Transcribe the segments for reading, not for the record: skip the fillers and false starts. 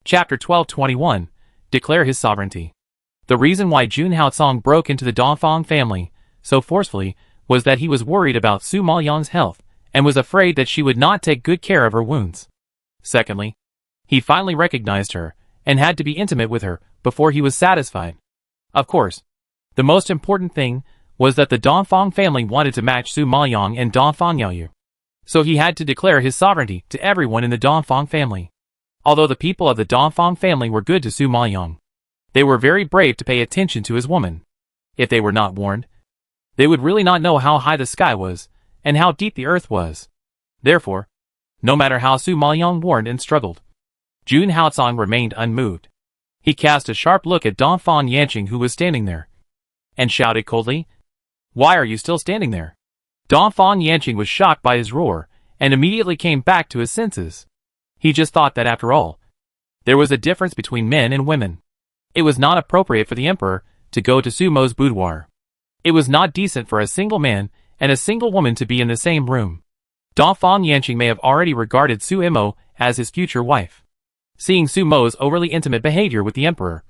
Chapter 1221. Declare his sovereignty. The reason why Jun Haotsong broke into the Dongfang family so forcefully was that he was worried about Su Maoyang's health and was afraid that she would not take good care of her wounds. Secondly, he finally recognized her and had to be intimate with her before he was satisfied. Of course, the most important thing was that the Dongfang family wanted to match Su Maoyang and Dongfang Yaoyu. So he had to declare his sovereignty to everyone in the Dongfang family. Although the people of the Dongfang family were good to Su Maoyang, they were very brave to pay attention to his woman. If they were not warned, they would really not know how high the sky was and how deep the earth was. Therefore, no matter how Su Maoyang warned and struggled, Jun Haotsong remained unmoved. He cast a sharp look at Dongfang Yanqing, who was standing there, and shouted coldly, "Why are you still standing there?" Dongfang Yanqing was shocked by his roar and immediately came back to his senses. He just thought that after all, there was a difference between men and women. It was not appropriate for the emperor to go to Su Mo's boudoir. It was not decent for a single man and a single woman to be in the same room. Dongfang Yanqing may have already regarded Su Mo as his future wife. Seeing Su Mo's overly intimate behavior with the emperor,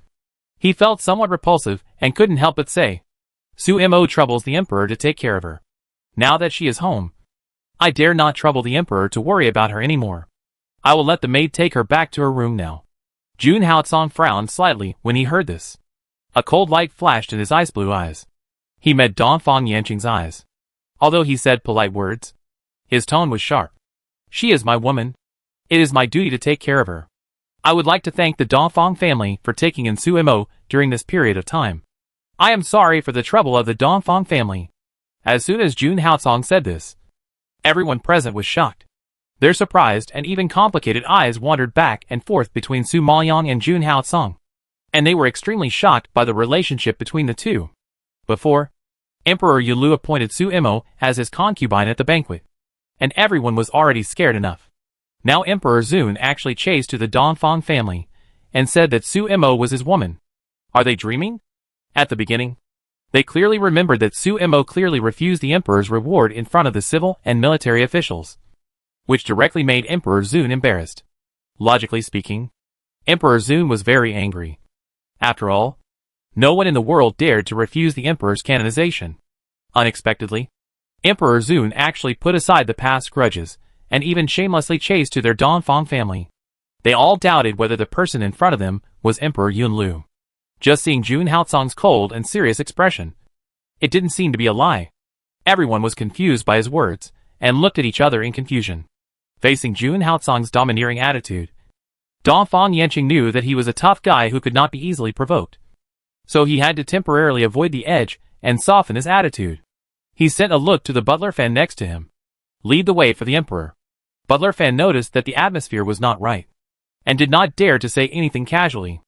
he felt somewhat repulsive and couldn't help but say, "Su Mo troubles the emperor to take care of her. Now that she is home, I dare not trouble the emperor to worry about her anymore. I will let the maid take her back to her room now." Jun Haotsong frowned slightly when he heard this. A cold light flashed in his ice blue eyes. He met Dongfang Yanqing's eyes. Although he said polite words, his tone was sharp. "She is my woman. It is my duty to take care of her. I would like to thank the Dongfang family for taking in Su Mo during this period of time. I am sorry for the trouble of the Dongfang family." As soon as Jun Haotsong said this, everyone present was shocked. Their surprised and even complicated eyes wandered back and forth between Su Maoyang and Jun Haotsong, and they were extremely shocked by the relationship between the two. Before, Emperor Yunlu appointed Su Mo as his concubine at the banquet, and everyone was already scared enough. Now Emperor Zun actually chased to the Dongfang family and said that Su Mo was his woman. Are they dreaming? At the beginning, they clearly remembered that Su Mo clearly refused the emperor's reward in front of the civil and military officials, which directly made Emperor Zun embarrassed. Logically speaking, Emperor Zun was very angry. After all, no one in the world dared to refuse the emperor's canonization. Unexpectedly, Emperor Zun actually put aside the past grudges and even shamelessly chased to their Dongfang family. They all doubted whether the person in front of them was Emperor Yunlu. Just seeing Jun Haotsong's cold and serious expression, it didn't seem to be a lie. Everyone was confused by his words and looked at each other in confusion. Facing Jun Haotsong's domineering attitude, Dongfang Yanqing knew that he was a tough guy who could not be easily provoked. So he had to temporarily avoid the edge and soften his attitude. He sent a look to the butler Fan next to him. "Lead the way for the emperor." Butler Fan noticed that the atmosphere was not right, and did not dare to say anything casually.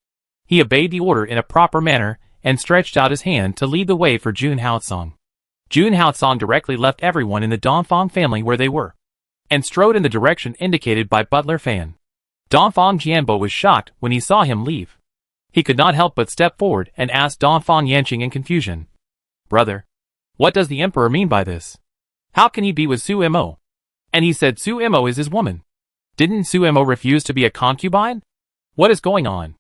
He obeyed the order in a proper manner and stretched out his hand to lead the way for Jun Haotsong. Jun Haotsong directly left everyone in the Dongfang family where they were, and strode in the direction indicated by Butler Fan. Dongfang Jianbo was shocked when he saw him leave. He could not help but step forward and ask Dongfang Yanqing in confusion, "Brother, what does the emperor mean by this? How can he be with Su Mo? And he said Su Mo is his woman. Didn't Su Mo refuse to be a concubine? What is going on?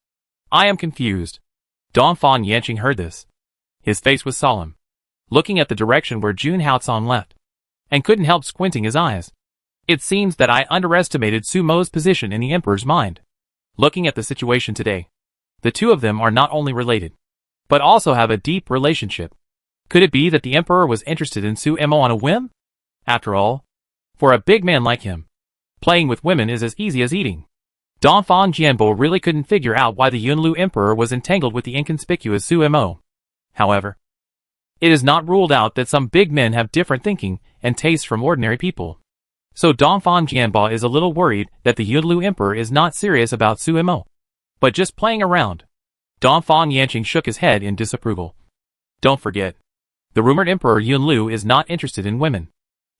I am confused." Dongfang Yanqing heard this. His face was solemn, looking at the direction where Jun Haotsong left, and couldn't help squinting his eyes. "It seems that I underestimated Su Mo's position in the emperor's mind. Looking at the situation today, the two of them are not only related, but also have a deep relationship. Could it be that the emperor was interested in Su Mo on a whim? After all, for a big man like him, playing with women is as easy as eating." Dongfang Jianbo really couldn't figure out why the Yunlu emperor was entangled with the inconspicuous Su Mo. However, it is not ruled out that some big men have different thinking and tastes from ordinary people. So Dongfang Jianbo is a little worried that the Yunlu emperor is not serious about Su Mo, but just playing around. Dongfang Yanqing shook his head in disapproval. "Don't forget, the rumored emperor Yunlu is not interested in women.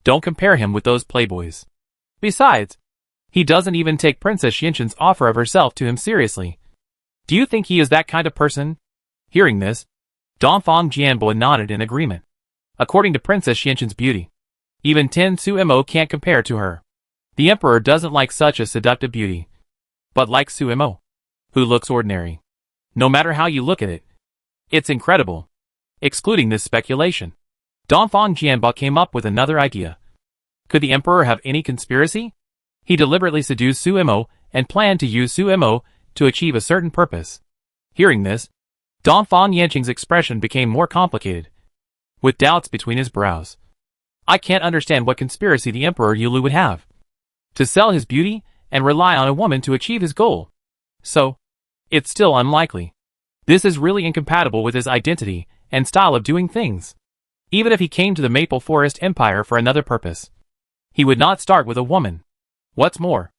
Don't compare him with those playboys. Besides, he doesn't even take Princess Xianqin's offer of herself to him seriously. Do you think he is that kind of person?" Hearing this, Dongfang Jianbo nodded in agreement. According to Princess Xianqin's beauty, even 10 Su Mo can't compare to her. The emperor doesn't like such a seductive beauty, but likes Su Mo. who looks ordinary. No matter how you look at it, it's incredible. Excluding this speculation, Dongfang Jianbo came up with another idea. Could the emperor have any conspiracy? He deliberately seduced Su Imo and planned to use Su Imo to achieve a certain purpose. Hearing this, Dongfang Yanqing's expression became more complicated, with doubts between his brows. I can't understand what conspiracy the Emperor Yulu would have. To sell his beauty and rely on a woman to achieve his goal. So, it's still unlikely. This is really incompatible with his identity and style of doing things. Even if he came to the Maple Forest Empire for another purpose, he would not start with a woman. What's more,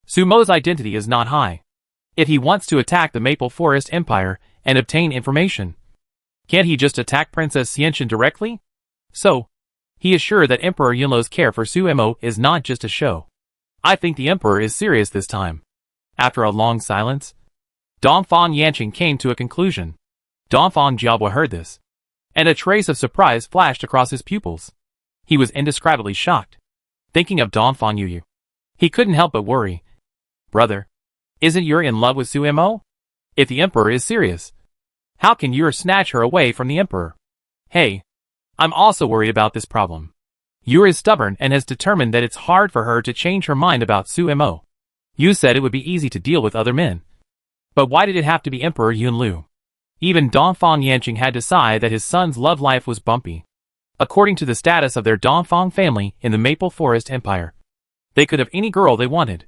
Sumo's identity is not high. If he wants to attack the Maple Forest Empire and obtain information, can't he just attack Princess Xianxian directly? So, he is sure that Emperor Yunlo's care for Su Imo is not just a show. I think the Emperor is serious this time. After a long silence, Dongfang Yanqing came to a conclusion. Dongfang Jiabo heard this, and a trace of surprise flashed across his pupils. He was indescribably shocked. Thinking of Dongfang Yuyu, he couldn't help but worry. Brother, isn't you in love with Su Imo? If the Emperor is serious, how can you snatch her away from the Emperor? Hey, I'm also worried about this problem. Yu is stubborn and has determined that it's hard for her to change her mind about Su Imo. You said it would be easy to deal with other men. But why did it have to be Emperor Yunlu? Even Dongfang Yanqing had to sigh that his son's love life was bumpy. According to the status of their Dongfang family in the Maple Forest Empire, they could have any girl they wanted.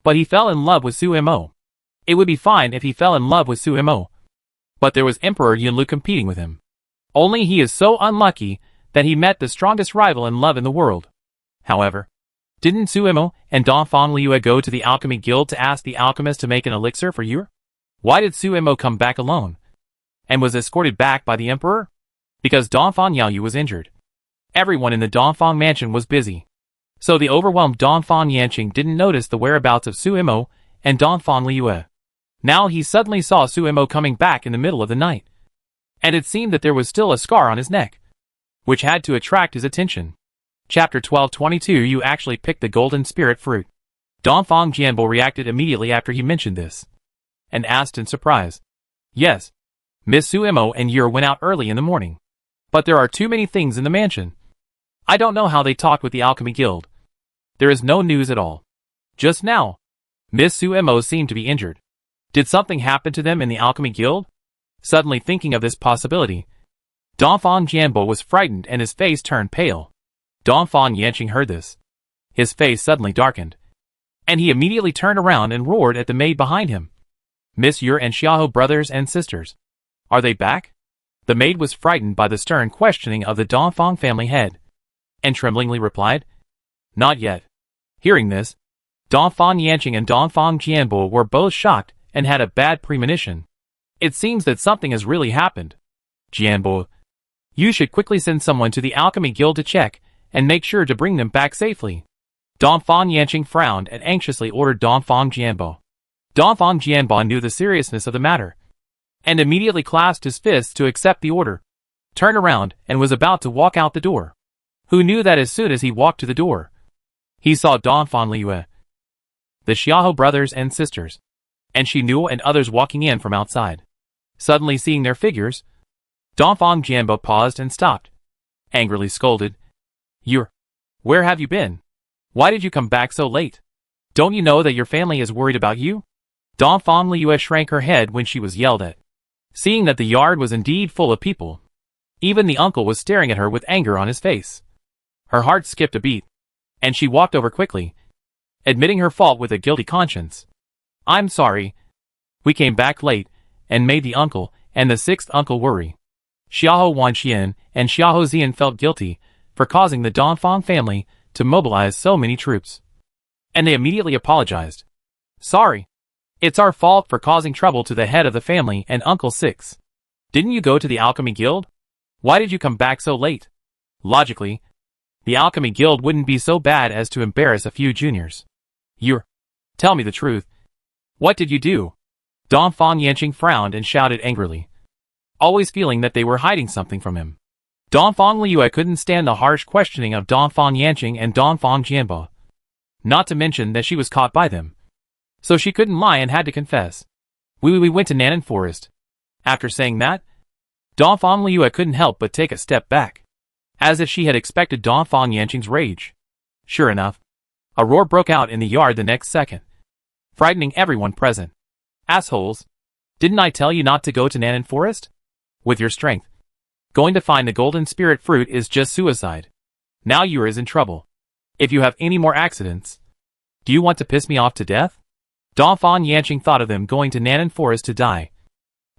But he fell in love with Su Imo. It would be fine if he fell in love with Su Imo. But there was Emperor Yunlu competing with him. Only he is so unlucky that he met the strongest rival in love in the world. However, didn't Su Imo and Dongfang Liu go to the alchemy guild to ask the alchemist to make an elixir for Yu? Why did Su Imo come back alone? And was escorted back by the emperor? Because Dongfang Yaoyu was injured. Everyone in the Dongfang mansion was busy. So the overwhelmed Dongfang Yanqing didn't notice the whereabouts of Su Imo and Dongfang Liu. Now he suddenly saw Su Imo coming back in the middle of the night. And it seemed that there was still a scar on his neck, which had to attract his attention. Chapter 1222. You actually picked the golden spirit fruit. Dongfang Jianbo reacted immediately after he mentioned this, and asked in surprise. Yes, Miss Su Imo and Yu went out early in the morning. But there are too many things in the mansion. I don't know how they talked with the alchemy guild. There is no news at all. Just now, Miss Su Imo seemed to be injured. Did something happen to them in the alchemy guild? Suddenly thinking of this possibility, Dongfang Jianbo was frightened and his face turned pale. Dongfang Yanqing heard this. His face suddenly darkened, and he immediately turned around and roared at the maid behind him. Miss Yu and Xiaoho, brothers and sisters. Are they back? The maid was frightened by the stern questioning of the Dongfang family head, and tremblingly replied, Not yet. Hearing this, Dongfang Yanqing and Dongfang Jianbo were both shocked and had a bad premonition. It seems that something has really happened. Jianbo, you should quickly send someone to the alchemy guild to check and make sure to bring them back safely. Dongfang Yanqing frowned and anxiously ordered Dongfang Jianbo. Dongfang Jianbo knew the seriousness of the matter, and immediately clasped his fists to accept the order, turned around and was about to walk out the door. Who knew that as soon as he walked to the door, he saw Dongfang Liu, the Xiaoho brothers and sisters, and Shi Nu and others walking in from outside. Suddenly seeing their figures, Dongfang Jianbo paused and stopped, angrily scolded, Yu, where have you been? Why did you come back so late? Don't you know that your family is worried about you? Dongfang Liu shrank her head when she was yelled at. Seeing that the yard was indeed full of people, even the uncle was staring at her with anger on his face. Her heart skipped a beat, and she walked over quickly, admitting her fault with a guilty conscience. I'm sorry. We came back late, and made the uncle and the sixth uncle worry. Xiaoho Wanxian and Xiaoho Zian felt guilty for causing the Dongfang family to mobilize so many troops, and they immediately apologized. Sorry. It's our fault for causing trouble to the head of the family and Uncle Six. Didn't you go to the alchemy guild? Why did you come back so late? Logically, the alchemy guild wouldn't be so bad as to embarrass a few juniors. Tell me the truth. What did you do? Dongfang Yanqing frowned and shouted angrily, always feeling that they were hiding something from him. Dongfang Liu couldn't stand the harsh questioning of Dongfang Yanqing and Dongfang Jianbo, not to mention that she was caught by them. So she couldn't lie and had to confess. We went to Nanan Forest. After saying that, Dongfang Liu couldn't help but take a step back, as if she had expected Dongfang Yanqing's rage. Sure enough, a roar broke out in the yard the next second, frightening everyone present. Assholes! Didn't I tell you not to go to Nanan Forest? With your strength, going to find the golden spirit fruit is just suicide. Now you are in trouble. If you have any more accidents, do you want to piss me off to death? Dongfang Yanqing thought of them going to Nanan Forest to die,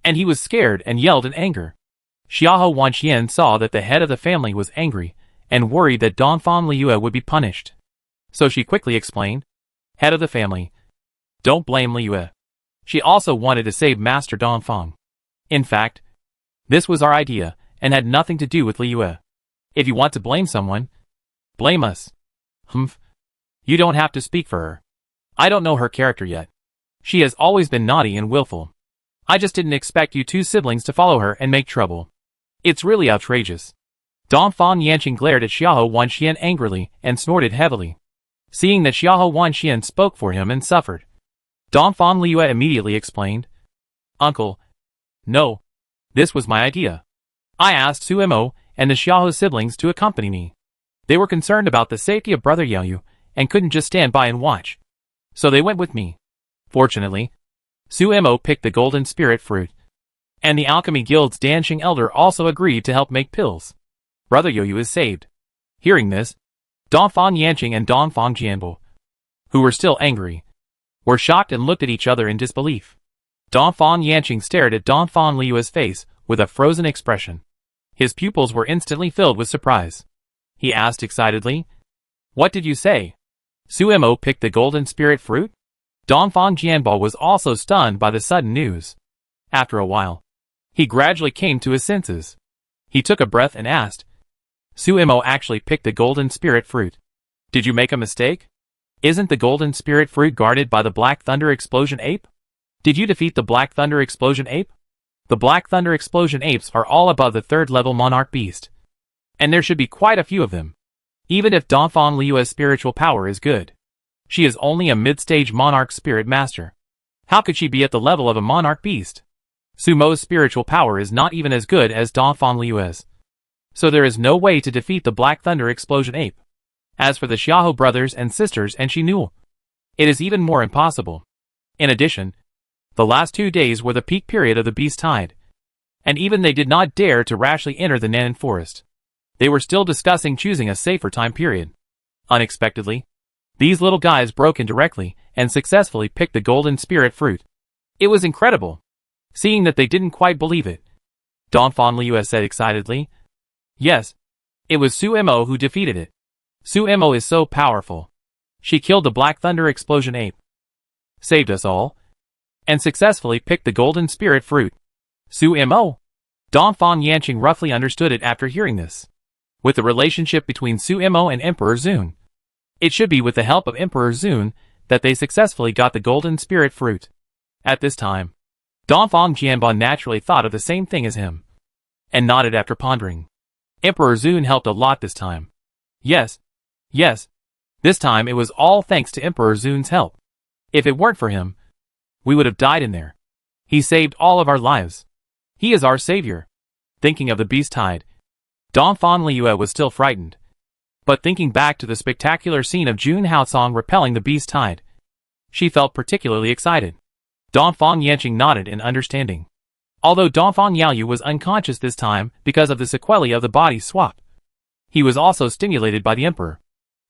and he was scared and yelled in anger. Xiahou Wanxian saw that the head of the family was angry and worried that Dongfang Liu would be punished. So she quickly explained, "Head of the family, don't blame Liu. She also wanted to save Master Dongfang. In fact, this was our idea and had nothing to do with Liu. If you want to blame someone, blame us." "Humph. You don't have to speak for her. I don't know her character yet. She has always been naughty and willful. I just didn't expect you two siblings to follow her and make trouble. It's really outrageous." Dongfang Yanqing glared at Xiahou Wanxian angrily and snorted heavily. Seeing that Xiahou Wanxian spoke for him and suffered, Dongfang Liu immediately explained, "Uncle, no. This was my idea. I asked Suemo and the Xiahou siblings to accompany me. They were concerned about the safety of Brother Yaoyu and couldn't just stand by and watch. So they went with me. Fortunately, Suemo picked the golden spirit fruit, and the Alchemy Guild's Danxing Elder also agreed to help make pills. Brother Yaoyu is saved." Hearing this, Dongfang Yanqing and Dongfang Jianbo, who were still angry, were shocked and looked at each other in disbelief. Dongfang Yanqing stared at Dongfang Liu's face with a frozen expression. His pupils were instantly filled with surprise. He asked excitedly, "What did you say? Suemo picked the golden spirit fruit?" Dongfang Jianbo was also stunned by the sudden news. After a while, he gradually came to his senses. He took a breath and asked, "Suemo actually picked the golden spirit fruit. Did you make a mistake? Isn't the golden spirit fruit guarded by the Black Thunder Explosion Ape? Did you defeat the Black Thunder Explosion Ape?" The Black Thunder Explosion Apes are all above the 3rd level Monarch Beast, and there should be quite a few of them. Even if Dongfang Liu's spiritual power is good, she is only a mid-stage Monarch Spirit Master. How could she be at the level of a Monarch Beast? Sumo's spiritual power is not even as good as Dongfang Liu's, so there is no way to defeat the Black Thunder Explosion Ape. As for the Xiahou brothers and sisters and Xinul, it is even more impossible. In addition, the last 2 days were the peak period of the Beast Tide, and even they did not dare to rashly enter the Nanan Forest. They were still discussing choosing a safer time period. Unexpectedly, these little guys broke in directly and successfully picked the golden spirit fruit. It was incredible. Seeing that they didn't quite believe it, Dongfang Liu said excitedly, "Yes, it was Suemo who defeated it. Suemo is so powerful. She killed the Black Thunder Explosion Ape, saved us all, and successfully picked the golden spirit fruit." Suemo? Dongfang Yanqing roughly understood it after hearing this. With the relationship between Suemo and Emperor Zun, it should be with the help of Emperor Zun that they successfully got the golden spirit fruit. At this time, Dongfang Jianbo naturally thought of the same thing as him, and nodded after pondering. Emperor Zun helped a lot this time. Yes, this time it was all thanks to Emperor Zun's help. If it weren't for him, we would have died in there. He saved all of our lives. He is our savior. Thinking of the Beast Tide, Dongfang Liu was still frightened. But thinking back to the spectacular scene of Jun Haocong repelling the Beast Tide, she felt particularly excited. Dongfang Yanqing nodded in understanding. Although Dongfang Yaoyu was unconscious this time because of the sequelae of the body swap, he was also stimulated by the Emperor,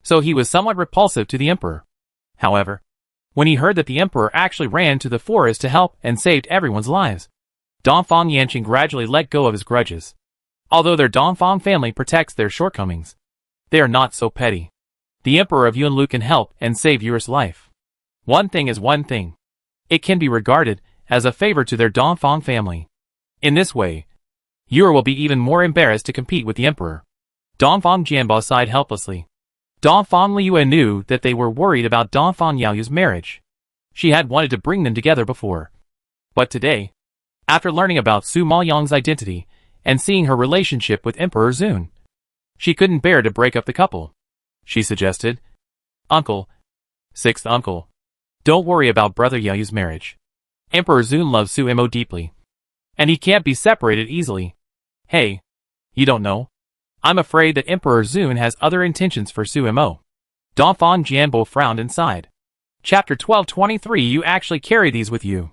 so he was somewhat repulsive to the Emperor. However, when he heard that the Emperor actually ran to the forest to help and saved everyone's lives, Dongfang Yanqing gradually let go of his grudges. Although their Dongfang family protects their shortcomings, they are not so petty. The Emperor of Yunlu can help and save Yu's life. One thing is one thing. It can be regarded as a favor to their Dongfang family. In this way, Yu will be even more embarrassed to compete with the Emperor. Dongfang Jianbo sighed helplessly. Dongfang Liu knew that they were worried about Dongfang Yaoyu's marriage. She had wanted to bring them together before. But today, after learning about Su Maoyang's identity and seeing her relationship with Emperor Zun, she couldn't bear to break up the couple. She suggested, "Uncle, 6th uncle, don't worry about Brother Yaoyu's marriage. Emperor Zun loves Suimo deeply. And he can't be separated easily. Hey. You don't know? I'm afraid that Emperor Zun has other intentions for Suimo. Donphan Jianbo frowned and sighed. Chapter 1223. You actually carry these with you.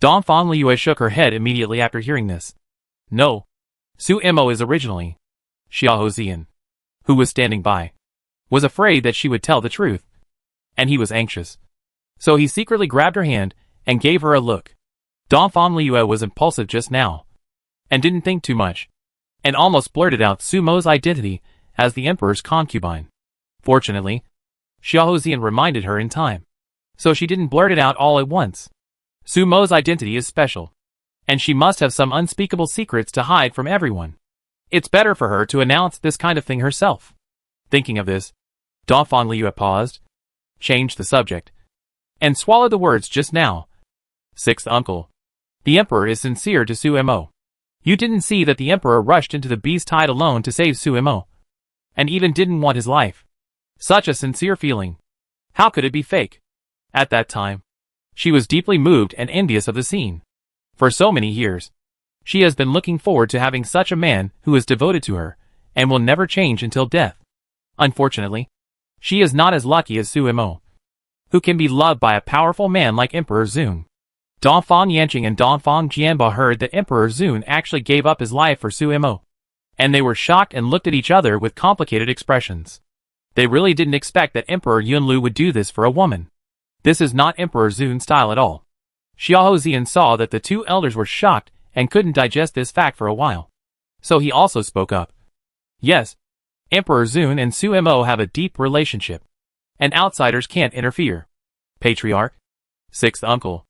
Donphan Liyue shook her head immediately after hearing this. No. Suimo is originally. Xiao Zian, who was standing by, was afraid that she would tell the truth. And he was anxious. So he secretly grabbed her hand and gave her a look. Donphan Liyue was impulsive just now, and didn't think too much, and almost blurted out Sumo's identity as the emperor's concubine. Fortunately, Xiao Zian reminded her in time, so she didn't blurt it out all at once. Sumo's identity is special, and she must have some unspeakable secrets to hide from everyone. It's better for her to announce this kind of thing herself. Thinking of this, Donphan Liyue paused, changed the subject, and swallowed the words just now. Sixth uncle. The emperor is sincere to Suimo. You didn't see that the emperor rushed into the beast tide alone to save Suimo, and even didn't want his life. Such a sincere feeling. How could it be fake? At that time, she was deeply moved and envious of the scene. For so many years, she has been looking forward to having such a man who is devoted to her, and will never change until death. Unfortunately, she is not as lucky as Suimo, who can be loved by a powerful man like Emperor Zun. Donphan Yanqing and Donphan Jianba heard that Emperor Zun actually gave up his life for Suimo, and they were shocked and looked at each other with complicated expressions. They really didn't expect that Emperor Yunlu would do this for a woman. This is not Emperor Zun's style at all. Xiao Zian saw that the two elders were shocked and couldn't digest this fact for a while. So he also spoke up. Yes, Emperor Zun and Suimo have a deep relationship, and outsiders can't interfere. Patriarch. Sixth uncle.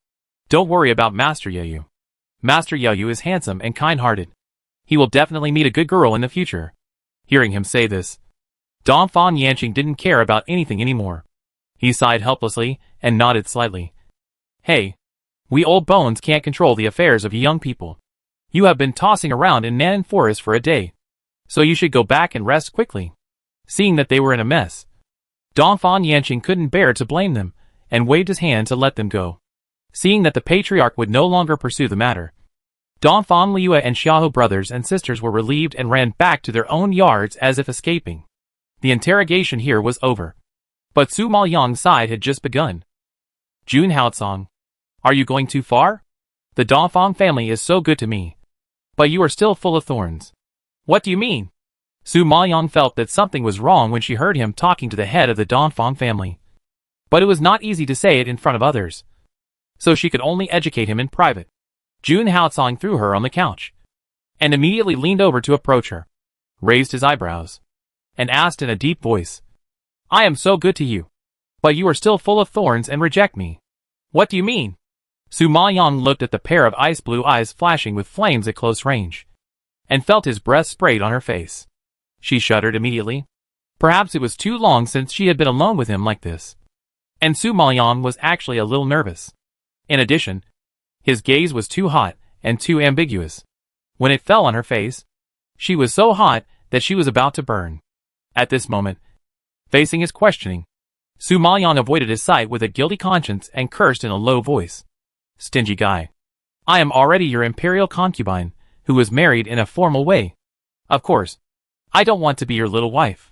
Don't worry about Master Yayu. Master Yayu is handsome and kind-hearted. He will definitely meet a good girl in the future. Hearing him say this, Donphan Yanqing didn't care about anything anymore. He sighed helplessly and nodded slightly. Hey, we old bones can't control the affairs of young people. You have been tossing around in Nanan Forest for a day, so you should go back and rest quickly. Seeing that they were in a mess, Donphan Yanqing couldn't bear to blame them, and waved his hand to let them go. Seeing that the patriarch would no longer pursue the matter, Donphan Liyue and Xiao brothers and sisters were relieved and ran back to their own yards as if escaping. The interrogation here was over. But Su Maoyang's side had just begun. Jun Haotsong, are you going too far? The Donphan family is so good to me, but you are still full of thorns. What do you mean? Su Maoyang felt that something was wrong when she heard him talking to the head of the Donphan family. But it was not easy to say it in front of others, so she could only educate him in private. Jun Haotsong threw her on the couch, and immediately leaned over to approach her, raised his eyebrows, and asked in a deep voice, I am so good to you, but you are still full of thorns and reject me. What do you mean? Su Maoyang looked at the pair of ice blue eyes flashing with flames at close range, and felt his breath sprayed on her face. She shuddered immediately. Perhaps it was too long since she had been alone with him like this, and Su Maoyang was actually a little nervous. In addition, his gaze was too hot and too ambiguous. When it fell on her face, she was so hot that she was about to burn. At this moment, facing his questioning, Su Maoyang avoided his sight with a guilty conscience and cursed in a low voice. Stingy guy. I am already your imperial concubine, who was married in a formal way. Of course, I don't want to be your little wife.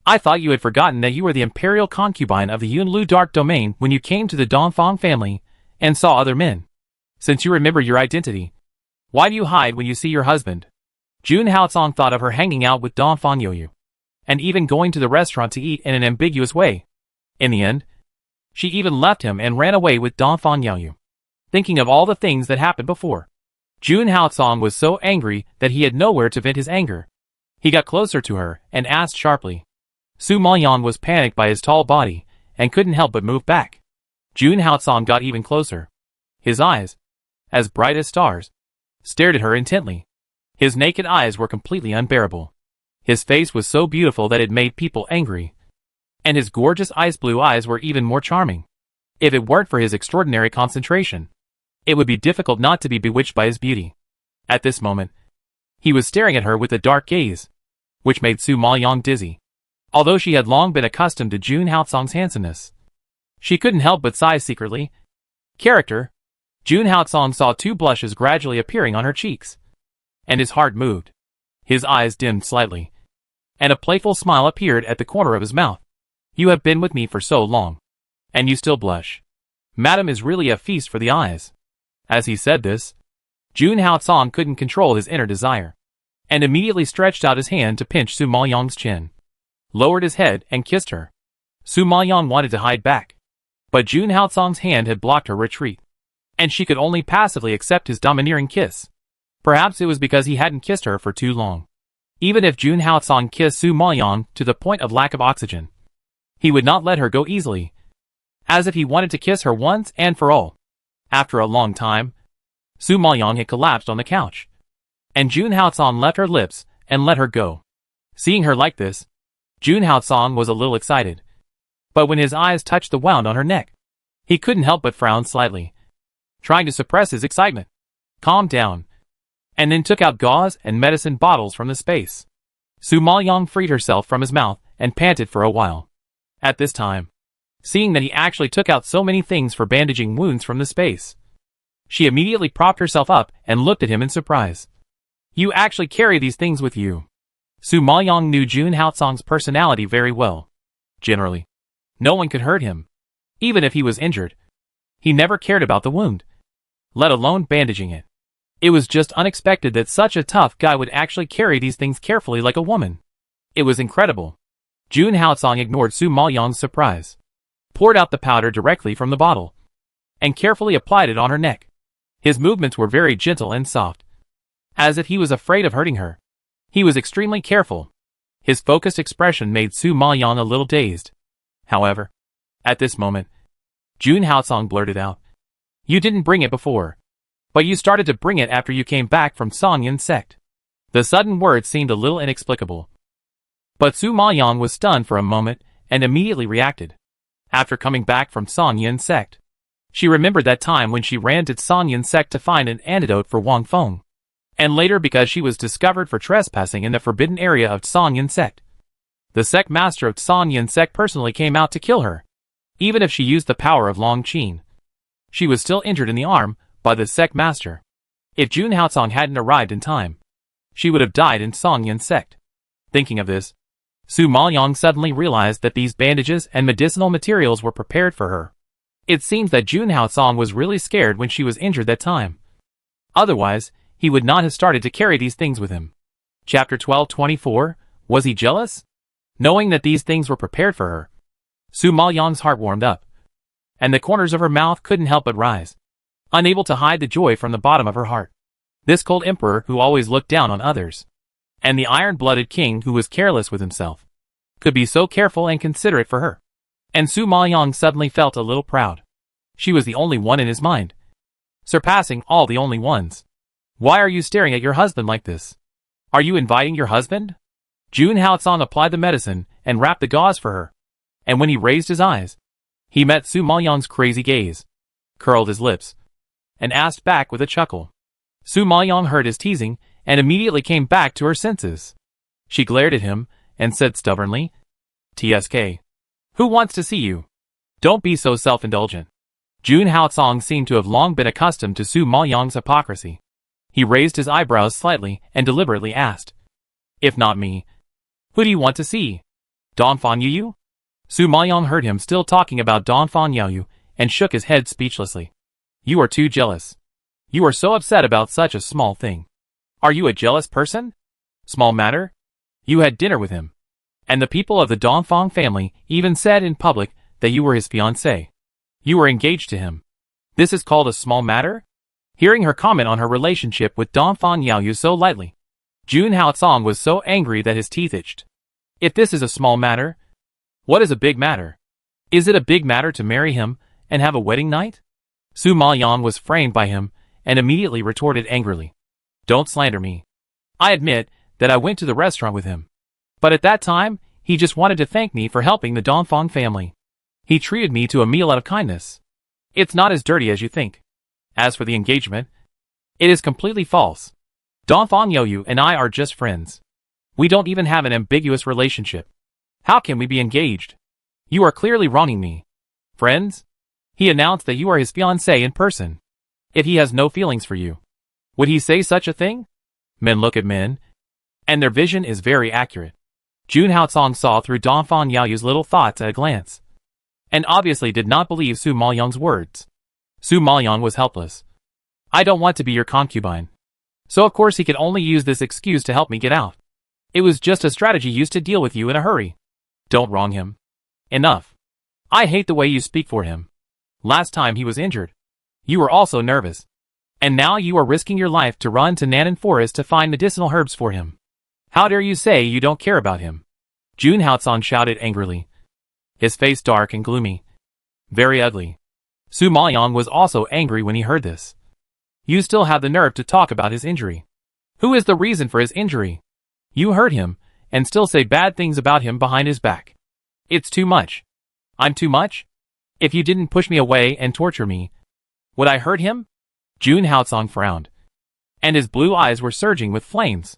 I thought you had forgotten that you were the imperial concubine of the Yunlu Dark Domain when you came to the Donphan family and saw other men. Since you remember your identity, why do you hide when you see your husband? Jun Haotsong thought of her hanging out with Donphan Yoyu, and even going to the restaurant to eat in an ambiguous way. In the end, she even left him and ran away with Donphan Yaoyu. Thinking of all the things that happened before, Jun Haotsong was so angry that he had nowhere to vent his anger. He got closer to her and asked sharply. Su Maoyang was panicked by his tall body and couldn't help but move back. Jun Haotsong got even closer. His eyes, as bright as stars, stared at her intently. His naked eyes were completely unbearable. His face was so beautiful that it made people angry, and his gorgeous ice blue eyes were even more charming. If it weren't for his extraordinary concentration, it would be difficult not to be bewitched by his beauty. At this moment, he was staring at her with a dark gaze, which made Su Maoyang dizzy. Although she had long been accustomed to Jun Haotsong's handsomeness, she couldn't help but sigh secretly. Character. Jun Haotsong saw two blushes gradually appearing on her cheeks, and his heart moved. His eyes dimmed slightly, and a playful smile appeared at the corner of his mouth. You have been with me for so long, and you still blush. Madam is really a feast for the eyes. As he said this, Jun Haotsong couldn't control his inner desire, and immediately stretched out his hand to pinch Su Maoyang's chin, lowered his head and kissed her. Su Maoyang wanted to hide back, but Jun Haotsong's hand had blocked her retreat, and she could only passively accept his domineering kiss. Perhaps it was because he hadn't kissed her for too long. Even if Jun Haotsong kissed Su Maoyang to the point of lack of oxygen, he would not let her go easily, as if he wanted to kiss her once and for all. After a long time, Su Maoyang had collapsed on the couch, and Jun Haotsong left her lips and let her go. Seeing her like this, Jun Haotsong was a little excited, but when his eyes touched the wound on her neck, he couldn't help but frown slightly, trying to suppress his excitement. Calm down, and then took out gauze and medicine bottles from the space. Su Maoyang freed herself from his mouth and panted for a while. At this time, seeing that he actually took out so many things for bandaging wounds from the space, she immediately propped herself up and looked at him in surprise. You actually carry these things with you. Su Maoyang knew Jun Haotsong's personality very well. Generally, no one could hurt him, even if he was injured. He never cared about the wound, let alone bandaging it. It was just unexpected that such a tough guy would actually carry these things carefully like a woman. It was incredible. Jun Haotsong ignored Su Maoyang's surprise, poured out the powder directly from the bottle, and carefully applied it on her neck. His movements were very gentle and soft, as if he was afraid of hurting her. He was extremely careful. His focused expression made Su Maoyang a little dazed. However, at this moment, Jun Haotsong blurted out, You didn't bring it before, but you started to bring it after you came back from Songyin's sect. The sudden words seemed a little inexplicable, but Su Maoyang was stunned for a moment and immediately reacted. After coming back from Songyin's sect, she remembered that time when she ran to Songyin's sect to find an antidote for Wang Feng, and later because she was discovered for trespassing in the forbidden area of Songyin's sect. The sect master of Songyin's sect personally came out to kill her. Even if she used the power of Long Qin, she was still injured in the arm by the sect master. If Jun Haotsong hadn't arrived in time, she would have died in Songyin's sect. Thinking of this, Su Maoyang suddenly realized that these bandages and medicinal materials were prepared for her. It seems that Jun Haotsong was really scared when she was injured that time. Otherwise, he would not have started to carry these things with him. Chapter 1224, Was he jealous? Knowing that these things were prepared for her, Su Maoyang's heart warmed up, and the corners of her mouth couldn't help but rise, unable to hide the joy from the bottom of her heart. This cold emperor who always looked down on others, and the iron-blooded king who was careless with himself, could be so careful and considerate for her. And Su Maoyang suddenly felt a little proud. She was the only one in his mind, surpassing all the only ones. Why are you staring at your husband like this? Are you inviting your husband? Jun Haotsong applied the medicine and wrapped the gauze for her, and when he raised his eyes, he met Su Maoyang's crazy gaze, curled his lips, and asked back with a chuckle. Su Maoyang heard his teasing and immediately came back to her senses. She glared at him and said stubbornly, "TSK. Who wants to see you? Don't be so self-indulgent." Jun Haotsong seemed to have long been accustomed to Su Maoyang's hypocrisy. He raised his eyebrows slightly and deliberately asked, "If not me, who do you want to see? Donfan Yuyu?" Su Maoyang heard him still talking about Donfan Yuyu and shook his head speechlessly. "You are too jealous. You are so upset about such a small thing. Are you a jealous person? Small matter? You had dinner with him, and the people of the Donfang family even said in public that you were his fiancé. You were engaged to him. This is called a small matter?" Hearing her comment on her relationship with Donfan Yaoyu so lightly, Jun Haotsong was so angry that his teeth itched. If this is a small matter, what is a big matter? Is it a big matter to marry him and have a wedding night? Su Maoyang was framed by him and immediately retorted angrily, "Don't slander me. I admit that I went to the restaurant with him, but at that time, he just wanted to thank me for helping the Donfang family. He treated me to a meal out of kindness. It's not as dirty as you think. As for the engagement, it is completely false. Donfang Yoyu and I are just friends. We don't even have an ambiguous relationship. How can we be engaged? You are clearly wronging me." "Friends?" He announced that you are his fiancé in person. If he has no feelings for you, would he say such a thing? Men look at men, and their vision is very accurate. Jun Haotsong saw through Dongfang Yaoyu's little thoughts at a glance, and obviously did not believe Su Maoyang's words. Su Maoyang was helpless. I don't want to be your concubine. So of course he could only use this excuse to help me get out. It was just a strategy used to deal with you in a hurry. Don't wrong him. Enough. I hate the way you speak for him. Last time he was injured, you were also nervous. And now you are risking your life to run to Nanan Forest to find medicinal herbs for him. How dare you say you don't care about him? Jun Haotsong shouted angrily, his face dark and gloomy. Very ugly. Su Maoyang was also angry when he heard this. You still have the nerve to talk about his injury. Who is the reason for his injury? You hurt him, and still say bad things about him behind his back. It's too much. I'm too much? If you didn't push me away and torture me, would I hurt him? Jun Haotsong frowned, and his blue eyes were surging with flames.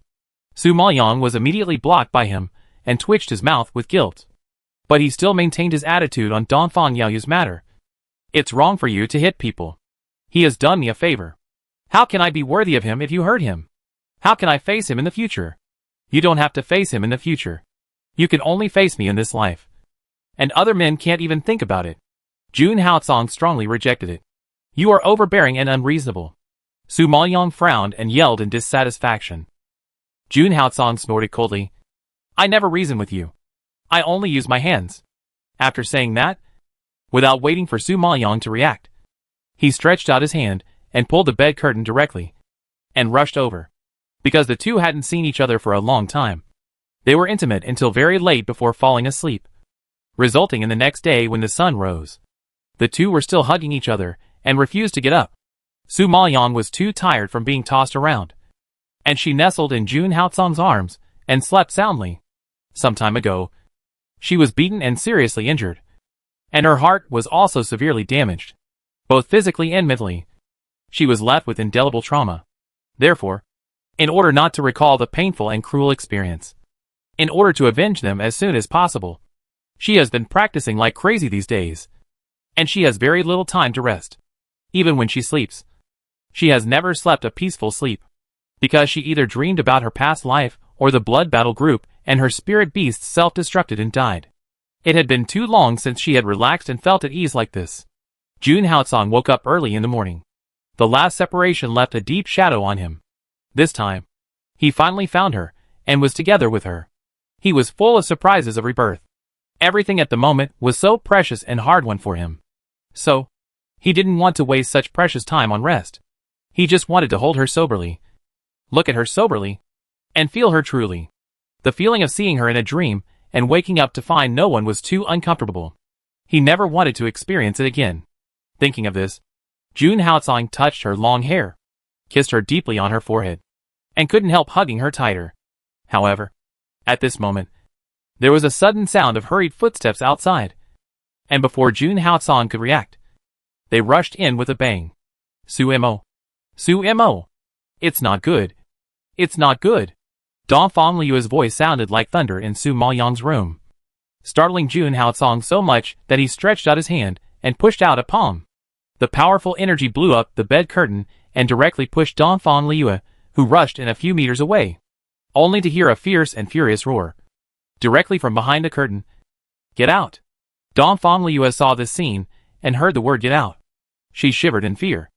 Su Maoyang was immediately blocked by him, and twitched his mouth with guilt. But he still maintained his attitude on Dongfang Yaoyu's matter. It's wrong for you to hit people. He has done me a favor. How can I be worthy of him if you hurt him? How can I face him in the future? You don't have to face him in the future. You can only face me in this life. And other men can't even think about it. Jun Haotsong strongly rejected it. You are overbearing and unreasonable. Su Maoyang frowned and yelled in dissatisfaction. Jun Haotsong snorted coldly. I never reason with you. I only use my hands. After saying that, without waiting for Su Maoyang to react, he stretched out his hand and pulled the bed curtain directly, and rushed over. Because the two hadn't seen each other for a long time, they were intimate until very late before falling asleep, resulting in the next day when the sun rose. The two were still hugging each other and refused to get up. Su Maoyang was too tired from being tossed around, and she nestled in Jun Haotsong's arms and slept soundly. Some time ago, she was beaten and seriously injured, and her heart was also severely damaged, both physically and mentally. She was left with indelible trauma. Therefore, in order not to recall the painful and cruel experience, in order to avenge them as soon as possible, she has been practicing like crazy these days, and she has very little time to rest. Even when she sleeps, she has never slept a peaceful sleep, because she either dreamed about her past life or the blood battle group, and her spirit beast self-destructed and died. It had been too long since she had relaxed and felt at ease like this. Jun Haotsong woke up early in the morning. The last separation left a deep shadow on him. This time, he finally found her, and was together with her. He was full of surprises of rebirth. Everything at the moment was so precious and hard-won for him. So, he didn't want to waste such precious time on rest. He just wanted to hold her soberly, look at her soberly, and feel her truly. The feeling of seeing her in a dream, and waking up to find no one was too uncomfortable. He never wanted to experience it again. Thinking of this, Jun Haotsong touched her long hair, kissed her deeply on her forehead, and couldn't help hugging her tighter. However, at this moment, there was a sudden sound of hurried footsteps outside, and before Jun Haotsong could react, they rushed in with a bang. Su Mo. Su Mo. It's not good. It's not good. Dongfang Liu's voice sounded like thunder in Su Maoyang's room, startling Jun Haotsong so much that he stretched out his hand and pushed out a palm. The powerful energy blew up the bed curtain and directly pushed Dongfang Liu, who rushed in a few meters away, only to hear a fierce and furious roar directly from behind the curtain. Get out! Dongfang Liu saw this scene and heard the word get out. She shivered in fear.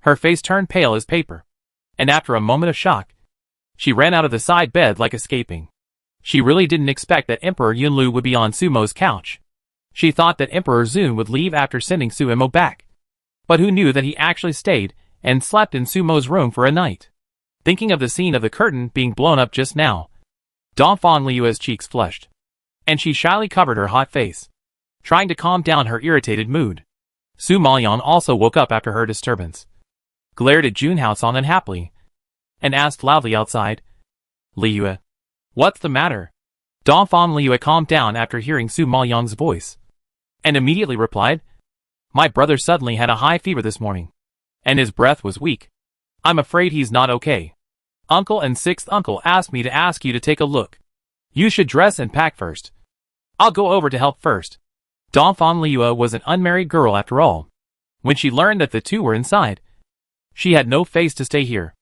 Her face turned pale as paper, and after a moment of shock, she ran out of the side bed like escaping. She really didn't expect that Emperor Yunlu would be on Sumo's couch. She thought that Emperor Zun would leave after sending Sumo back. But who knew that he actually stayed and slept in Sumo's room for a night? Thinking of the scene of the curtain being blown up just now, Dongfang Liu's cheeks flushed, and she shyly covered her hot face, trying to calm down her irritated mood. Su Maoyang also woke up after her disturbance, glared at Jun Haotsong unhappily, and asked loudly outside, Liu, what's the matter? Dongfang Liu calmed down after hearing Su Maoyang's voice, and immediately replied, my brother suddenly had a high fever this morning, and his breath was weak. I'm afraid he's not okay. Uncle and sixth uncle asked me to ask you to take a look. You should dress and pack first. I'll go over to help first. Dongfang Liu was an unmarried girl after all. When she learned that the two were inside, She had no face to stay here.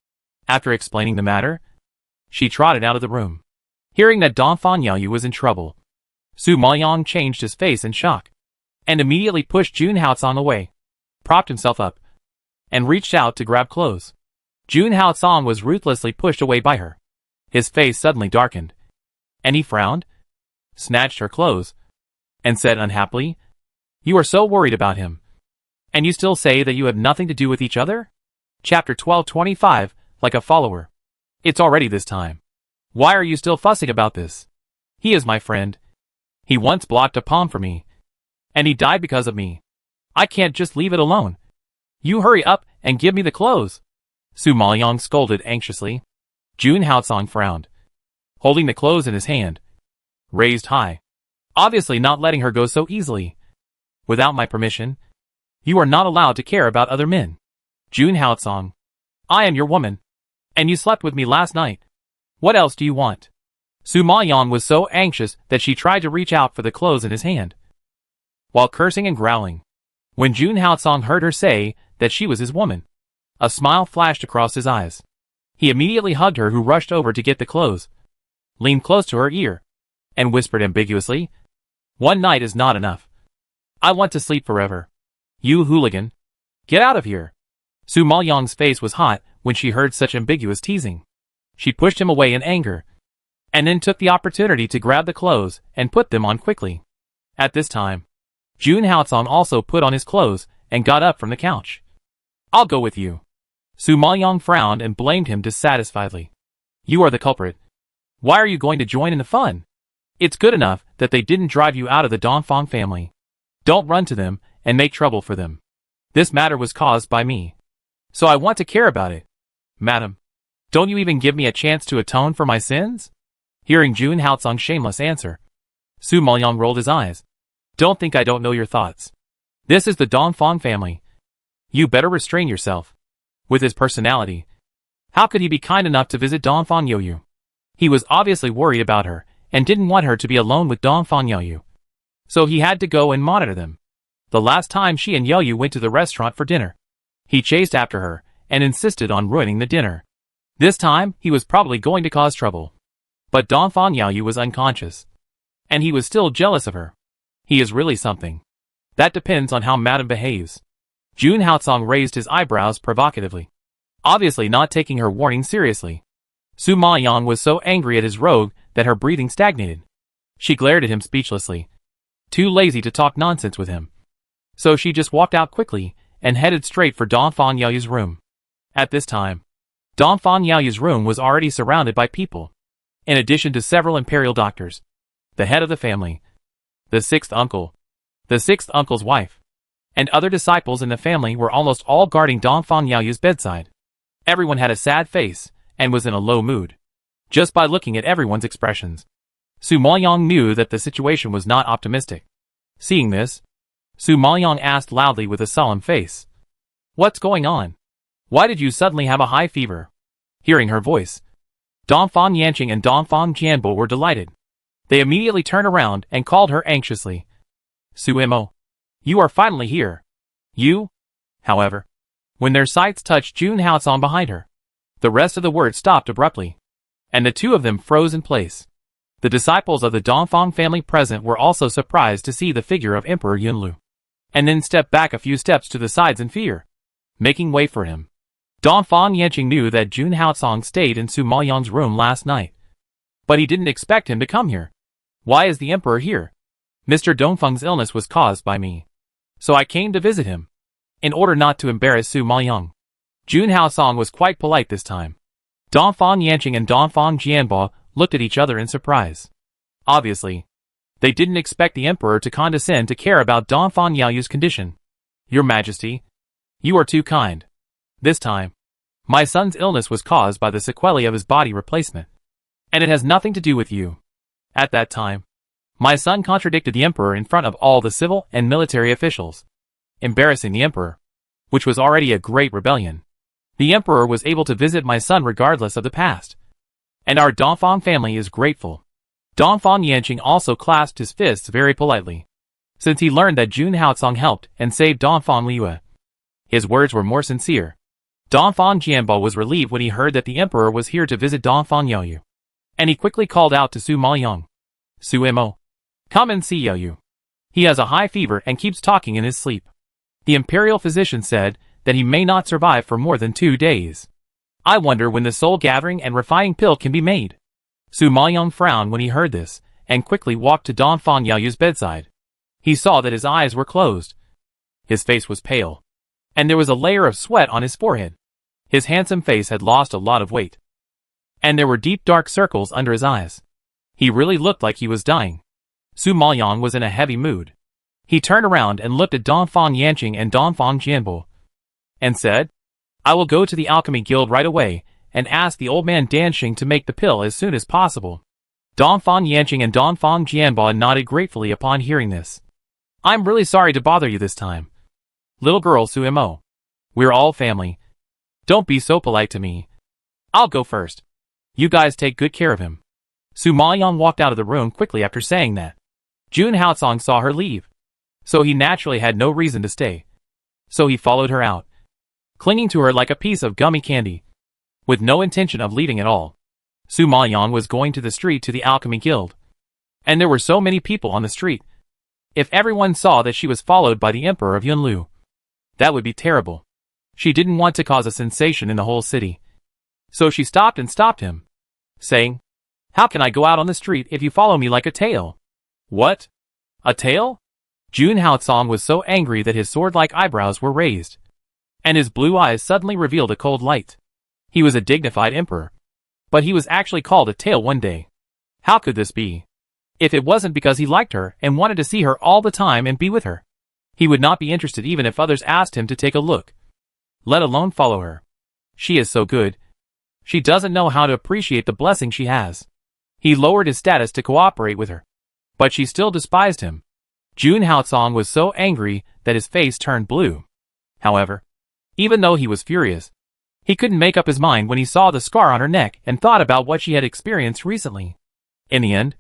After explaining the matter, she trotted out of the room. Hearing that Dongfang Yaoyu was in trouble, Su Maoyang changed his face in shock, and immediately pushed Jun Haocong away, propped himself up, and reached out to grab clothes. Jun Haocong was ruthlessly pushed away by her. His face suddenly darkened, and he frowned, snatched her clothes, and said unhappily, "You are so worried about him, and you still say that you have nothing to do with each other?" Chapter 1225, like a follower. It's already this time. Why are you still fussing about this? He is my friend. He once blocked a palm for me, and he died because of me. I can't just leave it alone. You hurry up and give me the clothes. Su Maoyang scolded anxiously. Jun Haocong frowned, holding the clothes in his hand, raised high, obviously not letting her go so easily. Without my permission, you are not allowed to care about other men. Jun Haocong, I am your woman, and you slept with me last night. What else do you want? Su Maoyang was so anxious that she tried to reach out for the clothes in his hand, while cursing and growling. When Jun Haocong heard her say that she was his woman, a smile flashed across his eyes. He immediately hugged her, who rushed over to get the clothes, leaned close to her ear, and whispered ambiguously, "One night is not enough. I want to sleep forever. You hooligan, get out of here." Su Maoyang's face was hot when she heard such ambiguous teasing. She pushed him away in anger, and then took the opportunity to grab the clothes and put them on quickly. At this time, Jun Haocong also put on his clothes and got up from the couch. "I'll go with you." Su Maoyang frowned and blamed him dissatisfiedly. "You are the culprit. Why are you going to join in the fun? It's good enough that they didn't drive you out of the Dongfang family. Don't run to them and make trouble for them. This matter was caused by me, so I want to care about it. Madam, don't you even give me a chance to atone for my sins?" Hearing Jun Haocong's shameless answer, Su Maoyang rolled his eyes. "Don't think I don't know your thoughts. This is the Dongfang family. You better restrain yourself." With his personality, how could he be kind enough to visit Dongfang Yaoyu? He was obviously worried about her and didn't want her to be alone with Dongfang Yaoyu, so he had to go and monitor them. The last time she and Yaoyu went to the restaurant for dinner, he chased after her and insisted on ruining the dinner. This time, he was probably going to cause trouble. But Dongfang Yaoyu was unconscious, and he was still jealous of her. He is really something. That depends on how Madame behaves. Jun Haocong raised his eyebrows provocatively, obviously not taking her warning seriously. Su Maoyang was so angry at his rogue that her breathing stagnated. She glared at him speechlessly, too lazy to talk nonsense with him. So she just walked out quickly and headed straight for Dongfang Yaoyu's room. At this time, Dongfang Yaoyu's room was already surrounded by people, in addition to several imperial doctors, the head of the family, the sixth uncle, the sixth uncle's wife, and other disciples in the family were almost all guarding Dongfang Yaoyu's bedside. Everyone had a sad face and was in a low mood. Just by looking at everyone's expressions, Su Maoyang knew that the situation was not optimistic. Seeing this, Su Maoyang asked loudly with a solemn face, "What's going on? Why did you suddenly have a high fever?" Hearing her voice, Dongfang Yanqing and Dongfang Jianbo were delighted. They immediately turned around and called her anxiously, "Su Mo, you are finally here." "You?" However, when their sights touched Jun Haocong behind her, the rest of the words stopped abruptly, and the two of them froze in place. The disciples of the Dongfang family present were also surprised to see the figure of Emperor Yunlu, and then stepped back a few steps to the sides in fear, making way for him. Dongfang Yanqing knew that Jun Haocong stayed in Su Maoyang's room last night, but he didn't expect him to come here. "Why is the emperor here?" "Mr. Dongfeng's illness was caused by me, so I came to visit him, in order not to embarrass Su Maoyang." Jun Haocong was quite polite this time. Dongfang Yanqing and Dongfang Jianbo looked at each other in surprise. Obviously, they didn't expect the emperor to condescend to care about Dongfang Yaoyu's condition. "Your Majesty, you are too kind. This time, my son's illness was caused by the sequelae of his body replacement, and it has nothing to do with you." At that time, my son contradicted the emperor in front of all the civil and military officials, embarrassing the emperor, which was already a great rebellion. The emperor was able to visit my son regardless of the past, and our Dongfang family is grateful. Dongfang Yanqing also clasped his fists very politely, since he learned that Jun Haocong helped and saved Dongfang Liyue. His words were more sincere. Donphan Jianbo was relieved when he heard that the emperor was here to visit Donphan Yaoyu. And he quickly called out to Su Maoyang. Su Mo, come and see Yaoyu. He has a high fever and keeps talking in his sleep. The imperial physician said that he may not survive for more than 2 days. I wonder when the soul gathering and refining pill can be made. Su Maoyang frowned when he heard this, and quickly walked to Donphan Yaoyu's bedside. He saw that his eyes were closed. His face was pale, and there was a layer of sweat on his forehead. His handsome face had lost a lot of weight, and there were deep dark circles under his eyes. He really looked like he was dying. Su Maoyang was in a heavy mood. He turned around and looked at Donphan Yanqing and Donphan Jianbo, and said, I will go to the alchemy guild right away, and ask the old man Danxing to make the pill as soon as possible. Donphan Yanqing and Donphan Jianbo nodded gratefully upon hearing this. I'm really sorry to bother you this time. Little girl Su Mo. We're all family. Don't be so polite to me. I'll go first. You guys take good care of him. Su Maoyang walked out of the room quickly after saying that. Jun Haocong saw her leave, so he naturally had no reason to stay. So he followed her out, clinging to her like a piece of gummy candy, with no intention of leaving at all. Su Maoyang was going to the street to the alchemy guild, and there were so many people on the street. If everyone saw that she was followed by the emperor of Yunlu, that would be terrible. She didn't want to cause a sensation in the whole city. So she stopped him, saying, How can I go out on the street if you follow me like a tail? What? A tail? Jun Haocong was so angry that his sword-like eyebrows were raised, and his blue eyes suddenly revealed a cold light. He was a dignified emperor, but he was actually called a tail one day. How could this be? If it wasn't because he liked her and wanted to see her all the time and be with her, he would not be interested even if others asked him to take a look, let alone follow her. She is so good. She doesn't know how to appreciate the blessing she has. He lowered his status to cooperate with her, but she still despised him. Jun Haocong was so angry that his face turned blue. However, even though he was furious, he couldn't make up his mind when he saw the scar on her neck and thought about what she had experienced recently. In the end,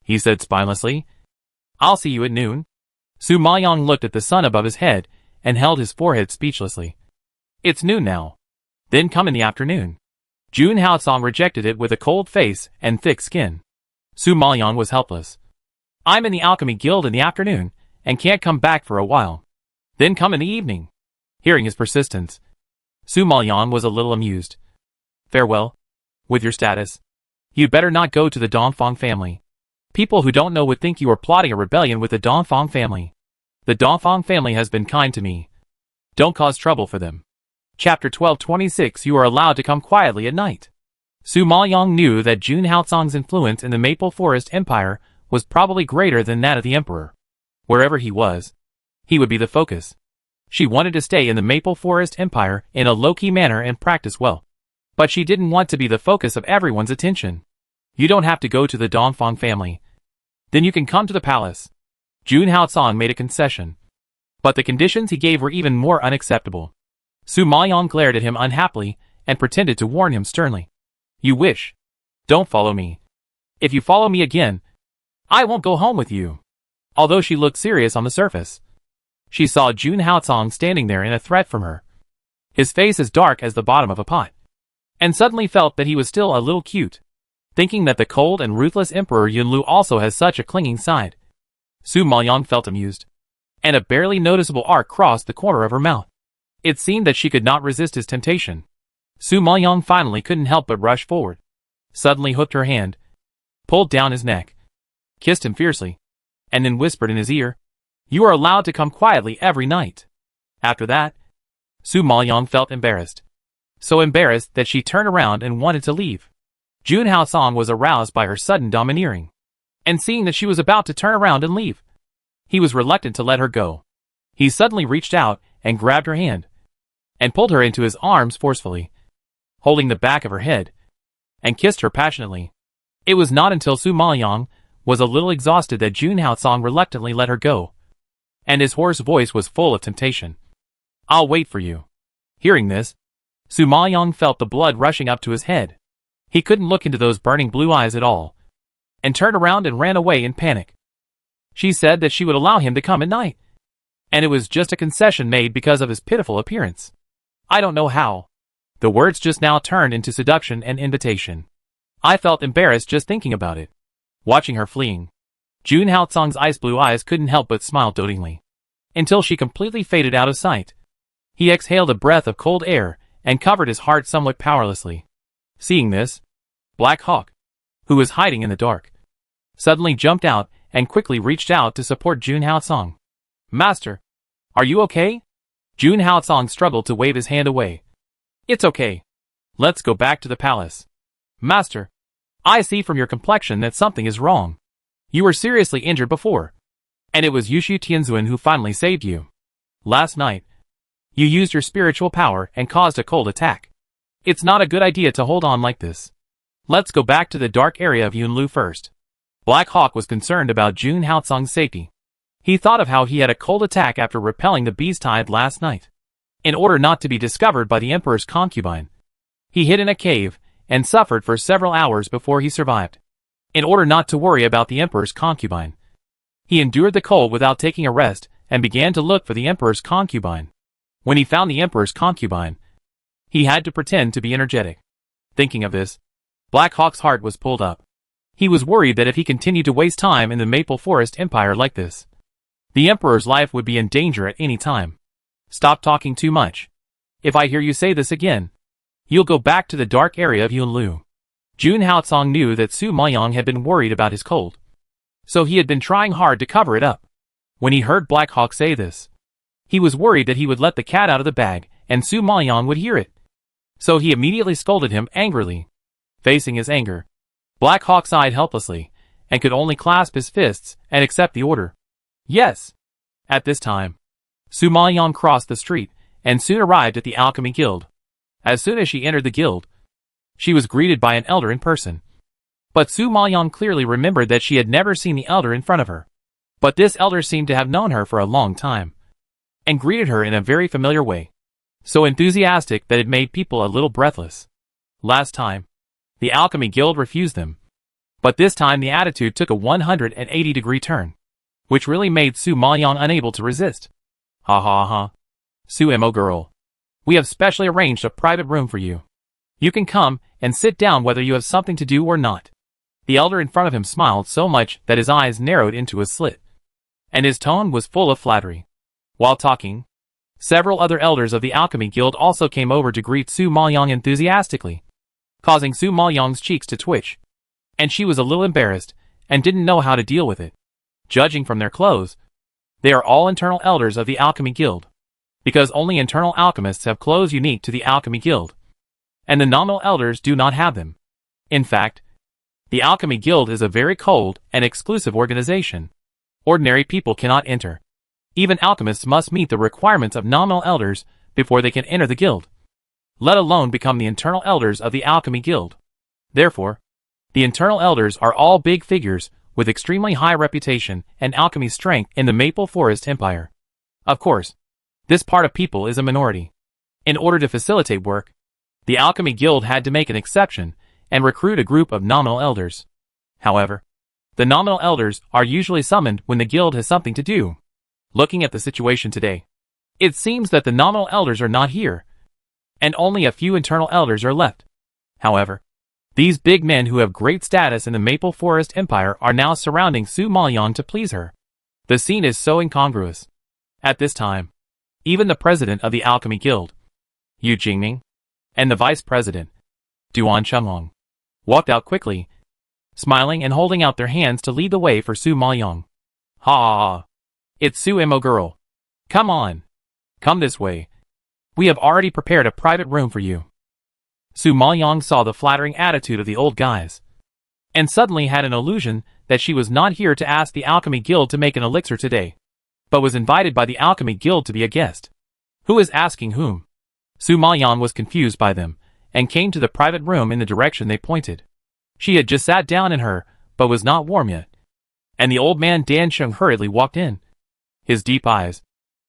he said spinelessly, I'll see you at noon. Su Maoyang looked at the sun above his head and held his forehead speechlessly. It's noon now. Then come in the afternoon. Jun Haocong rejected it with a cold face and thick skin. Su Maoyang was helpless. I'm in the alchemy guild in the afternoon and can't come back for a while. Then come in the evening. Hearing his persistence, Su Maoyang was a little amused. Farewell. With your status, you'd better not go to the Donphan family. People who don't know would think you are plotting a rebellion with the Donphan family. The Donphan family has been kind to me. Don't cause trouble for them. Chapter 1226. You are allowed to come quietly at night. Su Maoyang knew that Jun Haocong's influence in the Maple Forest Empire was probably greater than that of the emperor. Wherever he was, he would be the focus. She wanted to stay in the Maple Forest Empire in a low-key manner and practice well. But she didn't want to be the focus of everyone's attention. You don't have to go to the Donphan family. Then you can come to the palace. Jun Haocong made a concession, but the conditions he gave were even more unacceptable. Su Maoyang glared at him unhappily and pretended to warn him sternly. You wish. Don't follow me. If you follow me again, I won't go home with you. Although she looked serious on the surface, she saw Jun Haocong standing there in a threat from her, his face as dark as the bottom of a pot, and suddenly felt that he was still a little cute. Thinking that the cold and ruthless Emperor Yunlu also has such a clinging side, Su Maoyang felt amused, and a barely noticeable arc crossed the corner of her mouth. It seemed that she could not resist his temptation. Su Maoyang finally couldn't help but rush forward, suddenly hooked her hand, pulled down his neck, kissed him fiercely, and then whispered in his ear, You are allowed to come quietly every night. After that, Su Maoyang felt embarrassed. So embarrassed that she turned around and wanted to leave. Jun Haocong was aroused by her sudden domineering, and seeing that she was about to turn around and leave, he was reluctant to let her go. He suddenly reached out and grabbed her hand, and pulled her into his arms forcefully, holding the back of her head, and kissed her passionately. It was not until Su Maoyang was a little exhausted that Jun Haocong reluctantly let her go, and his hoarse voice was full of temptation. I'll wait for you. Hearing this, Su Maoyang felt the blood rushing up to his head. He couldn't look into those burning blue eyes at all, and turned around and ran away in panic. She said that she would allow him to come at night, and it was just a concession made because of his pitiful appearance. I don't know how. The words just now turned into seduction and invitation. I felt embarrassed just thinking about it. Watching her fleeing, June Haotsong's ice blue eyes couldn't help but smile dotingly. Until she completely faded out of sight. He exhaled a breath of cold air and covered his heart somewhat powerlessly. Seeing this, Black Hawk, who was hiding in the dark, suddenly jumped out and quickly reached out to support June Haotsong. Master, are you okay? June Haotsong struggled to wave his hand away. It's okay. Let's go back to the palace. Master, I see from your complexion that something is wrong. You were seriously injured before. And it was Yushu Tianzuan who finally saved you. Last night, you used your spiritual power and caused a cold attack. It's not a good idea to hold on like this. Let's go back to the dark area of Yunlu first. Black Hawk was concerned about June Haotsong's safety. He thought of how he had a cold attack after repelling the beast tide last night. In order not to be discovered by the Emperor's concubine, he hid in a cave and suffered for several hours before he survived. In order not to worry about the Emperor's concubine, he endured the cold without taking a rest and began to look for the Emperor's concubine. When he found the Emperor's concubine, he had to pretend to be energetic. Thinking of this, Black Hawk's heart was pulled up. He was worried that if he continued to waste time in the Maple Forest Empire like this, the Emperor's life would be in danger at any time. Stop talking too much. If I hear you say this again, you'll go back to the dark area of Yunlu. June Haotsong knew that Su Maoyang had been worried about his cold, so he had been trying hard to cover it up. When he heard Black Hawk say this, he was worried that he would let the cat out of the bag and Su Maoyang would hear it. So he immediately scolded him angrily. Facing his anger, Black Hawk sighed helplessly and could only clasp his fists and accept the order. Yes. At this time, Su Maoyang crossed the street and soon arrived at the Alchemy Guild. As soon as she entered the guild, she was greeted by an elder in person. But Su Maoyang clearly remembered that she had never seen the elder in front of her. But this elder seemed to have known her for a long time, and greeted her in a very familiar way, so enthusiastic that it made people a little breathless. Last time, the Alchemy Guild refused them, but this time the attitude took a 180-degree turn, which really made Su Maoyang unable to resist. Ha ha ha. Su Mo girl, we have specially arranged a private room for you. You can come and sit down whether you have something to do or not. The elder in front of him smiled so much that his eyes narrowed into a slit, and his tone was full of flattery. While talking, several other elders of the Alchemy Guild also came over to greet Su Maoyang enthusiastically, causing Su Maoyang's cheeks to twitch, and she was a little embarrassed and didn't know how to deal with it. Judging from their clothes, they are all internal elders of the Alchemy Guild, because only internal alchemists have clothes unique to the Alchemy Guild, and the nominal elders do not have them. In fact, the Alchemy Guild is a very cold and exclusive organization. Ordinary people cannot enter. Even alchemists must meet the requirements of nominal elders before they can enter the guild, let alone become the internal elders of the Alchemy Guild. Therefore, the internal elders are all big figures with extremely high reputation and alchemy strength in the Maple Forest Empire. Of course, this part of people is a minority. In order to facilitate work, the Alchemy Guild had to make an exception and recruit a group of nominal elders. However, the nominal elders are usually summoned when the guild has something to do. Looking at the situation today, it seems that the nominal elders are not here, and only a few internal elders are left. However, these big men who have great status in the Maple Forest Empire are now surrounding Su Maoyang to please her. The scene is so incongruous. At this time, even the president of the Alchemy Guild, Yu Jingming, and the vice president, Duan Chenglong, walked out quickly, smiling and holding out their hands to lead the way for Su Maoyang. Ha ha ha. It's Su Mo girl. Come on. Come this way. We have already prepared a private room for you. Su Maoyang saw the flattering attitude of the old guys, and suddenly had an illusion that she was not here to ask the Alchemy Guild to make an elixir today, but was invited by the Alchemy Guild to be a guest. Who is asking whom? Su Maoyang was confused by them, and came to the private room in the direction they pointed. She had just sat down in her, but was not warm yet, and the old man Dan Sheng hurriedly walked in. His deep eyes,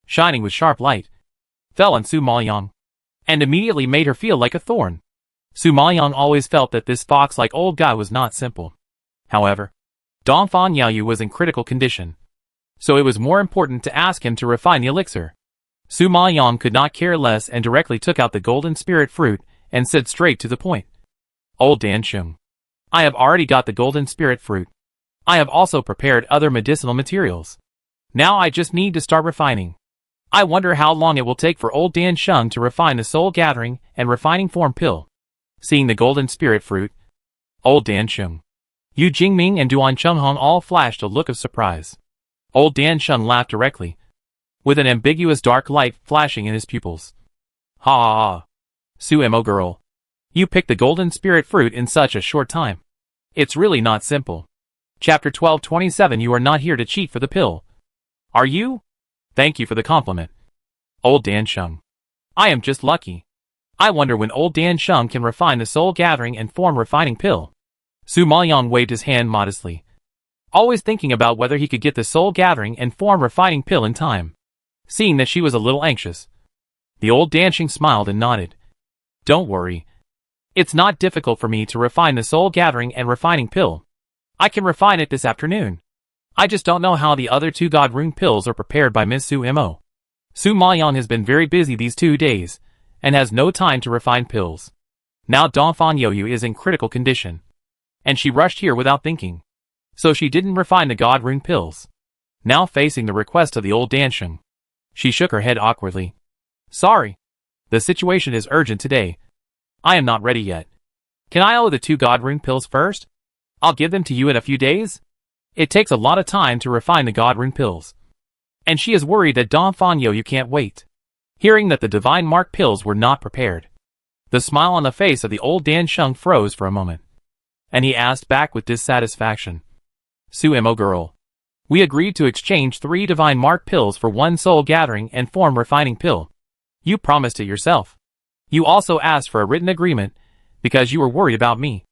shining with sharp light, fell on Su Maoyang, and immediately made her feel like a thorn. Su Maoyang always felt that this fox-like old guy was not simple. However, Dongfang Yaoyu was in critical condition, so it was more important to ask him to refine the elixir. Su Maoyang could not care less and directly took out the golden spirit fruit and said straight to the point. Old Dansheng, I have already got the golden spirit fruit. I have also prepared other medicinal materials. Now I just need to start refining. I wonder how long it will take for old Dansheng to refine the soul gathering and refining form pill. Seeing the golden spirit fruit, old Dansheng, Yu Jingming and Duan Chenghong all flashed a look of surprise. Old Dansheng laughed directly, with an ambiguous dark light flashing in his pupils. Ha ha ha. Su Mo girl, you picked the golden spirit fruit in such a short time. It's really not simple. Chapter 1227. You are not here to cheat for the pill. Are you? Thank you for the compliment. Old Dansheng, I am just lucky. I wonder when old Dansheng can refine the soul gathering and form refining pill. Su Maoyang waved his hand modestly, always thinking about whether he could get the soul gathering and form refining pill in time. Seeing that she was a little anxious, the old Dansheng smiled and nodded. Don't worry. It's not difficult for me to refine the soul gathering and refining pill. I can refine it this afternoon. I just don't know how the other two God Rune pills are prepared by Miss Su Mo. Su Maoyan has been very busy these 2 days, and has no time to refine pills. Now Dongfang Youyu is in critical condition, and she rushed here without thinking. So she didn't refine the God Rune pills. Now facing the request of the old Dansheng, she shook her head awkwardly. Sorry. The situation is urgent today. I am not ready yet. Can I owe the 2 God Rune pills first? I'll give them to you in a few days. It takes a lot of time to refine the God Rune pills. And she is worried that Dongfang Youyu can't wait. Hearing that the divine mark pills were not prepared, the smile on the face of the old Dansheng froze for a moment, and he asked back with dissatisfaction. Su Mo girl, we agreed to exchange 3 divine mark pills for 1 soul gathering and form refining pill. You promised it yourself. You also asked for a written agreement because you were worried about me.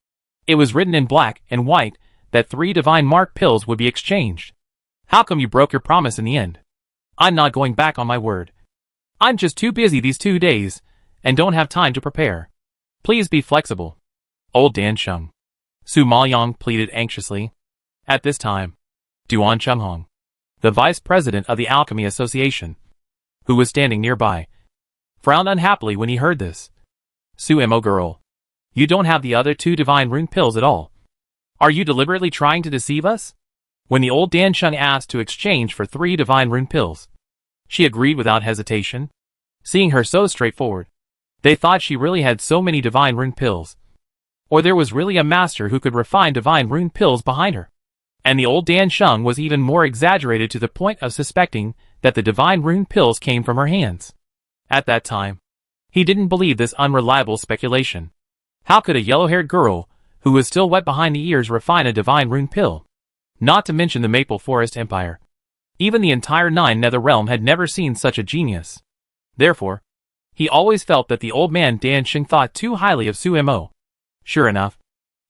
It was written in black and white that 3 divine mark pills would be exchanged. How come you broke your promise in the end? I'm not going back on my word. I'm just too busy these 2 days and don't have time to prepare. Please be flexible. Old Dansheng, Su Maoyang pleaded anxiously. At this time, Duan Chenghong, the vice president of the Alchemy Association, who was standing nearby, frowned unhappily when he heard this. Su Mo girl, you don't have the other 2 divine rune pills at all. Are you deliberately trying to deceive us? When the old Dansheng asked to exchange for 3 divine rune pills, she agreed without hesitation. Seeing her so straightforward, they thought she really had so many divine rune pills, or there was really a master who could refine divine rune pills behind her. And the old Dansheng was even more exaggerated to the point of suspecting that the divine rune pills came from her hands. At that time, he didn't believe this unreliable speculation. How could a yellow-haired girl, who was still wet behind the ears, refine a divine rune pill? Not to mention the Maple Forest Empire. Even the entire 9 Nether Realm had never seen such a genius. Therefore, he always felt that the old man Dansheng thought too highly of Su Mo. Sure enough,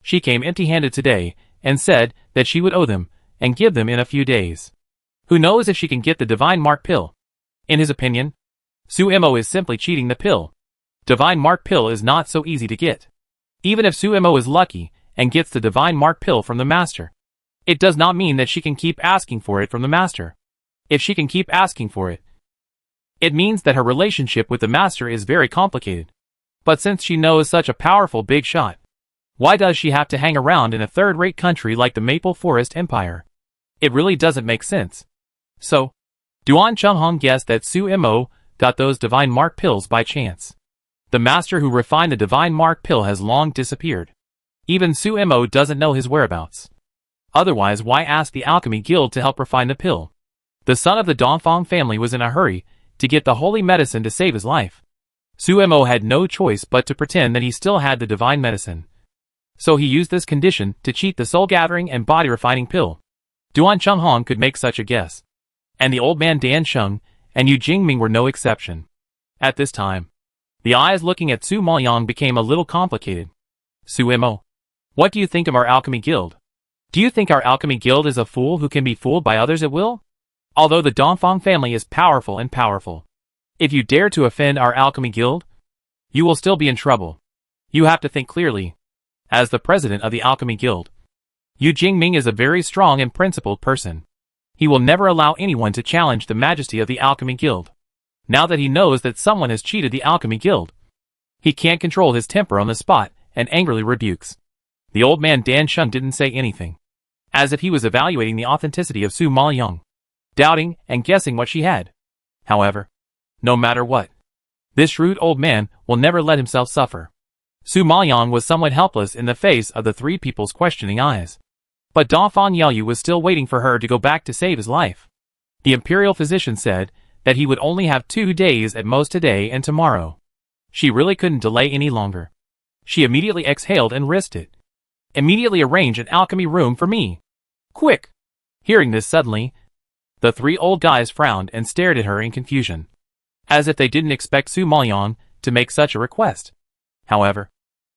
she came empty-handed today and said that she would owe them and give them in a few days. Who knows if she can get the divine mark pill? In his opinion, Su Mo is simply cheating the pill. Divine mark pill is not so easy to get. Even if Su Mo is lucky and gets the divine mark pill from the master, it does not mean that she can keep asking for it from the master. If she can keep asking for it, it means that her relationship with the master is very complicated. But since she knows such a powerful big shot, why does she have to hang around in a third-rate country like the Maple Forest Empire? It really doesn't make sense. So, Duan Chenghong guessed that Su Mo got those divine mark pills by chance. The master who refined the divine mark pill has long disappeared. Even Su Mo doesn't know his whereabouts. Otherwise, why ask the Alchemy Guild to help refine the pill? The son of the Dongfang family was in a hurry to get the holy medicine to save his life. Su Mo had no choice but to pretend that he still had the divine medicine. So he used this condition to cheat the soul gathering and body refining pill. Duan Chenghong could make such a guess. And the old man Dansheng and Yu Jingming were no exception. At this time, the eyes looking at Su Maoyang became a little complicated. Su Mo, what do you think of our Alchemy Guild? Do you think our Alchemy Guild is a fool who can be fooled by others at will? Although the Dongfang family is powerful and powerful, if you dare to offend our Alchemy Guild, you will still be in trouble. You have to think clearly. As the president of the Alchemy Guild, Yu Jingming is a very strong and principled person. He will never allow anyone to challenge the majesty of the Alchemy Guild. Now that he knows that someone has cheated the Alchemy Guild, He can't control his temper on the spot and angrily rebukes. The old man Dan Sheng didn't say anything, as if he was evaluating the authenticity of Su Maoyang, doubting and guessing what she had. However, no matter what, this shrewd old man will never let himself suffer. Su Maoyang was somewhat helpless in the face of the three people's questioning eyes. But Dongfang Yaoyu was still waiting for her to go back to save his life. The imperial physician said that he would only have 2 days at most, today and tomorrow. She really couldn't delay any longer. She immediately exhaled and risked it. Immediately arrange an alchemy room for me. Quick! Hearing this suddenly, the three old guys frowned and stared at her in confusion, as if they didn't expect Su Maoyang to make such a request. However,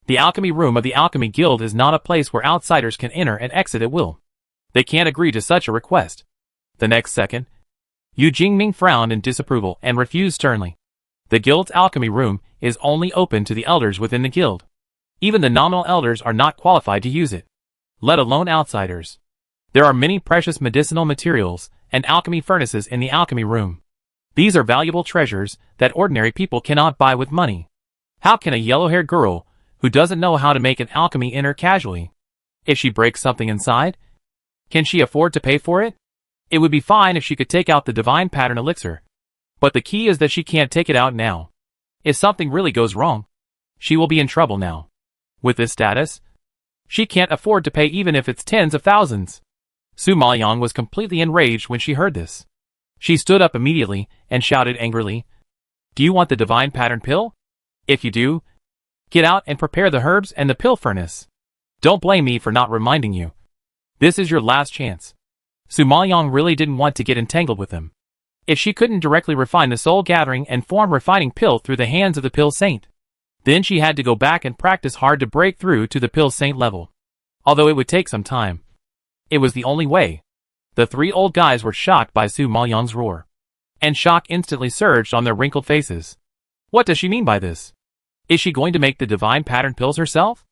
the alchemy room of the Alchemy Guild is not a place where outsiders can enter and exit at will. They can't agree to such a request. The next second, Yu Jingming frowned in disapproval and refused sternly. The guild's alchemy room is only open to the elders within the guild. Even the nominal elders are not qualified to use it, let alone outsiders. There are many precious medicinal materials and alchemy furnaces in the alchemy room. These are valuable treasures that ordinary people cannot buy with money. How can a yellow-haired girl who doesn't know how to make an alchemy enter casually? If she breaks something inside, can she afford to pay for it? It would be fine if she could take out the divine pattern elixir. But the key is that she can't take it out now. If something really goes wrong, she will be in trouble now. With this status, she can't afford to pay even if it's tens of thousands. Su Maoyang was completely enraged when she heard this. She stood up immediately and shouted angrily, "Do you want the divine pattern pill? If you do, get out and prepare the herbs and the pill furnace. Don't blame me for not reminding you. This is your last chance." Su Maoyang really didn't want to get entangled with him. If she couldn't directly refine the soul gathering and form refining pill through the hands of the pill saint, then she had to go back and practice hard to break through to the pill saint level. Although it would take some time, it was the only way. The three old guys were shocked by Su Maoyang's roar, and shock instantly surged on their wrinkled faces. What does she mean by this? Is she going to make the divine pattern pills herself?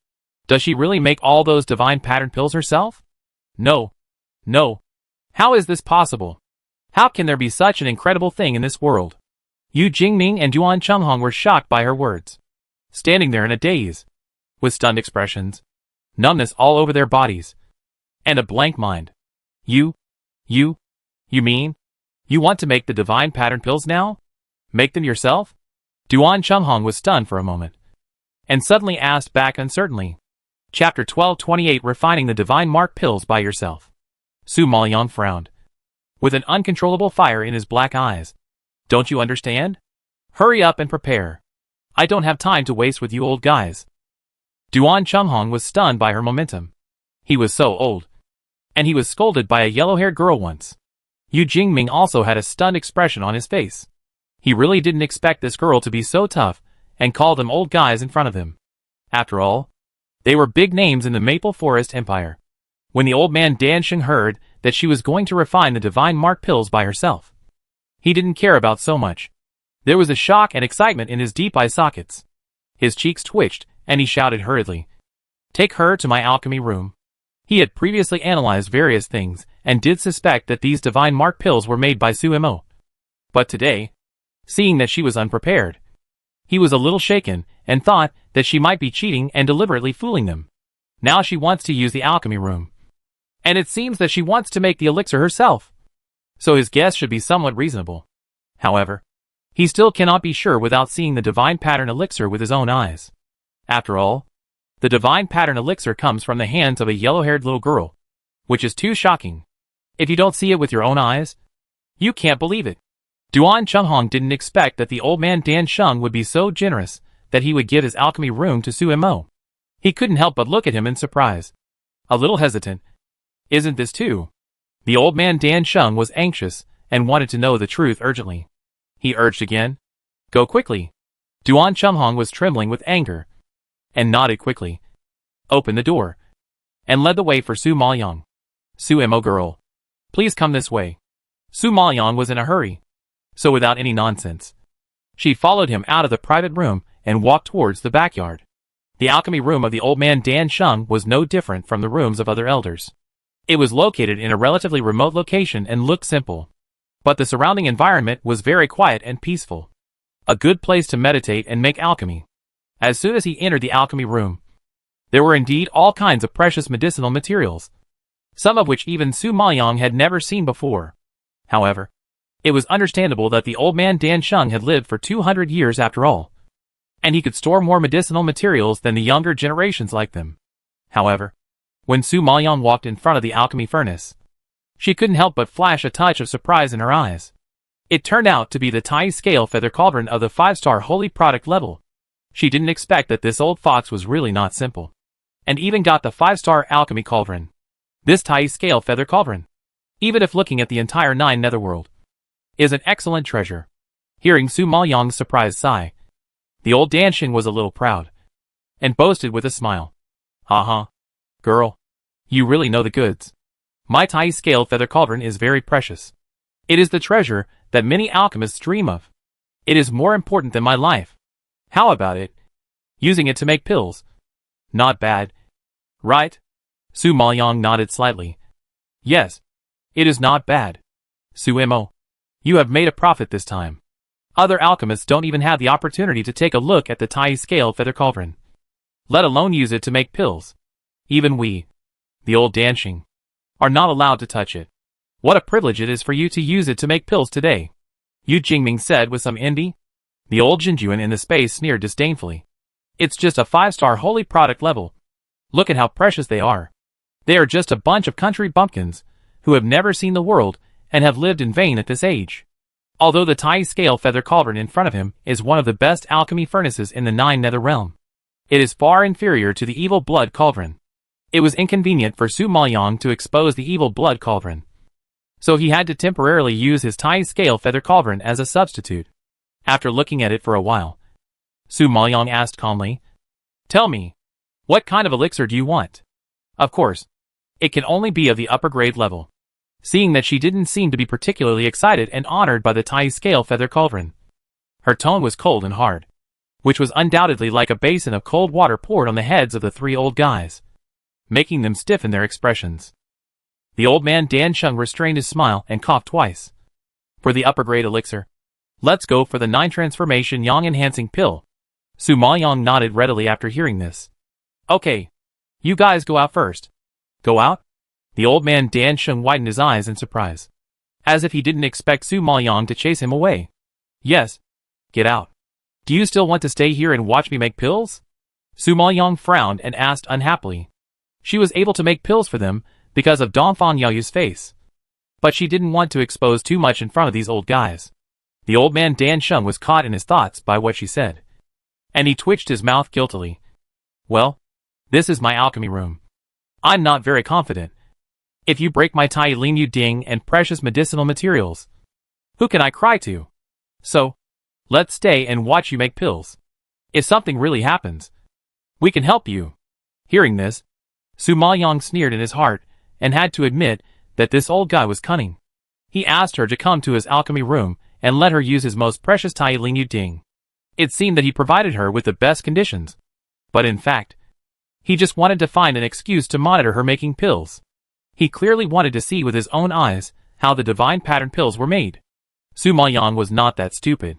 Does she really make all those divine pattern pills herself? No. No. How is this possible? How can there be such an incredible thing in this world? Yu Jingming and Duan Chenghong were shocked by her words, standing there in a daze, with stunned expressions, numbness all over their bodies, and a blank mind. You mean? You want to make the divine pattern pills now? Make them yourself? Duan Chenghong was stunned for a moment, and suddenly asked back uncertainly. Chapter 1228, Refining the Divine Mark Pills by Yourself. Su Maoyang frowned, with an uncontrollable fire in his black eyes. Don't you understand? Hurry up and prepare. I don't have time to waste with you old guys. Duan Chenghong was stunned by her momentum. He was so old, and he was scolded by a yellow-haired girl once. Yu Jingming also had a stunned expression on his face. He really didn't expect this girl to be so tough and call them old guys in front of him. After all, they were big names in the Maple Forest Empire. When the old man Dan Sheng heard that she was going to refine the divine mark pills by herself, he didn't care about so much. There was a shock and excitement in his deep eye sockets. His cheeks twitched, and he shouted hurriedly, "Take her to my alchemy room." He had previously analyzed various things, and did suspect that these divine mark pills were made by Su Mo. But today, seeing that she was unprepared, he was a little shaken, and thought that she might be cheating and deliberately fooling them. Now she wants to use the alchemy room, and it seems that she wants to make the elixir herself. So his guess should be somewhat reasonable. However, he still cannot be sure without seeing the divine pattern elixir with his own eyes. After all, the divine pattern elixir comes from the hands of a yellow-haired little girl, which is too shocking. If you don't see it with your own eyes, you can't believe it. Duan Chenghong didn't expect that the old man Dan Sheng would be so generous that he would give his alchemy room to Su Mo. He couldn't help but look at him in surprise, a little hesitant. Isn't this too? The old man Dan Sheng was anxious and wanted to know the truth urgently. He urged again, "Go quickly." Duan Chenghong was trembling with anger, and nodded quickly, opened the door, and led the way for Su Maoyang. "Su Mo girl, please come this way." Su Maoyang was in a hurry, so without any nonsense, she followed him out of the private room and walked towards the backyard. The alchemy room of the old man Dan Sheng was no different from the rooms of other elders. It was located in a relatively remote location and looked simple, but the surrounding environment was very quiet and peaceful. A good place to meditate and make alchemy. As soon as he entered the alchemy room, there were indeed all kinds of precious medicinal materials, some of which even Su Maoyang had never seen before. However, it was understandable that the old man Dan Sheng had lived for 200 years after all, and he could store more medicinal materials than the younger generations like them. However, when Su Maoyang walked in front of the alchemy furnace, she couldn't help but flash a touch of surprise in her eyes. It turned out to be the tiny scale feather cauldron of the 5-star holy product level. She didn't expect that this old fox was really not simple, and even got the 5-star alchemy cauldron. This tiny scale feather cauldron, even if looking at the entire 9 netherworld, is an excellent treasure. Hearing Su Maoyang's surprised sigh, the old Danshin was a little proud, and boasted with a smile. Girl, you really know the goods. My tiny scale feather cauldron is very precious. It is the treasure that many alchemists dream of. It is more important than my life. How about it? Using it to make pills. Not bad, right? Su Maoyang nodded slightly. Yes, it is not bad. Suimo, you have made a profit this time. Other alchemists don't even have the opportunity to take a look at the tiny scale feather cauldron, let alone use it to make pills. Even we, the old Danshing, are not allowed to touch it. What a privilege it is for you to use it to make pills today, Yu Jingming said with some envy. The old Jinjuan in the space sneered disdainfully. It's just a 5-star holy product level. Look at how precious they are. They are just a bunch of country bumpkins who have never seen the world and have lived in vain at this age. Although the tiny scale feather cauldron in front of him is one of the best alchemy furnaces in the 9 nether realm, it is far inferior to the evil blood cauldron. It was inconvenient for Su Maoyang to expose the evil blood cauldron, so he had to temporarily use his tiny scale feather cauldron as a substitute. After looking at it for a while, Su Maoyang asked calmly, "Tell me, what kind of elixir do you want?" Of course, it can only be of the upper grade level. Seeing that she didn't seem to be particularly excited and honored by the tiny scale feather cauldron, her tone was cold and hard, which was undoubtedly like a basin of cold water poured on the heads of the 3 old guys, making them stiff in their expressions. The old man Dan Sheng restrained his smile and coughed twice. For the upper grade elixir, let's go for the 9 transformation yang enhancing pill. Su Maoyang nodded readily after hearing this. Okay, you guys go out first. Go out? The old man Dan Sheng widened his eyes in surprise, as if he didn't expect Su Maoyang to chase him away. Yes, get out. Do you still want to stay here and watch me make pills? Su Maoyang frowned and asked unhappily. She was able to make pills for them because of Dongfang Yaoyu's face, but she didn't want to expose too much in front of these old guys. The old man Dan Sheng was caught in his thoughts by what she said, and he twitched his mouth guiltily. Well, this is my alchemy room. I'm not very confident. If you break my Tai Lin Yu Ding and precious medicinal materials, who can I cry to? So, let's stay and watch you make pills. If something really happens, we can help you. Hearing this, Su Maoyang sneered in his heart and had to admit that this old guy was cunning. He asked her to come to his alchemy room and let her use his most precious Tai Lin Yu Ding. It seemed that he provided her with the best conditions, but in fact, he just wanted to find an excuse to monitor her making pills. He clearly wanted to see with his own eyes how the divine pattern pills were made. Su Maoyang was not that stupid.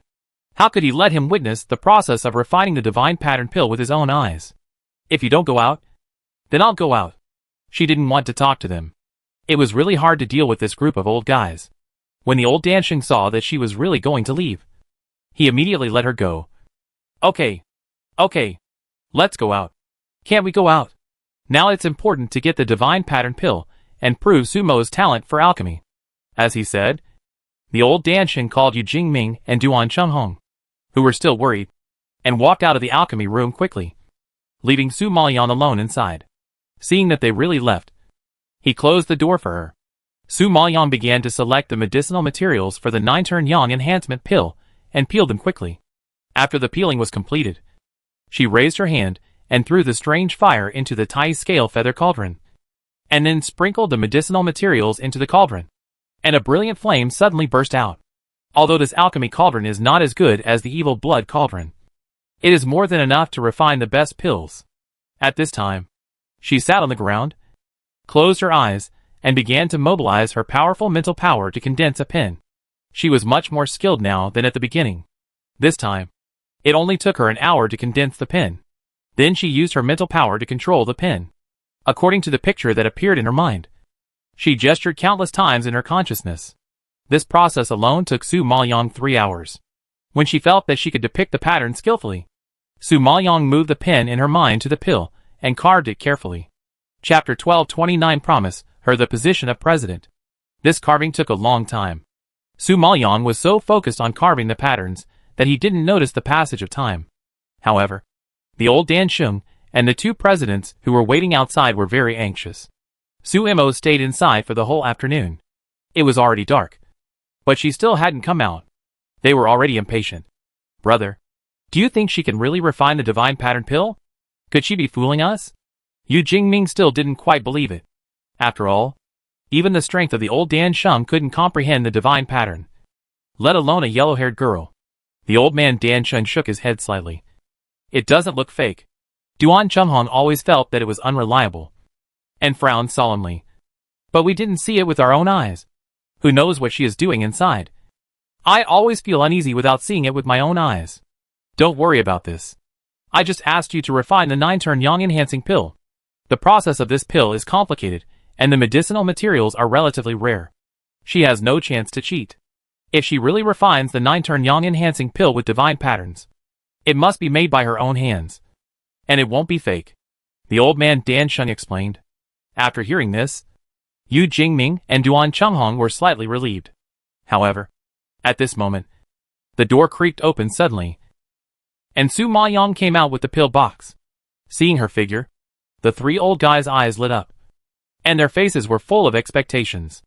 How could he let him witness the process of refining the divine pattern pill with his own eyes? If you don't go out, then I'll go out. She didn't want to talk to them. It was really hard to deal with this group of old guys. When the old Danshing saw that she was really going to leave, he immediately let her go. Okay, let's go out. Can't we go out? Now it's important to get the divine pattern pill and prove Sumo's talent for alchemy. As he said, the old Danshin called Yu Jingming and Duan Chenghong, who were still worried, and walked out of the alchemy room quickly, leaving Su Maoyang alone inside. Seeing that they really left, he closed the door for her. Su Maoyang began to select the medicinal materials for the 9-turn yang enhancement pill and peeled them quickly. After the peeling was completed, she raised her hand and threw the strange fire into the Tai scale feather cauldron, and then sprinkled the medicinal materials into the cauldron, and a brilliant flame suddenly burst out. Although this alchemy cauldron is not as good as the evil blood cauldron, it is more than enough to refine the best pills. At this time, she sat on the ground, closed her eyes, and began to mobilize her powerful mental power to condense a pen. She was much more skilled now than at the beginning. This time, It only took her an hour to condense the pen. Then she used her mental power to control the pen, according to the picture that appeared in her mind. She gestured countless times in her consciousness. This process alone took Su Maoyang 3 hours. When she felt that she could depict the pattern skillfully, Su Maoyang moved the pen in her mind to the pill and carved it carefully. Chapter 1229 promised her the position of president. This carving took a long time. Su Maoyang was so focused on carving the patterns that he didn't notice the passage of time. However, the old Dan Sheng and the 2 presidents who were waiting outside were very anxious. Su Mo stayed inside for the whole afternoon. It was already dark, but she still hadn't come out. They were already impatient. Brother, do you think she can really refine the divine pattern pill? Could she be fooling us? Yu Jingming still didn't quite believe it. After all, even the strength of the old Dan Sheng couldn't comprehend the divine pattern, let alone a yellow-haired girl. The old man Dan Sheng shook his head slightly. It doesn't look fake. Duan Chunghong always felt that it was unreliable, and frowned solemnly. But we didn't see it with our own eyes. Who knows what she is doing inside? I always feel uneasy without seeing it with my own eyes. Don't worry about this. I just asked you to refine the 9-turn yang enhancing pill. The process of this pill is complicated, and the medicinal materials are relatively rare. She has no chance to cheat. If she really refines the 9-turn yang enhancing pill with divine patterns, it must be made by her own hands. And it won't be fake. The old man Dan Sheng explained. After hearing this, Yu Jingming and Duan Chunghong were slightly relieved. However, at this moment, the door creaked open suddenly, and Su Maoyang came out with the pill box. Seeing her figure, the 3 old guys' eyes lit up, and their faces were full of expectations.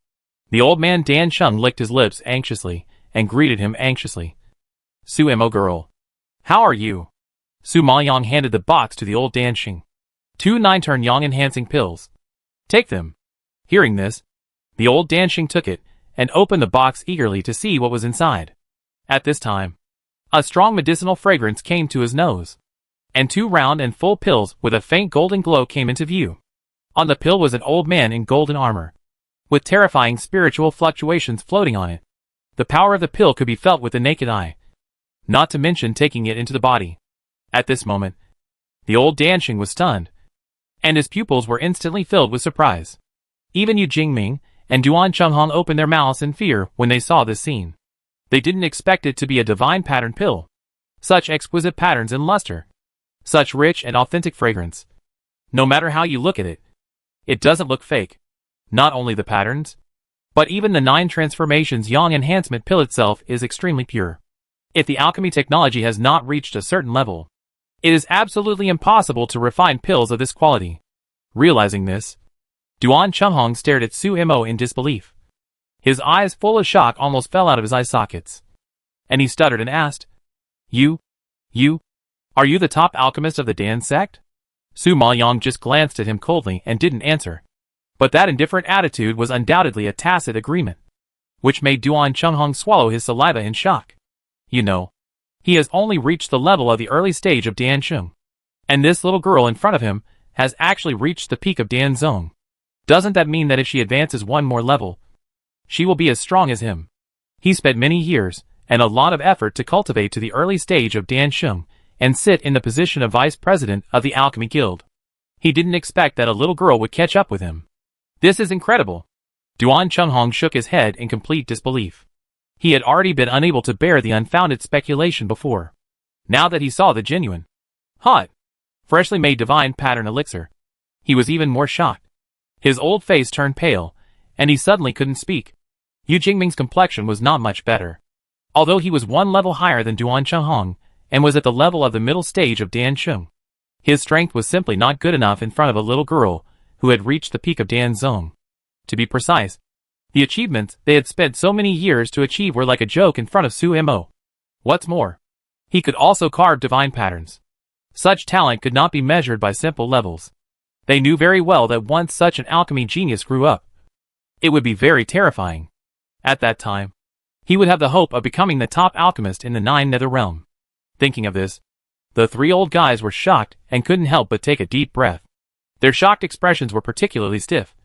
The old man Dan Sheng licked his lips anxiously and greeted him anxiously. Su Mo girl, how are you? Su Maoyang handed the box to the old Dan Sheng. 2 9-turn yang enhancing pills. Take them. Hearing this, the old Dan Sheng took it and opened the box eagerly to see what was inside. At this time, a strong medicinal fragrance came to his nose, and 2 round and full pills with a faint golden glow came into view. On the pill was an old man in golden armor, with terrifying spiritual fluctuations floating on it. The power of the pill could be felt with the naked eye, not to mention taking it into the body. At this moment, the old Dan Sheng was stunned, and his pupils were instantly filled with surprise. Even Yu Jingming and Duan Chunghong opened their mouths in fear when they saw this scene. They didn't expect it to be a divine pattern pill. Such exquisite patterns and luster. Such rich and authentic fragrance. No matter how you look at it, it doesn't look fake. Not only the patterns, but even the 9 transformations yang enhancement pill itself is extremely pure. If the alchemy technology has not reached a certain level, it is absolutely impossible to refine pills of this quality. Realizing this, Duan Chunghong stared at Su Mo in disbelief. His eyes full of shock almost fell out of his eye sockets, and he stuttered and asked, You? Are you the top alchemist of the Dan sect? Su Maoyang just glanced at him coldly and didn't answer. But that indifferent attitude was undoubtedly a tacit agreement, which made Duan Chunghong swallow his saliva in shock. You know, he has only reached the level of the early stage of Dan Sheng, and this little girl in front of him has actually reached the peak of Dan Zong. Doesn't that mean that if she advances one more level, she will be as strong as him? He spent many years and a lot of effort to cultivate to the early stage of Dan Sheng and sit in the position of vice president of the Alchemy Guild. He didn't expect that a little girl would catch up with him. This is incredible. Duan Chunghong shook his head in complete disbelief. He had already been unable to bear the unfounded speculation before. Now that he saw the genuine, hot, freshly made divine pattern elixir, he was even more shocked. His old face turned pale, and he suddenly couldn't speak. Yu Jingming's complexion was not much better. Although he was 1 level higher than Duan Chunghong, and was at the level of the middle stage of Dan Sheng, his strength was simply not good enough in front of a little girl who had reached the peak of Dan Zong. To be precise, the achievements they had spent so many years to achieve were like a joke in front of Su Mo. What's more, he could also carve divine patterns. Such talent could not be measured by simple levels. They knew very well that once such an alchemy genius grew up, it would be very terrifying. At that time, he would have the hope of becoming the top alchemist in the 9 Nether Realm. Thinking of this, the 3 old guys were shocked and couldn't help but take a deep breath. Their shocked expressions were particularly stiff,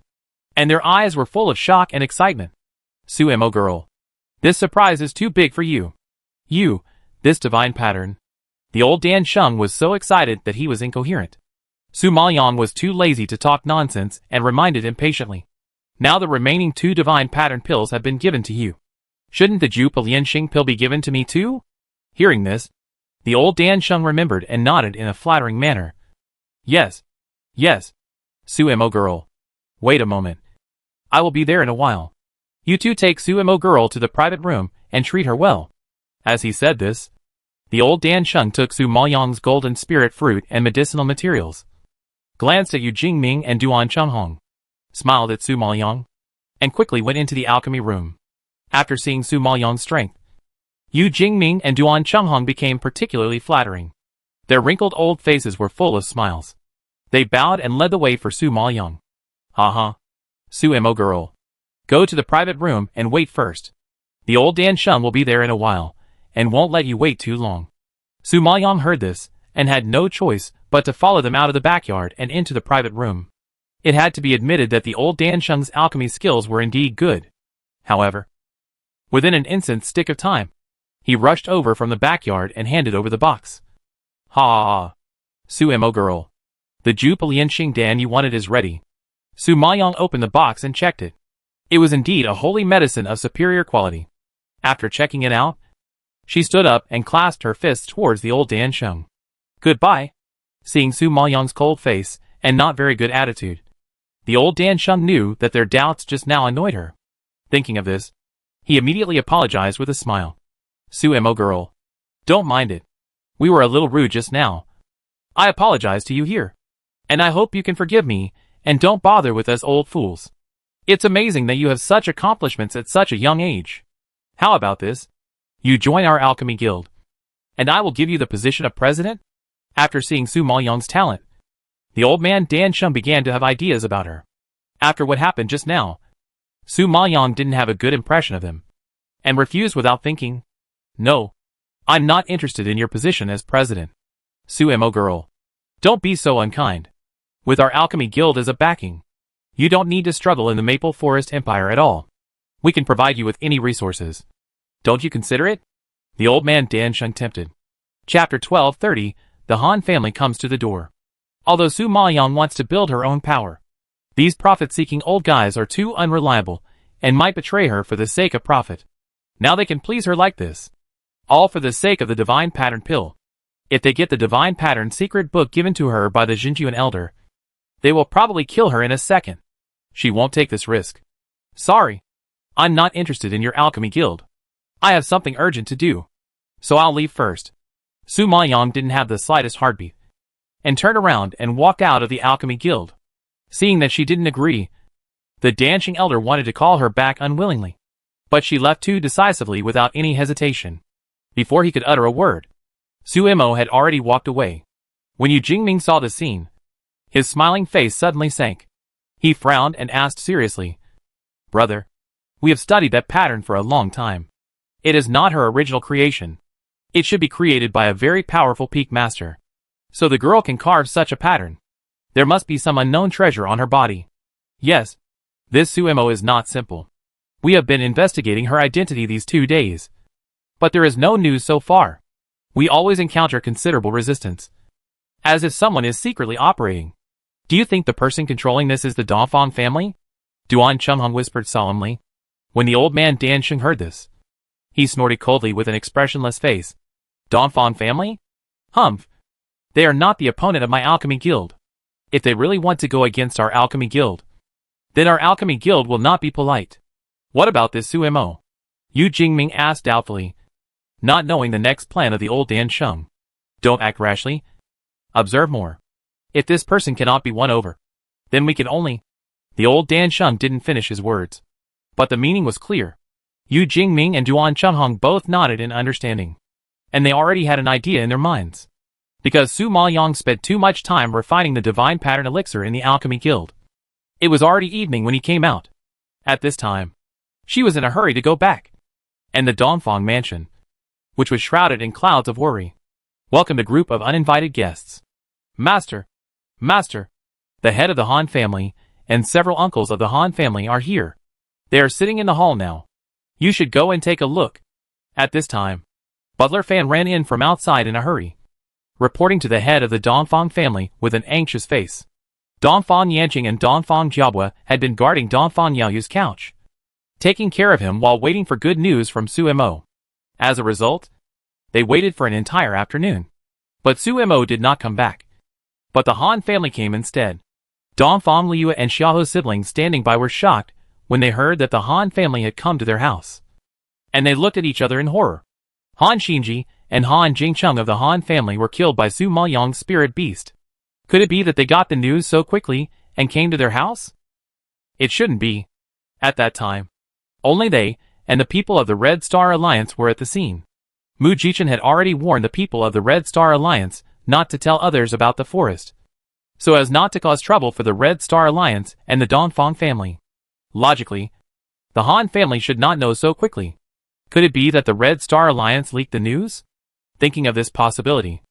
and their eyes were full of shock and excitement. Su Mo girl, this surprise is too big for you. This divine pattern. The old Dan Sheng was so excited that he was incoherent. Su Maoyang was too lazy to talk nonsense and reminded impatiently. Now the remaining 2 divine pattern pills have been given to you. Shouldn't the Jupa Lianxing pill be given to me too? Hearing this, the old Dan Sheng remembered and nodded in a flattering manner. Yes. Yes. Sumo girl. Wait a moment. I will be there in a while. You two take Sumo girl to the private room and treat her well. As he said this, the old Dan Sheng took Su Maoyang's golden spirit fruit and medicinal materials, glanced at Yu Jingming and Duan Chenghong, smiled at Su Maoyang, and quickly went into the alchemy room. After seeing Su Maoyang's strength, Yu Jingming and Duan Chenghong became particularly flattering. Their wrinkled old faces were full of smiles. They bowed and led the way for Su Maoyang. Haha. Sumo girl. Go to the private room and wait first. The old Dan Sheng will be there in a while, and won't let you wait too long. Su Maoyang heard this, and had no choice but to follow them out of the backyard and into the private room. It had to be admitted that the old Dan Sheng's alchemy skills were indeed good. However, within an instant stick of time, he rushed over from the backyard and handed over the box. Ha! Sumo girl. The Jupa Lianxing Dan you wanted is ready. Su Maoyang opened the box and checked it. It was indeed a holy medicine of superior quality. After checking it out, she stood up and clasped her fists towards the old Dan Sheng. Goodbye. Seeing Su Maoyang's cold face and not very good attitude, the old Dan Sheng knew that their doubts just now annoyed her. Thinking of this, he immediately apologized with a smile. Sumo girl. Don't mind it. We were a little rude just now. I apologize to you here. And I hope you can forgive me and don't bother with us old fools. It's amazing that you have such accomplishments at such a young age. How about this? You join our alchemy guild, and I will give you the position of president? After seeing Su Maoyang's talent, the old man Dan Sheng began to have ideas about her. After what happened just now, Su Maoyang didn't have a good impression of him, and refused without thinking. No, I'm not interested in your position as president. Sumo girl. Don't be so unkind. With our alchemy guild as a backing, you don't need to struggle in the Maple Forest Empire at all. We can provide you with any resources. Don't you consider it? The old man Dan Sheng tempted. Chapter 1230, the Han family comes to the door. Although Su Maoyang wants to build her own power, these profit-seeking old guys are too unreliable and might betray her for the sake of profit. Now they can please her like this. All for the sake of the divine pattern pill. If they get the divine pattern secret book given to her by the Jinjuan elder, they will probably kill her in a second. She won't take this risk. Sorry. I'm not interested in your alchemy guild. I have something urgent to do, so I'll leave first. Su Maoyang didn't have the slightest heartbeat, and turned around and walked out of the alchemy guild. Seeing that she didn't agree, the Danshing elder wanted to call her back unwillingly, but she left too decisively without any hesitation. Before he could utter a word, Sumo had already walked away. When Yu Jingming saw the scene, his smiling face suddenly sank. He frowned and asked seriously, Brother, we have studied that pattern for a long time. It is not her original creation. It should be created by a very powerful peak master. So the girl can carve such a pattern. There must be some unknown treasure on her body. Yes, this Sumo is not simple. We have been investigating her identity these 2 days. But there is no news so far. We always encounter considerable resistance, as if someone is secretly operating. Do you think the person controlling this is the Dongfang family? Duan Chenghong whispered solemnly. When the old man Dan Sheng heard this, he snorted coldly with an expressionless face. Dongfang family? Humph. They are not the opponent of my alchemy guild. If they really want to go against our alchemy guild, then our alchemy guild will not be polite. What about this Sumo? Yu Jingming asked doubtfully, not knowing the next plan of the old Dan Sheng. Don't act rashly. Observe more. If this person cannot be won over, then we can only... The old Dan Sheng didn't finish his words, but the meaning was clear. Yu Jingming and Duan Chenghong both nodded in understanding, and they already had an idea in their minds. Because Su Maoyang spent too much time refining the divine pattern elixir in the alchemy guild. It was already evening when he came out. At this time, she was in a hurry to go back. And the Dongfang mansion, which was shrouded in clouds of worry, welcomed a group of uninvited guests. Master, the head of the Han family and several uncles of the Han family are here. They are sitting in the hall now. You should go and take a look. At this time, Butler Fan ran in from outside in a hurry. reporting to the head of the Dongfang family with an anxious face. Dongfang Yanqing and Dongfang Jiabua had been guarding Dongfang Yaoyu's couch, taking care of him while waiting for good news from Su Mo. As a result, they waited for an entire afternoon. But Su Mo did not come back. But the Han family came instead. Dongfang Liu and Xiaohu's siblings standing by were shocked when they heard that the Han family had come to their house. And they looked at each other in horror. Han Xinji and Han Jingcheng of the Han family were killed by Su Maoyang's spirit beast. Could it be that they got the news so quickly and came to their house? It shouldn't be. At that time, only they and the people of the Red Star Alliance were at the scene. Mu Jichen had already warned the people of the Red Star Alliance not to tell others about the forest, so as not to cause trouble for the Red Star Alliance and the Dongfang family. Logically, the Han family should not know so quickly. Could it be that the Red Star Alliance leaked the news? Thinking of this possibility,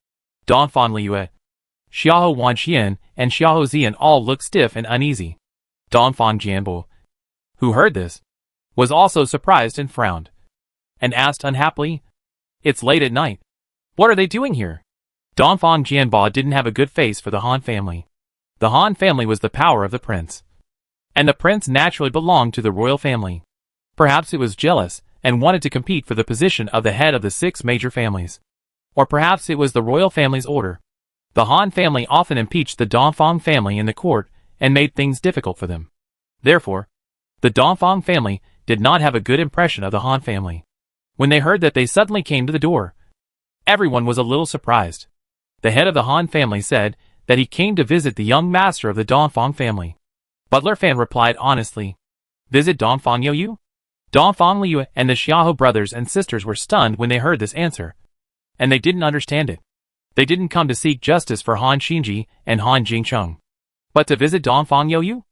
Dongfang Liu, Xiaohu Wanxian, and Xiaohu Zian all looked stiff and uneasy. Dongfang Jianbo, who heard this, was also surprised and frowned, and asked unhappily, "It's late at night. What are they doing here?" Dongfang Jianbo didn't have a good face for the Han family. The Han family was the power of the prince, and the prince naturally belonged to the royal family. Perhaps it was jealous and wanted to compete for the position of the head of the 6 major families. Or perhaps it was the royal family's order. The Han family often impeached the Dongfang family in the court and made things difficult for them. Therefore, the Dongfang family did not have a good impression of the Han family. When they heard that they suddenly came to the door, everyone was a little surprised. The head of the Han family said that he came to visit the young master of the Dongfang family. Butler Fan replied honestly, "Visit Dongfang Yaoyu?" Dongfang Liu and the Xiaohu brothers and sisters were stunned when they heard this answer, and they didn't understand it. They didn't come to seek justice for Han Xinji and Han Jingcheng, but to visit Dongfang Yaoyu?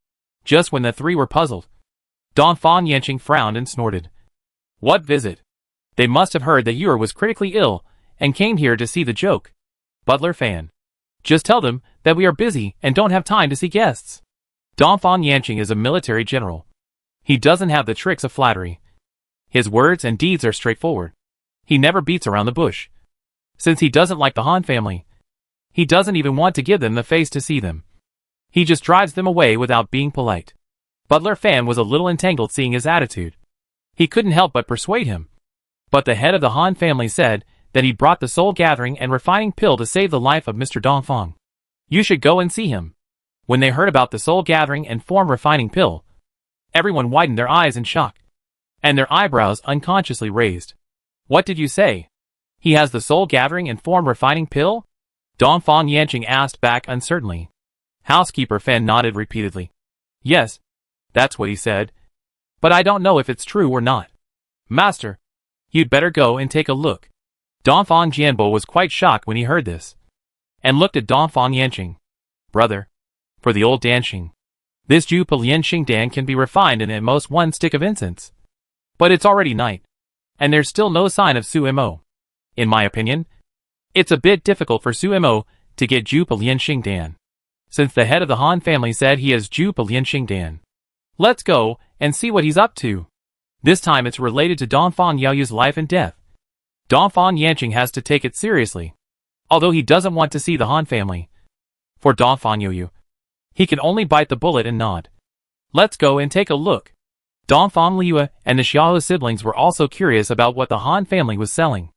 Just when the three were puzzled, Dongfang Yanqing frowned and snorted. "What visit? They must have heard that Yur was critically ill and came here to see the joke." Butler Fan, "Just tell them that we are busy and don't have time to see guests." Dongfang Yanqing is a military general. He doesn't have the tricks of flattery. His words and deeds are straightforward. He never beats around the bush. Since he doesn't like the Han family, he doesn't even want to give them the face to see them. He just drives them away without being polite. Butler Fan was a little entangled seeing his attitude. He couldn't help but persuade him. But the head of the Han family said that he brought the soul gathering and refining pill to save the life of Mr. Dongfang. You should go and see him. When they heard about the soul gathering and form refining pill, everyone widened their eyes in shock, and their eyebrows unconsciously raised. "What did you say? He has the soul gathering and form refining pill?" Dongfang Yanqing asked back uncertainly. Housekeeper Fan nodded repeatedly. "Yes, that's what he said. But I don't know if it's true or not. Master, you'd better go and take a look." Dongfang Jianbo was quite shocked when he heard this, and looked at Dongfang Yanqing. "Brother, for the old dancing, this Jupa Lianxing Dan can be refined in at most 1 stick of incense. But it's already night, and there's still no sign of Su Mo. In my opinion, it's a bit difficult for Su Mo to get Jupa Lianxing Dan, since the head of the Han family said he has Jupa Lianxing Dan. Let's go and see what he's up to. This time it's related to Dongfang Yaoyu's life and death. Dongfang Yanqing has to take it seriously, although he doesn't want to see the Han family. For Dongfang Yaoyu, he can only bite the bullet and nod. Let's go and take a look." Dongfang Liu and the Xiaohu siblings were also curious about what the Han family was selling.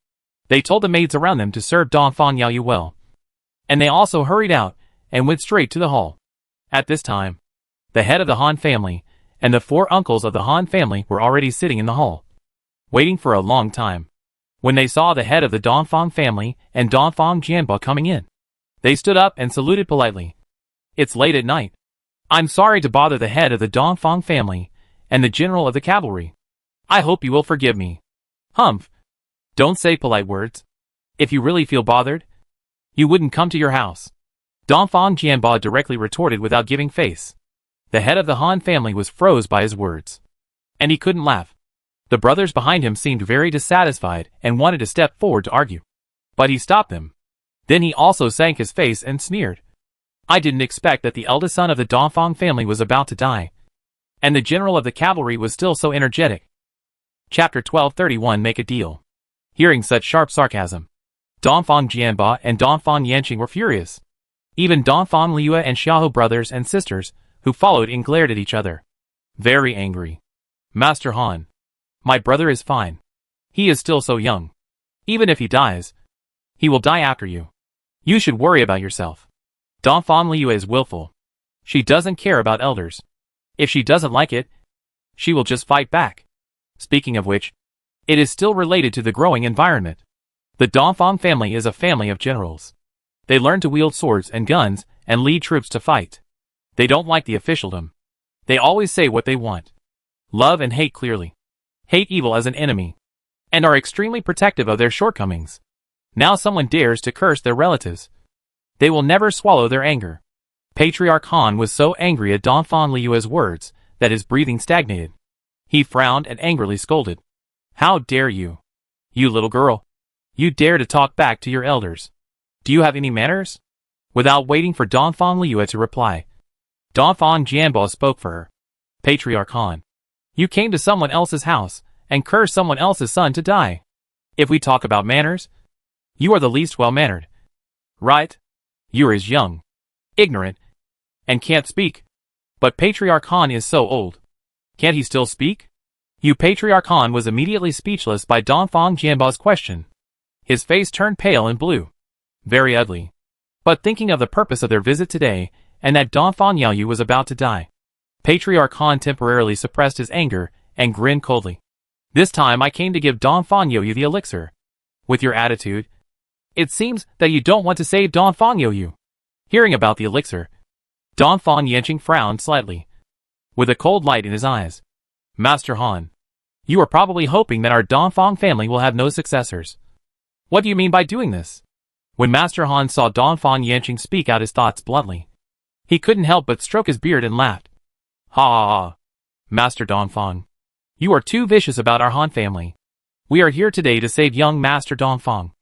They told the maids around them to serve Dongfang Yaoyu well, and they also hurried out and went straight to the hall. At this time, the head of the Han family and the 4 uncles of the Han family were already sitting in the hall, waiting for a long time. When they saw the head of the Dongfang family and Dongfang Jianbo coming in, they stood up and saluted politely. "It's late at night. I'm sorry to bother the head of the Dongfang family and the general of the cavalry. I hope you will forgive me." "Humph. Don't say polite words. If you really feel bothered, you wouldn't come to your house." Dongfang Jianbo directly retorted without giving face. The head of the Han family was froze by his words, and he couldn't laugh. The brothers behind him seemed very dissatisfied and wanted to step forward to argue, but he stopped them. Then he also sank his face and sneered. "I didn't expect that the eldest son of the Dongfang family was about to die, and the general of the cavalry was still so energetic." Chapter 1231 Make a Deal. Hearing such sharp sarcasm, Dongfang Jianba and Dongfang Yanqing were furious. Even Dongfang Liu and Xiahou brothers and sisters, who followed and glared at each other. Very angry. Master Han. My brother is fine. He is still so young. Even if he dies, he will die after you. You should worry about yourself. Dongfang Liu is willful. She doesn't care about elders. If she doesn't like it, she will just fight back. Speaking of which, it is still related to the growing environment. The Dongfang family is a family of generals. They learn to wield swords and guns and lead troops to fight. They don't like the officialdom. They always say what they want. Love and hate clearly. Hate evil as an enemy. And are extremely protective of their shortcomings. Now someone dares to curse their relatives. They will never swallow their anger. Patriarch Han was so angry at Dongfang Liu's words that his breathing stagnated. He frowned and angrily scolded. How dare you? You little girl. You dare to talk back to your elders. Do you have any manners? Without waiting for Dongfang Liu to reply, Dongfang Jianba spoke for her. Patriarch Han. You came to someone else's house and cursed someone else's son to die. If we talk about manners, you are the least well-mannered. Right? You are as young, ignorant, and can't speak. But Patriarch Han is so old. Can't he still speak? Patriarch Han was immediately speechless by Dongfang Jianba's question. His face turned pale and blue. Very ugly. But thinking of the purpose of their visit today, and that Dongfang Yaoyu was about to die, Patriarch Han temporarily suppressed his anger and grinned coldly. This time I came to give Dongfang Yaoyu the elixir. With your attitude, it seems that you don't want to save Dongfang Yaoyu. Hearing about the elixir, Dongfang Yanqing frowned slightly, with a cold light in his eyes. Master Han, you are probably hoping that our Dongfang family will have no successors. What do you mean by doing this? When Master Han saw Dongfang Yanqing speak out his thoughts bluntly, he couldn't help but stroke his beard and laughed. Ha ha ha. Master Dongfang, you are too vicious about our Han family. We are here today to save young Master Dongfang.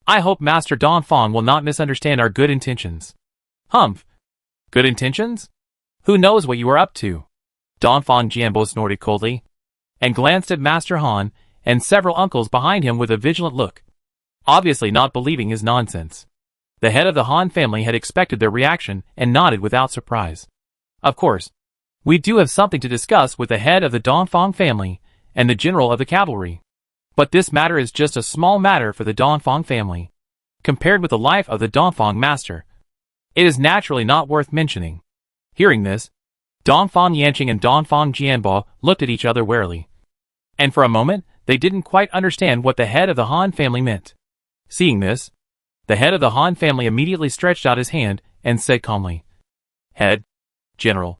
I hope Master Dongfang will not misunderstand our good intentions. Humph. Good intentions? Who knows what you are up to? Dongfang Jianbo snorted coldly, and glanced at Master Han and several uncles behind him with a vigilant look, obviously not believing his nonsense. The head of the Han family had expected their reaction and nodded without surprise. Of course, we do have something to discuss with the head of the Dongfang family and the general of the cavalry. But this matter is just a small matter for the Dongfang family. Compared with the life of the Dongfang master, it is naturally not worth mentioning. Hearing this, Dongfang Yanqing and Dongfang Jianba looked at each other warily. And for a moment, they didn't quite understand what the head of the Han family meant. Seeing this, the head of the Han family immediately stretched out his hand and said calmly, Head, General,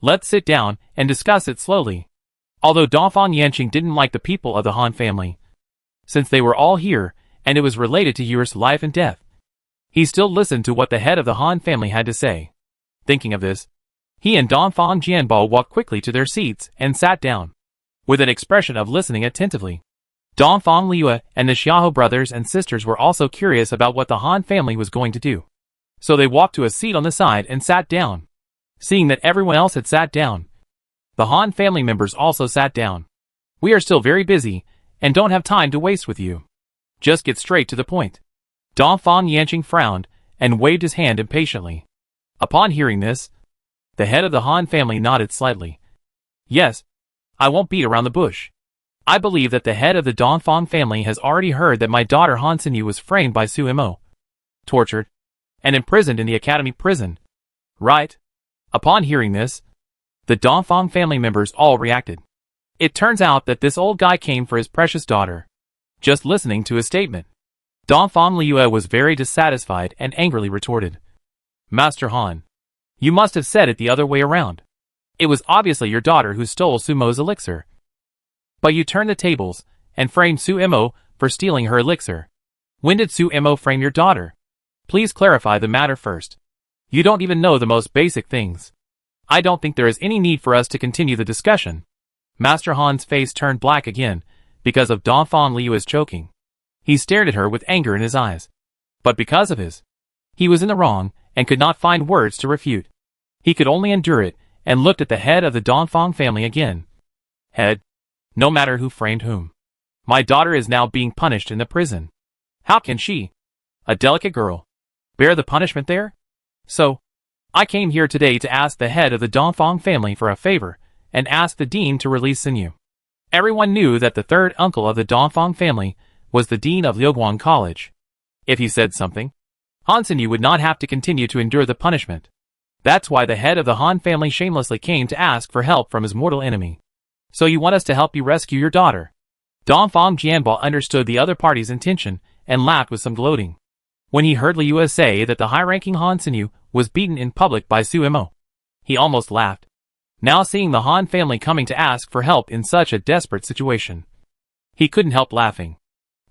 let's sit down and discuss it slowly. Although Dongfang Yanqing didn't like the people of the Han family, since they were all here and it was related to Yuer's life and death, he still listened to what the head of the Han family had to say. Thinking of this, he and Dongfang Jianba walked quickly to their seats and sat down, with an expression of listening attentively. Dongfang Liu and the Xiahou brothers and sisters were also curious about what the Han family was going to do. So they walked to a seat on the side and sat down. Seeing that everyone else had sat down, the Han family members also sat down. We are still very busy and don't have time to waste with you. Just get straight to the point. Dongfang Yanqing frowned and waved his hand impatiently. Upon hearing this, the head of the Han family nodded slightly. Yes, I won't beat around the bush. I believe that the head of the Dongfang family has already heard that my daughter Han Xinyu was framed by Su Mo, tortured, and imprisoned in the academy prison. Right? Upon hearing this, the Dongfang family members all reacted. It turns out that this old guy came for his precious daughter. Just listening to his statement, Dongfang Liu was very dissatisfied and angrily retorted. Master Han, you must have said it the other way around. It was obviously your daughter who stole Su Mo's elixir. But you turned the tables and framed Su Mo for stealing her elixir. When did Su Mo frame your daughter? Please clarify the matter first. You don't even know the most basic things. I don't think there is any need for us to continue the discussion. Master Han's face turned black again because of Dongfang Liu's choking. He stared at her with anger in his eyes. But because of his, he was in the wrong and could not find words to refute. He could only endure it and looked at the head of the Dongfang family again. Head, no matter who framed whom, my daughter is now being punished in the prison. How can she, A delicate girl. Bear the punishment there? So, I came here today to ask the head of the Dongfang family for a favor, and ask the dean to release Xinyu. Everyone knew that the third uncle of the Dongfang family was the dean of Liuguang College. If he said something, Han Xinyu would not have to continue to endure the punishment. That's why the head of the Han family shamelessly came to ask for help from his mortal enemy. So you want us to help you rescue your daughter? Dongfang Jianbo understood the other party's intention and laughed with some gloating. When he heard Liu say that the high-ranking Han Xinyu was beaten in public by Su Mo, he almost laughed. Now seeing the Han family coming to ask for help in such a desperate situation, he couldn't help laughing.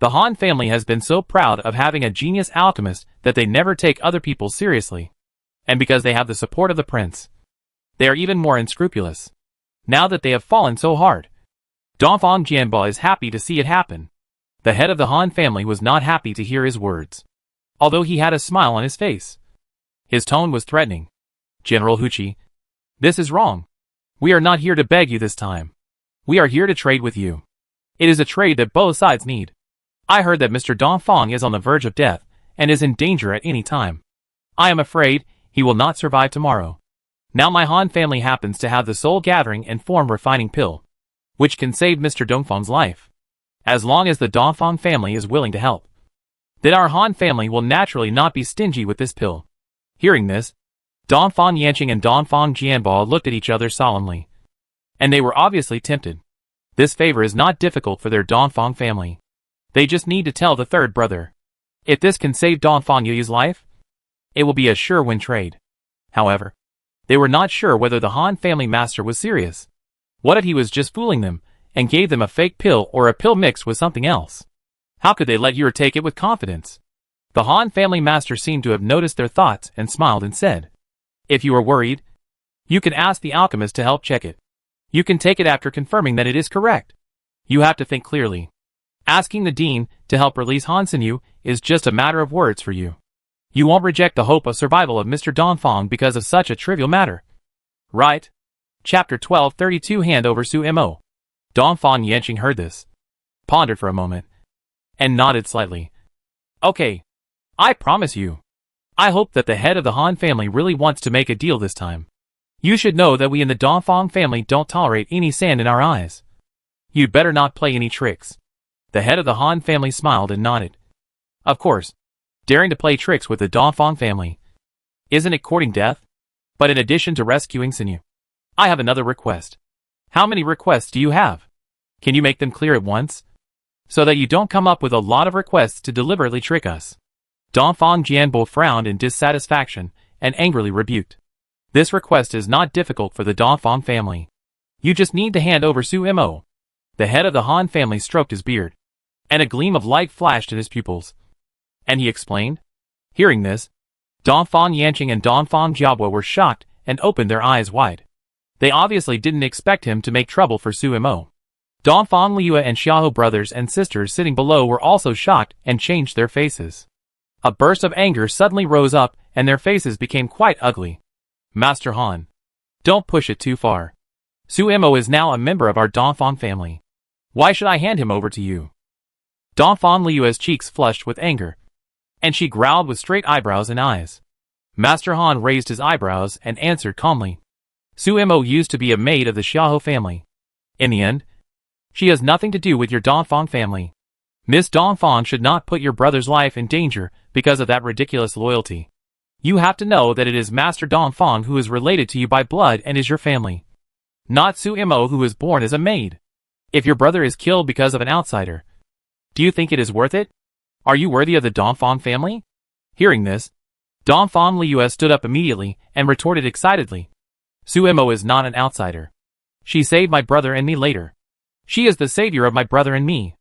The Han family has been so proud of having a genius alchemist that they never take other people seriously. And because they have the support of the prince, they are even more unscrupulous. Now that they have fallen so hard, Dongfang Jianbo is happy to see it happen. The head of the Han family was not happy to hear his words, although he had a smile on his face. His tone was threatening. General Huqi, this is wrong. We are not here to beg you this time. We are here to trade with you. It is a trade that both sides need. I heard that Mr. Dongfang is on the verge of death and is in danger at any time. I am afraid he will not survive tomorrow. Now my Han family happens to have the soul gathering and form refining pill, which can save Mr. Dongfang's life. As long as the Dongfang family is willing to help, then our Han family will naturally not be stingy with this pill. Hearing this, Dongfang Yanqing and Dongfang Jianbo looked at each other solemnly. And they were obviously tempted. This favor is not difficult for their Dongfang family. They just need to tell the third brother. If this can save Dongfang Yu's life, it will be a sure win trade. However, they were not sure whether the Han family master was serious. What if he was just fooling them, and gave them a fake pill or a pill mixed with something else? How could they let Yu take it with confidence? The Han family master seemed to have noticed their thoughts and smiled and said, if you are worried, you can ask the alchemist to help check it. You can take it after confirming that it is correct. You have to think clearly. Asking the dean to help release Han Xinyu is just a matter of words for you. You won't reject the hope of survival of Mr. Dongfang because of such a trivial matter. Right? Chapter 1232 Hand over Su Mo. Dongfang Yanqing heard this, pondered for a moment, and nodded slightly. Okay. I promise you. I hope that the head of the Han family really wants to make a deal this time. You should know that we in the Dongfang family don't tolerate any sand in our eyes. You'd better not play any tricks. The head of the Han family smiled and nodded. Of course, daring to play tricks with the Dongfang family. Isn't it courting death? But in addition to rescuing Xinyu, I have another request. How many requests do you have? Can you make them clear at once? So that you don't come up with a lot of requests to deliberately trick us. Dongfang Jianbo frowned in dissatisfaction and angrily rebuked. This request is not difficult for the Dongfang family. You just need to hand over Su Mo. The head of the Han family stroked his beard, and a gleam of light flashed in his pupils. And he explained. Hearing this, Dongfang Yanqing and Dongfang Jiabo were shocked and opened their eyes wide. They obviously didn't expect him to make trouble for Su Mo. Dongfang Liu and Xiaohu brothers and sisters sitting below were also shocked and changed their faces. A burst of anger suddenly rose up and their faces became quite ugly. Master Han, don't push it too far. Su Mo is now a member of our Dongfang family. Why should I hand him over to you? Dongfang Liu's cheeks flushed with anger, and she growled with straight eyebrows and eyes. Master Han raised his eyebrows and answered calmly. Su Mo used to be a maid of the Xiaohu family. In the end, she has nothing to do with your Dongfang family. Miss Dongfang should not put your brother's life in danger because of that ridiculous loyalty. You have to know that it is Master Dongfang who is related to you by blood and is your family, not Su Mo who was born as a maid. If your brother is killed because of an outsider, do you think it is worth it? Are you worthy of the Dongfang family? Hearing this, Dongfang Liu stood up immediately and retorted excitedly. Su Mo is not an outsider. She saved my brother and me later. She is the savior of my brother and me.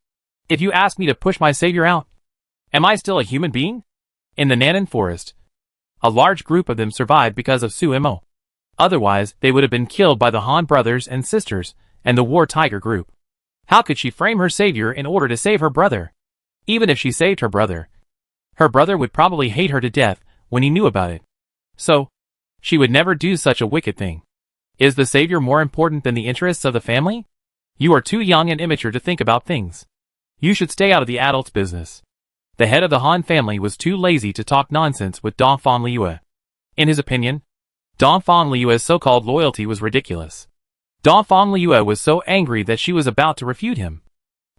If you ask me to push my savior out, am I still a human being? In the Nanan forest, a large group of them survived because of Su Mo. Otherwise, they would have been killed by the Han brothers and sisters and the War Tiger group. How could she frame her savior in order to save her brother? Even if she saved her brother would probably hate her to death when he knew about it. So, she would never do such a wicked thing. Is the savior more important than the interests of the family? You are too young and immature to think about things. You should stay out of the adults' business. The head of the Han family was too lazy to talk nonsense with Dongfang Liue. In his opinion, Dongfang Liue's so-called loyalty was ridiculous. Dongfang Liue was so angry that she was about to refute him.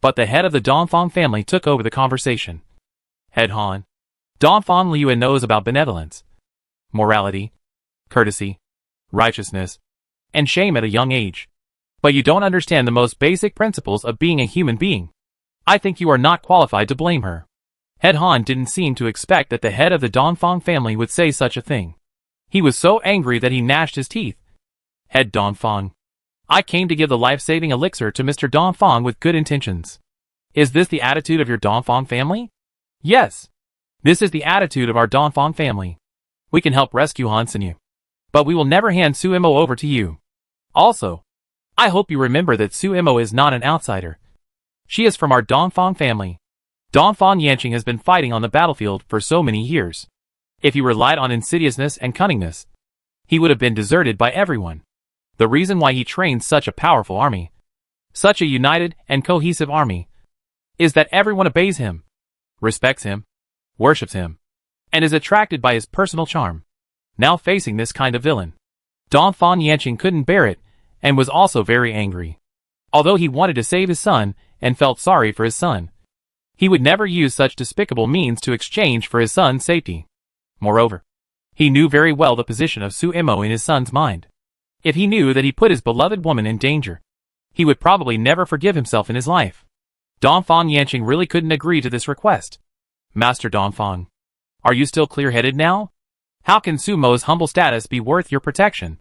But the head of the Dongfang family took over the conversation. Head Han, Dongfang Liue knows about benevolence, morality, courtesy, righteousness, and shame at a young age. But you don't understand the most basic principles of being a human being. I think you are not qualified to blame her. Head Han didn't seem to expect that the head of the Dongfang family would say such a thing. He was so angry that he gnashed his teeth. Head Dongfang, I came to give the life-saving elixir to Mr. Dongfang with good intentions. Is this the attitude of your Dongfang family? Yes. This is the attitude of our Dongfang family. We can help rescue Han Sinu, but we will never hand Su Imo over to you. Also, I hope you remember that Su Imo is not an outsider. She is from our Dongfang family. Dongfang Yanqing has been fighting on the battlefield for so many years. If he relied on insidiousness and cunningness, he would have been deserted by everyone. The reason why he trains such a powerful army, such a united and cohesive army, is that everyone obeys him, respects him, worships him, and is attracted by his personal charm. Now facing this kind of villain, Dongfang Yanqing couldn't bear it and was also very angry. Although he wanted to save his son and felt sorry for his son, he would never use such despicable means to exchange for his son's safety. Moreover, he knew very well the position of Su Imo in his son's mind. If he knew that he put his beloved woman in danger, he would probably never forgive himself in his life. Dongfang Yanqing really couldn't agree to this request. Master Dongfang, are you still clear-headed now? How can Su Mo's humble status be worth your protection?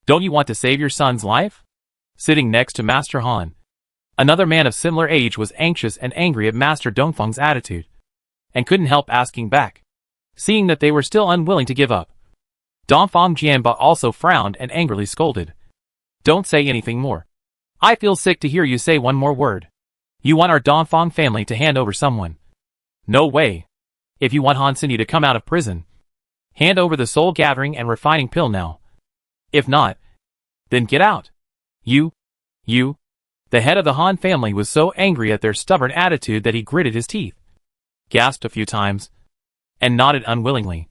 Don't you want to save your son's life? Sitting next to Master Han, another man of similar age was anxious and angry at Master Dongfang's attitude, and couldn't help asking back, seeing that they were still unwilling to give up. Dongfang Jianba also frowned and angrily scolded. Don't say anything more. I feel sick to hear you say one more word. You want our Dongfang family to hand over someone? No way. If you want Han Sinu to come out of prison, hand over the soul gathering and refining pill now. If not, then get out. You. The head of the Han family was so angry at their stubborn attitude that he gritted his teeth, gasped a few times, and nodded unwillingly.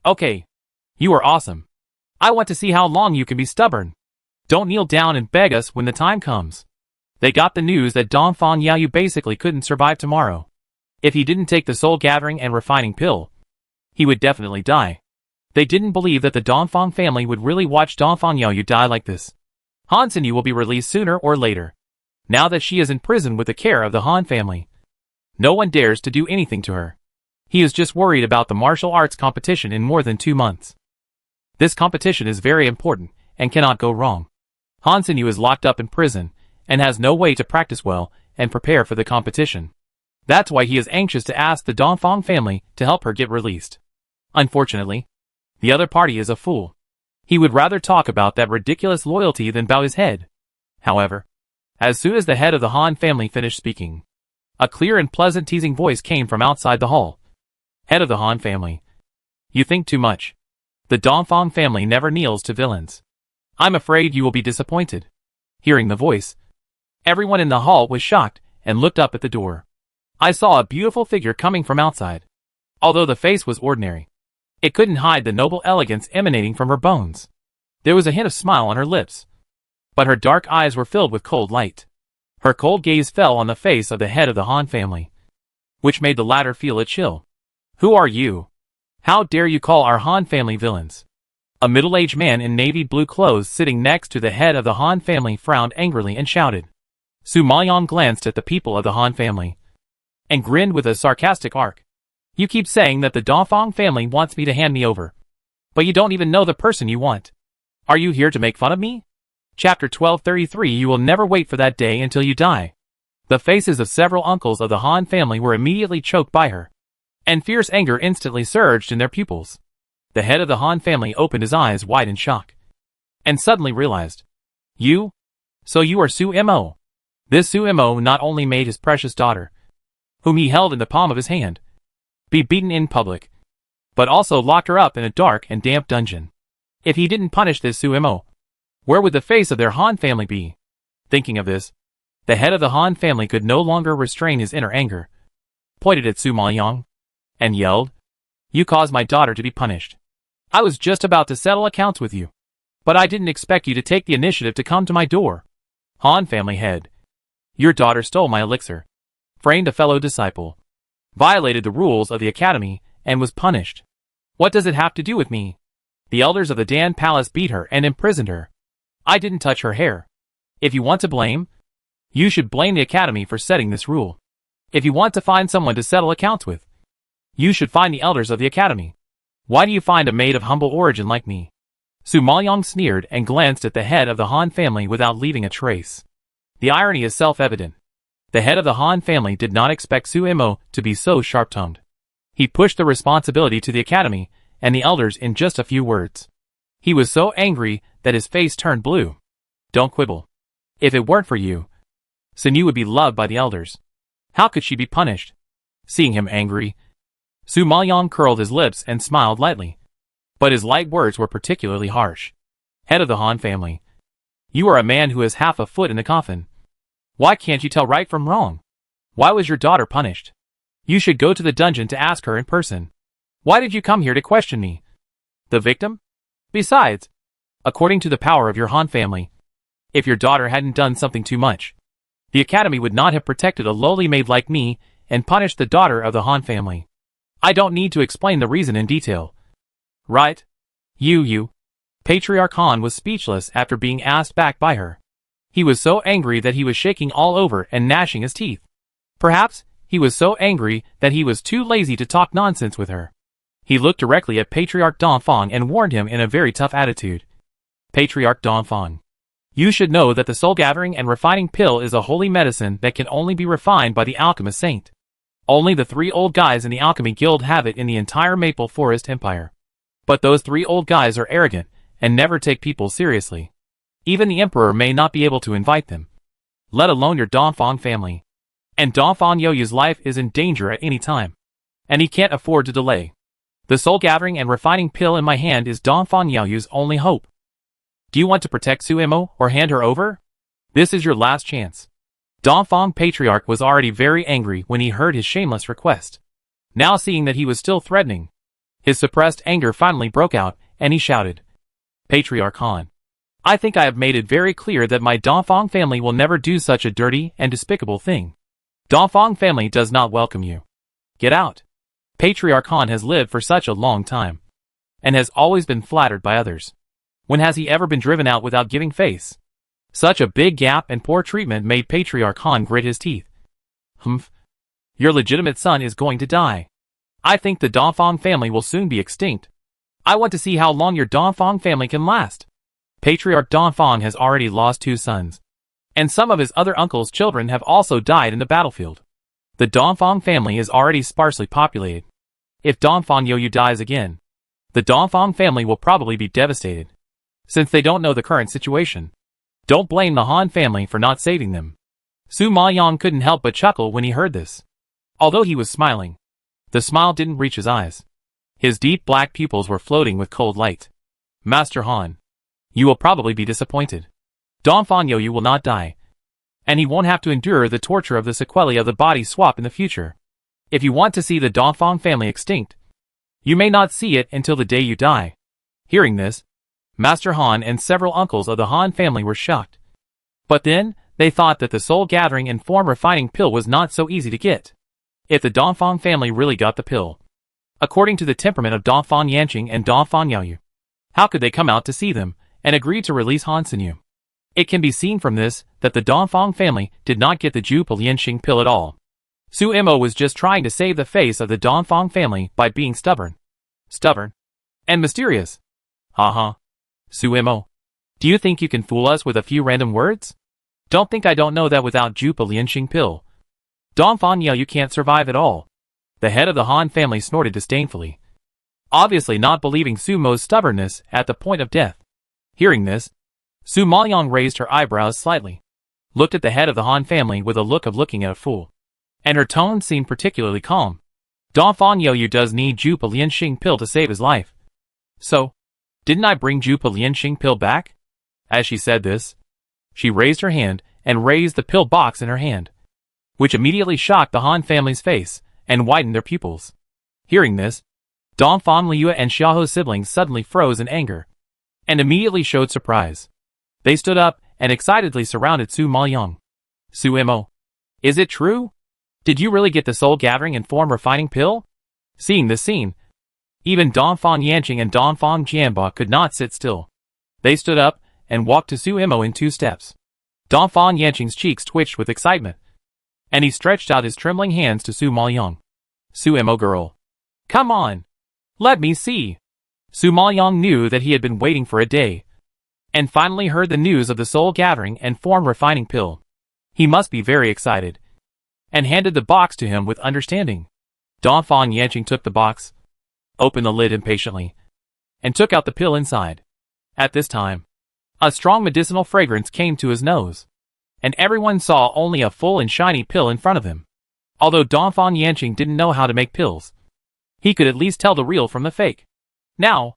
Okay. You are awesome. I want to see how long you can be stubborn. Don't kneel down and beg us when the time comes. They got the news that Dongfang Yaoyu basically couldn't survive tomorrow. If he didn't take the soul gathering and refining pill, he would definitely die. They didn't believe that the Dongfang family would really watch Dongfang Yaoyu die like this. Han Sinu will be released sooner or later, now that she is in prison with the care of the Han family. No one dares to do anything to her. He is just worried about the martial arts competition in more than 2 months. This competition is very important and cannot go wrong. Han Sinu is locked up in prison and has no way to practice well and prepare for the competition. That's why he is anxious to ask the Dongfang family to help her get released. Unfortunately, the other party is a fool. He would rather talk about that ridiculous loyalty than bow his head. However, as soon as the head of the Han family finished speaking, a clear and pleasant teasing voice came from outside the hall. Head of the Han family, you think too much. The Dongfang family never kneels to villains. I'm afraid you will be disappointed. Hearing the voice, everyone in the hall was shocked and looked up at the door. I saw a beautiful figure coming from outside. Although the face was ordinary, it couldn't hide the noble elegance emanating from her bones. There was a hint of smile on her lips, but her dark eyes were filled with cold light. Her cold gaze fell on the face of the head of the Han family, which made the latter feel a chill. Who are you? How dare you call our Han family villains? A middle-aged man in navy blue clothes sitting next to the head of the Han family frowned angrily and shouted. Su Maoyan glanced at the people of the Han family and grinned with a sarcastic arc. You keep saying that the Dongfang family wants me to hand me over, but you don't even know the person you want. Are you here to make fun of me? Chapter 1233. You will never wait for that day until you die. The faces of several uncles of the Han family were immediately choked by her, and fierce anger instantly surged in their pupils. The head of the Han family opened his eyes wide in shock, and suddenly realized. You? So you are Su Imo. This Su Imo not only made his precious daughter, whom he held in the palm of his hand, be beaten in public, but also locked her up in a dark and damp dungeon. If he didn't punish this Su Imo, where would the face of their Han family be? Thinking of this, the head of the Han family could no longer restrain his inner anger. pointed at Su Maoyang, and yelled, "You caused my daughter to be punished. I was just about to settle accounts with you, but I didn't expect you to take the initiative to come to my door. Han family head. Your daughter stole my elixir, framed a fellow disciple, violated the rules of the academy, and was punished. What does it have to do with me? The elders of the Dan Palace beat her and imprisoned her. I didn't touch her hair. If you want to blame, you should blame the academy for setting this rule. If you want to find someone to settle accounts with, you should find the elders of the academy. Why do you find a maid of humble origin like me?" Su Maoyang sneered and glanced at the head of the Han family without leaving a trace. The irony is self-evident. The head of the Han family did not expect Su Imo to be so sharp-tongued. He pushed the responsibility to the academy and the elders in just a few words. He was so angry that his face turned blue. "Don't quibble. If it weren't for you, Sun Yu would be loved by the elders. How could she be punished?" Seeing him angry, Su Maoyang curled his lips and smiled lightly. But his light words were particularly harsh. "Head of the Han family, you are a man who has half a foot in the coffin. Why can't you tell right from wrong? Why was your daughter punished? You should go to the dungeon to ask her in person. Why did you come here to question me? The victim? Besides, according to the power of your Han family, if your daughter hadn't done something too much, the academy would not have protected a lowly maid like me and punished the daughter of the Han family. I don't need to explain the reason in detail. Right? You. Patriarch Han was speechless after being asked back by her. He was so angry that he was shaking all over and gnashing his teeth. Perhaps he was so angry that he was too lazy to talk nonsense with her. He looked directly at Patriarch Dongfang and warned him in a very tough attitude. "Patriarch Dongfang, you should know that the soul gathering and refining pill is a holy medicine that can only be refined by the alchemist saint. Only the 3 old guys in the alchemy guild have it in the entire Maple Forest Empire. But those 3 old guys are arrogant and never take people seriously. Even the emperor may not be able to invite them, let alone your Dongfang family. And Dongfang Yoyu's life is in danger at any time, and he can't afford to delay. The soul gathering and refining pill in my hand is Dongfang Yoyu's only hope. Do you want to protect Su Imo or hand her over? This is your last chance." Dongfang Patriarch was already very angry when he heard his shameless request. Now seeing that he was still threatening, his suppressed anger finally broke out, and he shouted, "Patriarch Han, I think I have made it very clear that my Dongfang family will never do such a dirty and despicable thing. Dongfang family does not welcome you. Get out." Patriarch Han has lived for such a long time, and has always been flattered by others. When has he ever been driven out without giving face? Such a big gap and poor treatment made Patriarch Han grit his teeth. "Humph. Your legitimate son is going to die. I think the Dongfang family will soon be extinct. I want to see how long your Dongfang family can last." Patriarch Dongfang has already lost 2 sons, and some of his other uncles' children have also died in the battlefield. The Dongfang family is already sparsely populated. If Dongfang Yoyu dies again, the Dongfang family will probably be devastated, since they don't know the current situation. Don't blame the Han family for not saving them. Su Maoyang couldn't help but chuckle when he heard this. Although he was smiling, the smile didn't reach his eyes. His deep black pupils were floating with cold light. "Master Han, you will probably be disappointed. Dongfang Yoyu will not die, and he won't have to endure the torture of the sequelae of the body swap in the future. If you want to see the Dongfang family extinct, you may not see it until the day you die." Hearing this, Master Han and several uncles of the Han family were shocked. But then, they thought that the soul gathering and form refining pill was not so easy to get. If the Dongfang family really got the pill, according to the temperament of Dongfang Yanqing and Dongfang Yaoyu, how could they come out to see them and agree to release Han Sinu? It can be seen from this that the Dongfang family did not get the Jupe Lianxing pill at all. Su Imo was just trying to save the face of the Dongfang family by being stubborn. Stubborn. And mysterious. Haha. Su Imo, do you think you can fool us with a few random words? Don't think I don't know that without Jupe Lianxing pill, Dongfang Yoyu can't survive at all. The head of the Han family snorted disdainfully, obviously not believing Su Mo's stubbornness at the point of death. Hearing this, Su Maoyang raised her eyebrows slightly, looked at the head of the Han family with a look of looking at a fool, and her tone seemed particularly calm. Dongfang Yoyu does need Jupe Lianxing pill to save his life. So, didn't I bring Jupe Lianxing pill back? As she said this, she raised her hand and raised the pill box in her hand, which immediately shocked the Han family's face, and widened their pupils. Hearing this, Dongfang Liu and Xiaoho's siblings suddenly froze in anger, and immediately showed surprise. They stood up and excitedly surrounded Su Maoyang. Su Mo, is it true? Did you really get the soul gathering and form refining pill? Seeing this scene, even Dongfang Yanqing and Dongfang Jianba could not sit still. They stood up and walked to Su Mo in 2 steps. Dongfang Yanqing's cheeks twitched with excitement, and he stretched out his trembling hands to Su Maoyang. Su Mo girl, come on, let me see. Su Maoyang knew that he had been waiting for a day, and finally heard the news of the soul gathering and form refining pill. He must be very excited, and handed the box to him with understanding. Dongfang Yanqing took the box, opened the lid impatiently, and took out the pill inside. At this time, a strong medicinal fragrance came to his nose, and everyone saw only a full and shiny pill in front of him. Although Dongfang Yanqing didn't know how to make pills, he could at least tell the real from the fake. Now,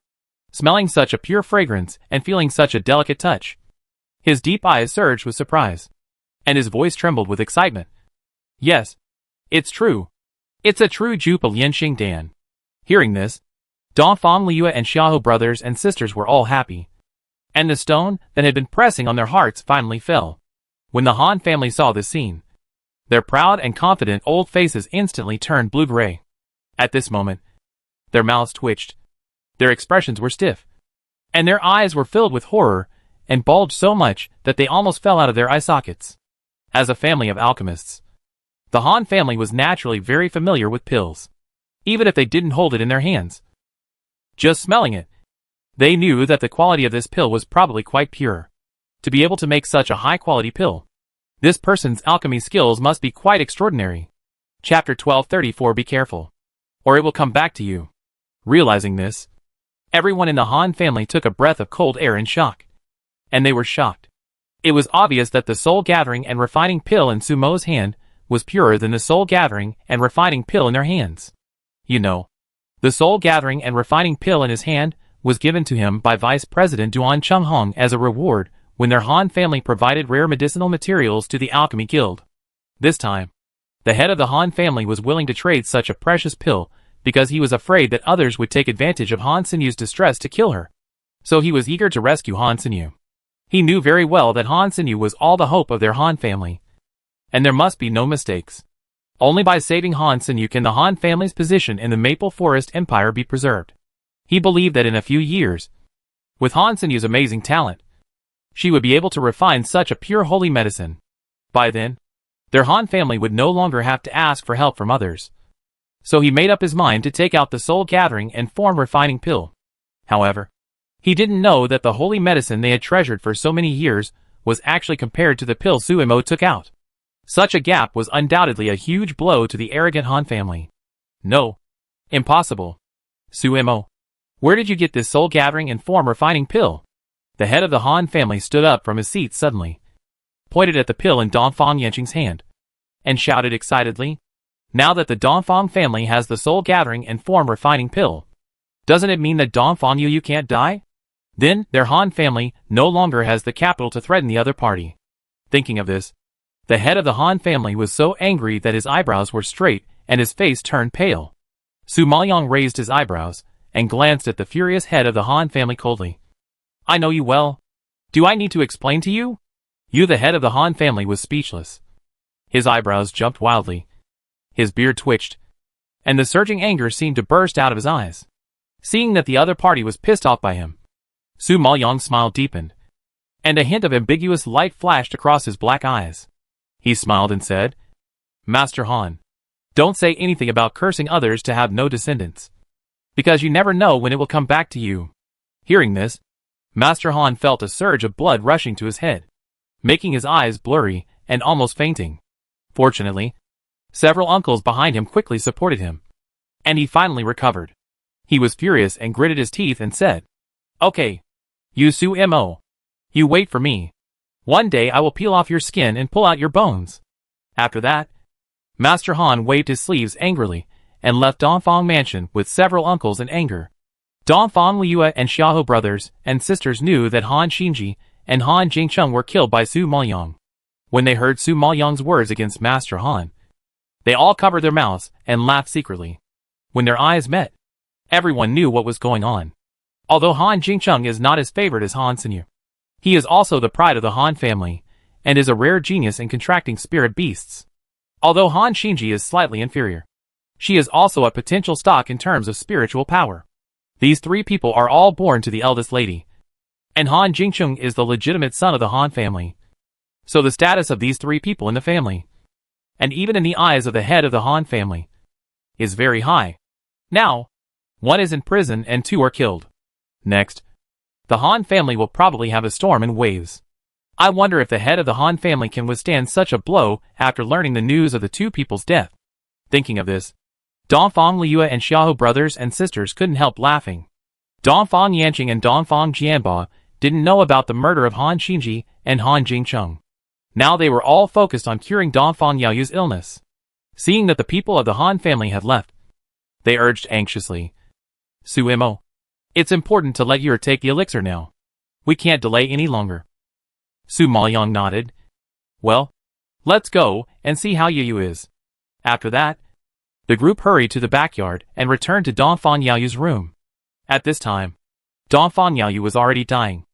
smelling such a pure fragrance and feeling such a delicate touch, his deep eyes surged with surprise, and his voice trembled with excitement. Yes, it's true. It's a true dupe of Lianxing Dan. Hearing this, Dongfang Liu and Xiaoho brothers and sisters were all happy, and the stone that had been pressing on their hearts finally fell. When the Han family saw this scene, their proud and confident old faces instantly turned blue-gray. At this moment, their mouths twitched, their expressions were stiff, and their eyes were filled with horror and bulged so much that they almost fell out of their eye sockets. As a family of alchemists, the Han family was naturally very familiar with pills, even if they didn't hold it in their hands. Just smelling it, they knew that the quality of this pill was probably quite pure. To be able to make such a high-quality pill, this person's alchemy skills must be quite extraordinary. Chapter 1234. Be careful, or it will come back to you. Realizing this, everyone in the Han family took a breath of cold air in shock. And they were shocked. It was obvious that the soul gathering and refining pill in Su Mo's hand was purer than the soul gathering and refining pill in their hands. You know, the soul gathering and refining pill in his hand was given to him by Vice President Duan Chenghong as a reward when their Han family provided rare medicinal materials to the Alchemy Guild. This time, the head of the Han family was willing to trade such a precious pill because he was afraid that others would take advantage of Han Sinyu's distress to kill her. So he was eager to rescue Han Sinyu. He knew very well that Han Sinyu was all the hope of their Han family, and there must be no mistakes. Only by saving Han Sinyu can the Han family's position in the Maple Forest Empire be preserved. He believed that in a few years, with Han Sinyu's amazing talent, she would be able to refine such a pure holy medicine. By then, their Han family would no longer have to ask for help from others. So he made up his mind to take out the soul gathering and form refining pill. However, he didn't know that the holy medicine they had treasured for so many years was actually compared to the pill Su Mo took out. Such a gap was undoubtedly a huge blow to the arrogant Han family. No. Impossible. Su Mo, where did you get this soul gathering and form refining pill? The head of the Han family stood up from his seat suddenly, pointed at the pill in Dongfang Yanqing's hand, and shouted excitedly, now that the Dongfang family has the soul gathering and form refining pill, doesn't it mean that Dongfang Yu can't die? Then, their Han family no longer has the capital to threaten the other party. Thinking of this, the head of the Han family was so angry that his eyebrows were straight and his face turned pale. Su Maoyang raised his eyebrows and glanced at the furious head of the Han family coldly. I know you well. Do I need to explain to you? You, the head of the Han family, was speechless. His eyebrows jumped wildly. His beard twitched, and the surging anger seemed to burst out of his eyes. Seeing that the other party was pissed off by him, Su Maoyang's smile deepened, and a hint of ambiguous light flashed across his black eyes. He smiled and said, Master Han, don't say anything about cursing others to have no descendants, because you never know when it will come back to you. Hearing this, Master Han felt a surge of blood rushing to his head, making his eyes blurry and almost fainting. Fortunately, several uncles behind him quickly supported him, and he finally recovered. He was furious and gritted his teeth and said, Okay, you Su Mo, you wait for me. One day I will peel off your skin and pull out your bones. After that, Master Han waved his sleeves angrily and left Dongfang Mansion with several uncles in anger. Dongfang Liu and Xiaoho brothers and sisters knew that Han Xinji and Han Jingcheng were killed by Su Maoyang. When they heard Su Maoyang's words against Master Han, They all covered their mouths and laughed secretly. When their eyes met, everyone knew what was going on. Although Han Jingcheng is not as favored as Han Senu, he is also the pride of the Han family, and is a rare genius in contracting spirit beasts. Although Han Xinji is slightly inferior, she is also a potential stock in terms of spiritual power. These three people are all born to the eldest lady, and Han Jingcheng is the legitimate son of the Han family. So the status of these three people in the family, and even in the eyes of the head of the Han family, is very high. Now, one is in prison and two are killed. Next, the Han family will probably have a storm in waves. I wonder if the head of the Han family can withstand such a blow after learning the news of the two people's death. Thinking of this, Dongfang Liuya and Xiahou brothers and sisters couldn't help laughing. Dongfang Yanqing and Dongfang Jianba didn't know about the murder of Han Xinji and Han Jingcheng. Now they were all focused on curing Dongfang Yaoyu's illness. Seeing that the people of the Han family had left, they urged anxiously, Su Mo, it's important to let Yu take the elixir now. We can't delay any longer. Su Maoyang nodded. Well, let's go and see how Yu is. After that, the group hurried to the backyard and returned to Dongfang Yaoyu's room. At this time, Dongfang Yaoyu was already dying,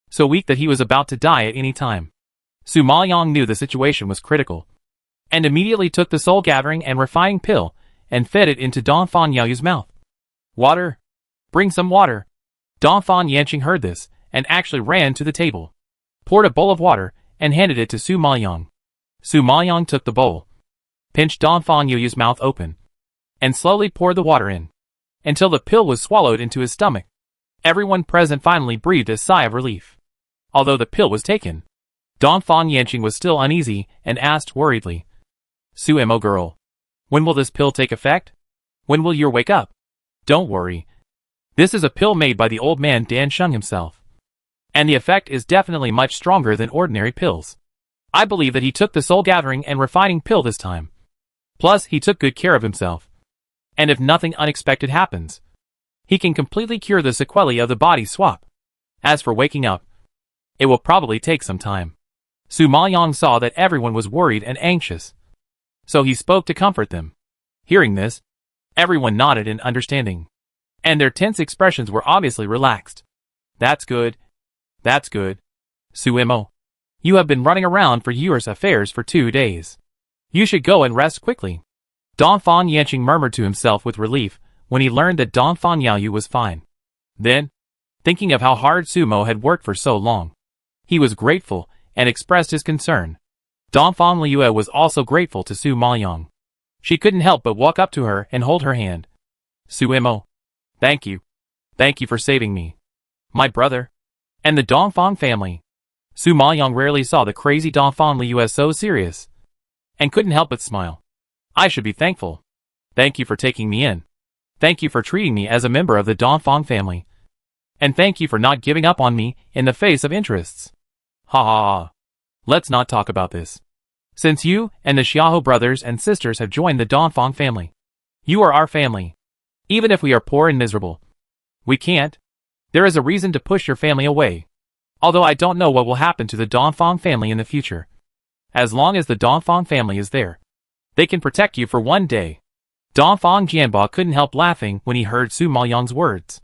so weak that he was about to die at any time. Su Maoyang knew the situation was critical, and immediately took the soul gathering and refining pill and fed it into Dongfang Yaoyu's mouth. Water! Bring some water! Dongfang Yanqing heard this, and actually ran to the table, poured a bowl of water, and handed it to Su Maoyang. Su Maoyang took the bowl, pinched Dongfang Yaoyu's mouth open, and slowly poured the water in, until the pill was swallowed into his stomach. Everyone present finally breathed a sigh of relief. Although the pill was taken, Dongfang Yanqing was still uneasy and asked worriedly, Su Mo girl, when will this pill take effect? When will you wake up? Don't worry. This is a pill made by the old man Dan Sheng himself, and the effect is definitely much stronger than ordinary pills. I believe that he took the soul gathering and refining pill this time. Plus, he took good care of himself. And if nothing unexpected happens, he can completely cure the sequelae of the body swap. As for waking up, it will probably take some time. Su Maoyang saw that everyone was worried and anxious, so he spoke to comfort them. Hearing this, everyone nodded in understanding, and their tense expressions were obviously relaxed. That's good. That's good. Su Mo, you have been running around for Yu's affairs for 2 days. You should go and rest quickly. Dongfang Yanqing murmured to himself with relief when he learned that Dongfang Yaoyu was fine. Then, thinking of how hard Su Mo had worked for so long, he was grateful and expressed his concern. Dongfang Liuya was also grateful to Su Maoyang. She couldn't help but walk up to her and hold her hand. Su Mo, thank you. Thank you for saving me, my brother, and the Dongfang family. Su Maoyang rarely saw the crazy Dongfang Liuya so serious, and couldn't help but smile. I should be thankful. Thank you for taking me in. Thank you for treating me as a member of the Dongfang family. And thank you for not giving up on me in the face of interests. Ha ha ha. Let's not talk about this. Since you and the Xiahou brothers and sisters have joined the Dongfang family, you are our family. Even if we are poor and miserable, we can't. There is a reason to push your family away. Although I don't know what will happen to the Dongfang family in the future. As long as the Dongfang family is there, they can protect you for 1 day. Dongfang Jianba couldn't help laughing when he heard Su Maoyang's words.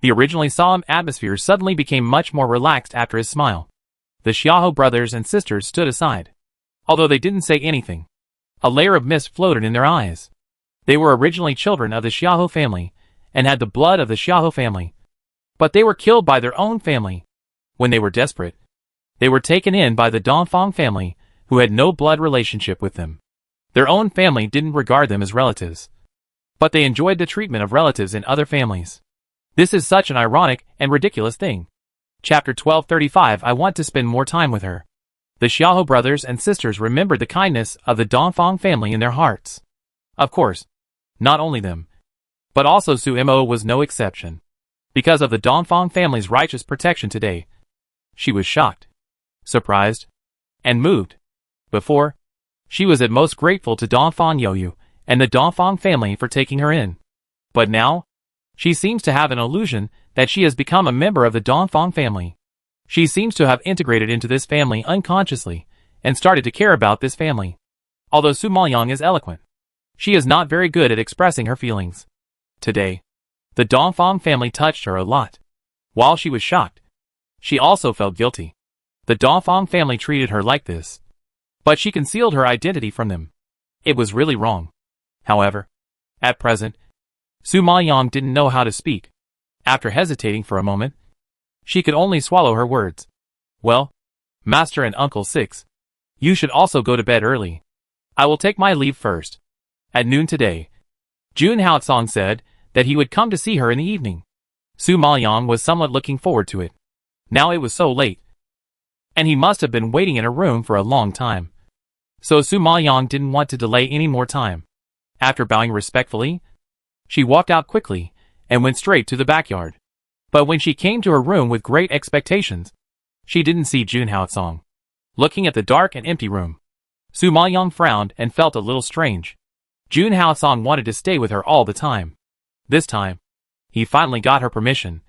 The originally solemn atmosphere suddenly became much more relaxed after his smile. The Xiahou brothers and sisters stood aside. Although they didn't say anything, a layer of mist floated in their eyes. They were originally children of the Xiahou family, and had the blood of the Xiahou family. But they were killed by their own family. When they were desperate, they were taken in by the Dongfang family, who had no blood relationship with them. Their own family didn't regard them as relatives, but they enjoyed the treatment of relatives in other families. This is such an ironic and ridiculous thing. Chapter 1235. I want to spend more time with her. The Xiahou brothers and sisters remembered the kindness of the Dongfang family in their hearts. Of course, not only them, but also Su Mo was no exception. Because of the Dongfang family's righteous protection today, she was shocked, surprised, and moved. Before, she was at most grateful to Dongfang Yaoyu and the Dongfang family for taking her in. But now, she seems to have an illusion that she has become a member of the Dongfang family. She seems to have integrated into this family unconsciously, and started to care about this family. Although Su Maoyang is eloquent, She is not very good at expressing her feelings. Today, the Dongfang family touched her a lot. While she was shocked, she also felt guilty. The Dongfang family treated her like this, but she concealed her identity from them. It was really wrong. However, at present, Su Maoyang didn't know how to speak. After hesitating for a moment, she could only swallow her words. Well, Master and Uncle Six, you should also go to bed early. I will take my leave first. At noon today, Jun Haotsong said that he would come to see her in the evening. Su Maoyang was somewhat looking forward to it. Now it was so late, and he must have been waiting in a room for a long time. So Su Maoyang didn't want to delay any more time. After bowing respectfully, she walked out quickly and went straight to the backyard. But when she came to her room with great expectations, she didn't see Jun Haotsong. Looking at the dark and empty room, Su Maoyang frowned and felt a little strange. Jun Haotsong wanted to stay with her all the time. This time, he finally got her permission.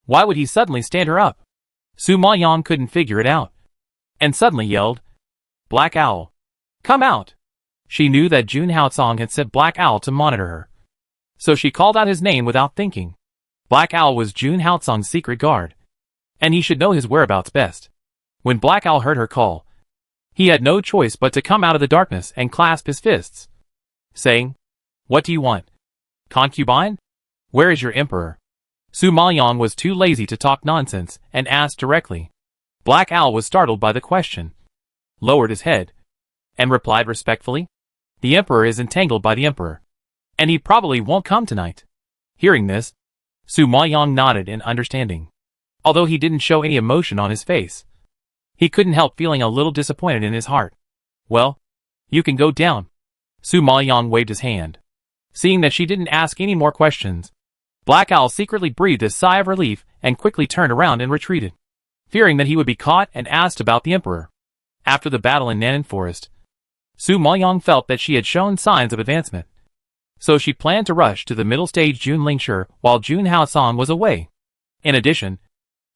Why would he suddenly stand her up? Su Maoyang couldn't figure it out, and suddenly yelled, "Black Owl, come out!" She knew that Jun Haotsong had set Black Owl to monitor her, so she called out his name without thinking. Black Owl was Jun Haotsong's secret guard, and he should know his whereabouts best. When Black Owl heard her call, he had no choice but to come out of the darkness and clasp his fists, saying, "What do you want? Concubine? Where is your emperor?" Su Maoyang was too lazy to talk nonsense and asked directly. Black Owl was startled by the question, lowered his head, and replied respectfully, "The emperor is entangled by the emperor, and he probably won't come tonight." Hearing this, Su Maoyang nodded in understanding. Although he didn't show any emotion on his face, he couldn't help feeling a little disappointed in his heart. "Well, you can go down." Su Maoyang waved his hand. Seeing that she didn't ask any more questions, Black Owl secretly breathed a sigh of relief and quickly turned around and retreated, fearing that he would be caught and asked about the emperor. After the battle in Nanan Forest, Su Maoyang felt that she had shown signs of advancement, so she planned to rush to the middle stage Jun Lingshi while Jun Haotsong was away. In addition,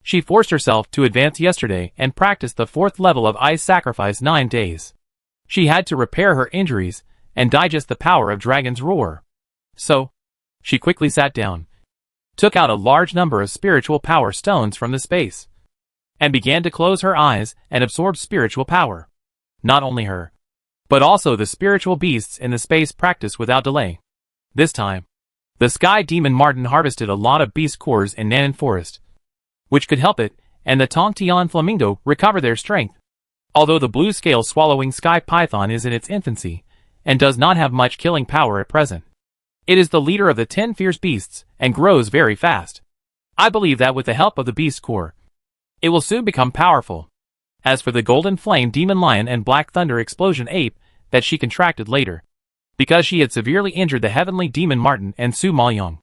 she forced herself to advance yesterday and practice the 4th level of Ice Sacrifice 9 days. She had to repair her injuries and digest the power of Dragon's Roar. So, she quickly sat down, took out a large number of spiritual power stones from the space, and began to close her eyes and absorb spiritual power. Not only her, but also the spiritual beasts in the space practiced without delay. This time, the Sky Demon Marten harvested a lot of beast cores in Nanan Forest, which could help it and the Tongtian Flamingo recover their strength. Although the blue scale swallowing Sky Python is in its infancy, and does not have much killing power at present, it is the leader of the 10 fierce beasts and grows very fast. I believe that with the help of the beast core, it will soon become powerful. As for the Golden Flame Demon Lion and Black Thunder Explosion Ape that she contracted later, because she had severely injured the Heavenly Demon Marten and Su Maoyang,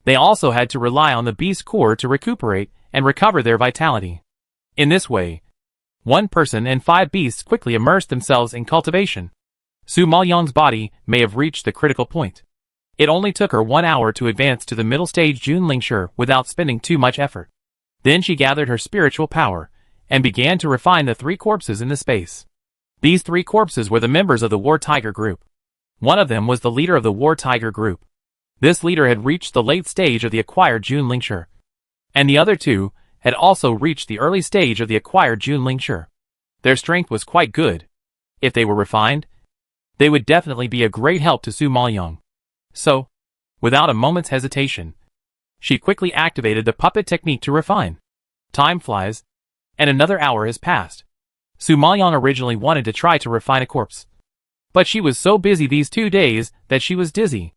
they also had to rely on the beast core to recuperate and recover their vitality. In this way, 1 person and 5 beasts quickly immersed themselves in cultivation. Su Maoyang's body may have reached the critical point. It only took her 1 hour to advance to the middle stage Jun Lingshi without spending too much effort. Then she gathered her spiritual power and began to refine the 3 corpses in the space. These 3 corpses were the members of the War Tiger group. One of them was the leader of the War Tiger group. This leader had reached the late stage of the acquired Jun Lingshi, and the other 2 had also reached the early stage of the acquired Jun Lingshi. Their strength was quite good. If they were refined, they would definitely be a great help to Su Maoyang. So, without a moment's hesitation, she quickly activated the puppet technique to refine. Time flies, and another hour has passed. Su Maoyang originally wanted to try to refine a corpse, but she was so busy these 2 days that she was dizzy.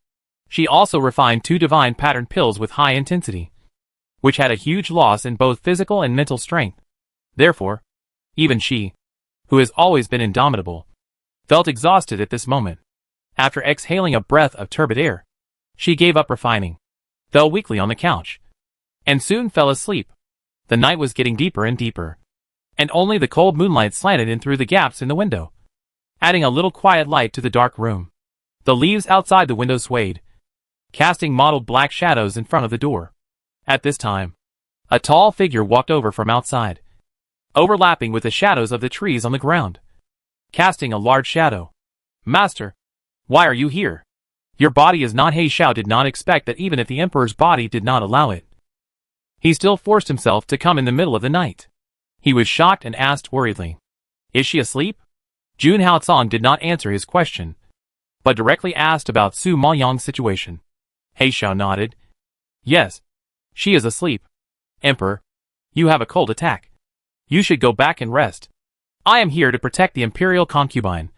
She also refined 2 divine pattern pills with high intensity, which had a huge loss in both physical and mental strength. Therefore, even she, who has always been indomitable, felt exhausted at this moment. After exhaling a breath of turbid air, she gave up refining, fell weakly on the couch, and soon fell asleep. The night was getting deeper and deeper, and only the cold moonlight slanted in through the gaps in the window, adding a little quiet light to the dark room. The leaves outside the window swayed, casting mottled black shadows in front of the door. At this time, a tall figure walked over from outside, overlapping with the shadows of the trees on the ground, casting a large shadow. "Master, why are you here?" Your body is not. He Xiao did not expect that even if the emperor's body did not allow it, he still forced himself to come in the middle of the night. He was shocked and asked worriedly, "Is she asleep?" Jun Haocong did not answer his question, but directly asked about Su Maoyang's situation. He Xiao nodded. "Yes, she is asleep. Emperor, you have a cold attack. You should go back and rest. I am here to protect the imperial concubine.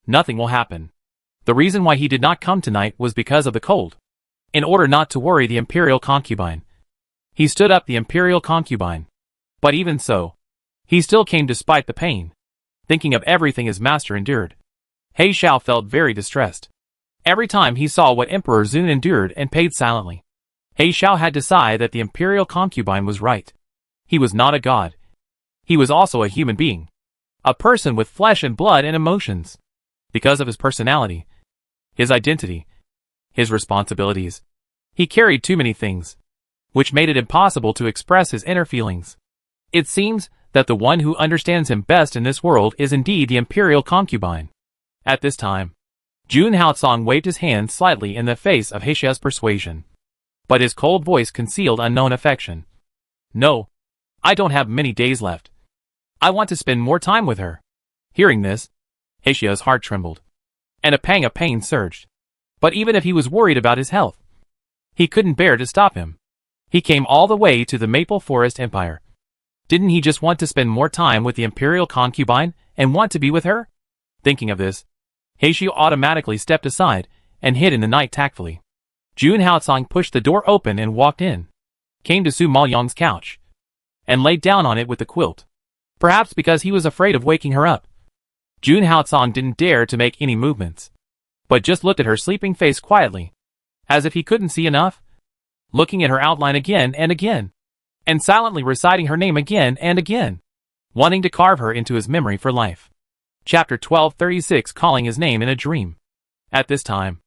Nothing will happen." The reason why he did not come tonight was because of the cold. In order not to worry the imperial concubine, he stood up the imperial concubine. But even so, he still came despite the pain, thinking of everything his master endured. He Xiao felt very distressed. Every time he saw what Emperor Zun endured and paid silently, He Xiao had to sigh that the imperial concubine was right. He was not a god. He was also a human being. A person with flesh and blood and emotions. Because of his personality, his identity, his responsibilities, he carried too many things, which made it impossible to express his inner feelings. It seems that the one who understands him best in this world is indeed the imperial concubine. At this time, Jun Haocong waved his hand slightly in the face of He Xiao's persuasion, but his cold voice concealed unknown affection. "No, I don't have many days left. I want to spend more time with her." Hearing this, He Xiao's heart trembled, and a pang of pain surged. But even if he was worried about his health, he couldn't bear to stop him. He came all the way to the Maple Forest Empire. Didn't he just want to spend more time with the imperial concubine and want to be with her? Thinking of this, He Xiao automatically stepped aside and hid in the night tactfully. Jun Haocong pushed the door open and walked in, came to Su Maoyang's couch, and laid down on it with the quilt. Perhaps because he was afraid of waking her up, Jun Haocong didn't dare to make any movements, but just looked at her sleeping face quietly, as if he couldn't see enough, looking at her outline again and again, and silently reciting her name again and again, wanting to carve her into his memory for life. Chapter 1236, Calling his name in a dream. At this time,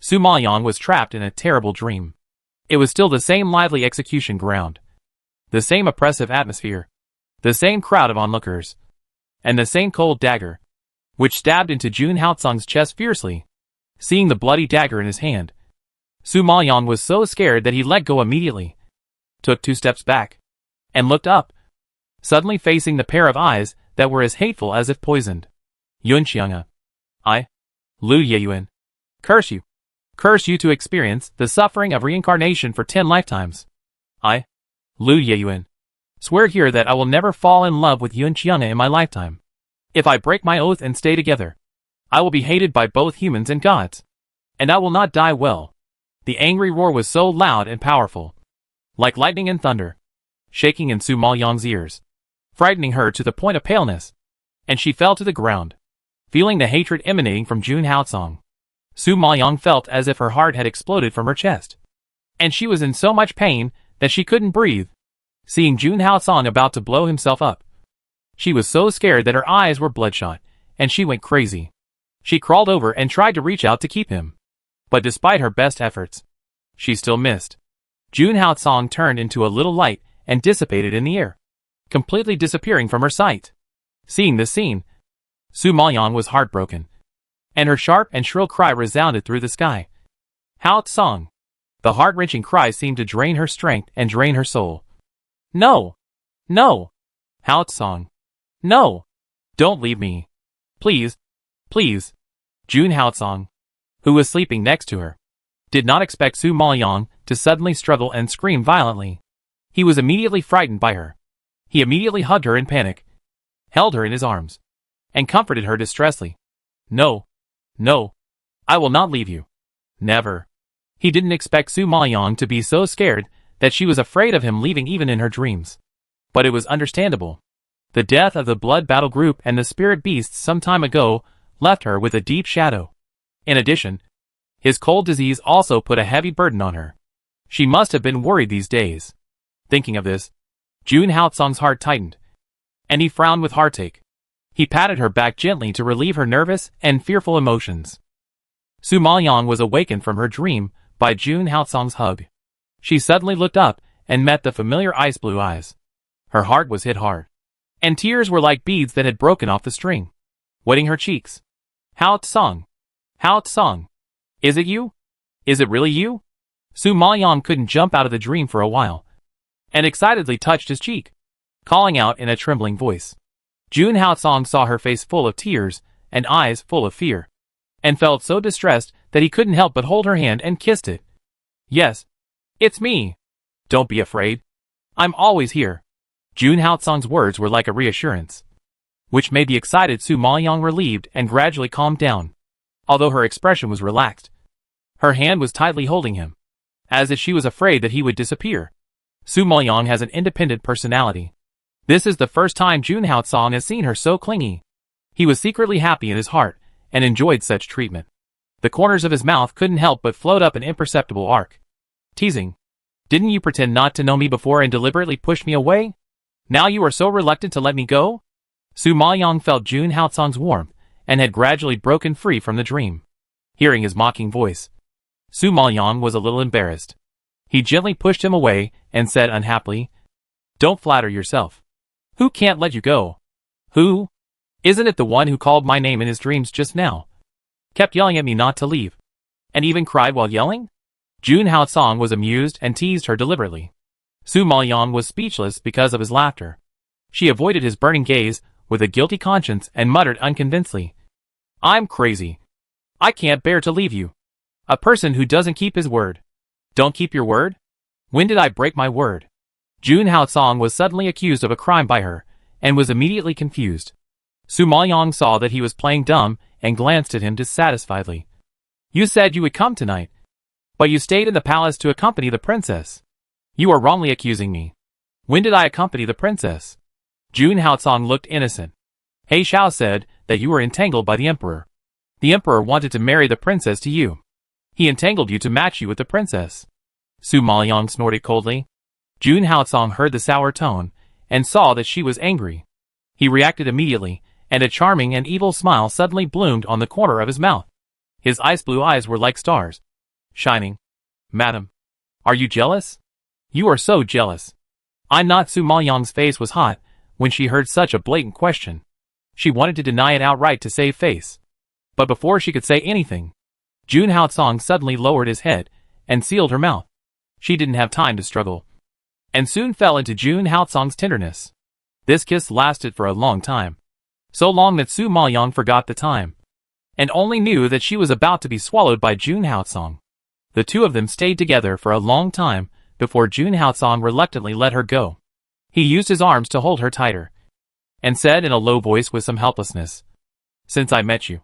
Su Maoyang was trapped in a terrible dream. It was still the same lively execution ground, the same oppressive atmosphere, the same crowd of onlookers, and the same cold dagger, which stabbed into Jun Haocong's chest fiercely. Seeing the bloody dagger in his hand, Su Maoyang was so scared that he let go immediately, took 2 steps back, and looked up, suddenly facing the pair of eyes that were as hateful as if poisoned. "Yun Xianga, I, Lu Yeyuan, curse you. Curse you to experience the suffering of reincarnation for 10 lifetimes. I, Lu Yeyuan, swear here that I will never fall in love with Yun Xianga in my lifetime. If I break my oath and stay together, I will be hated by both humans and gods, and I will not die well." The angry roar was so loud and powerful, like lightning and thunder, shaking in Su Maoyang's ears, frightening her to the point of paleness, and she fell to the ground, feeling the hatred emanating from Jun Haocong. Su Maoyang felt as if her heart had exploded from her chest, and she was in so much pain that she couldn't breathe. Seeing Jun Haocong about to blow himself up, she was so scared that her eyes were bloodshot, and she went crazy. She crawled over and tried to reach out to keep him, but despite her best efforts, she still missed. Jun Haocong turned into a little light and dissipated in the air, completely disappearing from her sight. Seeing this scene, Su Maoyang was heartbroken, and her sharp and shrill cry resounded through the sky. Haocong! The heart-wrenching cry seemed to drain her strength and drain her soul. "No! No! Haocong! No! Don't leave me! Please! Please!" Jun Haocong, who was sleeping next to her, did not expect Su Maoyang to suddenly struggle and scream violently. He was immediately frightened by her. He immediately hugged her in panic, held her in his arms, and comforted her distressfully. "No, no, I will not leave you. Never." He didn't expect Su Maoyang to be so scared that she was afraid of him leaving even in her dreams. But it was understandable. The death of the Blood Battle Group and the Spirit Beasts some time ago left her with a deep shadow. In addition, his cold disease also put a heavy burden on her. She must have been worried these days. Thinking of this, Jun Haocong's heart tightened, and he frowned with heartache. He patted her back gently to relieve her nervous and fearful emotions. Su Maoyang was awakened from her dream by Jun Haocong's hug. She suddenly looked up and met the familiar ice-blue eyes. Her heart was hit hard, and tears were like beads that had broken off the string, wetting her cheeks. "Haocong! Haocong! Is it you?" Is it really you? Su Maoyang couldn't jump out of the dream for a while, and excitedly touched his cheek, calling out in a trembling voice. Jun Haotsong saw her face full of tears and eyes full of fear, and felt so distressed that he couldn't help but hold her hand and kissed it. Yes, it's me. Don't be afraid. I'm always here. Jun Haotsong's words were like a reassurance, which made the excited Su Maoyang relieved and gradually calmed down, although her expression was relaxed. Her hand was tightly holding him, as if she was afraid that he would disappear. Su Maoyang has an independent personality. This is the first time Jun Haotsong has seen her so clingy. He was secretly happy in his heart and enjoyed such treatment. The corners of his mouth couldn't help but float up an imperceptible arc. Teasing. Didn't you pretend not to know me before and deliberately push me away? Now you are so reluctant to let me go? Su Maoyang felt Jun Haotsong's warmth and had gradually broken free from the dream. Hearing his mocking voice, Su Maoyang was a little embarrassed. He gently pushed him away and said unhappily, "Don't flatter yourself. Who can't let you go? Who? Isn't it the one who called my name in his dreams just now? Kept yelling at me not to leave, and even cried while yelling?" Jun Haotsong was amused and teased her deliberately. Su Maoyang was speechless because of his laughter. She avoided his burning gaze with a guilty conscience and muttered unconvincedly, "I'm crazy. I can't bear to leave you. A person who doesn't keep his word." "Don't keep your word? When did I break my word?" Jun Haotsong was suddenly accused of a crime by her, and was immediately confused. Su Maoyang saw that he was playing dumb and glanced at him dissatisfiedly. "You said you would come tonight, but you stayed in the palace to accompany the princess. You are wrongly accusing me. When did I accompany the princess?" Jun Haotsong looked innocent. "He Xiao said that you were entangled by the emperor. The emperor wanted to marry the princess to you. He entangled you to match you with the princess." Su Maoyang snorted coldly. Jun Haotsong heard the sour tone and saw that she was angry. He reacted immediately, and a charming and evil smile suddenly bloomed on the corner of his mouth. His ice blue eyes were like stars, shining. "Madam, are you jealous? You are so jealous." I'm not. Su Maoyang's face was hot when she heard such a blatant question. She wanted to deny it outright to save face. But before she could say anything, Jun Haotsong suddenly lowered his head and sealed her mouth. She didn't have time to struggle, and soon fell into Jun Haotsong's tenderness. This kiss lasted for a long time. So long that Su Maoyang forgot the time, and only knew that she was about to be swallowed by Jun Haotsong. The two of them stayed together for a long time before Jun Haotsong reluctantly let her go. He used his arms to hold her tighter, and said in a low voice with some helplessness, "Since I met you,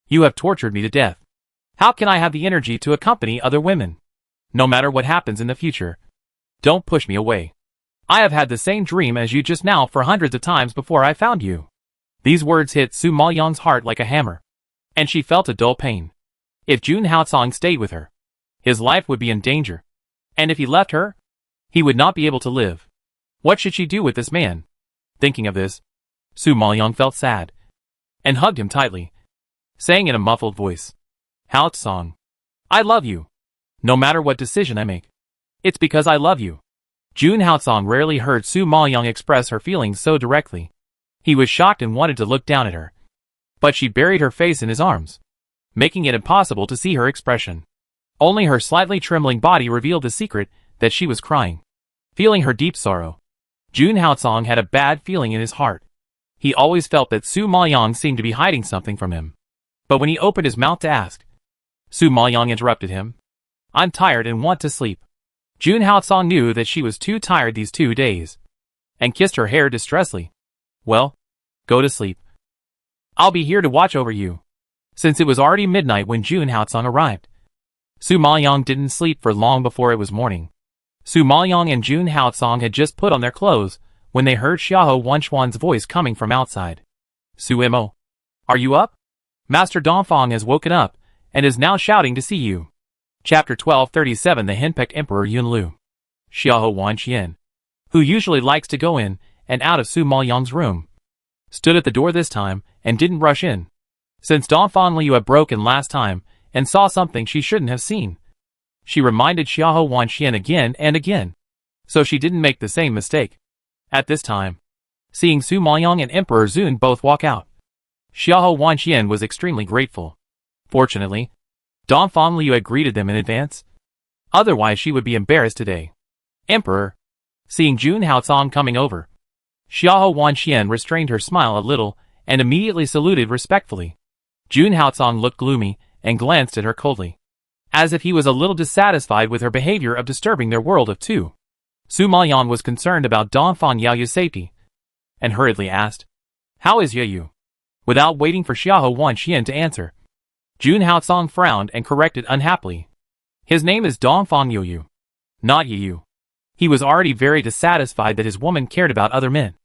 you have tortured me to death. How can I have the energy to accompany other women? No matter what happens in the future, don't push me away. I have had the same dream as you just now for hundreds of times before I found you." These words hit Su Maoyang's heart like a hammer, and she felt a dull pain. If Jun Haotsong stayed with her, his life would be in danger, and if he left her, he would not be able to live. What should she do with this man? Thinking of this, Su Maoyang felt sad, and hugged him tightly, saying in a muffled voice, "Haotsong, I love you. No matter what decision I make, it's because I love you." Jun Haotsong rarely heard Su Maoyang express her feelings so directly. He was shocked and wanted to look down at her, but she buried her face in his arms, making it impossible to see her expression. Only her slightly trembling body revealed the secret that she was crying. Feeling her deep sorrow, Jun Haotsong had a bad feeling in his heart. He always felt that Su Maoyang seemed to be hiding something from him. But when he opened his mouth to ask, Su Maoyang interrupted him. "I'm tired and want to sleep." Jun Haotsong knew that she was too tired these 2 days, and kissed her hair distressfully. "Well, go to sleep. I'll be here to watch over you." Since it was already midnight when Jun Haotsong arrived, Su Maoyang didn't sleep for long before it was morning. Su Maoyang and Jun Haotsong had just put on their clothes when they heard Xiahou Wanquan's voice coming from outside. "Su Mo, are you up? Master Dongfang has woken up and is now shouting to see you." Chapter 1237. The henpecked Emperor Yunlu. Xiahou Wanqian, who usually likes to go in and out of Su Maoyang's room, stood at the door this time and didn't rush in. Since Dongfang Liu had broken last time and saw something she shouldn't have seen, she reminded Xiahou Wanqian again and again, so she didn't make the same mistake. At this time, seeing Su Maoyang and Emperor Zun both walk out, Xiahou Wanqian was extremely grateful. Fortunately, Dongfang Liu had greeted them in advance. Otherwise she would be embarrassed today. Emperor. Seeing Jun Haocong coming over, Xiahou Wanxian restrained her smile a little and immediately saluted respectfully. Jun Haocong looked gloomy and glanced at her coldly, as if he was a little dissatisfied with her behavior of disturbing their world of two. Su Maoyan was concerned about Dongfang Yaoyu's safety, and hurriedly asked, "How is Yaoyu?" Without waiting for Xiahou Wanxian to answer, Jun Haocong frowned and corrected unhappily. His name is Dongfang Yaoyu, not Yaoyu. He was already very dissatisfied that his woman cared about other men,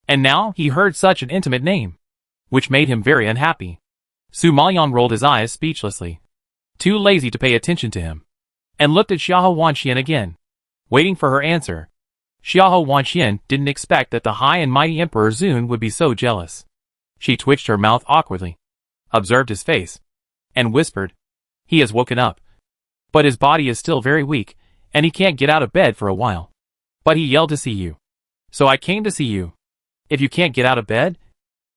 and now he heard such an intimate name, which made him very unhappy. Su Maoyan rolled his eyes speechlessly, too lazy to pay attention to him, and looked at Xiahou Wanxian again, waiting for her answer. Xiahou Wanxian didn't expect that the high and mighty Emperor Zun would be so jealous. She twitched her mouth awkwardly, observed his face, and whispered, "He has woken up. But his body is still very weak, and he can't get out of bed for a while. But he yelled to see you. So I came to see you. If you can't get out of bed,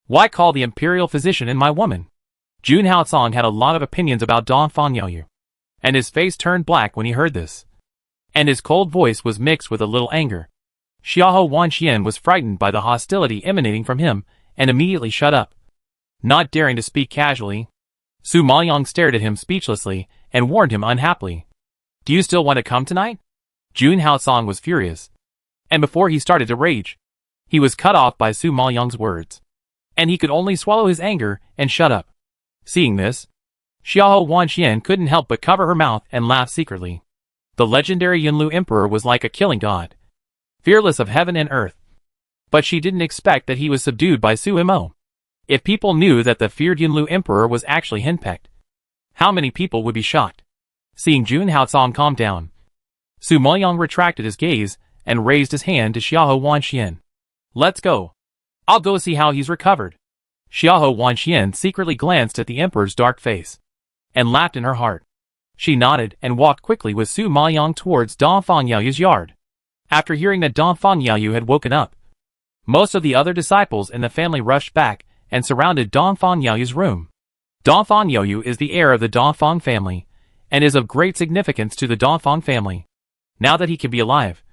why call the imperial physician and my woman?" Jun Haocong had a lot of opinions about Dongfang Yaoyu, and his face turned black when he heard this, and his cold voice was mixed with a little anger. Xiahou Wanxian was frightened by the hostility emanating from him and immediately shut up, not daring to speak casually. Su Maoyan stared at him speechlessly and warned him unhappily, "Do you still want to come tonight?" Jun Haocong was furious, and before he started to rage, he was cut off by Su Maoyan's words, and he could only swallow his anger and shut up. Seeing this, Xiahou Wanxian couldn't help but cover her mouth and laugh secretly. The legendary Yunlu Emperor was like a killing god, fearless of heaven and earth. But she didn't expect that he was subdued by Su Mo. If people knew that the feared Yunlu Emperor was actually henpecked, how many people would be shocked? Seeing Jun Haocong calm down, Su Maoyan retracted his gaze and raised his hand to Xiahou Wanxian. "Let's go. I'll go see how he's recovered." Xiahou Wanxian secretly glanced at the Emperor's dark face, and laughed in her heart. She nodded and walked quickly with Su Maoyan towards Dongfang Yaoyu's yard. After hearing that Dongfang Yaoyu had woken up, most of the other disciples in the family rushed back and surrounded Dongfang Yaoyu's room. Dongfang Yaoyu is the heir of the Dongfang family, and is of great significance to the Dongfang family. Now that he can be alive,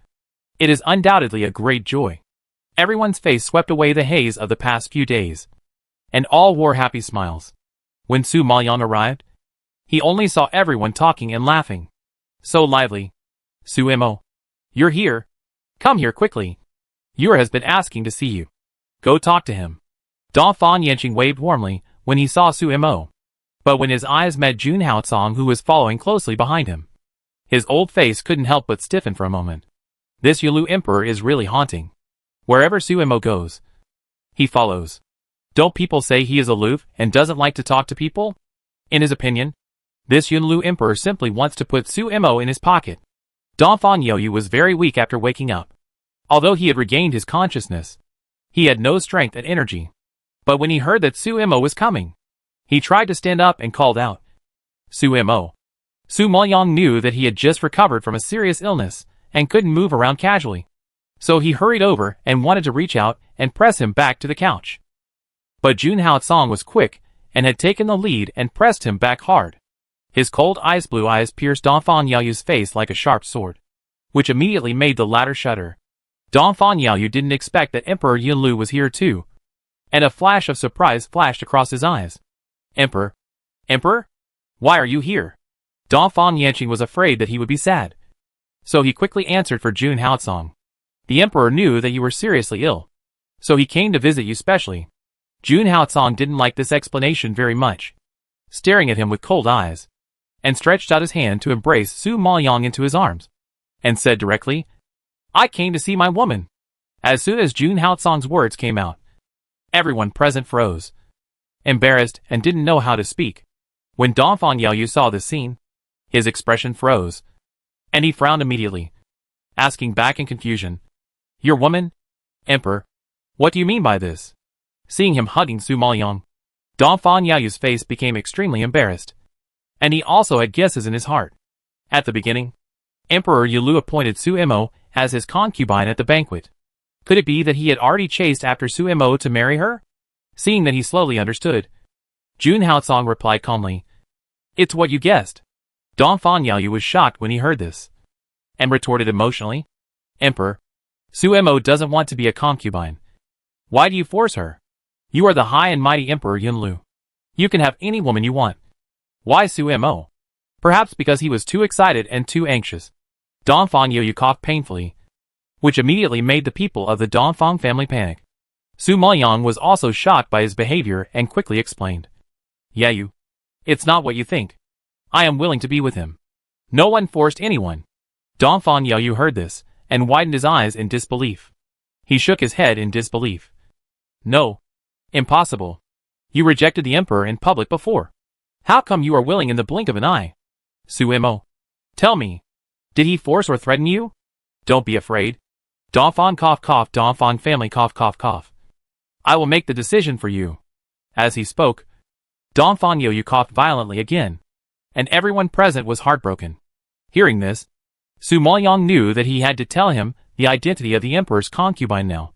it is undoubtedly a great joy. Everyone's face swept away the haze of the past few days, and all wore happy smiles. When Su Maoyan arrived, he only saw everyone talking and laughing. So lively. "Su Mo, you're here. Come here quickly. Yura has been asking to see you. Go talk to him." Dongfang Yanqing waved warmly when he saw Su Mo. But when his eyes met Jun Haocong, who was following closely behind him, his old face couldn't help but stiffen for a moment. This Yulu Emperor is really haunting. Wherever Su Mo goes, he follows. Don't people say he is aloof and doesn't like to talk to people? In his opinion, this Yunlu Emperor simply wants to put Su Mo in his pocket. Dongfang Yaoyu was very weak after waking up. Although he had regained his consciousness, he had no strength and energy. But when he heard that Su Mo was coming, he tried to stand up and called out, "Su Mo." Su Maoyan knew that he had just recovered from a serious illness and couldn't move around casually. So he hurried over and wanted to reach out and press him back to the couch. But Jun Haocong was quick and had taken the lead and pressed him back hard. His cold blue eyes pierced Dongfang Yaoyu's face like a sharp sword, which immediately made the latter shudder. Dongfang Yaoyu didn't expect that Emperor Yunlu was here too, and a flash of surprise flashed across his eyes. "Emperor? Emperor? Why are you here?" Dongfang Yanqing was afraid that he would be sad, so he quickly answered for Jun Haocong. "The Emperor knew that you were seriously ill, so he came to visit you specially." Jun Haocong didn't like this explanation very much, staring at him with cold eyes, and stretched out his hand to embrace Su Maoyan into his arms, and said directly, "I came to see my woman." As soon as Jun Haocong's words came out, everyone present froze, embarrassed and didn't know how to speak. When Dongfang Yaoyu saw this scene, his expression froze, and he frowned immediately, asking back in confusion, "Your woman? Emperor, what do you mean by this?" Seeing him hugging Su Maoyan, Dongfang Yaoyu's face became extremely embarrassed, and he also had guesses in his heart. At the beginning, Emperor Yulu appointed Su Mo as his concubine at the banquet. Could it be that he had already chased after Su Mo to marry her? Seeing that he slowly understood, Jun Haocong replied calmly, "It's what you guessed. Dongfang Yaoyu was shocked when he heard this, and retorted emotionally, Emperor, Suemo doesn't want to be a concubine. Why do you force her? You are the high and mighty Emperor Yunlu. You can have any woman you want. Why Suemo? Perhaps because he was too excited and too anxious. Dongfang Yaoyu coughed painfully, which immediately made the people of the Dongfang family panic. Su Maoyang was also shocked by his behavior and quickly explained. Yaoyu, it's not what you think. I am willing to be with him. No one forced anyone. Dongfang Yaoyu heard this, and widened his eyes in disbelief. He shook his head in disbelief. No. Impossible. You rejected the emperor in public before. How come you are willing in the blink of an eye? Suemo. Tell me. Did he force or threaten you? Don't be afraid. Dongfang cough cough, Dongfang family cough cough cough. I will make the decision for you. As he spoke, Dongfang Yaoyu coughed violently again, and everyone present was heartbroken. Hearing this, Su Maoyang knew that he had to tell him the identity of the emperor's concubine now,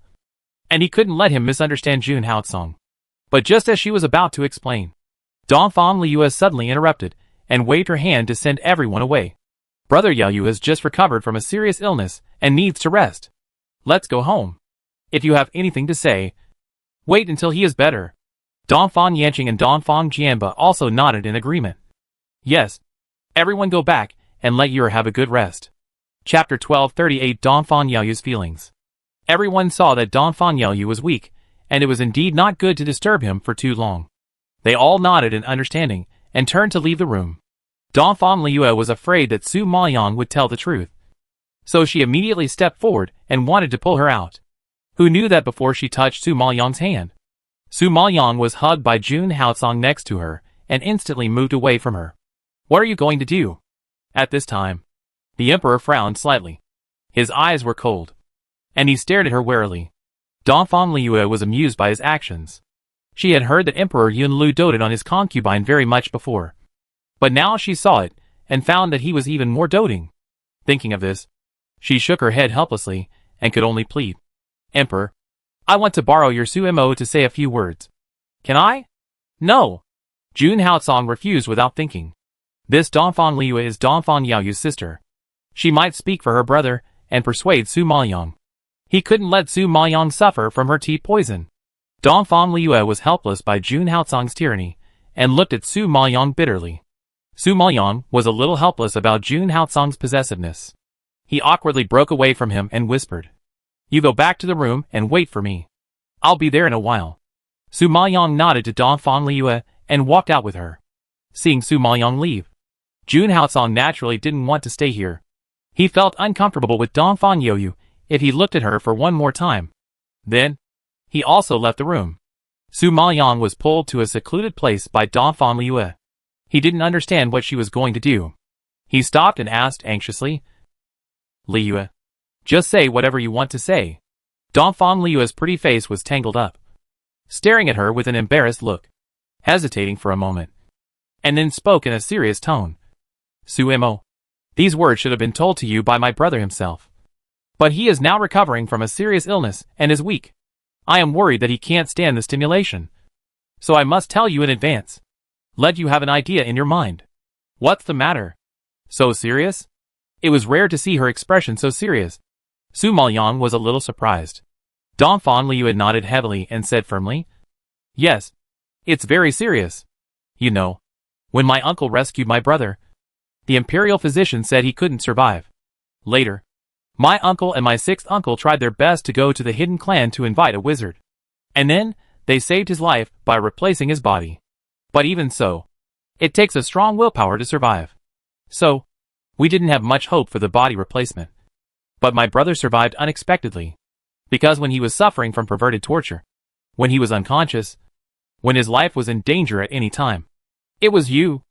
and he couldn't let him misunderstand Jun Haotsong. But just as she was about to explain, Dongfang Liu suddenly interrupted and waved her hand to send everyone away. Brother Yaoyu has just recovered from a serious illness and needs to rest. Let's go home. If you have anything to say, wait until he is better. Dongfang Yanqing and Dongfang Jianba also nodded in agreement. Yes. Everyone go back and let Yer have a good rest. Chapter 1238 Dongfang Yaoyu's Feelings. Everyone saw that Dongfang Yaoyu was weak, and it was indeed not good to disturb him for too long. They all nodded in understanding, and turned to leave the room. Dongfang Liu was afraid that Su Maoyang would tell the truth, so she immediately stepped forward and wanted to pull her out. Who knew that before she touched Su Maoyang's hand? Su Maoyang was hugged by Jun Haotsong next to her, and instantly moved away from her. What are you going to do? At this time, the emperor frowned slightly. His eyes were cold, and he stared at her warily. Dongfang Liu was amused by his actions. She had heard that Emperor Yunlu doted on his concubine very much before, but now she saw it, and found that he was even more doting. Thinking of this, she shook her head helplessly, and could only plead. Emperor, I want to borrow your Suemo to say a few words. Can I? No. Jun Haotsong refused without thinking. This Dongfang Liu is Dongfang Yaoyu's sister. She might speak for her brother, and persuade Su Maoyang. He couldn't let Su Maoyang suffer from her tea poison. Dongfang Liu was helpless by Jun Haotsong's tyranny, and looked at Su Maoyang bitterly. Su Maoyang was a little helpless about Jun Haotsong's possessiveness. He awkwardly broke away from him and whispered, You go back to the room and wait for me. I'll be there in a while. Su Maoyang nodded to Dongfang Liu and walked out with her. Seeing Su Maoyang leave, Jun Haotsong naturally didn't want to stay here. He felt uncomfortable with Dongfang Yaoyu if he looked at her for one more time. Then, he also left the room. Su Maoyang was pulled to a secluded place by Dongfang Liu. He didn't understand what she was going to do. He stopped and asked anxiously, Liu, just say whatever you want to say. Dongfang Liu's pretty face was tangled up, staring at her with an embarrassed look, hesitating for a moment, and then spoke in a serious tone. Suemo, these words should have been told to you by my brother himself. But he is now recovering from a serious illness and is weak. I am worried that he can't stand the stimulation. So I must tell you in advance. Let you have an idea in your mind. What's the matter? So serious? It was rare to see her expression so serious. Su Maoyang was a little surprised. Dongfang Liu had nodded heavily and said firmly, Yes, it's very serious. You know, when my uncle rescued my brother, the imperial physician said he couldn't survive. Later, my uncle and my sixth uncle tried their best to go to the hidden clan to invite a wizard. And then, they saved his life by replacing his body. But even so, it takes a strong willpower to survive. So, we didn't have much hope for the body replacement. But my brother survived unexpectedly. Because when he was suffering from perverted torture, when he was unconscious, when his life was in danger at any time, it was you.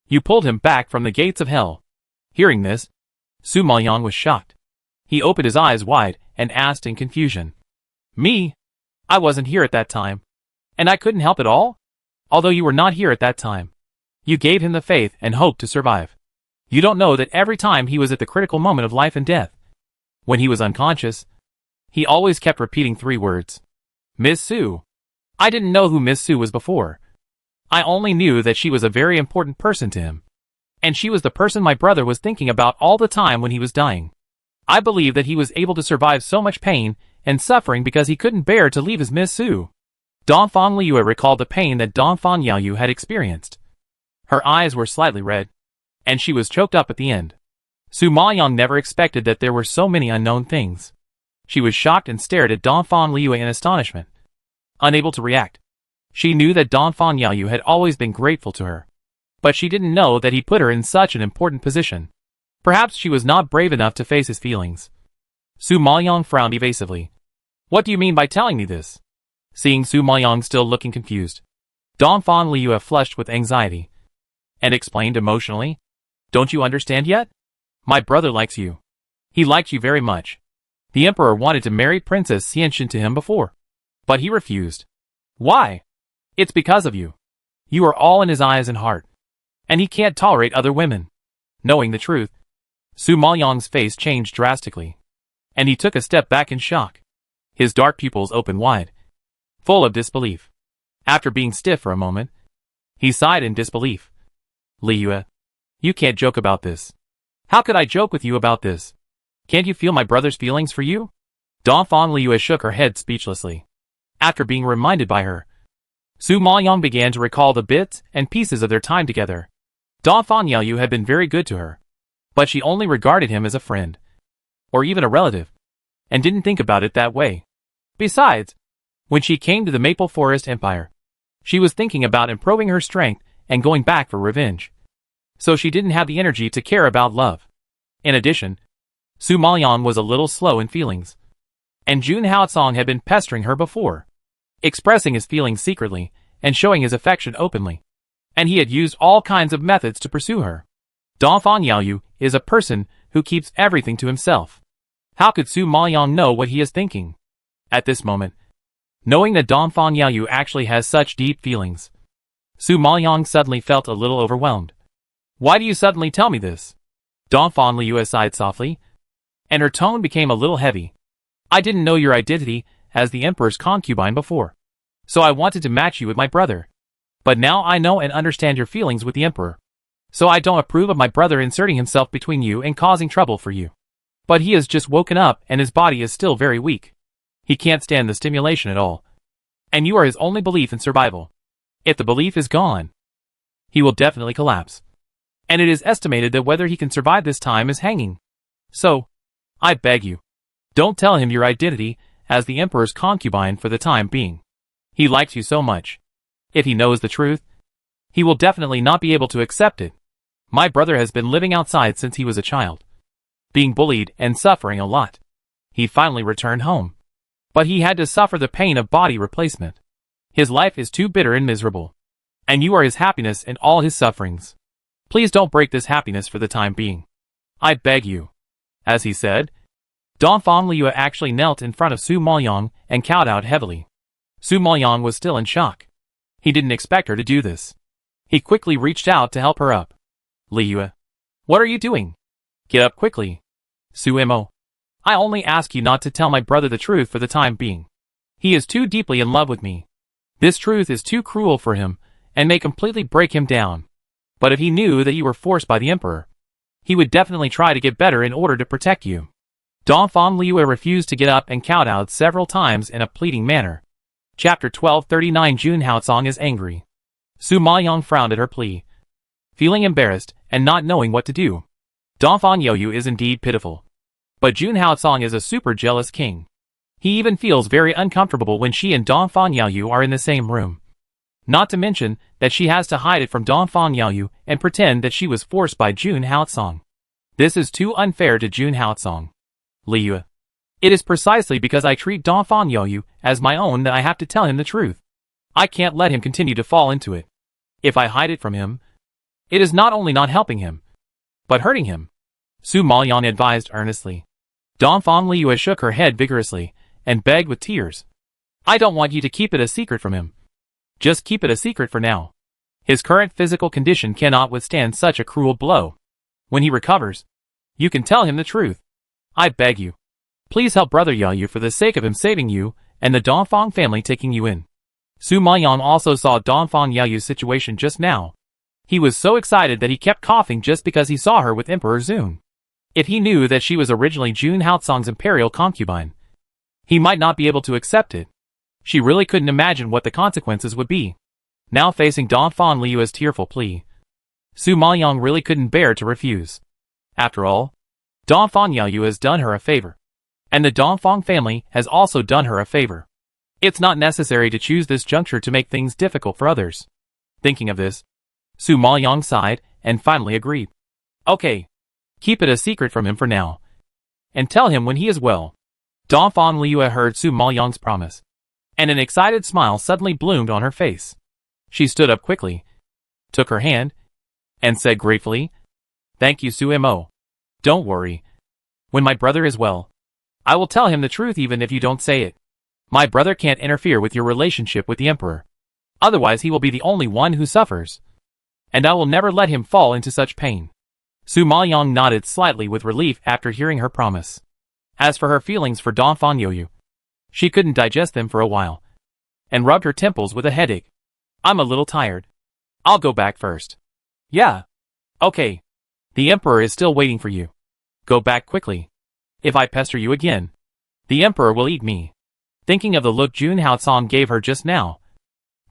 You pulled him back from the gates of hell. Hearing this, Su Maoyang was shocked. He opened his eyes wide and asked in confusion, Me? I wasn't here at that time. And I couldn't help it all? Although you were not here at that time, you gave him the faith and hope to survive. You don't know that every time he was at the critical moment of life and death, when he was unconscious, he always kept repeating 3 words. Miss Su. I didn't know who Miss Su was before. I only knew that she was a very important person to him. And she was the person my brother was thinking about all the time when he was dying. I believe that he was able to survive so much pain and suffering because he couldn't bear to leave his Miss Su. Dongfang Liu recalled the pain that Dongfang Yaoyu had experienced. Her eyes were slightly red, and she was choked up at the end. Su Maoyang never expected that there were so many unknown things. She was shocked and stared at Dongfang Liu in astonishment. Unable to react. She knew that Dongfang Yaoyu had always been grateful to her. But she didn't know that he put her in such an important position. Perhaps she was not brave enough to face his feelings. Su Maoyang frowned evasively. What do you mean by telling me this? Seeing Su Maoyang still looking confused, Dongfang Liu flushed with anxiety and explained emotionally, Don't you understand yet? My brother likes you. He liked you very much. The emperor wanted to marry Princess Xianxin to him before, but he refused. Why? It's because of you. You are all in his eyes and heart, and he can't tolerate other women. Knowing the truth, Su Maoyang's face changed drastically, and he took a step back in shock. His dark pupils opened wide, full of disbelief. After being stiff for a moment, he sighed in disbelief. Liu, you can't joke about this. How could I joke with you about this? Can't you feel my brother's feelings for you? Dongfang Liu shook her head speechlessly. After being reminded by her, Su Maoyang began to recall the bits and pieces of their time together. Dongfang Yaoyu had been very good to her, but she only regarded him as a friend, or even a relative, and didn't think about it that way. Besides, when she came to the Maple Forest Empire, she was thinking about improving her strength and going back for revenge. So she didn't have the energy to care about love. In addition, Su Maoyang was a little slow in feelings, and Jun Haocong had been pestering her before, expressing his feelings secretly and showing his affection openly, and he had used all kinds of methods to pursue her. Dongfang Yaoyu is a person who keeps everything to himself. How could Su Maoyang know what he is thinking? At this moment, knowing that Dongfang Yaoyu actually has such deep feelings, Su Maoyang suddenly felt a little overwhelmed. Why do you suddenly tell me this? Dongfang Liu sighed softly, and her tone became a little heavy. I didn't know your identity as the emperor's concubine before, so I wanted to match you with my brother. But now I know and understand your feelings with the emperor, so I don't approve of my brother inserting himself between you and causing trouble for you. But he has just woken up and his body is still very weak. He can't stand the stimulation at all, and you are his only belief in survival. If the belief is gone, he will definitely collapse. And it is estimated that whether he can survive this time is hanging. So, I beg you, don't tell him your identity as the emperor's concubine for the time being. He likes you so much. If he knows the truth, he will definitely not be able to accept it. My brother has been living outside since he was a child, being bullied and suffering a lot. He finally returned home, but he had to suffer the pain of body replacement. His life is too bitter and miserable, and you are his happiness in all his sufferings. Please don't break this happiness for the time being. I beg you. As he said, Dongfang Liu actually knelt in front of Su Maoyang and kowed out heavily. Su Maoyang was still in shock. He didn't expect her to do this. He quickly reached out to help her up. Liu, what are you doing? Get up quickly. Su Mo, I only ask you not to tell my brother the truth for the time being. He is too deeply in love with me. This truth is too cruel for him and may completely break him down. But if he knew that you were forced by the emperor, he would definitely try to get better in order to protect you. Dongfang Liu refused to get up and kowed out several times in a pleading manner. Chapter 1239 Jun Haocong is angry. Su Maoyang frowned at her plea, feeling embarrassed and not knowing what to do. Dongfang Yaoyu is indeed pitiful, but Jun Haocong is a super jealous king. He even feels very uncomfortable when she and Dongfang Yaoyu are in the same room. Not to mention that she has to hide it from Dongfang Yaoyu and pretend that she was forced by Jun Haocong. This is too unfair to Jun Haocong. Liu, it is precisely because I treat Dongfang Yaoyu as my own that I have to tell him the truth. I can't let him continue to fall into it. If I hide it from him, it is not only not helping him, but hurting him. Su Maoyang advised earnestly. Dongfang Liu shook her head vigorously and begged with tears. I don't want you to keep it a secret from him. Just keep it a secret for now. His current physical condition cannot withstand such a cruel blow. When he recovers, you can tell him the truth. I beg you. Please help Brother Yaoyu for the sake of him saving you and the Dongfang family taking you in. Su Maoyang also saw Dongfang Yaoyu's situation just now, He was so excited that he kept coughing just because he saw her with Emperor Zun. If he knew that she was originally Jun Haotsong's imperial concubine, he might not be able to accept it. She really couldn't imagine what the consequences would be. Now facing Dongfang Liu's tearful plea, Su Maoyang really couldn't bear to refuse. After all, Dongfang Yaoyu has done her a favor, and the Dongfang family has also done her a favor. It's not necessary to choose this juncture to make things difficult for others. Thinking of this, Su Maoyang sighed and finally agreed. Okay, keep it a secret from him for now, and tell him when he is well. Dongfang Liu heard Su Maoyang's promise, and an excited smile suddenly bloomed on her face. She stood up quickly, took her hand, and said gratefully, "Thank you, Su Mo. Don't worry. When my brother is well, I will tell him the truth even if you don't say it. My brother can't interfere with your relationship with the Emperor. Otherwise he will be the only one who suffers. And I will never let him fall into such pain." Su Maoyang nodded slightly with relief after hearing her promise. As for her feelings for Dongfang Yaoyu, she couldn't digest them for a while, and rubbed her temples with a headache. "I'm a little tired. I'll go back first." "Yeah. Okay. The Emperor is still waiting for you. Go back quickly. If I pester you again, the Emperor will eat me." Thinking of the look Jun Haotsong gave her just now,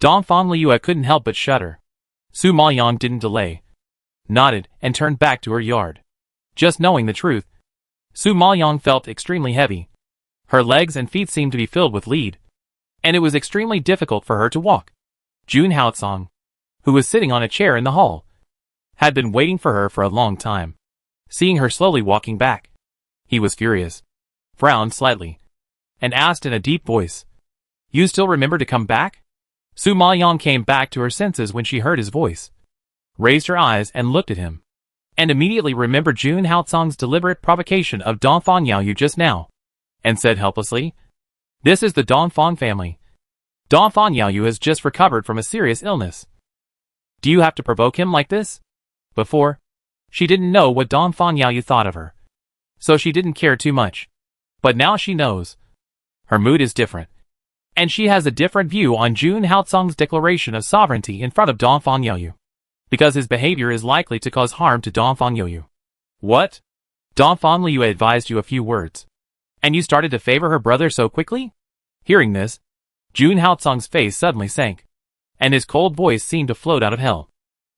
Dongfang Liu couldn't help but shudder. Su Maoyang didn't delay, nodded, and turned back to her yard. Just knowing the truth, Su Maoyang felt extremely heavy. Her legs and feet seemed to be filled with lead, and it was extremely difficult for her to walk. Jun Haotsong, who was sitting on a chair in the hall, had been waiting for her for a long time. Seeing her slowly walking back, he was furious, frowned slightly, and asked in a deep voice, "You still remember to come back?" Su Maoyang came back to her senses when she heard his voice, raised her eyes and looked at him, and immediately remembered Jun Haotsong's deliberate provocation of Dongfang Yaoyu just now, and said helplessly, "This is the Dongfang family. Dongfang Yaoyu has just recovered from a serious illness. Do you have to provoke him like this?" Before, she didn't know what Dongfang Yaoyu thought of her, so she didn't care too much. But now she knows. Her mood is different, and she has a different view on Jun Haotsong's declaration of sovereignty in front of Dongfang Yaoyu, because his behavior is likely to cause harm to Dongfang Yaoyu. "What? Dongfang Liu advised you a few words, and you started to favor her brother so quickly?" Hearing this, Jun Haotsong's face suddenly sank, and his cold voice seemed to float out of hell.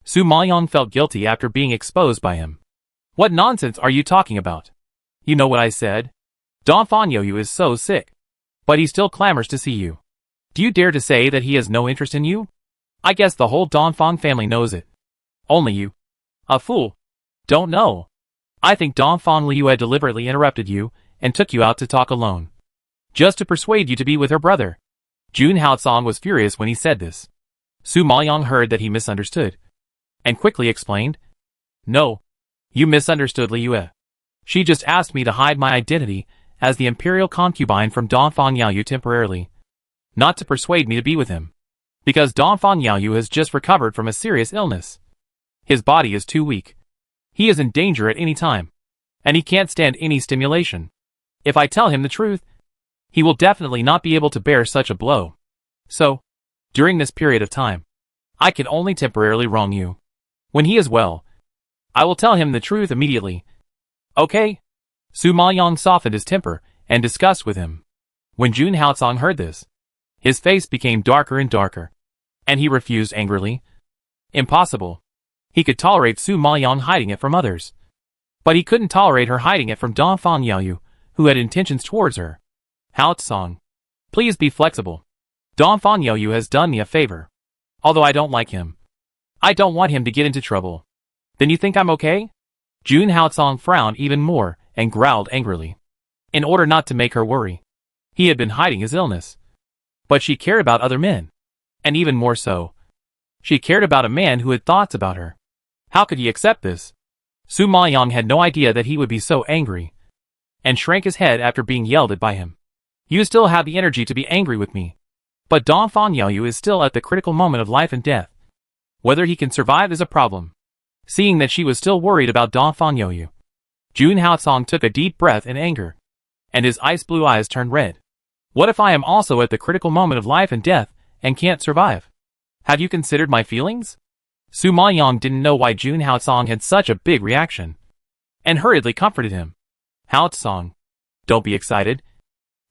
Su Maoyang felt guilty after being exposed by him. "What nonsense are you talking about? You know what I said? Dongfang Yaoyu is so sick, but he still clamors to see you. Do you dare to say that he has no interest in you? I guess the whole Dongfang family knows it. Only you, a fool, don't know. I think Dongfang Liu had deliberately interrupted you and took you out to talk alone, just to persuade you to be with her brother." Jun Haotsong was furious when he said this. Su Maoyang heard that he misunderstood, and quickly explained, "No, you misunderstood Liu. She just asked me to hide my identity as the imperial concubine from Dongfang Yaoyu temporarily, not to persuade me to be with him, because Dongfang Yaoyu has just recovered from a serious illness. His body is too weak. He is in danger at any time, and he can't stand any stimulation. If I tell him the truth, he will definitely not be able to bear such a blow. So, during this period of time, I can only temporarily wrong you. When he is well, I will tell him the truth immediately. Okay?" Su Maoyang softened his temper and discussed with him. When Jun Haotsong heard this, his face became darker and darker, and he refused angrily. Impossible. He could tolerate Su Maoyang hiding it from others, but he couldn't tolerate her hiding it from Dongfang Yaoyu, who had intentions towards her. "Haotsong, please be flexible. Dongfang Yaoyu has done me a favor. Although I don't like him, I don't want him to get into trouble." "Then you think I'm okay?" Jun Haotsong frowned even more and growled angrily. In order not to make her worry, he had been hiding his illness. But she cared about other men, and even more so, she cared about a man who had thoughts about her. How could he accept this? Su Maoyang had no idea that he would be so angry, and shrank his head after being yelled at by him. "You still have the energy to be angry with me. But Dongfang Yaoyu is still at the critical moment of life and death. Whether he can survive is a problem." Seeing that she was still worried about Dongfang Yaoyu, Jun Haotsong took a deep breath in anger, and his ice blue eyes turned red. "What if I am also at the critical moment of life and death, and can't survive? Have you considered my feelings?" Su Maoyang didn't know why Jun Haotsong had such a big reaction, and hurriedly comforted him. Haotsong, don't be excited.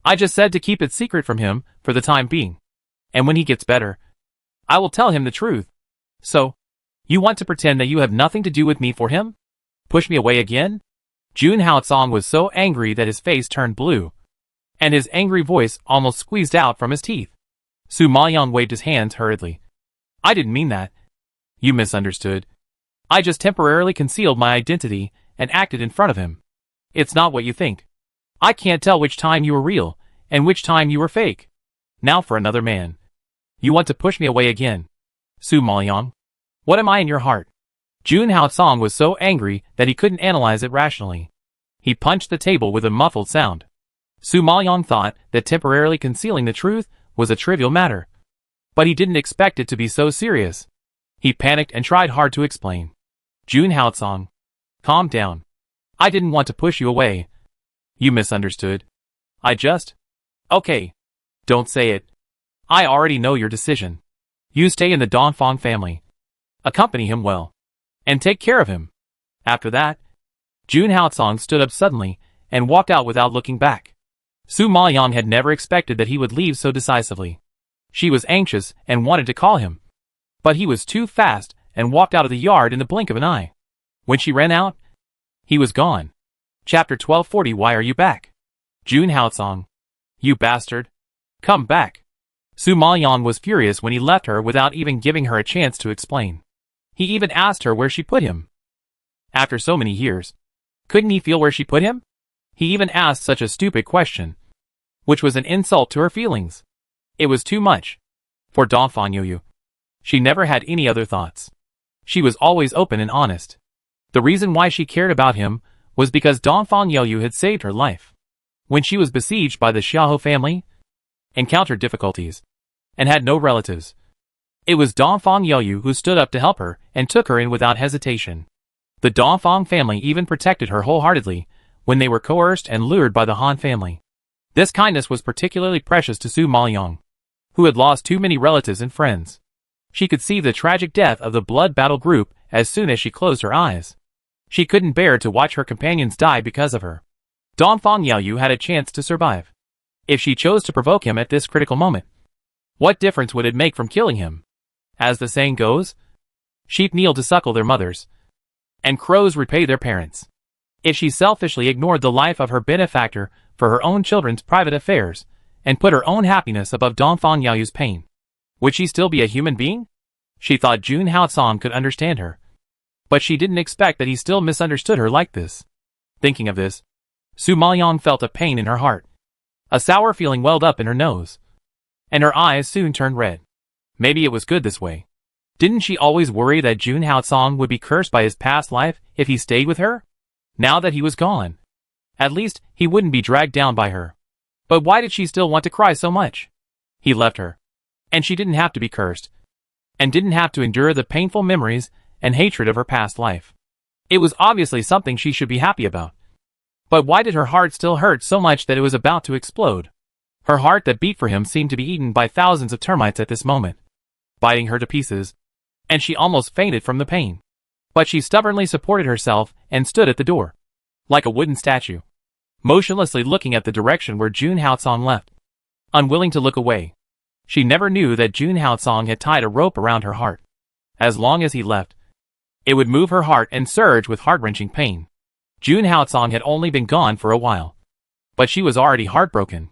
I just said to keep it secret from him for the time being. And when he gets better, I will tell him the truth. So, you want to pretend that you have nothing to do with me for him? Push me away again? Jun Haotsong was so angry that his face turned blue, and his angry voice almost squeezed out from his teeth. Su Maoyang waved his hands hurriedly. I didn't mean that. You misunderstood. I just temporarily concealed my identity and acted in front of him. It's not what you think. I can't tell which time you were real and which time you were fake. Now for another man. You want to push me away again. Su Maoyang, what am I in your heart? Jun Haotsong was so angry that he couldn't analyze it rationally. He punched the table with a muffled sound. Su Maoyang thought that temporarily concealing the truth was a trivial matter, but he didn't expect it to be so serious. He panicked and tried hard to explain. Jun Haotsong, calm down. I didn't want to push you away. You misunderstood. I just... Okay. Don't say it. I already know your decision. You stay in the Dongfang family. Accompany him well. And take care of him. After that, Jun Haotsong stood up suddenly and walked out without looking back. Su Maoyang had never expected that he would leave so decisively. She was anxious and wanted to call him, but he was too fast and walked out of the yard in the blink of an eye. When she ran out, he was gone. Chapter 1240. Why are you back? Jun Haotsong. You bastard. Come back. Su Maoyang was furious when he left her without even giving her a chance to explain. He even asked her where she put him. After so many years, couldn't he feel where she put him? He even asked such a stupid question, which was an insult to her feelings. It was too much. For Dongfang Yoyu, she never had any other thoughts. She was always open and honest. The reason why she cared about him was because Dongfang Yoyu had saved her life. When she was besieged by the Xiaohou family, encountered difficulties, and had no relatives, it was Dongfang Yoyu who stood up to help her and took her in without hesitation. The Dongfang family even protected her wholeheartedly when they were coerced and lured by the Han family. This kindness was particularly precious to Su Maoyang, who had lost too many relatives and friends. She could see the tragic death of the blood battle group as soon as she closed her eyes. She couldn't bear to watch her companions die because of her. Dongfang Yoyu had a chance to survive. If she chose to provoke him at this critical moment, what difference would it make from killing him? As the saying goes, sheep kneel to suckle their mothers, and crows repay their parents. If she selfishly ignored the life of her benefactor for her own children's private affairs, and put her own happiness above Dongfang Yoyu's pain, would she still be a human being? She thought Jun Haotsong could understand her, but she didn't expect that he still misunderstood her like this. Thinking of this, Su Maoyang felt a pain in her heart. A sour feeling welled up in her nose, and her eyes soon turned red. Maybe it was good this way. Didn't she always worry that Jun Haotsong would be cursed by his past life if he stayed with her? Now that he was gone, at least he wouldn't be dragged down by her. But why did she still want to cry so much? He left her, and she didn't have to be cursed, and didn't have to endure the painful memories and hatred of her past life. It was obviously something she should be happy about. But why did her heart still hurt so much that it was about to explode? Her heart that beat for him seemed to be eaten by thousands of termites at this moment, biting her to pieces, and she almost fainted from the pain. But she stubbornly supported herself and stood at the door, like a wooden statue, motionlessly looking at the direction where Jun Haotsong left, unwilling to look away. She never knew that Jun Haotsong had tied a rope around her heart. As long as he left, it would move her heart and surge with heart-wrenching pain. Jun Haotsong had only been gone for a while, but she was already heartbroken.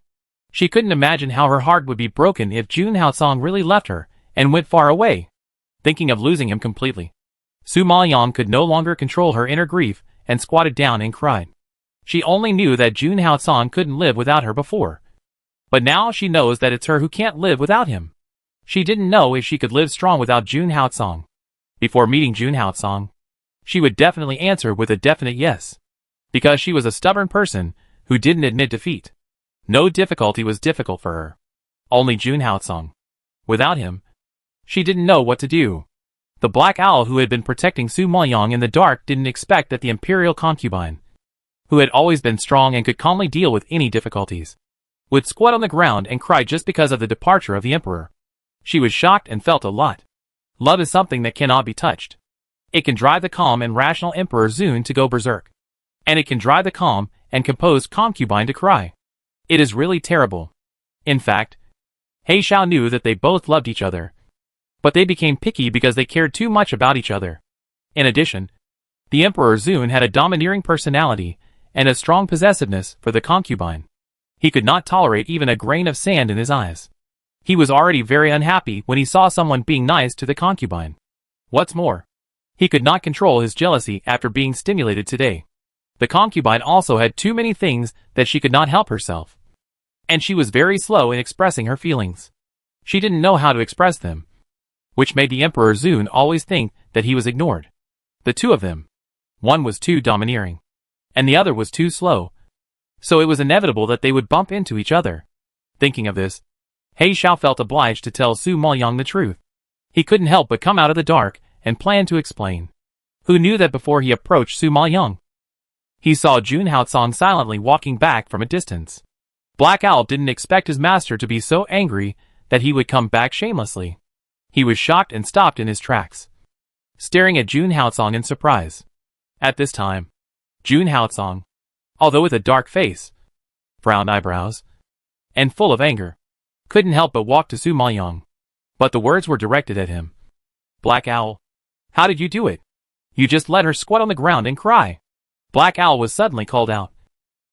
She couldn't imagine how her heart would be broken if Jun Haotsong really left her and went far away. Thinking of losing him completely, Su Maoyang could no longer control her inner grief and squatted down and cried. She only knew that Jun Haotsong couldn't live without her before, but now she knows that it's her who can't live without him. She didn't know if she could live strong without Jun Haotsong. Before meeting Jun Haotsong, she would definitely answer with a definite yes, because she was a stubborn person who didn't admit defeat. No difficulty was difficult for her. Only Jun Haotsong. Without him, she didn't know what to do. The black owl who had been protecting Su Maoyang in the dark didn't expect that the imperial concubine, who had always been strong and could calmly deal with any difficulties, would squat on the ground and cry just because of the departure of the emperor. She was shocked and felt a lot. Love is something that cannot be touched. It can drive the calm and rational Emperor Zun to go berserk. And it can drive the calm and composed concubine to cry. It is really terrible. In fact, He Xiao knew that they both loved each other. But they became picky because they cared too much about each other. In addition, the Emperor Zun had a domineering personality and a strong possessiveness for the concubine. He could not tolerate even a grain of sand in his eyes. He was already very unhappy when he saw someone being nice to the concubine. What's more, he could not control his jealousy after being stimulated today. The concubine also had too many things that she could not help herself. And she was very slow in expressing her feelings. She didn't know how to express them, which made the Emperor Zun always think that he was ignored. The two of them. One was too domineering, and the other was too slow. So it was inevitable that they would bump into each other. Thinking of this, He Xiao felt obliged to tell Su Maoyang the truth. He couldn't help but come out of the dark and plan to explain. Who knew that before he approached Su Maoyang, he saw Jun Haocong silently walking back from a distance. Black Owl didn't expect his master to be so angry that he would come back shamelessly. He was shocked and stopped in his tracks, staring at Jun Haocong in surprise. At this time, Jun Haocong, although with a dark face, brown eyebrows, and full of anger, couldn't help but walk to Su Maoyang. But the words were directed at him. Black Owl, how did you do it? You just let her squat on the ground and cry. Black Owl was suddenly called out,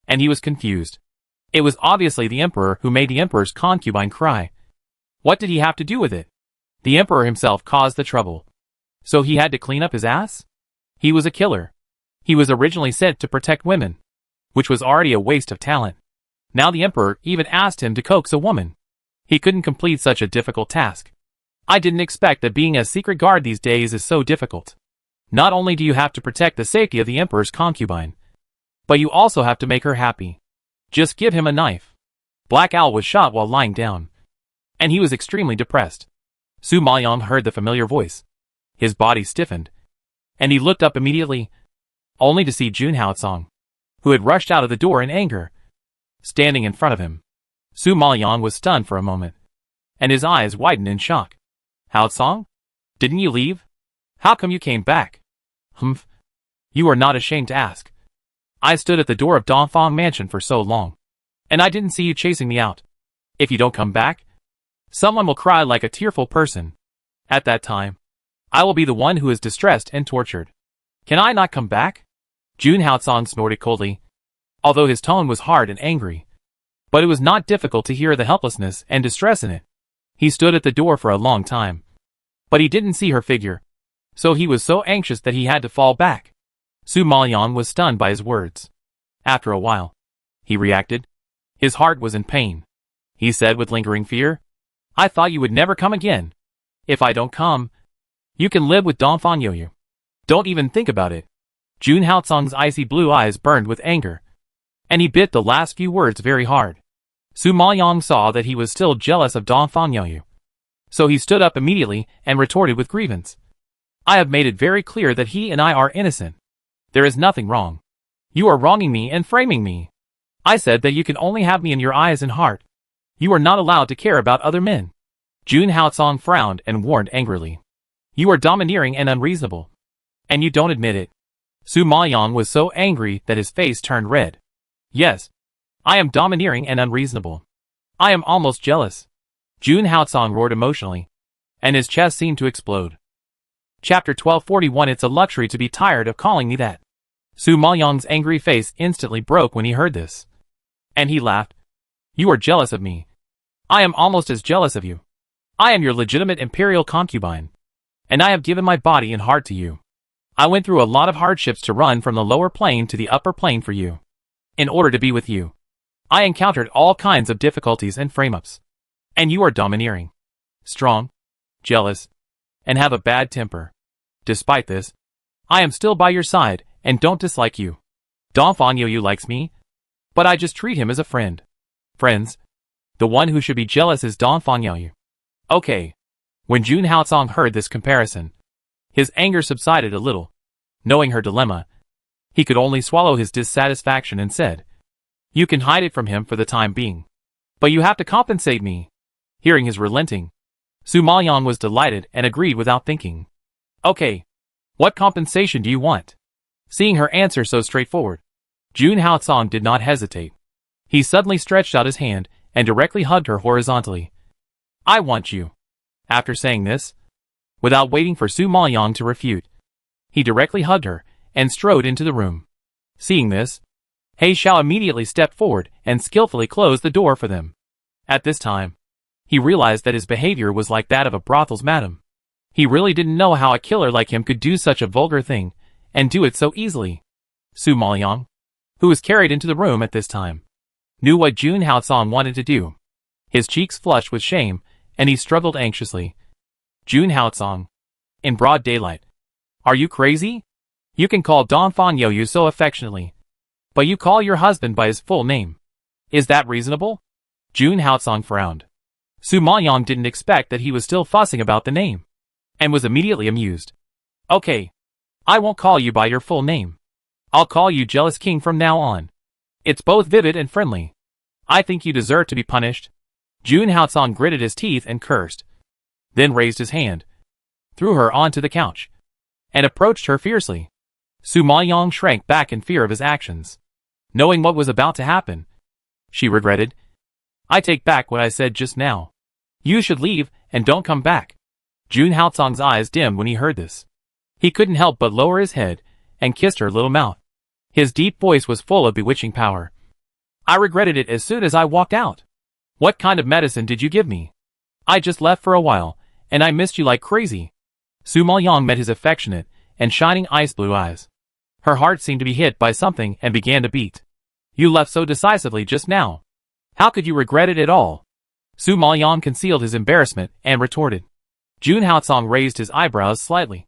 and he was confused. It was obviously the Emperor who made the Emperor's concubine cry. What did he have to do with it? The Emperor himself caused the trouble. So he had to clean up his ass? He was a killer. He was originally sent to protect women, which was already a waste of talent. Now the Emperor even asked him to coax a woman. He couldn't complete such a difficult task. I didn't expect that being a secret guard these days is so difficult. Not only do you have to protect the safety of the Emperor's concubine, but you also have to make her happy. Just give him a knife. Black Owl was shot while lying down, and he was extremely depressed. Su Maoyang heard the familiar voice. His body stiffened, and he looked up immediately, only to see Jun Haocong, who had rushed out of the door in anger, standing in front of him. Su Maoyang was stunned for a moment, and his eyes widened in shock. Haocong? Didn't you leave? How come you came back? Humph. You are not ashamed to ask. I stood at the door of Dongfang Mansion for so long, and I didn't see you chasing me out. If you don't come back, someone will cry like a tearful person. At that time, I will be the one who is distressed and tortured. Can I not come back? Jun Haocong snorted coldly, although his tone was hard and angry. But it was not difficult to hear the helplessness and distress in it. He stood at the door for a long time, but he didn't see her figure, so he was so anxious that he had to fall back. Su Maoyang was stunned by his words. After a while, he reacted. His heart was in pain. He said with lingering fear, I thought you would never come again. If I don't come, you can live with Dongfang Yoyu. Don't even think about it. Jun Haocong's icy blue eyes burned with anger, and he bit the last few words very hard. Su Maoyang saw that he was still jealous of Dongfang Yoyu, so he stood up immediately and retorted with grievance. I have made it very clear that he and I are innocent. There is nothing wrong. You are wronging me and framing me. I said that you can only have me in your eyes and heart. You are not allowed to care about other men. Jun Haocong frowned and warned angrily. You are domineering and unreasonable, and you don't admit it. Su Maoyang was so angry that his face turned red. Yes, I am domineering and unreasonable. I am almost jealous. Jun Haocong roared emotionally, and his chest seemed to explode. Chapter 1241. It's a luxury to be tired of calling me that. Su Maoyang's angry face instantly broke when he heard this, and he laughed. You are jealous of me. I am almost as jealous of you. I am your legitimate imperial concubine, and I have given my body and heart to you. I went through a lot of hardships to run from the lower plane to the upper plane for you. In order to be with you, I encountered all kinds of difficulties and frame-ups. And you are domineering, strong, jealous, and have a bad temper. Despite this, I am still by your side and don't dislike you. Dongfang Yoyu likes me, but I just treat him as a friend. Friends, the one who should be jealous is Dongfang Yoyu. Okay. When Jun Haocong heard this comparison, his anger subsided a little. Knowing her dilemma, he could only swallow his dissatisfaction and said, You can hide it from him for the time being, but you have to compensate me. Hearing his relenting, Su Maoyang was delighted and agreed without thinking. Okay. What compensation do you want? Seeing her answer so straightforward, Jun Haocong did not hesitate. He suddenly stretched out his hand and directly hugged her horizontally. I want you. After saying this, without waiting for Su Maoyang to refute, he directly hugged her and strode into the room. Seeing this, He Xiao immediately stepped forward and skillfully closed the door for them. At this time, he realized that his behavior was like that of a brothel's madam. He really didn't know how a killer like him could do such a vulgar thing, and do it so easily. Su Maoyang, who was carried into the room at this time, knew what Jun Haocong wanted to do. His cheeks flushed with shame, and he struggled anxiously. Jun Haocong, in broad daylight. Are you crazy? You can call Dongfang Youyu so affectionately, but you call your husband by his full name. Is that reasonable? Jun Haocong frowned. Su Maoyang didn't expect that he was still fussing about the name, and was immediately amused. Okay. I won't call you by your full name. I'll call you Jealous King from now on. It's both vivid and friendly. I think you deserve to be punished. Jun Haocong gritted his teeth and cursed, then raised his hand, threw her onto the couch, and approached her fiercely. Su Maoyang shrank back in fear of his actions. Knowing what was about to happen, she regretted. I take back what I said just now. You should leave and don't come back. Jun Haocong's eyes dimmed when he heard this. He couldn't help but lower his head and kissed her little mouth. His deep voice was full of bewitching power. I regretted it as soon as I walked out. What kind of medicine did you give me? I just left for a while, and I missed you like crazy. Su Maoyang met his affectionate and shining ice blue eyes. Her heart seemed to be hit by something and began to beat. You left so decisively just now. How could you regret it at all? Su Maoyang concealed his embarrassment and retorted. Jun Haocong raised his eyebrows slightly,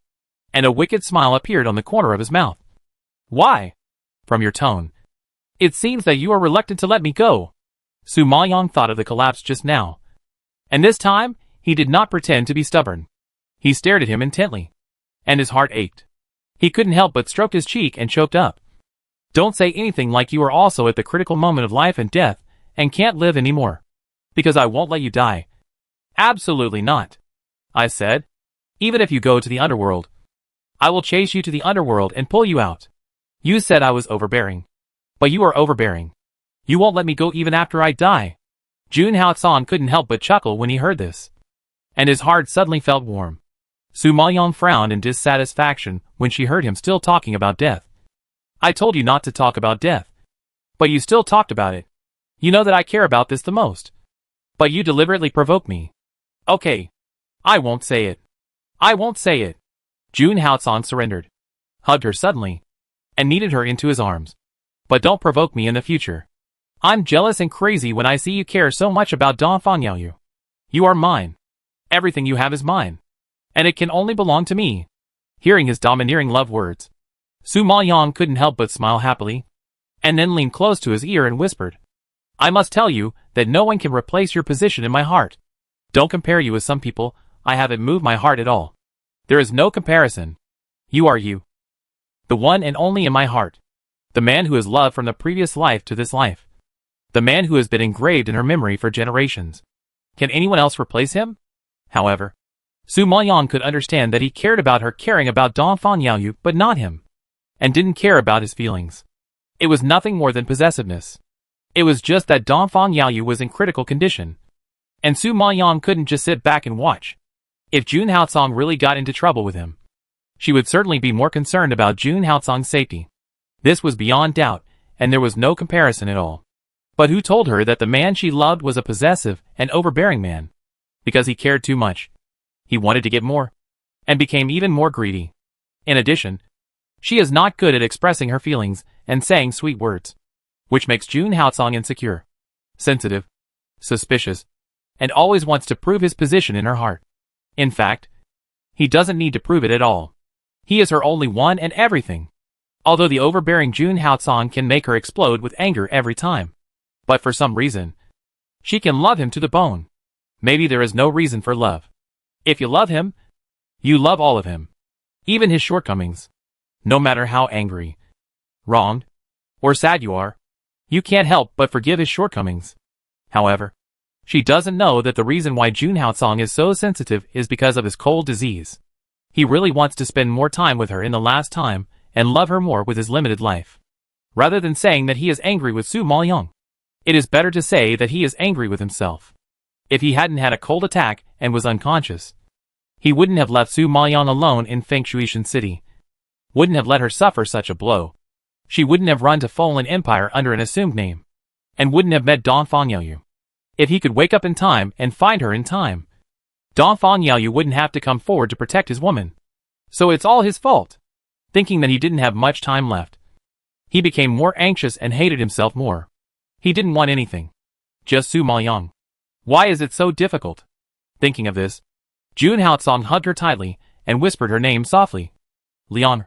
and a wicked smile appeared on the corner of his mouth. Why? From your tone, it seems that you are reluctant to let me go. Su Maoyang thought of the collapse just now, and this time he did not pretend to be stubborn. He stared at him intently, and his heart ached. He couldn't help but stroke his cheek and choked up. Don't say anything like you are also at the critical moment of life and death and can't live anymore, because I won't let you die. Absolutely not, I said. Even if you go to the underworld, I will chase you to the underworld and pull you out. You said I was overbearing, but you are overbearing. You won't let me go even after I die. Jun Haocong couldn't help but chuckle when he heard this, and his heart suddenly felt warm. Su Maoyang frowned in dissatisfaction when she heard him still talking about death. I told you not to talk about death, but you still talked about it. You know that I care about this the most, but you deliberately provoke me. Okay. I won't say it. I won't say it. Jun Haocong surrendered, hugged her suddenly, and kneaded her into his arms. But don't provoke me in the future. I'm jealous and crazy when I see you care so much about Dongfang Youyu. You are mine. Everything you have is mine, and it can only belong to me. Hearing his domineering love words, Su Maoyang couldn't help but smile happily, and then leaned close to his ear and whispered, I must tell you that no one can replace your position in my heart. Don't compare you with some people. I haven't moved my heart at all. There is no comparison. You are you, the one and only in my heart. The man who is loved from the previous life to this life. The man who has been engraved in her memory for generations. Can anyone else replace him? However, Su Maoyang could understand that he cared about her caring about Dongfang Youyu but not him, and didn't care about his feelings. It was nothing more than possessiveness. It was just that Dongfang Youyu was in critical condition, and Su Maoyang couldn't just sit back and watch. If Jun Haocong really got into trouble with him, she would certainly be more concerned about Jun Haocong's safety. This was beyond doubt, and there was no comparison at all. But who told her that the man she loved was a possessive and overbearing man? Because he cared too much. He wanted to get more, and became even more greedy. In addition, she is not good at expressing her feelings and saying sweet words, which makes Jun Haocong insecure, sensitive, suspicious, and always wants to prove his position in her heart. In fact, he doesn't need to prove it at all. He is her only one and everything. Although the overbearing Jun Haocong can make her explode with anger every time. But for some reason, she can love him to the bone. Maybe there is no reason for love. If you love him, you love all of him. Even his shortcomings. No matter how angry, wronged, or sad you are, you can't help but forgive his shortcomings. However, She doesn't know that the reason why Jun Haotsong is so sensitive is because of his cold disease. He really wants to spend more time with her in the last time, and love her more with his limited life. Rather than saying that he is angry with Su Maoyang, it is better to say that he is angry with himself. If he hadn't had a cold attack and was unconscious, he wouldn't have left Su Maoyang alone in Fengshuishan City. Wouldn't have let her suffer such a blow. She wouldn't have run to Fallen Empire under an assumed name. And wouldn't have met Dongfang Yaoyu. If he could wake up in time and find her in time, Dongfang Yaoyu wouldn't have to come forward to protect his woman. So it's all his fault. Thinking that he didn't have much time left, he became more anxious and hated himself more. He didn't want anything. Just Su Maoyang. Why is it so difficult? Thinking of this, Jun Haotsong hugged her tightly and whispered her name softly. Leonor.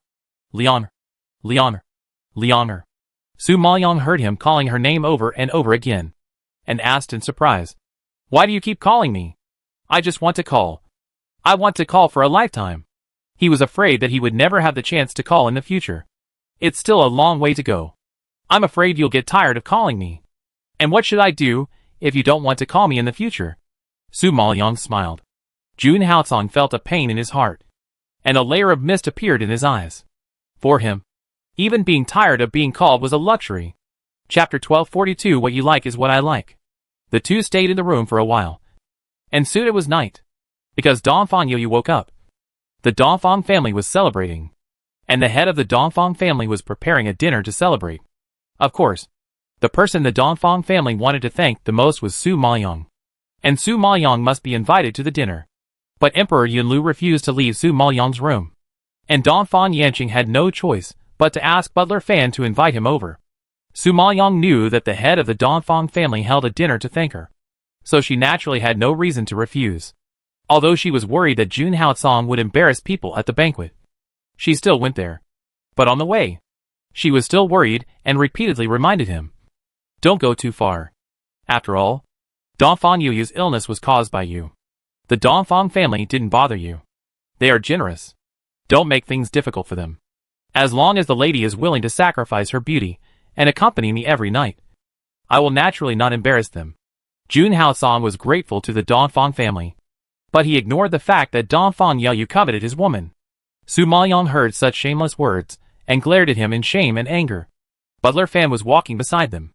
Leonor. Leonor. Leonor. Su Maoyang heard him calling her name over and over again, and asked in surprise, "Why do you keep calling me? I just want to call. I want to call for a lifetime." He was afraid that he would never have the chance to call in the future. It's still a long way to go. I'm afraid you'll get tired of calling me. And what should I do if you don't want to call me in the future? Su Maoyang smiled. Jun Haotsong felt a pain in his heart, and a layer of mist appeared in his eyes. For him, even being tired of being called was a luxury. Chapter 1242. What you like is what I like. The two stayed in the room for a while, and soon it was night, because Dongfang Yaoyu woke up. The Dongfang family was celebrating, and the head of the Dongfang family was preparing a dinner to celebrate. Of course, the person the Dongfang family wanted to thank the most was Su Maoyang, and Su Maoyang must be invited to the dinner. But Emperor Yunlu refused to leave Su Maoyang's room, and Dongfang Yanqing had no choice but to ask Butler Fan to invite him over. Su Maoyang knew that the head of the Dongfang family held a dinner to thank her, so she naturally had no reason to refuse. Although she was worried that Jun Haotsong would embarrass people at the banquet, she still went there. But on the way, she was still worried and repeatedly reminded him, "Don't go too far. After all, Dongfang Yaoyu's illness was caused by you. The Dongfang family didn't bother you. They are generous. Don't make things difficult for them. As long as the lady is willing to sacrifice her beauty and accompany me every night, I will naturally not embarrass them." Jun Haotsong was grateful to the Dongfang family, but he ignored the fact that Dongfang Yaoyu coveted his woman. Su Maoyang heard such shameless words and glared at him in shame and anger. Butler Fan was walking beside them.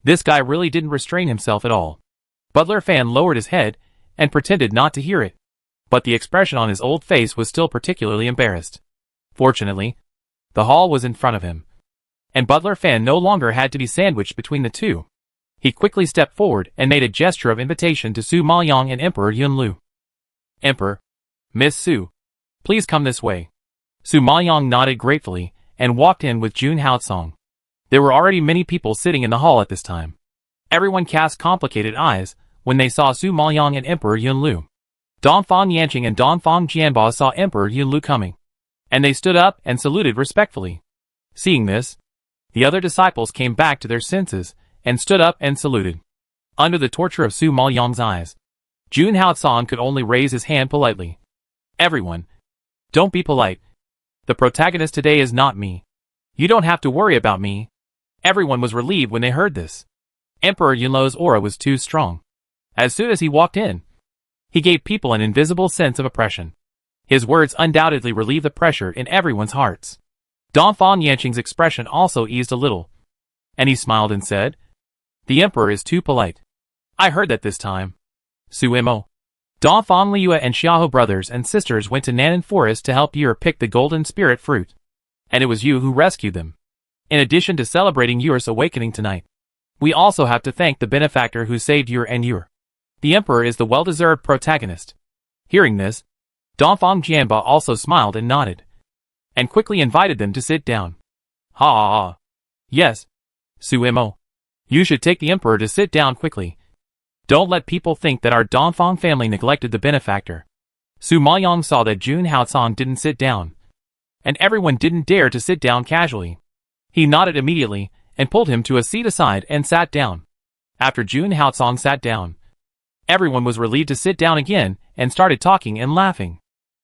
This guy really didn't restrain himself at all. Butler Fan lowered his head and pretended not to hear it, but the expression on his old face was still particularly embarrassed. Fortunately, the hall was in front of him, and Butler Fan no longer had to be sandwiched between the two. He quickly stepped forward and made a gesture of invitation to Su Maoyang and Emperor Yunlu. "Emperor, Miss Su, please come this way." Su Maoyang nodded gratefully and walked in with Jun Haotsong. There were already many people sitting in the hall at this time. Everyone cast complicated eyes when they saw Su Maoyang and Emperor Yunlu. Dongfang Yanqing and Dongfang Jianba saw Emperor Yunlu coming, and they stood up and saluted respectfully. Seeing this, the other disciples came back to their senses and stood up and saluted. Under the torture of Su Maoyang's eyes, Jun Haotsong could only raise his hand politely. "Everyone, don't be polite. The protagonist today is not me. You don't have to worry about me." Everyone was relieved when they heard this. Emperor Yunlu's aura was too strong. As soon as he walked in, he gave people an invisible sense of oppression. His words undoubtedly relieved the pressure in everyone's hearts. Dongfang Yanqing's expression also eased a little, and he smiled and said, "The emperor is too polite. I heard that this time." Suimo. Dongfang Liua and Xiaohu brothers and sisters went to Nanan Forest to help Yer pick the golden spirit fruit, and it was you who rescued them. In addition to celebrating Yer's awakening tonight, we also have to thank the benefactor who saved Yer and Yer. The emperor is the well-deserved protagonist. Hearing this, Dongfang Jianba also smiled and nodded, and quickly invited them to sit down. "Ha! Yes, Suimo. You should take the emperor to sit down quickly. Don't let people think that our Dongfang family neglected the benefactor." Su Maoyang saw that Jun Haotsong didn't sit down, and everyone didn't dare to sit down casually. He nodded immediately and pulled him to a seat aside and sat down. After Jun Haotsong sat down, everyone was relieved to sit down again and started talking and laughing.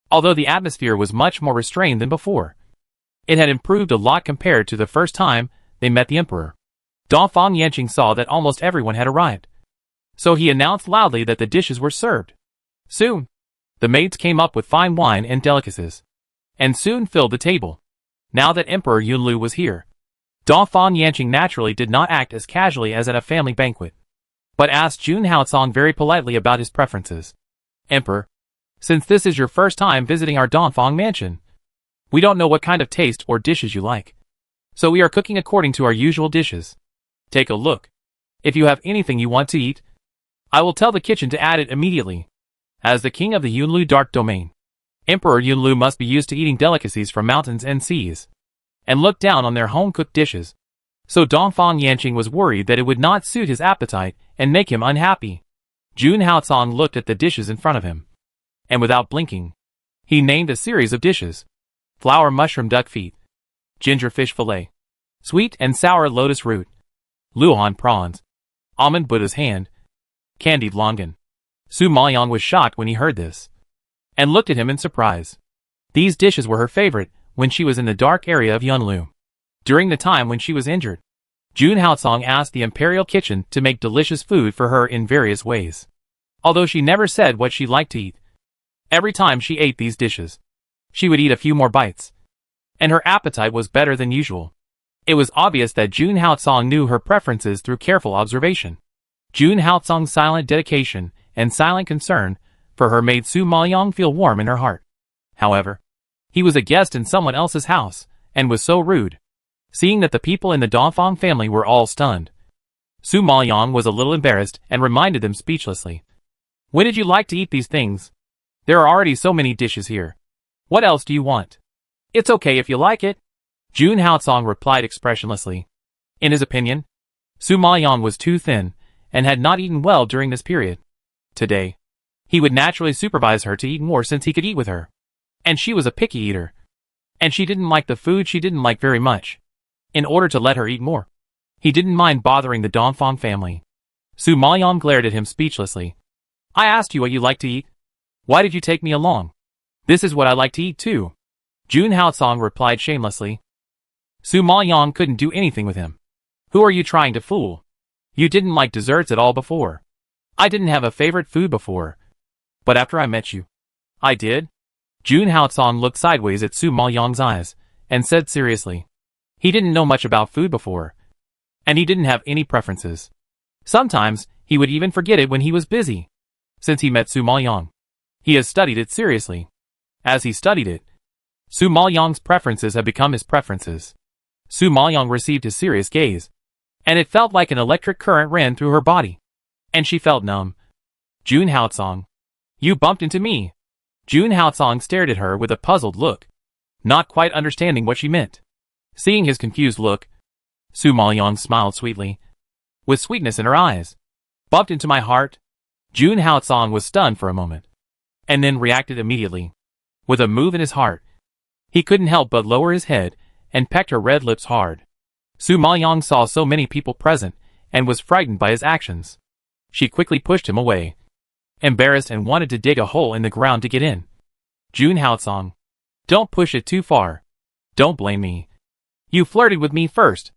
Although the atmosphere was much more restrained than before, it had improved a lot compared to the first time they met the emperor. Dongfang Yanqing saw that almost everyone had arrived, So he announced loudly that the dishes were served. Soon, the maids came up with fine wine and delicacies, and soon filled the table. Now that Emperor Yunlu was here, Dongfang Yanqing naturally did not act as casually as at a family banquet, but asked Jun Haocong very politely about his preferences. Emperor, since this is your first time visiting our Dongfang mansion, we don't know what kind of taste or dishes you like, so we are cooking according to our usual dishes. Take a look. If you have anything you want to eat, I will tell the kitchen to add it immediately. As the king of the Yunlu Dark Domain, Emperor Yunlu must be used to eating delicacies from mountains and seas, and look down on their home-cooked dishes. So Dongfang Yanqing was worried that it would not suit his appetite and make him unhappy. Jun Haocong looked at the dishes in front of him, and without blinking, he named a series of dishes: flour mushroom duck feet, ginger fish fillet, sweet and sour lotus root, luohan prawns, almond Buddha's hand, candied longan. Su Maoyang was shocked when he heard this, and looked at him in surprise. These dishes were her favorite when she was in the dark area of Yunlu. During the time when she was injured, Jun Haocong asked the imperial kitchen to make delicious food for her in various ways. Although she never said what she liked to eat, every time she ate these dishes, she would eat a few more bites, and her appetite was better than usual. It was obvious that Jun Haocong knew her preferences through careful observation. Jun Haocong's silent dedication and silent concern for her made Su Maoyang feel warm in her heart. However, he was a guest in someone else's house, and was so rude. Seeing that the people in the Dongfang family were all stunned, Su Maoyang was a little embarrassed and reminded them speechlessly. When did you like to eat these things? There are already so many dishes here. What else do you want? It's okay if you like it, Jun Haocong replied expressionlessly. In his opinion, Su Maoyang was too thin, and had not eaten well during this period. Today, he would naturally supervise her to eat more since he could eat with her. And she was a picky eater, and she didn't like the food she didn't like very much. In order to let her eat more, he didn't mind bothering the Dongfang family. Su Maoyang glared at him speechlessly. I asked you what you like to eat. Why did you take me along? This is what I like to eat too, Jun Haocong replied shamelessly. Su Maoyang couldn't do anything with him. Who are you trying to fool? You didn't like desserts at all before. I didn't have a favorite food before, but after I met you, I did. Jun Haocong looked sideways at Su Maoyang's eyes, and said seriously. He didn't know much about food before, and he didn't have any preferences. Sometimes, he would even forget it when he was busy. Since he met Su Maoyang, he has studied it seriously. As he studied it, Su Maoyang's preferences have become his preferences. Su Maoyang received his serious gaze, and it felt like an electric current ran through her body, and she felt numb. Jun Haocong, you bumped into me. Jun Haocong stared at her with a puzzled look, not quite understanding what she meant. Seeing his confused look, Su Maoyang smiled sweetly, with sweetness in her eyes. Bumped into my heart? Jun Haocong was stunned for a moment, and then reacted immediately. With a move in his heart, he couldn't help but lower his head and pecked her red lips hard. Su Maoyang saw so many people present and was frightened by his actions. She quickly pushed him away, embarrassed, and wanted to dig a hole in the ground to get in. Jun Haocong, don't push it too far. Don't blame me. You flirted with me first.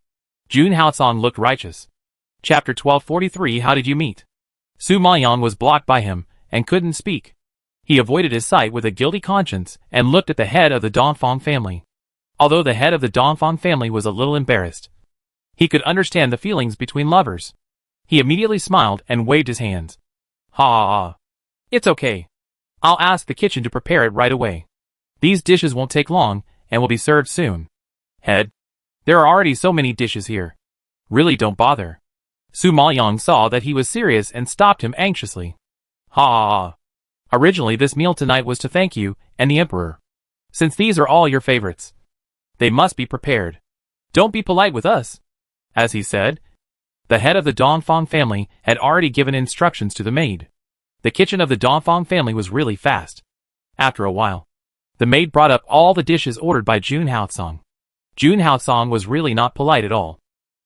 Jun Haocong looked righteous. Chapter 1243. How did you meet? Su Maoyang was blocked by him and couldn't speak. He avoided his sight with a guilty conscience and looked at the head of the Dongfang family. Although the head of the Dongfang family was a little embarrassed, he could understand the feelings between lovers. He immediately smiled and waved his hands. Ha ha ha. It's okay. I'll ask the kitchen to prepare it right away. These dishes won't take long and will be served soon. Head, there are already so many dishes here. Really don't bother. Su Maoyang saw that he was serious and stopped him anxiously. Ha ha ha. Originally this meal tonight was to thank you and the emperor. Since these are all your favorites, they must be prepared. Don't be polite with us. As he said, the head of the Dongfang family had already given instructions to the maid. The kitchen of the Dongfang family was really fast. After a while, the maid brought up all the dishes ordered by Jun Haocong. Jun Haocong was really not polite at all.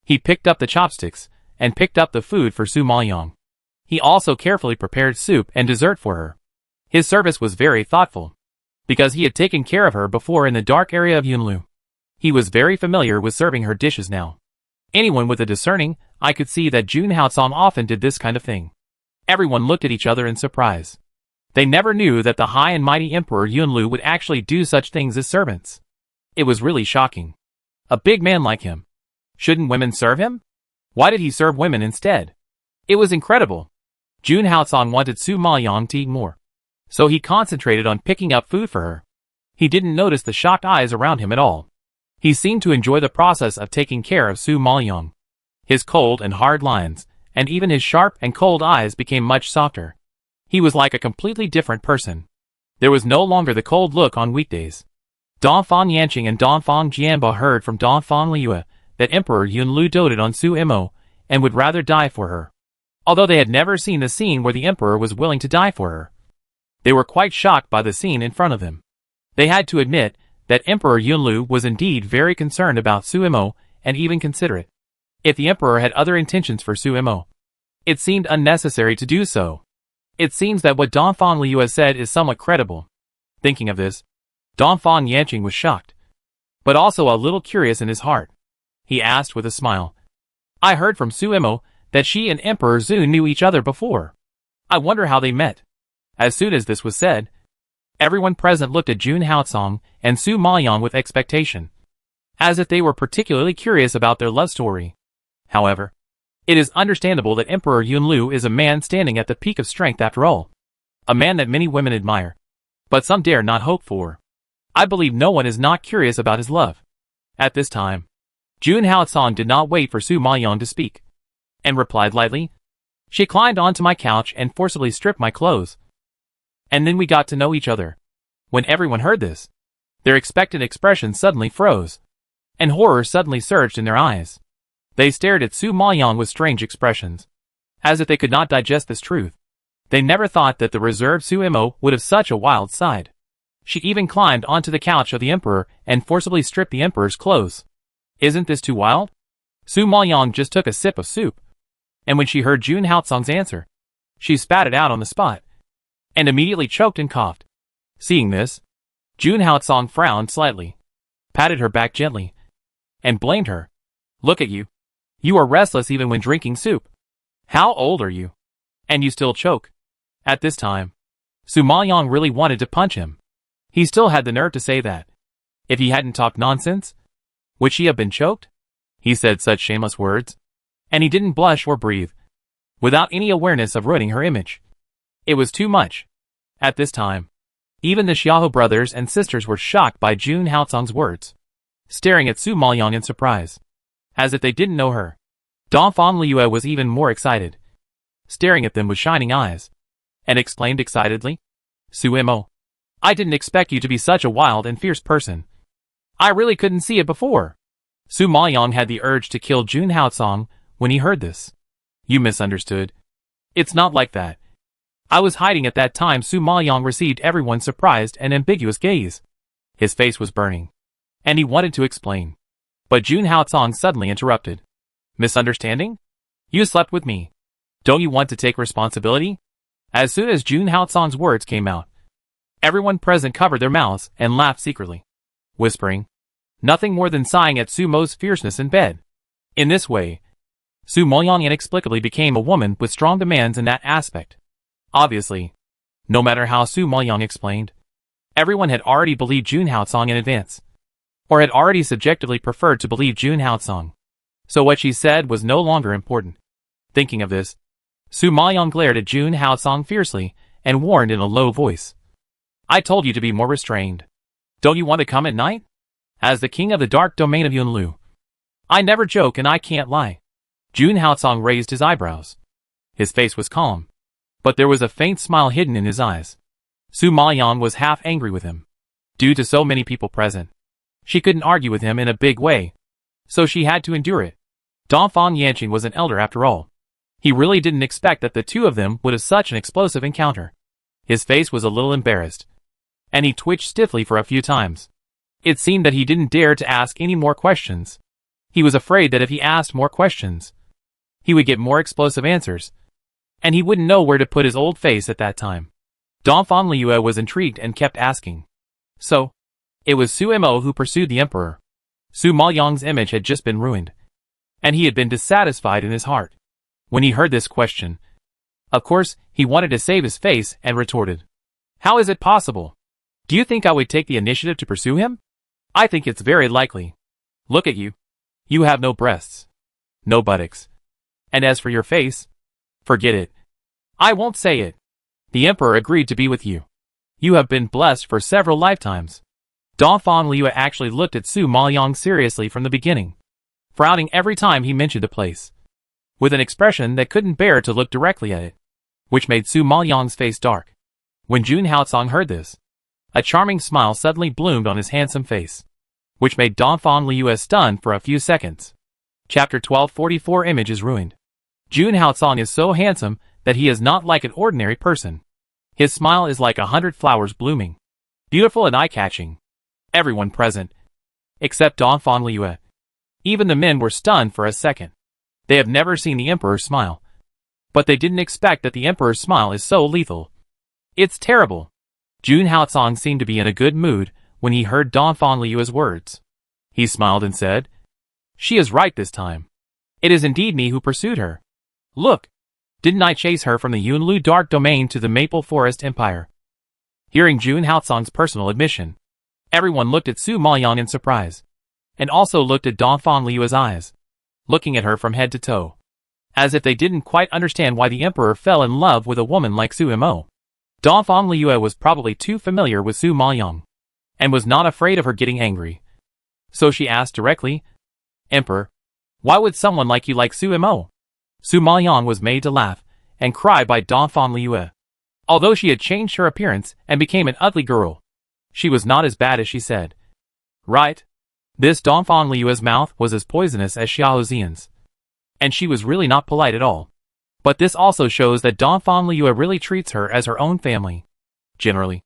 He picked up the chopsticks and picked up the food for Su Maoyang. He also carefully prepared soup and dessert for her. His service was very thoughtful, because he had taken care of her before in the dark area of Yunlu. He was very familiar with serving her dishes now. Anyone with a discerning eye could see that Jun Haocong often did this kind of thing. Everyone looked at each other in surprise. They never knew that the high and mighty Emperor Yunlu would actually do such things as servants. It was really shocking. A big man like him. Shouldn't women serve him? Why did he serve women instead? It was incredible. Jun Haotsong wanted Su Maoyang to eat more. So he concentrated on picking up food for her. He didn't notice the shocked eyes around him at all. He seemed to enjoy the process of taking care of Su Maoyang. His cold and hard lines, and even his sharp and cold eyes became much softer. He was like a completely different person. There was no longer the cold look on weekdays. Dongfang Yanqing and Dongfang Jianba heard from Dongfang Liu that Emperor Yunlu doted on Su Imo and would rather die for her. Although they had never seen the scene where the emperor was willing to die for her. They were quite shocked by the scene in front of them. They had to admit that Emperor Yunlu was indeed very concerned about Su Imo and even considerate. If the emperor had other intentions for Su Imo, it seemed unnecessary to do so. It seems that what Dongfang Liu has said is somewhat credible. Thinking of this, Dongfang Yanqing was shocked, but also a little curious in his heart. He asked with a smile, I heard from Su Imo that she and Emperor Zhu knew each other before. I wonder how they met. As soon as this was said, everyone present looked at Jun Haotsong and Su Maoyang with expectation, as if they were particularly curious about their love story. However, it is understandable that Emperor Yunlu is a man standing at the peak of strength after all. A man that many women admire, but some dare not hope for. I believe no one is not curious about his love. At this time, Jun Haotsong did not wait for Su Maoyang to speak, and replied lightly, She climbed onto my couch and forcibly stripped my clothes. And then we got to know each other. When everyone heard this, their expectant expression suddenly froze, and horror suddenly surged in their eyes. They stared at Su Maoyang with strange expressions, as if they could not digest this truth. They never thought that the reserved Su Imo would have such a wild side. She even climbed onto the couch of the emperor and forcibly stripped the emperor's clothes. Isn't this too wild? Su Maoyang just took a sip of soup, and when she heard Jun Haotsong's answer, she spat it out on the spot, and immediately choked and coughed. Seeing this, Jun Haotsong frowned slightly, patted her back gently, and blamed her. Look at you. You are restless even when drinking soup. How old are you? And you still choke. At this time, Su Maoyang really wanted to punch him. He still had the nerve to say that. If he hadn't talked nonsense, would she have been choked? He said such shameless words, and he didn't blush or breathe, without any awareness of ruining her image. It was too much. At this time, even the Xiahou brothers and sisters were shocked by Jun Haotsong's words, staring at Su Maoyang in surprise, as if they didn't know her. Dongfang Liu was even more excited, staring at them with shining eyes, and exclaimed excitedly, Su Imo, I didn't expect you to be such a wild and fierce person. I really couldn't see it before. Su Maoyang had the urge to kill Jun Haotsong when he heard this. You misunderstood. It's not like that. I was hiding at that time. Su Maoyang received everyone's surprised and ambiguous gaze. His face was burning, and he wanted to explain. But Jun Haotsong suddenly interrupted. Misunderstanding? You slept with me. Don't you want to take responsibility? As soon as Jun Haotsong's words came out, everyone present covered their mouths and laughed secretly, whispering, nothing more than sighing at Su Mo's fierceness in bed. In this way, Su Maoyang inexplicably became a woman with strong demands in that aspect. Obviously, no matter how Su Maoyang explained, everyone had already believed Jun Haotsong in advance, or had already subjectively preferred to believe Jun Haotsong. So what she said was no longer important. Thinking of this, Su Maoyang glared at Jun Haotsong fiercely and warned in a low voice. I told you to be more restrained. Don't you want to come at night? As the king of the dark domain of Yunlu, I never joke and I can't lie. Jun Haotsong raised his eyebrows. His face was calm, but there was a faint smile hidden in his eyes. Su Maoyang was half angry with him. Due to so many people present, she couldn't argue with him in a big way, so she had to endure it. Dongfang Yanqing was an elder after all. He really didn't expect that the two of them would have such an explosive encounter. His face was a little embarrassed, and he twitched stiffly for a few times. It seemed that he didn't dare to ask any more questions. He was afraid that if he asked more questions, he would get more explosive answers, and he wouldn't know where to put his old face at that time. Dongfang Liu was intrigued and kept asking. So, it was Su Mo who pursued the emperor. Su Maoyang's image had just been ruined, and he had been dissatisfied in his heart. When he heard this question, Of course, he wanted to save his face and retorted. How is it possible? Do you think I would take the initiative to pursue him? I think it's very likely. Look at you. You have no breasts. No buttocks. And as for your face, forget it. I won't say it. The Emperor agreed to be with you. You have been blessed for several lifetimes. Dongfang Liu actually looked at Su Maoyang seriously from the beginning, frowning every time he mentioned a place, with an expression that couldn't bear to look directly at it, which made Su Maoyang's face dark. When Jun Haocong heard this, a charming smile suddenly bloomed on his handsome face, which made Dongfang Liu stunned for a few seconds. Chapter 1244 Image is ruined. Jun Haocong is so handsome that he is not like an ordinary person. His smile is like 100 flowers blooming, beautiful and eye-catching. Everyone present, except Dongfang Liu. Even the men were stunned for a second. They have never seen the Emperor smile, but they didn't expect that the Emperor's smile is so lethal. It's terrible. Jun Haocong seemed to be in a good mood when he heard Dongfang Liu's words. He smiled and said, "She is right this time. It is indeed me who pursued her. Look, didn't I chase her from the Yunlu Dark Domain to the Maple Forest Empire?" Hearing Jun Haocong's personal admission, everyone looked at Su Maoyang in surprise, and also looked at Dongfang Liu's eyes, looking at her from head to toe, as if they didn't quite understand why the Emperor fell in love with a woman like Su Mo. Dongfang Liu was probably too familiar with Su Maoyang, and was not afraid of her getting angry. So she asked directly, "Emperor, why would someone like you like Su Mo?" Su Maoyang was made to laugh and cry by Dongfang Liu. Although she had changed her appearance and became an ugly girl, she was not as bad as she said. Right? This Dongfang Liu's mouth was as poisonous as Xiao Xian's, and she was really not polite at all. But this also shows that Dongfang Liu really treats her as her own family. Generally,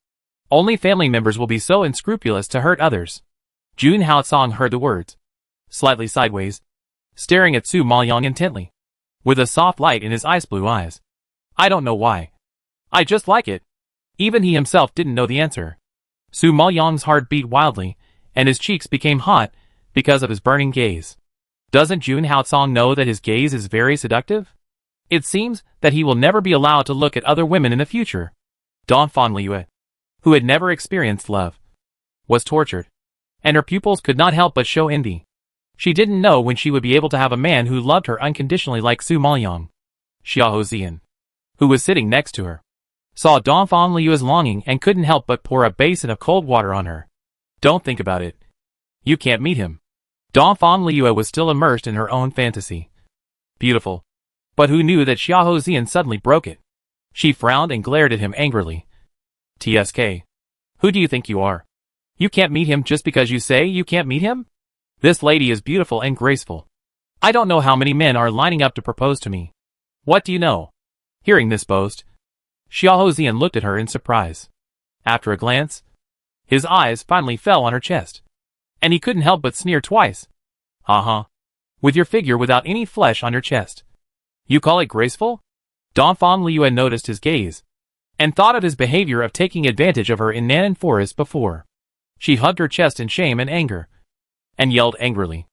only family members will be so unscrupulous to hurt others. Jun Haocong heard the words, slightly sideways, staring at Su Maoyang intently, with a soft light in his ice blue eyes. I don't know why. I just like it. Even he himself didn't know the answer. Su Maoyang's heart beat wildly, and his cheeks became hot because of his burning gaze. Doesn't Jun Haocong know that his gaze is very seductive? It seems that he will never be allowed to look at other women in the future. Dongfang Liu, who had never experienced love, was tortured, and her pupils could not help but show envy. She didn't know when she would be able to have a man who loved her unconditionally like Su Maoyang. Xiao Xian, who was sitting next to her, saw Dongfang Liu's longing and couldn't help but pour a basin of cold water on her. Don't think about it. You can't meet him. Dongfang Liu was still immersed in her own fantasy. Beautiful. But who knew that Xiao Xian suddenly broke it? She frowned and glared at him angrily. TSK. Who do you think you are? You can't meet him just because you say you can't meet him? This lady is beautiful and graceful. I don't know how many men are lining up to propose to me. What do you know? Hearing this boast, Xiao Xian looked at her in surprise. After a glance, his eyes finally fell on her chest, and he couldn't help but sneer twice. With your figure without any flesh on your chest. You call it graceful? Dongfang Liu had noticed his gaze, and thought of his behavior of taking advantage of her in Nanan Forest before. She hugged her chest in shame and anger, and yelled angrily,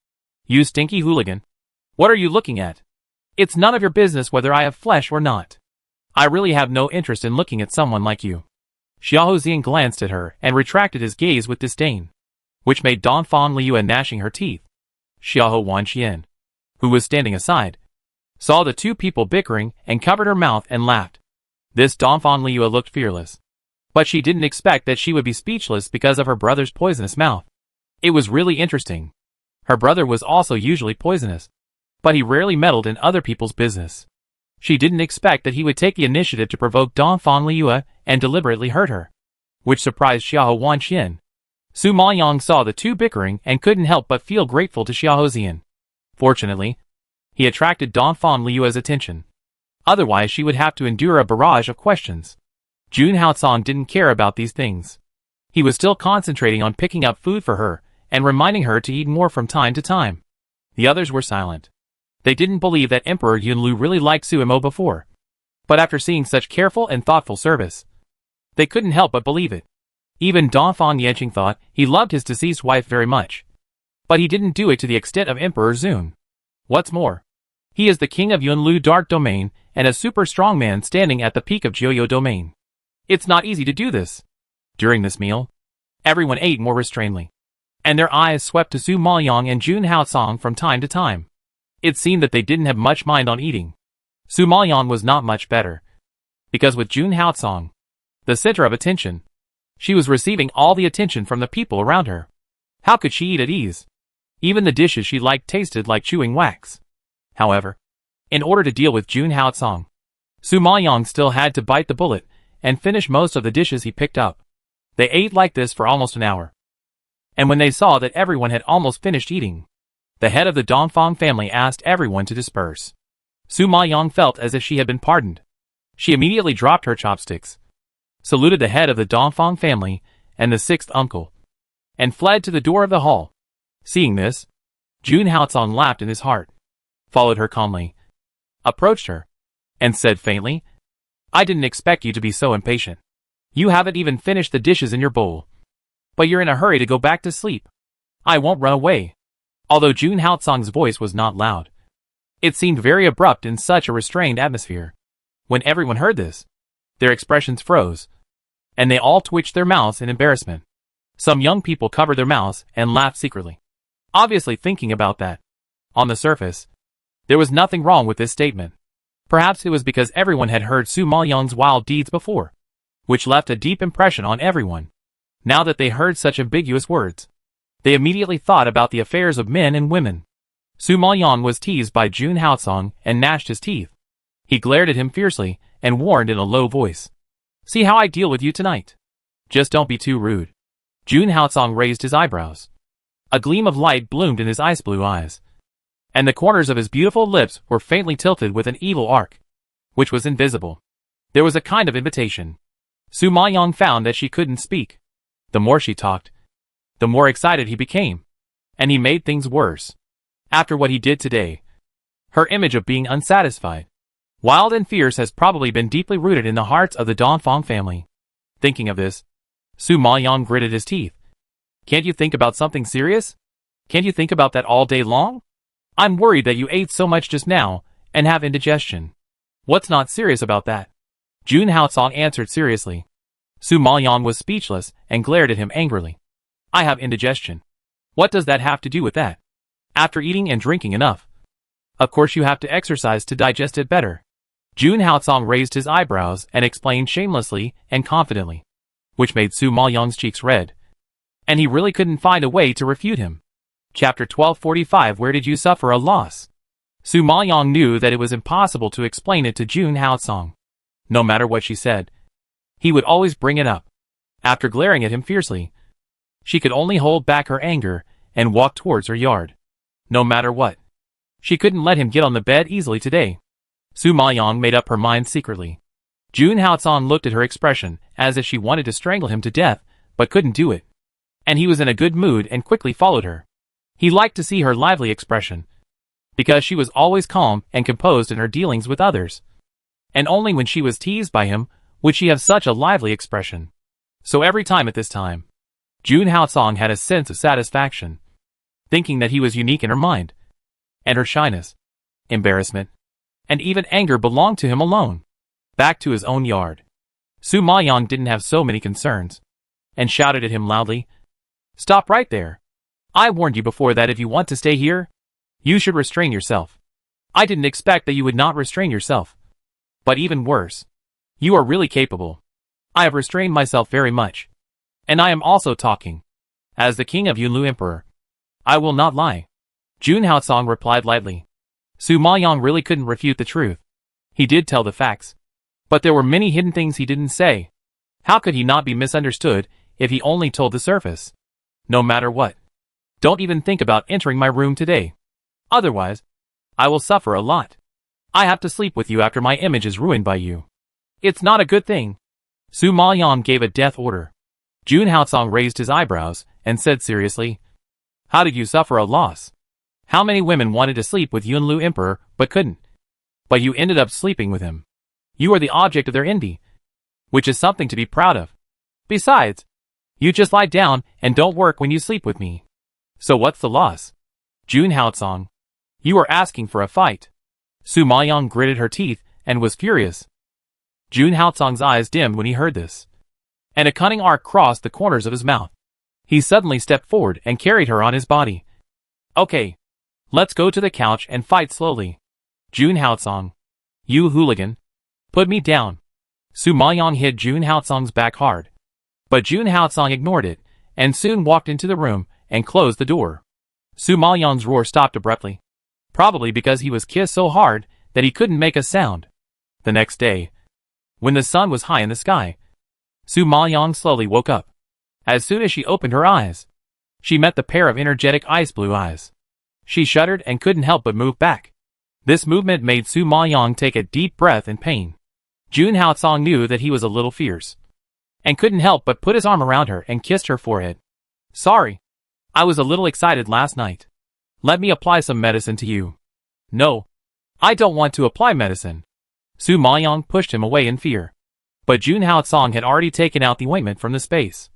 "You stinky hooligan! What are you looking at? It's none of your business whether I have flesh or not. I really have no interest in looking at someone like you." Xiao Xian glanced at her and retracted his gaze with disdain, which made Dongfang Liu gnashing her teeth. Xiao Wanqian, who was standing aside, saw the two people bickering and covered her mouth and laughed. This Dongfang Liu looked fearless, but she didn't expect that she would be speechless because of her brother's poisonous mouth. It was really interesting. Her brother was also usually poisonous, but he rarely meddled in other people's business. She didn't expect that he would take the initiative to provoke Dongfang Liu and deliberately hurt her, which surprised Xiao Wanqian. Su Maoyang saw the two bickering and couldn't help but feel grateful to Xiao Xian. Fortunately, he attracted Dongfang Liu's attention. Otherwise she would have to endure a barrage of questions. Jun Haocong didn't care about these things. He was still concentrating on picking up food for her and reminding her to eat more from time to time. The others were silent. They didn't believe that Emperor Yunlu really liked Su Mo before. But after seeing such careful and thoughtful service, they couldn't help but believe it. Even Dongfang Yanqing thought he loved his deceased wife very much. But he didn't do it to the extent of Emperor Zun. What's more, he is the king of Yunlu Dark Domain and a super strong man standing at the peak of Joyo domain. It's not easy to do this. During this meal, everyone ate more restrainedly, and their eyes swept to Su Maoyong and Jun Haosong from time to time. It seemed that they didn't have much mind on eating. Su Maoyong was not much better, because with Jun Haosong, the center of attention, she was receiving all the attention from the people around her. How could she eat at ease? Even the dishes she liked tasted like chewing wax. However, in order to deal with Jun Haosong, Su Maoyong still had to bite the bullet and finish most of the dishes he picked up. They ate like this for almost an hour. And when they saw that everyone had almost finished eating, the head of the Dongfang family asked everyone to disperse. Su Maoyong felt as if she had been pardoned. She immediately dropped her chopsticks, saluted the head of the Dongfang family and the sixth uncle, and fled to the door of the hall. Seeing this, Jun Haosong laughed in his heart, followed her calmly, approached her, and said faintly, "I didn't expect you to be so impatient. You haven't even finished the dishes in your bowl. But you're in a hurry to go back to sleep. I won't run away." Although Jun Haosong's voice was not loud, it seemed very abrupt in such a restrained atmosphere. When everyone heard this, their expressions froze, and they all twitched their mouths in embarrassment. Some young people covered their mouths and laughed secretly, obviously thinking about that. On the surface, there was nothing wrong with this statement. Perhaps it was because everyone had heard Su Maoyong's wild deeds before, which left a deep impression on everyone. Now that they heard such ambiguous words, they immediately thought about the affairs of men and women. Su Maoyong was teased by Jun Haosong and gnashed his teeth. He glared at him fiercely and warned in a low voice, "See how I deal with you tonight. Just don't be too rude." Jun Haosong raised his eyebrows. A gleam of light bloomed in his ice blue eyes, and the corners of his beautiful lips were faintly tilted with an evil arc, which was invisible. There was a kind of invitation. Su Maoyong found that she couldn't speak. The more she talked, the more excited he became, and he made things worse. After what he did today, her image of being unsatisfied, wild and fierce has probably been deeply rooted in the hearts of the Dongfang family. Thinking of this, Su Maoyong gritted his teeth. "Can't you think about something serious? Can't you think about that all day long? I'm worried that you ate so much just now and have indigestion." "What's not serious about that?" Jun Haosong answered seriously. Su Maoyong was speechless and glared at him angrily. "I have indigestion. What does that have to do with that? After eating and drinking enough, of course you have to exercise to digest it better." Jun Haosong raised his eyebrows and explained shamelessly and confidently, which made Su Maoyong's cheeks red, and he really couldn't find a way to refute him. Chapter 1245. Where did you suffer a loss? Su Maoyong knew that it was impossible to explain it to Jun Haosong. No matter what she said, he would always bring it up. After glaring at him fiercely, she could only hold back her anger and walk towards her yard. No matter what, she couldn't let him get on the bed easily today. Su Maoyong made up her mind secretly. Jun Haosong looked at her expression as if she wanted to strangle him to death, but couldn't do it. And he was in a good mood and quickly followed her. He liked to see her lively expression, because she was always calm and composed in her dealings with others. And only when she was teased by him would she have such a lively expression. So every time at this time, Jun Haosong had a sense of satisfaction, thinking that he was unique in her mind, and her shyness, embarrassment, and even anger belonged to him alone. Back to his own yard, Su Maoyong didn't have so many concerns, and shouted at him loudly, "Stop right there. I warned you before that if you want to stay here, you should restrain yourself. I didn't expect that you would not restrain yourself. But even worse, you are really capable. I have restrained myself very much. And I am also talking. As the king of Yunlu Emperor, I will not lie." Jun Haosong replied lightly. Su Maoyong really couldn't refute the truth. He did tell the facts, but there were many hidden things he didn't say. How could he not be misunderstood if he only told the surface? "No matter what, don't even think about entering my room today. Otherwise, I will suffer a lot. I have to sleep with you after my image is ruined by you. It's not a good thing." Su Maoyong gave a death order. Jun Haosong raised his eyebrows and said seriously, "How did you suffer a loss? How many women wanted to sleep with Yunlu Emperor but couldn't? But you ended up sleeping with him. You are the object of their envy, which is something to be proud of. Besides, you just lie down and don't work when you sleep with me. So what's the loss?" Jun Haosong, "You are asking for a fight." Su Maoyong gritted her teeth and was furious. Jun Haotsong's eyes dimmed when he heard this, and a cunning arc crossed the corners of his mouth. He suddenly stepped forward and carried her on his body. Okay. Let's go to the couch and fight slowly. Jun Haotsong. You hooligan. Put me down. Su Maoyong hit Jun Haotsong's back hard. But Jun Haotsong ignored it, and soon walked into the room and closed the door. Su Maoyong's roar stopped abruptly. Probably because he was kissed so hard that he couldn't make a sound. The next day, when the sun was high in the sky, Su Maoyong slowly woke up. As soon as she opened her eyes, she met the pair of energetic ice blue eyes. She shuddered and couldn't help but move back. This movement made Su Maoyong take a deep breath in pain. Jun Haotsong knew that he was a little fierce, and couldn't help but put his arm around her and kissed her forehead. Sorry. I was a little excited last night. Let me apply some medicine to you. No. I don't want to apply medicine. Su Maoyong pushed him away in fear. But Jun Haotsong had already taken out the ointment from the space.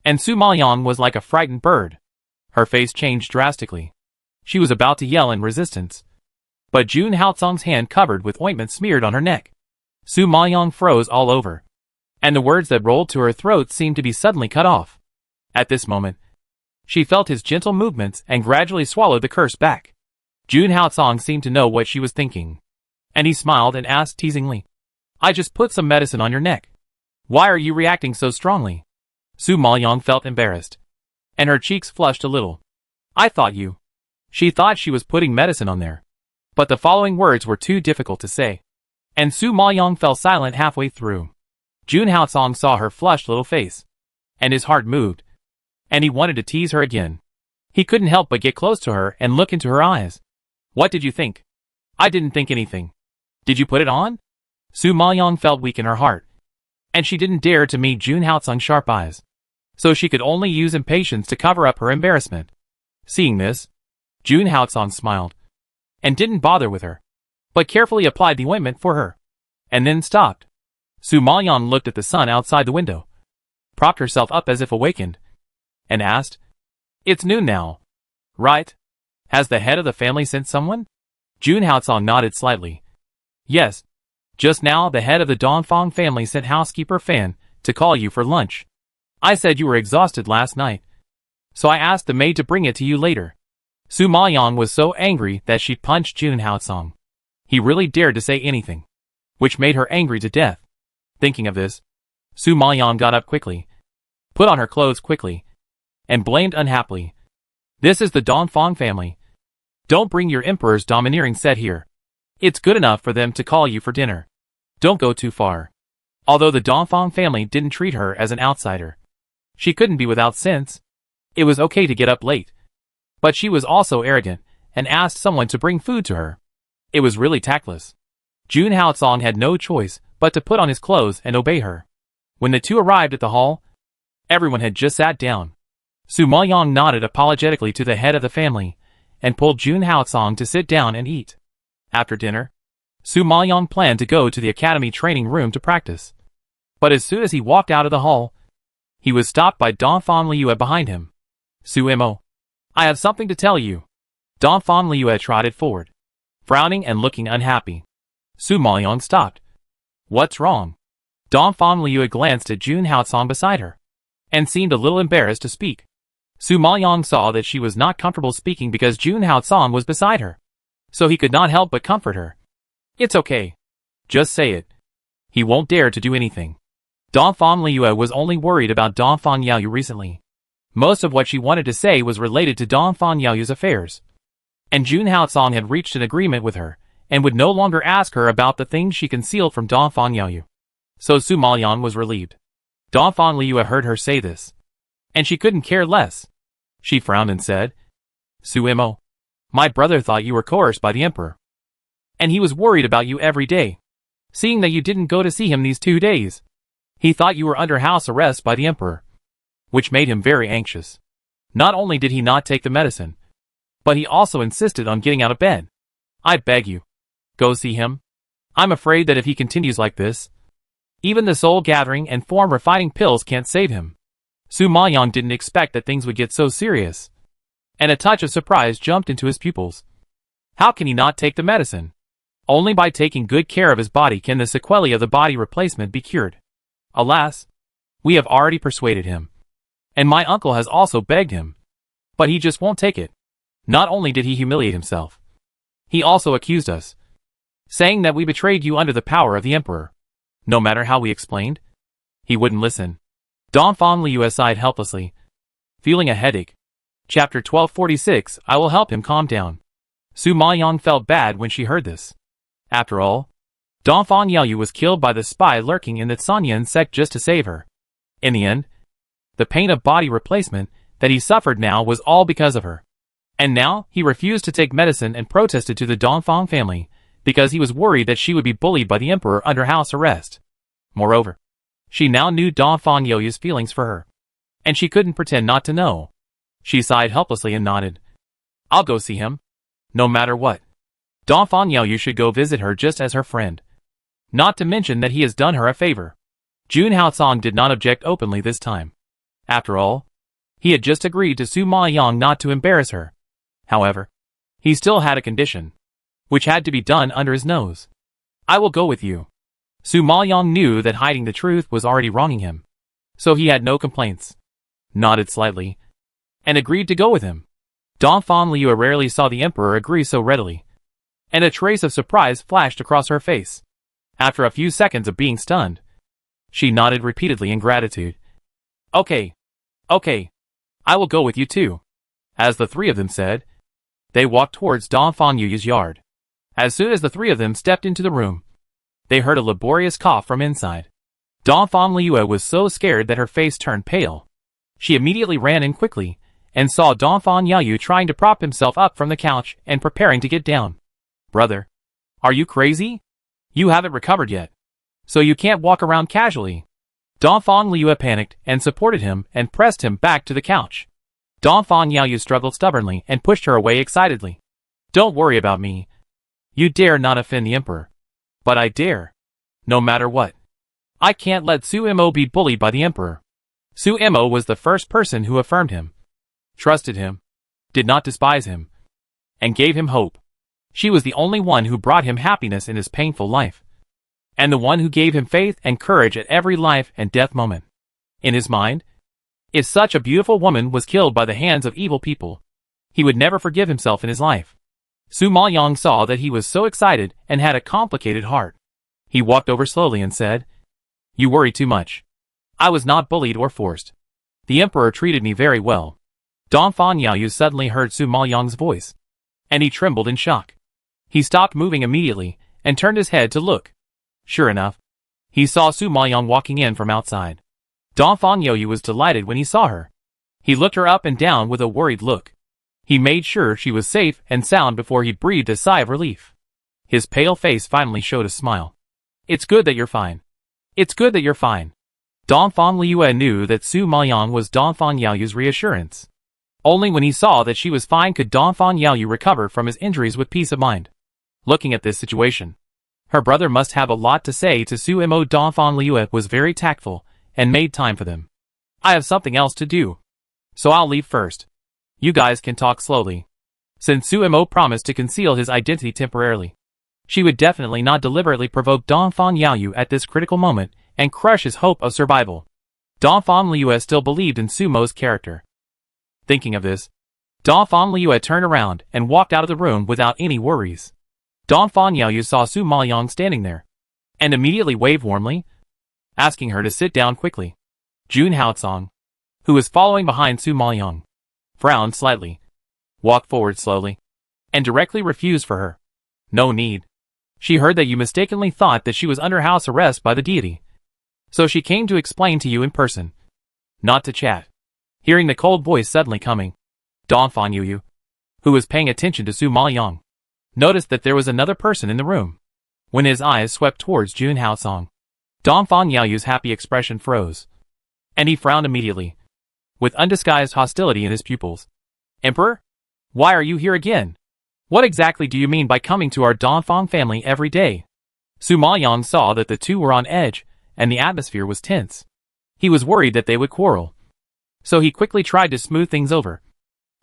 And Su Maoyong was like a frightened bird. Her face changed drastically. She was about to yell in resistance. But Jun Haotsong's hand covered with ointment smeared on her neck. Su Maoyong froze all over, and the words that rolled to her throat seemed to be suddenly cut off. At this moment, she felt his gentle movements and gradually swallowed the curse back. Jun Haotsong seemed to know what she was thinking, and he smiled and asked teasingly, I just put some medicine on your neck. Why are you reacting so strongly? Su Maoyong felt embarrassed, and her cheeks flushed a little. I thought you. She thought she was putting medicine on there. But the following words were too difficult to say, and Su Maoyong fell silent halfway through. Jun Haotsong saw her flushed little face, and his heart moved, and he wanted to tease her again. He couldn't help but get close to her and look into her eyes. What did you think? I didn't think anything. Did you put it on? Su Maoyong felt weak in her heart, and she didn't dare to meet Jun Haotsong's sharp eyes, so she could only use impatience to cover up her embarrassment. Seeing this, Jun Haotsong smiled, and didn't bother with her, but carefully applied the ointment for her, and then stopped. Su Maoyong looked at the sun outside the window, propped herself up as if awakened, and asked, It's noon now, right? Has the head of the family sent someone? Jun Haotsong nodded slightly. Yes. Just now the head of the Dongfang family sent housekeeper Fan to call you for lunch. I said you were exhausted last night, so I asked the maid to bring it to you later. Su Maoyong was so angry that she punched Jun Haotsong. He really dared to say anything, which made her angry to death. Thinking of this, Su Maoyong got up quickly, put on her clothes quickly, and blamed unhappily. This is the Dongfang family. Don't bring your emperor's domineering set here. It's good enough for them to call you for dinner. Don't go too far. Although the Dongfang family didn't treat her as an outsider, she couldn't be without sense. It was okay to get up late, but she was also arrogant and asked someone to bring food to her. It was really tactless. Jun Haotsong had no choice but to put on his clothes and obey her. When the two arrived at the hall, everyone had just sat down. Su Maoyong nodded apologetically to the head of the family and pulled Jun Haotsong to sit down and eat. After dinner, Su Maoyong planned to go to the academy training room to practice. But as soon as he walked out of the hall, he was stopped by Dongfang Liu behind him. Su Mo, I have something to tell you. Dongfang Liu trotted forward, frowning and looking unhappy. Su Maoyong stopped. What's wrong? Dongfang Liu glanced at Jun Haotsong beside her, and seemed a little embarrassed to speak. Su Maoyong saw that she was not comfortable speaking because Jun Haotsong was beside her, so he could not help but comfort her. It's okay. Just say it. He won't dare to do anything. Dongfang Liu was only worried about Dongfang Yaoyu recently. Most of what she wanted to say was related to Dongfang Yaoyu's affairs, and Jun Haotsong had reached an agreement with her, and would no longer ask her about the things she concealed from Dongfang Yaoyu. So Su Maoyong was relieved. Dongfang Liu heard her say this, and she couldn't care less. She frowned and said, Su Mo, my brother thought you were coerced by the emperor, and he was worried about you every day. Seeing that you didn't go to see him these 2 days, he thought you were under house arrest by the emperor, which made him very anxious. Not only did he not take the medicine, but he also insisted on getting out of bed. I beg you, go see him. I'm afraid that if he continues like this, even the soul gathering and form refining pills can't save him. Su Maoyong didn't expect that things would get so serious, and a touch of surprise jumped into his pupils. How can he not take the medicine? Only by taking good care of his body can the sequelae of the body replacement be cured. Alas, we have already persuaded him. And my uncle has also begged him. But he just won't take it. Not only did he humiliate himself, he also accused us, saying that we betrayed you under the power of the emperor. No matter how we explained, he wouldn't listen. Dongfang Liu sighed helplessly, feeling a headache. Chapter 1246, I will help him calm down. Su Maoyang felt bad when she heard this. After all, Dongfang Yaoyu was killed by the spy lurking in the Sanyan sect just to save her. In the end, the pain of body replacement that he suffered now was all because of her. And now, he refused to take medicine and protested to the Dongfang family, because he was worried that she would be bullied by the emperor under house arrest. Moreover, she now knew Dongfang Yaoyu's feelings for her. And she couldn't pretend not to know. She sighed helplessly and nodded. I'll go see him. No matter what. Dongfang Yaoyu should go visit her just as her friend. Not to mention that he has done her a favor. Jun Haocong did not object openly this time. After all, he had just agreed to Su Maoyang not to embarrass her. However, he still had a condition, which had to be done under his nose. I will go with you. Su Maoyang knew that hiding the truth was already wronging him, so he had no complaints. Nodded slightly, and agreed to go with him. Dongfang Liu rarely saw the emperor agree so readily, and a trace of surprise flashed across her face. After a few seconds of being stunned, she nodded repeatedly in gratitude. Okay. I will go with you too. As the three of them said, they walked towards Dongfang Yu's yard. As soon as the three of them stepped into the room, they heard a laborious cough from inside. Dongfang Liu was so scared that her face turned pale. She immediately ran in quickly, and saw Dongfang Yaoyu trying to prop himself up from the couch and preparing to get down. Brother, are you crazy? You haven't recovered yet, so you can't walk around casually. Dongfang Liu panicked and supported him and pressed him back to the couch. Dongfang Yaoyu struggled stubbornly and pushed her away excitedly. Don't worry about me. You dare not offend the emperor. But I dare. No matter what. I can't let Su Mo be bullied by the emperor. Su Mo was the first person who affirmed him, trusted him, did not despise him, and gave him hope. She was the only one who brought him happiness in his painful life, and the one who gave him faith and courage at every life and death moment. In his mind, if such a beautiful woman was killed by the hands of evil people, he would never forgive himself in his life. Su Maoyang saw that he was so excited and had a complicated heart. He walked over slowly and said, You worry too much. I was not bullied or forced. The emperor treated me very well. Dongfang Yaoyu suddenly heard Su Maoyang's voice, and he trembled in shock. He stopped moving immediately and turned his head to look. Sure enough, he saw Su Maoyang walking in from outside. Dongfang Yaoyu was delighted when he saw her. He looked her up and down with a worried look. He made sure she was safe and sound before he breathed a sigh of relief. His pale face finally showed a smile. It's good that you're fine. It's good that you're fine. Dongfang Liu knew that Su Maoyang was Dongfang Yaoyu's reassurance. Only when he saw that she was fine could Dongfang Yaoyu recover from his injuries with peace of mind. Looking at this situation, her brother must have a lot to say to Su Mo. Dongfang Liu was very tactful and made time for them. I have something else to do, so I'll leave first. You guys can talk slowly. Since Su Mo promised to conceal his identity temporarily, she would definitely not deliberately provoke Dongfang Yaoyu at this critical moment and crush his hope of survival. Dongfang Liu still believed in Su Mo's character. Thinking of this, Dongfang Liu turned around and walked out of the room without any worries. Dongfang Yaoyu saw Su Maoyang standing there, and immediately waved warmly, asking her to sit down quickly. Jun Haocong, who was following behind Su Maoyang, frowned slightly, walked forward slowly, and directly refused for her. No need. She heard that you mistakenly thought that she was under house arrest by the deity, so she came to explain to you in person, not to chat. Hearing the cold voice suddenly coming, Dongfang Yaoyu, who was paying attention to Su Maoyang, noticed that there was another person in the room. When his eyes swept towards Jun Haocong, Dongfang Yaoyu's happy expression froze, and he frowned immediately, with undisguised hostility in his pupils. Emperor? Why are you here again? What exactly do you mean by coming to our Dongfang family every day? Su Maoyang saw that the two were on edge, and the atmosphere was tense. He was worried that they would quarrel, so he quickly tried to smooth things over.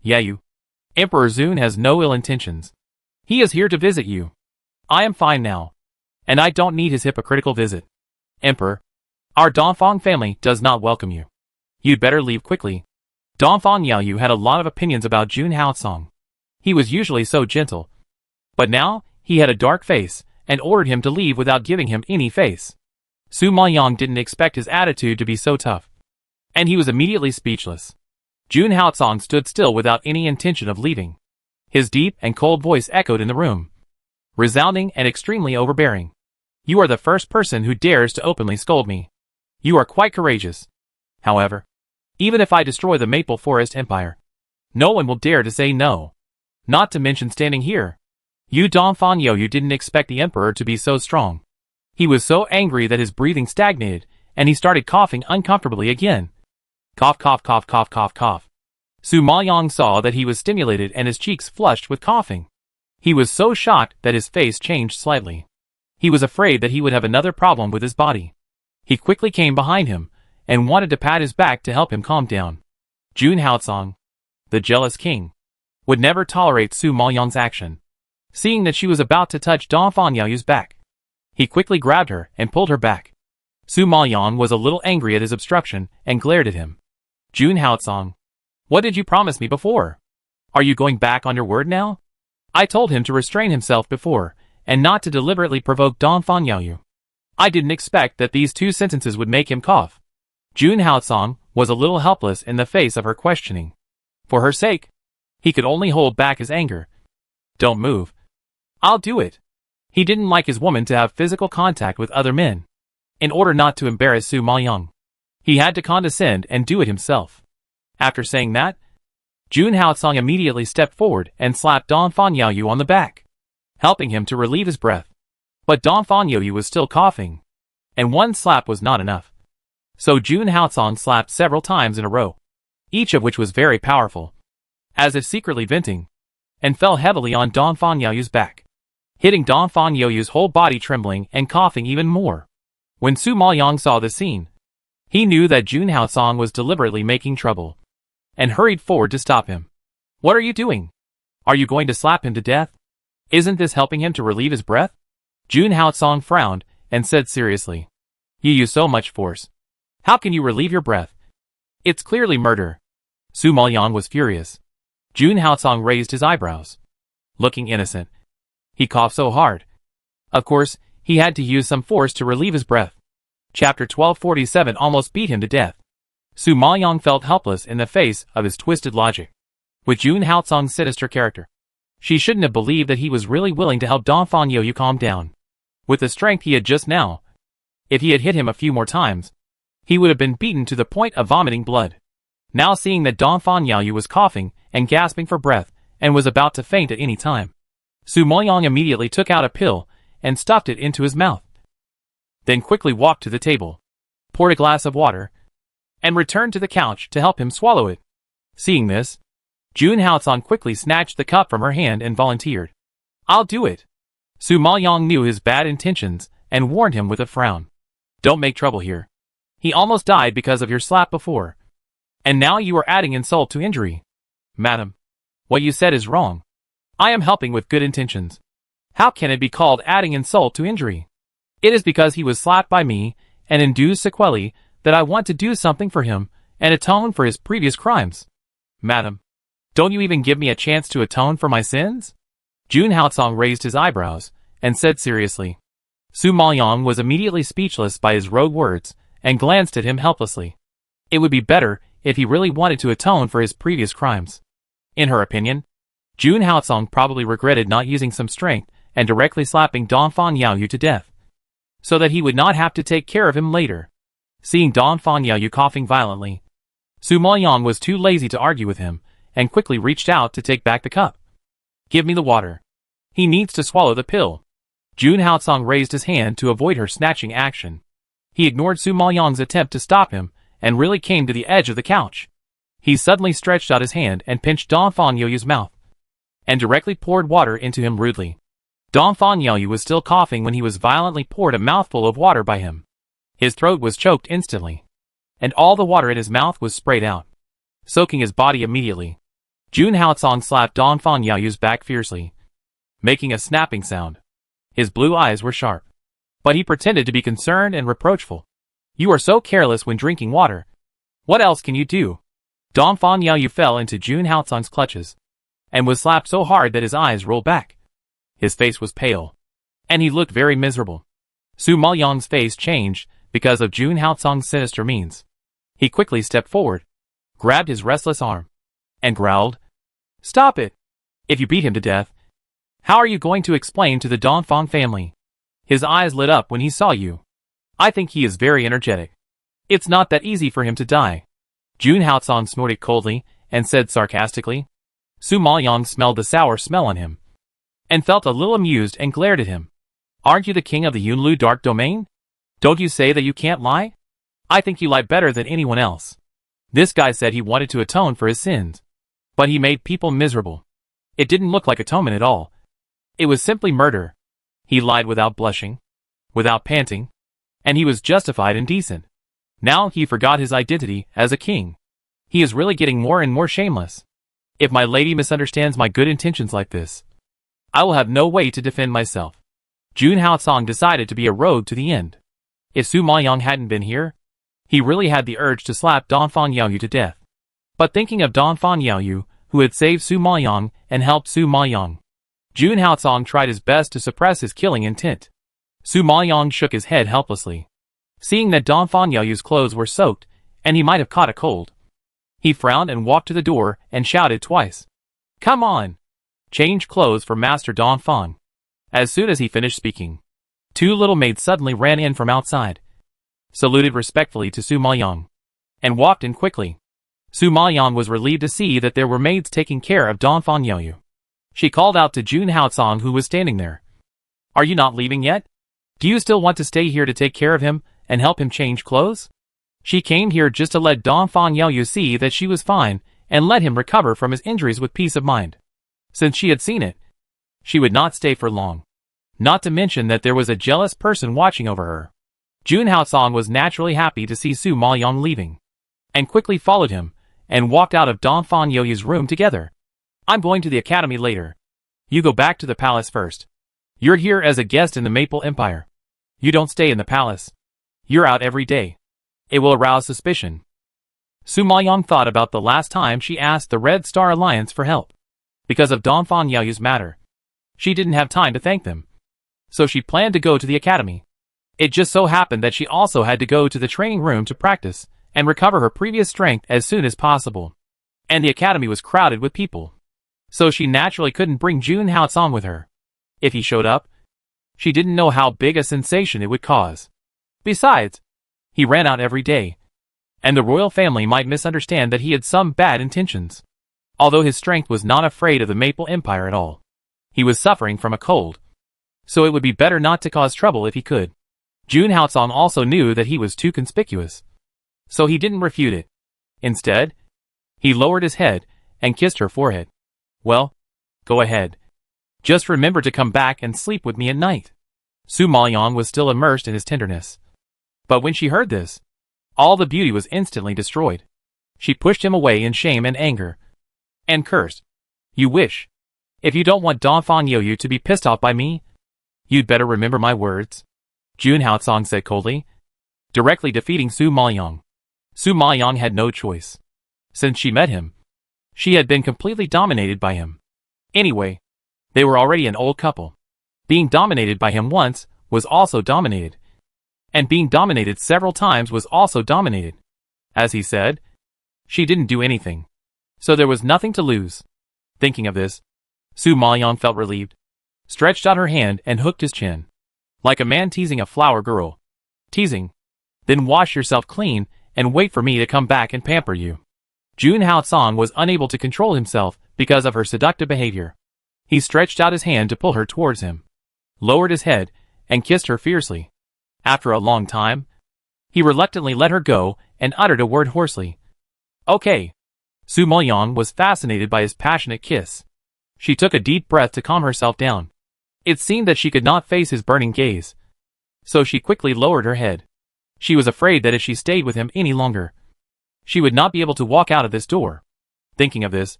Yaoyu, Emperor Zun has no ill intentions. He is here to visit you. I am fine now. And I don't need his hypocritical visit. Emperor, our Dongfang family does not welcome you. You'd better leave quickly. Dongfang Yaoyu had a lot of opinions about Jun Haocong. He was usually so gentle. But now, he had a dark face, and ordered him to leave without giving him any face. Su Maoyang didn't expect his attitude to be so tough. And he was immediately speechless. Jun Haocong stood still without any intention of leaving. His deep and cold voice echoed in the room. Resounding and extremely overbearing. You are the first person who dares to openly scold me. You are quite courageous. However, even if I destroy the Maple Forest Empire, no one will dare to say no. Not to mention standing here. You Dongfang Yaoyu didn't expect the emperor to be so strong. He was so angry that his breathing stagnated, and he started coughing uncomfortably again. Cough, cough, cough, cough, cough, cough. Su Maoyang saw that he was stimulated and his cheeks flushed with coughing. He was so shocked that his face changed slightly. He was afraid that he would have another problem with his body. He quickly came behind him, and wanted to pat his back to help him calm down. Jun Haocong, the jealous king, would never tolerate Su Maoyang's action. Seeing that she was about to touch Dongfang Yaoyu's back, he quickly grabbed her and pulled her back. Su Maoyang was a little angry at his obstruction and glared at him. Jun Haocong, what did you promise me before? Are you going back on your word now? I told him to restrain himself before, and not to deliberately provoke Dongfang Yaoyu. I didn't expect that these two sentences would make him cough. Jun Haocong was a little helpless in the face of her questioning. For her sake, he could only hold back his anger. Don't move. I'll do it. He didn't like his woman to have physical contact with other men. In order not to embarrass Su Maoyang, he had to condescend and do it himself. After saying that, Jun Haocong immediately stepped forward and slapped Dongfang Yaoyu on the back, helping him to relieve his breath. But Dongfang Yaoyu was still coughing, and one slap was not enough. So Jun Haocong slapped several times in a row, each of which was very powerful, as if secretly venting, and fell heavily on Dongfang Yaoyu's back, hitting Dongfang Yaoyu's whole body trembling and coughing even more. When Su Maoyang saw the scene, he knew that Jun Haocong was deliberately making trouble, and hurried forward to stop him. What are you doing? Are you going to slap him to death? Isn't this helping him to relieve his breath? Jun Haocong frowned and said seriously. You use so much force. How can you relieve your breath? It's clearly murder. Su Maoyang was furious. Jun Haocong raised his eyebrows, looking innocent. He coughed so hard. Of course, he had to use some force to relieve his breath. Chapter 1247 almost beat him to death. Su Maoyang felt helpless in the face of his twisted logic. With Jun Haocong's sinister character, she shouldn't have believed that he was really willing to help Dongfang Yaoyu calm down. With the strength he had just now, if he had hit him a few more times, he would have been beaten to the point of vomiting blood. Now seeing that Dongfang Yaoyu was coughing and gasping for breath and was about to faint at any time, Su Maoyang immediately took out a pill and stuffed it into his mouth. Then quickly walked to the table, poured a glass of water, and returned to the couch to help him swallow it. Seeing this, Jun Haocong quickly snatched the cup from her hand and volunteered. I'll do it. Su Maoyang knew his bad intentions and warned him with a frown. Don't make trouble here. He almost died because of your slap before. And now you are adding insult to injury. Madam, what you said is wrong. I am helping with good intentions. How can it be called adding insult to injury? It is because he was slapped by me and induced sequelae that I want to do something for him and atone for his previous crimes. Madam, don't you even give me a chance to atone for my sins? Jun Haocong raised his eyebrows and said seriously. Su Maoyang was immediately speechless by his rogue words and glanced at him helplessly. It would be better if he really wanted to atone for his previous crimes. In her opinion, Jun Haocong probably regretted not using some strength and directly slapping Dongfang Yaoyu to death, so that he would not have to take care of him later. Seeing Dongfang Yaoyu coughing violently, Su Maoyang was too lazy to argue with him and quickly reached out to take back the cup. Give me the water. He needs to swallow the pill. Jun Haocong raised his hand to avoid her snatching action. He ignored Su Maoyang's attempt to stop him and really came to the edge of the couch. He suddenly stretched out his hand and pinched Dongfang Yaoyu's mouth, and directly poured water into him rudely. Dongfang Yaoyu was still coughing when he was violently poured a mouthful of water by him. His throat was choked instantly, and all the water in his mouth was sprayed out, soaking his body immediately. Jun Haocong slapped Dongfang Yaoyu's back fiercely, making a snapping sound. His blue eyes were sharp. But he pretended to be concerned and reproachful. You are so careless when drinking water. What else can you do? Dongfang Yaoyu fell into Jun Haotsong's clutches, and was slapped so hard that his eyes rolled back. His face was pale, and he looked very miserable. Su Maoyang's face changed because of Jun Haotsong's sinister means. He quickly stepped forward, grabbed his restless arm, and growled, "Stop it! If you beat him to death, how are you going to explain to the Dongfang family?" His eyes lit up when he saw you. I think he is very energetic. It's not that easy for him to die. Jun Haotsong snorted coldly and said sarcastically. Su Maoyang smelled the sour smell on him, and felt a little amused and glared at him. Aren't you the king of the Yunlu Dark Domain? Don't you say that you can't lie? I think you lie better than anyone else. This guy said he wanted to atone for his sins, but he made people miserable. It didn't look like atonement at all. It was simply murder. He lied without blushing, without panting, and he was justified and decent. Now he forgot his identity as a king. He is really getting more and more shameless. If my lady misunderstands my good intentions like this, I will have no way to defend myself. Jun Haotsong decided to be a road to the end. If Su Maoyang hadn't been here, he really had the urge to slap Dongfang Yaoyu to death. But thinking of Dongfang Yaoyu, who had saved Su Maoyang and helped Su Maoyang, Jun Haotsong tried his best to suppress his killing intent. Su Maoyang shook his head helplessly, seeing that Dongfang Yaoyu's clothes were soaked and he might have caught a cold. He frowned and walked to the door and shouted twice, "Come on! Change clothes for Master Dongfang." As soon as he finished speaking, two little maids suddenly ran in from outside, saluted respectfully to Su Maoyang, and walked in quickly. Su Maoyang was relieved to see that there were maids taking care of Dongfang Yaoyu. She called out to Jun Haotsong, who was standing there. "Are you not leaving yet? Do you still want to stay here to take care of him and help him change clothes?" She came here just to let Dongfang Yaoyu see that she was fine and let him recover from his injuries with peace of mind. Since she had seen it, she would not stay for long. Not to mention that there was a jealous person watching over her. Jun Haotsong was naturally happy to see Su Maoyang leaving, and quickly followed him and walked out of Dongfang Yaoyu's room together. "I'm going to the academy later. You go back to the palace first. You're here as a guest in the Maple Empire. You don't stay in the palace. You're out every day. It will arouse suspicion." Su Maoyang thought about the last time she asked the Red Star Alliance for help. Because of Dongfang Yaoyu's matter, she didn't have time to thank them. So she planned to go to the academy. It just so happened that she also had to go to the training room to practice and recover her previous strength as soon as possible. And the academy was crowded with people, so she naturally couldn't bring Jun Haotsong with her. If he showed up, she didn't know how big a sensation it would cause. Besides, he ran out every day, and the royal family might misunderstand that he had some bad intentions. Although his strength was not afraid of the Maple Empire at all, he was suffering from a cold, so it would be better not to cause trouble if he could. Jun Haotsong also knew that he was too conspicuous, so he didn't refute it. Instead, he lowered his head and kissed her forehead. "Well, go ahead. Just remember to come back and sleep with me at night." Su Maoyang was still immersed in his tenderness, but when she heard this, all the beauty was instantly destroyed. She pushed him away in shame and anger, and cursed. "You wish. If you don't want Dongfang Yaoyu to be pissed off by me, you'd better remember my words," Jun Haotsong said coldly, directly defeating Su Maoyang. Su Maoyang had no choice. Since she met him, she had been completely dominated by him. Anyway, they were already an old couple. Being dominated by him once was also dominated, and being dominated several times was also dominated. As he said, she didn't do anything, so there was nothing to lose. Thinking of this, Su Maoyang felt relieved, stretched out her hand and hooked his chin. Like a man teasing a flower girl. "Teasing? Then wash yourself clean and wait for me to come back and pamper you." Jun Haotsong was unable to control himself because of her seductive behavior. He stretched out his hand to pull her towards him, lowered his head, and kissed her fiercely. After a long time, he reluctantly let her go and uttered a word hoarsely. "Okay." Su Maoyang was fascinated by his passionate kiss. She took a deep breath to calm herself down. It seemed that she could not face his burning gaze, so she quickly lowered her head. She was afraid that if she stayed with him any longer, she would not be able to walk out of this door. Thinking of this,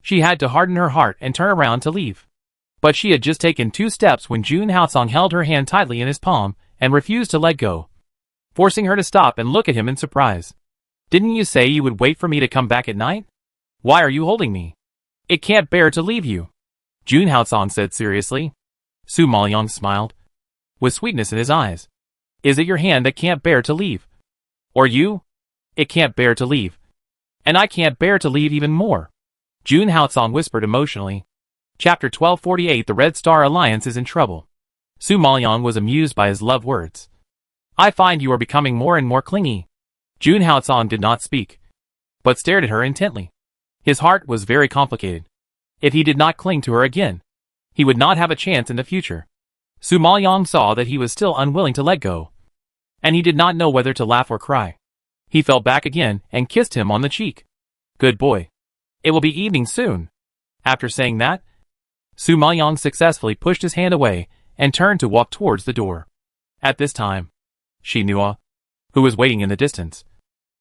she had to harden her heart and turn around to leave. But she had just taken 2 steps when Jun Haosong held her hand tightly in his palm and refused to let go, forcing her to stop and look at him in surprise. "Didn't you say you would wait for me to come back at night? Why are you holding me? It can't bear to leave you," Jun Haosong said seriously. Su Maoyang smiled, with sweetness in his eyes. "Is it your hand that can't bear to leave? Or you? It can't bear to leave. And I can't bear to leave even more," Jun Haosong whispered emotionally. Chapter 1248 The Red Star Alliance is in trouble. Su Maoyang was amused by his love words. "I find you are becoming more and more clingy." Jun Haosong did not speak, but stared at her intently. His heart was very complicated. If he did not cling to her again, he would not have a chance in the future. Su Maoyang saw that he was still unwilling to let go, and he did not know whether to laugh or cry. He fell back again and kissed him on the cheek. "Good boy. It will be evening soon." After saying that, Su Maoyang successfully pushed his hand away and turned to walk towards the door. At this time, Shinua, who was waiting in the distance,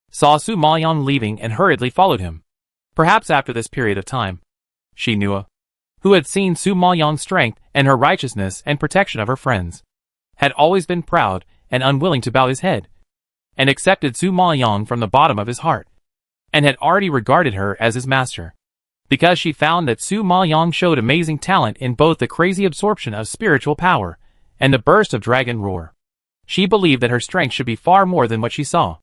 saw Su Maoyang leaving and hurriedly followed him. Perhaps after this period of time, Shinua, who had seen Su Maoyang's strength and her righteousness and protection of her friends, had always been proud and unwilling to bow his head, and accepted Su Maoyang from the bottom of his heart, and had already regarded her as his master. Because she found that Su Maoyang showed amazing talent in both the crazy absorption of spiritual power and the burst of dragon roar, she believed that her strength should be far more than what she saw.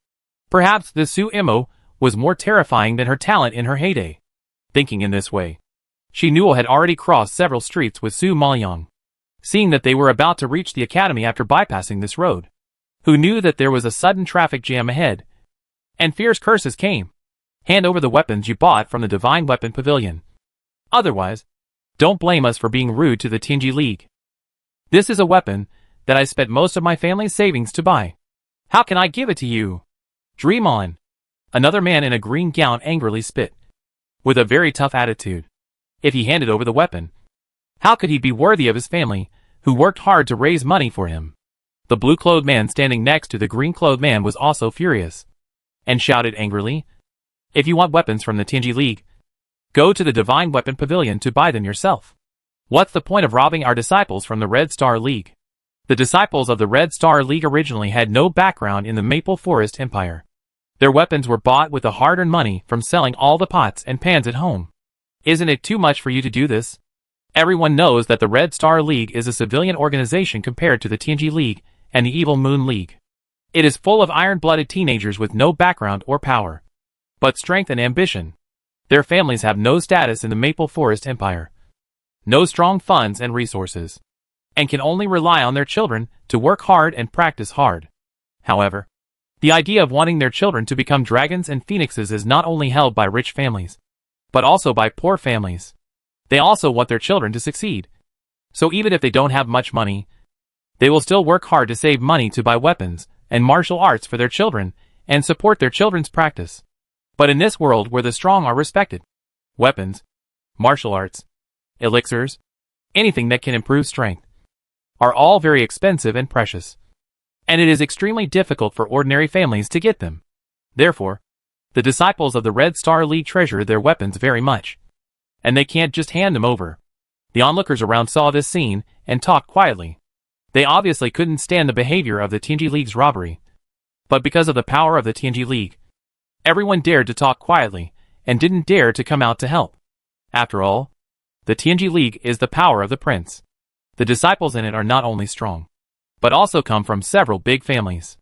Perhaps the Su Imo was more terrifying than her talent in her heyday. Thinking in this way, Shinua had already crossed several streets with Su Maoyang. Seeing that they were about to reach the academy after bypassing this road, who knew that there was a sudden traffic jam ahead, and fierce curses came. "Hand over the weapons you bought from the Divine Weapon Pavilion. Otherwise, don't blame us for being rude to the Tianji League. This is a weapon that I spent most of my family's savings to buy. How can I give it to you? Dream on." Another man in a green gown angrily spit, with a very tough attitude. If he handed over the weapon, how could he be worthy of his family, who worked hard to raise money for him? The blue-clothed man standing next to the green-clothed man was also furious, and shouted angrily, "If you want weapons from the Tianji League, go to the Divine Weapon Pavilion to buy them yourself. What's the point of robbing our disciples from the Red Star League?" The disciples of the Red Star League originally had no background in the Maple Forest Empire. Their weapons were bought with the hard-earned money from selling all the pots and pans at home. "Isn't it too much for you to do this? Everyone knows that the Red Star League is a civilian organization compared to the Tianji League and the Evil Moon League. It is full of iron-blooded teenagers with no background or power, but strength and ambition. Their families have no status in the Maple Forest Empire, no strong funds and resources, and can only rely on their children to work hard and practice hard. However, the idea of wanting their children to become dragons and phoenixes is not only held by rich families, but also by poor families. They also want their children to succeed. So even if they don't have much money, they will still work hard to save money to buy weapons and martial arts for their children and support their children's practice. But in this world where the strong are respected, weapons, martial arts, elixirs, anything that can improve strength, are all very expensive and precious. And it is extremely difficult for ordinary families to get them. Therefore, the disciples of the Red Star League treasure their weapons very much, and they can't just hand them over. The onlookers around saw this scene and talked quietly. They obviously couldn't stand the behavior of the Tianji League's robbery. But because of the power of the Tianji League, everyone dared to talk quietly and didn't dare to come out to help. After all, the Tianji League is the power of the prince. The disciples in it are not only strong, but also come from several big families.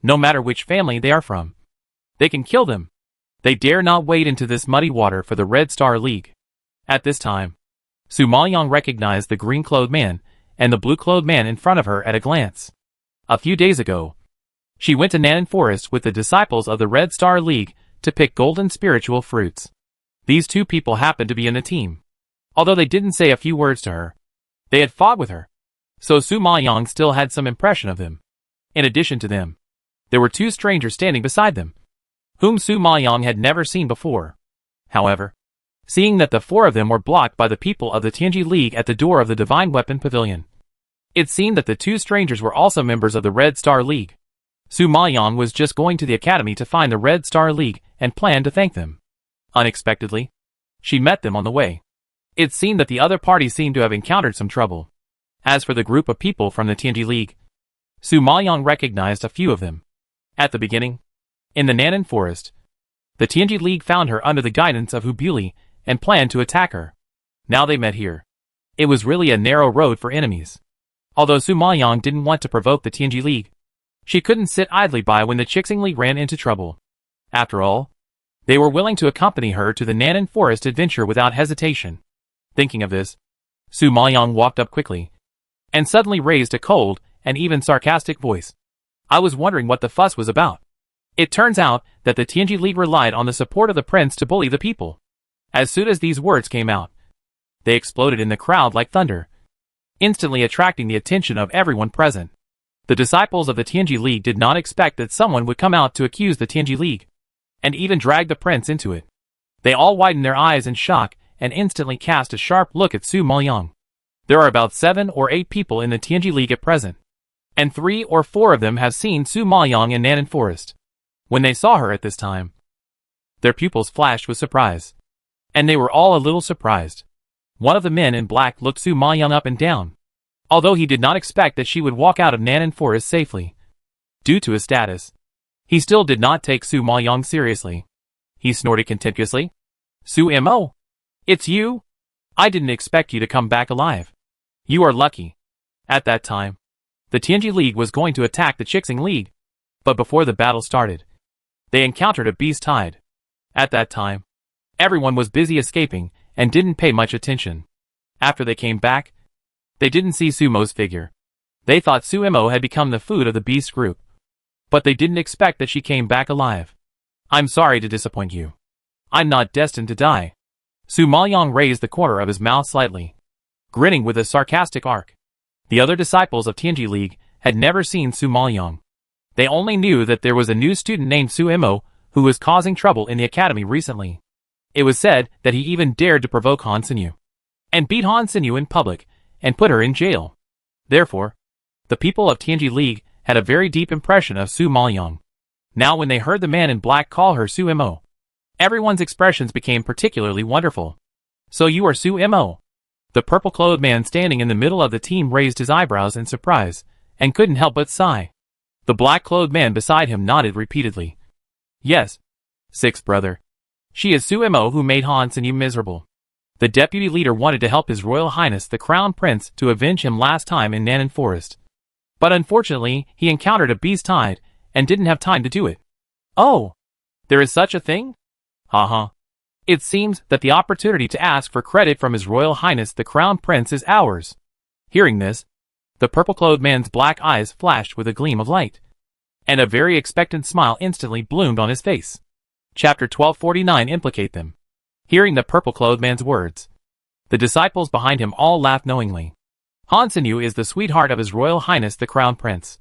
No matter which family they are from, they can kill them. They dare not wade into this muddy water for the Red Star League. At this time, Su Maoyang recognized the green-clothed man and the blue-clothed man in front of her at a glance. A few days ago, she went to Nanan Forest with the disciples of the Red Star League to pick golden spiritual fruits. These two people happened to be in the team. Although they didn't say a few words to her, they had fought with her, so Su Maoyang still had some impression of them. In addition to them, there were two strangers standing beside them, whom Su Maoyang had never seen before. However, seeing that the four of them were blocked by the people of the Tianji League at the door of the Divine Weapon Pavilion, it seemed that the two strangers were also members of the Red Star League. Su Maoyang was just going to the academy to find the Red Star League and planned to thank them. Unexpectedly, she met them on the way. It seemed that the other party seemed to have encountered some trouble. As for the group of people from the Tianji League, Su Maoyang recognized a few of them. At the beginning, in the Nanan forest, the Tianji League found her under the guidance of Hu Buli and planned to attack her. Now they met here. It was really a narrow road for enemies. Although Su Maoyang didn't want to provoke the Tianji League, she couldn't sit idly by when the Chixing League ran into trouble. After all, they were willing to accompany her to the Nanan forest adventure without hesitation. Thinking of this, Su Maoyang walked up quickly and suddenly raised a cold and even sarcastic voice. I was wondering what the fuss was about. It turns out that the Tianji League relied on the support of the prince to bully the people. As soon as these words came out, they exploded in the crowd like thunder, instantly attracting the attention of everyone present. The disciples of the Tianji League did not expect that someone would come out to accuse the Tianji League, and even drag the prince into it. They all widened their eyes in shock and instantly cast a sharp look at Su Maoyang. There are about 7 or 8 people in the Tianji League at present, and 3 or 4 of them have seen Su Maoyang in Nanan Forest. When they saw her at this time, their pupils flashed with surprise, and they were all a little surprised. One of the men in black looked Su Maoyang up and down, although he did not expect that she would walk out of Nanan Forest safely. Due to his status, he still did not take Su Maoyang seriously. He snorted contemptuously. Su Mo, it's you? I didn't expect you to come back alive. You are lucky. At that time, the Tianji League was going to attack the Chixing League, but before the battle started, they encountered a beast tide. At that time, everyone was busy escaping and didn't pay much attention. After they came back, they didn't see Sumo's figure. They thought Sumo had become the food of the beast group, but they didn't expect that she came back alive. I'm sorry to disappoint you. I'm not destined to die. Su Maoyang raised the corner of his mouth slightly, grinning with a sarcastic arc. The other disciples of Tianji League had never seen Su Maoyang. They only knew that there was a new student named Su Mo who was causing trouble in the academy recently. It was said that he even dared to provoke Han Sinyu, and beat Han Sinyu in public, and put her in jail. Therefore, the people of Tianji League had a very deep impression of Su Maoyang. Now when they heard the man in black call her Su Mo, everyone's expressions became particularly wonderful. So you are Su Mo? The purple-clothed man standing in the middle of the team raised his eyebrows in surprise, and couldn't help but sigh. The black-clothed man beside him nodded repeatedly. Yes, sixth brother. She is Su Mo who made Han Sinyu miserable. The deputy leader wanted to help His Royal Highness the Crown Prince to avenge him last time in Nanan Forest. But unfortunately, he encountered a beast tide, and didn't have time to do it. Oh, there is such a thing? Haha. It seems that the opportunity to ask for credit from His Royal Highness the Crown Prince is ours. Hearing this, the purple-clothed man's black eyes flashed with a gleam of light, and a very expectant smile instantly bloomed on his face. Chapter 1249 Implicate them. Hearing the purple-clothed man's words, the disciples behind him all laughed knowingly. Han Sinyu is the sweetheart of His Royal Highness the Crown Prince,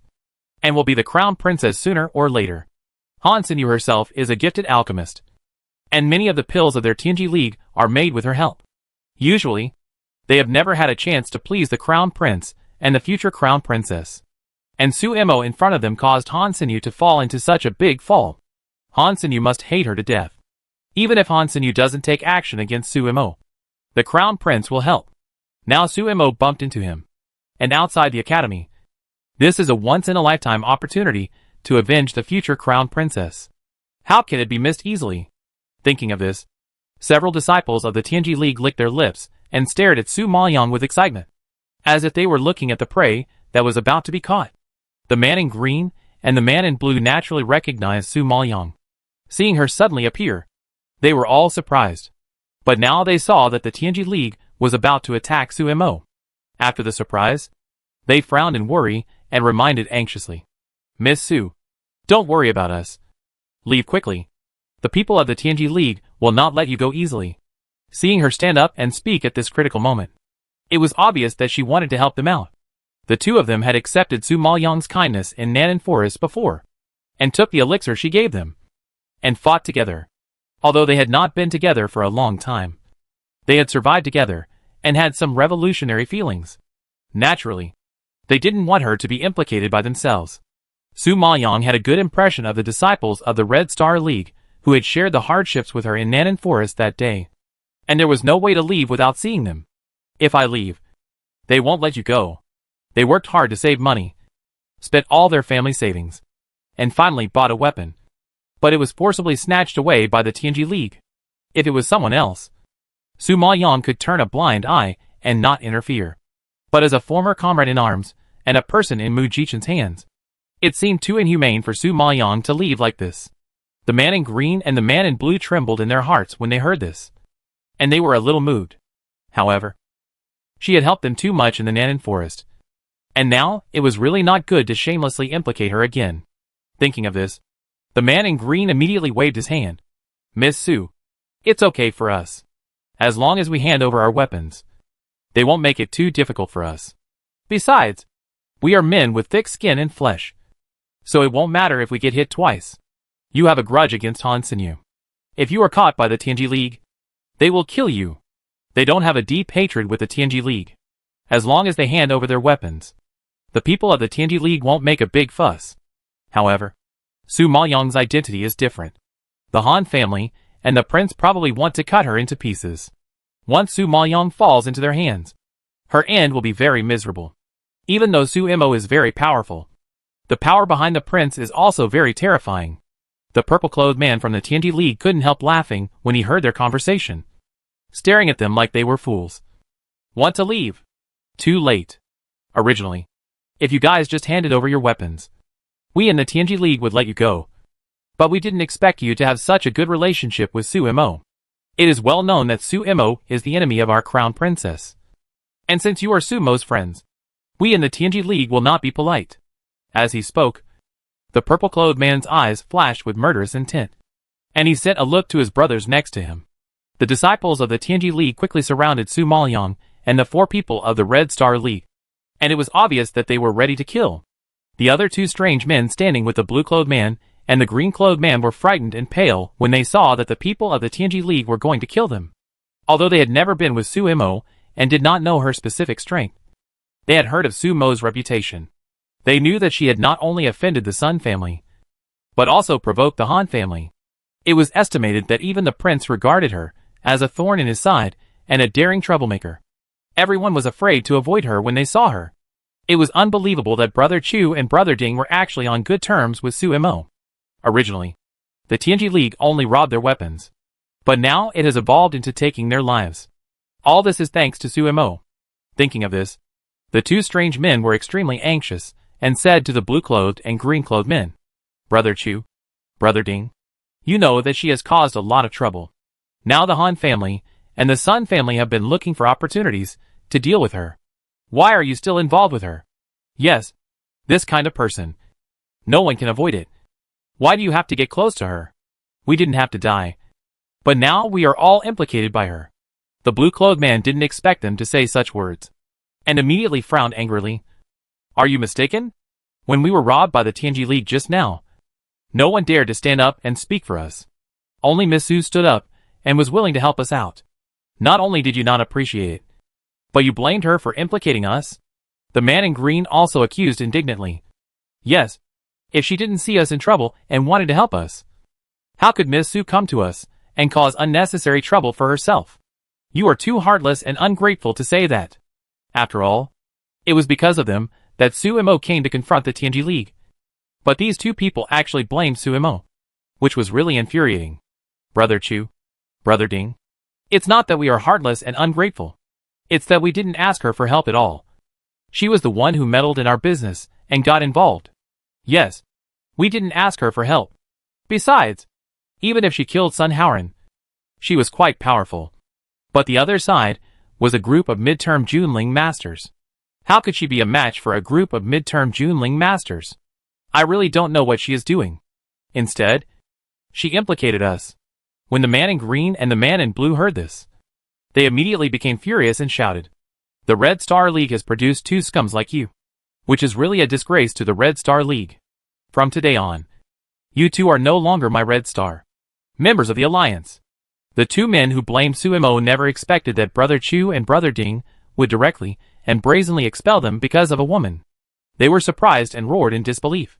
and will be the Crown Princess sooner or later. Han Sinyu herself is a gifted alchemist, and many of the pills of their Tianji League are made with her help. Usually, they have never had a chance to please the Crown Prince and the future Crown Princess. And Su Mo in front of them caused Han Sinyu to fall into such a big fall. Han Sinyu must hate her to death. Even if Han Sinyu doesn't take action against Su Mo, the Crown Prince will help. Now Su Mo bumped into him, and outside the academy, this is a once-in-a-lifetime opportunity to avenge the future Crown Princess. How can it be missed easily? Thinking of this, several disciples of the Tianji League licked their lips and stared at Su Maoyang with excitement, as if they were looking at the prey that was about to be caught. The man in green and the man in blue naturally recognized Su Maoyang. Seeing her suddenly appear, they were all surprised. But now they saw that the Tianji League was about to attack Su Mo. After the surprise, they frowned in worry and reminded anxiously, Miss Su, don't worry about us. Leave quickly. The people of the Tianji League will not let you go easily. Seeing her stand up and speak at this critical moment, it was obvious that she wanted to help them out. The two of them had accepted Su Maoyang's kindness in Nanan Forest before, and took the elixir she gave them, and fought together. Although they had not been together for a long time, they had survived together, and had some revolutionary feelings. Naturally, they didn't want her to be implicated by themselves. Su Maoyang had a good impression of the disciples of the Red Star League, who had shared the hardships with her in Nanan Forest that day. and there was no way to leave without seeing them. If I leave, they won't let you go. They worked hard to save money, spent all their family savings, and finally bought a weapon. But it was forcibly snatched away by the Tianji League. If it was someone else, Su Maoyang could turn a blind eye and not interfere. But as a former comrade in arms, and a person in Mu Jichen's hands, it seemed too inhumane for Su Maoyang to leave like this. The man in green and the man in blue trembled in their hearts when they heard this, and they were a little moved. However, she had helped them too much in the Nanan forest, and now it was really not good to shamelessly implicate her again. Thinking of this, the man in green immediately waved his hand. Miss Su, it's okay for us. As long as we hand over our weapons, they won't make it too difficult for us. Besides, we are men with thick skin and flesh, so it won't matter if we get hit twice. You have a grudge against Han Sinu. If you are caught by the Tianji League, they will kill you. They don't have a deep hatred with the Tianji League. As long as they hand over their weapons, the people of the Tianji League won't make a big fuss. However, Su Maoyang's identity is different. The Han family and the prince probably want to cut her into pieces. Once Su Maoyang falls into their hands, her end will be very miserable. Even though Su Imo is very powerful, the power behind the prince is also very terrifying. The purple-clothed man from the Tianji League couldn't help laughing when he heard their conversation, staring at them like they were fools. Want to leave? Too late. Originally, if you guys just handed over your weapons, we in the Tianji League would let you go. But we didn't expect you to have such a good relationship with Su Imo. It is well known that Su Imo is the enemy of our crown princess. And since you are Sumo's friends, we in the Tianji League will not be polite. As he spoke, the purple-clothed man's eyes flashed with murderous intent, and he sent a look to his brothers next to him. The disciples of the Tianji League quickly surrounded Su Maoyang and the 4 people of the Red Star League, and it was obvious that they were ready to kill. The other 2 strange men standing with the blue-clothed man and the green-clothed man were frightened and pale when they saw that the people of the Tianji League were going to kill them. Although they had never been with Su Imo and did not know her specific strength, they had heard of Su Mo's reputation. They knew that she had not only offended the Sun family, but also provoked the Han family. It was estimated that even the prince regarded her as a thorn in his side and a daring troublemaker. Everyone was afraid to avoid her when they saw her. It was unbelievable that Brother Chu and Brother Ding were actually on good terms with Su Imo. Originally, the Tianji League only robbed their weapons, but now it has evolved into taking their lives. All this is thanks to Su Imo. Thinking of this, the 2 strange men were extremely anxious and said to the blue-clothed and green-clothed men, Brother Chu, Brother Ding, you know that she has caused a lot of trouble. Now the Han family and the Sun family have been looking for opportunities to deal with her. Why are you still involved with her? Yes, this kind of person. No one can avoid it. Why do you have to get close to her? We didn't have to die, but now we are all implicated by her. The blue-clothed man didn't expect them to say such words, and immediately frowned angrily. Are you mistaken? When we were robbed by the Tianji League just now, no one dared to stand up and speak for us. Only Miss Su stood up and was willing to help us out. Not only did you not appreciate it, but you blamed her for implicating us. The man in green also accused indignantly. Yes, if she didn't see us in trouble and wanted to help us, how could Miss Su come to us and cause unnecessary trouble for herself? You are too heartless and ungrateful to say that. After all, it was because of them that Su Imo came to confront the Tianji League. But these 2 people actually blamed Su Imo, which was really infuriating. Brother Chu, Brother Ding, it's not that we are heartless and ungrateful. It's that we didn't ask her for help at all. She was the one who meddled in our business and got involved. Yes, we didn't ask her for help. Besides, even if she killed Sun Haoran, she was quite powerful. But the other side was a group of midterm Junling masters. How could she be a match for a group of midterm Junling masters? I really don't know what she is doing. Instead, she implicated us. When the man in green and the man in blue heard this, they immediately became furious and shouted, The Red Star League has produced 2 scums like you, which is really a disgrace to the Red Star League. From today on, you 2 are no longer my Red Star members of the Alliance. The 2 men who blamed Su Imo never expected that Brother Chu and Brother Ding would directly and brazenly expel them because of a woman. They were surprised and roared in disbelief.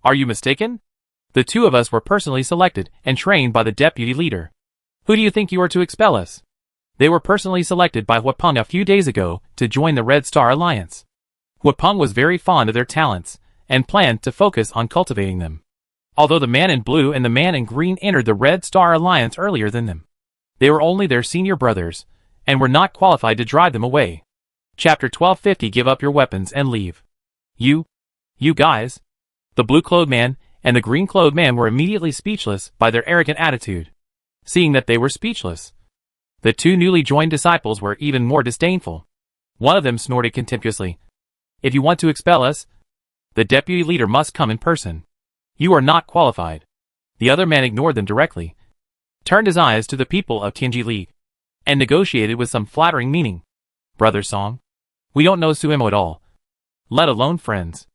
Are you mistaken? The 2 of us were personally selected and trained by the deputy leader. Who do you think you are to expel us? They were personally selected by Huapeng a few days ago to join the Red Star Alliance. Huapeng was very fond of their talents and planned to focus on cultivating them. Although the man in blue and the man in green entered the Red Star Alliance earlier than them, they were only their senior brothers and were not qualified to drive them away. Chapter 1250. Give up your weapons and leave. You guys. The blue-clothed man and the green-clothed man were immediately speechless by their arrogant attitude. Seeing that they were speechless, the two newly joined disciples were even more disdainful. One of them snorted contemptuously. If you want to expel us, the deputy leader must come in person. You are not qualified. The other man ignored them directly, turned his eyes to the people of Tianji League, and negotiated with some flattering meaning. Brother Song, we don't know Suemo at all, let alone friends.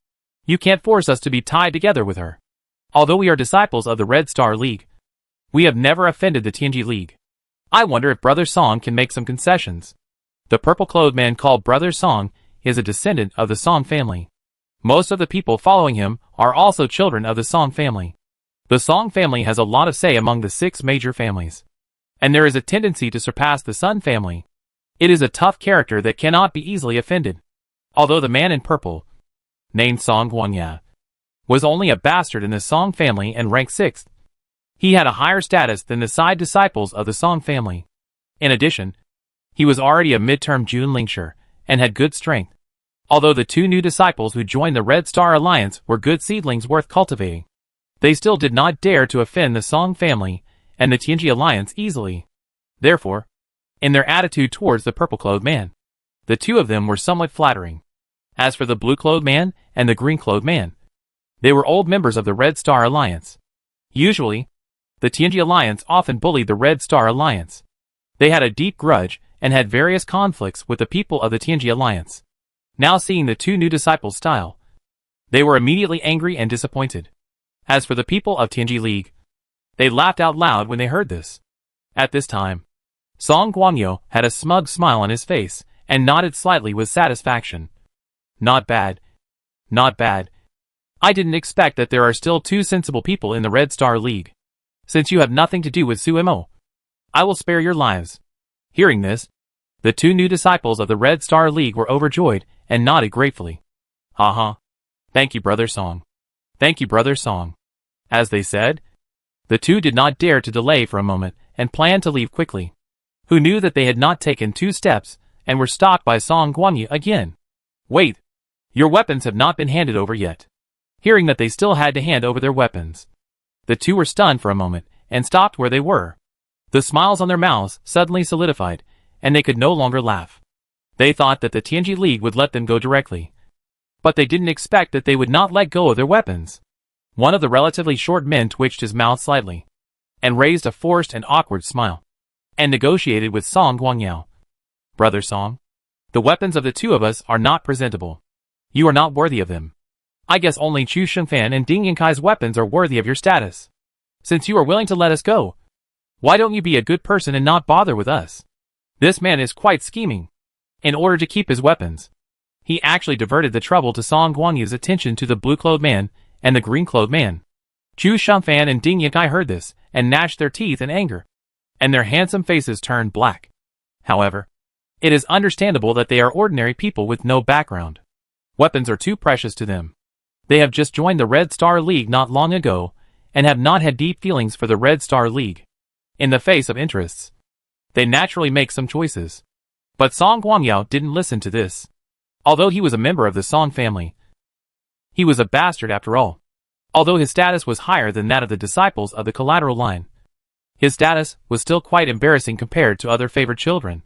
You can't force us to be tied together with her. Although we are disciples of the Red Star League, we have never offended the Tianji League. I wonder if Brother Song can make some concessions. The purple-clothed man called Brother Song is a descendant of the Song family. Most of the people following him are also children of the Song family. The Song family has a lot of say among the 6 major families, and there is a tendency to surpass the Sun family. It is a tough character that cannot be easily offended. Although the man in purple, named Song Guangya, was only a bastard in the Song family and ranked 6th, he had a higher status than the side disciples of the Song family. In addition, he was already a midterm Junlingshi and had good strength. Although the 2 new disciples who joined the Red Star Alliance were good seedlings worth cultivating, they still did not dare to offend the Song family and the Tianji Alliance easily. Therefore, in their attitude towards the purple-clothed man, the 2 of them were somewhat flattering. As for the blue-clothed man and the green-clothed man, they were old members of the Red Star Alliance. Usually, the Tianji Alliance often bullied the Red Star Alliance. They had a deep grudge and had various conflicts with the people of the Tianji Alliance. Now seeing the 2 new disciples' style, they were immediately angry and disappointed. As for the people of Tianji League, they laughed out loud when they heard this. At this time, Song Guangyo had a smug smile on his face and nodded slightly with satisfaction. Not bad. Not bad. I didn't expect that there are still 2 sensible people in the Red Star League. Since you have nothing to do with Suemo, I will spare your lives. Hearing this, the 2 new disciples of the Red Star League were overjoyed and nodded gratefully. Thank you, Brother Song. Thank you, Brother Song. As they said, the 2 did not dare to delay for a moment and planned to leave quickly. Who knew that they had not taken 2 steps and were stopped by Song Guangyu again. Wait, your weapons have not been handed over yet. Hearing that they still had to hand over their weapons, the 2 were stunned for a moment and stopped where they were. The smiles on their mouths suddenly solidified, and they could no longer laugh. They thought that the Tianji League would let them go directly, but they didn't expect that they would not let go of their weapons. One of the relatively short men twitched his mouth slightly, and raised a forced and awkward smile, and negotiated with Song Guangyao. Brother Song, the weapons of the 2 of us are not presentable. You are not worthy of them. I guess only Chu Shengfan and Ding Yankai's weapons are worthy of your status. Since you are willing to let us go, why don't you be a good person and not bother with us? This man is quite scheming. In order to keep his weapons, he actually diverted the trouble to Song Guangyu's attention to the blue-clothed man and the green-clothed man. Chu Shengfan and Ding Yankai heard this and gnashed their teeth in anger, and their handsome faces turned black. However, it is understandable that they are ordinary people with no background. Weapons are too precious to them. They have just joined the Red Star League not long ago, and have not had deep feelings for the Red Star League. In the face of interests, they naturally make some choices. But Song Guangyao didn't listen to this. Although he was a member of the Song family, he was a bastard after all. Although his status was higher than that of the disciples of the collateral line, his status was still quite embarrassing compared to other favored children.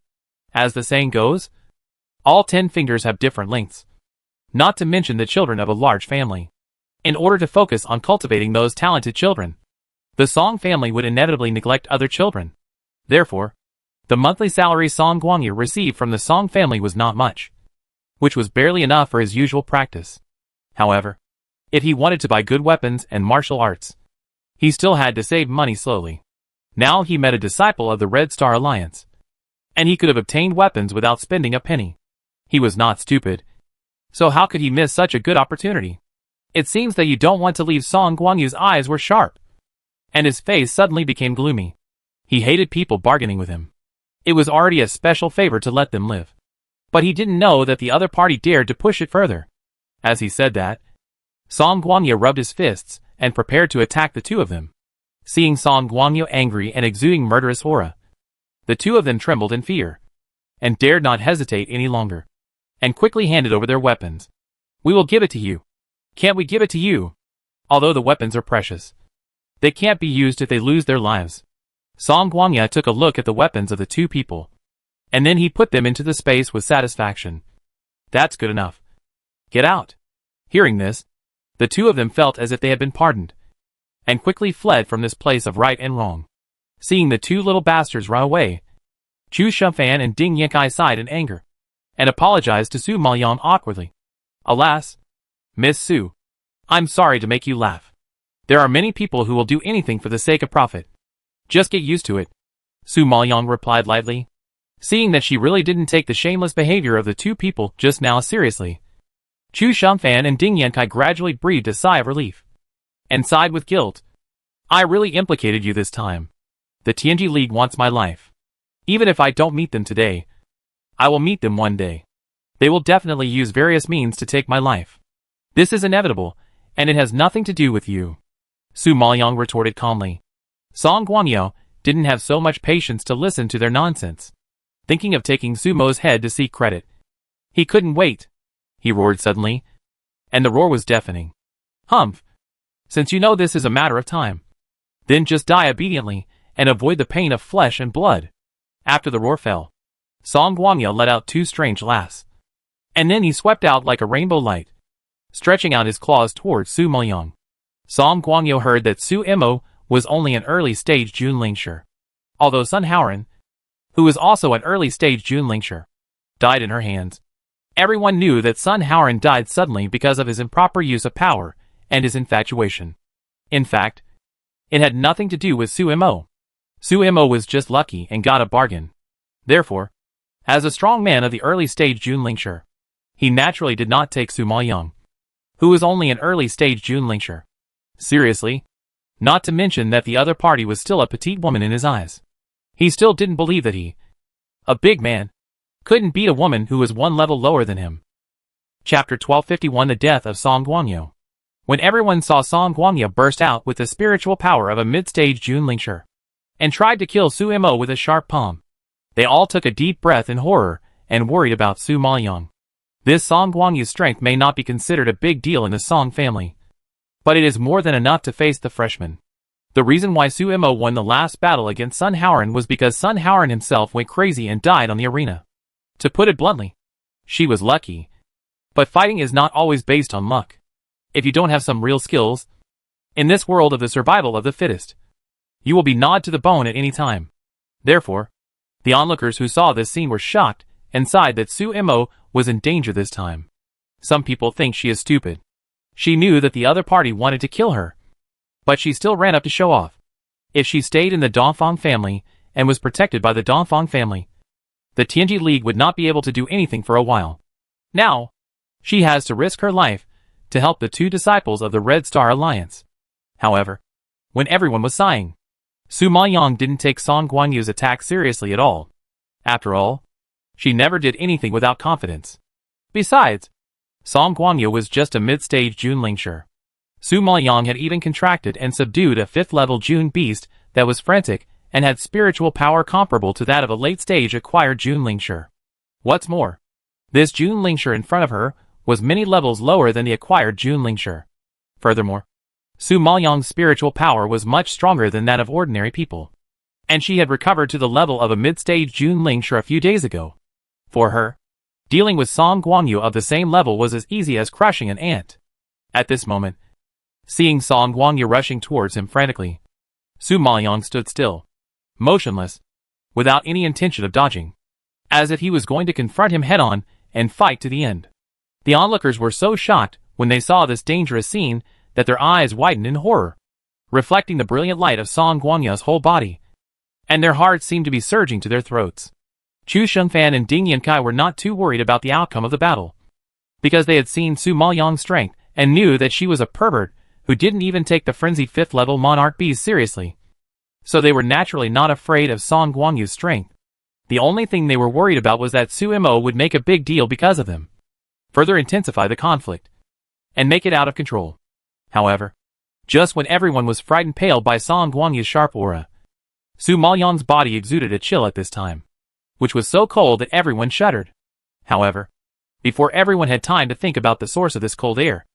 As the saying goes, all 10 fingers have different lengths. Not to mention the children of a large family. In order to focus on cultivating those talented children, the Song family would inevitably neglect other children. Therefore, the monthly salary Song Guangyu received from the Song family was not much, which was barely enough for his usual practice. However, if he wanted to buy good weapons and martial arts, he still had to save money slowly. Now he met a disciple of the Red Star Alliance, and he could have obtained weapons without spending a penny. He was not stupid, so how could he miss such a good opportunity? It seems that you don't want to leave. Song Guangyu's eyes were sharp, and his face suddenly became gloomy. He hated people bargaining with him. It was already a special favor to let them live. But he didn't know that the other party dared to push it further. As he said that, Song Guangya rubbed his fists and prepared to attack the two of them. Seeing Song Guangya angry and exuding murderous aura, the two of them trembled in fear and dared not hesitate any longer, and quickly handed over their weapons. We will give it to you. Can't we give it to you? Although the weapons are precious, they can't be used if they lose their lives. Song Guangya took a look at the weapons of the two people, and then he put them into the space with satisfaction. That's good enough. Get out. Hearing this, the two of them felt as if they had been pardoned, and quickly fled from this place of right and wrong. Seeing the two little bastards run away, Chu Shumfan and Ding Yankai sighed in anger, and apologized to Su Maoyang awkwardly. Alas, Miss Su, I'm sorry to make you laugh. There are many people who will do anything for the sake of profit. Just get used to it, Su Maoyang replied lightly. Seeing that she really didn't take the shameless behavior of the two people just now seriously, Chu Shumfan and Ding Yankai gradually breathed a sigh of relief, and sighed with guilt. I really implicated you this time. The Tianji League wants my life. Even if I don't meet them today, I will meet them one day. They will definitely use various means to take my life. This is inevitable, and it has nothing to do with you, Su Maoyang retorted calmly. Song Guangyo didn't have so much patience to listen to their nonsense. Thinking of taking Sumo's head to seek credit, he couldn't wait. He roared suddenly, and the roar was deafening. Humph! Since you know this is a matter of time, then just die obediently and avoid the pain of flesh and blood. After the roar fell, Song Guangyo let out two strange laughs, and then he swept out like a rainbow light, stretching out his claws towards Su Maoyang. Song Guangyo heard that Su Imo was only an early-stage Junlingshi, although Sun Haoran, who was also an early-stage Junlingshi, died in her hands. Everyone knew that Sun Haoran died suddenly because of his improper use of power and his infatuation. In fact, it had nothing to do with Su Imo. Su Imo was just lucky and got a bargain. Therefore, as a strong man of the early-stage Junlingshi, he naturally did not take Su Maoyang, who was only an early-stage Junlingshi, seriously. Not to mention that the other party was still a petite woman in his eyes. He still didn't believe that he, a big man, couldn't beat a woman who was one level lower than him. Chapter 1251 The Death of Song Guangyo. When everyone saw Song Guangyo burst out with the spiritual power of a mid-stage Junlingshi, and tried to kill Su Imo with a sharp palm, they all took a deep breath in horror and worried about Su Maoyang. This Song Guangyo's strength may not be considered a big deal in the Song family, but it is more than enough to face the freshman. The reason why Su Imo won the last battle against Sun Haoran was because Sun Haoran himself went crazy and died on the arena. To put it bluntly, she was lucky. But fighting is not always based on luck. If you don't have some real skills, in this world of the survival of the fittest, you will be gnawed to the bone at any time. Therefore, the onlookers who saw this scene were shocked and sighed that Su Imo was in danger this time. Some people think she is stupid. She knew that the other party wanted to kill her, but she still ran up to show off. If she stayed in the Dongfang family and was protected by the Dongfang family, the Tianji League would not be able to do anything for a while. Now, she has to risk her life to help the two disciples of the Red Star Alliance. However, when everyone was sighing, Su Maoyang didn't take Song Guangyo's attack seriously at all. After all, she never did anything without confidence. Besides, Song Guangyo was just a mid-stage Junlingshi. Su Maoyang had even contracted and subdued a 5th-level Jun beast that was frantic and had spiritual power comparable to that of a late-stage acquired Junlingshi. What's more, this Junlingshi in front of her was many levels lower than the acquired Junlingshi. Furthermore, Su Maoyang's spiritual power was much stronger than that of ordinary people, and she had recovered to the level of a mid-stage Junlingshi a few days ago. For her, dealing with Song Guangyo of the same level was as easy as crushing an ant. At this moment, seeing Song Guangyo rushing towards him frantically, Su Maoyang stood still, motionless, without any intention of dodging, as if he was going to confront him head-on and fight to the end. The onlookers were so shocked when they saw this dangerous scene that their eyes widened in horror, reflecting the brilliant light of Song Guangyo's whole body, and their hearts seemed to be surging to their throats. Chu Shengfan and Ding Yankai were not too worried about the outcome of the battle, because they had seen Su Maoyang's strength and knew that she was a pervert who didn't even take the frenzied 5th-level Monarch bees seriously. So they were naturally not afraid of Song Guangyo's strength. The only thing they were worried about was that Sumo would make a big deal because of them, further intensify the conflict, and make it out of control. However, just when everyone was frightened pale by Song Guangyu's sharp aura, Su Maoyang's body exuded a chill at this time, which was so cold that everyone shuddered. However, before everyone had time to think about the source of this cold air,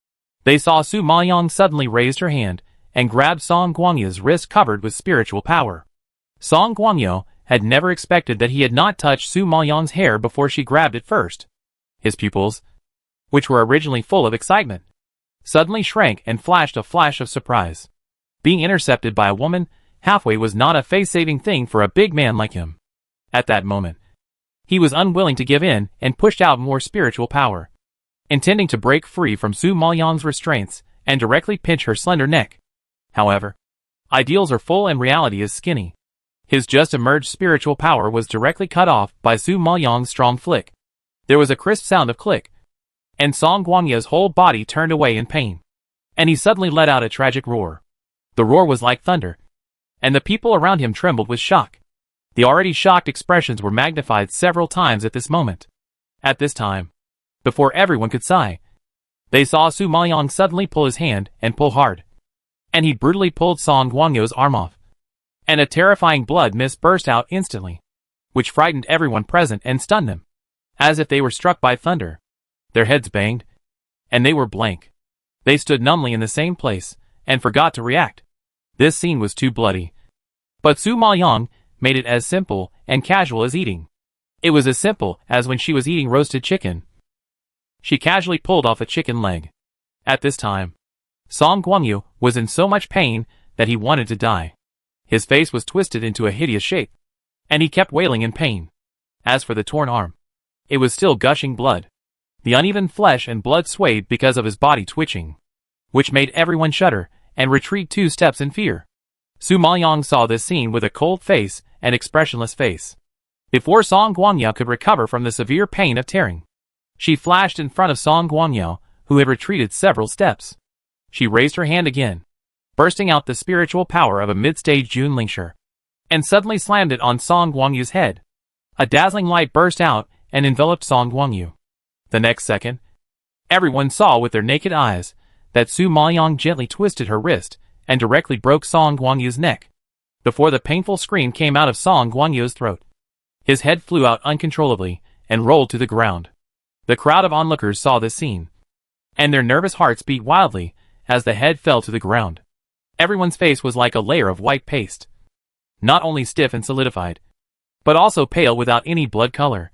they saw Su Maoyang suddenly raised her hand and grabbed Song Guangyu's wrist covered with spiritual power. Song Guangyu had never expected that he had not touched Su Maoyang's hair before she grabbed it first. His pupils, which were originally full of excitement, suddenly shrank and flashed a flash of surprise. Being intercepted by a woman halfway was not a face-saving thing for a big man like him. At that moment, he was unwilling to give in and pushed out more spiritual power, intending to break free from Su Maoyang's restraints and directly pinch her slender neck. However, ideals are full and reality is skinny. His just emerged spiritual power was directly cut off by Su Maoyang's strong flick. There was a crisp sound of click, and Song Guangyu's whole body turned away in pain, and he suddenly let out a tragic roar. The roar was like thunder, and the people around him trembled with shock. The already shocked expressions were magnified several times at this moment. At this time, before everyone could sigh, they saw Su Maoyang suddenly pull his hand and pull hard, and he brutally pulled Song Guangyu's arm off, and a terrifying blood mist burst out instantly, which frightened everyone present and stunned them, as if they were struck by thunder. Their heads banged, and they were blank. They stood numbly in the same place, and forgot to react. This scene was too bloody. But Su Maoyang made it as simple and casual as eating. It was as simple as when she was eating roasted chicken. She casually pulled off a chicken leg. At this time, Song Guangyu was in so much pain that he wanted to die. His face was twisted into a hideous shape, and he kept wailing in pain. As for the torn arm, it was still gushing blood. The uneven flesh and blood swayed because of his body twitching, which made everyone shudder and retreat 2 steps in fear. Su Maoyang saw this scene with a cold face and expressionless face. Before Song Guangyu could recover from the severe pain of tearing, she flashed in front of Song Guangyu, who had retreated several steps. She raised her hand again, bursting out the spiritual power of a mid-stage Junlingshi, and suddenly slammed it on Song Guangyu's head. A dazzling light burst out and enveloped Song Guangyu. The next second, everyone saw with their naked eyes that Su Maoyang gently twisted her wrist and directly broke Song Guangyu's neck, before the painful scream came out of Song Guangyu's throat. His head flew out uncontrollably and rolled to the ground. The crowd of onlookers saw this scene, and their nervous hearts beat wildly as the head fell to the ground. Everyone's face was like a layer of white paste, not only stiff and solidified, but also pale without any blood color,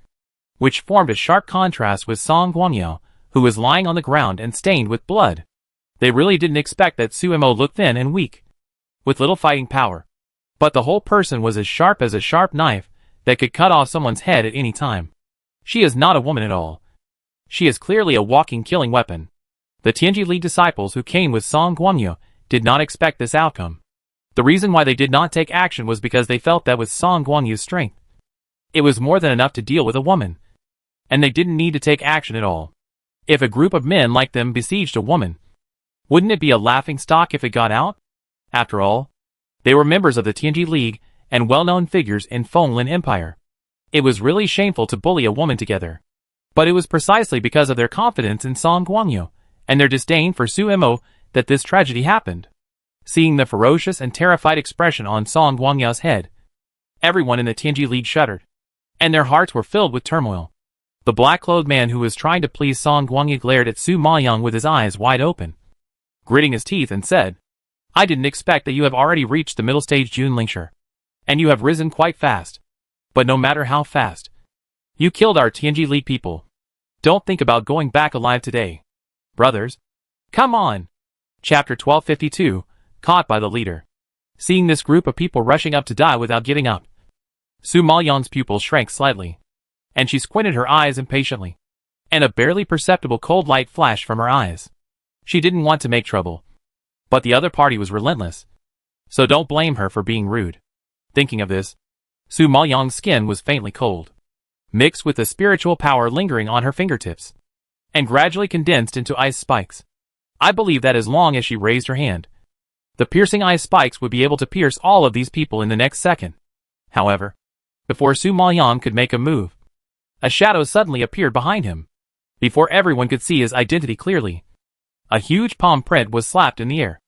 which formed a sharp contrast with Song Guangyu, who was lying on the ground and stained with blood. They really didn't expect that Sumo looked thin and weak, with little fighting power, but the whole person was as sharp as a sharp knife that could cut off someone's head at any time. She is not a woman at all. She is clearly a walking killing weapon. The Tianji League disciples who came with Song Guangyu did not expect this outcome. The reason why they did not take action was because they felt that with Song Guangyu's strength, it was more than enough to deal with a woman, and they didn't need to take action at all. If a group of men like them besieged a woman, wouldn't it be a laughing stock if it got out? After all, they were members of the Tianji League and well-known figures in Fenglin Empire. It was really shameful to bully a woman together. But it was precisely because of their confidence in Song Guangyu and their disdain for Sumo that this tragedy happened. Seeing the ferocious and terrified expression on Song Guangyu's head, everyone in the Tianji League shuddered, and their hearts were filled with turmoil. The black-clothed man who was trying to please Song Guangyu glared at Su Maoyang with his eyes wide open, gritting his teeth, and said, "I didn't expect that you have already reached the middle stage Junlingshi, and you have risen quite fast. But no matter how fast, you killed our Tianji League people. Don't think about going back alive today. Brothers, come on." Chapter 1252, Caught by the Leader. Seeing this group of people rushing up to die without giving up, Su Maoyang's pupils shrank slightly, and she squinted her eyes impatiently, and a barely perceptible cold light flashed from her eyes. She didn't want to make trouble, but the other party was relentless, so don't blame her for being rude. Thinking of this, Su Maoyang's skin was faintly cold, mixed with the spiritual power lingering on her fingertips, and gradually condensed into ice spikes. I believe that as long as she raised her hand, the piercing ice spikes would be able to pierce all of these people in the next second. However, Before Su Maoyang could make a move, a shadow suddenly appeared behind him. Before everyone could see his identity clearly, a huge palm print was slapped in the air,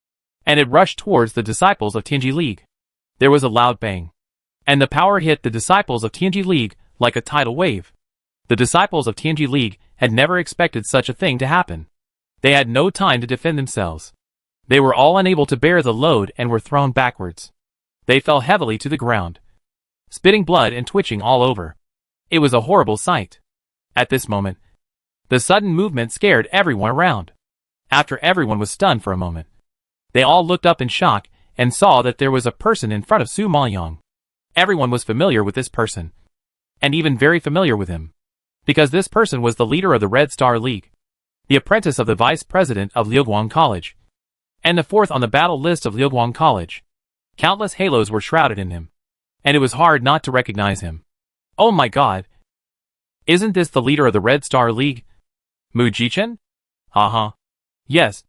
and it rushed towards the disciples of Tianji League. There was a loud bang, and the power hit the disciples of Tianji League like a tidal wave. The disciples of Tianji League had never expected such a thing to happen. They had no time to defend themselves. They were all unable to bear the load and were thrown backwards. They fell heavily to the ground, spitting blood and twitching all over. It was a horrible sight. At this moment, the sudden movement scared everyone around. After everyone was stunned for a moment, they all looked up in shock and saw that there was a person in front of Su Maoyang. Everyone was familiar with this person, and even very familiar with him, because this person was the leader of the Red Star League, the apprentice of the vice president of Liuguang College, and the fourth on the battle list of Liuguang College. Countless halos were shrouded in him, and it was hard not to recognize him. Oh my god! Isn't this the leader of the Red Star League? Mu Jichen? Haha. Yes.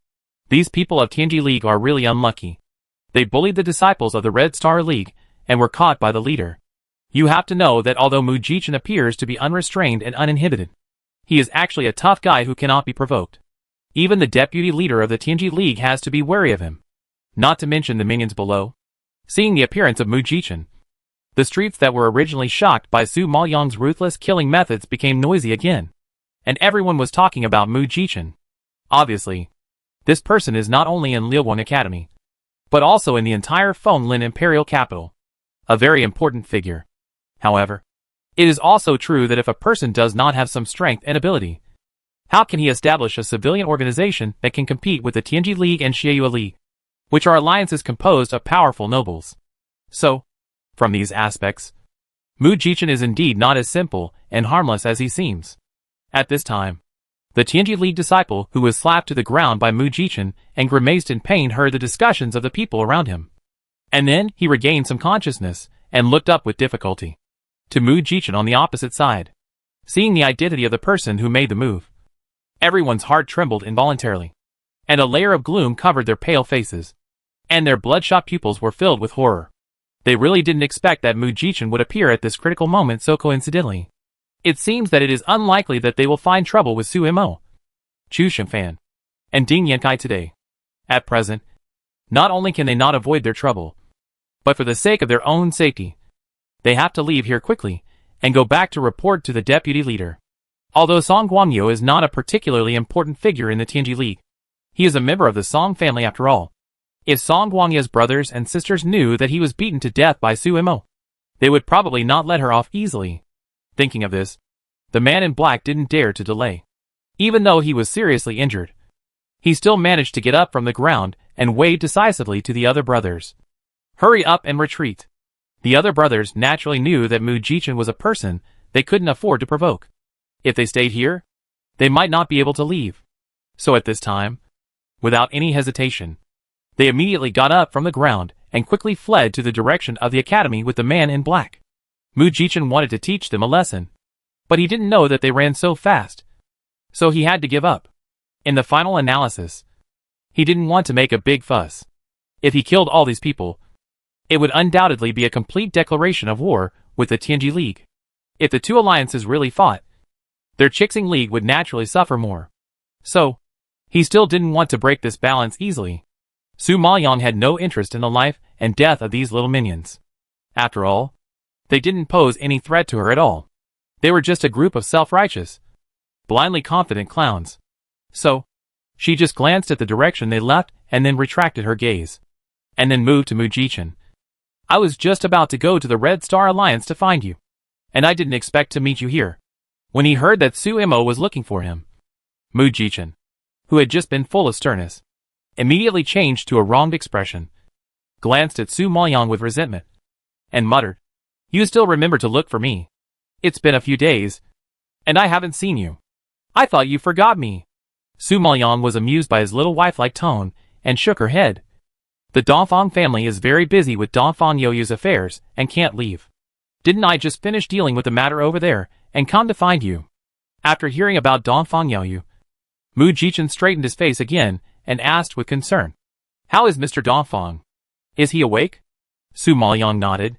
These people of Tianji League are really unlucky. They bullied the disciples of the Red Star League and were caught by the leader. You have to know that although Mu Jichen appears to be unrestrained and uninhibited, he is actually a tough guy who cannot be provoked. Even the deputy leader of the Tianji League has to be wary of him. Not to mention the minions below. Seeing the appearance of Mu Jichen, the streets that were originally shocked by Su Maoyang's ruthless killing methods became noisy again, and everyone was talking about Mu Jichen. Obviously, this person is not only in Liuguang Academy, but also in the entire Fenlin Imperial capital. A very important figure. However, it is also true that if a person does not have some strength and ability, how can he establish a civilian organization that can compete with the Tianji League and Xieyue League, which are alliances composed of powerful nobles? So, from these aspects, Mu Jichen is indeed not as simple and harmless as he seems. At this time, the Tianji League disciple who was slapped to the ground by Mu Jichen and grimaced in pain heard the discussions of the people around him. And then he regained some consciousness and looked up with difficulty to Mu Jichen on the opposite side. Seeing the identity of the person who made the move, everyone's heart trembled involuntarily, and a layer of gloom covered their pale faces, and their bloodshot pupils were filled with horror. They really didn't expect that Mu Jichen would appear at this critical moment so coincidentally. It seems that it is unlikely that they will find trouble with Su Mo, Chu Shengfan, and Ding Yankai today. At present, not only can they not avoid their trouble, but for the sake of their own safety, they have to leave here quickly and go back to report to the deputy leader. Although Song Guangyo is not a particularly important figure in the Tianji League, he is a member of the Song family after all. If Song Guangya's brothers and sisters knew that he was beaten to death by Su Mo, they would probably not let her off easily. Thinking of this, the man in black didn't dare to delay. Even though he was seriously injured, he still managed to get up from the ground and waved decisively to the other brothers. Hurry up and retreat. The other brothers naturally knew that Mu Jichen was a person they couldn't afford to provoke. If they stayed here, they might not be able to leave. So at this time, without any hesitation, they immediately got up from the ground and quickly fled to the direction of the academy with the man in black. Mu Jichen wanted to teach them a lesson, but he didn't know that they ran so fast, so he had to give up. In the final analysis, he didn't want to make a big fuss. If he killed all these people, it would undoubtedly be a complete declaration of war with the Tianji League. If the two alliances really fought, their Chixing League would naturally suffer more. So, he still didn't want to break this balance easily. Su Maoyang had no interest in the life and death of these little minions. After all, they didn't pose any threat to her at all. They were just a group of self-righteous, blindly confident clowns. So, she just glanced at the direction they left and then retracted her gaze, and then moved to Mu Jichen. I was just about to go to the Red Star Alliance to find you, and I didn't expect to meet you here. When he heard that Su Mo was looking for him, Mu Jichen, who had just been full of sternness, immediately changed to a wronged expression, glanced at Su Maoyang with resentment, and muttered, "You still remember to look for me. It's been a few days, and I haven't seen you. I thought you forgot me." Su Maoyang was amused by his little wife-like tone, and shook her head. The Dongfang family is very busy with Dongfang Youyu's affairs, and can't leave. Didn't I just finish dealing with the matter over there, and come to find you? After hearing about Dongfang Youyu, Mu Jichen straightened his face again, and asked with concern, "How is Mr. Dongfang? Is he awake?" Su Maoyang nodded.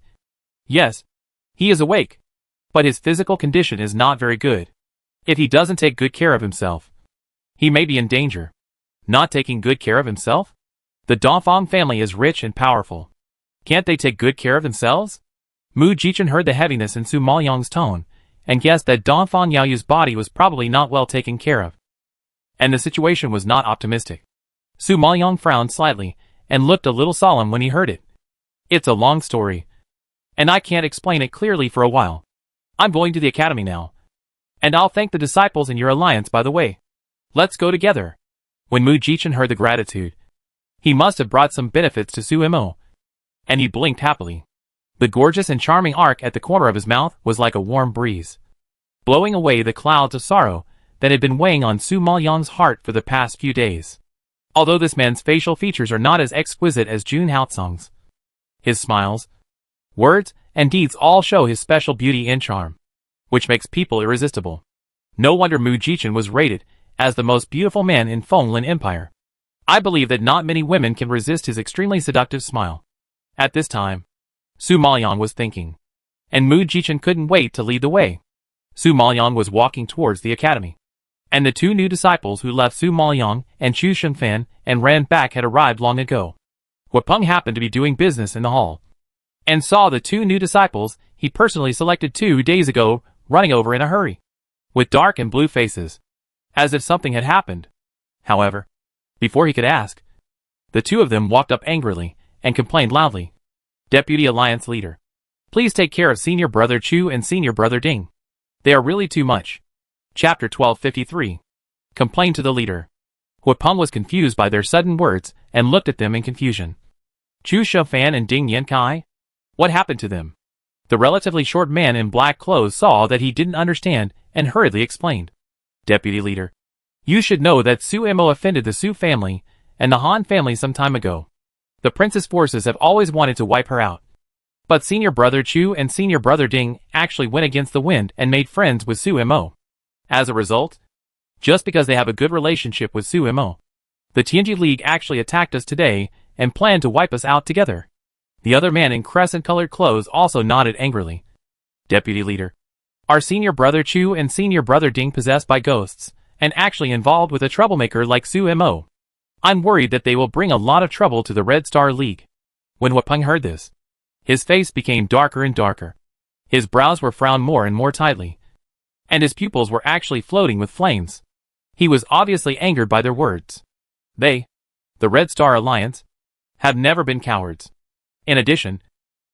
"Yes. He is awake, but his physical condition is not very good. If he doesn't take good care of himself, he may be in danger. Not taking good care of himself? The Dongfang family is rich and powerful. Can't they take good care of themselves? Mu Jichen heard the heaviness in Su Maoyang's tone, and guessed that Dongfang Yaoyu's body was probably not well taken care of. And the situation was not optimistic. Su Maoyang frowned slightly, and looked a little solemn when he heard it. It's a long story, and I can't explain it clearly for a while. I'm going to the academy now. And I'll thank the disciples in your alliance by the way. Let's go together. When Mu Jichen heard the gratitude, he must have brought some benefits to Su Mo, and he blinked happily. The gorgeous and charming arc at the corner of his mouth was like a warm breeze, blowing away the clouds of sorrow that had been weighing on Su Maoyang's heart for the past few days. Although this man's facial features are not as exquisite as Jun Haotsong's, his smiles, words, and deeds all show his special beauty and charm, which makes people irresistible. No wonder Mu Jichen was rated as the most beautiful man in Fenglin Empire. I believe that not many women can resist his extremely seductive smile. At this time, Su Maoyang was thinking, and Mu Jichen couldn't wait to lead the way. Su Maoyang was walking towards the academy, and the two new disciples who left Su Maoyang and Chu Shunfan and ran back had arrived long ago. Huapeng happened to be doing business in the hall, and saw the two new disciples he personally selected 2 days ago running over in a hurry, with dark and blue faces, as if something had happened. However, before he could ask, the two of them walked up angrily and complained loudly. Deputy Alliance Leader, please take care of Senior Brother Chu and Senior Brother Ding. They are really too much. Chapter 1253. Complained to the leader. Huapeng was confused by their sudden words and looked at them in confusion. Chu Shufan and Ding Yankai? What happened to them? The relatively short man in black clothes saw that he didn't understand and hurriedly explained. Deputy Leader, you should know that Su Mo offended the Su family and the Han family some time ago. The prince's forces have always wanted to wipe her out. But Senior Brother Chu and Senior Brother Ding actually went against the wind and made friends with Su Mo. As a result, just because they have a good relationship with Su Mo, the Tianji League actually attacked us today and planned to wipe us out together. The other man in crescent-colored clothes also nodded angrily. Deputy Leader, are Senior Brother Chu and Senior Brother Ding possessed by ghosts and actually involved with a troublemaker like Su Mo? I'm worried that they will bring a lot of trouble to the Red Star League. When Huapeng heard this, his face became darker and darker. His brows were frowned more and more tightly, and his pupils were actually floating with flames. He was obviously angered by their words. They, the Red Star Alliance, have never been cowards. In addition,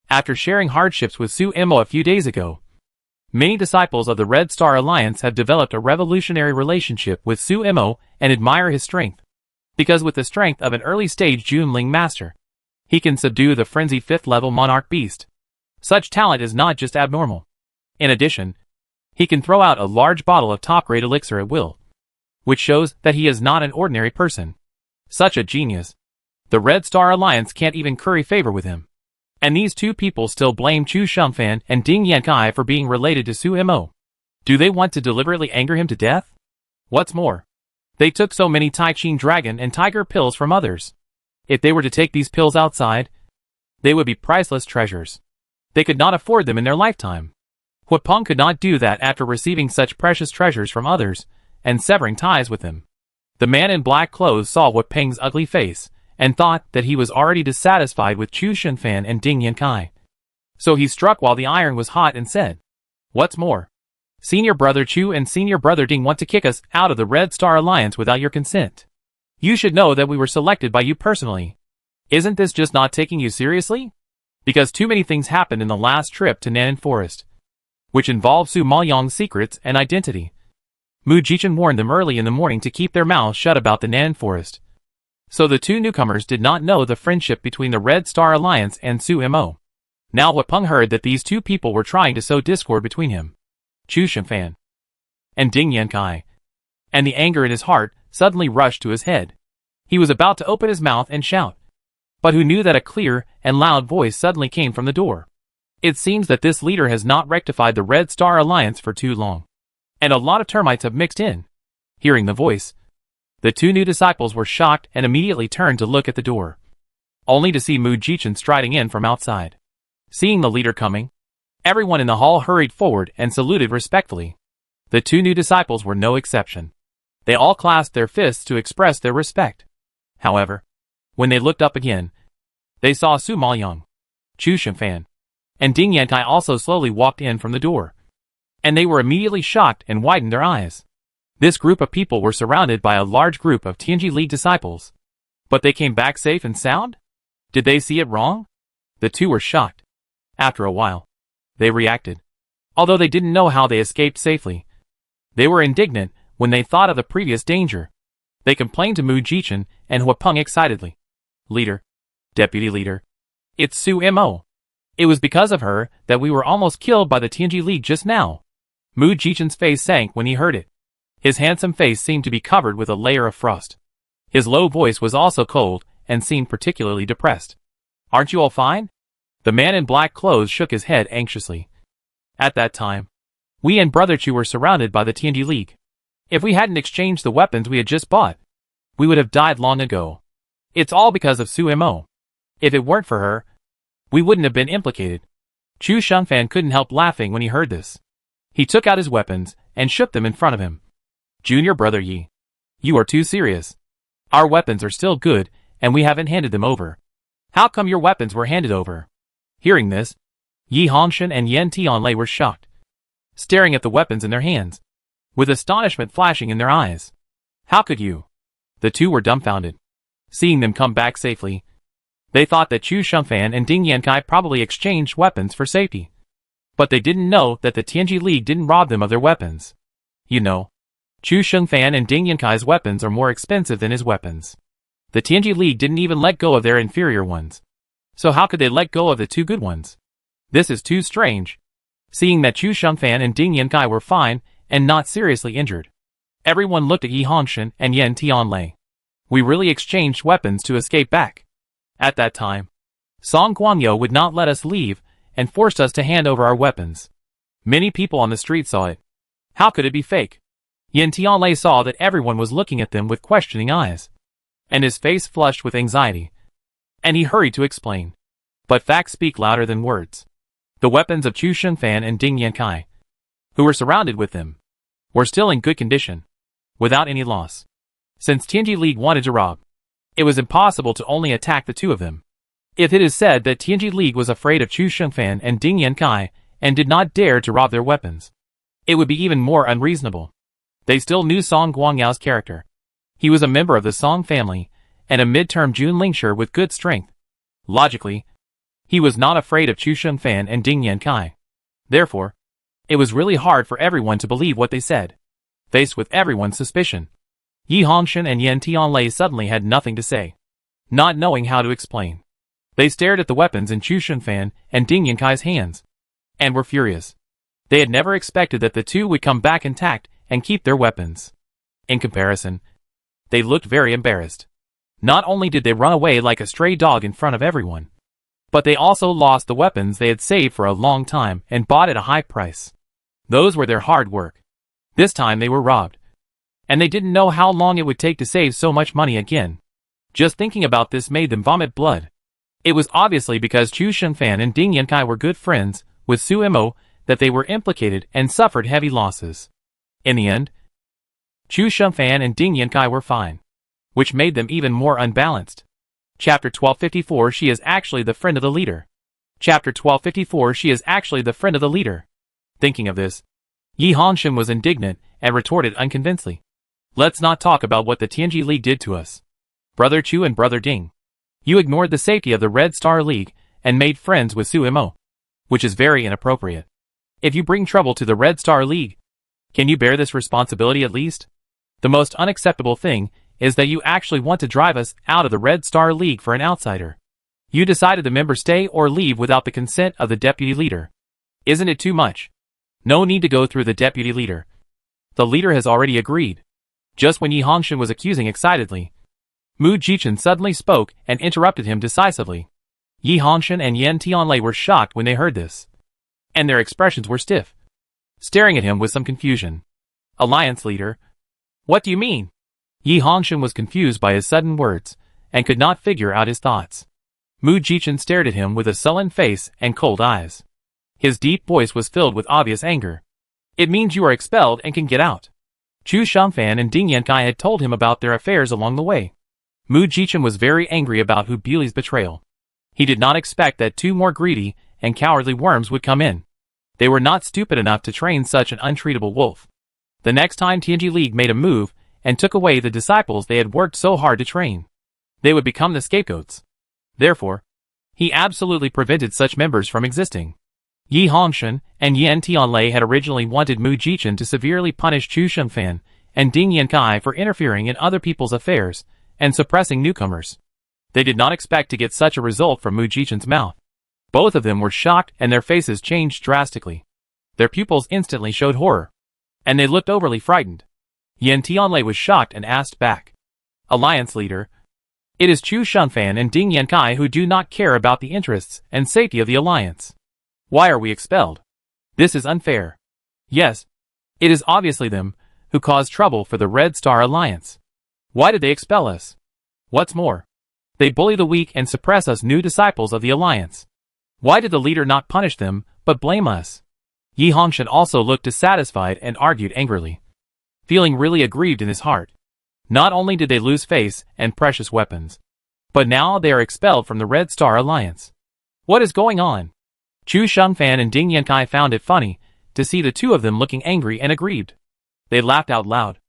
after sharing hardships with Su Mo a few days ago, many disciples of the Red Star Alliance have developed a revolutionary relationship with Su Mo and admire his strength. Because with the strength of an early-stage Junling master, he can subdue the frenzied 5th-level monarch beast. Such talent is not just abnormal. In addition, he can throw out a large bottle of top-grade elixir at will, which shows that he is not an ordinary person. Such a genius. The Red Star Alliance can't even curry favor with him. And these two people still blame Chu Shumfan and Ding Yankai for being related to Su Mo. Do they want to deliberately anger him to death? What's more, they took so many Taichin Dragon and Tiger pills from others. If they were to take these pills outside, they would be priceless treasures. They could not afford them in their lifetime. Huapeng could not do that after receiving such precious treasures from others and severing ties with them. The man in black clothes saw Huapeng's ugly face and thought that he was already dissatisfied with Chu Shunfan and Ding Yankai. So he struck while the iron was hot and said, "What's more, Senior Brother Chu and Senior Brother Ding want to kick us out of the Red Star Alliance without your consent. You should know that we were selected by you personally. Isn't this just not taking you seriously? Because too many things happened in the last trip to Nanan Forest, which involved Su Maoyang's secrets and identity." Mu Jichen warned them early in the morning to keep their mouths shut about the Nanan Forest. So the two newcomers did not know the friendship between the Red Star Alliance and Su Mo. Now Huapeng heard that these two people were trying to sow discord between him, Chu Shunfan, and Ding Yankai, and the anger in his heart suddenly rushed to his head. He was about to open his mouth and shout, but who knew that a clear and loud voice suddenly came from the door. It seems that this leader has not rectified the Red Star Alliance for too long, and a lot of termites have mixed in. Hearing the voice, the two new disciples were shocked and immediately turned to look at the door, only to see Mu Jichen striding in from outside. Seeing the leader coming, Everyone in the hall hurried forward and saluted respectfully. The two new disciples were no exception. They all clasped their fists to express their respect. However, when they looked up again, they saw Su Maoyang, Chu Shengfan, and Ding Yankai also slowly walked in from the door. And they were immediately shocked and widened their eyes. This group of people were surrounded by a large group of Tianji League disciples. But they came back safe and sound? Did they see it wrong? The two were shocked. After a while, they reacted. Although they didn't know how they escaped safely, they were indignant when they thought of the previous danger. They complained to Mu Jichen and Huapeng excitedly. Leader, Deputy Leader, it's Su Mo. It was because of her that we were almost killed by the Tianji League just now. Mu Jichen's face sank when he heard it. His handsome face seemed to be covered with a layer of frost. His low voice was also cold and seemed particularly depressed. Aren't you all fine? The man in black clothes shook his head anxiously. At that time, we and Brother Chu were surrounded by the Tianji League. If we hadn't exchanged the weapons we had just bought, we would have died long ago. It's all because of Su Mo. If it weren't for her, we wouldn't have been implicated. Chu Shengfan couldn't help laughing when he heard this. He took out his weapons and shook them in front of him. Junior Brother Yi, you are too serious. Our weapons are still good, and we haven't handed them over. How come your weapons were handed over? Hearing this, Yi Hongshan and Yan Tianlei were shocked, staring at the weapons in their hands, with astonishment flashing in their eyes. How could you? The two were dumbfounded. Seeing them come back safely, they thought that Chu Shengfan and Ding Yankai probably exchanged weapons for safety. But they didn't know that the Tianji League didn't rob them of their weapons. You know, Chu Shengfan and Ding Yankai's weapons are more expensive than his weapons. The Tianji League didn't even let go of their inferior ones. So how could they let go of the two good ones? This is too strange. Seeing that Chu Shengfan and Ding Yankai were fine and not seriously injured, everyone looked at Yi Hongshan and Yan Tianlei. We really exchanged weapons to escape back. At that time, Song Guangyou would not let us leave and forced us to hand over our weapons. Many people on the street saw it. How could it be fake? Yan Tianlei saw that everyone was looking at them with questioning eyes, and his face flushed with anxiety. And he hurried to explain. But facts speak louder than words. The weapons of Chu Shengfan and Ding Yankai, who were surrounded with them, were still in good condition, without any loss. Since Tianji League wanted to rob, it was impossible to only attack the two of them. If it is said that Tianji League was afraid of Chu Shengfan and Ding Yankai and did not dare to rob their weapons, it would be even more unreasonable. They still knew Song Guangyou's character. He was a member of the Song family and a mid-term Jun Lingshi with good strength. Logically, he was not afraid of Chu Shengfan and Ding Yankai. Therefore, it was really hard for everyone to believe what they said. Faced with everyone's suspicion, Yi Hongshan and Yan Tianlei suddenly had nothing to say, not knowing how to explain. They stared at the weapons in Chu Shengfan and Ding Yankai's hands, and were furious. They had never expected that the two would come back intact and keep their weapons. In comparison, they looked very embarrassed. Not only did they run away like a stray dog in front of everyone, but they also lost the weapons they had saved for a long time and bought at a high price. Those were their hard work. This time they were robbed. And they didn't know how long it would take to save so much money again. Just thinking about this made them vomit blood. It was obviously because Chu Shengfan and Ding Yankai were good friends with Su Mo that they were implicated and suffered heavy losses. In the end, Chu Shengfan and Ding Yankai were fine, which made them even more unbalanced. Chapter 1254 She is actually the friend of the leader. Chapter 1254 She is actually the friend of the leader. Thinking of this, Yi Hongshan was indignant and retorted unconvincingly. Let's not talk about what the Tianji League did to us. Brother Chu and Brother Ding, you ignored the safety of the Red Star League and made friends with Su Mo, which is very inappropriate. If you bring trouble to the Red Star League, can you bear this responsibility at least? The most unacceptable thing is that you actually want to drive us out of the Red Star League for an outsider. You decided the members stay or leave without the consent of the deputy leader. Isn't it too much? No need to go through the deputy leader. The leader has already agreed. Just when Yi Hongshan was accusing excitedly, Mu Jichen suddenly spoke and interrupted him decisively. Yi Hongshan and Yan Tianlei were shocked when they heard this, and their expressions were stiff, staring at him with some confusion. Alliance leader? What do you mean? Yi Hongshan was confused by his sudden words, and could not figure out his thoughts. Mu Jichen stared at him with a sullen face and cold eyes. His deep voice was filled with obvious anger. It means you are expelled and can get out. Chu Shumfan and Ding Yankai had told him about their affairs along the way. Mu Jichen was very angry about Hu Buli's betrayal. He did not expect that two more greedy and cowardly worms would come in. They were not stupid enough to train such an untreatable wolf. The next time Tianji League made a move and took away the disciples they had worked so hard to train, they would become the scapegoats. Therefore, he absolutely prevented such members from existing. Yi Hongshan and Yan Tianlei had originally wanted Mu Jichen to severely punish Chu Shumfan and Ding Yankai for interfering in other people's affairs and suppressing newcomers. They did not expect to get such a result from Mu Jichen's mouth. Both of them were shocked and their faces changed drastically. Their pupils instantly showed horror, and they looked overly frightened. Yan Tianlei was shocked and asked back. Alliance leader, it is Chu Shumfan and Ding Yankai who do not care about the interests and safety of the alliance. Why are we expelled? This is unfair. Yes, it is obviously them who caused trouble for the Red Star Alliance. Why did they expel us? What's more, they bully the weak and suppress us new disciples of the alliance. Why did the leader not punish them, but blame us? Yi Hongshan also looked dissatisfied and argued angrily, feeling really aggrieved in his heart. Not only did they lose face and precious weapons, but now they are expelled from the Red Star Alliance. What is going on? Chu Shumfan and Ding Yankai found it funny to see the two of them looking angry and aggrieved. They laughed out loud.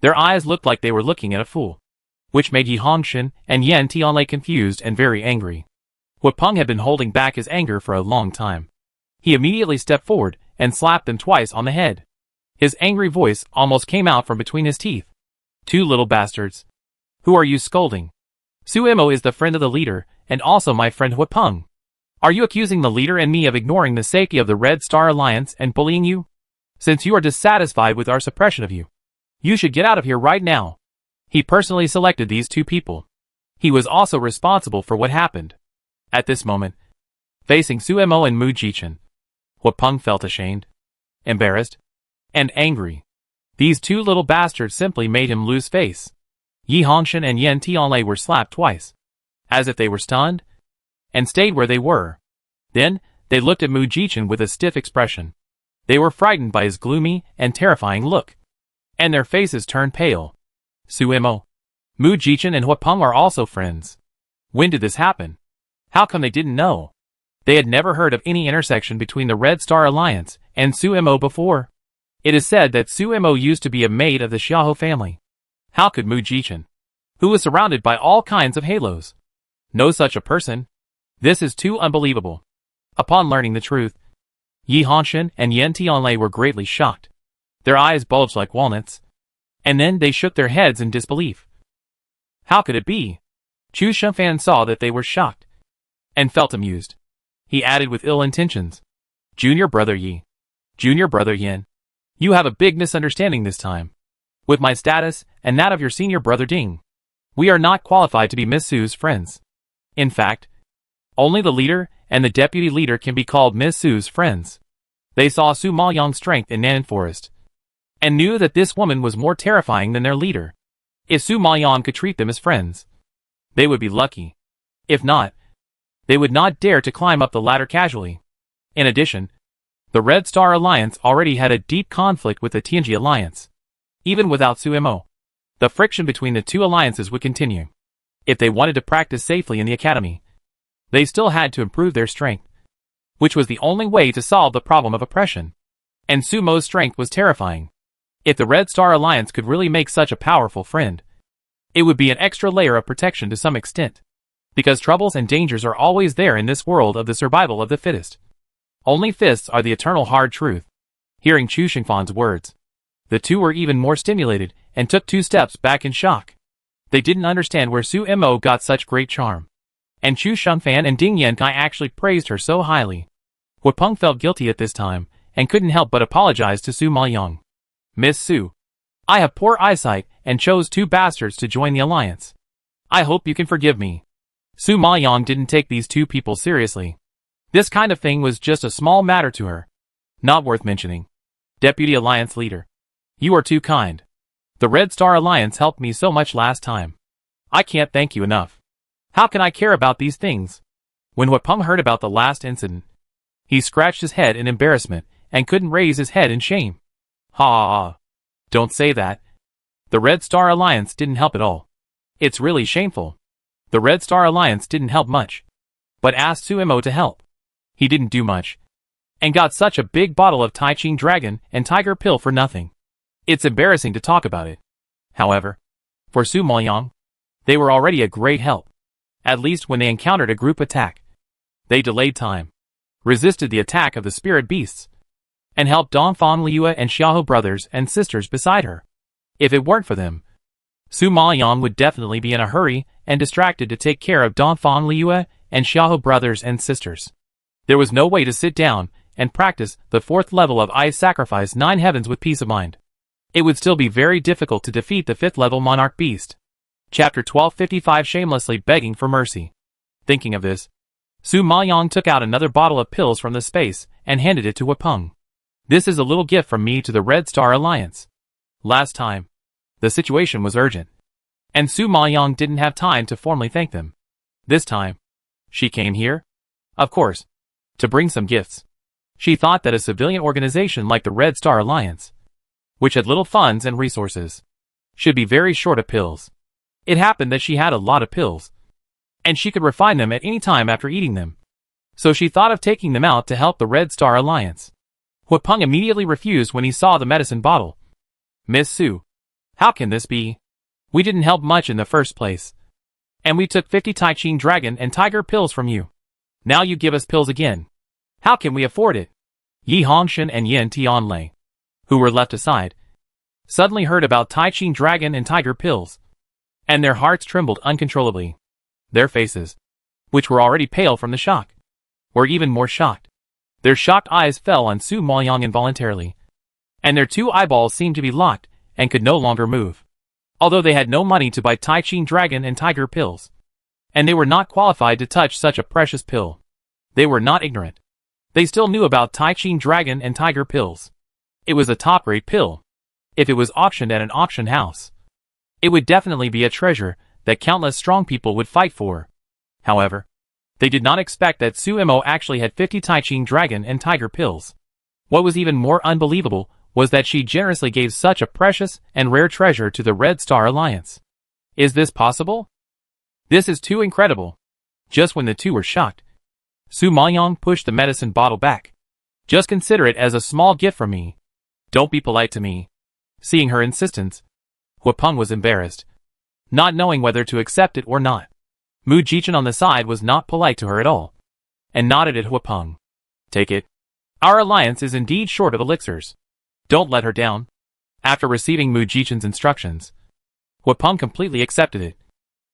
Their eyes looked like they were looking at a fool, which made Yi Hongshan and Yan Tianlei confused and very angry. Huapeng had been holding back his anger for a long time. He immediately stepped forward and slapped them twice on the head. His angry voice almost came out from between his teeth. Two little bastards. Who are you scolding? Suemo is the friend of the leader and also my friend Huapeng. Are you accusing the leader and me of ignoring the safety of the Red Star Alliance and bullying you? Since you are dissatisfied with our suppression of you, you should get out of here right now. He personally selected these two people. He was also responsible for what happened. At this moment, facing Suemo and Mu Jichen, Huapeng felt ashamed, embarrassed, and angry. These two little bastards simply made him lose face. Yi Hongshan and Yan Tianlei were slapped twice, as if they were stunned, and stayed where they were. Then, they looked at Mu Jichen with a stiff expression. They were frightened by his gloomy and terrifying look, and their faces turned pale. Suemo, Mu Jichen and Huapeng are also friends. When did this happen? How come they didn't know? They had never heard of any intersection between the Red Star Alliance and Suemo before. It is said that Suemo used to be a maid of the Xiahou family. How could Mu Jichen, who was surrounded by all kinds of halos, know such a person? This is too unbelievable. Upon learning the truth, Yi Hongshan and Yan Tianlei were greatly shocked. Their eyes bulged like walnuts, and then they shook their heads in disbelief. How could it be? Chu Shumfan saw that they were shocked, and felt amused. He added with ill intentions, Junior brother Yi, Junior brother Yan, you have a big misunderstanding this time. With my status and that of your senior brother Ding, we are not qualified to be Miss Su's friends. In fact, only the leader and the deputy leader can be called Miss Su's friends. They saw Su Maoyang's strength in Nan Forest, and knew that this woman was more terrifying than their leader. If Su Maoyang could treat them as friends, they would be lucky. If not, they would not dare to climb up the ladder casually. In addition, the Red Star Alliance already had a deep conflict with the Tianji Alliance. Even without Suemo, the friction between the two alliances would continue. If they wanted to practice safely in the academy, they still had to improve their strength, which was the only way to solve the problem of oppression. And Sumo's strength was terrifying. If the Red Star Alliance could really make such a powerful friend, it would be an extra layer of protection to some extent. Because troubles and dangers are always there in this world of the survival of the fittest. Only fists are the eternal hard truth. Hearing Chu Xingfan's words, the two were even more stimulated and took 2 steps back in shock. They didn't understand where Suemo got such great charm. And Chu Shumfan and Ding Yankai actually praised her so highly. Huapeng felt guilty at this time, and couldn't help but apologize to Su Maoyang. Miss Su, I have poor eyesight and chose 2 bastards to join the alliance. I hope you can forgive me. Su Maoyang didn't take these 2 people seriously. This kind of thing was just a small matter to her. Not worth mentioning. Deputy Alliance Leader, you are too kind. The Red Star Alliance helped me so much last time. I can't thank you enough. How can I care about these things? When Huapeng heard about the last incident, He scratched his head in embarrassment and couldn't raise his head in shame. Ha ha ha. Don't say that. The Red Star Alliance didn't help at all. It's really shameful. The Red Star Alliance didn't help much, but asked Sumo to help. He didn't do much, and got such a big bottle of Tai Ching Dragon and Tiger Pill for nothing. It's embarrassing to talk about it. However, for Su Maoyang, they were already a great help. At least when they encountered a group attack. They delayed time, resisted the attack of the spirit beasts, and helped Dongfang Liuya and Xiahou brothers and sisters beside her. If it weren't for them, Su Maoyang would definitely be in a hurry and distracted to take care of Dongfang Liuya and Xiahou brothers and sisters. There was no way to sit down and practice the 4th level of I Sacrifice 9 Heavens with peace of mind. It would still be very difficult to defeat the 5th level Monarch Beast. Chapter 1255 Shamelessly Begging for Mercy. Thinking of this, Su Maoyang took out another bottle of pills from the space and handed it to Huapeng. This is a little gift from me to the Red Star Alliance. Last time, the situation was urgent, and Su Maoyang didn't have time to formally thank them. This time, she came here, of course, to bring some gifts. She thought that a civilian organization like the Red Star Alliance, which had little funds and resources, should be very short of pills. It happened that she had a lot of pills, and she could refine them at any time after eating them. So she thought of taking them out to help the Red Star Alliance. Huapeng immediately refused when he saw the medicine bottle. Miss Su, how can this be? We didn't help much in the first place, and we took 50 Tai Ching Dragon and Tiger pills from you. Now you give us pills again. How can we afford it? Yi Hongshan and Yin Tianlei, who were left aside, suddenly heard about Tai Ching Dragon and Tiger pills, and their hearts trembled uncontrollably. Their faces, which were already pale from the shock, were even more shocked. Their shocked eyes fell on Su Maoyang involuntarily, and their 2 eyeballs seemed to be locked and could no longer move. Although they had no money to buy Tai Ching Dragon and Tiger pills, and they were not qualified to touch such a precious pill, they were not ignorant. They still knew about Tai Ching Dragon and Tiger pills. It was a top-rate pill. If it was auctioned at an auction house, it would definitely be a treasure that countless strong people would fight for. However, they did not expect that Su Mo actually had 50 Tai Ching Dragon and Tiger pills. What was even more unbelievable was that she generously gave such a precious and rare treasure to the Red Star Alliance. Is this possible? This is too incredible. Just when the two were shocked, Su Maoyang pushed the medicine bottle back. Just consider it as a small gift from me. Don't be polite to me. Seeing her insistence, Huapeng was embarrassed, not knowing whether to accept it or not. Mu Jichen on the side was not polite to her at all, and nodded at Huapeng. Take it. Our alliance is indeed short of elixirs. Don't let her down. After receiving Mu Jichen's instructions, Huapeng completely accepted it,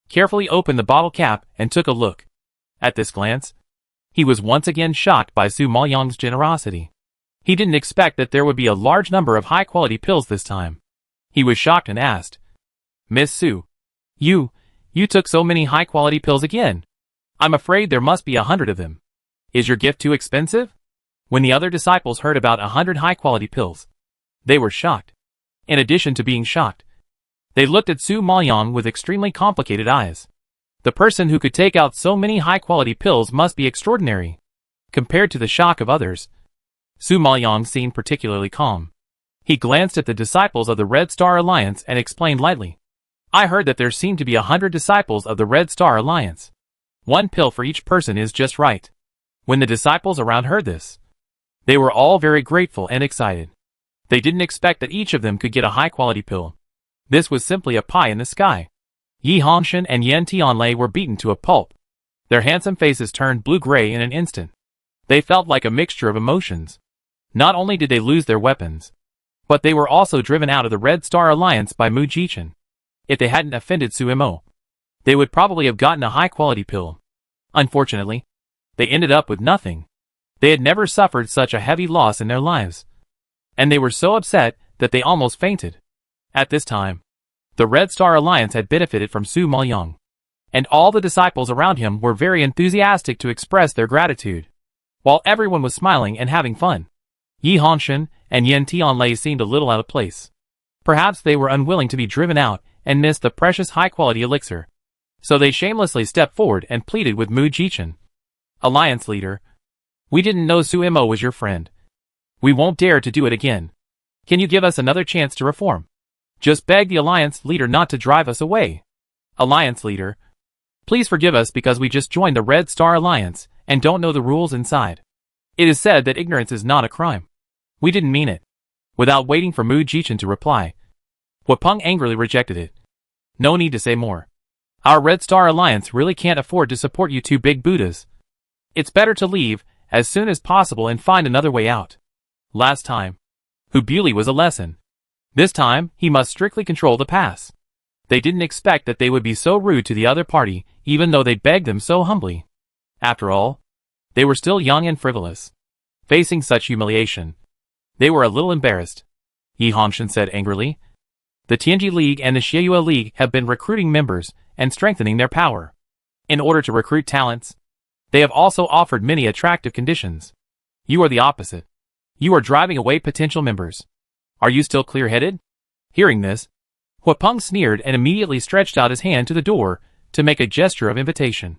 carefully opened the bottle cap and took a look. At this glance, he was once again shocked by Su Maoyang's generosity. He didn't expect that there would be a large number of high-quality pills this time. He was shocked and asked, Miss Su, you took so many high-quality pills again. I'm afraid there must be 100 of them. Is your gift too expensive? When the other disciples heard about 100 high-quality pills, they were shocked. In addition to being shocked, they looked at Su Maoyang with extremely complicated eyes. The person who could take out so many high-quality pills must be extraordinary. Compared to the shock of others, Su Maoyang seemed particularly calm. He glanced at the disciples of the Red Star Alliance and explained lightly, I heard that there seemed to be 100 disciples of the Red Star Alliance. 1 pill for each person is just right. When the disciples around heard this, they were all very grateful and excited. They didn't expect that each of them could get a high-quality pill. This was simply a pie in the sky. Yi Hongshan and Yin Tianlei were beaten to a pulp. Their handsome faces turned blue-gray in an instant. They felt like a mixture of emotions. Not only did they lose their weapons, but they were also driven out of the Red Star Alliance by Mu Jichen. If they hadn't offended Su Mo, they would probably have gotten a high-quality pill. Unfortunately, they ended up with nothing. They had never suffered such a heavy loss in their lives, and they were so upset that they almost fainted. At this time, the Red Star Alliance had benefited from Su Maoyang, and all the disciples around him were very enthusiastic to express their gratitude, while everyone was smiling and having fun. Yi Hongshan and Yin Tianlei seemed a little out of place. Perhaps they were unwilling to be driven out and missed the precious high-quality elixir, so they shamelessly stepped forward and pleaded with Mu Jichen. Alliance leader, We didn't know Suimo was your friend. We won't dare to do it again. Can you give us another chance to reform? Just beg the Alliance leader not to drive us away. Alliance leader, please forgive us because we just joined the Red Star Alliance and don't know the rules inside. It is said that ignorance is not a crime. We didn't mean it. Without waiting for Mu Jichin to reply, Huapeng angrily rejected it. No need to say more. Our Red Star Alliance really can't afford to support you two big Buddhas. It's better to leave as soon as possible and find another way out. Last time, Hubuli was a lesson. This time, he must strictly control the pass. They didn't expect that they would be so rude to the other party, even though they begged them so humbly. After all, they were still young and frivolous. Facing such humiliation, they were a little embarrassed. Yi Hongshan said angrily. The Tianji League and the Xieyue League have been recruiting members and strengthening their power. In order to recruit talents, they have also offered many attractive conditions. You are the opposite. You are driving away potential members. Are you still clear-headed? Hearing this, Huapeng sneered and immediately stretched out his hand to the door to make a gesture of invitation.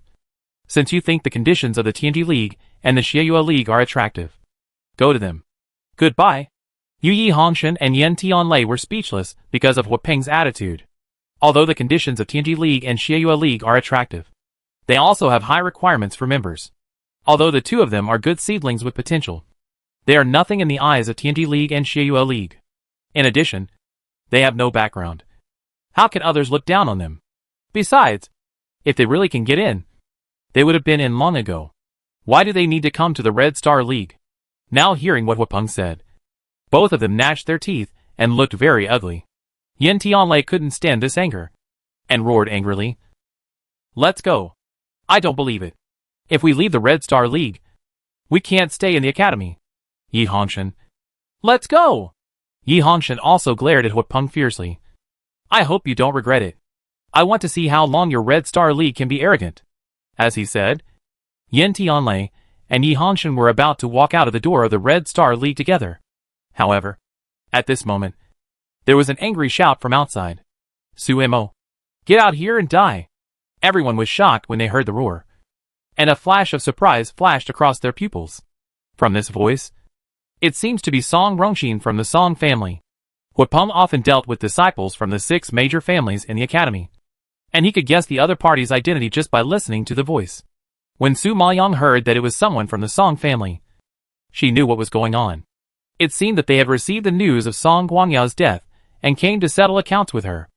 Since you think the conditions of the Tianji League and the Xieyue League are attractive, go to them. Goodbye. Yi Hongshan and Yan Tianlei were speechless because of Huapeng's attitude. Although the conditions of Tianji League and Xieyue League are attractive, they also have high requirements for members. Although the two of them are good seedlings with potential, they are nothing in the eyes of Tianji League and Xieyue League. In addition, they have no background. How can others look down on them? Besides, if they really can get in, they would have been in long ago. Why do they need to come to the Red Star League? Now hearing what Huapeng said, both of them gnashed their teeth and looked very ugly. Yan Tianlei couldn't stand this anger and roared angrily. Let's go. I don't believe it. If we leave the Red Star League, we can't stay in the academy. Yi Hongshan. Let's go. Yi Hongshan also glared at Huapeng fiercely. I hope you don't regret it. I want to see how long your Red Star League can be arrogant. As he said, Yan Tianlei and Yi Hongshan were about to walk out of the door of the Red Star League together. However, at this moment, there was an angry shout from outside. Suimo, get out here and die. Everyone was shocked when they heard the roar, and a flash of surprise flashed across their pupils. From this voice, it seems to be Song Rongxin from the Song family. Huapeng often dealt with disciples from the 6 major families in the academy, and he could guess the other party's identity just by listening to the voice. When Su Maoyang heard that it was someone from the Song family, she knew what was going on. It seemed that they had received the news of Song Guangyao's death and came to settle accounts with her.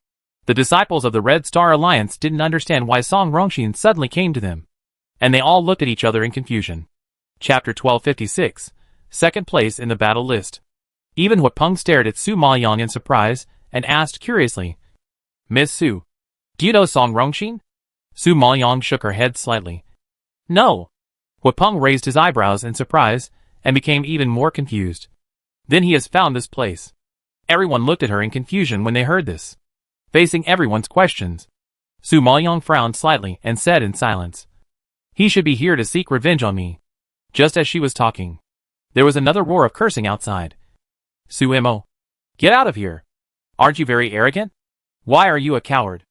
The disciples of the Red Star Alliance didn't understand why Song Rongxin suddenly came to them, and they all looked at each other in confusion. Chapter 1256, second place in the battle list. Even Huapeng stared at Su Maoyang in surprise and asked curiously, Miss Su, do you know Song Rongxin? Su Maoyang shook her head slightly. No. Huapeng raised his eyebrows in surprise and became even more confused. Then he has found this place. Everyone looked at her in confusion when they heard this. Facing everyone's questions, Su Maoyang frowned slightly and said in silence, he should be here to seek revenge on me. Just as she was talking, there was another roar of cursing outside. Suimo, get out of here. Aren't you very arrogant? Why are you a coward?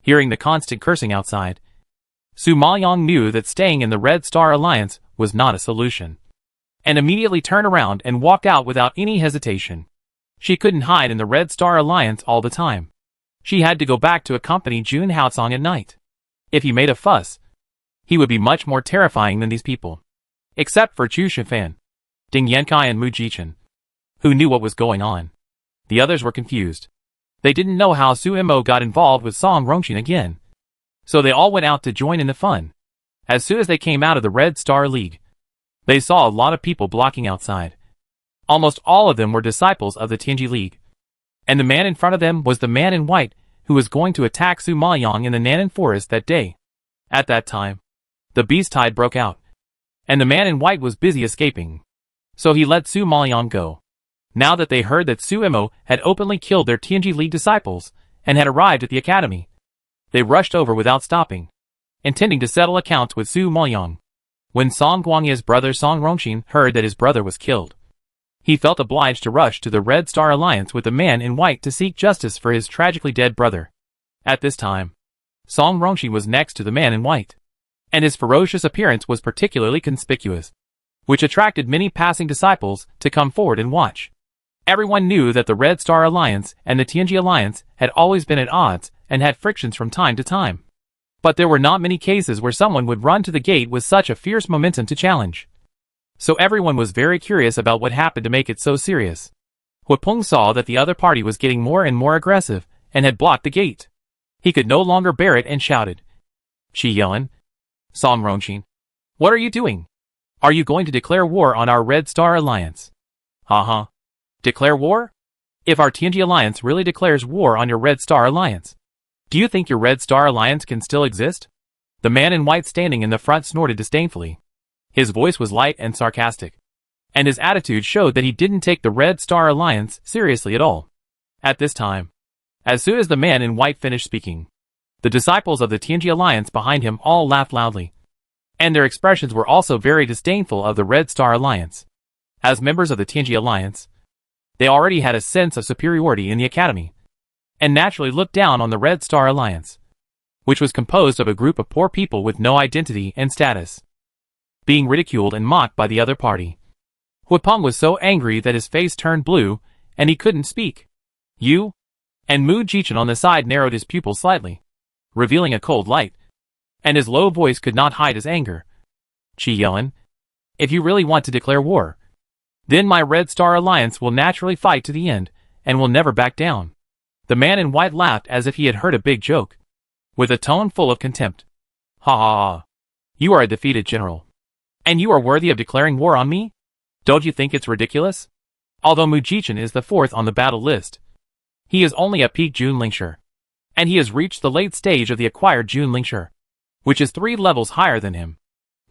Hearing the constant cursing outside, Su Maoyang knew that staying in the Red Star Alliance was not a solution, and immediately turned around and walked out without any hesitation. She couldn't hide in the Red Star Alliance all the time. She had to go back to accompany Jun Haocong at night. If he made a fuss, he would be much more terrifying than these people. Except for Chu Shifan, Ding Yankai and Mu Jichin, who knew what was going on. The others were confused. They didn't know how Suimo got involved with Song Rongxin again, so they all went out to join in the fun. As soon as they came out of the Red Star League, they saw a lot of people blocking outside. Almost all of them were disciples of the Tianji League, and the man in front of them was the man in white who was going to attack Su Maoyang in the Nanan forest that day. At that time, the beast tide broke out, and the man in white was busy escaping, so he let Su Maoyang go. Now that they heard that Suimo had openly killed their Tianji League disciples and had arrived at the academy, they rushed over without stopping, intending to settle accounts with Su Maoyang. When Song Guangya's brother Song Rongxin heard that his brother was killed, he felt obliged to rush to the Red Star Alliance with the man in white to seek justice for his tragically dead brother. At this time, Song Rongxin was next to the man in white, and his ferocious appearance was particularly conspicuous. which attracted many passing disciples to come forward and watch. Everyone knew that the Red Star Alliance and the Tianji Alliance had always been at odds and had frictions from time to time. But there were not many cases where someone would run to the gate with such a fierce momentum to challenge. So everyone was very curious about what happened to make it so serious. Huapeng saw that the other party was getting more and more aggressive and had blocked the gate. He could no longer bear it and shouted, "Qi Yelin, Song Rongqing, what are you doing? Are you going to declare war on our Red Star Alliance?" "Uh-huh. Declare war? If our Tianji Alliance really declares war on your Red Star Alliance, do you think your Red Star Alliance can still exist?" The man in white standing in the front snorted disdainfully. His voice was light and sarcastic, and his attitude showed that he didn't take the Red Star Alliance seriously at all. At this time, as soon as the man in white finished speaking, the disciples of the Tianji Alliance behind him all laughed loudly, and their expressions were also very disdainful of the Red Star Alliance. As members of the Tianji Alliance, they already had a sense of superiority in the academy, and naturally looked down on the Red Star Alliance, which was composed of a group of poor people with no identity and status, being ridiculed and mocked by the other party. Huapeng was so angry that his face turned blue, and he couldn't speak. "You?" And Mu Jichen on the side narrowed his pupils slightly, revealing a cold light, and his low voice could not hide his anger. "Qi Yelin, if you really want to declare war, then my Red Star Alliance will naturally fight to the end, and will never back down." The man in white laughed as if he had heard a big joke, with a tone full of contempt. "Ha ha ha. You are a defeated general, and you are worthy of declaring war on me? Don't you think it's ridiculous?" Although Mu Jichen is the fourth on the battle list, he is only a peak Jun Lingshi, and he has reached the late stage of the acquired Jun Lingshi, which is 3 levels higher than him.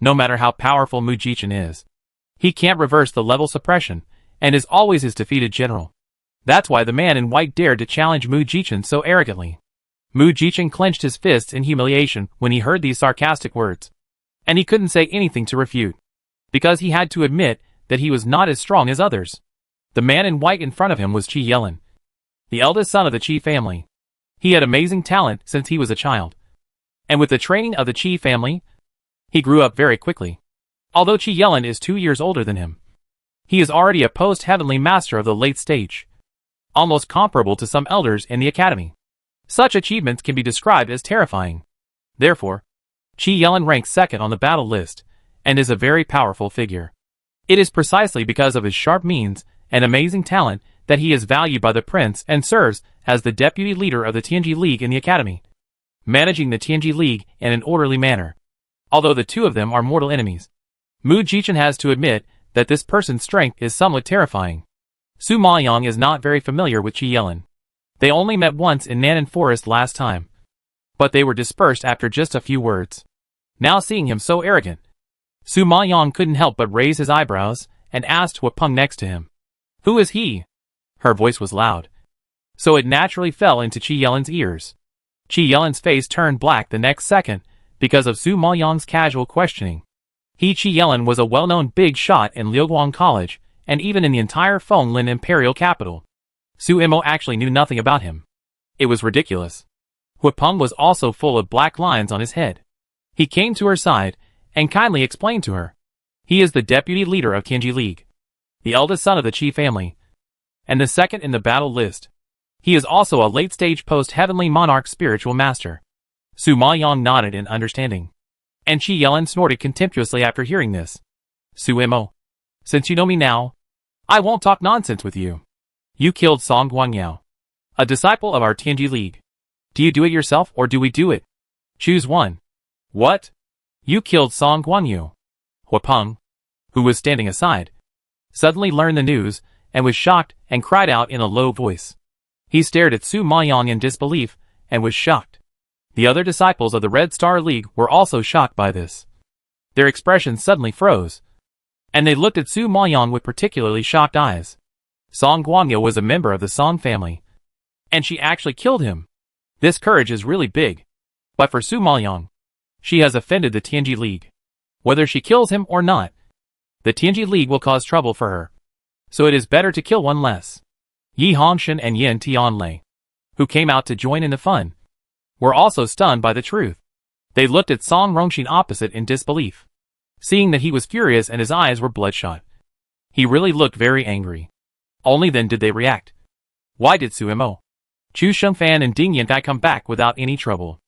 No matter how powerful Mu Jichen is, he can't reverse the level suppression, and is always his defeated general. That's why the man in white dared to challenge Mu Jichen so arrogantly. Mu Jichen clenched his fists in humiliation when he heard these sarcastic words, and he couldn't say anything to refute, because he had to admit that he was not as strong as others. The man in white in front of him was Qi Yelin, the eldest son of the Qi family. He had amazing talent since he was a child, and with the training of the Qi family, he grew up very quickly. Although Qi Yelin is 2 years older than him, he is already a post-heavenly master of the late stage, almost comparable to some elders in the academy. Such achievements can be described as terrifying. Therefore, Qi Yelin ranks second on the battle list, and is a very powerful figure. It is precisely because of his sharp means and amazing talent that he is valued by the prince and serves as the deputy leader of the Tianji League in the academy, managing the Tianji League in an orderly manner. Although the two of them are mortal enemies, Mu Jichen has to admit that this person's strength is somewhat terrifying. Su Maoyang is not very familiar with Qi Yelin. They only met once in Nanan Forest last time, but they were dispersed after just a few words. Now seeing him so arrogant, Su Maoyang couldn't help but raise his eyebrows and asked Huapeng next to him, "Who is he?" Her voice was loud, so it naturally fell into Qi Yelin's ears. Qi Yelin's face turned black the next second because of Su Maoyang's casual questioning. Qi Yelin was a well-known big shot in Liuguang College, and even in the entire Fenglin imperial capital. Su Imo actually knew nothing about him. It was ridiculous. Huapeng was also full of black lines on his head. He came to her side and kindly explained to her. He is the deputy leader of Tianji League, the eldest son of the Qi family, and the second in the battle list. He is also a late-stage post-heavenly monarch spiritual master. Su Maoyang nodded in understanding, and Qi Yelin snorted contemptuously after hearing this. "Su Imo, since you know me now, I won't talk nonsense with you. You killed Song Guangyao, a disciple of our Tianji League. Do you do it yourself or do we do it? Choose one." "What? You killed Song Guangyao?" Huapeng, who was standing aside, suddenly learned the news and was shocked and cried out in a low voice. He stared at Su Maoyang in disbelief and was shocked. The other disciples of the Red Star League were also shocked by this. Their expressions suddenly froze, and they looked at Su Maoyang with particularly shocked eyes. Song Guangyao was a member of the Song family, and she actually killed him. This courage is really big. But for Su Maoyang, she has offended the Tianji League. Whether she kills him or not, the Tianji League will cause trouble for her. So it is better to kill one less. Yi Hongshan and Yin Tianlei, who came out to join in the fun, were also stunned by the truth. They looked at Song Rongqing opposite in disbelief. Seeing that he was furious and his eyes were bloodshot, he really looked very angry. Only then did they react. Why did Suemo, Chu Shengfan and Ding Yanfei come back without any trouble?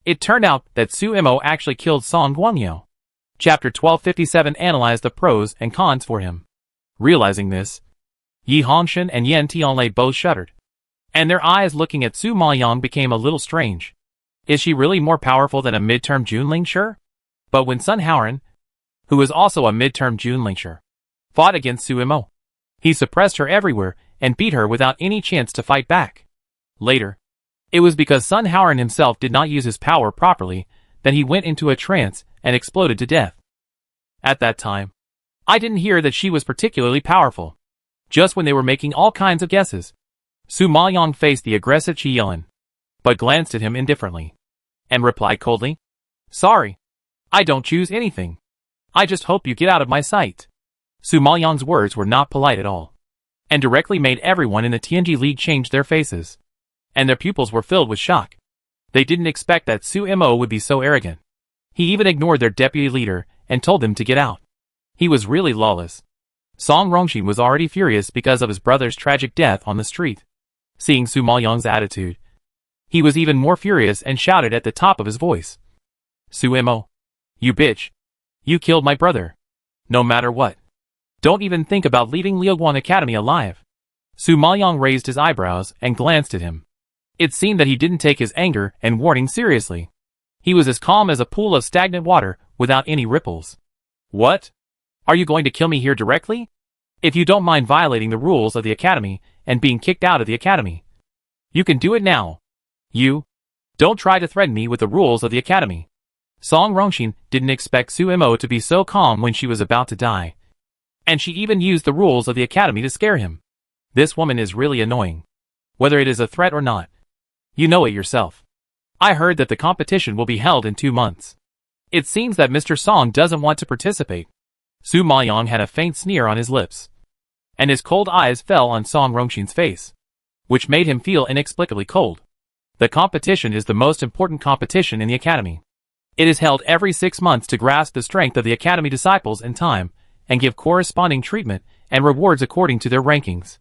It turned out that Suemo actually killed Song Guangyao. Chapter 1257 analyzed the pros and cons for him. Realizing this, Yi Hongshan and Yan Tianlei both shuddered, and their eyes looking at Su Maoyang became a little strange. Is she really more powerful than a midterm Junling Shi? But when Sun Haoran, who was also a midterm Junling Shi, fought against Suemo, he suppressed her everywhere and beat her without any chance to fight back. Later, it was because Sun Haoran himself did not use his power properly that he went into a trance and exploded to death. At that time, I didn't hear that she was particularly powerful. Just when they were making all kinds of guesses, Su Maoyang faced the aggressive Qi Yelin, but glanced at him indifferently, and replied coldly, "Sorry, I don't choose anything. I just hope you get out of my sight." Su Maoyang's words were not polite at all, and directly made everyone in the Tianji League change their faces, and their pupils were filled with shock. They didn't expect that Suemo would be so arrogant. He even ignored their deputy leader and told them to get out. He was really lawless. Song Rongxin was already furious because of his brother's tragic death on the street. Seeing Su Maoyang's attitude, he was even more furious and shouted at the top of his voice, "Suemo, you bitch! You killed my brother. No matter what. Don't even think about leaving Liuguan Academy alive." Su Maoyang raised his eyebrows and glanced at him. It seemed that he didn't take his anger and warning seriously. He was as calm as a pool of stagnant water without any ripples. "What? Are you going to kill me here directly? If you don't mind violating the rules of the academy and being kicked out of the academy, you can do it now. You don't try to threaten me with the rules of the academy." Song Rongxin didn't expect Suemo to be so calm when she was about to die, and she even used the rules of the academy to scare him. This woman is really annoying. Whether it is a threat or not, you know it yourself. I heard that the competition will be held in 2 months. It seems that Mr. Song doesn't want to participate. Su Maoyang had a faint sneer on his lips, and his cold eyes fell on Song Rongxin's face, which made him feel inexplicably cold. The competition is the most important competition in the academy. It is held every 6 months to grasp the strength of the academy disciples in time and give corresponding treatment and rewards according to their rankings.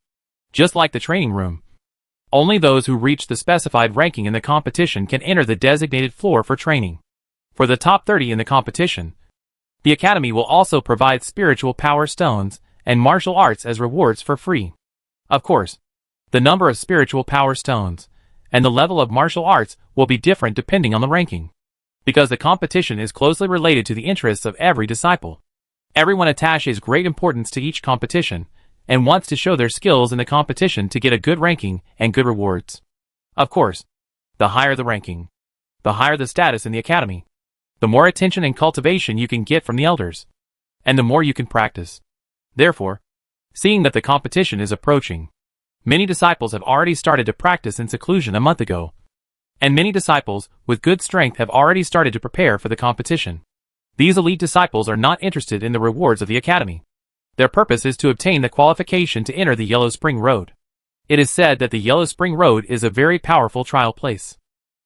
Just like the training room, only those who reach the specified ranking in the competition can enter the designated floor for training. For the top 30 in the competition, the academy will also provide spiritual power stones and martial arts as rewards for free. Of course, the number of spiritual power stones and the level of martial arts will be different depending on the ranking, because the competition is closely related to the interests of every disciple. Everyone attaches great importance to each competition and wants to show their skills in the competition to get a good ranking and good rewards. Of course, the higher the ranking, the higher the status in the academy, the more attention and cultivation you can get from the elders, and the more you can practice. Therefore, seeing that the competition is approaching, many disciples have already started to practice in seclusion a month ago, and many disciples with good strength have already started to prepare for the competition. These elite disciples are not interested in the rewards of the academy. Their purpose is to obtain the qualification to enter the Yellow Spring Road. It is said that the Yellow Spring Road is a very powerful trial place.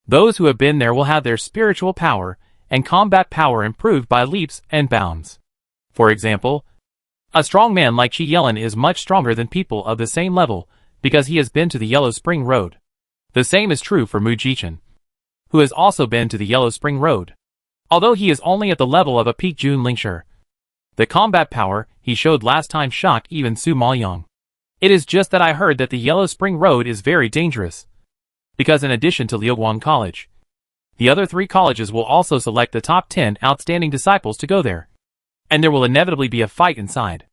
Those who have been there will have their spiritual power and combat power improved by leaps and bounds. For example, a strong man like Qi Yelin is much stronger than people of the same level because he has been to the Yellow Spring Road. The same is true for Mu Jichen, who has also been to the Yellow Spring Road. Although he is only at the level of a peak Junling Shi, the combat power he showed last time shocked even Su Maoyang. It is just that I heard that the Yellow Spring Road is very dangerous, because in addition to Liuguan College, the other 3 colleges will also select the top 10 outstanding disciples to go there, and there will inevitably be a fight inside.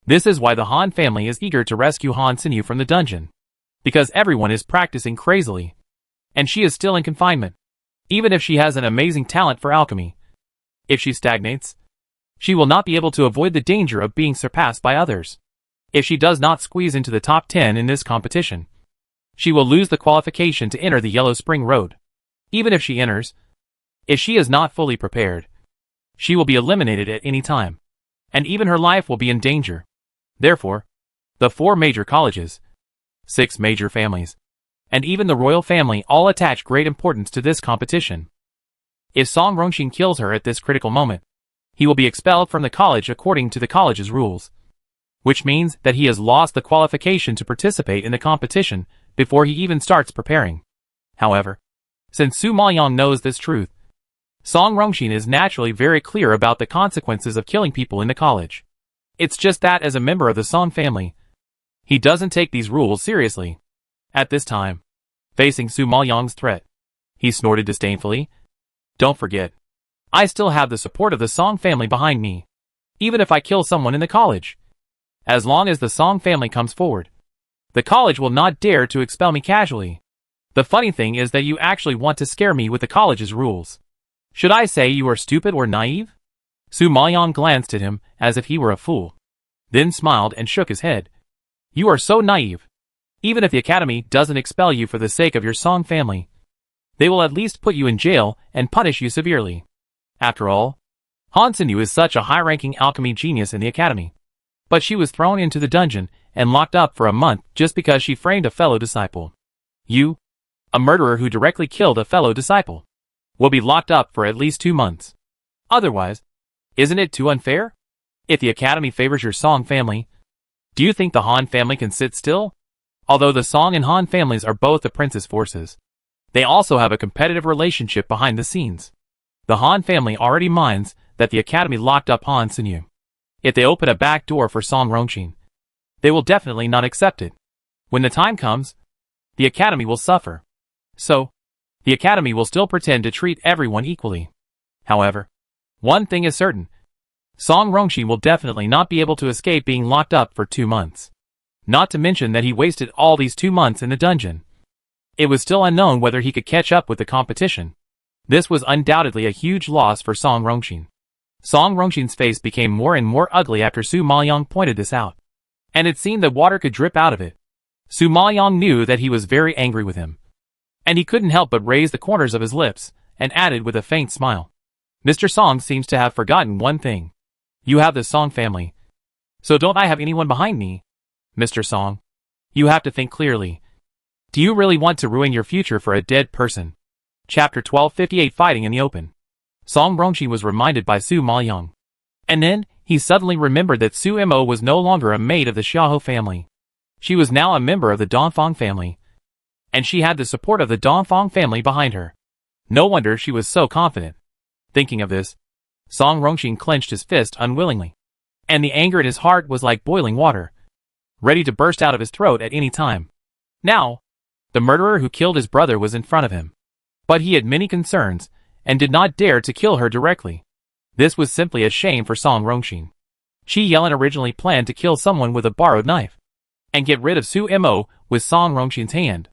This is why the Han family is eager to rescue Han Sinyu from the dungeon, because everyone is practicing crazily, and she is still in confinement. Even if she has an amazing talent for alchemy, if she stagnates, she will not be able to avoid the danger of being surpassed by others. If she does not squeeze into the top 10 in this competition, she will lose the qualification to enter the Yellow Spring Road. Even if she enters, if she is not fully prepared, she will be eliminated at any time, and even her life will be in danger. Therefore, the 4 major colleges, 6 major families, and even the royal family all attach great importance to this competition. If Song Rongxin kills her at this critical moment, he will be expelled from the college according to the college's rules. Which means that he has lost the qualification to participate in the competition before he even starts preparing. However, since Su Maoyang knows this truth, Song Rongxin is naturally very clear about the consequences of killing people in the college. It's just that as a member of the Song family, he doesn't take these rules seriously. At this time, facing Su Maoyang's threat, he snorted disdainfully. Don't forget, I still have the support of the Song family behind me, even if I kill someone in the college. As long as the Song family comes forward, the college will not dare to expel me casually. The funny thing is that you actually want to scare me with the college's rules. Should I say you are stupid or naive? Su Maoyang glanced at him as if he were a fool, then smiled and shook his head. You are so naive. Even if the academy doesn't expel you for the sake of your Song family, they will at least put you in jail and punish you severely. After all, Han Sinyu is such a high-ranking alchemy genius in the academy. But she was thrown into the dungeon and locked up for a month just because she framed a fellow disciple. You, a murderer who directly killed a fellow disciple, will be locked up for at least 2 months. Otherwise, isn't it too unfair? If the academy favors your Song family, do you think the Han family can sit still? Although the Song and Han families are both the prince's forces, they also have a competitive relationship behind the scenes. The Han family already minds that the academy locked up Han Sinyu. If they open a back door for Song Rongxin, they will definitely not accept it. When the time comes, the academy will suffer. So, the academy will still pretend to treat everyone equally. However, one thing is certain. Song Rongxin will definitely not be able to escape being locked up for 2 months. Not to mention that he wasted all these 2 months in the dungeon. It was still unknown whether he could catch up with the competition. This was undoubtedly a huge loss for Song Rongxin. Song Rongxin's face became more and more ugly after Su Maoyang pointed this out, and it seemed that water could drip out of it. Su Maoyang knew that he was very angry with him, and he couldn't help but raise the corners of his lips, and added with a faint smile. Mr. Song seems to have forgotten one thing. You have the Song family. So don't I have anyone behind me? Mr. Song, you have to think clearly. Do you really want to ruin your future for a dead person? Chapter 1258 Fighting in the Open. Song Rongxin was reminded by Su Maoyang. And then, he suddenly remembered that Su Mo was no longer a maid of the Xiaohou family. She was now a member of the Dongfang family. And she had the support of the Dongfang family behind her. No wonder she was so confident. Thinking of this, Song Rongxin clenched his fist unwillingly. And the anger in his heart was like boiling water, ready to burst out of his throat at any time. Now, the murderer who killed his brother was in front of him. But he had many concerns, and did not dare to kill her directly. This was simply a shame for Song Rongxin. Qi Yelin originally planned to kill someone with a borrowed knife, and get rid of Su Mo with Song Rongxin's hand.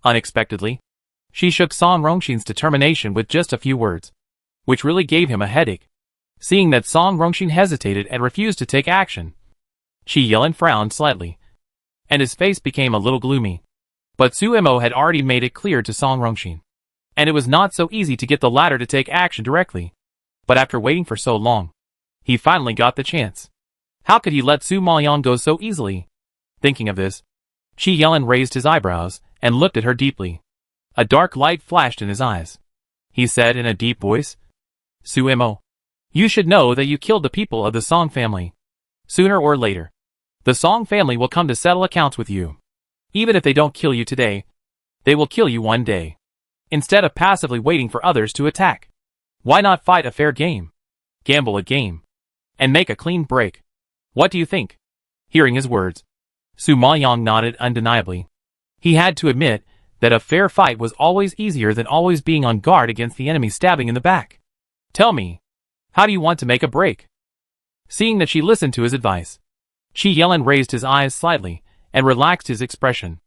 Unexpectedly, she shook Song Rongxin's determination with just a few words, which really gave him a headache. Seeing that Song Rongxin hesitated and refused to take action, Qi Yelin frowned slightly, and his face became a little gloomy. But Su Mo had already made it clear to Song Rongxin, and it was not so easy to get the latter to take action directly. But after waiting for so long, he finally got the chance. How could he let Su Maoyang go so easily? Thinking of this, Qi Yelin raised his eyebrows and looked at her deeply. A dark light flashed in his eyes. He said in a deep voice, Su Mo, you should know that you killed the people of the Song family. Sooner or later, the Song family will come to settle accounts with you. Even if they don't kill you today, they will kill you one day. Instead of passively waiting for others to attack, why not fight a fair game? Gamble a game, and make a clean break. What do you think? Hearing his words, Su Maoyang nodded undeniably. He had to admit that a fair fight was always easier than always being on guard against the enemy stabbing in the back. Tell me, how do you want to make a break? Seeing that she listened to his advice, Qi Yelin raised his eyes slightly and relaxed his expression.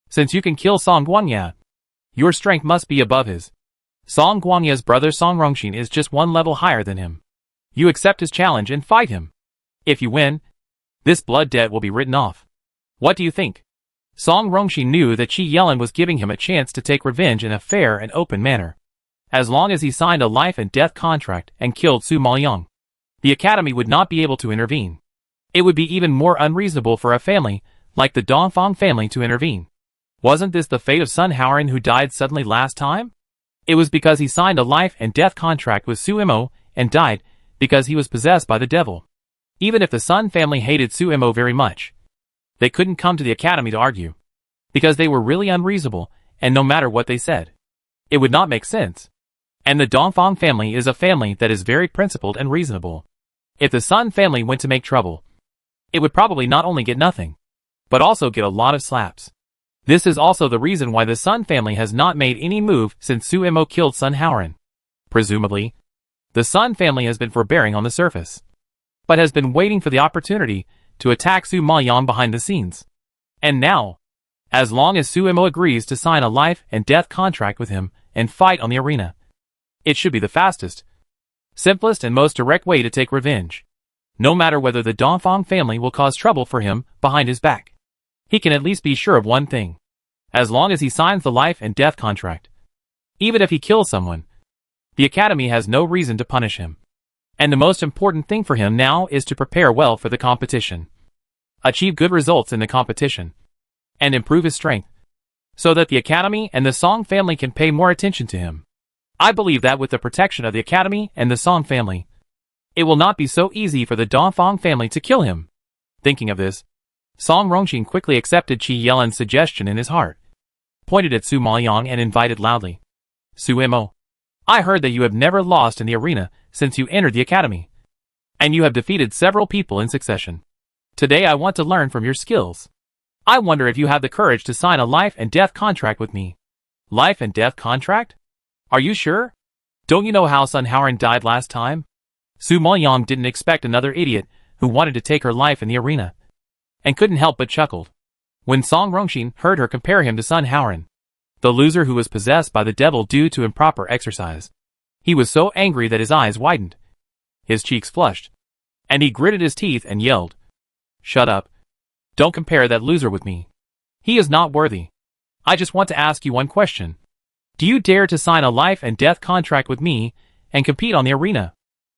Since you can kill Song Guangya, your strength must be above his. Song Guangya's brother Song Rongxin is just one level higher than him. You accept his challenge and fight him. If you win, this blood debt will be written off. What do you think? Song Rongxin knew that Qi Yelin was giving him a chance to take revenge in a fair and open manner. As long as he signed a life and death contract and killed Su Maoyang, the academy would not be able to intervene. It would be even more unreasonable for a family like the Dongfang family to intervene. Wasn't this the fate of Sun Haoran who died suddenly last time? It was because he signed a life and death contract with Su Mo and died because he was possessed by the devil. Even if the Sun family hated Sumo very much, they couldn't come to the academy to argue, because they were really unreasonable, and no matter what they said, it would not make sense. And the Dongfang family is a family that is very principled and reasonable. If the Sun family went to make trouble, it would probably not only get nothing, but also get a lot of slaps. This is also the reason why the Sun family has not made any move since Sumo killed Sun Haoran. Presumably, the Sun family has been forbearing on the surface, but has been waiting for the opportunity to attack Su Maoyang behind the scenes. And now, as long as Sumo agrees to sign a life and death contract with him and fight on the arena, it should be the fastest, simplest and most direct way to take revenge. No matter whether the Dongfang family will cause trouble for him behind his back, he can at least be sure of one thing. As long as he signs the life and death contract, even if he kills someone, the academy has no reason to punish him. And the most important thing for him now is to prepare well for the competition, achieve good results in the competition, and improve his strength, so that the academy and the Song family can pay more attention to him. I believe that with the protection of the academy and the Song family, it will not be so easy for the Dongfang family to kill him. Thinking of this, Song Rongxin quickly accepted Qi Yelan's suggestion in his heart, pointed at Su Maoyang and invited loudly, "Sumo, I heard that you have never lost in the arena since you entered the academy, and you have defeated several people in succession. Today I want to learn from your skills. I wonder if you have the courage to sign a life and death contract with me." Life and death contract? Are you sure? Don't you know how Sun Haoran died last time? Su Maoyang didn't expect another idiot who wanted to take her life in the arena, and couldn't help but chuckled when Song Rongxin heard her compare him to Sun Haoran, the loser who was possessed by the devil due to improper exercise. He was so angry that his eyes widened, his cheeks flushed, and he gritted his teeth and yelled, "Shut up. Don't compare that loser with me. He is not worthy. I just want to ask you one question. Do you dare to sign a life and death contract with me and compete on the arena?"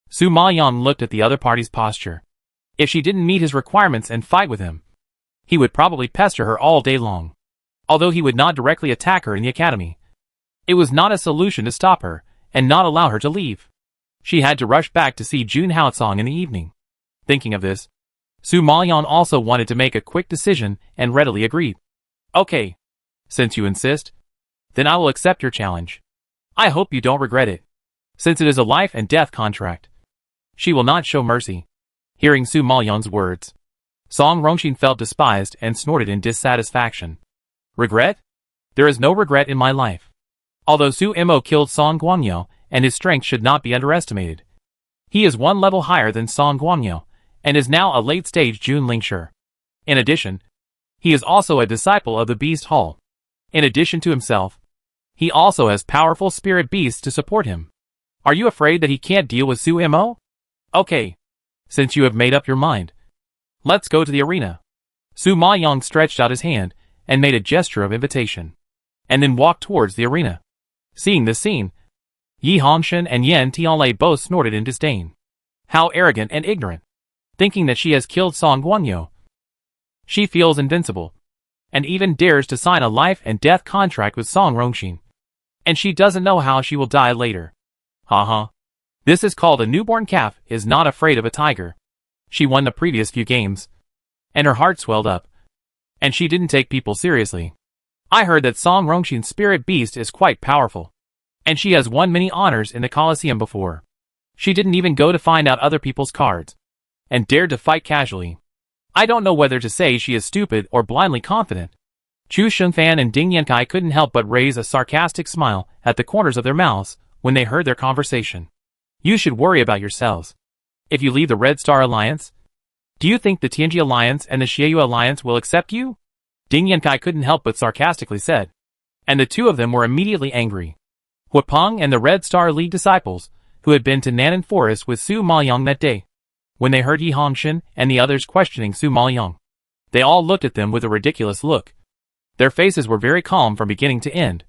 Su Maoyang looked at the other party's posture. If she didn't meet his requirements and fight with him, he would probably pester her all day long. Although he would not directly attack her in the academy, it was not a solution to stop her and not allow her to leave. She had to rush back to see Jun Haotsong in the evening. Thinking of this, Su Maoyang also wanted to make a quick decision and readily agreed. "Okay. Since you insist, then I will accept your challenge. I hope you don't regret it, since it is a life and death contract. She will not show mercy." Hearing Su Maoyang's words, Song Rongxin felt despised and snorted in dissatisfaction. "Regret? There is no regret in my life." Although Su Mo killed Song Guangyao, and his strength should not be underestimated, he is one level higher than Song Guangyao, and is now a late-stage Jun Lingshi. In addition, he is also a disciple of the Beast Hall. In addition to himself, he also has powerful spirit beasts to support him. Are you afraid that he can't deal with Su Mo? Okay. Since you have made up your mind, let's go to the arena. Su Maoyang stretched out his hand and made a gesture of invitation, and then walked towards the arena. Seeing this scene, Yi Hongshan and Yan Tianlei both snorted in disdain. How arrogant and ignorant! Thinking that she has killed Song Guangyao, she feels invincible, and even dares to sign a life and death contract with Song Rongxin. And she doesn't know how she will die later. Haha. This is called a newborn calf is not afraid of a tiger. She won the previous few games, and her heart swelled up, and she didn't take people seriously. I heard that Song Rongxin's spirit beast is quite powerful, and she has won many honors in the Colosseum before. She didn't even go to find out other people's cards, and dared to fight casually. I don't know whether to say she is stupid or blindly confident. Chu Shengfan and Ding Yankai couldn't help but raise a sarcastic smile at the corners of their mouths when they heard their conversation. You should worry about yourselves. If you leave the Red Star Alliance, do you think the Tianji Alliance and the Xiaoyu Alliance will accept you? Ding Yankai couldn't help but sarcastically said. And the two of them were immediately angry. Huapeng and the Red Star League disciples, who had been to Nanan Forest with Su Maoyang that day, when they heard Yi Hongshan and the others questioning Su Maoyang, they all looked at them with a ridiculous look. Their faces were very calm from beginning to end.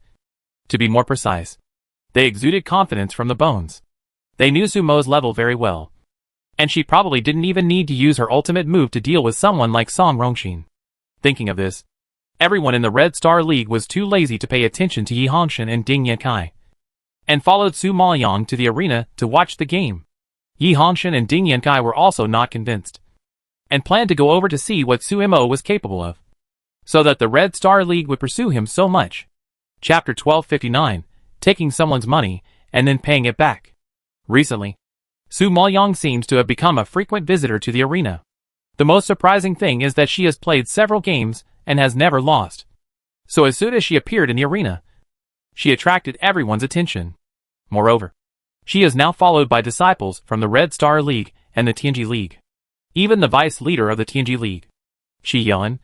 To be more precise, they exuded confidence from the bones. They knew Sumo's level very well, and she probably didn't even need to use her ultimate move to deal with someone like Song Rongxin. Thinking of this, everyone in the Red Star League was too lazy to pay attention to Yi Hongshan and Ding Yankai, and followed Su Maoyang to the arena to watch the game. Yi Hongshan and Ding Yankai were also not convinced, and planned to go over to see what Su Mo was capable of, so that the Red Star League would pursue him so much. Chapter 1259, Taking Someone's Money, and then Paying It Back. Recently, Su Moyang seems to have become a frequent visitor to the arena. The most surprising thing is that she has played several games and has never lost. So as soon as she appeared in the arena, she attracted everyone's attention. Moreover, she is now followed by disciples from the Red Star League and the Tianji League. Even the vice leader of the Tianji League, Shi Yelin,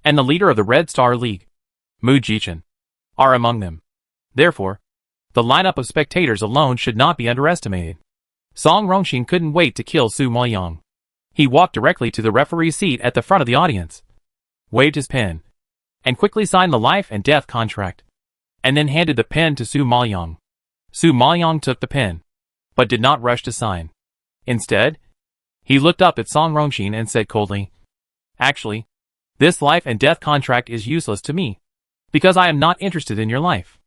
and the leader of the Red Star League, Mu Jichen, are among them. Therefore, the lineup of spectators alone should not be underestimated. Song Rongxin couldn't wait to kill Su Moyang. He walked directly to the referee's seat at the front of the audience, waved his pen, and quickly signed the life and death contract, and then handed the pen to Su Moyang. Su Moyang took the pen, but did not rush to sign. Instead, he looked up at Song Rongxin and said coldly, "Actually, this life and death contract is useless to me, because I am not interested in your life.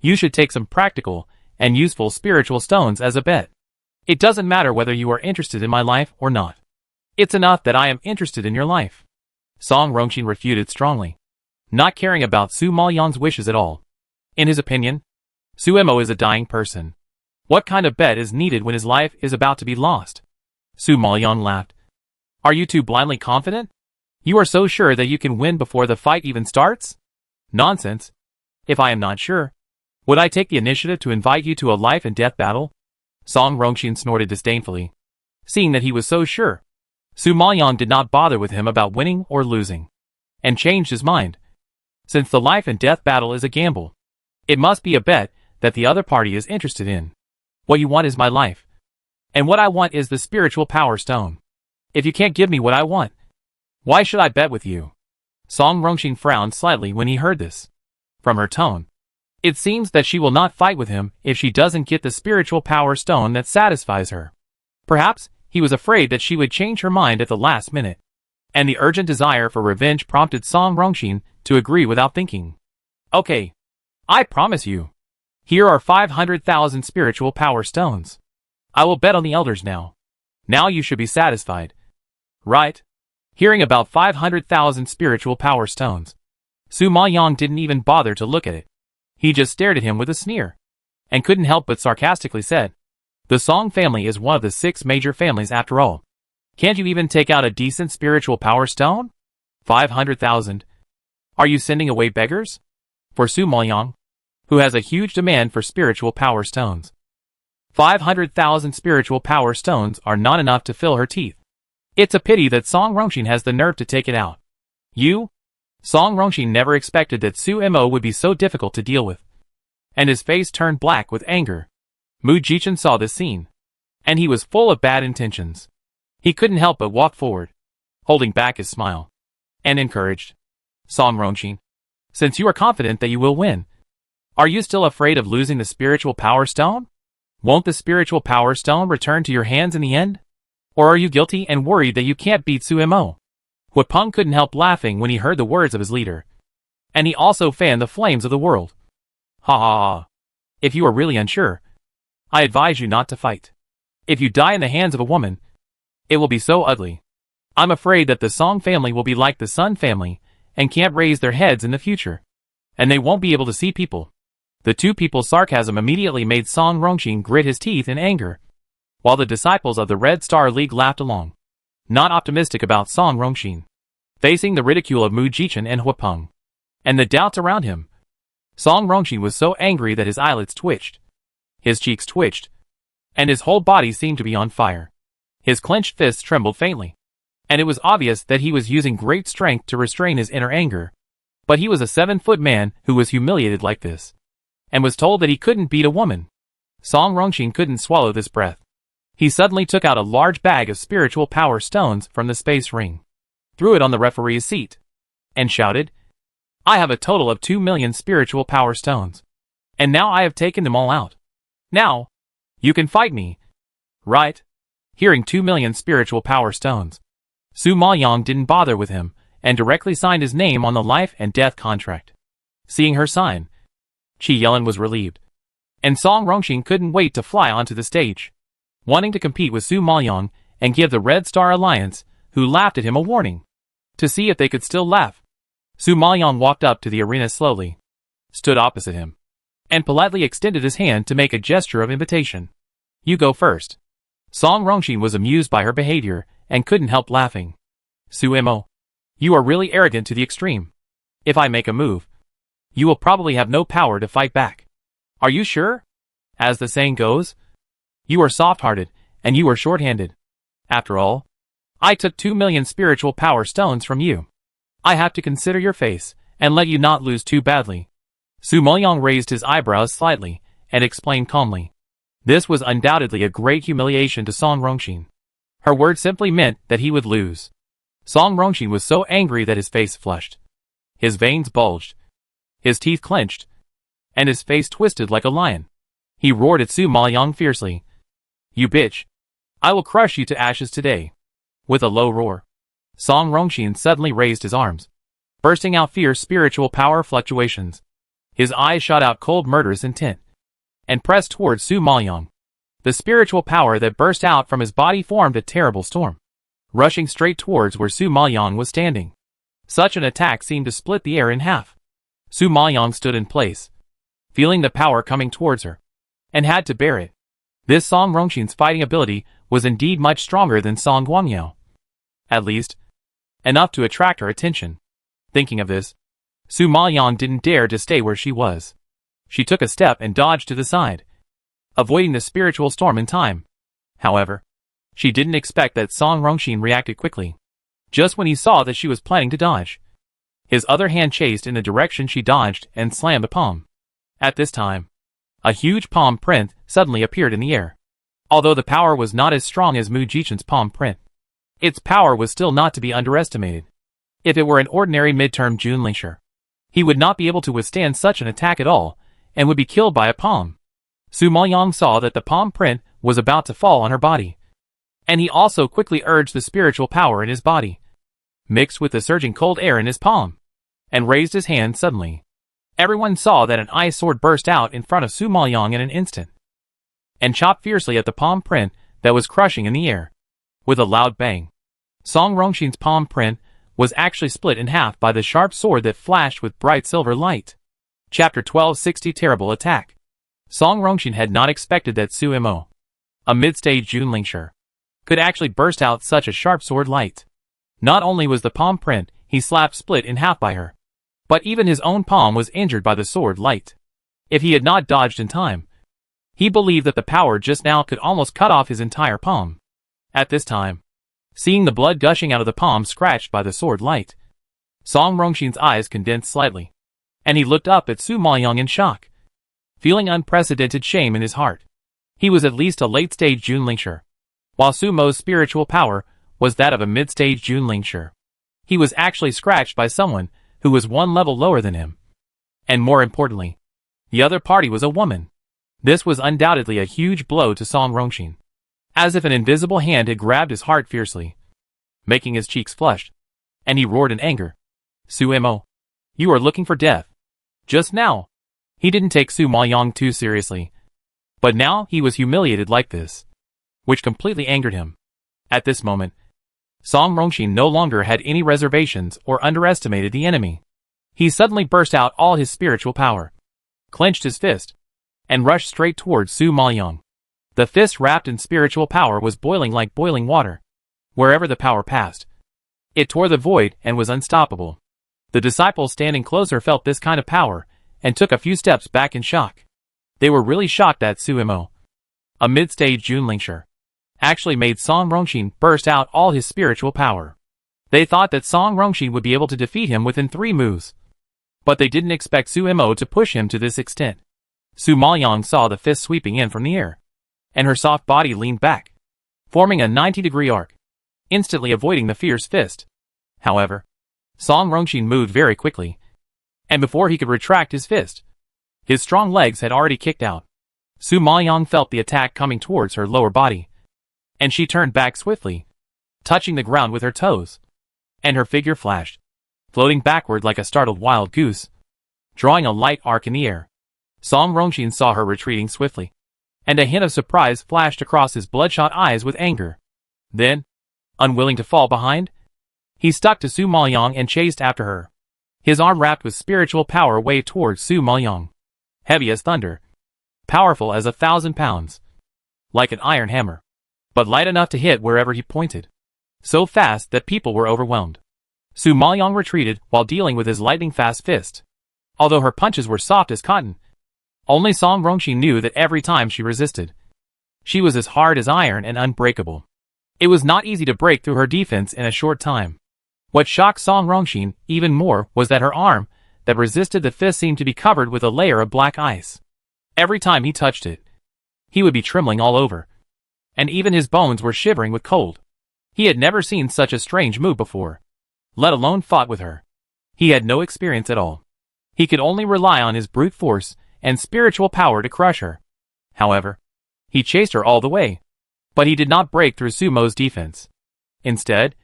You should take some practical and useful spiritual stones as a bet. It doesn't matter whether you are interested in my life or not. It's enough that I am interested in your life." Song Rongxin refuted strongly, not caring about Su Moyang's wishes at all. In his opinion, Su Mo is a dying person. What kind of bet is needed when his life is about to be lost? Su Moyang laughed. "Are you too blindly confident? You are so sure that you can win before the fight even starts? Nonsense. If I am not sure, would I take the initiative to invite you to a life and death battle?" Song Rongxin snorted disdainfully. Seeing that he was so sure, Su Moyang did not bother with him about winning or losing, and changed his mind. Since the life and death battle is a gamble, it must be a bet that the other party is interested in. What you want is my life, and what I want is the spiritual power stone. If you can't give me what I want, why should I bet with you? Song Rongxin frowned slightly when he heard this. From her tone, it seems that she will not fight with him if she doesn't get the spiritual power stone that satisfies her. Perhaps he was afraid that she would change her mind at the last minute, and the urgent desire for revenge prompted Song Rongxin to agree without thinking. "Okay, I promise you. Here are 500,000 spiritual power stones. I will bet on the elders now. Now you should be satisfied, right?" Hearing about 500,000 spiritual power stones, Su Moyang didn't even bother to look at it. He just stared at him with a sneer, and couldn't help but sarcastically said, "The Song family is one of the 6 major families after all. Can't you even take out a decent spiritual power stone? 500,000. Are you sending away beggars?" For Su Moyang, who has a huge demand for spiritual power stones, 500,000 spiritual power stones are not enough to fill her teeth. It's a pity that Song Rongxin has the nerve to take it out. Song Rongxin never expected that Su Mo would be so difficult to deal with, and his face turned black with anger. Mu Jichen saw this scene, and he was full of bad intentions. He couldn't help but walk forward, holding back his smile, and encouraged, "Song Rongxin, since you are confident that you will win, are you still afraid of losing the spiritual power stone? Won't the spiritual power stone return to your hands in the end? Or are you guilty and worried that you can't beat Su Mo?" Huapeng couldn't help laughing when he heard the words of his leader, and he also fanned the flames of the world. "Ha ha ha. If you are really unsure, I advise you not to fight. If you die in the hands of a woman, it will be so ugly. I'm afraid that the Song family will be like the Sun family and can't raise their heads in the future, and they won't be able to see people." The two people's sarcasm immediately made Song Rongxin grit his teeth in anger, while the disciples of the Red Star League laughed along, not optimistic about Song Rongxin. Facing the ridicule of Mu Jichen and Huapeng, and the doubts around him, Song Rongxin was so angry that his eyelids twitched, his cheeks twitched, and his whole body seemed to be on fire. His clenched fists trembled faintly, and it was obvious that he was using great strength to restrain his inner anger. But he was a 7-foot man who was humiliated like this, and was told that he couldn't beat a woman. Song Rongxin couldn't swallow this breath. He suddenly took out a large bag of spiritual power stones from the space ring, threw it on the referee's seat, and shouted, "I have a total of 2 million spiritual power stones, and now I have taken them all out. Now, you can fight me, right?" Hearing 2 million spiritual power stones, Su Moyang didn't bother with him, and directly signed his name on the life and death contract. Seeing her sign, Qi Yelin was relieved, and Song Rongxin couldn't wait to fly onto the stage. wanting to compete with Su Maoyang and give the Red Star Alliance, who laughed at him, a warning. To see if they could still laugh, Su Maoyang walked up to the arena slowly, stood opposite him, and politely extended his hand to make a gesture of invitation. You go first. Song Rongxin was amused by her behavior and couldn't help laughing. Su Mo, you are really arrogant to the extreme. If I make a move, you will probably have no power to fight back. Are you sure? As the saying goes, you are soft-hearted, and you are short-handed. After all, I took 2 million spiritual power stones from you. I have to consider your face, and let you not lose too badly. Su Maoyang raised his eyebrows slightly, and explained calmly. This was undoubtedly a great humiliation to Song Rongxin. Her words simply meant that he would lose. Song Rongxin was so angry that his face flushed. His veins bulged. His teeth clenched. And his face twisted like a lion. He roared at Su Maoyang fiercely. You bitch! I will crush you to ashes today. With a low roar, Song Rongxin suddenly raised his arms, bursting out fierce spiritual power fluctuations. His eyes shot out cold murderous intent, and pressed towards Su Maoyang. The spiritual power that burst out from his body formed a terrible storm, rushing straight towards where Su Maoyang was standing. Such an attack seemed to split the air in half. Su Maoyang stood in place, feeling the power coming towards her, and had to bear it. This Song Rongxin's fighting ability was indeed much stronger than Song Guangyao. At least, enough to attract her attention. Thinking of this, Su Maoyang didn't dare to stay where she was. She took a step and dodged to the side, avoiding the spiritual storm in time. However, she didn't expect that Song Rongxin reacted quickly. Just when he saw that she was planning to dodge, his other hand chased in the direction she dodged and slammed a palm. At this time, a huge palm print suddenly appeared in the air. Although the power was not as strong as Mu Jichen's palm print, its power was still not to be underestimated. If it were an ordinary midterm Junlingshi, he would not be able to withstand such an attack at all, and would be killed by a palm. Su Maoyang saw that the palm print was about to fall on her body, and he also quickly urged the spiritual power in his body, mixed with the surging cold air in his palm, and raised his hand suddenly. Everyone saw that an ice sword burst out in front of Su Maoyang in an instant, and chopped fiercely at the palm print that was crushing in the air. With a loud bang, Song Rongxin's palm print was actually split in half by the sharp sword that flashed with bright silver light. Chapter 1260 Terrible Attack. Song Rongxin had not expected that Su Mo, a mid-stage Junlingshi, could actually burst out such a sharp sword light. Not only was the palm print he slapped split in half by her, but even his own palm was injured by the sword light. If he had not dodged in time, he believed that the power just now could almost cut off his entire palm. At this time, seeing the blood gushing out of the palm scratched by the sword light, Song Rongxin's eyes condensed slightly, and he looked up at Su Maoyang in shock, feeling unprecedented shame in his heart. He was at least a late-stage Junlingshi, while Su Mo's spiritual power was that of a mid-stage Junlingshi. He was actually scratched by someone who was one level lower than him. And more importantly, the other party was a woman. This was undoubtedly a huge blow to Song Rongxin, as if an invisible hand had grabbed his heart fiercely, making his cheeks flush, and he roared in anger. Su Mo, you are looking for death. Just now, he didn't take Su Maoyang too seriously, but now he was humiliated like this, which completely angered him. At this moment, Song Rongxin no longer had any reservations or underestimated the enemy. He suddenly burst out all his spiritual power, clenched his fist, and rushed straight towards Su Maoyang. The fist wrapped in spiritual power was boiling like boiling water. Wherever the power passed, it tore the void and was unstoppable. The disciples standing closer felt this kind of power and took a few steps back in shock. They were really shocked that Su Mo, a mid-stage Junlingshi, actually made Song Rongxin burst out all his spiritual power. They thought that Song Rongxin would be able to defeat him within 3 moves, but they didn't expect Su Mo to push him to this extent. Su Maoyang saw the fist sweeping in from the air, and her soft body leaned back, forming a 90-degree arc, instantly avoiding the fierce fist. However, Song Rongxin moved very quickly, and before he could retract his fist, his strong legs had already kicked out. Su Maoyang felt the attack coming towards her lower body, and she turned back swiftly, touching the ground with her toes, and her figure flashed, floating backward like a startled wild goose, drawing a light arc in the air. Song Rongxin saw her retreating swiftly, and a hint of surprise flashed across his bloodshot eyes with anger. Then, unwilling to fall behind, he stuck to Su Maoyong and chased after her. His arm wrapped with spiritual power waved towards Su Maoyong. Heavy as thunder. Powerful as 1,000 pounds. Like an iron hammer. But light enough to hit wherever he pointed. So fast that people were overwhelmed. Su Maoyong retreated while dealing with his lightning-fast fist. Although her punches were soft as cotton, only Song Rongxin knew that every time she resisted, she was as hard as iron and unbreakable. It was not easy to break through her defense in a short time. What shocked Song Rongxin even more was that her arm that resisted the fist seemed to be covered with a layer of black ice. Every time he touched it, he would be trembling all over, and even his bones were shivering with cold. He had never seen such a strange move before, let alone fought with her. He had no experience at all. He could only rely on his brute force and spiritual power to crush her. However, he chased her all the way, but he did not break through Sumo's defense. Instead,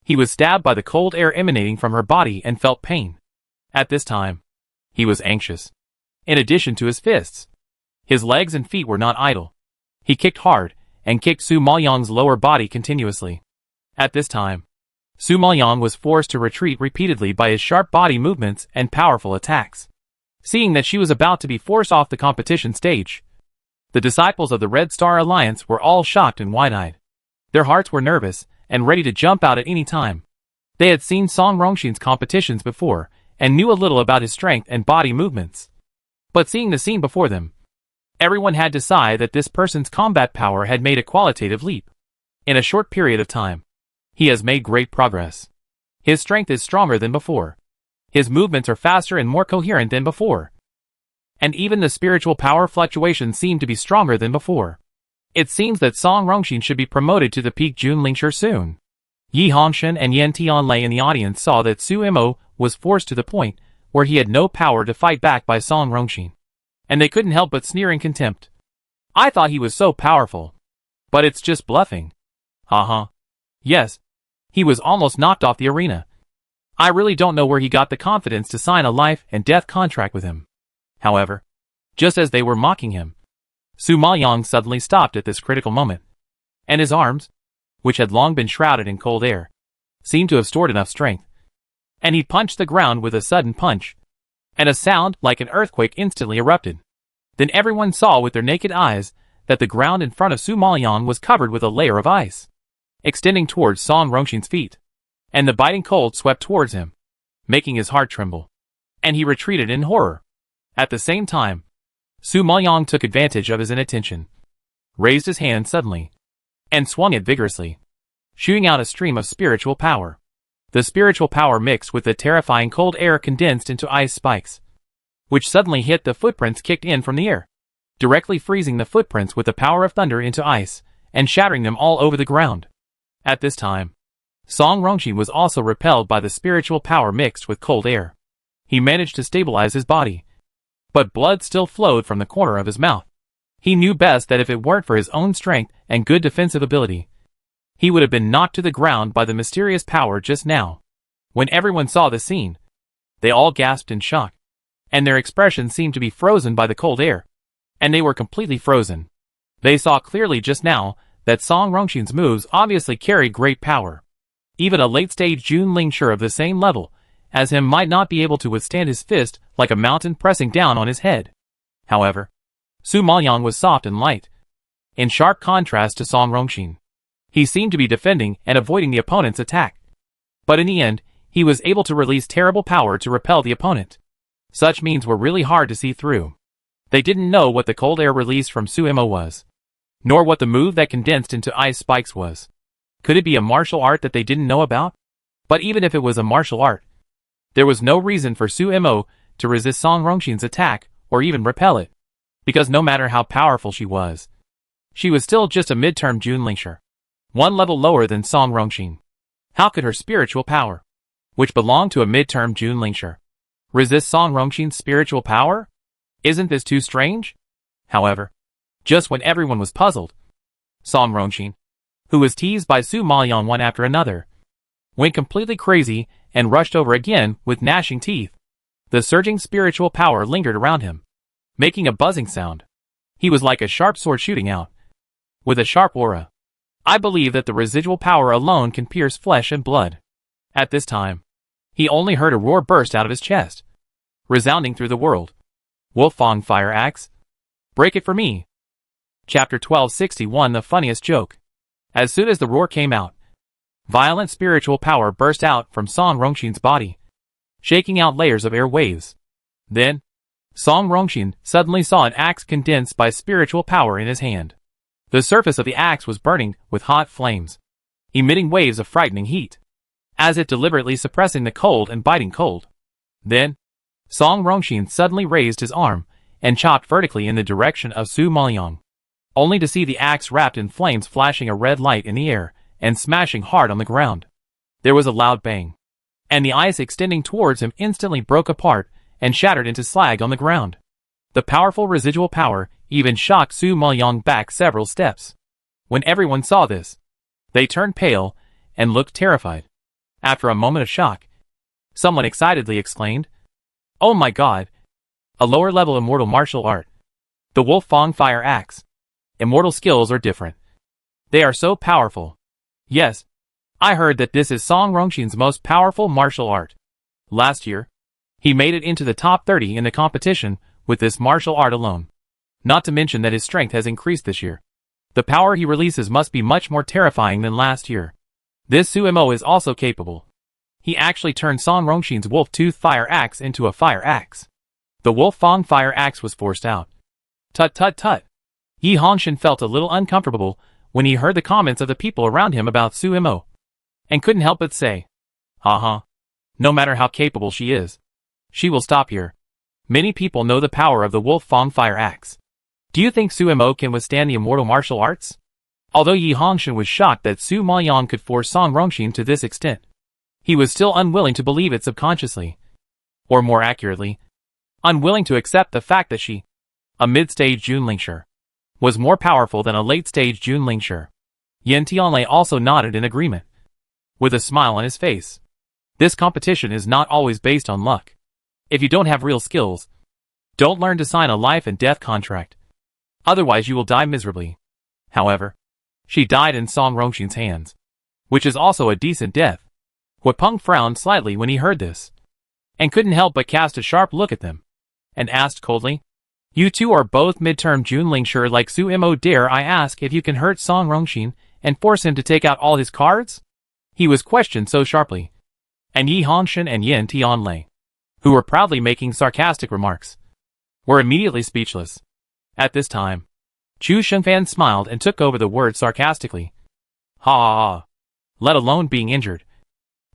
he was stabbed by the cold air emanating from her body and felt pain. At this time, he was anxious. In addition to his fists, his legs and feet were not idle. He kicked hard and kicked Su Maoyong's lower body continuously. At this time, Su Maoyong was forced to retreat repeatedly by his sharp body movements and powerful attacks. Seeing that she was about to be forced off the competition stage, the disciples of the Red Star Alliance were all shocked and wide-eyed. Their hearts were nervous and ready to jump out at any time. They had seen Song Rongxin's competitions before and knew a little about his strength and body movements. But seeing the scene before them, everyone had to sigh that this person's combat power had made a qualitative leap. In a short period of time, he has made great progress. His strength is stronger than before. His movements are faster and more coherent than before. And even the spiritual power fluctuations seem to be stronger than before. It seems that Song Rongxin should be promoted to the peak Junlingshi soon. Yi Hongshan and Yan Tianlei in the audience saw that Su Mo was forced to the point where he had no power to fight back by Song Rongxin, and they couldn't help but sneer in contempt. I thought he was so powerful. But it's just bluffing. Haha. Yes. He was almost knocked off the arena. I really don't know where he got the confidence to sign a life and death contract with him. However, just as they were mocking him, Su Maoyong suddenly stopped at this critical moment, and his arms, which had long been shrouded in cold air, seemed to have stored enough strength. And he punched the ground with a sudden punch, and a sound like an earthquake instantly erupted. Then everyone saw with their naked eyes that the ground in front of Su Maoyong was covered with a layer of ice, extending towards Song Rongxin's feet, and the biting cold swept towards him, making his heart tremble, and he retreated in horror. At the same time, Su Maoyong took advantage of his inattention, raised his hand suddenly, and swung it vigorously, shooting out a stream of spiritual power. The spiritual power mixed with the terrifying cold air condensed into ice spikes, which suddenly hit the footprints kicked in from the air, directly freezing the footprints with the power of thunder into ice, and shattering them all over the ground. At this time, Song Rongxin was also repelled by the spiritual power mixed with cold air. He managed to stabilize his body, but blood still flowed from the corner of his mouth. He knew best that if it weren't for his own strength and good defensive ability, he would have been knocked to the ground by the mysterious power just now. When everyone saw the scene, they all gasped in shock, and their expressions seemed to be frozen by the cold air. And they were completely frozen. They saw clearly just now that Song Rongxin's moves obviously carried great power. Even a late-stage Junlingshi of the same level as him might not be able to withstand his fist like a mountain pressing down on his head. However, Su Maoyong was soft and light, in sharp contrast to Song Rongxin. He seemed to be defending and avoiding the opponent's attack. But in the end, he was able to release terrible power to repel the opponent. Such means were really hard to see through. They didn't know what the cold air released from Su Mo was, nor what the move that condensed into ice spikes was. Could it be a martial art that they didn't know about? But even if it was a martial art, there was no reason for Su Mo to resist Song Rongxin's attack or even repel it, because no matter how powerful she was still just a mid-term Junlingshi, one level lower than Song Rongxin. How could her spiritual power, which belonged to a mid-term Junlingshi, resist Song Rongxin's spiritual power? Isn't this too strange? However, just when everyone was puzzled, Song Rongxin, who was teased by Su Maoyong one after another, went completely crazy and rushed over again with gnashing teeth. The surging spiritual power lingered around him, making a buzzing sound. He was like a sharp sword shooting out, with a sharp aura. I believe that the residual power alone can pierce flesh and blood. At this time, he only heard a roar burst out of his chest, resounding through the world. Wolfang Fire Axe? Break it for me. Chapter 1261 The Funniest Joke. As soon as the roar came out, violent spiritual power burst out from Song Rongxin's body, shaking out layers of air waves. Then, Song Rongxin suddenly saw an axe condensed by spiritual power in his hand. The surface of the axe was burning with hot flames, emitting waves of frightening heat, as if deliberately suppressing the cold and biting cold. Then, Song Rongxin suddenly raised his arm and chopped vertically in the direction of Su Maoyang, only to see the axe wrapped in flames flashing a red light in the air and smashing hard on the ground. There was a loud bang, and the ice extending towards him instantly broke apart and shattered into slag on the ground. The powerful residual power even shocked Su Maoyang back several steps. When everyone saw this, they turned pale and looked terrified. After a moment of shock, someone excitedly exclaimed, "Oh my god! A lower-level immortal martial art. The Wolfang Fire Axe. Immortal skills are different. They are so powerful. Yes, I heard that this is Song Rongxin's most powerful martial art. Last year, he made it into the top 30 in the competition with this martial art alone. Not to mention that his strength has increased this year. The power he releases must be much more terrifying than last year. This Sumo is also capable. He actually turned Song Rongxin's wolf-tooth fire axe into a fire axe." The Wolfang Fire Axe was forced out. Tut tut tut. Yi Hongshan felt a little uncomfortable when he heard the comments of the people around him about Sumo, and couldn't help but say, no matter how capable she is, she will stop here. Many people know the power of the Wolfang Fire Axe. Do you think Sumo can withstand the immortal martial arts? Although Yi Hongshan was shocked that Su Maoyang could force Song Rongxin to this extent, he was still unwilling to believe it subconsciously. Or more accurately, unwilling to accept the fact that she, a mid-stage Junlingshi, was more powerful than a late-stage Junlingshi. Yan Tianlei also nodded in agreement, with a smile on his face. This competition is not always based on luck. If you don't have real skills, don't learn to sign a life and death contract. Otherwise you will die miserably. However, she died in Song Rongxin's hands, which is also a decent death. Huapeng frowned slightly when he heard this, and couldn't help but cast a sharp look at them, and asked coldly, "You two are both mid-term Junlingshi like Sumo. Dare I ask if you can hurt Song Rongxin and force him to take out all his cards?" He was questioned so sharply, and Yi Hongshan and Yan Tianlei, who were proudly making sarcastic remarks, were immediately speechless. At this time, Chu Shengfan smiled and took over the word sarcastically. "Ha ha ha. Let alone being injured.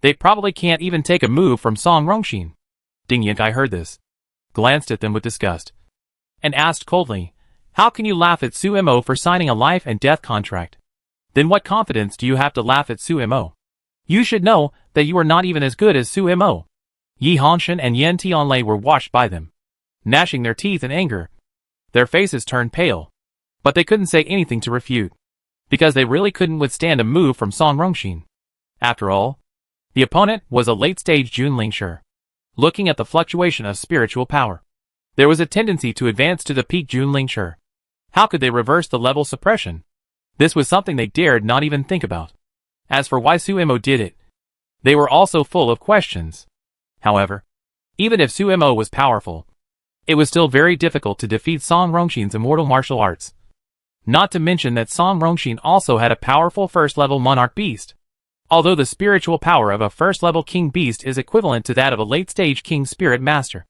They probably can't even take a move from Song Rongxin." Ding Yankai heard this, glanced at them with disgust, and asked coldly, "How can you laugh at Sumo for signing a life and death contract? Then what confidence do you have to laugh at Sumo? You should know that you are not even as good as Sumo." Yi Hongshan and Yan Tianlei were washed by them, gnashing their teeth in anger. Their faces turned pale, but they couldn't say anything to refute, because they really couldn't withstand a move from Song Rongxin. After all, the opponent was a late-stage Junlingshi. Looking at the fluctuation of spiritual power, there was a tendency to advance to the peak Junlingshi. How could they reverse the level suppression? This was something they dared not even think about. As for why Sumo did it, they were also full of questions. However, even if Sumo was powerful, it was still very difficult to defeat Song Rongxin's immortal martial arts. Not to mention that Song Rongxin also had a powerful first-level monarch beast. Although the spiritual power of a first-level king beast is equivalent to that of a late-stage king spirit master,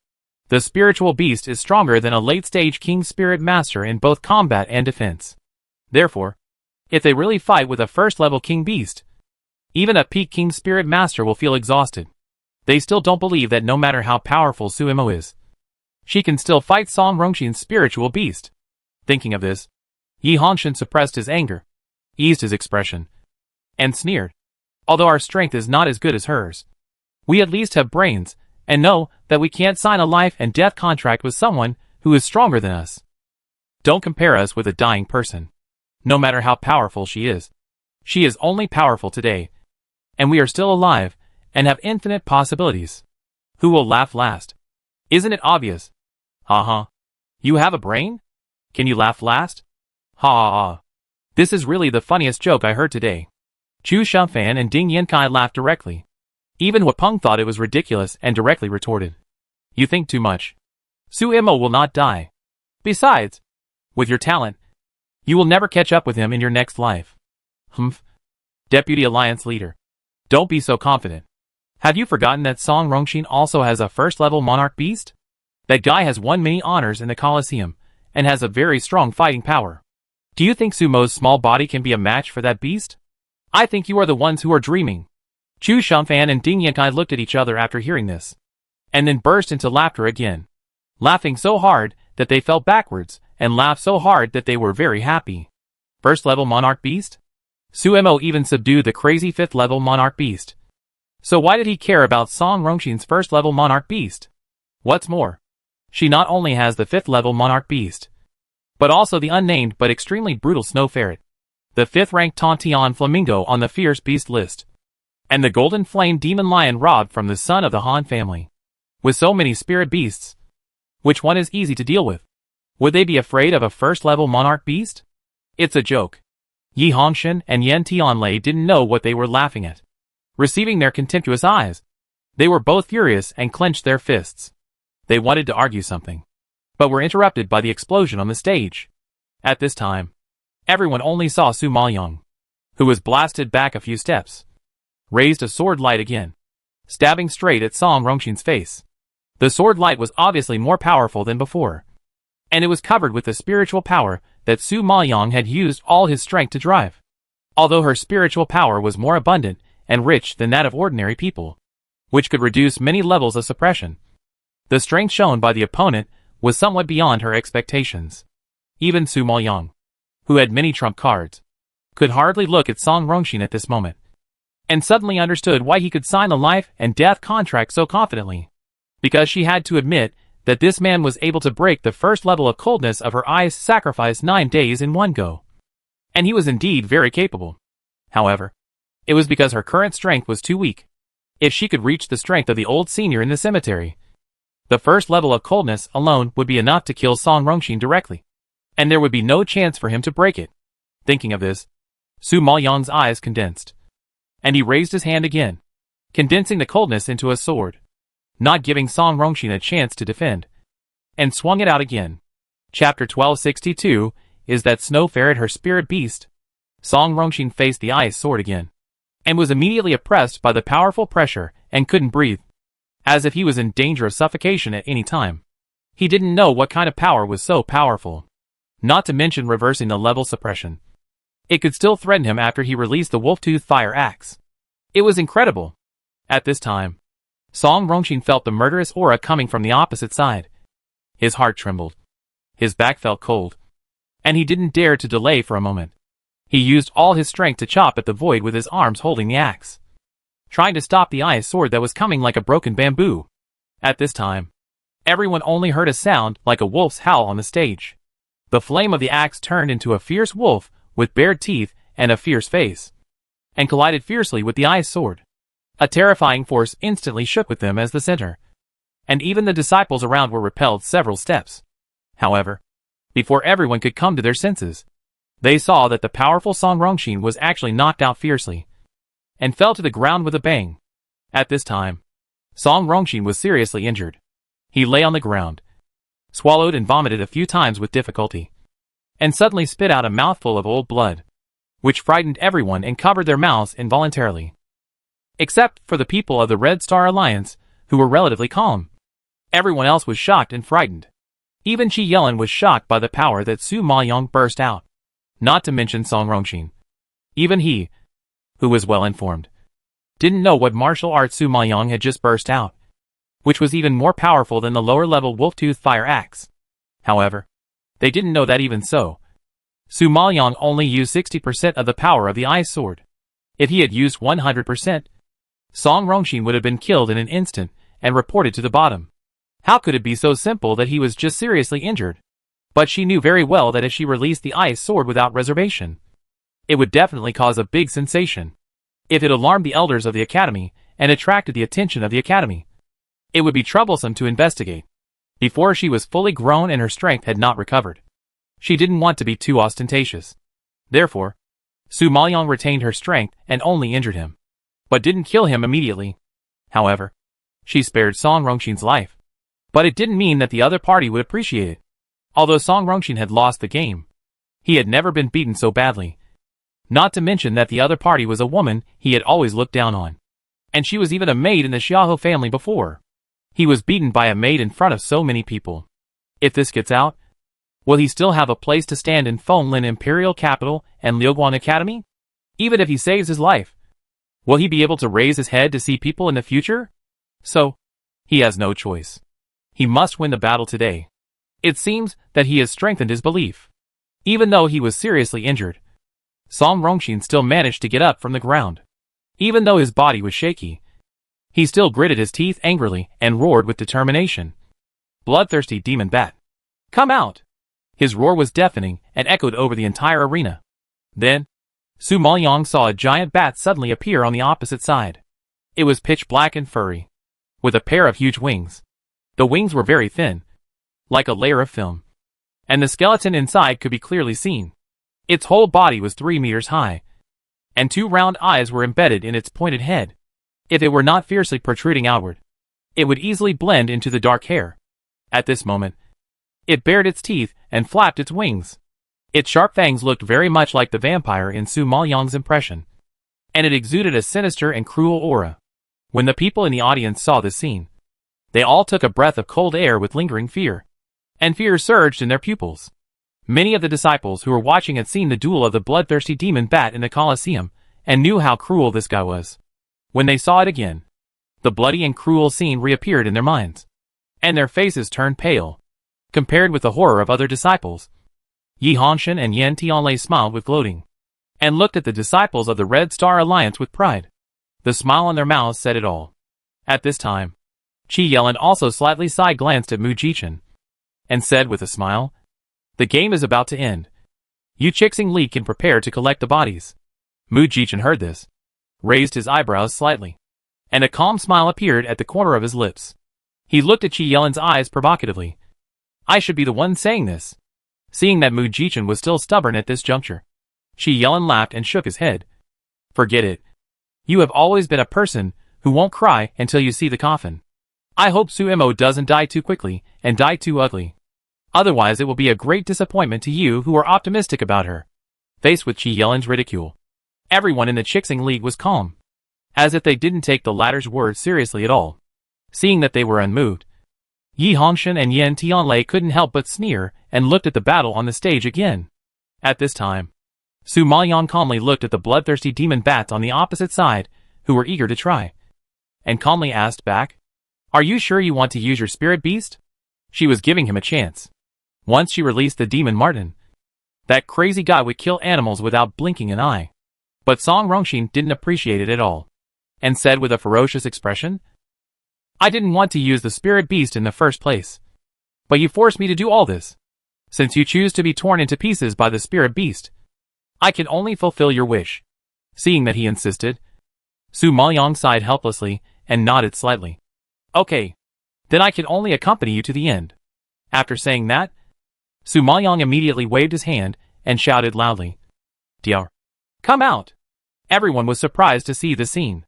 the spiritual beast is stronger than a late-stage king spirit master in both combat and defense. Therefore, if they really fight with a first-level king beast, even a peak king spirit master will feel exhausted. They still don't believe that no matter how powerful Sumo is, she can still fight Song Rongxin's spiritual beast. Thinking of this, Yi Hongshan suppressed his anger, eased his expression, and sneered. "Although our strength is not as good as hers, we at least have brains, and know that we can't sign a life and death contract with someone who is stronger than us. Don't compare us with a dying person. No matter how powerful she is only powerful today, and we are still alive and have infinite possibilities. Who will laugh last? Isn't it obvious? You have a brain? Can you laugh last? Ha ha ha. This is really the funniest joke I heard today. Chu Shumfan and Ding Yankai laughed directly. Even Wapeng thought it was ridiculous and directly retorted. You think too much. Su Imo will not die. Besides, with your talent, you will never catch up with him in your next life. Humph. Deputy Alliance Leader. Don't be so confident. Have you forgotten that Song Rongxin also has a first-level monarch beast? That guy has won many honors in the Colosseum, and has a very strong fighting power. Do you think Sumo's small body can be a match for that beast? I think you are the ones who are dreaming. Chu Shumfan and Ding Yankai looked at each other after hearing this, and then burst into laughter again. Laughing so hard that they fell backwards, and laughed so hard that they were very happy. First-level monarch beast? Suemo even subdued the crazy fifth-level monarch beast. So why did he care about Song Rongxin's first-level monarch beast? What's more, she not only has the fifth-level monarch beast, but also the unnamed but extremely brutal snow ferret, the fifth-ranked Tontian flamingo on the fierce beast list, and the golden flame demon lion robbed from the son of the Han family. With so many spirit beasts, which one is easy to deal with? Would they be afraid of a first-level monarch beast? It's a joke. Yi Hongshan and Yan Tianlei didn't know what they were laughing at. Receiving their contemptuous eyes, they were both furious and clenched their fists. They wanted to argue something, but were interrupted by the explosion on the stage. At this time, everyone only saw Su Maoyang, who was blasted back a few steps, raised a sword light again, stabbing straight at Song Rongxin's face. The sword light was obviously more powerful than before, and it was covered with the spiritual power that Su Maoyang had used all his strength to drive. Although her spiritual power was more abundant and rich than that of ordinary people, which could reduce many levels of suppression, the strength shown by the opponent was somewhat beyond her expectations. Even Su Maoyang, who had many trump cards, could hardly look at Song Rongxin at this moment, and suddenly understood why he could sign the life and death contract so confidently. Because she had to admit that this man was able to break the first level of coldness of her ice sacrifice 9 days in one go. And he was indeed very capable. However, it was because her current strength was too weak. If she could reach the strength of the old senior in the cemetery, the first level of coldness alone would be enough to kill Song Rongxin directly, and there would be no chance for him to break it. Thinking of this, Su Maoyang's eyes condensed, and he raised his hand again, condensing the coldness into a sword, not giving Song Rongxin a chance to defend, and swung it out again. Chapter 1262, Is That Snow Ferret Her Spirit Beast? Song Rongxin faced the ice sword again, and was immediately oppressed by the powerful pressure and couldn't breathe, as if he was in danger of suffocation at any time. He didn't know what kind of power was so powerful, not to mention reversing the level suppression. It could still threaten him after he released the wolf-tooth fire axe. It was incredible. At this time, Song Rongxin felt the murderous aura coming from the opposite side. His heart trembled. His back felt cold. And he didn't dare to delay for a moment. He used all his strength to chop at the void with his arms holding the axe, trying to stop the ice sword that was coming like a broken bamboo. At this time, everyone only heard a sound like a wolf's howl on the stage. The flame of the axe turned into a fierce wolf with bared teeth and a fierce face, and collided fiercely with the ice sword. A terrifying force instantly shook with them as the center, and even the disciples around were repelled several steps. However, before everyone could come to their senses, they saw that the powerful Song Rongxin was actually knocked out fiercely, and fell to the ground with a bang. At this time, Song Rongxin was seriously injured. He lay on the ground, swallowed and vomited a few times with difficulty, and suddenly spit out a mouthful of old blood, which frightened everyone and covered their mouths involuntarily. Except for the people of the Red Star Alliance, who were relatively calm. Everyone else was shocked and frightened. Even Qi Yelin was shocked by the power that Su Maoyang burst out, not to mention Song Rongxin. Even he, who was well informed, didn't know what martial art Su Maoyang had just burst out, which was even more powerful than the lower-level wolf-tooth fire axe. However, they didn't know that even so, Su Maoyang only used 60% of the power of the ice sword. If he had used 100%, Song Rongxin would have been killed in an instant and reported to the bottom. How could it be so simple that he was just seriously injured? But she knew very well that if she released the ice sword without reservation, it would definitely cause a big sensation. If it alarmed the elders of the academy and attracted the attention of the academy, it would be troublesome to investigate, before she was fully grown and her strength had not recovered. She didn't want to be too ostentatious. Therefore, Su Maoyang retained her strength and only injured him, but didn't kill him immediately. However, she spared Song Rongxin's life. But it didn't mean that the other party would appreciate it. Although Song Rongxin had lost the game, he had never been beaten so badly. Not to mention that the other party was a woman he had always looked down on. And she was even a maid in the Xiaohou family before. He was beaten by a maid in front of so many people. If this gets out, will he still have a place to stand in Fenglin Imperial Capital and Liuguan Academy? Even if he saves his life, will he be able to raise his head to see people in the future? So, he has no choice. He must win the battle today. It seems that he has strengthened his belief. Even though he was seriously injured, Song Rongxin still managed to get up from the ground. Even though his body was shaky, he still gritted his teeth angrily and roared with determination. Bloodthirsty demon bat! Come out! His roar was deafening and echoed over the entire arena. Then, Su Maoyang saw a giant bat suddenly appear on the opposite side. It was pitch black and furry, with a pair of huge wings. The wings were very thin, like a layer of film, and the skeleton inside could be clearly seen. Its whole body was 3 meters high, and 2 round eyes were embedded in its pointed head. If it were not fiercely protruding outward, it would easily blend into the dark hair. At this moment, it bared its teeth and flapped its wings. Its sharp fangs looked very much like the vampire in Su Maoyang's impression, and it exuded a sinister and cruel aura. When the people in the audience saw this scene, they all took a breath of cold air with lingering fear, and fear surged in their pupils. Many of the disciples who were watching had seen the duel of the bloodthirsty demon bat in the Colosseum, and knew how cruel this guy was. When they saw it again, the bloody and cruel scene reappeared in their minds, and their faces turned pale. Compared with the horror of other disciples, Yi Hongxin and Yan Tianlei smiled with gloating, and looked at the disciples of the Red Star Alliance with pride. The smile on their mouths said it all. At this time, Qi Yelin also slightly side-glanced at Mu Jichen, and said with a smile, "The game is about to end. You Chixing Li can prepare to collect the bodies." Mu Jichen heard this, raised his eyebrows slightly, and a calm smile appeared at the corner of his lips. He looked at Qi Yelin's eyes provocatively. I should be the one saying this. Seeing that Mu Jichen was still stubborn at this juncture, Qi Yelin laughed and shook his head. Forget it. You have always been a person who won't cry until you see the coffin. I hope Su Mo doesn't die too quickly and die too ugly. Otherwise it will be a great disappointment to you who are optimistic about her. Faced with Qi Yelin's ridicule, everyone in the Chixing League was calm, as if they didn't take the latter's words seriously at all. Seeing that they were unmoved, Yi Hongxin and Yan Tianlei couldn't help but sneer and looked at the battle on the stage again. At this time, Su Maoyang calmly looked at the bloodthirsty demon bats on the opposite side, who were eager to try, and calmly asked back, "Are you sure you want to use your spirit beast?" She was giving him a chance. Once she released the demon Martin, that crazy guy would kill animals without blinking an eye. But Song Rongxin didn't appreciate it at all, and said with a ferocious expression, "I didn't want to use the spirit beast in the first place, but you forced me to do all this. Since you choose to be torn into pieces by the spirit beast, I can only fulfill your wish." Seeing that he insisted, Su Maoyang sighed helplessly and nodded slightly. "Okay, then I can only accompany you to the end." After saying that, Su Maoyang immediately waved his hand and shouted loudly, "Diao, come out!" Everyone was surprised to see the scene.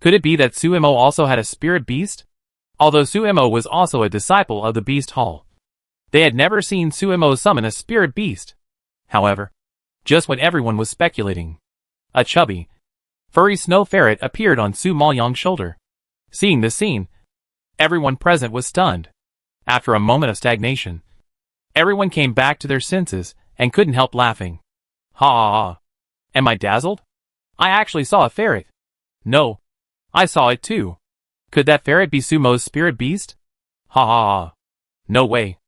Could it be that Su Mo also had a spirit beast? Although Su Mo was also a disciple of the Beast Hall, they had never seen Su Mo summon a spirit beast. However, just when everyone was speculating, a chubby, furry snow ferret appeared on Su Maoyang's shoulder. Seeing this scene, everyone present was stunned. After a moment of stagnation, everyone came back to their senses and couldn't help laughing. Ha ha ha. Am I dazzled? I actually saw a ferret. No, I saw it too. Could that ferret be Sumo's spirit beast? Ha ha ha. No way.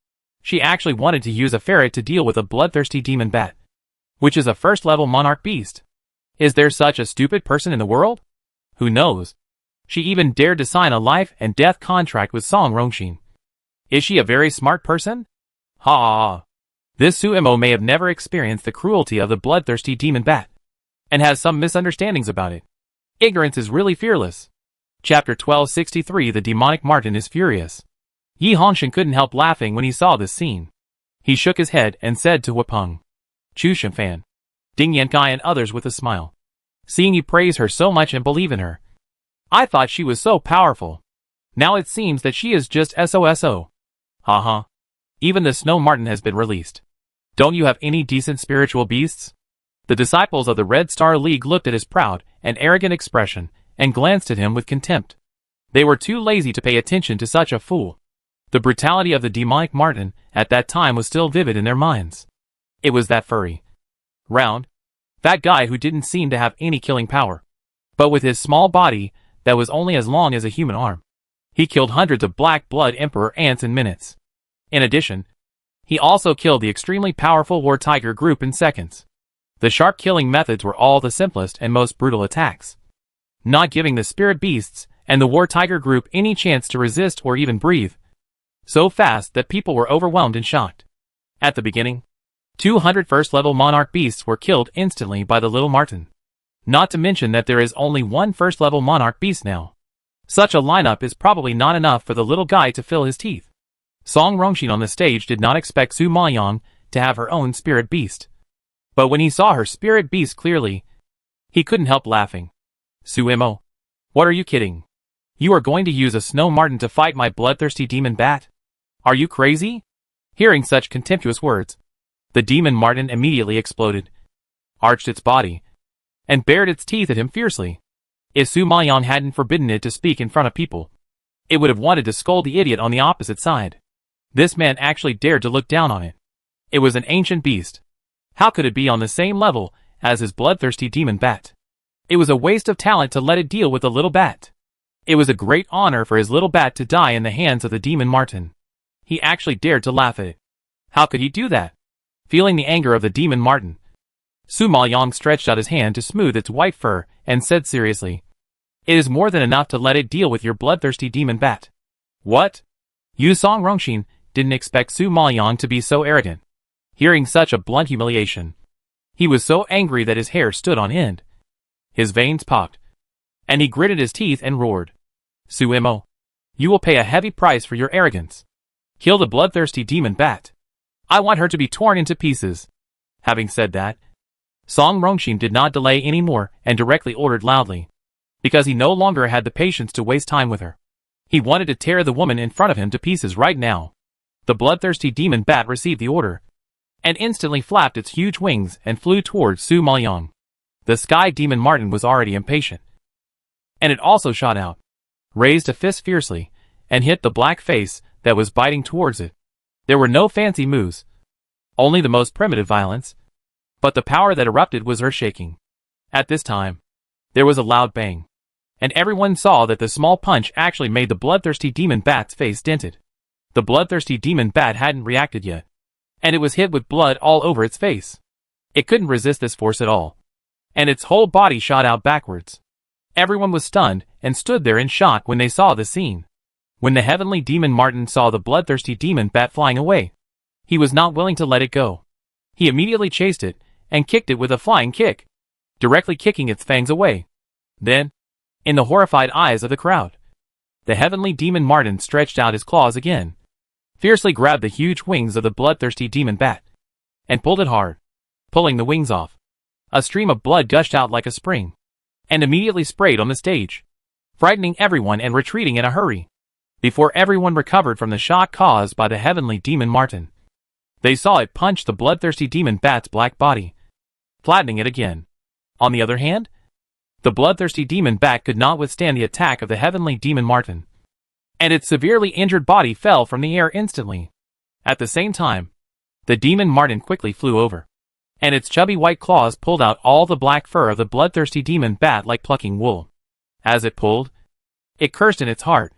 She actually wanted to use a ferret to deal with a bloodthirsty demon bat, which is a first-level monarch beast. Is there such a stupid person in the world? Who knows? She even dared to sign a life and death contract with Song Rongxin. Is she a very smart person? Ha ha ha. This Su Mo may have never experienced the cruelty of the bloodthirsty demon bat, and has some misunderstandings about it. Ignorance is really fearless. Chapter 1263. The demonic Martin is furious. Yi Hongxin couldn't help laughing when he saw this scene. He shook his head and said to Wapeng, Chu Shimfan, Ding Yankai and others with a smile. Seeing you praise her so much and believe in her. I thought she was so powerful. Now it seems that she is just SOSO. Haha. Even the snow marten has been released. Don't you have any decent spiritual beasts? The disciples of the Red Star League looked at his proud and arrogant expression and glanced at him with contempt. They were too lazy to pay attention to such a fool. The brutality of the demonic marten at that time was still vivid in their minds. It was that furry, round, fat guy who didn't seem to have any killing power. But with his small body that was only as long as a human arm, he killed hundreds of black blood emperor ants in minutes. In addition, he also killed the extremely powerful war tiger group in seconds. The shark killing methods were all the simplest and most brutal attacks, not giving the spirit beasts and the war tiger group any chance to resist or even breathe. So fast that people were overwhelmed and shocked. At the beginning, 200 first-level monarch beasts were killed instantly by the little marten. Not to mention that there is only one first-level monarch beast now. Such a lineup is probably not enough for the little guy to fill his teeth. Song Rongxin on the stage did not expect Su Maoyang to have her own spirit beast. But when he saw her spirit beast clearly, he couldn't help laughing. Suimo, what are you kidding? You are going to use a snow marten to fight my bloodthirsty demon bat? Are you crazy? Hearing such contemptuous words, the demon marten immediately exploded, arched its body, and bared its teeth at him fiercely. If Su Maoyang hadn't forbidden it to speak in front of people, it would have wanted to scold the idiot on the opposite side. This man actually dared to look down on it. It was an ancient beast. How could it be on the same level as his bloodthirsty demon bat? It was a waste of talent to let it deal with the little bat. It was a great honor for his little bat to die in the hands of the demon marten. He actually dared to laugh at it. How could he do that? Feeling the anger of the demon marten, Su Maoyang stretched out his hand to smooth its white fur and said seriously, It is more than enough to let it deal with your bloodthirsty demon bat. What? Yu Song Rongxin didn't expect Su Maoyang to be so arrogant. Hearing such a blunt humiliation, he was so angry that his hair stood on end. His veins popped, and he gritted his teeth and roared, Suimo, you will pay a heavy price for your arrogance. Kill the bloodthirsty demon bat. I want her to be torn into pieces. Having said that, Song Rongxin did not delay any more and directly ordered loudly, because he no longer had the patience to waste time with her. He wanted to tear the woman in front of him to pieces right now. The bloodthirsty demon bat received the order, and instantly flapped its huge wings and flew towards Su Maoyang. The sky demon marten was already impatient, and it also shot out, raised a fist fiercely, and hit the black face that was biting towards it. There were no fancy moves, only the most primitive violence, but the power that erupted was earth-shaking. At this time, there was a loud bang, and everyone saw that the small punch actually made the bloodthirsty demon bat's face dented. The bloodthirsty demon bat hadn't reacted yet, and it was hit with blood all over its face. It couldn't resist this force at all, and its whole body shot out backwards. Everyone was stunned and stood there in shock when they saw the scene. When the heavenly demon marten saw the bloodthirsty demon bat flying away, he was not willing to let it go. He immediately chased it and kicked it with a flying kick, directly kicking its fangs away. Then, in the horrified eyes of the crowd, the heavenly demon marten stretched out his claws again, fiercely grabbed the huge wings of the bloodthirsty demon bat, and pulled it hard. Pulling the wings off, a stream of blood gushed out like a spring, and immediately sprayed on the stage, frightening everyone and retreating in a hurry. Before everyone recovered from the shock caused by the heavenly demon marten, they saw it punch the bloodthirsty demon bat's black body, flattening it again. On the other hand, the bloodthirsty demon bat could not withstand the attack of the heavenly demon marten, and its severely injured body fell from the air instantly. At the same time, the demon marten quickly flew over, and its chubby white claws pulled out all the black fur of the bloodthirsty demon bat like plucking wool. As it pulled, it cursed in its heart.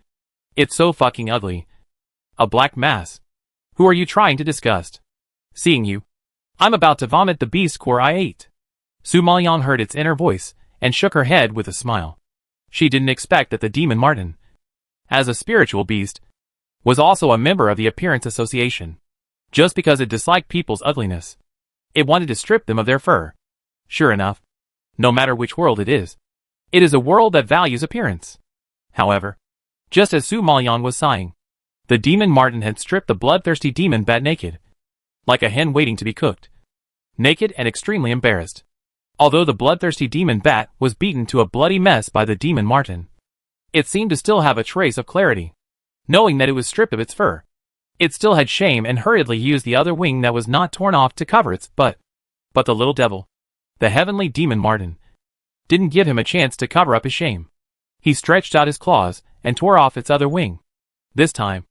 It's so fucking ugly. A black mass. Who are you trying to disgust? Seeing you, I'm about to vomit the beast core I ate. Su Maoyang heard its inner voice and shook her head with a smile. She didn't expect that the demon marten, as a spiritual beast, was also a member of the Appearance Association. Just because it disliked people's ugliness, it wanted to strip them of their fur. Sure enough, no matter which world it is a world that values appearance. However, just as Su Maoyang was sighing, the demon marten had stripped the bloodthirsty demon bat naked, like a hen waiting to be cooked. Naked and extremely embarrassed. Although the bloodthirsty demon bat was beaten to a bloody mess by the demon marten, it seemed to still have a trace of clarity. Knowing that it was stripped of its fur, it still had shame and hurriedly used the other wing that was not torn off to cover its butt. But the little devil, the heavenly demon marten, didn't give him a chance to cover up his shame. He stretched out his claws and tore off its other wing. This time,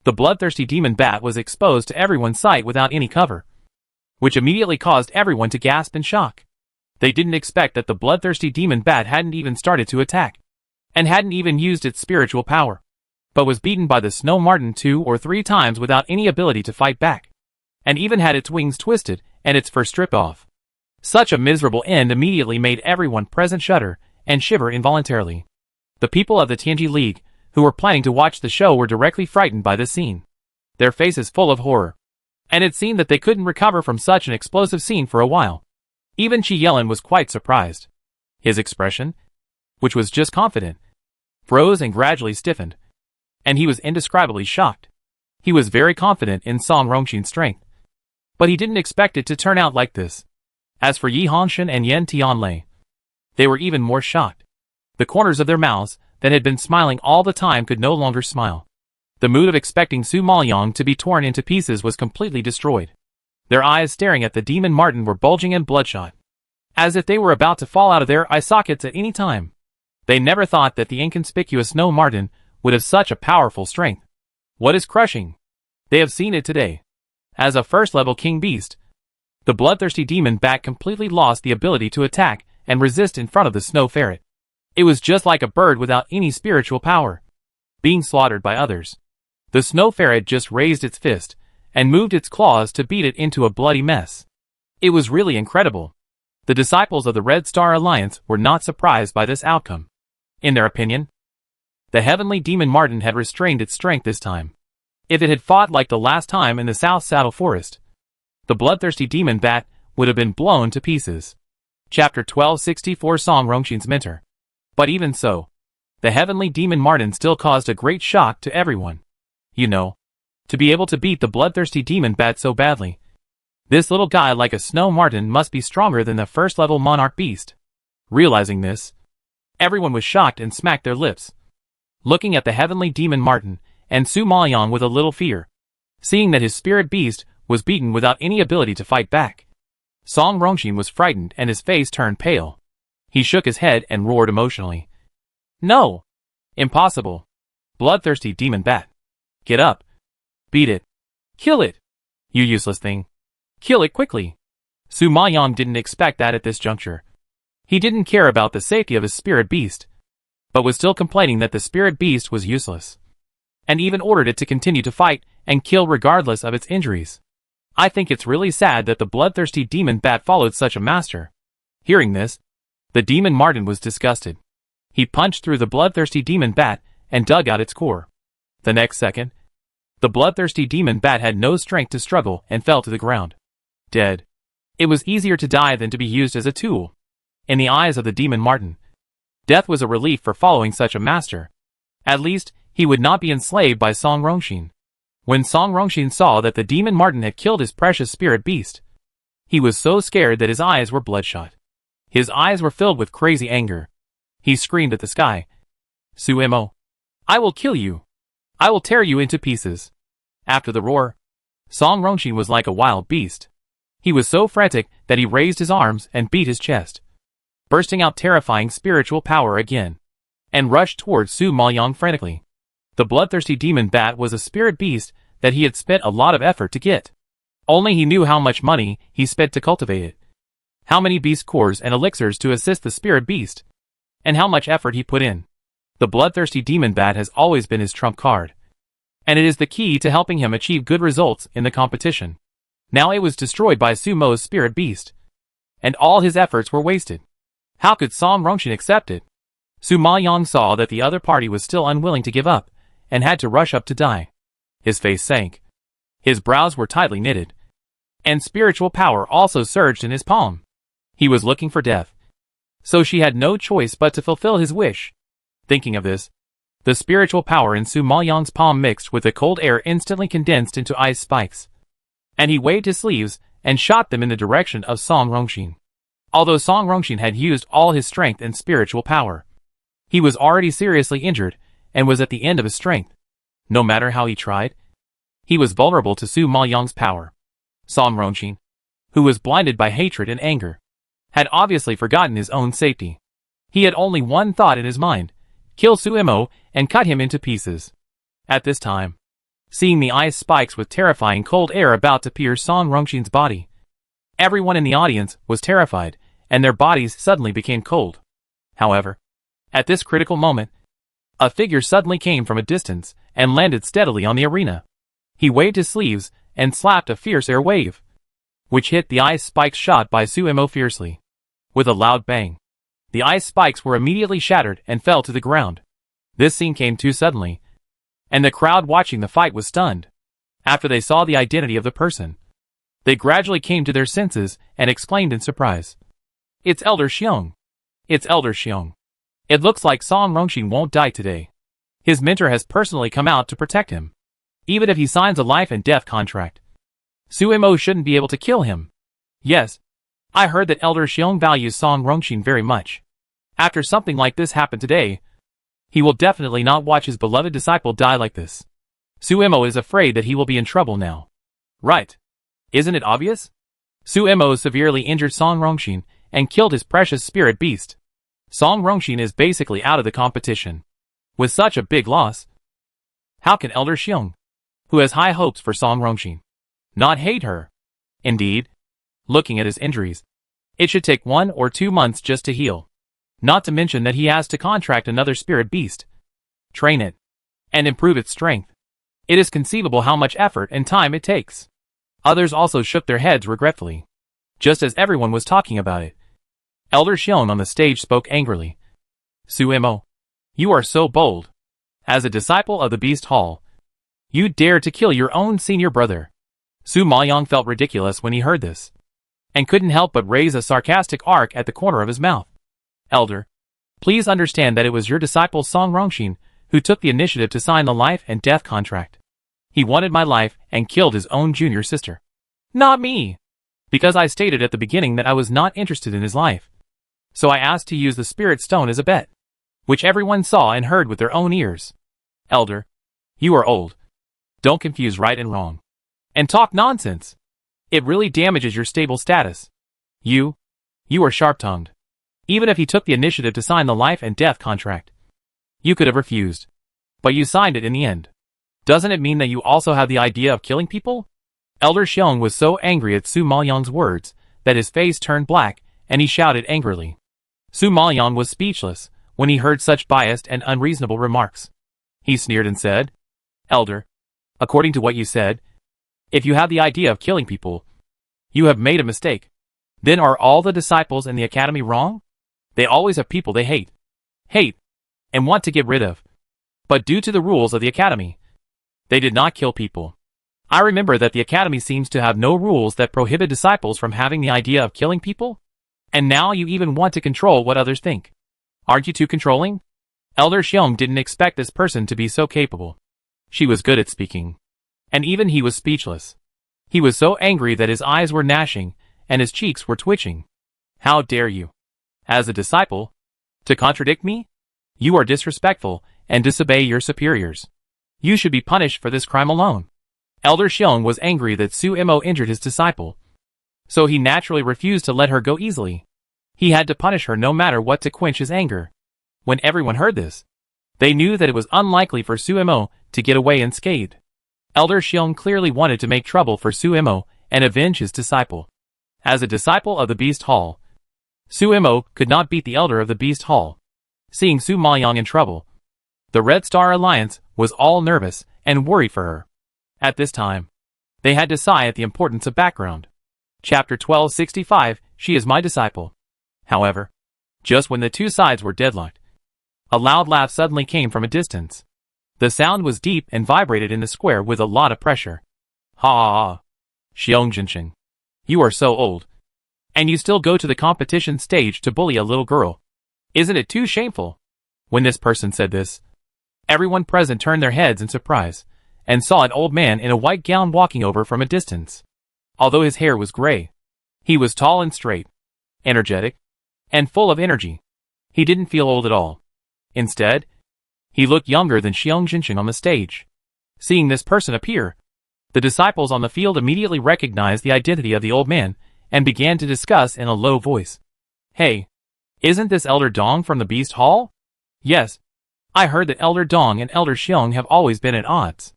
the bloodthirsty demon bat was exposed to everyone's sight without any cover, which immediately caused everyone to gasp in shock. They didn't expect that the bloodthirsty demon bat hadn't even started to attack, and hadn't even used its spiritual power, but was beaten by the snow marten 2 or 3 times without any ability to fight back, and even had its wings twisted and its fur stripped off. Such a miserable end immediately made everyone present shudder and shiver involuntarily. The people of the Tianji League, who were planning to watch the show, were directly frightened by this scene, their faces full of horror, and it seemed that they couldn't recover from such an explosive scene for a while. Even Qi Yelin was quite surprised. His expression, which was just confident, froze and gradually stiffened, and he was indescribably shocked. He was very confident in Song Rongxin's strength, but he didn't expect it to turn out like this. As for Yi Hongshan and Yan Tianlei, they were even more shocked. The corners of their mouths, that had been smiling all the time, could no longer smile. The mood of expecting Su Maoyang to be torn into pieces was completely destroyed. Their eyes staring at the demon marten were bulging and bloodshot, as if they were about to fall out of their eye sockets at any time. They never thought that the inconspicuous snow marten would have such a powerful strength. What is crushing? They have seen it today. As a first-level king beast, the bloodthirsty demon bat completely lost the ability to attack and resist in front of the snow ferret. It was just like a bird without any spiritual power, being slaughtered by others. The snow ferret just raised its fist and moved its claws to beat it into a bloody mess. It was really incredible. The disciples of the Red Star Alliance were not surprised by this outcome. In their opinion, the heavenly demon marten had restrained its strength this time. If it had fought like the last time in the South Saddle Forest, the bloodthirsty demon bat would have been blown to pieces. Chapter 1264, Song Rongxin's Mentor. But even so, the heavenly demon marten still caused a great shock to everyone. You know, to be able to beat the bloodthirsty demon bat so badly, this little guy like a snow marten must be stronger than the first-level monarch beast. Realizing this, everyone was shocked and smacked their lips, looking at the heavenly demon marten and Su Maoyang with a little fear, seeing that his spirit beast was beaten without any ability to fight back. Song Rongxin was frightened and his face turned pale. He shook his head and roared emotionally. No! Impossible! Bloodthirsty demon bat! Get up! Beat it! Kill it! You useless thing! Kill it quickly! Su Maoyang didn't expect that at this juncture. He didn't care about the safety of his spirit beast, but was still complaining that the spirit beast was useless, and even ordered it to continue to fight and kill regardless of its injuries. I think it's really sad that the bloodthirsty demon bat followed such a master. Hearing this, the demon marten was disgusted. He punched through the bloodthirsty demon bat and dug out its core. The next second, the bloodthirsty demon bat had no strength to struggle and fell to the ground, dead. It was easier to die than to be used as a tool. In the eyes of the demon marten, death was a relief for following such a master. At least, he would not be enslaved by Song Rongxin. When Song Rongxin saw that the demon marten had killed his precious spirit beast, he was so scared that his eyes were bloodshot. His eyes were filled with crazy anger. He screamed at the sky, Su Mo! I will kill you! I will tear you into pieces! After the roar, Song Rongxin was like a wild beast. He was so frantic that he raised his arms and beat his chest, bursting out terrifying spiritual power again, and rushed towards Su Maoyang frantically. The bloodthirsty demon bat was a spirit beast that he had spent a lot of effort to get. Only he knew how much money he spent to cultivate it, how many beast cores and elixirs to assist the spirit beast, and how much effort he put in. The bloodthirsty demon bat has always been his trump card, and it is the key to helping him achieve good results in the competition. Now it was destroyed by Su Mo's spirit beast, and all his efforts were wasted. How could Song Rongxin accept it? Su Maoyang saw that the other party was still unwilling to give up, and had to rush up to die. His face sank. His brows were tightly knitted, and spiritual power also surged in his palm. He was looking for death, so she had no choice but to fulfill his wish. Thinking of this, the spiritual power in Su Maoyang's palm mixed with the cold air instantly condensed into ice spikes. and he waved his sleeves and shot them in the direction of Song Rongxin. Although Song Rongxin had used all his strength and spiritual power, he was already seriously injured and was at the end of his strength. No matter how he tried, he was vulnerable to Su Maoyang's power. Song Rongxin, who was blinded by hatred and anger, had obviously forgotten his own safety. He had only one thought in his mind: kill Su Imo and cut him into pieces. At this time, seeing the ice spikes with terrifying cold air about to pierce Song Rongxin's body, everyone in the audience was terrified, and their bodies suddenly became cold. However, at this critical moment, a figure suddenly came from a distance and landed steadily on the arena. He waved his sleeves and slapped a fierce air wave, which hit the ice spikes shot by Su Imo fiercely. With a loud bang, the ice spikes were immediately shattered and fell to the ground. This scene came too suddenly, and the crowd watching the fight was stunned. After they saw the identity of the person, they gradually came to their senses and exclaimed in surprise, "It's Elder Xiong! It's Elder Xiong! It looks like Song Rongxin won't die today. His mentor has personally come out to protect him. Even if he signs a life and death contract, Su Imo shouldn't be able to kill him. Yes, I heard that Elder Xiong values Song Rongxin very much. After something like this happened today, he will definitely not watch his beloved disciple die like this. Su Imo is afraid that he will be in trouble now. Right. Isn't it obvious? Su Imo severely injured Song Rongxin and killed his precious spirit beast. Song Rongxin is basically out of the competition. With such a big loss, how can Elder Xiong, who has high hopes for Song Rongxin, not hate her? Indeed, looking at his injuries, it should take 1 or 2 months just to heal. Not to mention that he has to contract another spirit beast, train it, and improve its strength. It is conceivable how much effort and time it takes. Others also shook their heads regretfully. Just as everyone was talking about it, Elder Xiong on the stage spoke angrily. Su Imo, you are so bold. As a disciple of the Beast Hall, you dared to kill your own senior brother. Su Maoyang felt ridiculous when he heard this, and couldn't help but raise a sarcastic arc at the corner of his mouth. Elder, please understand that it was your disciple Song Rongxin who took the initiative to sign the life and death contract. He wanted my life and killed his own junior sister. Not me. Because I stated at the beginning that I was not interested in his life. So I asked to use the spirit stone as a bet, which everyone saw and heard with their own ears. Elder, you are old. Don't confuse right and wrong. And talk nonsense. It really damages your stable status. You are sharp-tongued. Even if he took the initiative to sign the life and death contract, you could have refused. But you signed it in the end. Doesn't it mean that you also have the idea of killing people? Elder Xiong was so angry at Su Maoyang's words that his face turned black and he shouted angrily. Su Maoyang was speechless when he heard such biased and unreasonable remarks. He sneered and said, Elder, according to what you said, if you have the idea of killing people, you have made a mistake. Then are all the disciples in the academy wrong? They always have people they hate, and want to get rid of. But due to the rules of the academy, they did not kill people. I remember that the academy seems to have no rules that prohibit disciples from having the idea of killing people. And now you even want to control what others think. Aren't you too controlling? Elder Xiong didn't expect this person to be so capable. She was good at speaking. And even he was speechless. He was so angry that his eyes were gnashing and his cheeks were twitching. How dare you, as a disciple, to contradict me? You are disrespectful and disobey your superiors. You should be punished for this crime alone. Elder Xiong was angry that Su Imo injured his disciple, so he naturally refused to let her go easily. He had to punish her no matter what to quench his anger. When everyone heard this, they knew that it was unlikely for Su Imo to get away unscathed. Elder Xiong clearly wanted to make trouble for Su Imo and avenge his disciple. As a disciple of the Beast Hall, Su Imo could not beat the elder of the Beast Hall. Seeing Su Maoyang in trouble, the Red Star Alliance was all nervous and worried for her. At this time, they had to sigh at the importance of background. Chapter 1265, She is my disciple. However, just when the two sides were deadlocked, a loud laugh suddenly came from a distance. The sound was deep and vibrated in the square with a lot of pressure. Ha ha ha. Xiong Jinxing. You are so old. And you still go to the competition stage to bully a little girl. Isn't it too shameful? When this person said this, everyone present turned their heads in surprise, and saw an old man in a white gown walking over from a distance. Although his hair was gray, he was tall and straight, energetic, and full of energy. He didn't feel old at all. Instead, he looked younger than Xiong Jinqing on the stage. Seeing this person appear, the disciples on the field immediately recognized the identity of the old man and began to discuss in a low voice. Hey, isn't this Elder Dong from the Beast Hall? Yes. I heard that Elder Dong and Elder Xiong have always been at odds,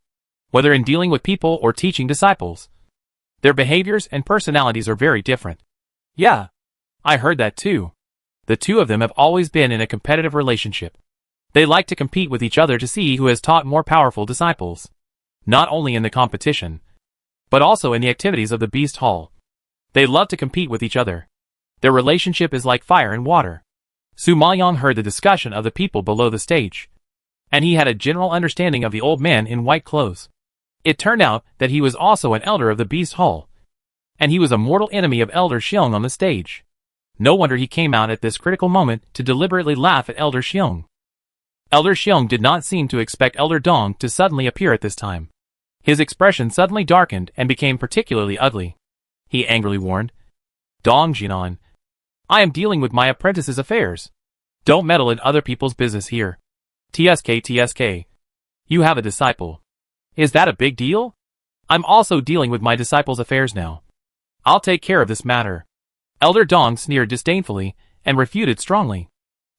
whether in dealing with people or teaching disciples. Their behaviors and personalities are very different. Yeah, I heard that too. The two of them have always been in a competitive relationship. They like to compete with each other to see who has taught more powerful disciples. Not only in the competition, but also in the activities of the Beast Hall. They love to compete with each other. Their relationship is like fire and water. Su Maoyang heard the discussion of the people below the stage, and he had a general understanding of the old man in white clothes. It turned out that he was also an elder of the Beast Hall, and he was a mortal enemy of Elder Xiong on the stage. No wonder he came out at this critical moment to deliberately laugh at Elder Xiong. Elder Xiong did not seem to expect Elder Dong to suddenly appear at this time. His expression suddenly darkened and became particularly ugly. He angrily warned, Dong Jinan, I am dealing with my apprentice's affairs. Don't meddle in other people's business here. TSK. You have a disciple. Is that a big deal? I'm also dealing with my disciple's affairs now. I'll take care of this matter. Elder Dong sneered disdainfully and refuted strongly.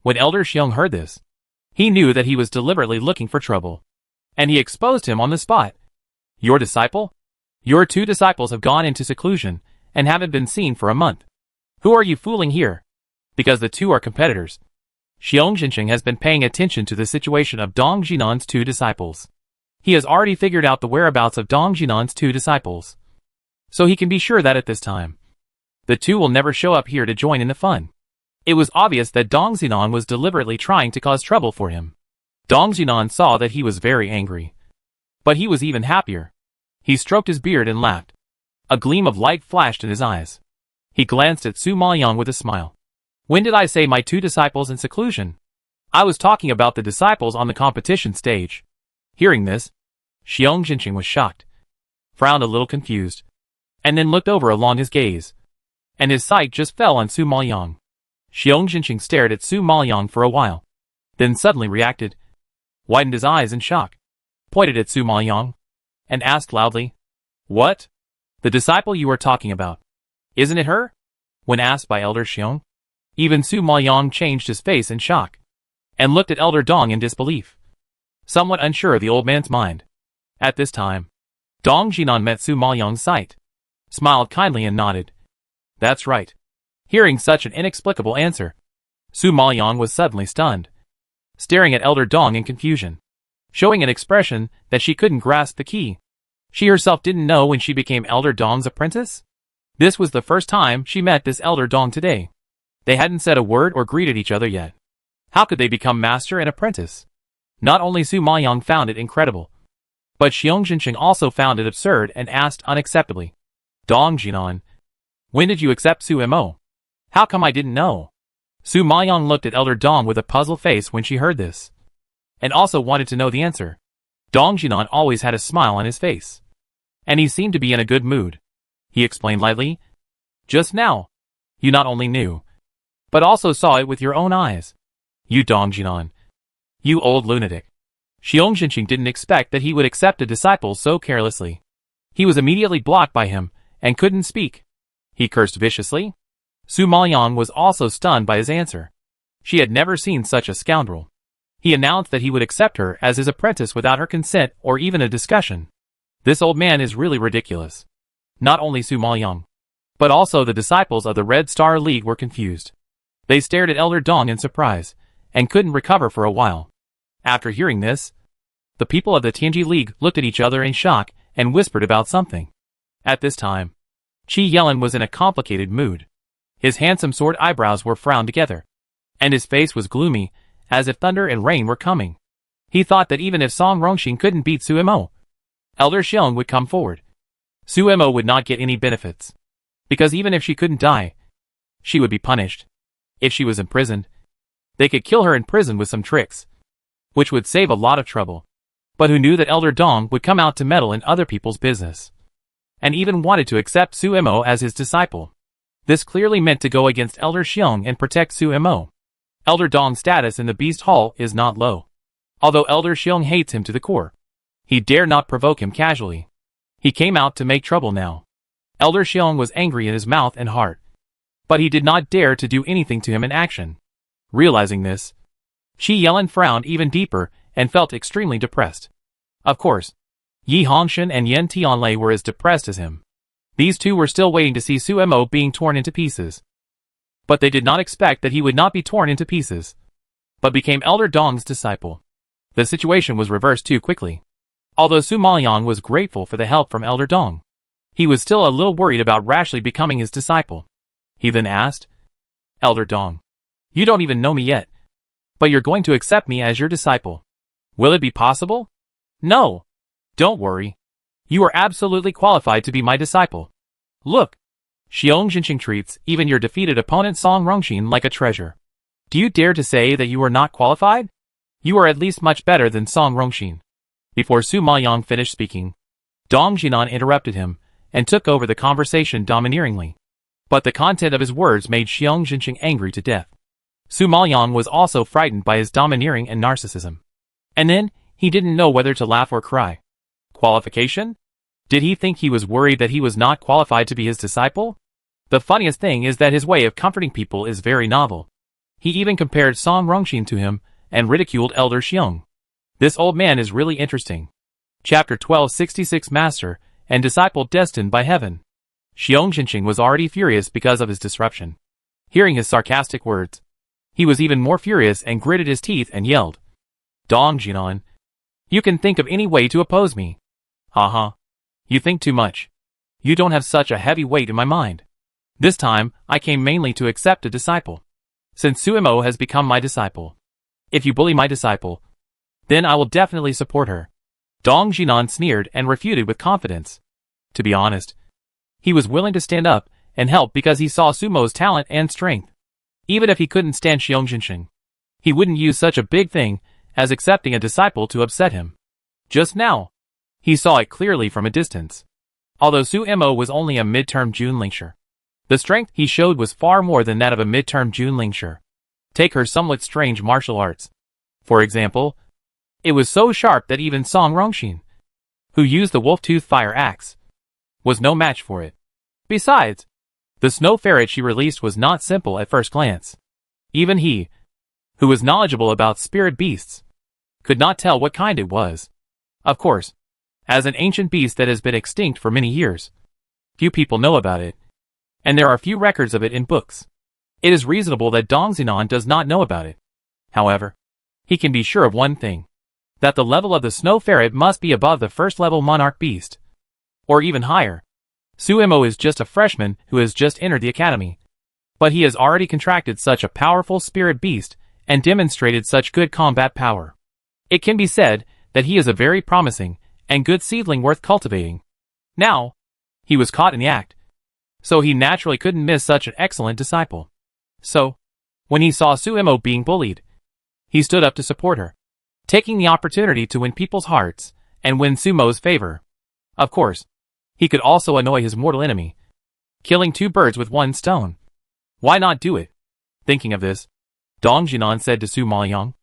When Elder Xiong heard this, he knew that he was deliberately looking for trouble, and he exposed him on the spot. Your disciple? Your two disciples have gone into seclusion and haven't been seen for a month. Who are you fooling here? Because the two are competitors. Xiong Jinqing has been paying attention to the situation of Dong Jinan's two disciples. He has already figured out the whereabouts of Dong Jinan's two disciples, so he can be sure that at this time, the two will never show up here to join in the fun. It was obvious that Dong Jinan was deliberately trying to cause trouble for him. Dong Jinan saw that he was very angry, but he was even happier. He stroked his beard and laughed. A gleam of light flashed in his eyes. He glanced at Su Maoyang with a smile. When did I say my two disciples in seclusion? I was talking about the disciples on the competition stage. Hearing this, Xiong Jinqing was shocked, frowned a little confused, and then looked over along his gaze, and his sight just fell on Su Maoyang. Xiong Jinqing stared at Su Maoyang for a while, then suddenly reacted, widened his eyes in shock, pointed at Su Maoyang, and asked loudly, What? The disciple you are talking about. Isn't it her? When asked by Elder Xiong, even Su Maoyang changed his face in shock, and looked at Elder Dong in disbelief, somewhat unsure of the old man's mind. At this time, Dong Jinan met Su Maoyang's sight, smiled kindly and nodded. That's right. Hearing such an inexplicable answer, Su Maoyang was suddenly stunned, staring at Elder Dong in confusion, showing an expression that she couldn't grasp the key. She herself didn't know when she became Elder Dong's apprentice. This was the first time she met this Elder Dong today. They hadn't said a word or greeted each other yet. How could they become master and apprentice? Not only Su Maoyang found it incredible, but Xiong Jinqing also found it absurd and asked unacceptably, Dong Jinan, when did you accept Su Mo? How come I didn't know? Su Maoyang looked at Elder Dong with a puzzled face when she heard this, and also wanted to know the answer. Dong Jinan always had a smile on his face, and he seemed to be in a good mood. He explained lightly, Just now, you not only knew, but also saw it with your own eyes. You Dong Jinan. You old lunatic. Xiong Jinqing didn't expect that he would accept a disciple so carelessly. He was immediately blocked by him, and couldn't speak. He cursed viciously. Su Maoyang was also stunned by his answer. She had never seen such a scoundrel. He announced that he would accept her as his apprentice without her consent or even a discussion. This old man is really ridiculous. Not only Su Maoyang, but also the disciples of the Red Star League were confused. They stared at Elder Dong in surprise, and couldn't recover for a while. After hearing this, the people of the Tianji League looked at each other in shock and whispered about something. At this time, Qi Yelin was in a complicated mood. His handsome sword eyebrows were frowned together, and his face was gloomy, as if thunder and rain were coming. He thought that even if Song Rongxing couldn't beat Su Mo, Elder Xiong would come forward. Su Mo would not get any benefits, because even if she couldn't die, she would be punished. If she was imprisoned, they could kill her in prison with some tricks, which would save a lot of trouble. But who knew that Elder Dong would come out to meddle in other people's business? and even wanted to accept Su Mo as his disciple. This clearly meant to go against Elder Xiong and protect Su Mo. Elder Dong's status in the Beast Hall is not low. Although Elder Xiong hates him to the core, he dare not provoke him casually. He came out to make trouble now. Elder Xiong was angry in his mouth and heart, but he did not dare to do anything to him in action. Realizing this, Shi Yelin frowned even deeper and felt extremely depressed. Of course, Yi Hongshan and Yen Tianlei were as depressed as him. These two were still waiting to see Su Mo being torn into pieces. But they did not expect that he would not be torn into pieces, but became Elder Dong's disciple. The situation was reversed too quickly. Although Su Maoyang was grateful for the help from Elder Dong, he was still a little worried about rashly becoming his disciple. He then asked, "Elder Dong, you don't even know me yet, but you're going to accept me as your disciple. Will it be possible?" "No. Don't worry. You are absolutely qualified to be my disciple. Look, Xiong Jinqing treats even your defeated opponent Song Rongxin like a treasure. Do you dare to say that you are not qualified? You are at least much better than Song Rongxin." Before Su Maoyang finished speaking, Dong Jinan interrupted him and took over the conversation domineeringly. But the content of his words made Xiong Jinqing angry to death. Su Maoyang was also frightened by his domineering and narcissism. And then, he didn't know whether to laugh or cry. Qualification? Did he think he was worried that he was not qualified to be his disciple? The funniest thing is that his way of comforting people is very novel. He even compared Song Rongxin to him and ridiculed Elder Xiong. This old man is really interesting. Chapter 1266 Master and Disciple Destined by Heaven. Xiong Jinqing was already furious because of his disruption. Hearing his sarcastic words, he was even more furious and gritted his teeth and yelled, "Dong Jinan, you can think of any way to oppose me. Haha. You think too much. You don't have such a heavy weight in my mind. This time, I came mainly to accept a disciple. Since Su Mo has become my disciple. If you bully my disciple, then I will definitely support her." Dong Jinan sneered and refuted with confidence. To be honest, he was willing to stand up and help because he saw Su Mo's talent and strength. Even if he couldn't stand Xiong Jinqing, he wouldn't use such a big thing as accepting a disciple to upset him. Just now, he saw it clearly from a distance. Although Su Mo was only a mid-term Junlingshi, the strength he showed was far more than that of a mid-term Junlingshi. Take her somewhat strange martial arts. For example, it was so sharp that even Song Rongxin, who used the wolf-tooth fire axe, was no match for it. Besides, the snow ferret she released was not simple at first glance. Even he, who was knowledgeable about spirit beasts, could not tell what kind it was. Of course, as an ancient beast that has been extinct for many years, few people know about it, and there are few records of it in books. It is reasonable that Dong Zinan does not know about it. However, he can be sure of one thing, that the level of the snow ferret must be above the first level monarch beast, or even higher. Su Mo is just a freshman who has just entered the academy, but he has already contracted such a powerful spirit beast and demonstrated such good combat power. It can be said that he is a very promising and good seedling worth cultivating. Now, he was caught in the act, so he naturally couldn't miss such an excellent disciple. So, when he saw Su Mo being bullied, he stood up to support her, taking the opportunity to win people's hearts and win Su Mo's favor. Of course, he could also annoy his mortal enemy, killing two birds with one stone. Why not do it? Thinking of this, Dong Jinan said to Su Maoyang,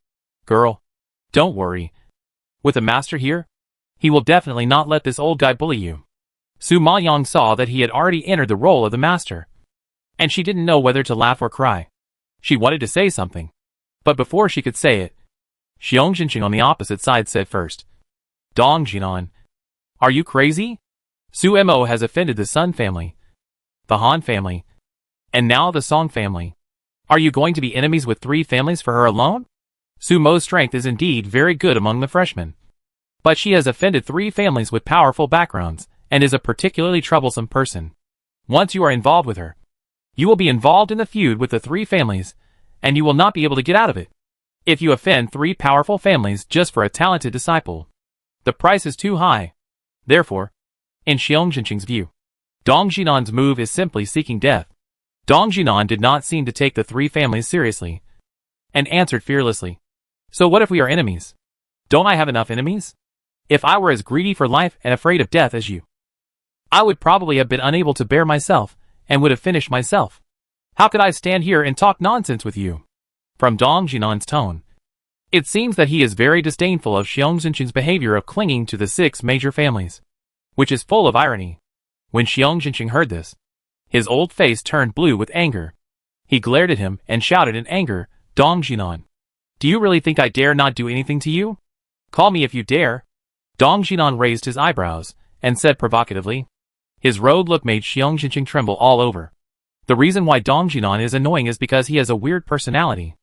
"Girl, don't worry. With a master here, he will definitely not let this old guy bully you." Su Maoyang saw that he had already entered the role of the master, and she didn't know whether to laugh or cry. She wanted to say something, but before she could say it, Xiong Jinqing on the opposite side said first, "Dong Jinan, are you crazy? Su Mo has offended the Sun family, the Han family, and now the Song family. Are you going to be enemies with 3 families for her alone? Su Mo's strength is indeed very good among the freshmen, but she has offended 3 families with powerful backgrounds and is a particularly troublesome person. Once you are involved with her, you will be involved in the feud with the 3 families, and you will not be able to get out of it. If you offend 3 powerful families just for a talented disciple, the price is too high. Therefore, in Xiong Jinqing's view, Dong Jinan's move is simply seeking death." Dong Jinan did not seem to take the 3 families seriously, and answered fearlessly, "So what if we are enemies? Don't I have enough enemies? If I were as greedy for life and afraid of death as you, I would probably have been unable to bear myself, and would have finished myself. How could I stand here and talk nonsense with you? From Dong Jinan's tone, it seems that he is very disdainful of Xiong Zhenqing's behavior of clinging to the 6 major families, which is full of irony. When Xiong Zhenqing heard this, his old face turned blue with anger. He glared at him and shouted in anger, Dong Jinan, do you really think I dare not do anything to you? Call me if you dare. Dong Jinan raised his eyebrows and said provocatively. His road look made Xiong Zhenqing tremble all over. The reason why Dong Jinan is annoying is because he has a weird personality.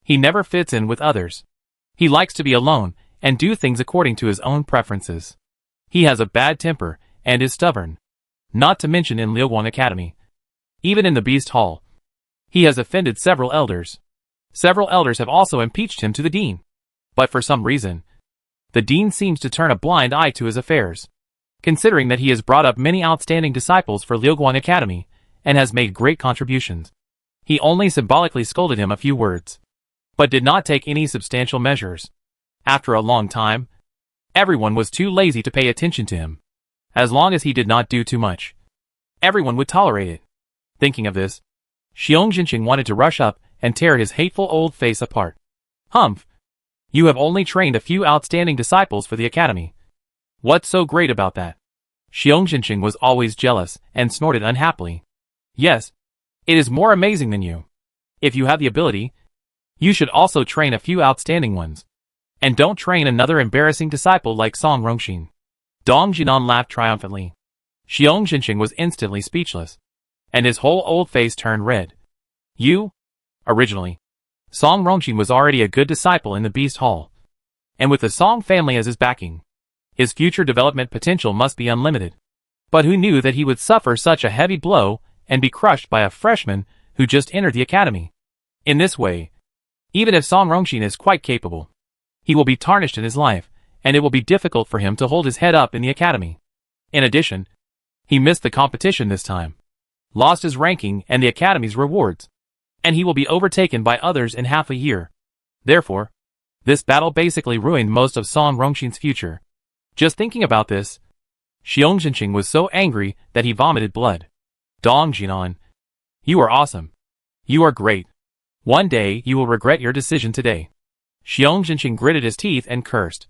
He never fits in with others. He likes to be alone and do things according to his own preferences. He has a bad temper and is stubborn. Not to mention in Liuguang Academy. Even in the Beast Hall, he has offended several elders. Several elders have also impeached him to the dean. But for some reason, the dean seems to turn a blind eye to his affairs. Considering that he has brought up many outstanding disciples for Liuguang Academy and has made great contributions, he only symbolically scolded him a few words, but did not take any substantial measures. After a long time, everyone was too lazy to pay attention to him. As long as he did not do too much, everyone would tolerate it. Thinking of this, Xiong Zhenqing wanted to rush up and tear his hateful old face apart. Humph! You have only trained a few outstanding disciples for the academy. What's so great about that? Xiong Zhenqing was always jealous and snorted unhappily. Yes, it is more amazing than you. If you have the ability, you should also train a few outstanding ones. And don't train another embarrassing disciple like Song Rongxin. Dong Jinan laughed triumphantly. Xiong Zhenqing was instantly speechless, and his whole old face turned red. Originally, Song Rongxin was already a good disciple in the Beast Hall, and with the Song family as his backing, his future development potential must be unlimited. But who knew that he would suffer such a heavy blow and be crushed by a freshman who just entered the academy? In this way, even if Song Rongxin is quite capable, he will be tarnished in his life, and it will be difficult for him to hold his head up in the academy. In addition, he missed the competition this time, lost his ranking and the academy's rewards, and he will be overtaken by others in half a year. Therefore, this battle basically ruined most of Song Rongxin's future. Just thinking about this, Xiong Zhenqing was so angry that he vomited blood. Dong Jinan, you are awesome. You are great. One day you will regret your decision today. Xiong Zhenqing gritted his teeth and cursed,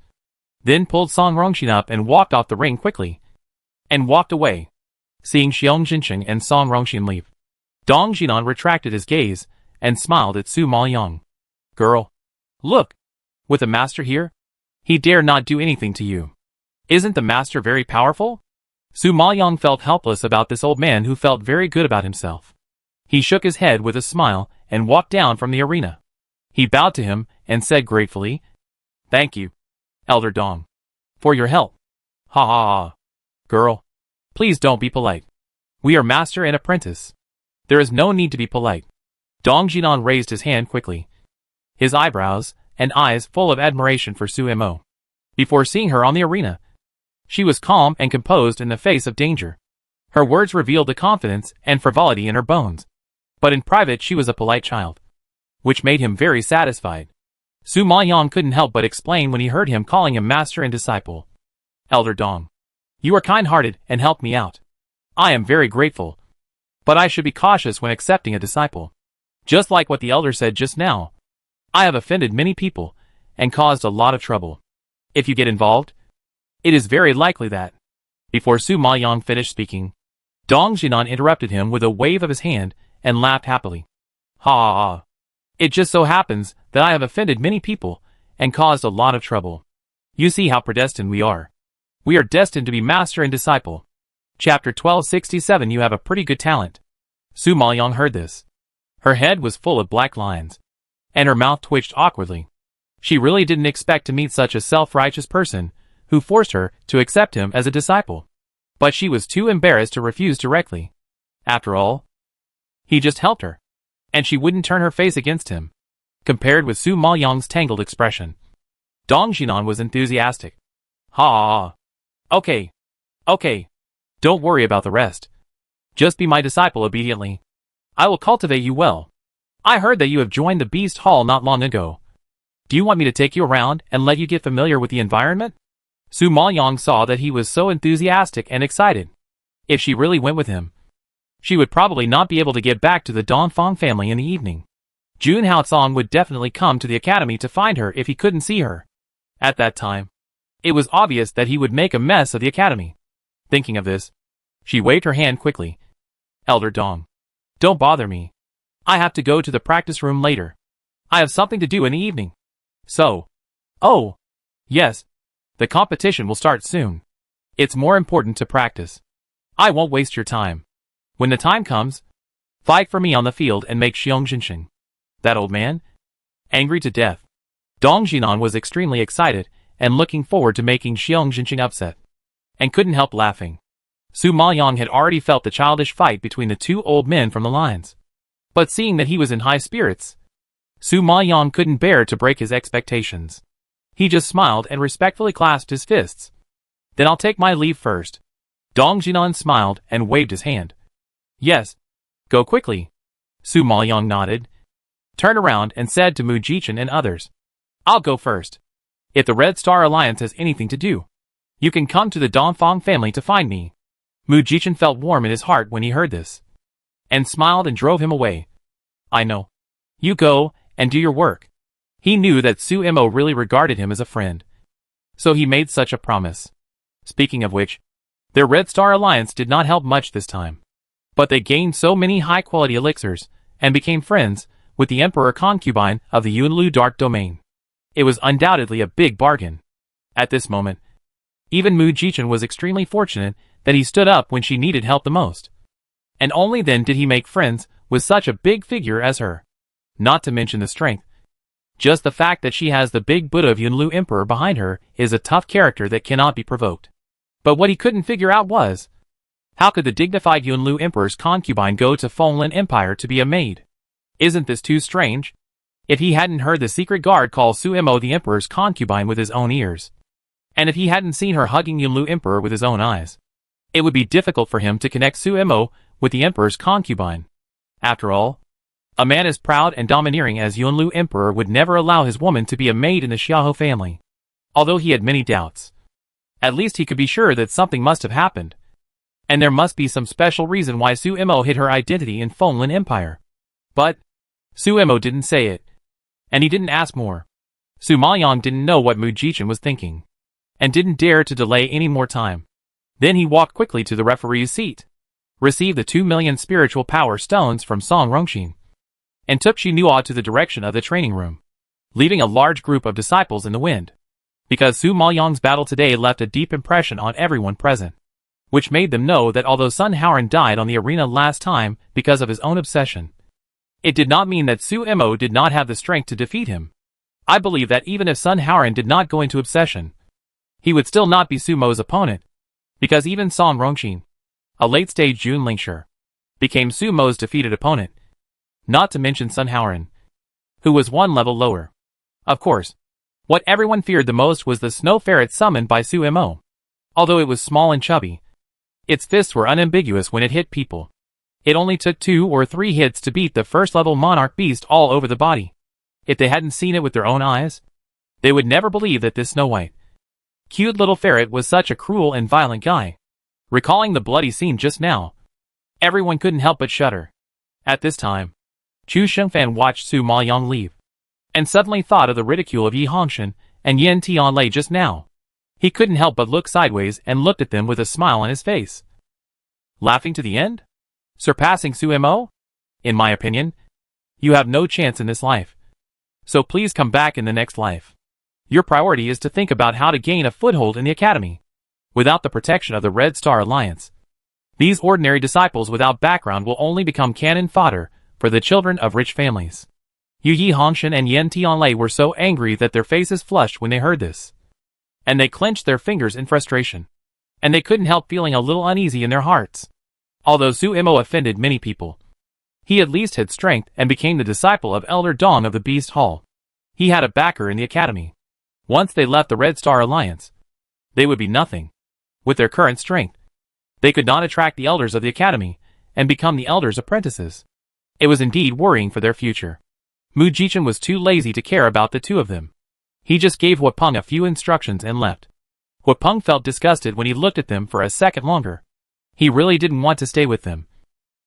then pulled Song Rongxin up and walked off the ring quickly, and walked away. Seeing Xiong Zhenqing and Song Rongxin leave, Dong Jinan retracted his gaze and smiled at Su Maoyang. Girl, look, with the master here, he dare not do anything to you. Isn't the master very powerful? Su Maoyang felt helpless about this old man who felt very good about himself. He shook his head with a smile and walked down from the arena. He bowed to him and said gratefully, Thank you, Elder Dong, for your help. Ha ha ha. Girl, please don't be polite. We are master and apprentice. There is no need to be polite. Dong Jinan raised his hand quickly, his eyebrows and eyes full of admiration for Su Mo. Before seeing her on the arena, she was calm and composed in the face of danger. Her words revealed the confidence and frivolity in her bones. But in private she was a polite child, which made him very satisfied. Su Maoyang couldn't help but explain when he heard him calling him master and disciple. Elder Dong, you are kind-hearted and helped me out. I am very grateful. But I should be cautious when accepting a disciple. Just like what the elder said just now, I have offended many people and caused a lot of trouble. If you get involved, it is very likely that. Before Su Maoyang finished speaking, Dong Jinan interrupted him with a wave of his hand and laughed happily. Ha ha ha. It just so happens that I have offended many people and caused a lot of trouble. You see how predestined we are. We are destined to be master and disciple. Chapter 1267. You have a pretty good talent. Su Maoyang heard this. Her head was full of black lines, and her mouth twitched awkwardly. She really didn't expect to meet such a self-righteous person who forced her to accept him as a disciple. But she was too embarrassed to refuse directly. After all, he just helped her, and she wouldn't turn her face against him. Compared with Su Maoyang's tangled expression, Dong Jinan was enthusiastic. Ha ha ha. Okay. Don't worry about the rest. Just be my disciple obediently. I will cultivate you well. I heard that you have joined the Beast Hall not long ago. Do you want me to take you around and let you get familiar with the environment? Su Maoyang saw that he was so enthusiastic and excited. If she really went with him, she would probably not be able to get back to the Dongfang family in the evening. Jun Haotsong would definitely come to the academy to find her if he couldn't see her. At that time, it was obvious that he would make a mess of the academy. Thinking of this, she waved her hand quickly. Elder Dong, don't bother me. I have to go to the practice room later. I have something to do in the evening. So, oh, yes, the competition will start soon. It's more important to practice. I won't waste your time. When the time comes, fight for me on the field and make Xiong Jinxing. That old man? Angry to death. Dong Jinan was extremely excited and looking forward to making Xiong Jinxing upset, and couldn't help laughing. Su Maoyang had already felt the childish fight between the two old men from the lines. But seeing that he was in high spirits, Su Maoyang couldn't bear to break his expectations. He just smiled and respectfully clasped his fists. Then I'll take my leave first. Dong Jinan smiled and waved his hand. Yes. Go quickly. Su Maoyang nodded, turned around and said to Mu Jichen and others, I'll go first. If the Red Star Alliance has anything to do, you can come to the Dongfang family to find me. Mu Jichen felt warm in his heart when he heard this, and smiled and drove him away. I know. You go and do your work. He knew that Su Mo really regarded him as a friend, so he made such a promise. Speaking of which, their Red Star Alliance did not help much this time, but they gained so many high-quality elixirs and became friends with the Emperor Concubine of the Yunlu Dark Domain. It was undoubtedly a big bargain. At this moment, even Mu Jichen was extremely fortunate that he stood up when she needed help the most. And only then did he make friends with such a big figure as her. Not to mention the strength. Just the fact that she has the big Buddha of Yunlu Emperor behind her is a tough character that cannot be provoked. But what he couldn't figure out was, how could the dignified Yunlu Emperor's concubine go to Fenglin Empire to be a maid? Isn't this too strange? If he hadn't heard the secret guard call Su Mo the Emperor's concubine with his own ears, and if he hadn't seen her hugging Yunlu Emperor with his own eyes, it would be difficult for him to connect Su Mo with the Emperor's concubine. After all, a man as proud and domineering as Yunlu Emperor would never allow his woman to be a maid in the Xiahou family. Although he had many doubts, at least he could be sure that something must have happened, and there must be some special reason why Su Mo hid her identity in Fenglin Empire. But Su Mo didn't say it, and he didn't ask more. Su Maoyang didn't know what Mu Jichen was thinking, and didn't dare to delay any more time. Then he walked quickly to the referee's seat, received the 2 million spiritual power stones from Song Rongxin, and took Xinhua to the direction of the training room, leaving a large group of disciples in the wind. Because Su Maoyang's battle today left a deep impression on everyone present, which made them know that although Sun Haoran died on the arena last time because of his own obsession, it did not mean that Su Mo did not have the strength to defeat him. I believe that even if Sun Haoran did not go into obsession, he would still not be Su Mo's opponent, because even Song Rongxin, a late-stage Jun Lingshi, became Su Mo's defeated opponent, not to mention Sun Haoran, who was one level lower. Of course, what everyone feared the most was the snow ferret summoned by Su Mo. Although it was small and chubby, its fists were unambiguous when it hit people. It only took 2 or 3 hits to beat the first-level monarch beast all over the body. If they hadn't seen it with their own eyes, they would never believe that this Snow White, cute little ferret was such a cruel and violent guy. Recalling the bloody scene just now, everyone couldn't help but shudder. At this time, Chu Shengfan watched Su Maoyang leave, and suddenly thought of the ridicule of Yi Hongshan and Yen Tianlei just now. He couldn't help but look sideways and looked at them with a smile on his face. Laughing to the end? Surpassing Su Mo? In my opinion, you have no chance in this life. So please come back in the next life. Your priority is to think about how to gain a foothold in the academy. Without the protection of the Red Star Alliance, these ordinary disciples without background will only become cannon fodder for the children of rich families. Yi Hongshan and Yen Tianlei were so angry that their faces flushed when they heard this, and they clenched their fingers in frustration, and they couldn't help feeling a little uneasy in their hearts. Although Su Mo offended many people, he at least had strength and became the disciple of Elder Dong of the Beast Hall. He had a backer in the academy. Once they left the Red Star Alliance, they would be nothing. With their current strength, they could not attract the elders of the academy and become the elders' apprentices. It was indeed worrying for their future. Mu Jichen was too lazy to care about the two of them. He just gave Huapeng a few instructions and left. Huapeng felt disgusted when he looked at them for a second longer. He really didn't want to stay with them.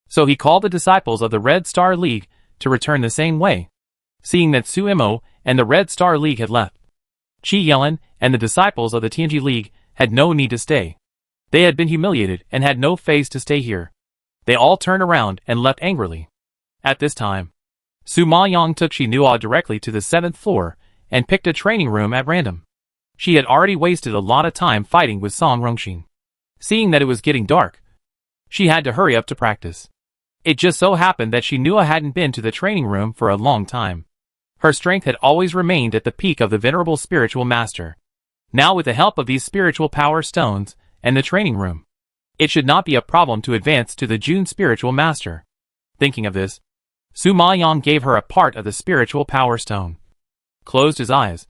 So he called the disciples of the Red Star League to return the same way. Seeing that Sumo and the Red Star League had left, Chi Yellen and the disciples of the Tianji League had no need to stay. They had been humiliated and had no face to stay here. They all turned around and left angrily. At this time, Su Maoyang took Xinhua directly to the 7th floor and picked a training room at random. She had already wasted a lot of time fighting with Song Rongxin. Seeing that it was getting dark, she had to hurry up to practice. It just so happened that Xinhua hadn't been to the training room for a long time. Her strength had always remained at the peak of the venerable spiritual master. Now with the help of these spiritual power stones and the training room, it should not be a problem to advance to the June spiritual master. Thinking of this, Su Maoyang gave her a part of the spiritual power stone, closed his eyes,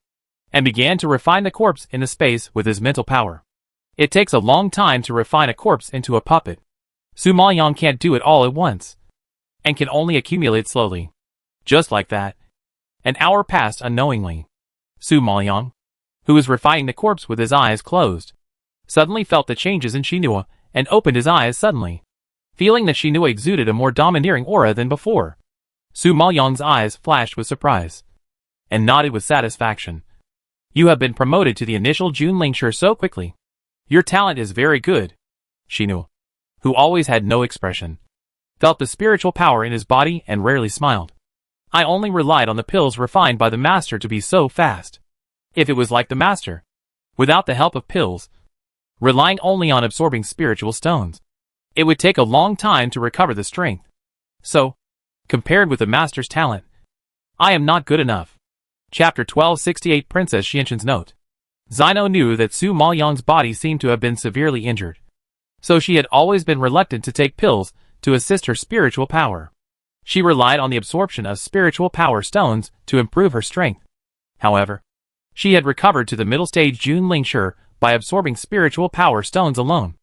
and began to refine the corpse in the space with his mental power. It takes a long time to refine a corpse into a puppet. Su Maoyang can't do it all at once, and can only accumulate slowly. Just like that, an hour passed unknowingly. Su Maoyang, who was refining the corpse with his eyes closed, suddenly felt the changes in Xinhua and opened his eyes suddenly, feeling that Xinhua exuded a more domineering aura than before. Su Maoyang's eyes flashed with surprise and nodded with satisfaction. You have been promoted to the initial June Lingshi so quickly. Your talent is very good. Xinhua, who always had no expression, felt the spiritual power in his body and rarely smiled. I only relied on the pills refined by the master to be so fast. If it was like the master, without the help of pills, relying only on absorbing spiritual stones, it would take a long time to recover the strength. So, compared with the master's talent, I am not good enough. Chapter 1268 Princess Xianxin's Note. Zino knew that Su Maoyang's body seemed to have been severely injured, so she had always been reluctant to take pills to assist her spiritual power. She relied on the absorption of spiritual power stones to improve her strength. However, she had recovered to the middle stage June Lingshi by absorbing spiritual power stones alone.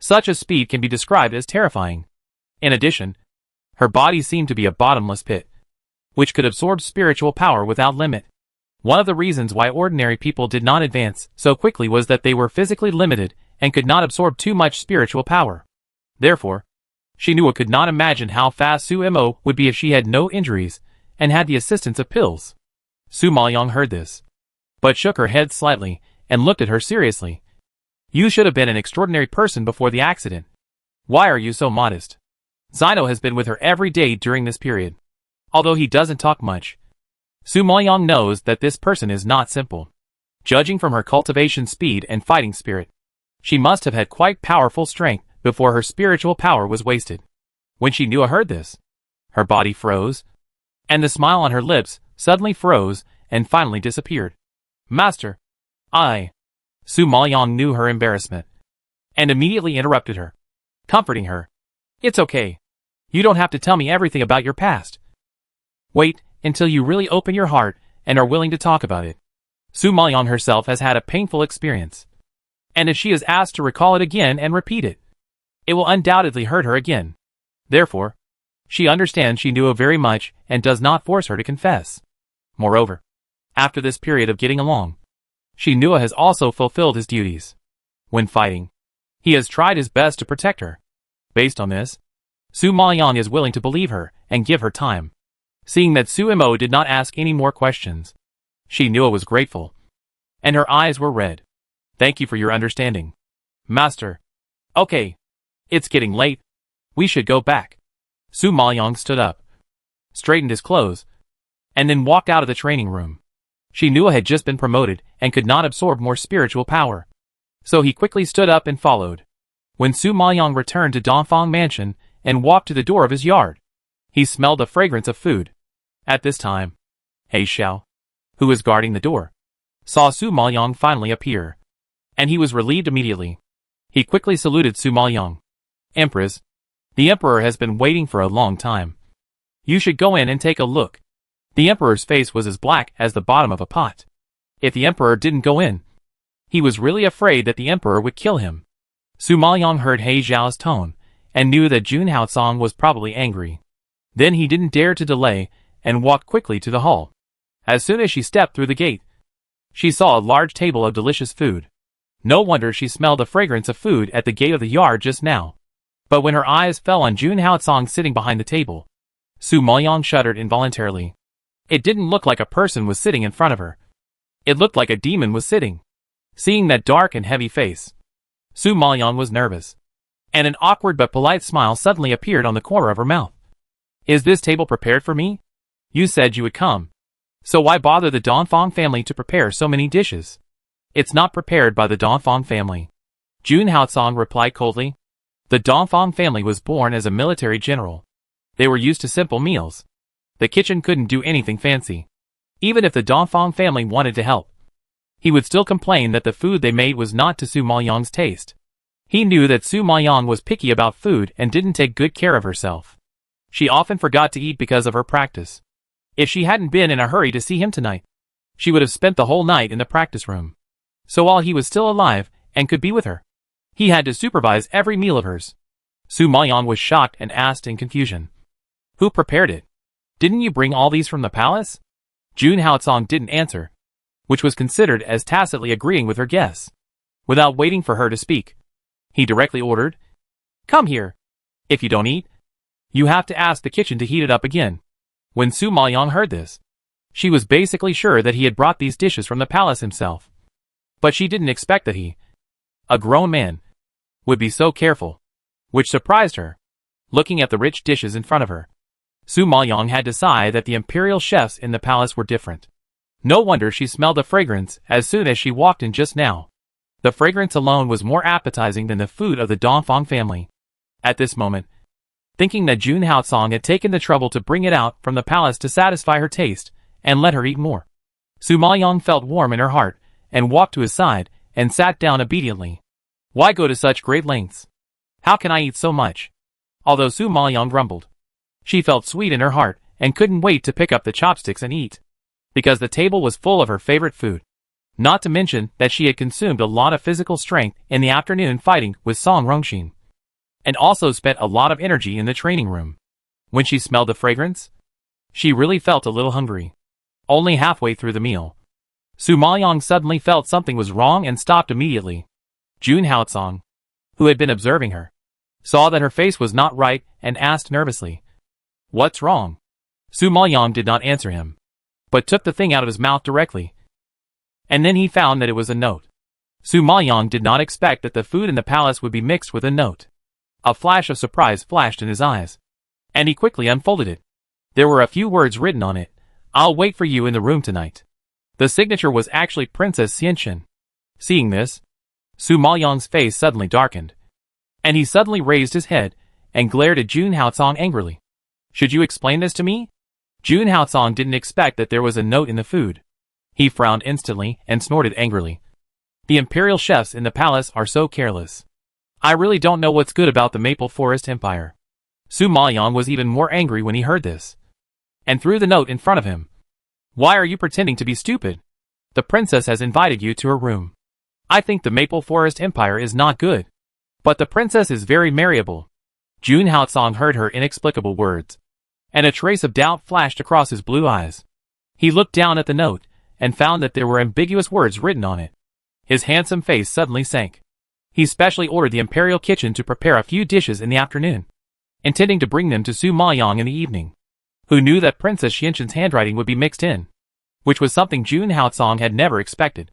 Such a speed can be described as terrifying. In addition, her body seemed to be a bottomless pit, which could absorb spiritual power without limit. One of the reasons why ordinary people did not advance so quickly was that they were physically limited and could not absorb too much spiritual power. Therefore, Xinhua could not imagine how fast Su Mo would be if she had no injuries and had the assistance of pills. Su Maoyang heard this, but shook her head slightly and looked at her seriously. You should have been an extraordinary person before the accident. Why are you so modest? Zino has been with her every day during this period. Although he doesn't talk much, Su Maoyang knows that this person is not simple. Judging from her cultivation speed and fighting spirit, she must have had quite powerful strength before her spiritual power was wasted. When Xinhua heard this, her body froze, and the smile on her lips suddenly froze and finally disappeared. Master, Su Maoyang knew her embarrassment, and immediately interrupted her, comforting her. It's okay. You don't have to tell me everything about your past. Wait until you really open your heart and are willing to talk about it. Su Maoyang herself has had a painful experience, and if she is asked to recall it again and repeat it, it will undoubtedly hurt her again. Therefore, she understands Xinhua very much and does not force her to confess. Moreover, after this period of getting along, Xinhua has also fulfilled his duties. When fighting, he has tried his best to protect her. Based on this, Su Maoyang is willing to believe her and give her time. Seeing that Su Mo did not ask any more questions, Xinhua was grateful, and her eyes were red. Thank you for your understanding, Master. Okay. It's getting late. We should go back. Su Maoyang stood up, straightened his clothes, and then walked out of the training room. Xinhua had just been promoted and could not absorb more spiritual power, so he quickly stood up and followed. When Su Maoyang returned to Dongfang Mansion and walked to the door of his yard, he smelled the fragrance of food. At this time, He Xiao, who was guarding the door, saw Su Maoyang finally appear, and he was relieved immediately. He quickly saluted Su Maoyang. Empress, the Emperor has been waiting for a long time. You should go in and take a look. The Emperor's face was as black as the bottom of a pot. If the Emperor didn't go in, he was really afraid that the Emperor would kill him. Su Maoyang heard He Xiao's tone and knew that Jun Haocong was probably angry. Then he didn't dare to delay and walked quickly to the hall. As soon as she stepped through the gate, she saw a large table of delicious food. No wonder she smelled the fragrance of food at the gate of the yard just now. But when her eyes fell on Jun Haotsong sitting behind the table, Su Maoyang shuddered involuntarily. It didn't look like a person was sitting in front of her. It looked like a demon was sitting. Seeing that dark and heavy face, Su Maoyang was nervous, and an awkward but polite smile suddenly appeared on the corner of her mouth. Is this table prepared for me? You said you would come. So why bother the Dongfang family to prepare so many dishes? It's not prepared by the Dongfang family. Jun Haotsong replied coldly. The Dongfang family was born as a military general. They were used to simple meals. The kitchen couldn't do anything fancy. Even if the Dongfang family wanted to help, he would still complain that the food they made was not to Su Maoyang's taste. He knew that Su Maoyang was picky about food and didn't take good care of herself. She often forgot to eat because of her practice. If she hadn't been in a hurry to see him tonight, she would have spent the whole night in the practice room. So while he was still alive and could be with her, he had to supervise every meal of hers. Su Maoyang was shocked and asked in confusion. Who prepared it? Didn't you bring all these from the palace? Jun Haotsong didn't answer, which was considered as tacitly agreeing with her guess. Without waiting for her to speak, he directly ordered, Come here. If you don't eat, you have to ask the kitchen to heat it up again. When Su Maoyang heard this, she was basically sure that he had brought these dishes from the palace himself. But she didn't expect that he, a grown man, would be so careful, which surprised her. Looking at the rich dishes in front of her, Su Maoyang had to sigh that the imperial chefs in the palace were different. No wonder she smelled the fragrance as soon as she walked in just now. The fragrance alone was more appetizing than the food of the Dongfang family. At this moment, thinking that Jun Haotsong had taken the trouble to bring it out from the palace to satisfy her taste and let her eat more, Su Maoyang felt warm in her heart and walked to his side and sat down obediently. Why go to such great lengths? How can I eat so much? Although Su Maoyang grumbled, she felt sweet in her heart and couldn't wait to pick up the chopsticks and eat, because the table was full of her favorite food. Not to mention that she had consumed a lot of physical strength in the afternoon fighting with Song Rongxin, and also spent a lot of energy in the training room. When she smelled the fragrance, she really felt a little hungry. Only halfway through the meal, Su Maoyang suddenly felt something was wrong and stopped immediately. Jun Haotsong, who had been observing her, saw that her face was not right and asked nervously, What's wrong? Su Maoyang did not answer him, but took the thing out of his mouth directly. And then he found that it was a note. Su Maoyang did not expect that the food in the palace would be mixed with a note. A flash of surprise flashed in his eyes, and he quickly unfolded it. There were a few words written on it. I'll wait for you in the room tonight. The signature was actually Princess Xianxin. Seeing this, Su Maoyang's face suddenly darkened, and he suddenly raised his head and glared at Jun Haotsong angrily. Should you explain this to me? Jun Haotsong didn't expect that there was a note in the food. He frowned instantly and snorted angrily. The imperial chefs in the palace are so careless. I really don't know what's good about the Maple Forest Empire. Su Maoyang was even more angry when he heard this, and threw the note in front of him. Why are you pretending to be stupid? The princess has invited you to her room. I think the Maple Forest Empire is not good, but the princess is very marriable. Jun Haotsong heard her inexplicable words, and a trace of doubt flashed across his blue eyes. He looked down at the note and found that there were ambiguous words written on it. His handsome face suddenly sank. He specially ordered the imperial kitchen to prepare a few dishes in the afternoon, intending to bring them to Su Maoyang in the evening, who knew that Princess Xianxin's handwriting would be mixed in, which was something Jun Haotsong had never expected.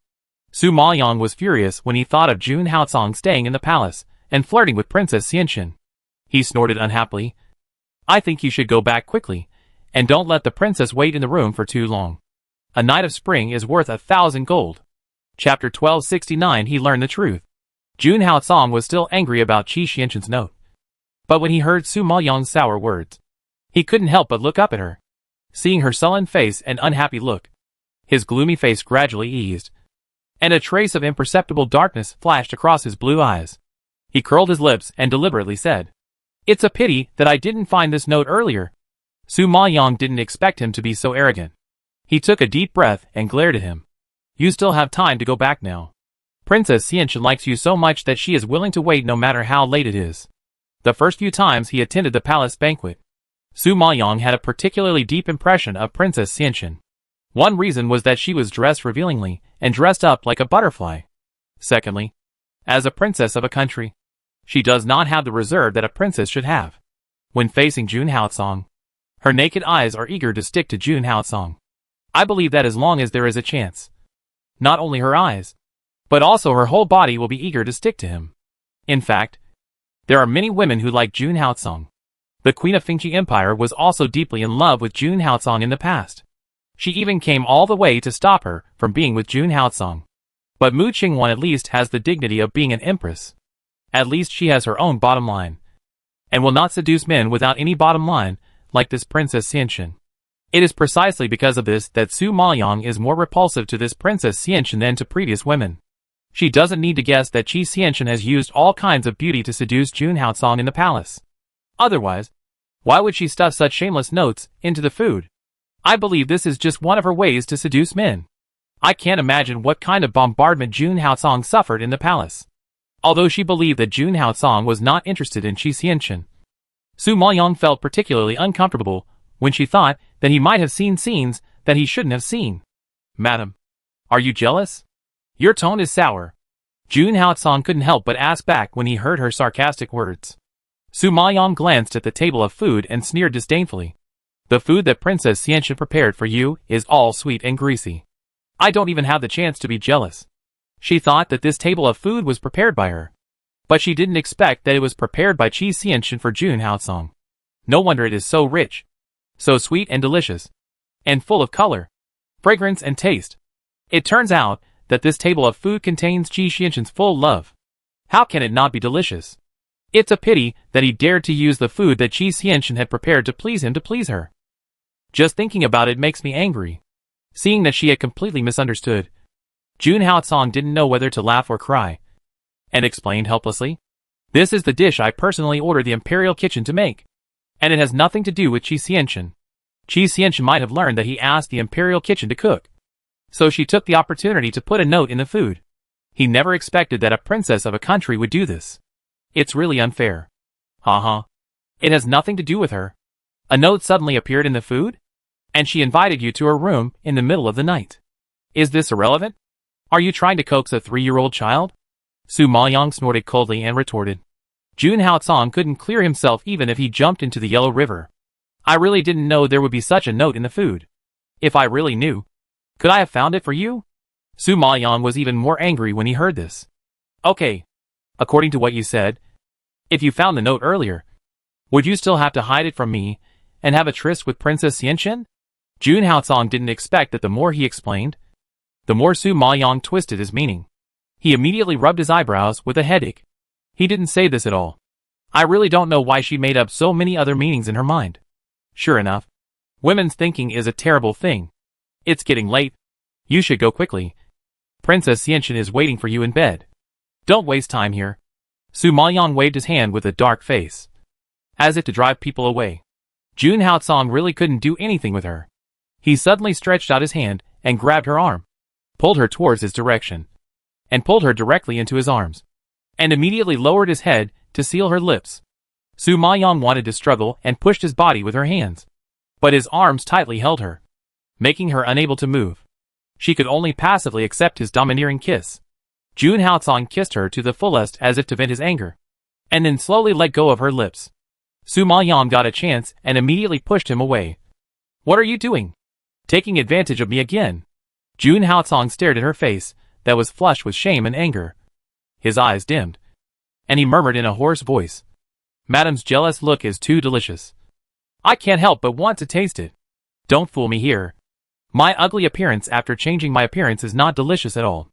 Su Maoyang was furious when he thought of Jun Haotsong staying in the palace and flirting with Princess Xianxin. He snorted unhappily. I think you should go back quickly, and don't let the princess wait in the room for too long. A night of spring is worth 1,000 gold. Chapter 1269. He learned the truth. Jun Haotsong was still angry about Qi Xianxin's note, but when he heard Su Maoyang's sour words, he couldn't help but look up at her. Seeing her sullen face and unhappy look, his gloomy face gradually eased, and a trace of imperceptible darkness flashed across his blue eyes. He curled his lips and deliberately said, It's a pity that I didn't find this note earlier. Su Maoyang didn't expect him to be so arrogant. He took a deep breath and glared at him. You still have time to go back now. Princess Xianxin likes you so much that she is willing to wait no matter how late it is. The first few times he attended the palace banquet, Su Maoyang had a particularly deep impression of Princess Xianxin. One reason was that she was dressed revealingly and dressed up like a butterfly. Secondly, as a princess of a country, She does not have the reserve that a princess should have. When facing Jun Haotsong, her naked eyes are eager to stick to Jun Haotsong. I believe that as long as there is a chance, not only her eyes, but also her whole body will be eager to stick to him. In fact, there are many women who like Jun Haotsong. The Queen of Fengqi Empire was also deeply in love with Jun Haotsong in the past. She even came all the way to stop her from being with Jun Haotsong. But Mu Qingwan at least has the dignity of being an empress. At least she has her own bottom line, and will not seduce men without any bottom line, like this Princess Xianxin. It is precisely because of this that Su Maoyang is more repulsive to this Princess Xianxin than to previous women. She doesn't need to guess that Qi Xianxin has used all kinds of beauty to seduce Jun Haotsong in the palace. Otherwise, why would she stuff such shameless notes into the food? I believe this is just one of her ways to seduce men. I can't imagine what kind of bombardment Jun Haotsong suffered in the palace. Although she believed that Jun Haotsong was not interested in Qi Xianxin, Su Maoyang felt particularly uncomfortable when she thought that he might have seen scenes that he shouldn't have seen. Madam, are you jealous? Your tone is sour. Jun Haotsong couldn't help but ask back when he heard her sarcastic words. Su Maoyang glanced at the table of food and sneered disdainfully. The food that Princess Xianxin prepared for you is all sweet and greasy. I don't even have the chance to be jealous. She thought that this table of food was prepared by her. But she didn't expect that it was prepared by Qi Xianxin for Jun Haotsong. No wonder it is so rich, so sweet and delicious, and full of color, fragrance and taste. It turns out that this table of food contains Qi Xianxin's full love. How can it not be delicious? It's a pity that he dared to use the food that Qi Xianxin had prepared to please him to please her. Just thinking about it makes me angry. Seeing that she had completely misunderstood, Jun Haotsong didn't know whether to laugh or cry, and explained helplessly, "This is the dish I personally ordered the Imperial Kitchen to make, and it has nothing to do with Qi Xianxin." Qi Xianxin might have learned that he asked the Imperial Kitchen to cook, so she took the opportunity to put a note in the food. He never expected that a princess of a country would do this. It's really unfair. Haha. It has nothing to do with her. A note suddenly appeared in the food? And she invited you to her room in the middle of the night. Is this irrelevant? Are you trying to coax a 3-year-old child? Su Maoyang snorted coldly and retorted. Jun Haotsong couldn't clear himself even if he jumped into the Yellow River. I really didn't know there would be such a note in the food. If I really knew, could I have found it for you? Su Maoyang was even more angry when he heard this. Okay. According to what you said, if you found the note earlier, would you still have to hide it from me and have a tryst with Princess Xianxin? Jun Haotsong didn't expect that the more he explained, the more Su Maoyang twisted his meaning. He immediately rubbed his eyebrows with a headache. He didn't say this at all. I really don't know why she made up so many other meanings in her mind. Sure enough, women's thinking is a terrible thing. It's getting late. You should go quickly. Princess Xianxin is waiting for you in bed. Don't waste time here. Su Maoyang waved his hand with a dark face, as if to drive people away. Jun Haotsong really couldn't do anything with her. He suddenly stretched out his hand and grabbed her arm, pulled her towards his direction, and pulled her directly into his arms, and immediately lowered his head to seal her lips. Su Maoyang wanted to struggle and pushed his body with her hands, but his arms tightly held her, making her unable to move. She could only passively accept his domineering kiss. Jun Haotsong kissed her to the fullest as if to vent his anger, and then slowly let go of her lips. Su Maoyang got a chance and immediately pushed him away. What are you doing? Taking advantage of me again? Jun Haotsong stared at her face that was flushed with shame and anger. His eyes dimmed, and he murmured in a hoarse voice, "Madam's jealous look is too delicious. I can't help but want to taste it. Don't fool me here. My ugly appearance after changing my appearance is not delicious at all."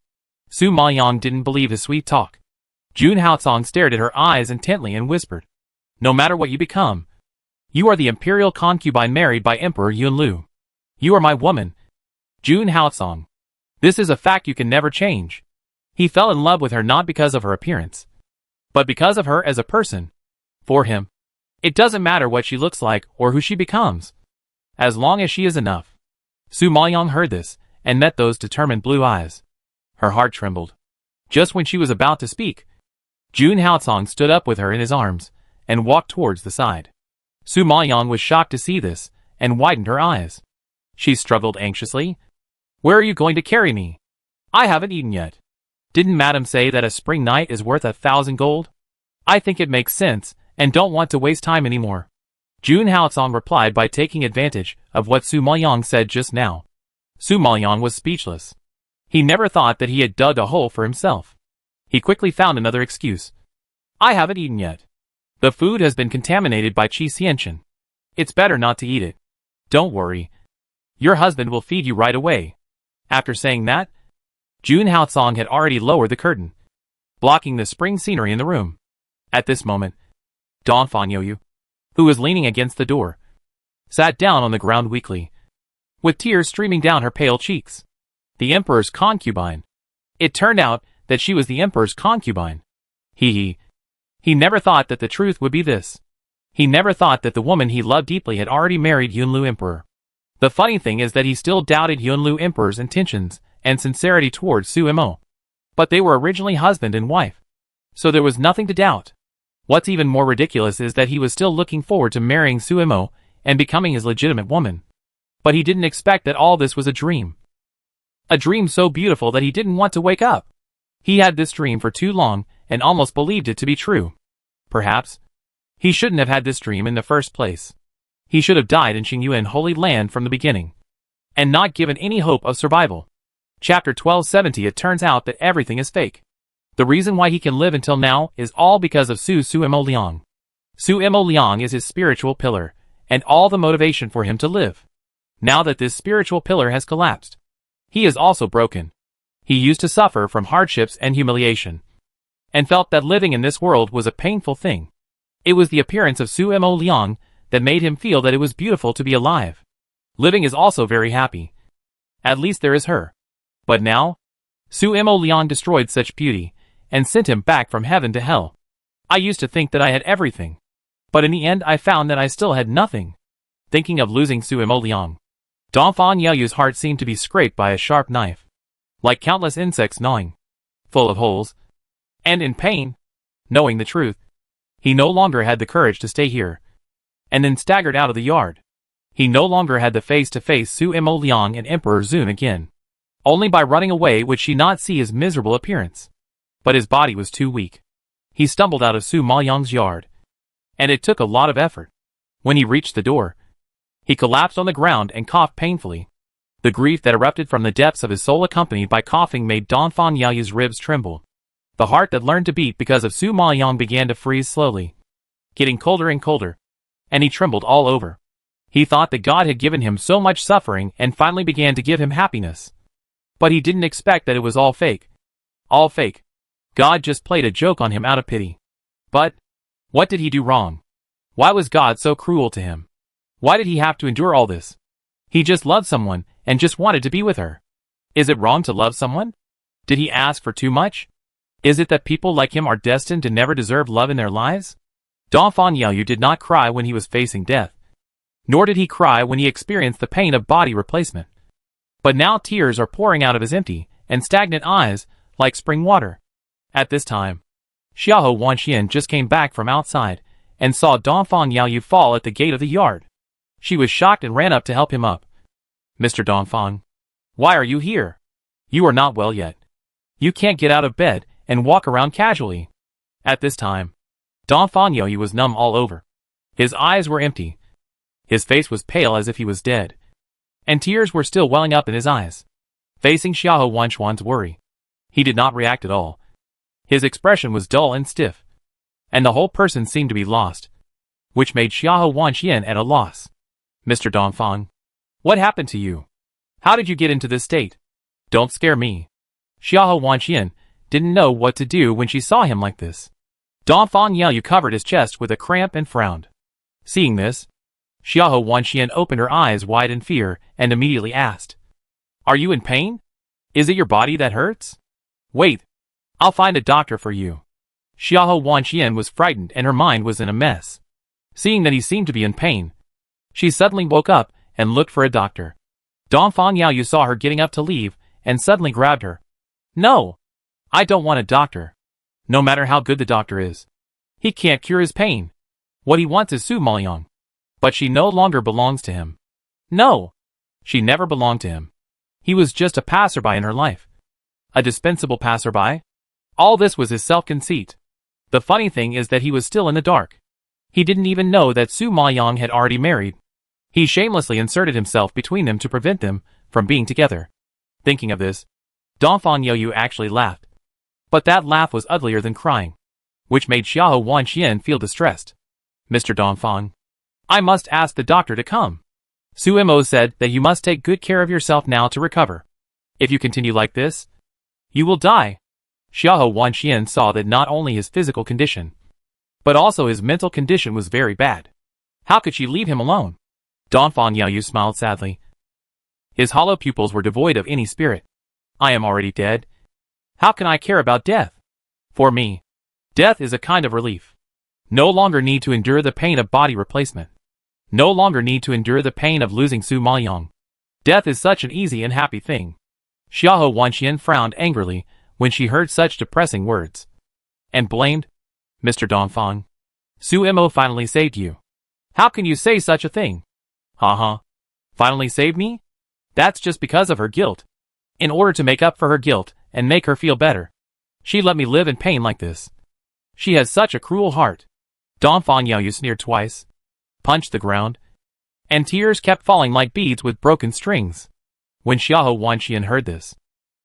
Su Maoyang didn't believe his sweet talk. Jun Haotsong stared at her eyes intently and whispered, "No matter what you become, you are the imperial concubine married by Emperor Yunlu. You are my woman, Jun Haotsong. This is a fact you can never change." He fell in love with her not because of her appearance, but because of her as a person. For him, it doesn't matter what she looks like or who she becomes, as long as she is enough. Su Maoyang heard this and met those determined blue eyes. Her heart trembled. Just when she was about to speak, Jun Haotsong stood up with her in his arms and walked towards the side. Su Maoyang was shocked to see this and widened her eyes. She struggled anxiously. "Where are you going to carry me? I haven't eaten yet. Didn't Madam say that a spring night is worth 1,000 gold? I think it makes sense, and don't want to waste time anymore. Jun Haotsong replied by taking advantage of what Su Maoyang said just now. Su Maoyang was speechless. He never thought that he had dug a hole for himself. He quickly found another excuse. I haven't eaten yet. The food has been contaminated by Qi Xianchen. It's better not to eat it. Don't worry. Your husband will feed you right away. After saying that, Jun Haotsong had already lowered the curtain, blocking the spring scenery in the room. At this moment, Dongfang Youyu, who was leaning against the door, sat down on the ground weakly, with tears streaming down her pale cheeks. The emperor's concubine. It turned out that she was the emperor's concubine. He never thought that the truth would be this. He never thought that the woman he loved deeply had already married Yunlu Emperor. The funny thing is that he still doubted Yunlu Emperor's intentions and sincerity towards Su Mo. But they were originally husband and wife, so there was nothing to doubt. What's even more ridiculous is that he was still looking forward to marrying Su Mo and becoming his legitimate woman. But he didn't expect that all this was a dream. A dream so beautiful that he didn't want to wake up. He had this dream for too long and almost believed it to be true. Perhaps he shouldn't have had this dream in the first place. He should have died in Qingyuan Holy Land from the beginning, and not given any hope of survival. Chapter 1270. It turns out that everything is fake. The reason why he can live until now is all because of Su Mo Liang. Su Mo Liang is his spiritual pillar, and all the motivation for him to live. Now that this spiritual pillar has collapsed, he is also broken. He used to suffer from hardships and humiliation, and felt that living in this world was a painful thing. It was the appearance of Su Mo Liang that made him feel that it was beautiful to be alive. Living is also very happy. At least there is her. But now, Su Mo Liang destroyed such beauty, and sent him back from heaven to hell. I used to think that I had everything, but in the end I found that I still had nothing. Thinking of losing Su Mo Liang, Dongfang Youyu's heart seemed to be scraped by a sharp knife, like countless insects gnawing, full of holes, and in pain. Knowing the truth, he no longer had the courage to stay here, and then staggered out of the yard. He no longer had the face to face Su Mo Liang and Emperor Zun again. Only by running away would she not see his miserable appearance. But his body was too weak. He stumbled out of Su Maoyang's yard, and it took a lot of effort. When he reached the door, he collapsed on the ground and coughed painfully. The grief that erupted from the depths of his soul accompanied by coughing made Dongfang Youyu's ribs tremble. The heart that learned to beat because of Su Maoyang began to freeze slowly, getting colder and colder, and he trembled all over. He thought that God had given him so much suffering and finally began to give him happiness. But he didn't expect that it was all fake. All fake. God just played a joke on him out of pity. But what did he do wrong? Why was God so cruel to him? Why did he have to endure all this? He just loved someone and just wanted to be with her. Is it wrong to love someone? Did he ask for too much? Is it that people like him are destined to never deserve love in their lives? Dongfang Youyu did not cry when he was facing death, nor did he cry when he experienced the pain of body replacement. But now tears are pouring out of his empty and stagnant eyes like spring water. At this time, Xiahou Wanxian just came back from outside and saw Dongfang Youyu fall at the gate of the yard. She was shocked and ran up to help him up. Mr. Dongfang, why are you here? You are not well yet. You can't get out of bed and walk around casually. At this time, Dongfang Youyu was numb all over. His eyes were empty. His face was pale as if he was dead, and tears were still welling up in his eyes. Facing Xiahou Wanxian's worry, he did not react at all. His expression was dull and stiff, and the whole person seemed to be lost, which made Xiahou Wanxian at a loss. Mr. Dongfang, what happened to you? How did you get into this state? Don't scare me. Xiahou Wanxian didn't know what to do when she saw him like this. Dongfang Youyu covered his chest with a cramp and frowned. Seeing this, Xiahou Wanxian opened her eyes wide in fear and immediately asked, "Are you in pain? Is it your body that hurts? Wait, I'll find a doctor for you." Xiahou Wanxian was frightened and her mind was in a mess. Seeing that he seemed to be in pain, she suddenly woke up and looked for a doctor. Dongfang Youyu saw her getting up to leave and suddenly grabbed her. "No, I don't want a doctor. No matter how good the doctor is, he can't cure his pain. What he wants is Su Maoyang. But she no longer belongs to him. No, she never belonged to him. He was just a passerby in her life. A dispensable passerby? All this was his self-conceit. The funny thing is that he was still in the dark. He didn't even know that Su Maoyang had already married. He shamelessly inserted himself between them to prevent them from being together. Thinking of this, Dongfang Youyu actually laughed. But that laugh was uglier than crying, which made Xiahou Wanxian feel distressed. Mr. Dongfang, I must ask the doctor to come. Su Mo said that you must take good care of yourself now to recover. If you continue like this, you will die. Xiahou Wanxian saw that not only his physical condition, but also his mental condition was very bad. How could she leave him alone? Dongfang Youyu smiled sadly. His hollow pupils were devoid of any spirit. I am already dead. How can I care about death? For me, death is a kind of relief. No longer need to endure the pain of body replacement. No longer need to endure the pain of losing Su Maoyang. Death is such an easy and happy thing. Xiahou Wanxian frowned angrily when she heard such depressing words, and blamed, Mr. Dongfang, Su Mo finally saved you. How can you say such a thing? Haha. Finally saved me? That's just because of her guilt. In order to make up for her guilt and make her feel better, she let me live in pain like this. She has such a cruel heart. Dongfang Youyu sneered twice, punched the ground, and tears kept falling like beads with broken strings. When Xiahou Wanxian heard this,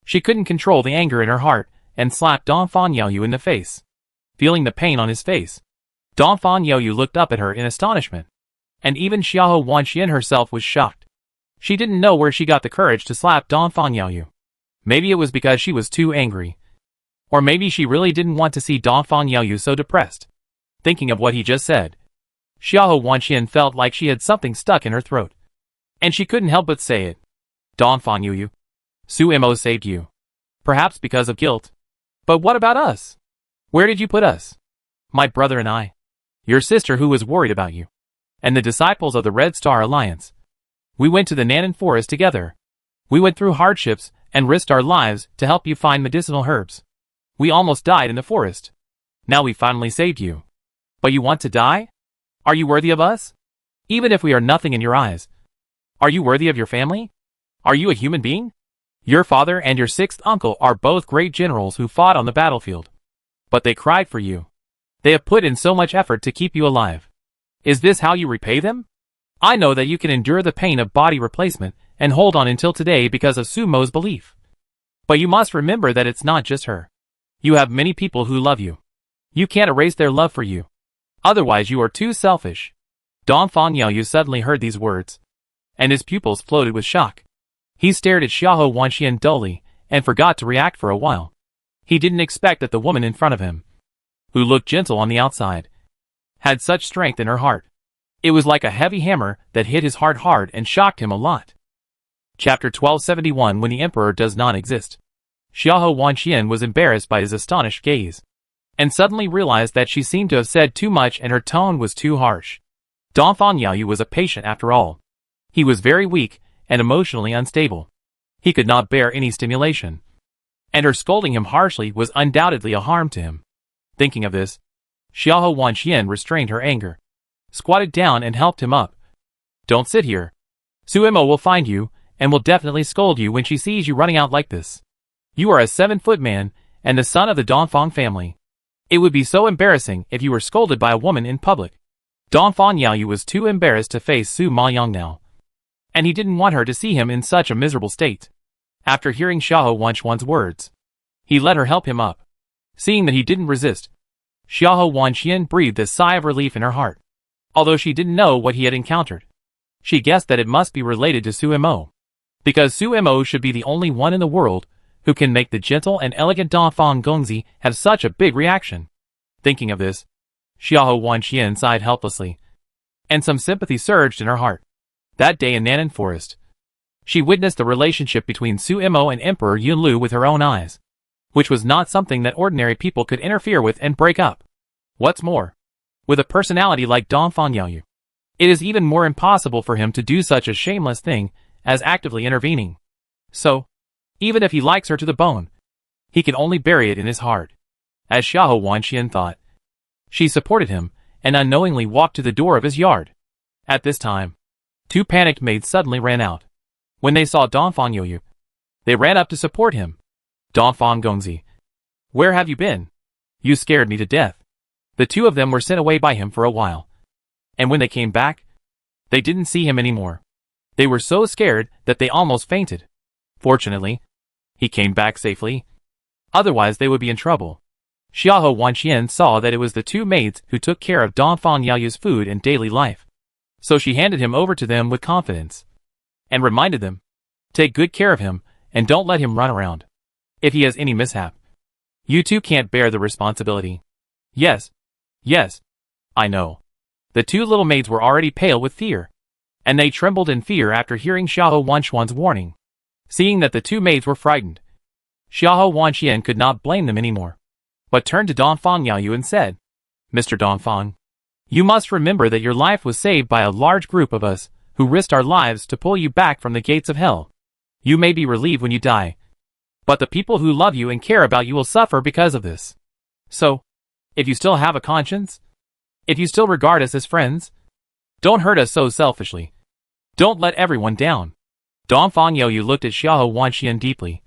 she couldn't control the anger in her heart and slapped Dongfang Youyu in the face. Feeling the pain on his face, Dongfang Youyu looked up at her in astonishment, and even Xiahou Wanxian herself was shocked. She didn't know where she got the courage to slap Dongfang Youyu. Maybe it was because she was too angry. Or maybe she really didn't want to see Dongfang Youyu so depressed. Thinking of what he just said, Xiahou Wanxian felt like she had something stuck in her throat, and she couldn't help but say it. Dongfang Youyu, Su Mo saved you. Perhaps because of guilt. But what about us? Where did you put us? My brother and I. Your sister who was worried about you. And the disciples of the Red Star Alliance. We went to the Nanan Forest together. We went through hardships and risked our lives to help you find medicinal herbs. We almost died in the forest. Now we finally saved you. But you want to die? Are you worthy of us? Even if we are nothing in your eyes. Are you worthy of your family? Are you a human being? Your father and your sixth uncle are both great generals who fought on the battlefield. But they cried for you. They have put in so much effort to keep you alive. Is this how you repay them? I know that you can endure the pain of body replacement and hold on until today because of Su Mo's belief. But you must remember that it's not just her. You have many people who love you. You can't erase their love for you. Otherwise you are too selfish. Dongfang Youyu suddenly heard these words, and his pupils floated with shock. He stared at Xiahou Wanxian dully and forgot to react for a while. He didn't expect that the woman in front of him, who looked gentle on the outside, had such strength in her heart. It was like a heavy hammer that hit his heart hard and shocked him a lot. Chapter 1271 When the Emperor Does Not Exist. Xiahou Wanxian was embarrassed by his astonished gaze, and suddenly realized that she seemed to have said too much and her tone was too harsh. Dongfang Youyu was a patient after all. He was very weak and emotionally unstable. He could not bear any stimulation, and her scolding him harshly was undoubtedly a harm to him. Thinking of this, Xiahou Wanxian restrained her anger, squatted down and helped him up. Don't sit here. Su Mo will find you, and will definitely scold you when she sees you running out like this. You are a 7-foot man, and the son of the Dongfang family. It would be so embarrassing if you were scolded by a woman in public. Dongfang Youyu was too embarrassed to face Su Maoyang now, and he didn't want her to see him in such a miserable state. After hearing Xiahou Wanxian's words, he let her help him up. Seeing that he didn't resist, Xiahou Wanxian breathed a sigh of relief in her heart. Although she didn't know what he had encountered, she guessed that it must be related to Su Mo, because Su Mo should be the only one in the world who can make the gentle and elegant Dongfang Gongzi have such a big reaction. Thinking of this, Xiahou Wanxian sighed helplessly, and some sympathy surged in her heart. That day in Nanan Forest, she witnessed the relationship between Su Mo and Emperor Yunlu with her own eyes, which was not something that ordinary people could interfere with and break up. What's more, with a personality like Dongfang Youyu, it is even more impossible for him to do such a shameless thing as actively intervening. So, even if he likes her to the bone, he can only bury it in his heart. As Xiahou Wanxian thought, she supported him and unknowingly walked to the door of his yard. At this time, 2 panicked maids suddenly ran out. When they saw Dongfang Youyu, they ran up to support him. Dongfang Gongzi, where have you been? You scared me to death. The two of them were sent away by him for a while. And when they came back, they didn't see him anymore. They were so scared that they almost fainted. Fortunately, he came back safely. Otherwise they would be in trouble. Xiahou Wanqian saw that it was the two maids who took care of Dongfang Yaoyu's food and daily life. So she handed him over to them with confidence. And reminded them, take good care of him, and don't let him run around. If he has any mishap, you two can't bear the responsibility. Yes. Yes. I know. The two little maids were already pale with fear. And they trembled in fear after hearing Xiahou Wanqian's warning. Seeing that the two maids were frightened, Xiahou Wanqian could not blame them anymore, but turned to Dongfang Yaoyu and said, Mr. Dongfang, you must remember that your life was saved by a large group of us who risked our lives to pull you back from the gates of hell. You may be relieved when you die, but the people who love you and care about you will suffer because of this. So, if you still have a conscience, if you still regard us as friends, don't hurt us so selfishly. Don't let everyone down. Dongfang Yaoyu looked at Xiahou Wanqian deeply,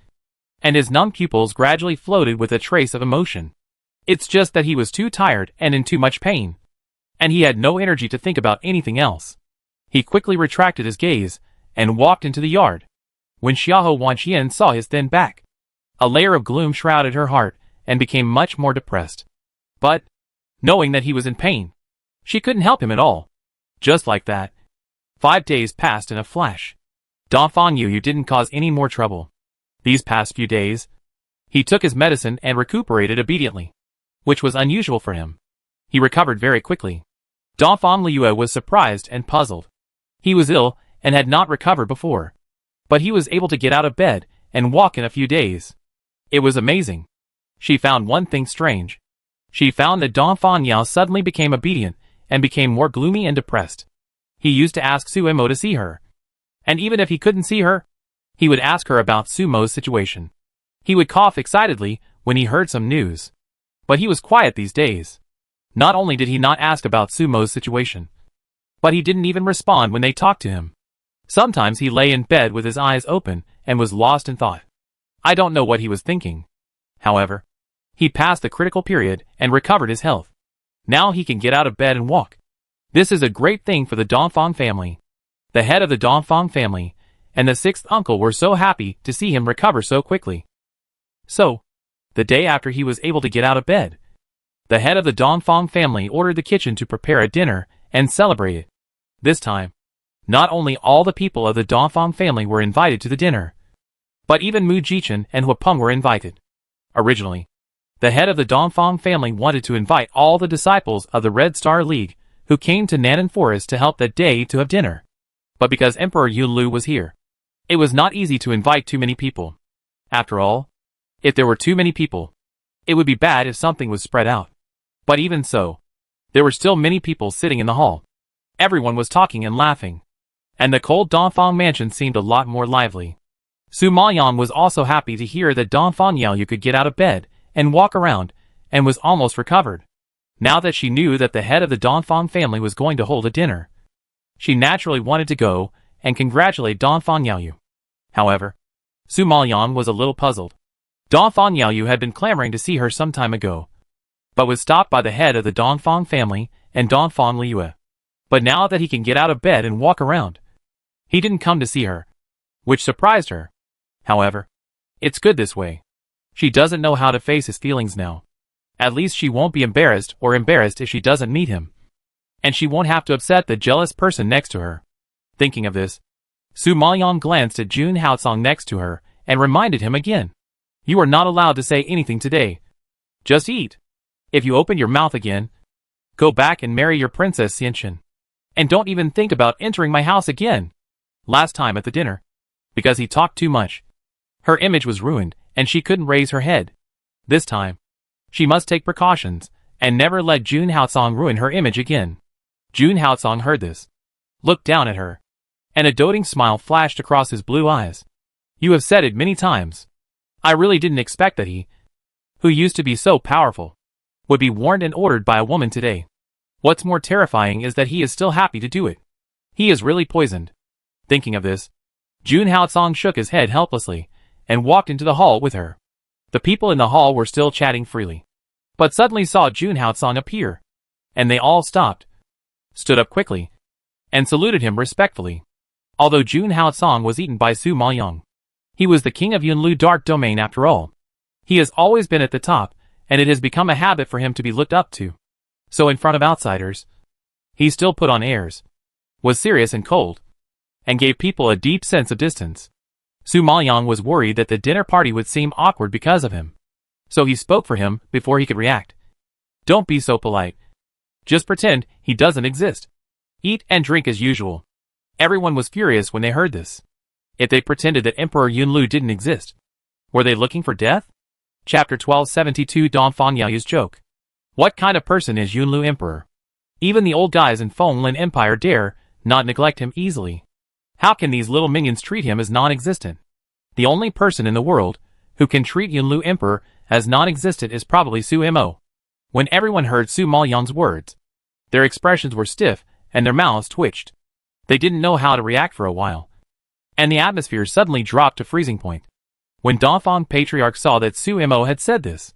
and his numb pupils gradually floated with a trace of emotion. It's just that he was too tired and in too much pain, and he had no energy to think about anything else. He quickly retracted his gaze and walked into the yard. When Xiahou Wanqian saw his thin back, a layer of gloom shrouded her heart and became much more depressed. But, knowing that he was in pain, she couldn't help him at all. Just like that, 5 days passed in a flash. Dongfang Yaoyu didn't cause any more trouble. These past few days, he took his medicine and recuperated obediently, which was unusual for him. He recovered very quickly. Dongfang Liyue was surprised and puzzled. He was ill and had not recovered before, but he was able to get out of bed and walk in a few days. It was amazing. She found one thing strange. She found that Dongfang Yao suddenly became obedient and became more gloomy and depressed. He used to ask Sumo to see her, and even if he couldn't see her, he would ask her about Sumo's situation. He would cough excitedly when he heard some news. But he was quiet these days. Not only did he not ask about Sumo's situation, but he didn't even respond when they talked to him. Sometimes he lay in bed with his eyes open and was lost in thought. I don't know what he was thinking. However, he passed the critical period and recovered his health. Now he can get out of bed and walk. This is a great thing for the Dongfang family. The head of the Dongfang family and the sixth uncle were so happy to see him recover so quickly. So, the day after he was able to get out of bed, the head of the Dongfang family ordered the kitchen to prepare a dinner and celebrate it. This time, not only all the people of the Dongfang family were invited to the dinner, but even Mu Jichen and Huapeng were invited. Originally, the head of the Dongfang family wanted to invite all the disciples of the Red Star League who came to Nanan Forest to help that day to have dinner. But because Emperor Yunlu was here, it was not easy to invite too many people. After all, if there were too many people, it would be bad if something was spread out. But even so, there were still many people sitting in the hall. Everyone was talking and laughing, and the cold Dongfang mansion seemed a lot more lively. Su Maoyan was also happy to hear that Dongfang Yaoyu could get out of bed and walk around, and was almost recovered. Now that she knew that the head of the Dongfang family was going to hold a dinner, she naturally wanted to go and congratulate Dongfang Yaoyu. However, Su Maoyan was a little puzzled. Dongfang Yaoyu had been clamoring to see her some time ago, but was stopped by the head of the Dongfang family and Dongfang Liyue. But now that he can get out of bed and walk around, he didn't come to see her, which surprised her. However, it's good this way. She doesn't know how to face his feelings now. At least she won't be embarrassed if she doesn't meet him. And she won't have to upset the jealous person next to her. Thinking of this, Su Maoyan glanced at Jun Haocong next to her and reminded him again. You are not allowed to say anything today. Just eat. If you open your mouth again, go back and marry your Princess Xianxin. And don't even think about entering my house again. Last time at the dinner, because he talked too much, her image was ruined and she couldn't raise her head. This time, she must take precautions and never let Jun Haocong ruin her image again. Jun Haocong heard this, looked down at her, and a doting smile flashed across his blue eyes. You have said it many times. I really didn't expect that he, who used to be so powerful, would be warned and ordered by a woman today. What's more terrifying is that he is still happy to do it. He is really poisoned. Thinking of this, Jun Haocong shook his head helplessly and walked into the hall with her. The people in the hall were still chatting freely. but suddenly saw Jun Haotsong appear. And they all stopped, stood up quickly, and saluted him respectfully. Although Jun Haotsong was eaten by Su Maoyang, he was the king of Yunlu Dark Domain after all. He has always been at the top, and it has become a habit for him to be looked up to. So in front of outsiders, he still put on airs, was serious and cold, and gave people a deep sense of distance. Su Maoyang was worried that the dinner party would seem awkward because of him. So he spoke for him before he could react. Don't be so polite. Just pretend he doesn't exist. Eat and drink as usual. Everyone was furious when they heard this. If they pretended that Emperor Yunlu didn't exist, were they looking for death? Chapter 1272 Dongfang Yaoyu's joke. What kind of person is Yunlu Emperor? Even the old guys in Fonglin Empire dare not neglect him easily. How can these little minions treat him as non-existent? The only person in the world who can treat Yunlu Emperor as non-existent is probably Su Mo. When everyone heard Su Maoyang's words, their expressions were stiff and their mouths twitched. They didn't know how to react for a while. And the atmosphere suddenly dropped to freezing point. When Dongfang Patriarch saw that Su Mo had said this,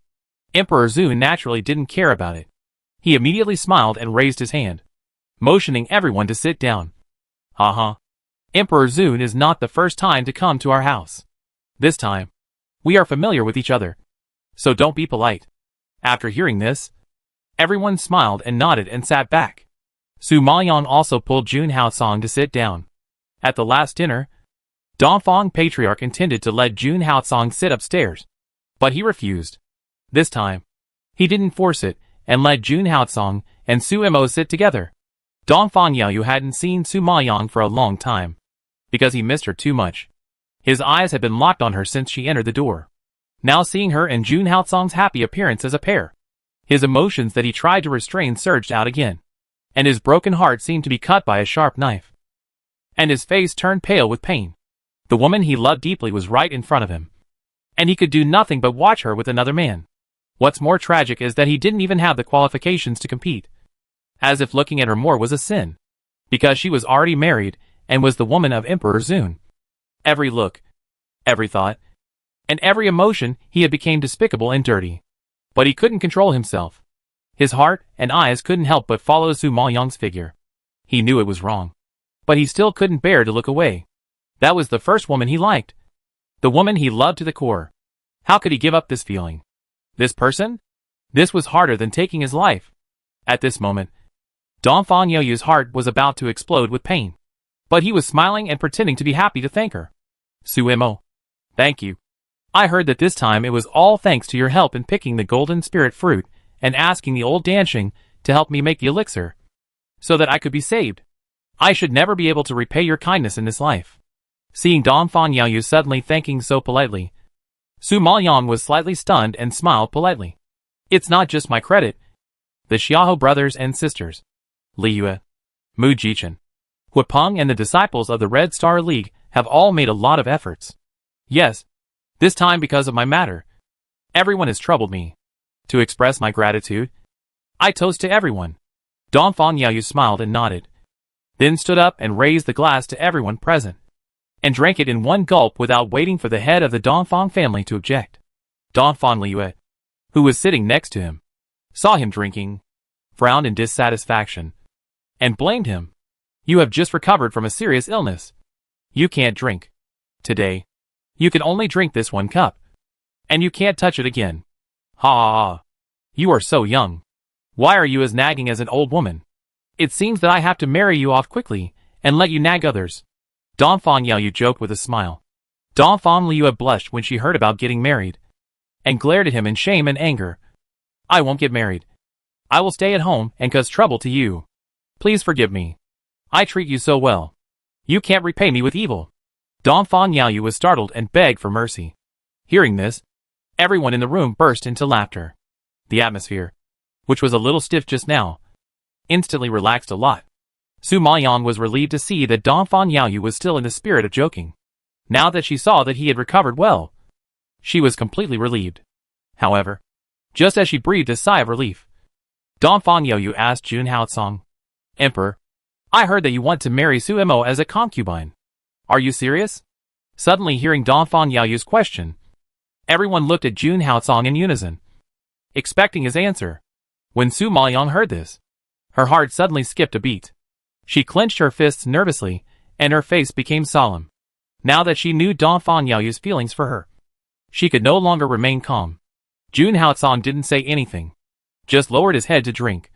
Emperor Zun naturally didn't care about it. He immediately smiled and raised his hand, motioning everyone to sit down. Haha. Emperor Zun is not the first time to come to our house. This time, we are familiar with each other. So don't be polite. After hearing this, everyone smiled and nodded and sat back. Su Maoyang also pulled Jun Haotsong to sit down. At the last dinner, Dongfang Patriarch intended to let Jun Haotsong sit upstairs, but he refused. This time, he didn't force it and let Jun Haotsong and Su Mo sit together. Dongfang Yaoyu hadn't seen Su Maoyang for a long time, because he missed her too much. His eyes had been locked on her since she entered the door. Now seeing her and Jun Haotsong's happy appearance as a pair, his emotions that he tried to restrain surged out again, and his broken heart seemed to be cut by a sharp knife. And his face turned pale with pain. The woman he loved deeply was right in front of him, and he could do nothing but watch her with another man. What's more tragic is that he didn't even have the qualifications to compete. As if looking at her more was a sin, because she was already married and was the woman of Emperor Zun. Every look, every thought, and every emotion he had became despicable and dirty. But he couldn't control himself. His heart and eyes couldn't help but follow Su Maoyang's figure. He knew it was wrong, but he still couldn't bear to look away. That was the first woman he liked. The woman he loved to the core. How could he give up this feeling? This person? This was harder than taking his life. At this moment, Dongfang Yaoyu's heart was about to explode with pain. But he was smiling and pretending to be happy to thank her. Su Mo. Thank you. I heard that this time it was all thanks to your help in picking the golden spirit fruit and asking the old Dansheng to help me make the elixir, so that I could be saved. I should never be able to repay your kindness in this life. Seeing Dongfang Yaoyu suddenly thanking so politely, Su Maoyang was slightly stunned and smiled politely. It's not just my credit. The Xiahou brothers and sisters, Li Yue, Mu Jichen, Huapeng and the disciples of the Red Star League have all made a lot of efforts. Yes, this time because of my matter. Everyone has troubled me. To express my gratitude, I toast to everyone. Dongfang Yaoyu smiled and nodded, then stood up and raised the glass to everyone present, and drank it in one gulp without waiting for the head of the Dongfang family to object. Dongfang Liyue, who was sitting next to him, saw him drinking, frowned in dissatisfaction, and blamed him. You have just recovered from a serious illness. You can't drink. Today, you can only drink this one cup. And you can't touch it again. Ha ha ha. You are so young. Why are you as nagging as an old woman? It seems that I have to marry you off quickly, and let you nag others. Dongfang Yaoyu joked with a smile. Dongfang Liyue blushed when she heard about getting married, and glared at him in shame and anger. I won't get married. I will stay at home and cause trouble to you. Please forgive me. I treat you so well. You can't repay me with evil. Dongfang Yaoyu was startled and begged for mercy. Hearing this, everyone in the room burst into laughter. The atmosphere, which was a little stiff just now, instantly relaxed a lot. Su Maoyang was relieved to see that Dongfang Yaoyu was still in the spirit of joking. Now that she saw that he had recovered well, she was completely relieved. However, just as she breathed a sigh of relief, Dongfang Yaoyu asked Jun Haotsong, Emperor, I heard that you want to marry Su Mo as a concubine. Are you serious? Suddenly hearing Dongfang Yaoyu's question, everyone looked at Jun Haotsong in unison. expecting his answer. When Su Maoyang heard this, her heart suddenly skipped a beat. She clenched her fists nervously, and her face became solemn. Now that she knew Dongfang Yaoyu's feelings for her, she could no longer remain calm. Jun Haocong didn't say anything, just lowered his head to drink,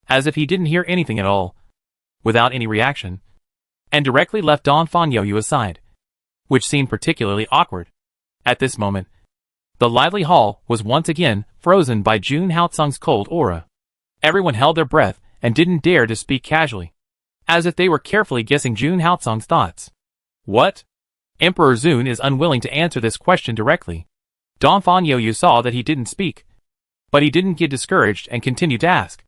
as if he didn't hear anything at all, without any reaction, and directly left Dongfang Yaoyu aside, which seemed particularly awkward. At this moment, the lively hall was once again frozen by Jun Haocong's cold aura. Everyone held their breath and didn't dare to speak casually, as if they were carefully guessing Jun Haocong's thoughts. What? Emperor Zun is unwilling to answer this question directly. Dongfang Yaoyu saw that he didn't speak, but he didn't get discouraged and continued to ask,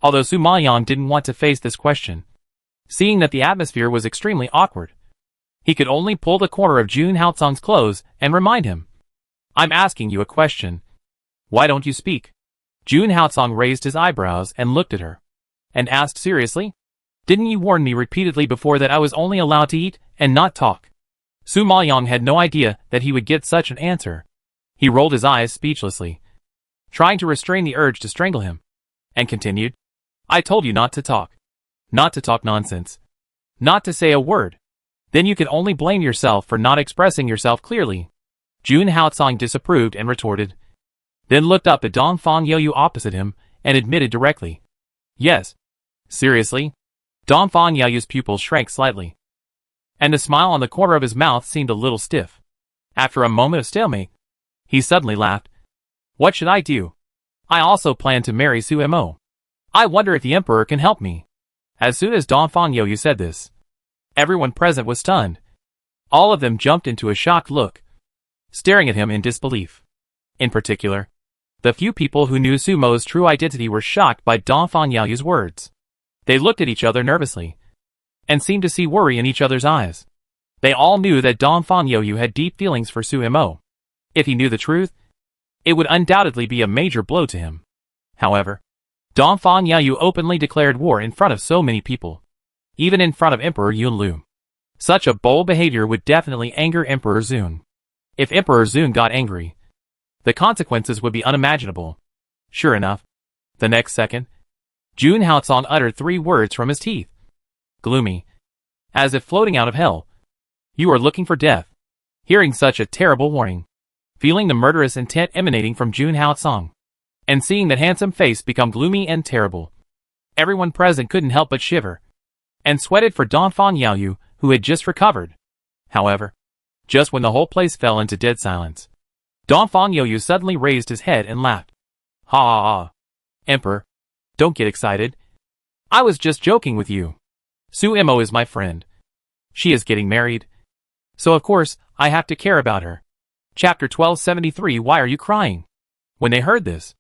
although Su Maoyang didn't want to face this question. Seeing that the atmosphere was extremely awkward, he could only pull the corner of Jun Haocong's clothes and remind him, "I'm asking you a question. Why don't you speak?" Jun Haocong raised his eyebrows and looked at her, and asked seriously, "Didn't you warn me repeatedly before that I was only allowed to eat and not talk?" Su Maoyang had no idea that he would get such an answer. He rolled his eyes speechlessly, trying to restrain the urge to strangle him, and continued, "I told you not to talk. Not to talk nonsense. Not to say a word. Then you can only blame yourself for not expressing yourself clearly." Jun Haocong disapproved and retorted, then looked up at Dongfang Yaoyu opposite him and admitted directly, "Yes." Seriously? Dongfang Yaoyu's pupils shrank slightly, and the smile on the corner of his mouth seemed a little stiff. After a moment of stalemate, he suddenly laughed. "What should I do? I also plan to marry Su Mo. I wonder if the emperor can help me." As soon as Dongfang Yaoyu said this, everyone present was stunned. All of them jumped into a shocked look, staring at him in disbelief. In particular, the few people who knew Su Mo's true identity were shocked by Dongfang Yaoyu's words. They looked at each other nervously, and seemed to see worry in each other's eyes. They all knew that Dongfang Yaoyu had deep feelings for Su Mo. If he knew the truth, it would undoubtedly be a major blow to him. However, Dongfang Yaoyu openly declared war in front of so many people, even in front of Emperor Yunlu. Such a bold behavior would definitely anger Emperor Zun. If Emperor Zun got angry, the consequences would be unimaginable. Sure enough, the next second, Jun Haocong uttered 3 words from his teeth. Gloomy, as if floating out of hell. "You are looking for death." Hearing such a terrible warning, feeling the murderous intent emanating from Jun Haocong, and seeing that handsome face become gloomy and terrible, everyone present couldn't help but shiver, and sweated for Dongfang Yaoyu, who had just recovered. However, just when the whole place fell into dead silence, Dongfang Yaoyu suddenly raised his head and laughed. "Ha ha ha. Emperor, don't get excited. I was just joking with you. Su Mo is my friend. She is getting married, so of course I have to care about her." Chapter 1273. Why are you crying? When they heard this,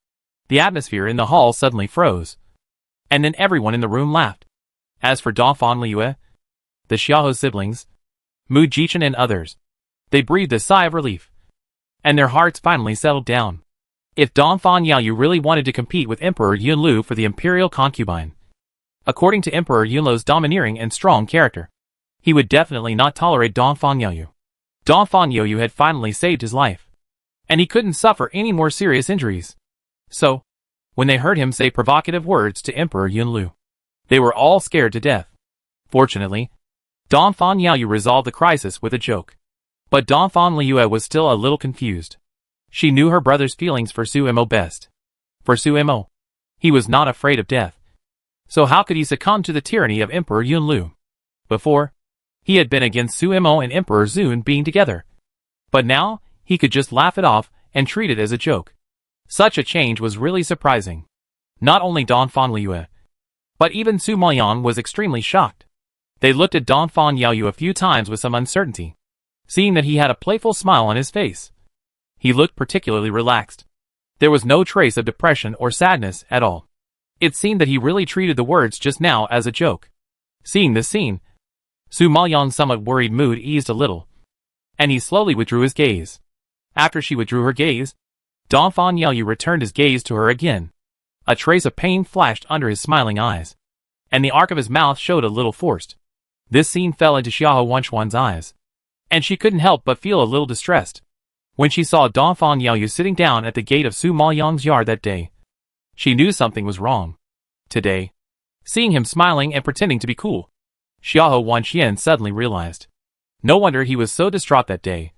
the atmosphere in the hall suddenly froze, and then everyone in the room laughed. As for Dongfang Liyue, the Xiahou siblings, Mu Jichen and others, they breathed a sigh of relief, and their hearts finally settled down. If Dongfang Yaoyu really wanted to compete with Emperor Yunlu for the imperial concubine, according to Emperor Yunlu's domineering and strong character, he would definitely not tolerate Dongfang Yaoyu. Dongfang Yaoyu had finally saved his life, and he couldn't suffer any more serious injuries. So, when they heard him say provocative words to Emperor Yunlu, they were all scared to death. Fortunately, Dongfang Yaoyu resolved the crisis with a joke. But Dongfang Liyue was still a little confused. She knew her brother's feelings for Su Mo best. For Su Mo, he was not afraid of death. So how could he succumb to the tyranny of Emperor Yunlu? Before, he had been against Su Mo and Emperor Zun being together. But now, he could just laugh it off and treat it as a joke. Such a change was really surprising. Not only Dongfang Liyue, but even Su Maoyang was extremely shocked. They looked at Dongfang Yaoyu a few times with some uncertainty, seeing that he had a playful smile on his face. He looked particularly relaxed. There was no trace of depression or sadness at all. It seemed that he really treated the words just now as a joke. Seeing this scene, Su Maoyang's somewhat worried mood eased a little, and he slowly withdrew his gaze. After she withdrew her gaze, Dongfang Yaoyu returned his gaze to her again. A trace of pain flashed under his smiling eyes, and the arc of his mouth showed a little forced. This scene fell into Xiahou Wenchuan's eyes, and she couldn't help but feel a little distressed. When she saw Dongfang Yaoyu sitting down at the gate of Su Maoyang's yard that day, she knew something was wrong. Today, seeing him smiling and pretending to be cool, Xiahou Wanqian suddenly realized. No wonder he was so distraught that day.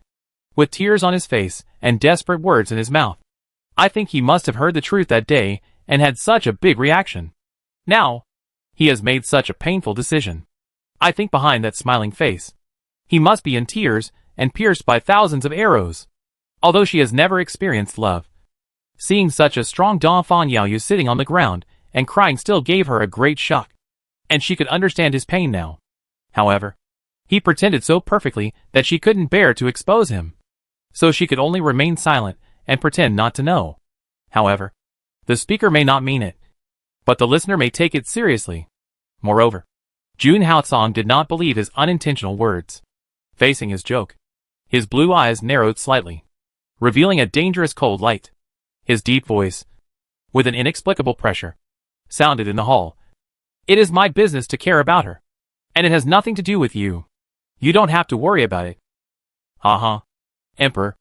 With tears on his face and desperate words in his mouth. I think he must have heard the truth that day and had such a big reaction. Now, he has made such a painful decision. I think behind that smiling face, he must be in tears and pierced by thousands of arrows. Although she has never experienced love, seeing such a strong Dongfang Yaoyu sitting on the ground and crying still gave her a great shock. And she could understand his pain now. However, he pretended so perfectly that she couldn't bear to expose him. So she could only remain silent and pretend not to know. However, the speaker may not mean it, but the listener may take it seriously. Moreover, Jun Haocong did not believe his unintentional words. Facing his joke, his blue eyes narrowed slightly, revealing a dangerous cold light. His deep voice, with an inexplicable pressure, sounded in the hall. It is my business to care about her, and it has nothing to do with you. You don't have to worry about it. Haha. Emperor,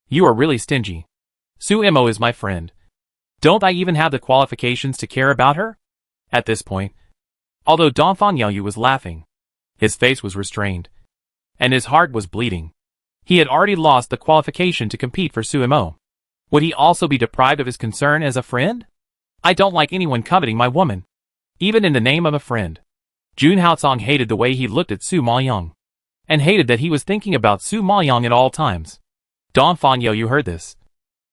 you are really stingy. Su Imo is my friend. Don't I even have the qualifications to care about her? At this point, although Dongfang Yaoyu was laughing, his face was restrained, and his heart was bleeding. He had already lost the qualification to compete for Su Imo. Would he also be deprived of his concern as a friend? I don't like anyone coveting my woman, even in the name of a friend. Jun Haocong hated the way he looked at Su Maoyang, and hated that he was thinking about Su Maoyang at all times. Dongfang Yaoyu heard this.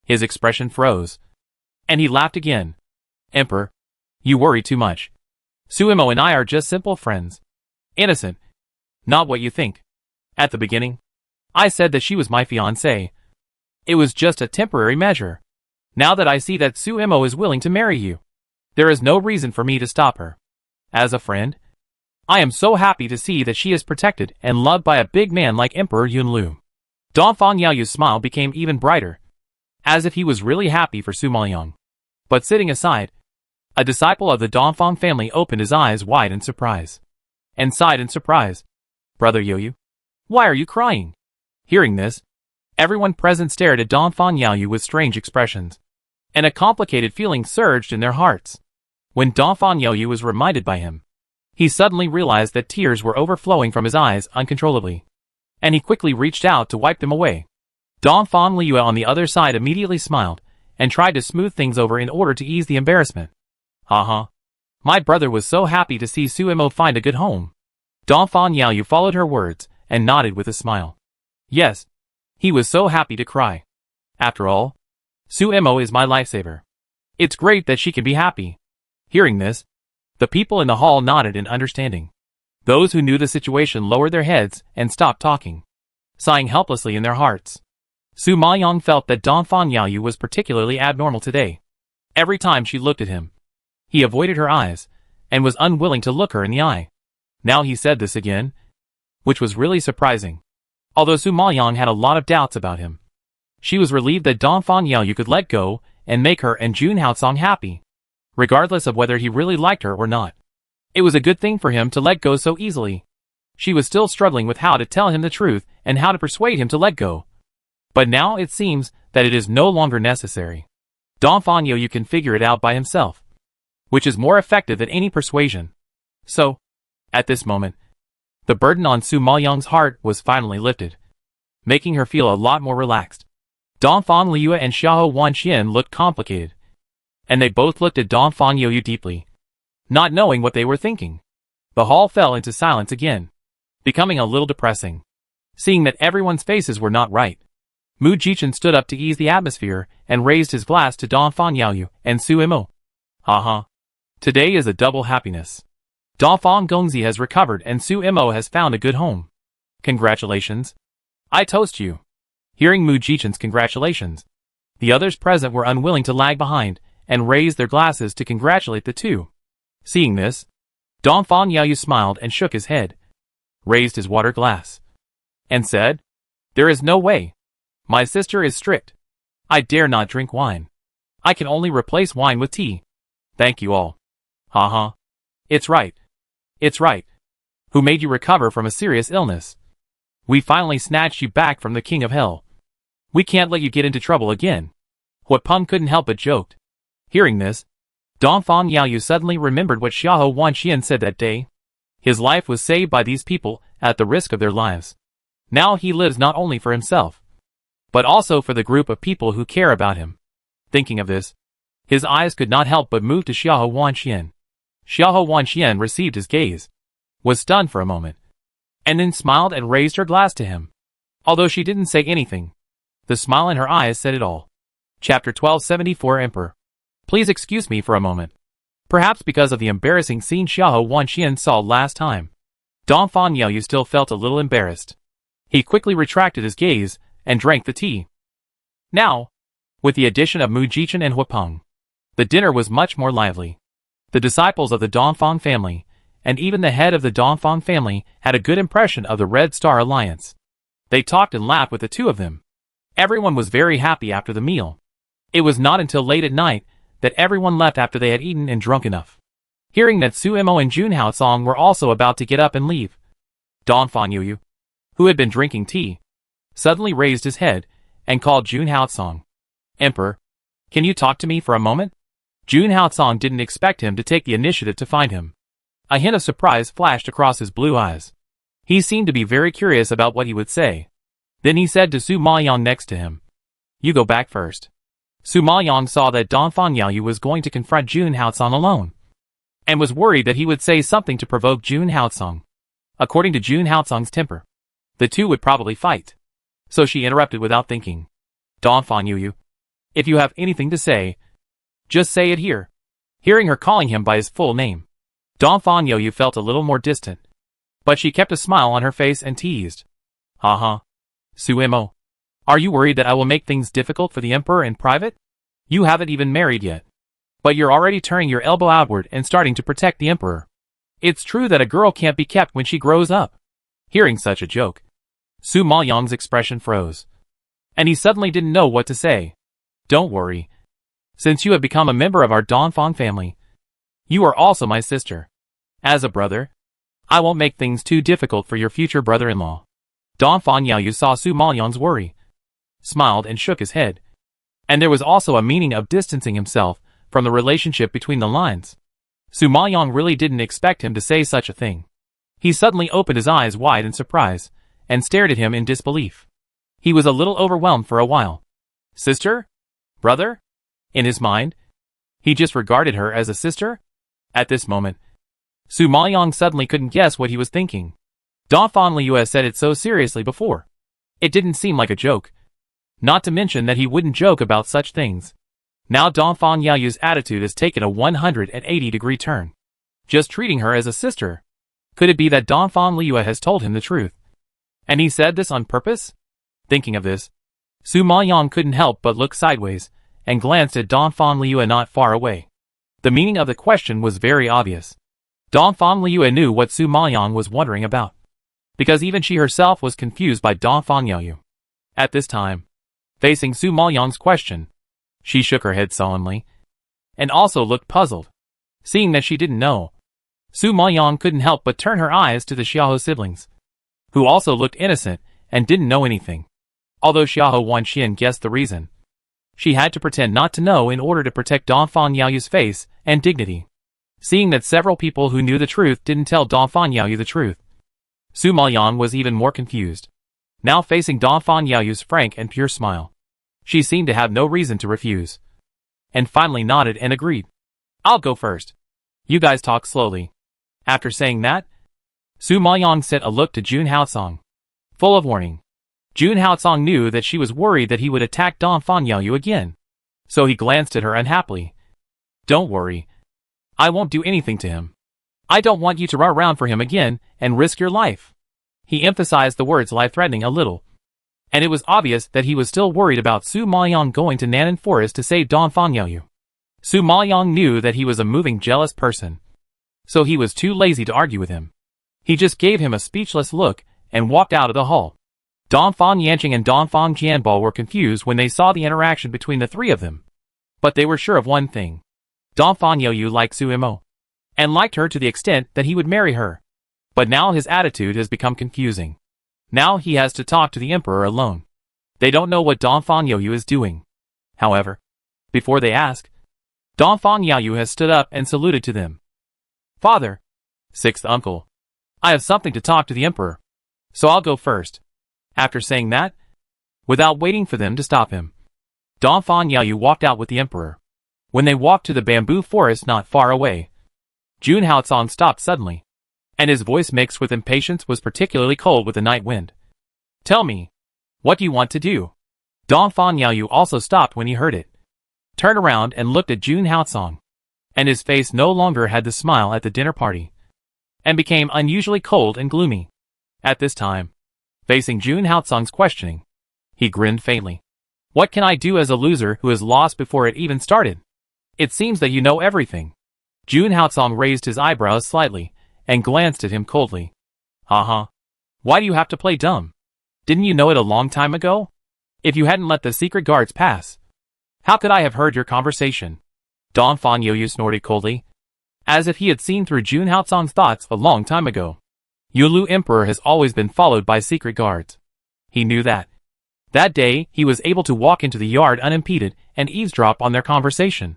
His expression froze, and he laughed again. Emperor, you worry too much. Su Imo and I are just simple friends. Innocent. Not what you think. At the beginning, I said that she was my fiancée. It was just a temporary measure. Now that I see that Su Imo is willing to marry you, there is no reason for me to stop her. As a friend, I am so happy to see that she is protected and loved by a big man like Emperor Yunlu. Dongfang Yaoyu's smile became even brighter, as if he was really happy for Su Maoyang. But sitting aside, a disciple of the Dongfang family opened his eyes wide in surprise, and sighed in surprise. Brother Yaoyu, why are you crying? Hearing this, everyone present stared at Dongfang Yaoyu with strange expressions, and a complicated feeling surged in their hearts. When Dongfang Yaoyu was reminded by him, he suddenly realized that tears were overflowing from his eyes uncontrollably, and he quickly reached out to wipe them away. Dongfang Liu on the other side immediately smiled, and tried to smooth things over in order to ease the embarrassment. Haha. My brother was so happy to see Su Imo find a good home. Dongfang Yaoyu followed her words, and nodded with a smile. Yes. He was so happy to cry. After all, Su Imo is my lifesaver. It's great that she can be happy. Hearing this, the people in the hall nodded in understanding. Those who knew the situation lowered their heads and stopped talking, sighing helplessly in their hearts. Su Maoyang felt that Dongfang Yaoyu was particularly abnormal today. Every time she looked at him, he avoided her eyes, and was unwilling to look her in the eye. Now he said this again, which was really surprising. Although Su Maoyang had a lot of doubts about him, she was relieved that Dongfang Yaoyu could let go and make her and Jun Haocong happy, regardless of whether he really liked her or not. It was a good thing for him to let go so easily. She was still struggling with how to tell him the truth and how to persuade him to let go. But now it seems that it is no longer necessary. Dongfang Yaoyu can figure it out by himself, which is more effective than any persuasion. So, at this moment, the burden on Su Maoyang's heart was finally lifted, making her feel a lot more relaxed. Dongfang Liu and Xiahou Wanqian looked complicated, and they both looked at Dongfang Yaoyu deeply, not knowing what they were thinking. The hall fell into silence again, becoming a little depressing, seeing that everyone's faces were not right. Mu Jichen stood up to ease the atmosphere and raised his glass to Dongfang Yaoyu and Su Imo. Haha. Today is a double happiness. Dongfang Gongzi has recovered and Su Imo has found a good home. Congratulations. I toast you. Hearing Mu Jichen's congratulations, the others present were unwilling to lag behind and raised their glasses to congratulate the two. Seeing this, Dongfang Yaoyu smiled and shook his head, raised his water glass, and said, There is no way. My sister is strict. I dare not drink wine. I can only replace wine with tea. Thank you all. Haha. It's right. It's right. Who made you recover from a serious illness? We finally snatched you back from the King of Hell. We can't let you get into trouble again. Huapeng couldn't help but joked. Hearing this, Dongfang Yaoyu suddenly remembered what Xiahou Wanxian said that day. His life was saved by these people at the risk of their lives. Now he lives not only for himself, but also for the group of people who care about him. Thinking of this, his eyes could not help but move to Xiahou Wanxian. Xiahou Wanxian received his gaze, was stunned for a moment, and then smiled and raised her glass to him. Although she didn't say anything, the smile in her eyes said it all. Chapter 1274 Emperor. Please excuse me for a moment. Perhaps because of the embarrassing scene Xiahou Wanxian saw last time, Dongfang Yaoyu still felt a little embarrassed. He quickly retracted his gaze and drank the tea. Now, with the addition of Mu Jichen and Huapeng, the dinner was much more lively. The disciples of the Dongfang family, and even the head of the Dongfang family, had a good impression of the Red Star Alliance. They talked and laughed with the two of them. Everyone was very happy after the meal. It was not until late at night that everyone left after they had eaten and drunk enough. Hearing that Su Imo and Jun Haocong were also about to get up and leave, Dongfang Yaoyu, who had been drinking tea, suddenly raised his head and called Jun Haocong. Emperor, can you talk to me for a moment? Jun Haocong didn't expect him to take the initiative to find him. A hint of surprise flashed across his blue eyes. He seemed to be very curious about what he would say. Then he said to Su Maoyang next to him, "You go back first." Su Maoyang saw that Dongfang Yaoyu was going to confront Jun Haocong alone, and was worried that he would say something to provoke Jun Haocong. According to Jun Haocong's temper, the two would probably fight. So she interrupted without thinking. "Dongfang Yaoyu, if you have anything to say, just say it here." Hearing her calling him by his full name, Dongfang Yaoyu felt a little more distant, but she kept a smile on her face and teased. "Haha. Su Imo, are you worried that I will make things difficult for the Emperor in private? You haven't even married yet, but you're already turning your elbow outward and starting to protect the Emperor. It's true that a girl can't be kept when she grows up." Hearing such a joke, Su Maoyang's expression froze, and he suddenly didn't know what to say. "Don't worry. Since you have become a member of our Dongfang family, you are also my sister. As a brother, I won't make things too difficult for your future brother-in-law." Dongfang Yaoyu saw Su Maoyang's worry, smiled and shook his head. And there was also a meaning of distancing himself from the relationship between the lines. Su Maoyang really didn't expect him to say such a thing. He suddenly opened his eyes wide in surprise, and stared at him in disbelief. He was a little overwhelmed for a while. Sister? Brother? In his mind, he just regarded her as a sister? At this moment, Su Maoyang suddenly couldn't guess what he was thinking. Dongfang Liu has said it so seriously before. It didn't seem like a joke. Not to mention that he wouldn't joke about such things. Now Dongfang Yaoyu's attitude has taken a 180-degree turn. Just treating her as a sister. Could it be that Dongfang Liu has told him the truth? And he said this on purpose? Thinking of this, Su Maoyang couldn't help but look sideways, and glanced at Dongfang Liu not far away. The meaning of the question was very obvious. Dongfang Liu knew what Su Maoyang was wondering about, because even she herself was confused by Dongfang Yaoyu. At this time, facing Su Maoyang's question, she shook her head solemnly, and also looked puzzled. Seeing that she didn't know, Su Maoyang couldn't help but turn her eyes to the Xiahou siblings, who also looked innocent and didn't know anything. Although Xiahou Wanxian guessed the reason, she had to pretend not to know in order to protect Dongfang Yaoyu's face and dignity. Seeing that several people who knew the truth didn't tell Dongfang Yaoyu the truth, Su Maoyang was even more confused. Now facing Dongfang Yaoyu's frank and pure smile, she seemed to have no reason to refuse, and finally nodded and agreed. "I'll go first. You guys talk slowly." After saying that, Su Maoyang sent a look to Jun Haocong, full of warning. Jun Haocong knew that she was worried that he would attack Dongfang Yaoyu again, so he glanced at her unhappily. "Don't worry. I won't do anything to him. I don't want you to run around for him again and risk your life." He emphasized the words life-threatening a little, and it was obvious that he was still worried about Su Maoyang going to Nanan Forest to save Dongfang Yaoyu. Su Maoyang knew that he was a moving, jealous person, so he was too lazy to argue with him. He just gave him a speechless look and walked out of the hall. Dongfang Yanqing and Dongfang Jianbo were confused when they saw the interaction between the three of them. But they were sure of one thing. Dongfang Yaoyu liked Su Imo, and liked her to the extent that he would marry her. But now his attitude has become confusing. Now he has to talk to the Emperor alone. They don't know what Dongfang Youyu is doing. However, before they ask, Dongfang Youyu has stood up and saluted to them. Father, sixth uncle, I have something to talk to the emperor, so I'll go first. After saying that, without waiting for them to stop him, Dongfang Youyu walked out with the emperor. When they walked to the bamboo forest not far away, Jun Haocong stopped suddenly, and his voice mixed with impatience was particularly cold with the night wind. Tell me, what do you want to do? Dongfang Youyu also stopped when he heard it, turned around and looked at Jun Haocong, and his face no longer had the smile at the dinner party, and became unusually cold and gloomy. At this time, facing Jun Haocong's questioning, he grinned faintly. What can I do as a loser who is lost before it even started? It seems that you know everything. Jun Haocong raised his eyebrows slightly and glanced at him coldly. Haha. Why do you have to play dumb? Didn't you know it a long time ago? If you hadn't let the secret guards pass, how could I have heard your conversation? Dongfang Youyu snorted coldly, as if he had seen through Jun Haocong's thoughts a long time ago. Yulu Emperor has always been followed by secret guards. He knew that. That day, he was able to walk into the yard unimpeded and eavesdrop on their conversation.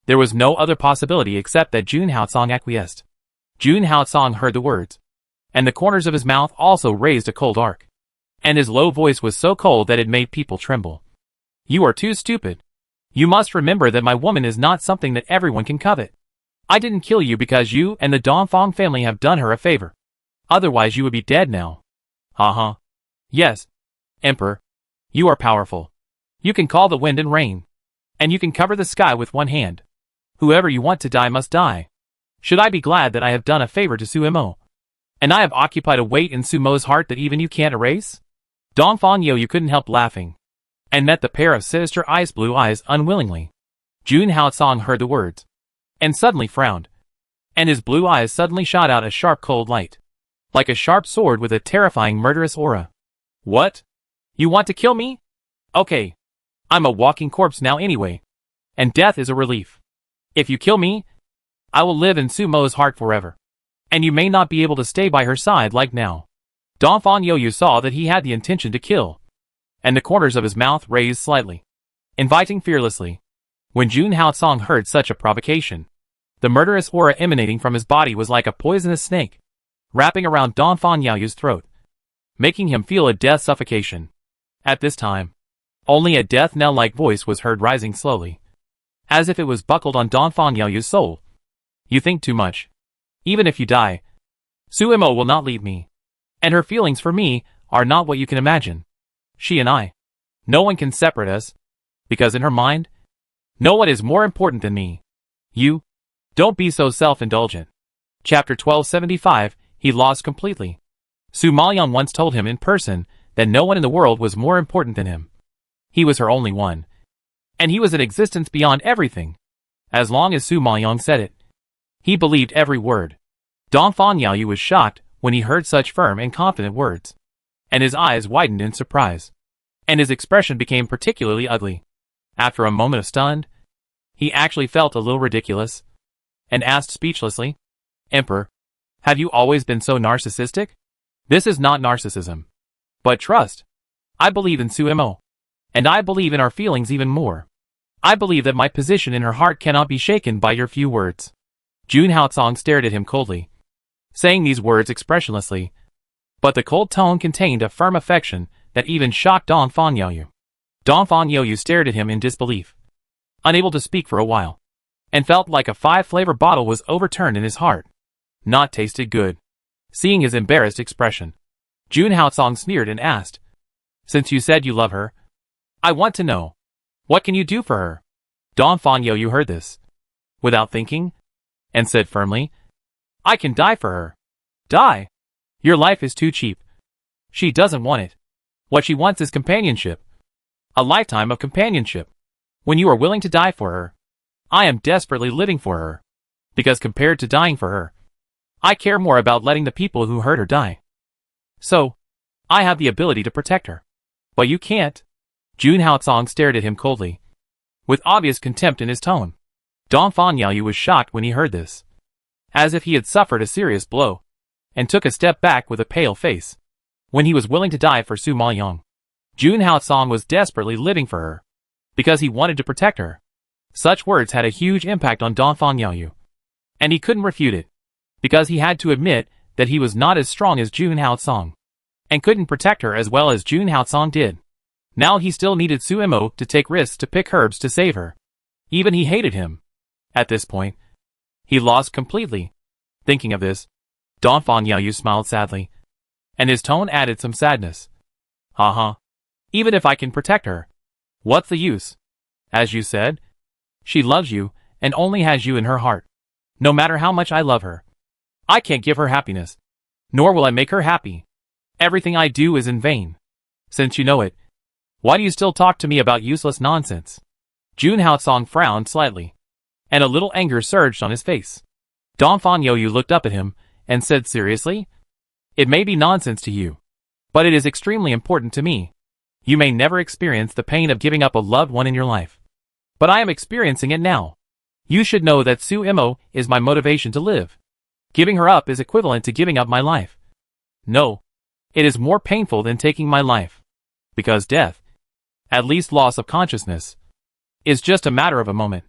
There was no other possibility except that Jun Haocong acquiesced. Jun Haocong heard the words, and the corners of his mouth also raised a cold arc, and his low voice was so cold that it made people tremble. You are too stupid. You must remember that my woman is not something that everyone can covet. I didn't kill you because you and the Dongfang family have done her a favor. Otherwise you would be dead now. Haha. Yes, Emperor. You are powerful. You can call the wind and rain. And you can cover the sky with one hand. Whoever you want to die must die. Should I be glad that I have done a favor to Sumo? And I have occupied a weight in Sumo's heart that even you can't erase? Dongfang Youyu couldn't help laughing, and met the pair of sinister ice blue eyes unwillingly. Jun Haocong heard the words, and suddenly frowned, and his blue eyes suddenly shot out a sharp cold light, like a sharp sword with a terrifying murderous aura. What? You want to kill me? Okay. I'm a walking corpse now anyway, and death is a relief. If you kill me, I will live in Sumo's heart forever, and you may not be able to stay by her side like now. Dongfang Youyu saw that he had the intention to kill, and the corners of his mouth raised slightly, inviting fearlessly. When Jun Haocong heard such a provocation, the murderous aura emanating from his body was like a poisonous snake, wrapping around Dongfang Youyu's throat, making him feel a death suffocation. At this time, only a death knell-like voice was heard rising slowly, as if it was buckled on Dongfang Youyu's soul. You think too much. Even if you die, Suimo will not leave me, and her feelings for me are not what you can imagine. She and I, no one can separate us, because in her mind, no one is more important than me. You, don't be so self-indulgent. Chapter 1275, he lost completely. Su Maoyang once told him in person that no one in the world was more important than him. He was her only one, and he was an existence beyond everything. As long as Su Maoyang said it, he believed every word. Dongfang Youyu was shocked when he heard such firm and confident words, and his eyes widened in surprise, and his expression became particularly ugly. After a moment of stunned, he actually felt a little ridiculous, and asked speechlessly, Emperor, have you always been so narcissistic? This is not narcissism, but trust. I believe in Suimo, and I believe in our feelings even more. I believe that my position in her heart cannot be shaken by your few words. Jun Haocong stared at him coldly, saying these words expressionlessly, but the cold tone contained a firm affection that even shocked Dongfang Youyu. Dongfang Youyu stared at him in disbelief, unable to speak for a while, and felt like a 5-flavor bottle was overturned in his heart. Not tasted good. Seeing his embarrassed expression, Jun Haocong sneered and asked, Since you said you love her, I want to know, what can you do for her? Dongfang Youyu heard this, without thinking, and said firmly, I can die for her. Die? Your life is too cheap. She doesn't want it. What she wants is companionship. A lifetime of companionship. When you are willing to die for her, I am desperately living for her. Because compared to dying for her, I care more about letting the people who hurt her die. So, I have the ability to protect her. But you can't. Jun Haocong stared at him coldly, with obvious contempt in his tone. Dongfang Youyu was shocked when he heard this, as if he had suffered a serious blow, and took a step back with a pale face. When he was willing to die for Su Maoyang, Jun Hao-song was desperately living for her, because he wanted to protect her. Such words had a huge impact on Dongfang Yaoyu, and he couldn't refute it, because he had to admit that he was not as strong as Jun Hao-song, and couldn't protect her as well as Jun Hao-song did. Now he still needed Suemo to take risks to pick herbs to save her. Even he hated him. At this point, he lost completely. Thinking of this, Dongfang Yaoyu smiled sadly, and his tone added some sadness. Even if I can protect her, what's the use? As you said, she loves you and only has you in her heart. No matter how much I love her, I can't give her happiness, nor will I make her happy. Everything I do is in vain. Since you know it, why do you still talk to me about useless nonsense? Jun Hao-song frowned slightly, and a little anger surged on his face. Dongfang Yaoyu looked up at him and said seriously, "It may be nonsense to you, but it is extremely important to me. You may never experience the pain of giving up a loved one in your life, but I am experiencing it now. You should know that Suemo is my motivation to live. Giving her up is equivalent to giving up my life. No, it is more painful than taking my life, because death, at least loss of consciousness, is just a matter of a moment.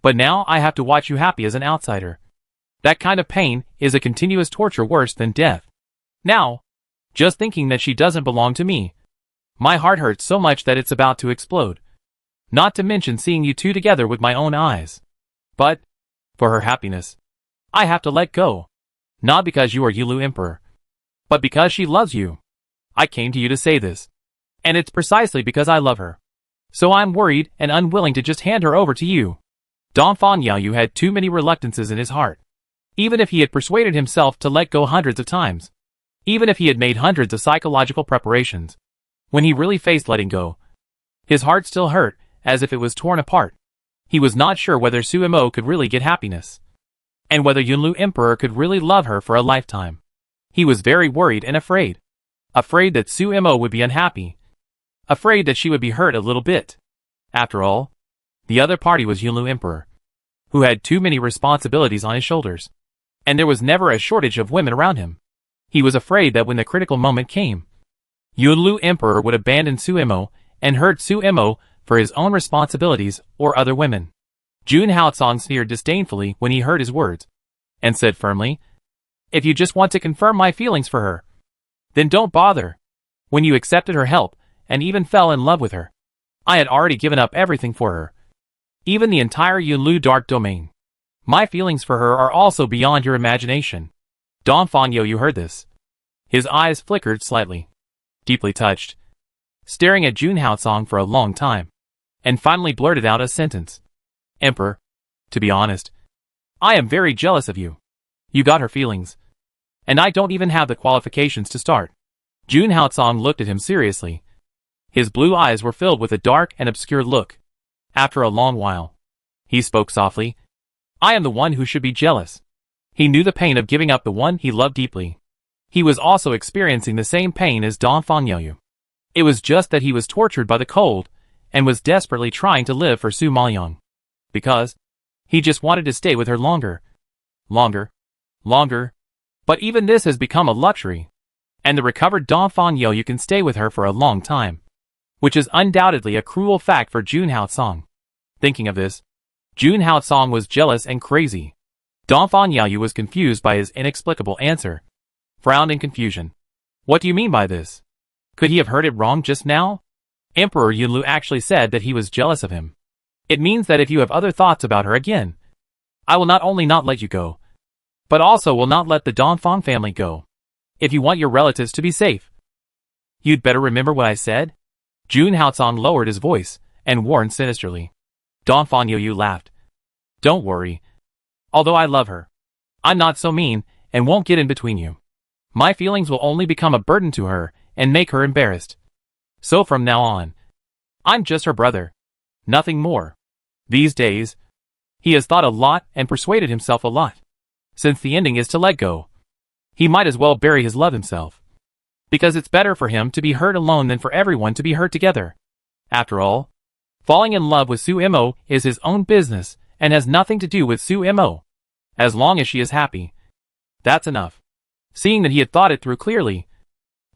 But now I have to watch you happy as an outsider. That kind of pain is a continuous torture worse than death. Now, just thinking that she doesn't belong to me, my heart hurts so much that it's about to explode. Not to mention seeing you two together with my own eyes. But, for her happiness, I have to let go. Not because you are Yulu Emperor, but because she loves you. I came to you to say this, and it's precisely because I love her. So I'm worried and unwilling to just hand her over to you." Dongfang Yaoyu had too many reluctances in his heart. Even if he had persuaded himself to let go hundreds of times, even if he had made hundreds of psychological preparations, when he really faced letting go, his heart still hurt, as if it was torn apart. He was not sure whether Suemo could really get happiness, and whether Yunlu Emperor could really love her for a lifetime. He was very worried and afraid. Afraid that Suemo would be unhappy. Afraid that she would be hurt a little bit. After all, the other party was Yunlu Emperor, who had too many responsibilities on his shoulders, and there was never a shortage of women around him. He was afraid that when the critical moment came, Yunlu Emperor would abandon Suemo and hurt Suemo for his own responsibilities or other women. Jun Hao-song sneered disdainfully when he heard his words, and said firmly, "If you just want to confirm my feelings for her, then don't bother. When you accepted her help, and even fell in love with her, I had already given up everything for her. Even the entire Yunlu Dark Domain. My feelings for her are also beyond your imagination." Dongfang Yaoyu heard this. His eyes flickered slightly, deeply touched, staring at Jun Hao-song for a long time, and finally blurted out a sentence. "Emperor, to be honest, I am very jealous of you. You got her feelings, and I don't even have the qualifications to start." Jun Hao-song looked at him seriously. His blue eyes were filled with a dark and obscure look. After a long while, he spoke softly. "I am the one who should be jealous." He knew the pain of giving up the one he loved deeply. He was also experiencing the same pain as Dongfang Yaoyu. It was just that he was tortured by the cold, and was desperately trying to live for Su Maoyang. Because he just wanted to stay with her longer. Longer. But even this has become a luxury. And the recovered Dongfang Yaoyu can stay with her for a long time, which is undoubtedly a cruel fact for Jun Hao-song. Thinking of this, Jun Hao-song was jealous and crazy. Dongfang Yaoyu was confused by his inexplicable answer, frowned in confusion. "What do you mean by this? Could he have heard it wrong just now? Emperor Yunlu actually said that he was jealous of him. It means that if you have other thoughts about her again, I will not only not let you go, but also will not let the Dongfang family go. If you want your relatives to be safe, you'd better remember what I said." Jun Hao-song lowered his voice and warned sinisterly. Dongfang Yaoyu laughed. "Don't worry. Although I love her, I'm not so mean and won't get in between you. My feelings will only become a burden to her and make her embarrassed. So from now on, I'm just her brother. Nothing more." These days, he has thought a lot and persuaded himself a lot. Since the ending is to let go, he might as well bury his love himself. Because it's better for him to be hurt alone than for everyone to be hurt together. After all, falling in love with Suemo is his own business and has nothing to do with Suemo. As long as she is happy, that's enough. Seeing that he had thought it through clearly,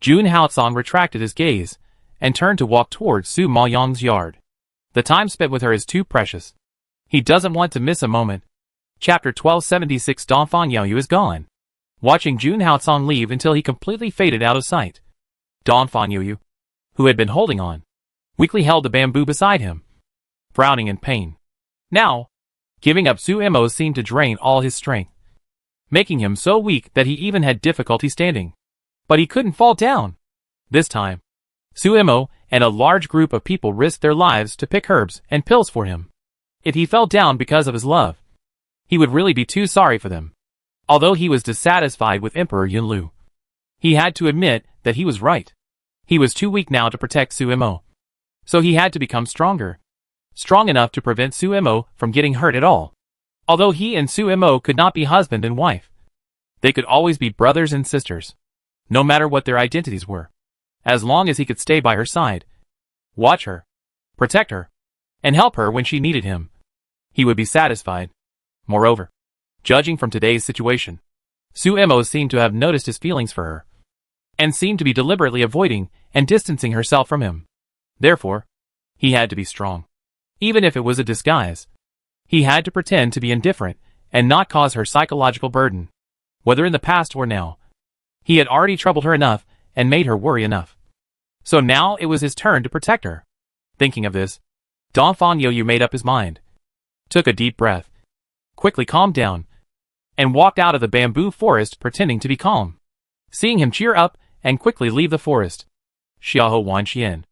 Jun Hao-song retracted his gaze and turned to walk towards Su Maoyang's yard. The time spent with her is too precious. He doesn't want to miss a moment. Chapter 1276. Dongfang Yaoyu is gone. Watching Jun Haocong leave until he completely faded out of sight. Dongfang Yaoyu, who had been holding on, weakly held the bamboo beside him, frowning in pain. Now, giving up Su Mo seemed to drain all his strength, making him so weak that he even had difficulty standing. But he couldn't fall down. This time, Su Mo and a large group of people risked their lives to pick herbs and pills for him. If he fell down because of his love, he would really be too sorry for them. Although he was dissatisfied with Emperor Yunlu, he had to admit that he was right. He was too weak now to protect Su Mo. So he had to become stronger. Strong enough to prevent Su Mo from getting hurt at all. Although he and Su Mo could not be husband and wife, they could always be brothers and sisters, no matter what their identities were. As long as he could stay by her side, watch her, protect her, and help her when she needed him, he would be satisfied. Moreover, judging from today's situation, Su Mo seemed to have noticed his feelings for her, and seemed to be deliberately avoiding and distancing herself from him. Therefore, he had to be strong. Even if it was a disguise, he had to pretend to be indifferent and not cause her psychological burden. Whether in the past or now, he had already troubled her enough and made her worry enough. So now it was his turn to protect her. Thinking of this, Dongfang Yaoyu made up his mind, took a deep breath, quickly calmed down, and walked out of the bamboo forest pretending to be calm. Seeing him cheer up and quickly leave the forest, Xiahou Wanqian,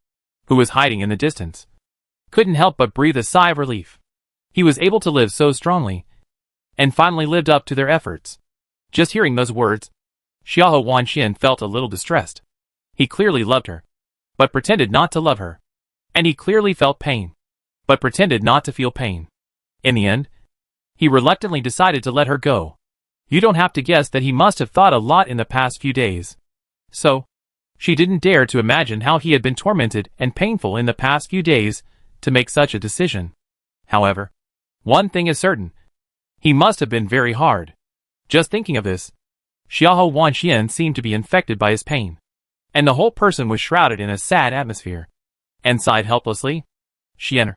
who was hiding in the distance, couldn't help but breathe a sigh of relief. He was able to live so strongly, and finally lived up to their efforts. Just hearing those words, Xiahou Wanqian felt a little distressed. He clearly loved her, but pretended not to love her. And he clearly felt pain, but pretended not to feel pain. In the end, he reluctantly decided to let her go. You don't have to guess that he must have thought a lot in the past few days. So, she didn't dare to imagine how he had been tormented and painful in the past few days to make such a decision. However, one thing is certain. He must have been very hard. Just thinking of this, Xiahou Wanqian seemed to be infected by his pain, and the whole person was shrouded in a sad atmosphere, and sighed helplessly. Xianer,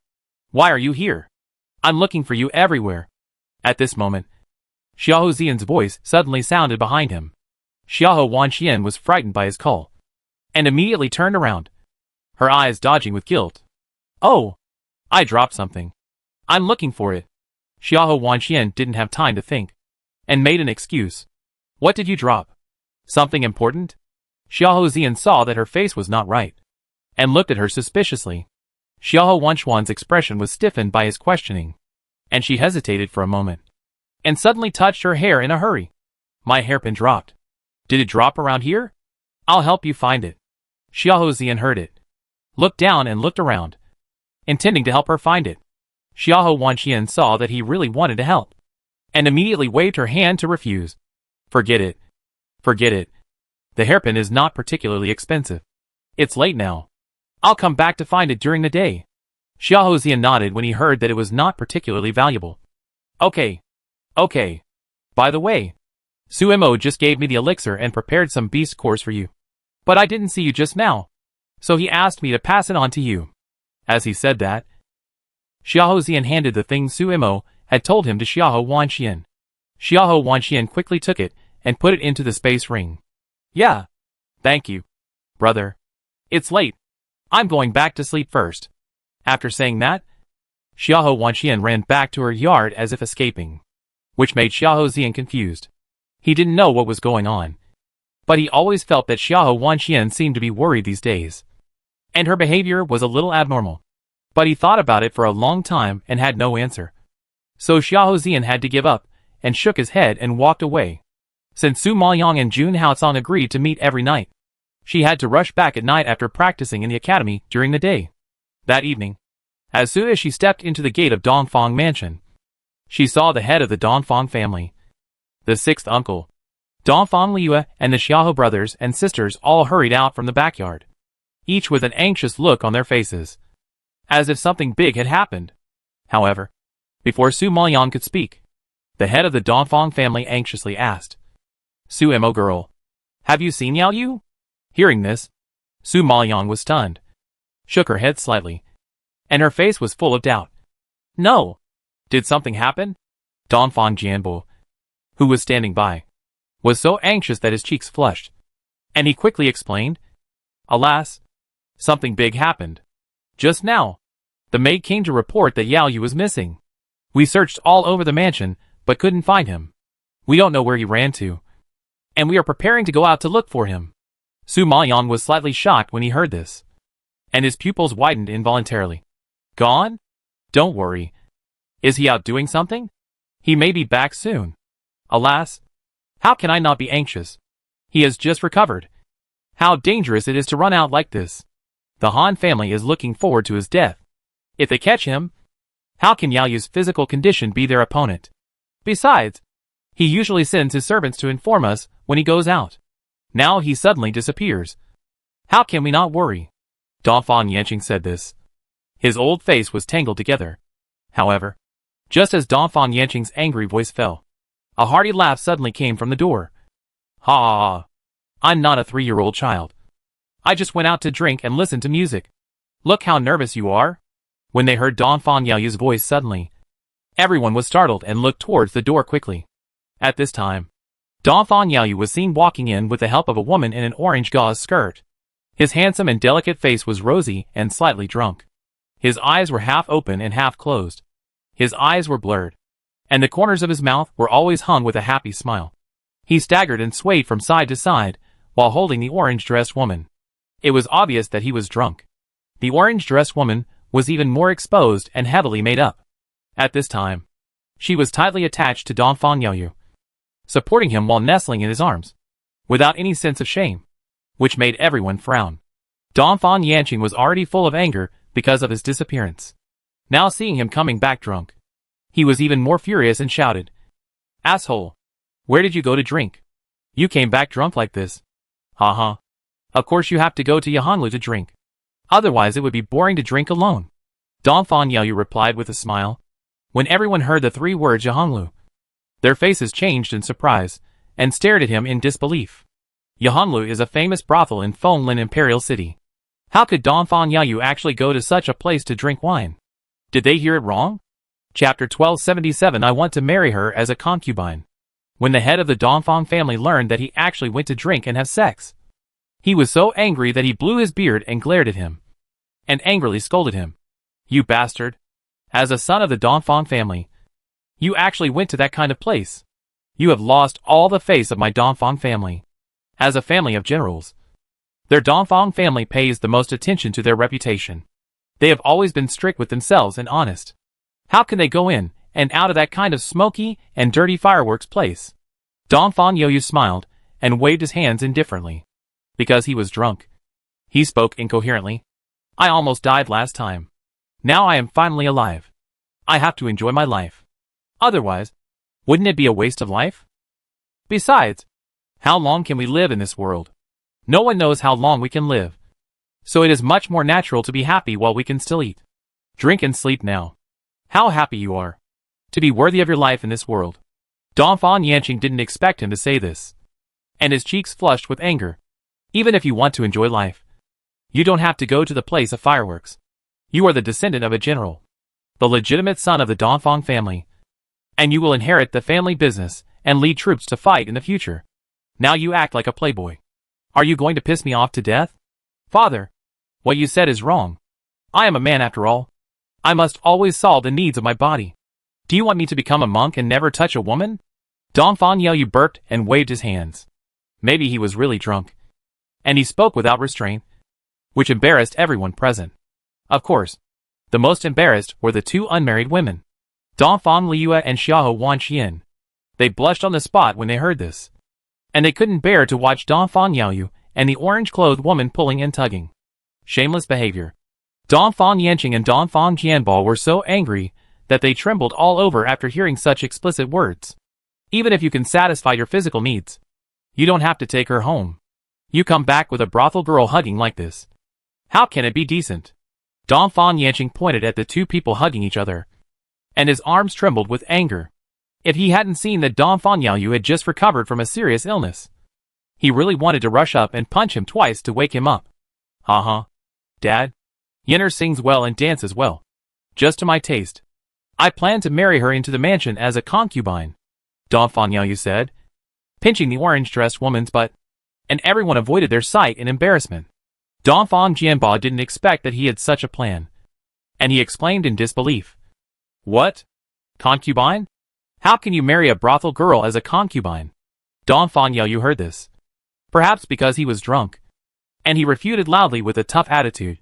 why are you here? I'm looking for you everywhere. At this moment, Xiahou Xian's voice suddenly sounded behind him. Xiahou Wanqian was frightened by his call, and immediately turned around, her eyes dodging with guilt. Oh, I dropped something. I'm looking for it. Xiahou Wanqian didn't have time to think, and made an excuse. What did you drop? Something important? Xiahou Xian saw that her face was not right, and looked at her suspiciously. Xiahou Wanqian's expression was stiffened by his questioning, and she hesitated for a moment, and suddenly touched her hair in a hurry. My hairpin dropped. Did it drop around here? I'll help you find it. Xiahou Xian heard it, looked down and looked around, intending to help her find it. Xiahou Wanqian saw that he really wanted to help, and immediately waved her hand to refuse. Forget it. Forget it. The hairpin is not particularly expensive. It's late now. I'll come back to find it during the day. Xiahou Xian nodded when he heard that it was not particularly valuable. Okay. Okay. By the way, Su Mo just gave me the elixir and prepared some beast course for you. But I didn't see you just now, so he asked me to pass it on to you. As he said that, Xiahou Xian handed the thing Su Mo had told him to Xiahou Wanqian. Xiahou Wanqian quickly took it and put it into the space ring. Yeah. Thank you, brother. It's late. I'm going back to sleep first. After saying that, Xiahou Wanqian ran back to her yard as if escaping, which made Xiahou Xian confused. He didn't know what was going on, but he always felt that Xiahou Wanqian seemed to be worried these days, and her behavior was a little abnormal. But he thought about it for a long time and had no answer. So Xiahou Xian had to give up, and shook his head and walked away. Since Su Maoyang and Jun Haocong agreed to meet every night, she had to rush back at night after practicing in the academy during the day. That evening, as soon as she stepped into the gate of Dongfang Mansion, she saw the head of the Dongfang family, the sixth uncle, Dongfang Liu, and the Xiahou brothers and sisters all hurried out from the backyard, each with an anxious look on their faces, as if something big had happened. However, before Su Maoyang could speak, the head of the Dongfang family anxiously asked, Su Mo girl, have you seen Yao Yu? Hearing this, Su Maoyang was stunned. shook her head slightly, and her face was full of doubt. No. Did something happen? Donfang Jianbo, who was standing by, was so anxious that his cheeks flushed, and he quickly explained, Alas, something big happened. Just now, the maid came to report that Yao Yu was missing. We searched all over the mansion, but couldn't find him. We don't know where he ran to, and we are preparing to go out to look for him. Su Mayan was slightly shocked when he heard this, and his pupils widened involuntarily. Gone? Don't worry. Is he out doing something? He may be back soon. Alas, how can I not be anxious? He has just recovered. How dangerous it is to run out like this. The Han family is looking forward to his death. If they catch him, how can Yao Yu's physical condition be their opponent? Besides, he usually sends his servants to inform us when he goes out. Now he suddenly disappears. How can we not worry? Donfang Yanqing said this. His old face was tangled together. However, just as Donfang Yanqing's angry voice fell, a hearty laugh suddenly came from the door. Ha ha ha. I'm not a 3-year-old child. I just went out to drink and listen to music. Look how nervous you are. When they heard Donfang Yaoyu's voice suddenly, everyone was startled and looked towards the door quickly. At this time, Donfang Yaoyu was seen walking in with the help of a woman in an orange gauze skirt. His handsome and delicate face was rosy and slightly drunk. His eyes were half open and half closed. His eyes were blurred, and the corners of his mouth were always hung with a happy smile. He staggered and swayed from side to side while holding the orange-dressed woman. It was obvious that he was drunk. The orange-dressed woman was even more exposed and heavily made up. At this time, she was tightly attached to Donfang Yaoyu, supporting him while nestling in his arms, without any sense of shame, which made everyone frown. Donfang Yanqing was already full of anger because of his disappearance. Now seeing him coming back drunk, he was even more furious and shouted, Asshole! Where did you go to drink? You came back drunk like this. Haha. Of course you have to go to Yahanlu to drink. Otherwise it would be boring to drink alone. Donfang Yaoyu replied with a smile. When everyone heard the 3 words Yahanlu, their faces changed in surprise, and stared at him in disbelief. Yahanlu is a famous brothel in Fenglin Imperial City. How could Donfang Yaoyu actually go to such a place to drink wine? Did they hear it wrong? Chapter 1277 I want to marry her as a concubine. When the head of the Donfang family learned that he actually went to drink and have sex, he was so angry that he blew his beard and glared at him, and angrily scolded him. You bastard! As a son of the Donfang family, you actually went to that kind of place. You have lost all the face of my Donfang family. As a family of generals, their Donfang family pays the most attention to their reputation. They have always been strict with themselves and honest. How can they go in and out of that kind of smoky and dirty fireworks place? Donfang Yaoyu smiled and waved his hands indifferently. Because he was drunk, he spoke incoherently. I almost died last time. Now I am finally alive. I have to enjoy my life. Otherwise, wouldn't it be a waste of life? Besides, how long can we live in this world? No one knows how long we can live. So it is much more natural to be happy while we can still eat, drink and sleep now. How happy you are to be worthy of your life in this world. Donfang Yanqing didn't expect him to say this, and his cheeks flushed with anger. Even if you want to enjoy life, you don't have to go to the place of fireworks. You are the descendant of a general, the legitimate son of the Donfang family, and you will inherit the family business and lead troops to fight in the future. Now you act like a playboy. Are you going to piss me off to death? Father, what you said is wrong. I am a man after all. I must always solve the needs of my body. Do you want me to become a monk and never touch a woman? Donfang Yaoyu burped and waved his hands. Maybe he was really drunk, and he spoke without restraint, which embarrassed everyone present. Of course, the most embarrassed were the 2 unmarried women, Donfang Liua and Xiahou Wanxian. They blushed on the spot when they heard this, and they couldn't bear to watch Donfang Yaoyu and the orange-clothed woman pulling and tugging. Shameless behavior. Donfang Yanqing and Donfang Jianbo were so angry that they trembled all over after hearing such explicit words. Even if you can satisfy your physical needs, you don't have to take her home. You come back with a brothel girl hugging like this. How can it be decent? Donfang Yanqing pointed at the 2 people hugging each other, and his arms trembled with anger. If he hadn't seen that Donfang Yaoyu had just recovered from a serious illness, he really wanted to rush up and punch him twice to wake him up. Dad, Yenner sings well and dances well. Just to my taste. I plan to marry her into the mansion as a concubine, Dongfang Yaoyu said, pinching the orange-dressed woman's butt. And everyone avoided their sight in embarrassment. Dongfang Jianbo didn't expect that he had such a plan. And he exclaimed in disbelief. What? Concubine? How can you marry a brothel girl as a concubine? Dongfang Yaoyu heard this. Perhaps because he was drunk. And he refuted loudly with a tough attitude.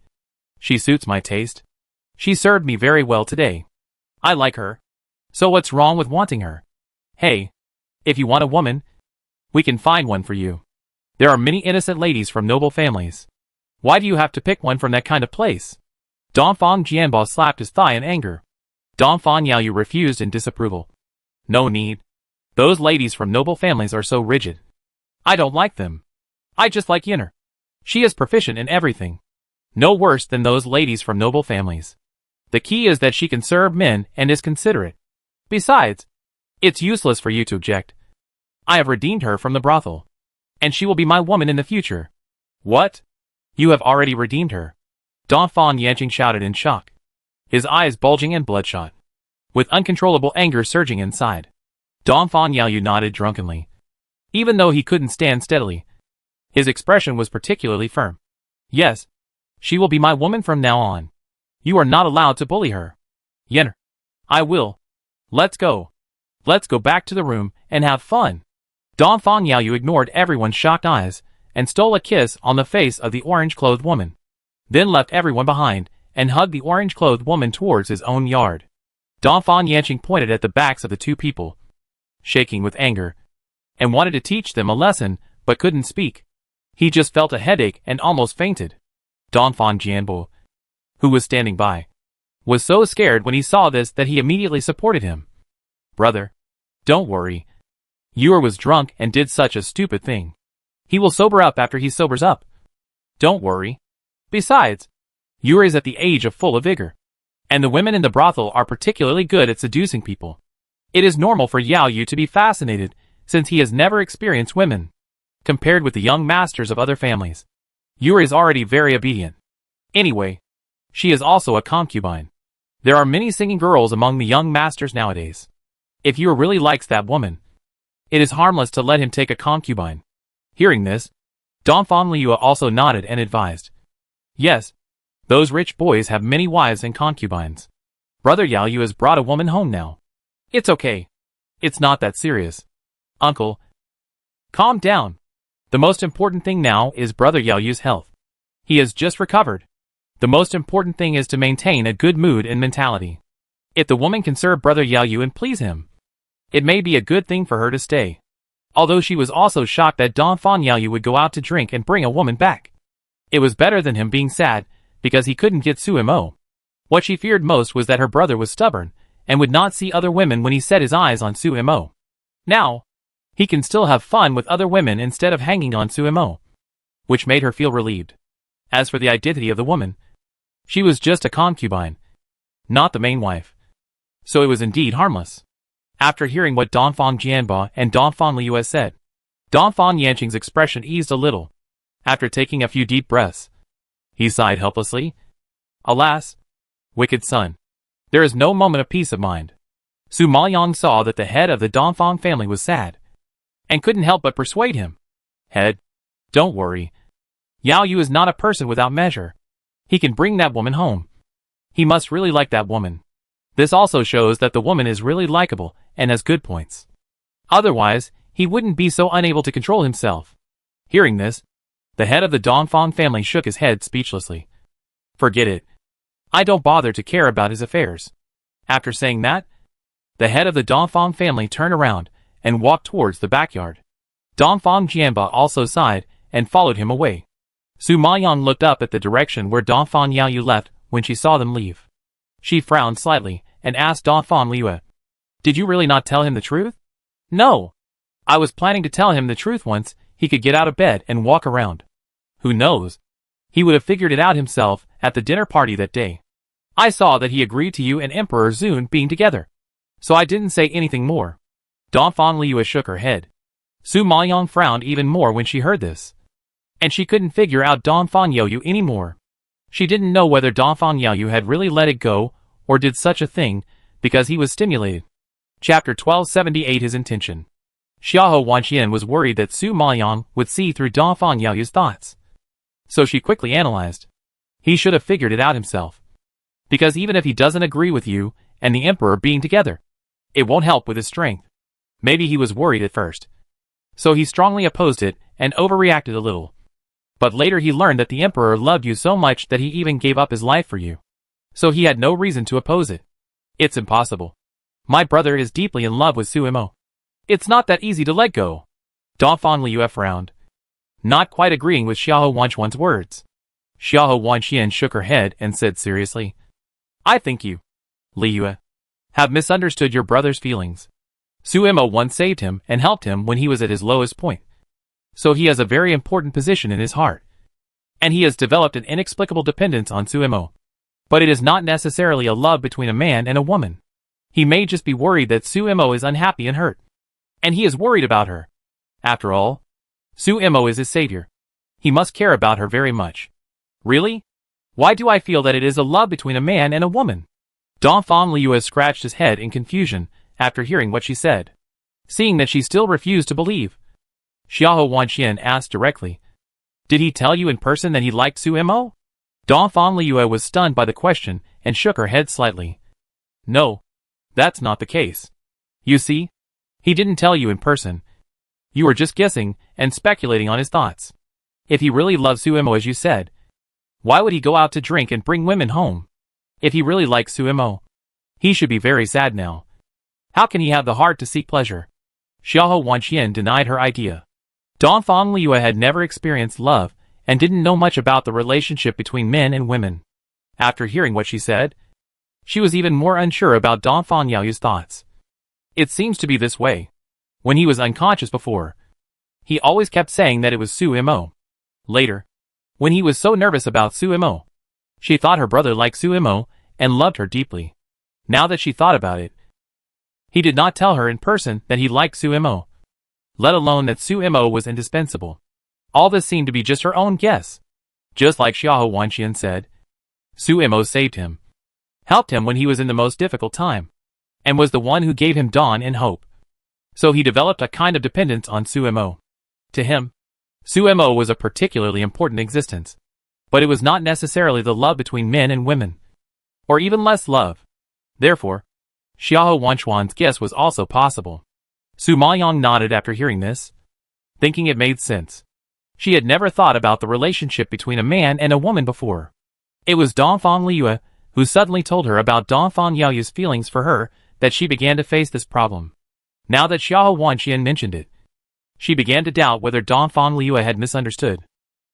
She suits my taste. She served me very well today. I like her. So what's wrong with wanting her? Hey, if you want a woman, we can find one for you. There are many innocent ladies from noble families. Why do you have to pick one from that kind of place? Dongfang Jianbo slapped his thigh in anger. Dongfang Yaoyu refused in disapproval. No need. Those ladies from noble families are so rigid. I don't like them. I just like Yenner. She is proficient in everything. No worse than those ladies from noble families. The key is that she can serve men and is considerate. Besides, it's useless for you to object. I have redeemed her from the brothel. And she will be my woman in the future. What? You have already redeemed her? Dongfang Yanqing shouted in shock. His eyes bulging and bloodshot. With uncontrollable anger surging inside. Dongfang Yaoyu nodded drunkenly. Even though he couldn't stand steadily, his expression was particularly firm. Yes, she will be my woman from now on. You are not allowed to bully her. Yenner. I will. Let's go. Let's go back to the room and have fun. Dongfang Yaoyu ignored everyone's shocked eyes and stole a kiss on the face of the orange-clothed woman. Then left everyone behind and hugged the orange-clothed woman towards his own yard. Dongfang Yanqing pointed at the backs of the two people, shaking with anger, and wanted to teach them a lesson but couldn't speak. He just felt a headache and almost fainted. Dongfang Jianbo, who was standing by, was so scared when he saw this that he immediately supported him. Brother, don't worry. Yuri was drunk and did such a stupid thing. He will sober up after he sobers up. Don't worry. Besides, Yuri is at the age of full of vigor. And the women in the brothel are particularly good at seducing people. It is normal for Yaoyu to be fascinated, since he has never experienced women. Compared with the young masters of other families, Yuri is already very obedient. Anyway, she is also a concubine. There are many singing girls among the young masters nowadays. If Yuri really likes that woman, it is harmless to let him take a concubine. Hearing this, Dongfang Liu also nodded and advised. Yes, those rich boys have many wives and concubines. Brother Yaoyu has brought a woman home now. It's okay. It's not that serious. Uncle, calm down. The most important thing now is Brother Yaoyu's health. He has just recovered. The most important thing is to maintain a good mood and mentality. If the woman can serve Brother Yaoyu and please him, it may be a good thing for her to stay. Although she was also shocked that Dongfang Yaoyu would go out to drink and bring a woman back. It was better than him being sad, because he couldn't get Sumo. What she feared most was that her brother was stubborn, and would not see other women when he set his eyes on Sumo. Now, he can still have fun with other women instead of hanging on Sumo. Which made her feel relieved. As for the identity of the woman, she was just a concubine, not the main wife. So it was indeed harmless. After hearing what Dongfang Jianbo and Dongfang Liu said, Dongfang Yanqing's expression eased a little. After taking a few deep breaths, he sighed helplessly. Alas, wicked son, there is no moment of peace of mind. Su Maoyang saw that the head of the Dongfang family was sad, and couldn't help but persuade him. Head, don't worry. Yaoyu is not a person without measure. He can bring that woman home. He must really like that woman. This also shows that the woman is really likable and has good points. Otherwise, he wouldn't be so unable to control himself. Hearing this, the head of the Dongfang family shook his head speechlessly. Forget it. I don't bother to care about his affairs. After saying that, the head of the Dongfang family turned around and walked towards the backyard. Dongfang Jianbo also sighed and followed him away. Su Maoyang looked up at the direction where Dongfang Yaoyu left when she saw them leave. She frowned slightly and asked Dongfang Liu, Did you really not tell him the truth? No. I was planning to tell him the truth once he could get out of bed and walk around. Who knows? He would have figured it out himself at the dinner party that day. I saw that he agreed to you and Emperor Zun being together, so I didn't say anything more. Dongfang Liu shook her head. Su Maoyang frowned even more when she heard this. And she couldn't figure out Dongfang Yaoyu anymore. She didn't know whether Dongfang Yaoyu had really let it go, or did such a thing, because he was stimulated. Chapter 1278 His Intention. Xiahou Wanqian was worried that Su Maoyang would see through Dongfang Yaoyu's thoughts. So she quickly analyzed. He should have figured it out himself. Because even if he doesn't agree with you and the Emperor being together, it won't help with his strength. Maybe he was worried at first. So he strongly opposed it and overreacted a little. But later he learned that the Emperor loved you so much that he even gave up his life for you. So he had no reason to oppose it. It's impossible. My brother is deeply in love with Su Imo. It's not that easy to let go. Dongfang Liu frowned, not quite agreeing with Xiahou Wanqian's words. Xiahou Wanqian shook her head and said seriously, I think you, Liu, have misunderstood your brother's feelings. Su Imo once saved him and helped him when he was at his lowest point. So he has a very important position in his heart. And he has developed an inexplicable dependence on Su Imo. But it is not necessarily a love between a man and a woman. He may just be worried that Su Imo is unhappy and hurt. And he is worried about her. After all, Su Imo is his savior. He must care about her very much. Really? Why do I feel that it is a love between a man and a woman? Dongfang Liu scratched his head in confusion after hearing what she said. Seeing that she still refused to believe, Xiahou Wanqian asked directly, Did he tell you in person that he liked Su Imo? Dongfang Liu was stunned by the question and shook her head slightly. No, that's not the case. You see, he didn't tell you in person. You were just guessing and speculating on his thoughts. If he really loved Su Imo as you said, why would he go out to drink and bring women home? If he really likes Su Imo, he should be very sad now. How can he have the heart to seek pleasure? Xiahou Wanqian denied her idea. Dongfang Liu had never experienced love and didn't know much about the relationship between men and women. After hearing what she said, she was even more unsure about Dongfang Yaoyu's thoughts. It seems to be this way. When he was unconscious before, he always kept saying that it was Su Imo. Later, when he was so nervous about Su Imo, she thought her brother liked Su Imo and loved her deeply. Now that she thought about it, he did not tell her in person that he liked Su Imo, let alone that Su Imo was indispensable. All this seemed to be just her own guess. Just like Xiahou Wanqian said, Su Imo saved him, helped him when he was in the most difficult time, and was the one who gave him dawn and hope. So he developed a kind of dependence on Su Imo. To him, Su Imo was a particularly important existence. But it was not necessarily the love between men and women. Or even less love. Therefore, Xiahou Wanqian's guess was also possible. Su Maoyang nodded after hearing this, thinking it made sense. She had never thought about the relationship between a man and a woman before. It was Dongfang Liu who suddenly told her about Dongfang Yaoyu's feelings for her that she began to face this problem. Now that Xiahou Wanqian mentioned it, she began to doubt whether Dongfang Liu had misunderstood.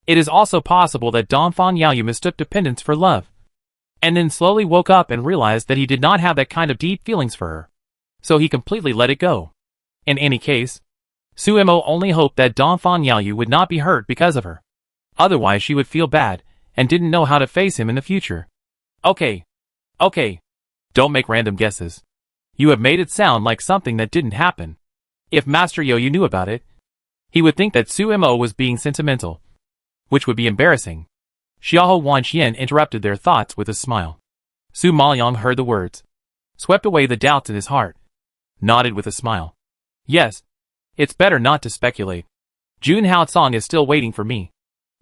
It is also possible that Dongfang Yaoyu mistook dependence for love, and then slowly woke up and realized that he did not have that kind of deep feelings for her. So he completely let it go. In any case, Su Imo only hoped that Dongfang Yaoyu would not be hurt because of her. Otherwise she would feel bad, and didn't know how to face him in the future. Okay. Don't make random guesses. You have made it sound like something that didn't happen. If Master Yaoyu knew about it, he would think that Su Imo was being sentimental, which would be embarrassing. Xiahou Wanqian interrupted their thoughts with a smile. Su Maoyang heard the words, swept away the doubts in his heart, nodded with a smile. Yes, it's better not to speculate. Jun Haocong is still waiting for me.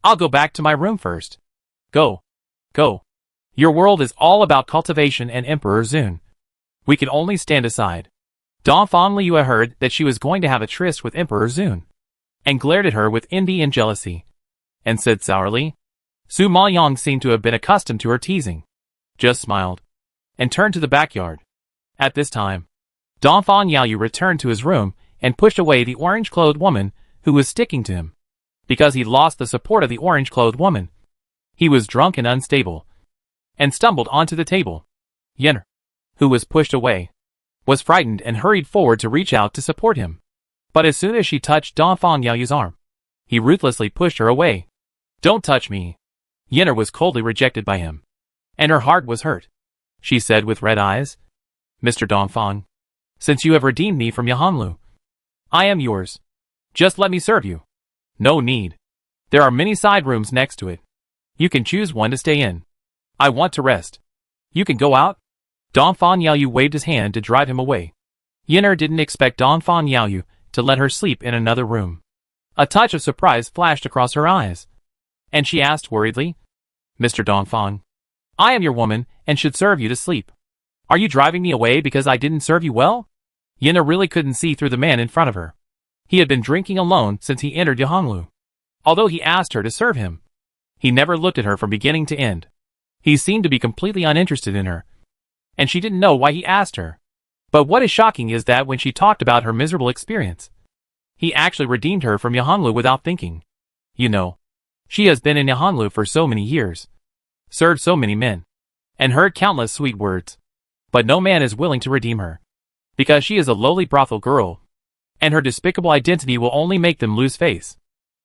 I'll go back to my room first. Go. Your world is all about cultivation and Emperor Zun. We can only stand aside. Dongfang Liu heard that she was going to have a tryst with Emperor Zun, and glared at her with envy and jealousy, and said sourly. Su Maoyang seemed to have been accustomed to her teasing, just smiled, and turned to the backyard. At this time, Dongfang Yaoyu returned to his room and pushed away the orange-clothed woman who was sticking to him. Because he'd lost the support of the orange-clothed woman, he was drunk and unstable, and stumbled onto the table. Yenner, who was pushed away, was frightened and hurried forward to reach out to support him. But as soon as she touched Dongfang Yaoyu's arm, he ruthlessly pushed her away. Don't touch me. Yenner was coldly rejected by him, and her heart was hurt. She said with red eyes, Mr. Dongfang, since you have redeemed me from Yahanlu, I am yours. Just let me serve you. No need. There are many side rooms next to it. You can choose one to stay in. I want to rest. You can go out. Dong Fan Yaoyu waved his hand to drive him away. Yin'er didn't expect Dong Fan Yaoyu to let her sleep in another room. A touch of surprise flashed across her eyes, and she asked worriedly, Mr. Dong Fan, I am your woman and should serve you to sleep. Are you driving me away because I didn't serve you well? Yin'er really couldn't see through the man in front of her. He had been drinking alone since he entered Yahonglu. Although he asked her to serve him, he never looked at her from beginning to end. He seemed to be completely uninterested in her, and she didn't know why he asked her. But what is shocking is that when she talked about her miserable experience, he actually redeemed her from Yahonglu without thinking. You know, she has been in Yahonglu for so many years, served so many men, and heard countless sweet words. But no man is willing to redeem her, because she is a lowly brothel girl, and her despicable identity will only make them lose face,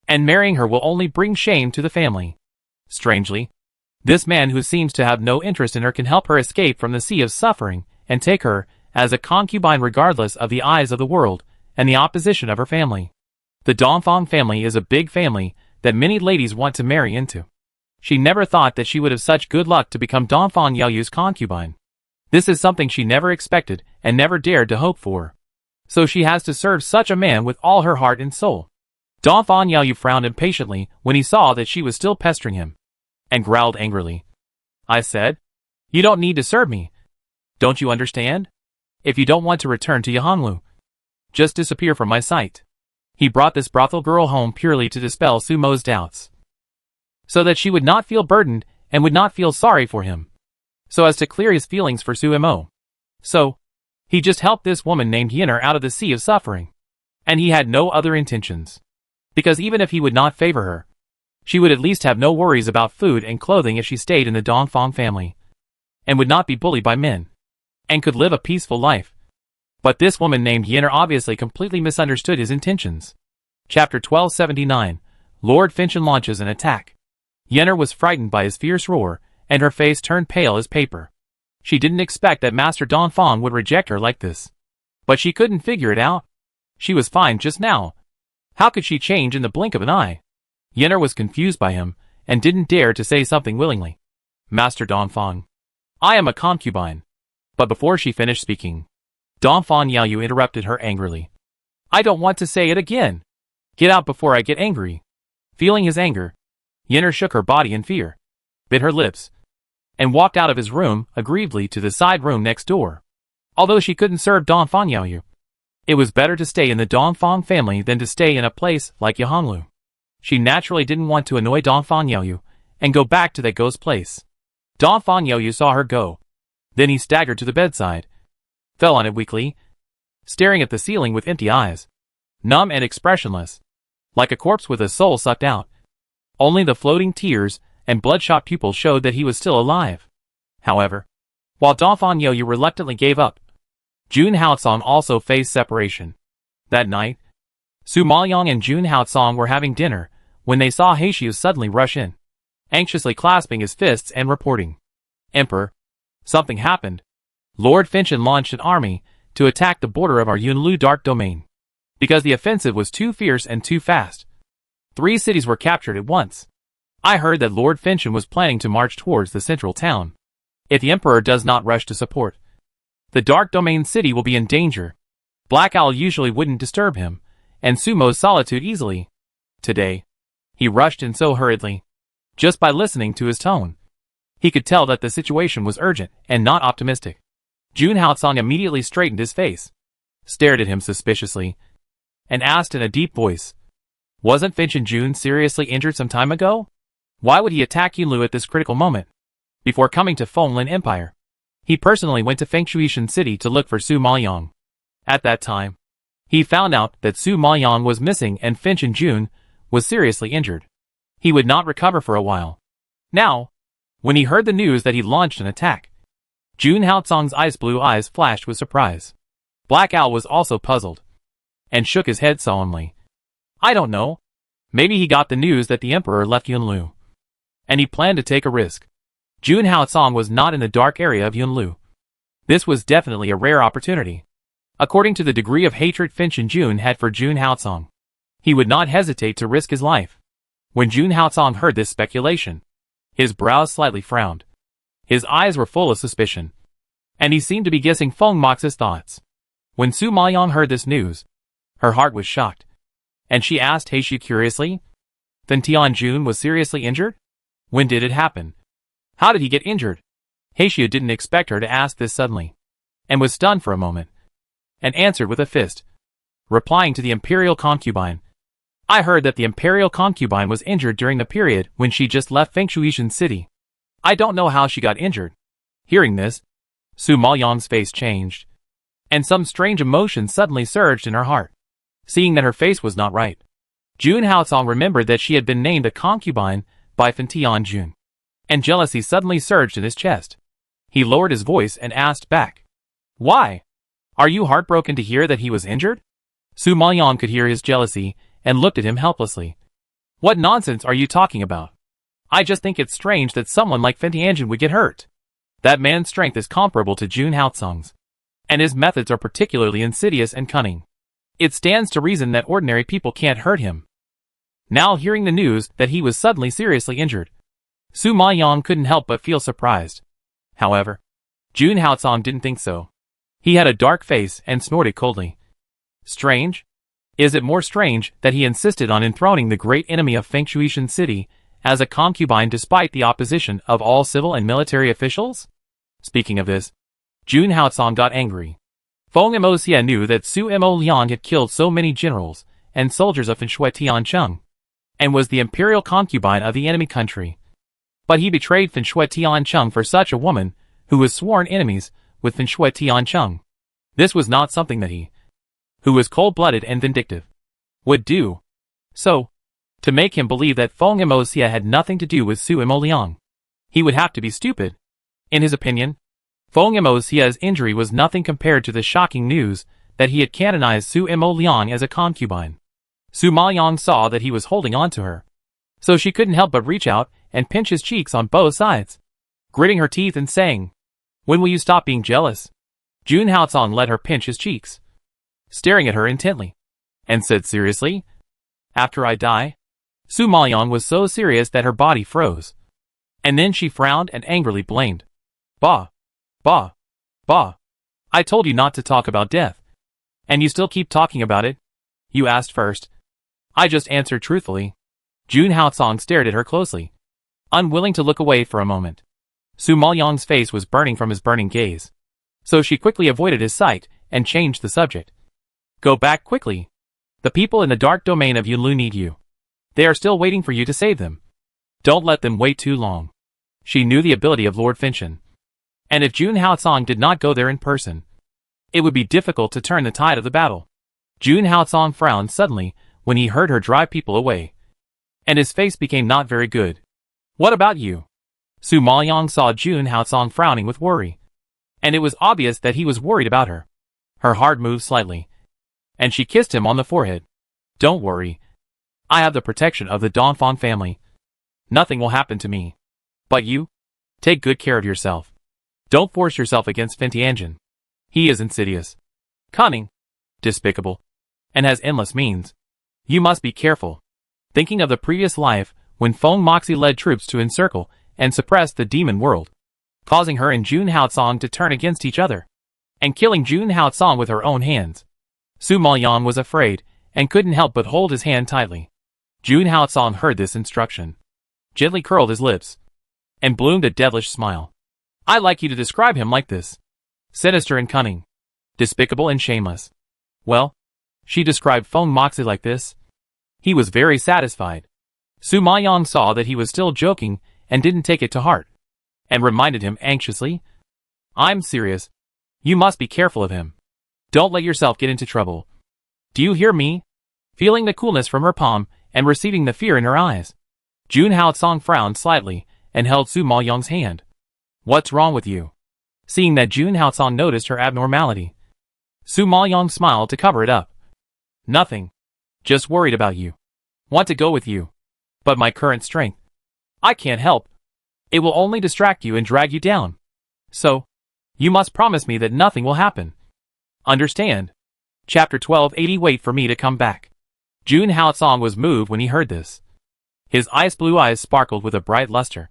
and marrying her will only bring shame to the family. Strangely, this man who seems to have no interest in her can help her escape from the sea of suffering and take her as a concubine regardless of the eyes of the world and the opposition of her family. The Dongfang family is a big family that many ladies want to marry into. She never thought that she would have such good luck to become Dongfang Yaoyu's concubine. This is something she never expected and never dared to hope for. So she has to serve such a man with all her heart and soul. Dongfang Yaoyu frowned impatiently when he saw that she was still pestering him, and growled angrily. I said, you don't need to serve me. Don't you understand? If you don't want to return to Yahonglu, just disappear from my sight. He brought this brothel girl home purely to dispel Sumo's doubts, so that she would not feel burdened and would not feel sorry for him, so as to clear his feelings for Sumo. So, he just helped this woman named Yin'er out of the sea of suffering, and he had no other intentions, because even if he would not favor her, she would at least have no worries about food and clothing if she stayed in the Dongfang family, and would not be bullied by men, and could live a peaceful life. But this woman named Yin'er obviously completely misunderstood his intentions. Chapter 1279, Lord Finchen launches an attack. Yin'er was frightened by his fierce roar, and her face turned pale as paper. She didn't expect that Master Dongfang would reject her like this. But she couldn't figure it out. She was fine just now. How could she change in the blink of an eye? Yin'er was confused by him, and didn't dare to say something willingly. Master Dongfang, I am a concubine. But before she finished speaking, Dongfang Yaoyu interrupted her angrily. I don't want to say it again. Get out before I get angry. Feeling his anger, Yin'er shook her body in fear, bit her lips, and walked out of his room aggrievedly to the side room next door. Although she couldn't serve Dongfang Yaoyu, it was better to stay in the Dongfang family than to stay in a place like Yahonglu. She naturally didn't want to annoy Dongfang Yaoyu and go back to that ghost place. Dongfang Yaoyu saw her go. Then he staggered to the bedside, fell on it weakly, staring at the ceiling with empty eyes, numb and expressionless, like a corpse with a soul sucked out. Only the floating tears and bloodshot pupils showed that he was still alive. However, while Dongfang Yaoyu reluctantly gave up, Jun Haotsong also faced separation. That night, Su Maoyang and Jun Haotsong were having dinner when they saw Heishiu suddenly rush in, anxiously clasping his fists and reporting, Emperor, something happened. Lord Finchen launched an army to attack the border of our Yunlu Dark Domain, because the offensive was too fierce and too fast. 3 cities were captured at once. I heard that Lord Finchen was planning to march towards the central town. If the Emperor does not rush to support, the Dark Domain city will be in danger. Black Owl usually wouldn't disturb him, and Sumo's solitude easily. Today, he rushed in so hurriedly. Just by listening to his tone, he could tell that the situation was urgent and not optimistic. Jun Haotsong immediately straightened his face, stared at him suspiciously, and asked in a deep voice, wasn't Finchen Jun seriously injured some time ago? Why would he attack Yunlu at this critical moment? Before coming to Fenglin Empire, he personally went to Fengshuishan City to look for Su Maoyang. At that time, he found out that Su Maoyang was missing and Finchen Jun was seriously injured. He would not recover for a while. Now, when he heard the news that he launched an attack, Jun Haotsong's ice blue eyes flashed with surprise. Black Owl was also puzzled, and shook his head solemnly. I don't know. Maybe he got the news that the Emperor left Yunlu, and he planned to take a risk. Jun Haotsong was not in the dark area of Yunlu. This was definitely a rare opportunity. According to the degree of hatred Finchen Jun had for Jun Haotsong, he would not hesitate to risk his life. When Jun Haotsong heard this speculation, His brows slightly frowned. His eyes were full of suspicion. And he seemed to be guessing Feng Moxi's thoughts. When Su Maoyang heard this news, her heart was shocked. And she asked Heixu curiously, "Then Tianjun was seriously injured? When did it happen? How did he get injured?" Heixu didn't expect her to ask this suddenly, and was stunned for a moment, and answered with a fist, replying to the imperial concubine. "I heard that the imperial concubine was injured during the period when she just left Fengshuishan city. I don't know how she got injured." Hearing this, Su Maoyang's face changed, and some strange emotion suddenly surged in her heart. Seeing that her face was not right, Jun Haocong remembered that she had been named a concubine by Fan Tianjun, and jealousy suddenly surged in his chest. He lowered his voice and asked back, "Why? Are you heartbroken to hear that he was injured?" Su Maoyang could hear his jealousy and looked at him helplessly. "What nonsense are you talking about? I just think it's strange that someone like Fan Tianjun would get hurt. That man's strength is comparable to Jun Haocong's, and his methods are particularly insidious and cunning. It stands to reason that ordinary people can't hurt him." Now hearing the news that he was suddenly seriously injured, Su Maoyang couldn't help but feel surprised. However, Jun Haocong didn't think so. He had a dark face and snorted coldly. "Strange? Is it more strange that he insisted on enthroning the great enemy of Fengshuishan city as a concubine despite the opposition of all civil and military officials?" Speaking of this, Jun Haocong got angry. Feng Moxia knew that Su Mo Liang had killed so many generals and soldiers of Fanshui Tiancheng, and was the imperial concubine of the enemy country. But he betrayed Fanshui Tiancheng for such a woman who was sworn enemies with Fanshui Tiancheng. This was not something that he, who was cold-blooded and vindictive, would do. So, to make him believe that Feng Moxia had nothing to do with Su Mo Liang, he would have to be stupid. In his opinion, Feng Moxia's injury was nothing compared to the shocking news that he had canonized Su Mo Liang as a concubine. Su Maoyang saw that he was holding on to her, so she couldn't help but reach out and pinch his cheeks on both sides, gritting her teeth and saying, "When will you stop being jealous?" Jun Haocong let her pinch his cheeks, staring at her intently, and said seriously, "After I die?" Su Maoyang was so serious that her body froze, and then she frowned and angrily blamed. "Bah! Bah! Bah! I told you not to talk about death, and you still keep talking about it. You asked first. I just answered truthfully." Jun Haocong stared at her closely, unwilling to look away for a moment. Su Maoyang's face was burning from his burning gaze, so she quickly avoided his sight and changed the subject. "Go back quickly. The people in the dark domain of Yunlu need you. They are still waiting for you to save them. Don't let them wait too long." She knew the ability of Lord Finshan, and if Jun Haocong did not go there in person, it would be difficult to turn the tide of the battle. Jun Haocong frowned suddenly when he heard her drive people away, and his face became not very good. "What about you?" Su Maoyang saw Jun Haocong frowning with worry, and it was obvious that he was worried about her. Her heart moved slightly, and she kissed him on the forehead. "Don't worry. I have the protection of the Dongfang family. Nothing will happen to me. But you? Take good care of yourself. Don't force yourself against Fan Tianjun. He is insidious, cunning, despicable, and has endless means. You must be careful." Thinking of the previous life when Feng Moxi led troops to encircle and suppress the demon world, causing her and Jun Haocong to turn against each other, and killing Jun Haocong with her own hands, Su Maoyang was afraid and couldn't help but hold his hand tightly. Jun Haocong heard this instruction, gently curled his lips, and bloomed a devilish smile. "I like you to describe him like this. Sinister and cunning, despicable and shameless." Well, she described Feng Moxi like this. He was very satisfied. Su Maoyang saw that he was still joking and didn't take it to heart, and reminded him anxiously, "I'm serious. You must be careful of him. Don't let yourself get into trouble. Do you hear me?" Feeling the coolness from her palm and receiving the fear in her eyes, Jun Haocong frowned slightly and held Su Maoyang's hand. "What's wrong with you?" Seeing that Jun Haocong noticed her abnormality, Su Maoyang smiled to cover it up. "Nothing. Just worried about you. Want to go with you. But my current strength, I can't help. It will only distract you and drag you down. So, you must promise me that nothing will happen. Understand?" Chapter 1280. Wait for me to come back. Jun Haocong was moved when he heard this. His ice blue eyes sparkled with a bright luster,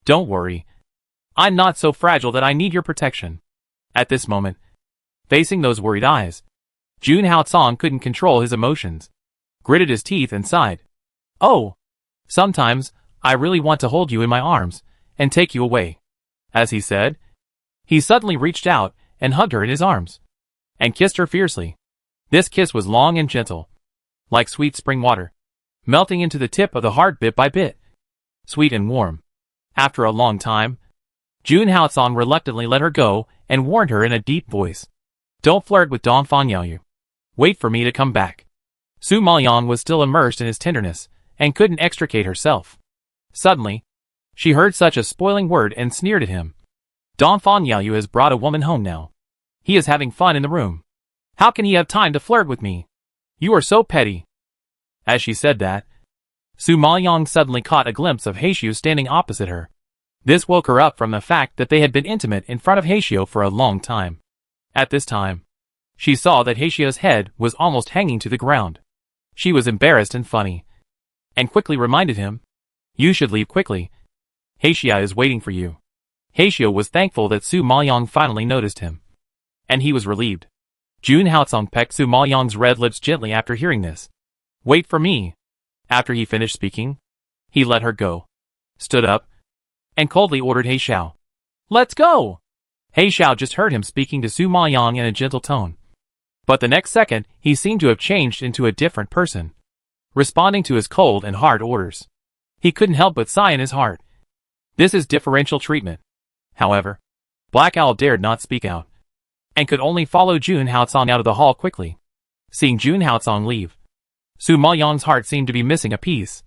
Don't worry. I'm not so fragile that I need your protection. At this moment, facing those worried eyes, Jun Haotsong couldn't control his emotions, gritted his teeth and sighed. Oh! Sometimes, I really want to hold you in my arms, and take you away. As he said, he suddenly reached out and hugged her in his arms, and kissed her fiercely. This kiss was long and gentle, like sweet spring water, melting into the tip of the heart bit by bit. Sweet and warm. After a long time, Jun Haotsong reluctantly let her go and warned her in a deep voice. Don't flirt with Dong Fan Yaoyu. Wait for me to come back. Su Maoyang was still immersed in his tenderness, and couldn't extricate herself. Suddenly, she heard such a spoiling word and sneered at him. Dong Fan Yaoyu has brought a woman home now. He is having fun in the room. How can he have time to flirt with me? You are so petty. As she said that, Su Maoyang suddenly caught a glimpse of Heishu standing opposite her. This woke her up from the fact that they had been intimate in front of Heishu for a long time. At this time, she saw that Heishu's head was almost hanging to the ground. She was embarrassed and funny, and quickly reminded him, You should leave quickly. Heishu is waiting for you. Heishu was thankful that Su Maoyang finally noticed him, and he was relieved. Jun Haotsong pecked Su Maoyang's red lips gently after hearing this. Wait for me. After he finished speaking, he let her go, stood up, and coldly ordered Heishu. Let's go! Heishu just heard him speaking to Su Maoyang in a gentle tone. But the next second, he seemed to have changed into a different person, responding to his cold and hard orders. He couldn't help but sigh in his heart. This is differential treatment. However, Black Owl dared not speak out, and could only follow Jun Haotsong out of the hall quickly. Seeing Jun Haotsong leave, Su Maoyang's heart seemed to be missing a piece,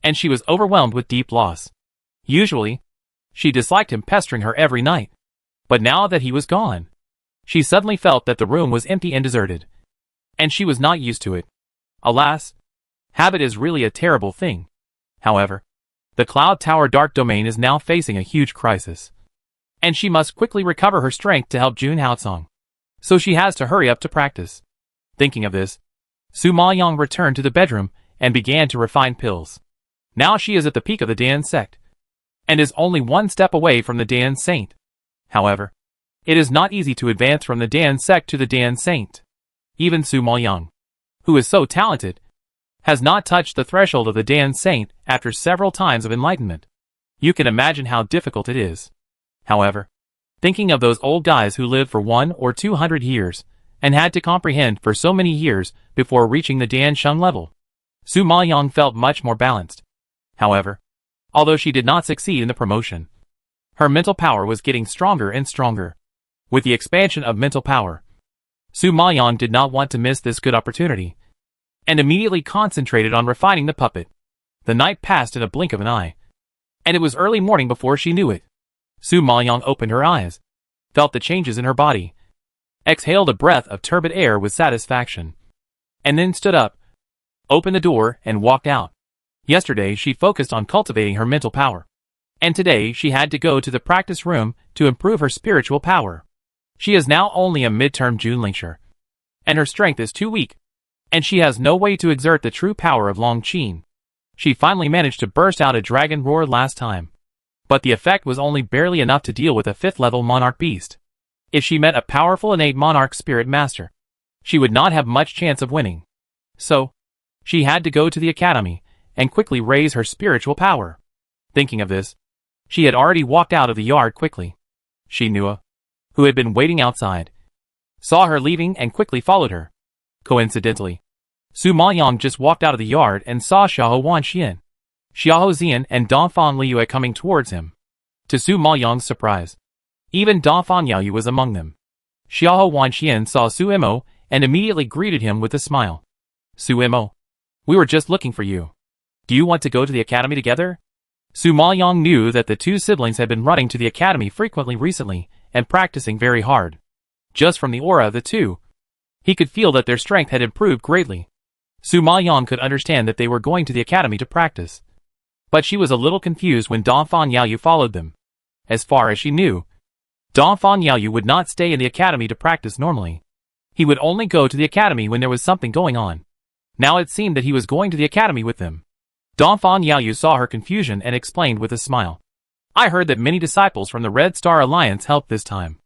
and she was overwhelmed with deep loss. Usually, she disliked him pestering her every night, but now that he was gone, she suddenly felt that the room was empty and deserted, and she was not used to it. Alas, habit is really a terrible thing. However, the Cloud Tower Dark Domain is now facing a huge crisis, and she must quickly recover her strength to help Jun Haotsong. So she has to hurry up to practice. Thinking of this, Su Maoyang returned to the bedroom and began to refine pills. Now she is at the peak of the Dan sect, and is only one step away from the Dan Saint. However, it is not easy to advance from the Dan sect to the Dan Saint. Even Su Maoyang, who is so talented, has not touched the threshold of the Dan Saint after several times of enlightenment. You can imagine how difficult it is. However, thinking of those old guys who lived for 100 or 200 years, and had to comprehend for so many years before reaching the Dan Sheng level, Su Maoyang felt much more balanced. However, although she did not succeed in the promotion, her mental power was getting stronger and stronger. With the expansion of mental power, Su Maoyang did not want to miss this good opportunity, and immediately concentrated on refining the puppet. The night passed in a blink of an eye, and it was early morning before she knew it. Su Maoyang opened her eyes, felt the changes in her body, exhaled a breath of turbid air with satisfaction, and then stood up, opened the door, and walked out. Yesterday she focused on cultivating her mental power, and today she had to go to the practice room to improve her spiritual power. She is now only a midterm Junlingshi, and her strength is too weak, and she has no way to exert the true power of Longqin. She finally managed to burst out a dragon roar last time, but the effect was only barely enough to deal with a 5th-level monarch beast. If she met a powerful innate monarch spirit master, she would not have much chance of winning. So, she had to go to the academy and quickly raise her spiritual power. Thinking of this, she had already walked out of the yard quickly. Shinua, who had been waiting outside, saw her leaving and quickly followed her. Coincidentally, Su Maoyang just walked out of the yard and saw Xiahou Wanxian, Xiahou Zian and Dongfang Liyue coming towards him. To Su Maoyang's surprise, even Dongfang Yaoyu was among them. Xiahou Wanxian saw Su Imo and immediately greeted him with a smile. Su Imo, we were just looking for you. Do you want to go to the academy together? Su Maoyang knew that the two siblings had been running to the academy frequently recently and practicing very hard. Just from the aura of the two, he could feel that their strength had improved greatly. Su Maoyang could understand that they were going to the academy to practice, but she was a little confused when Dongfang Yaoyu followed them. As far as she knew, Dongfang Yaoyu would not stay in the academy to practice normally. He would only go to the academy when there was something going on. Now it seemed that he was going to the academy with them. Dongfang Yaoyu saw her confusion and explained with a smile. I heard that many disciples from the Red Star Alliance helped this time.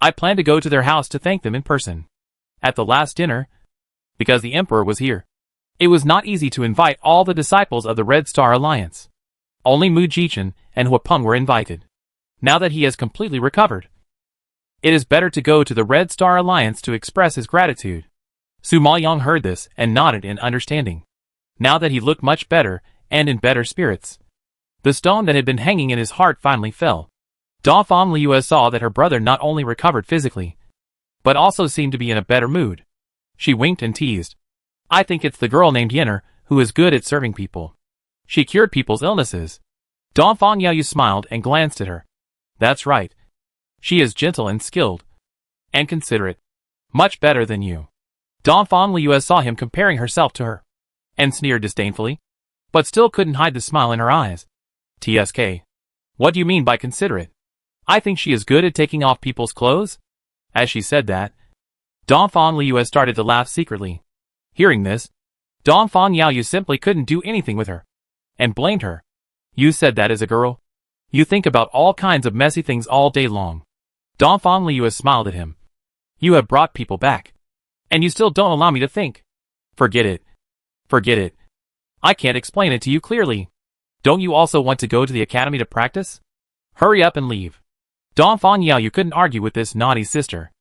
I plan to go to their house to thank them in person. At the last dinner, because the Emperor was here, it was not easy to invite all the disciples of the Red Star Alliance. Only Mu Jichen and Huapeng were invited. Now that he has completely recovered, it is better to go to the Red Star Alliance to express his gratitude. Su Maoyang heard this and nodded in understanding. Now that he looked much better and in better spirits, the stone that had been hanging in his heart finally fell. Dongfang Liu saw that her brother not only recovered physically, but also seemed to be in a better mood. She winked and teased. I think it's the girl named Yenner who is good at serving people. She cured people's illnesses. Dongfang Yaoyu smiled and glanced at her. That's right. She is gentle and skilled. And considerate. Much better than you. Dongfang Liu saw him comparing herself to her, and sneered disdainfully, but still couldn't hide the smile in her eyes. TSK. What do you mean by considerate? I think she is good at taking off people's clothes? As she said that, Dongfang Liu started to laugh secretly. Hearing this, Dongfang Yaoyu simply couldn't do anything with her, and blamed her. You said that as a girl? You think about all kinds of messy things all day long. Dongfang Liu smiled at him. You have brought people back, and you still don't allow me to think. Forget it. Forget it. I can't explain it to you clearly. Don't you also want to go to the academy to practice? Hurry up and leave. Dongfang Yaoyu couldn't argue with this naughty sister.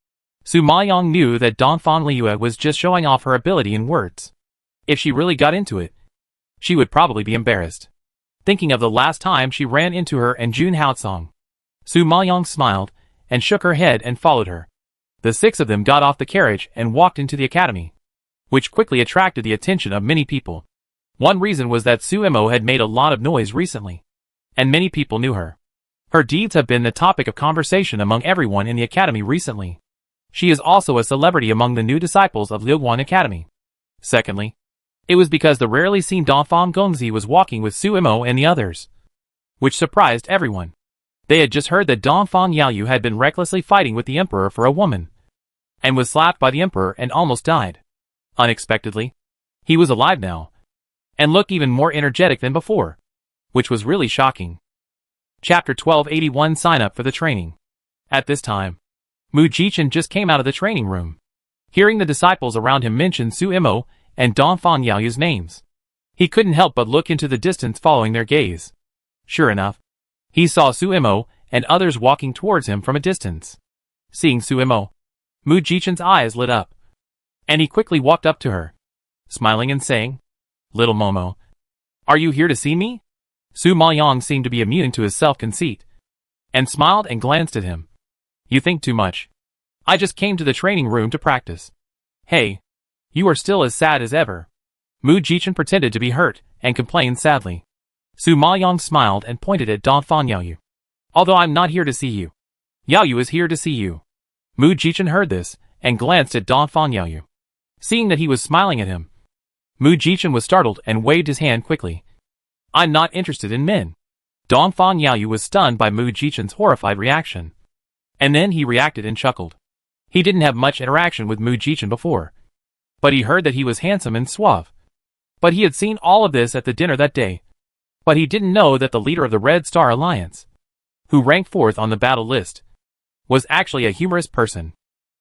Su Maoyang knew that Dongfang Liu was just showing off her ability in words. If she really got into it, she would probably be embarrassed. Thinking of the last time she ran into her and Jun Haocong, Su Maoyang smiled and shook her head and followed her. The six of them got off the carriage and walked into the academy, which quickly attracted the attention of many people. One reason was that Su Mo had made a lot of noise recently, and many people knew her. Her deeds have been the topic of conversation among everyone in the academy recently. She is also a celebrity among the new disciples of Liuguan Academy. Secondly, it was because the rarely seen Dongfang Gongzi was walking with Su Mo and the others, which surprised everyone. They had just heard that Dongfang Yaoyu had been recklessly fighting with the Emperor for a woman, and was slapped by the Emperor and almost died. Unexpectedly, he was alive now, and looked even more energetic than before, which was really shocking. Chapter 1281 Sign up for the training. At this time, Mu Jichen just came out of the training room. Hearing the disciples around him mention Su Mo and Dongfang Yaoyu's names, he couldn't help but look into the distance following their gaze. Sure enough, he saw Su Mo and others walking towards him from a distance. Seeing Su Mo, Mu Jichen's eyes lit up, and he quickly walked up to her, smiling and saying, Little Momo, are you here to see me? Su Maoyang seemed to be immune to his self-conceit, and smiled and glanced at him. You think too much. I just came to the training room to practice. Hey, you are still as sad as ever. Mu Jichen pretended to be hurt and complained sadly. Su Maoyang smiled and pointed at Dongfang Yaoyu. Although I'm not here to see you, Yaoyu is here to see you. Mu Jichen heard this and glanced at Dongfang Yaoyu. Seeing that he was smiling at him, Mu Jichen was startled and waved his hand quickly. I'm not interested in men. Dongfang Yaoyu was stunned by Mu Jichen's horrified reaction. And then he reacted and chuckled. He didn't have much interaction with Mu Jichen before, but he heard that he was handsome and suave. But he had seen all of this at the dinner that day. But he didn't know that the leader of the Red Star Alliance, who ranked 4th on the battle list, was actually a humorous person.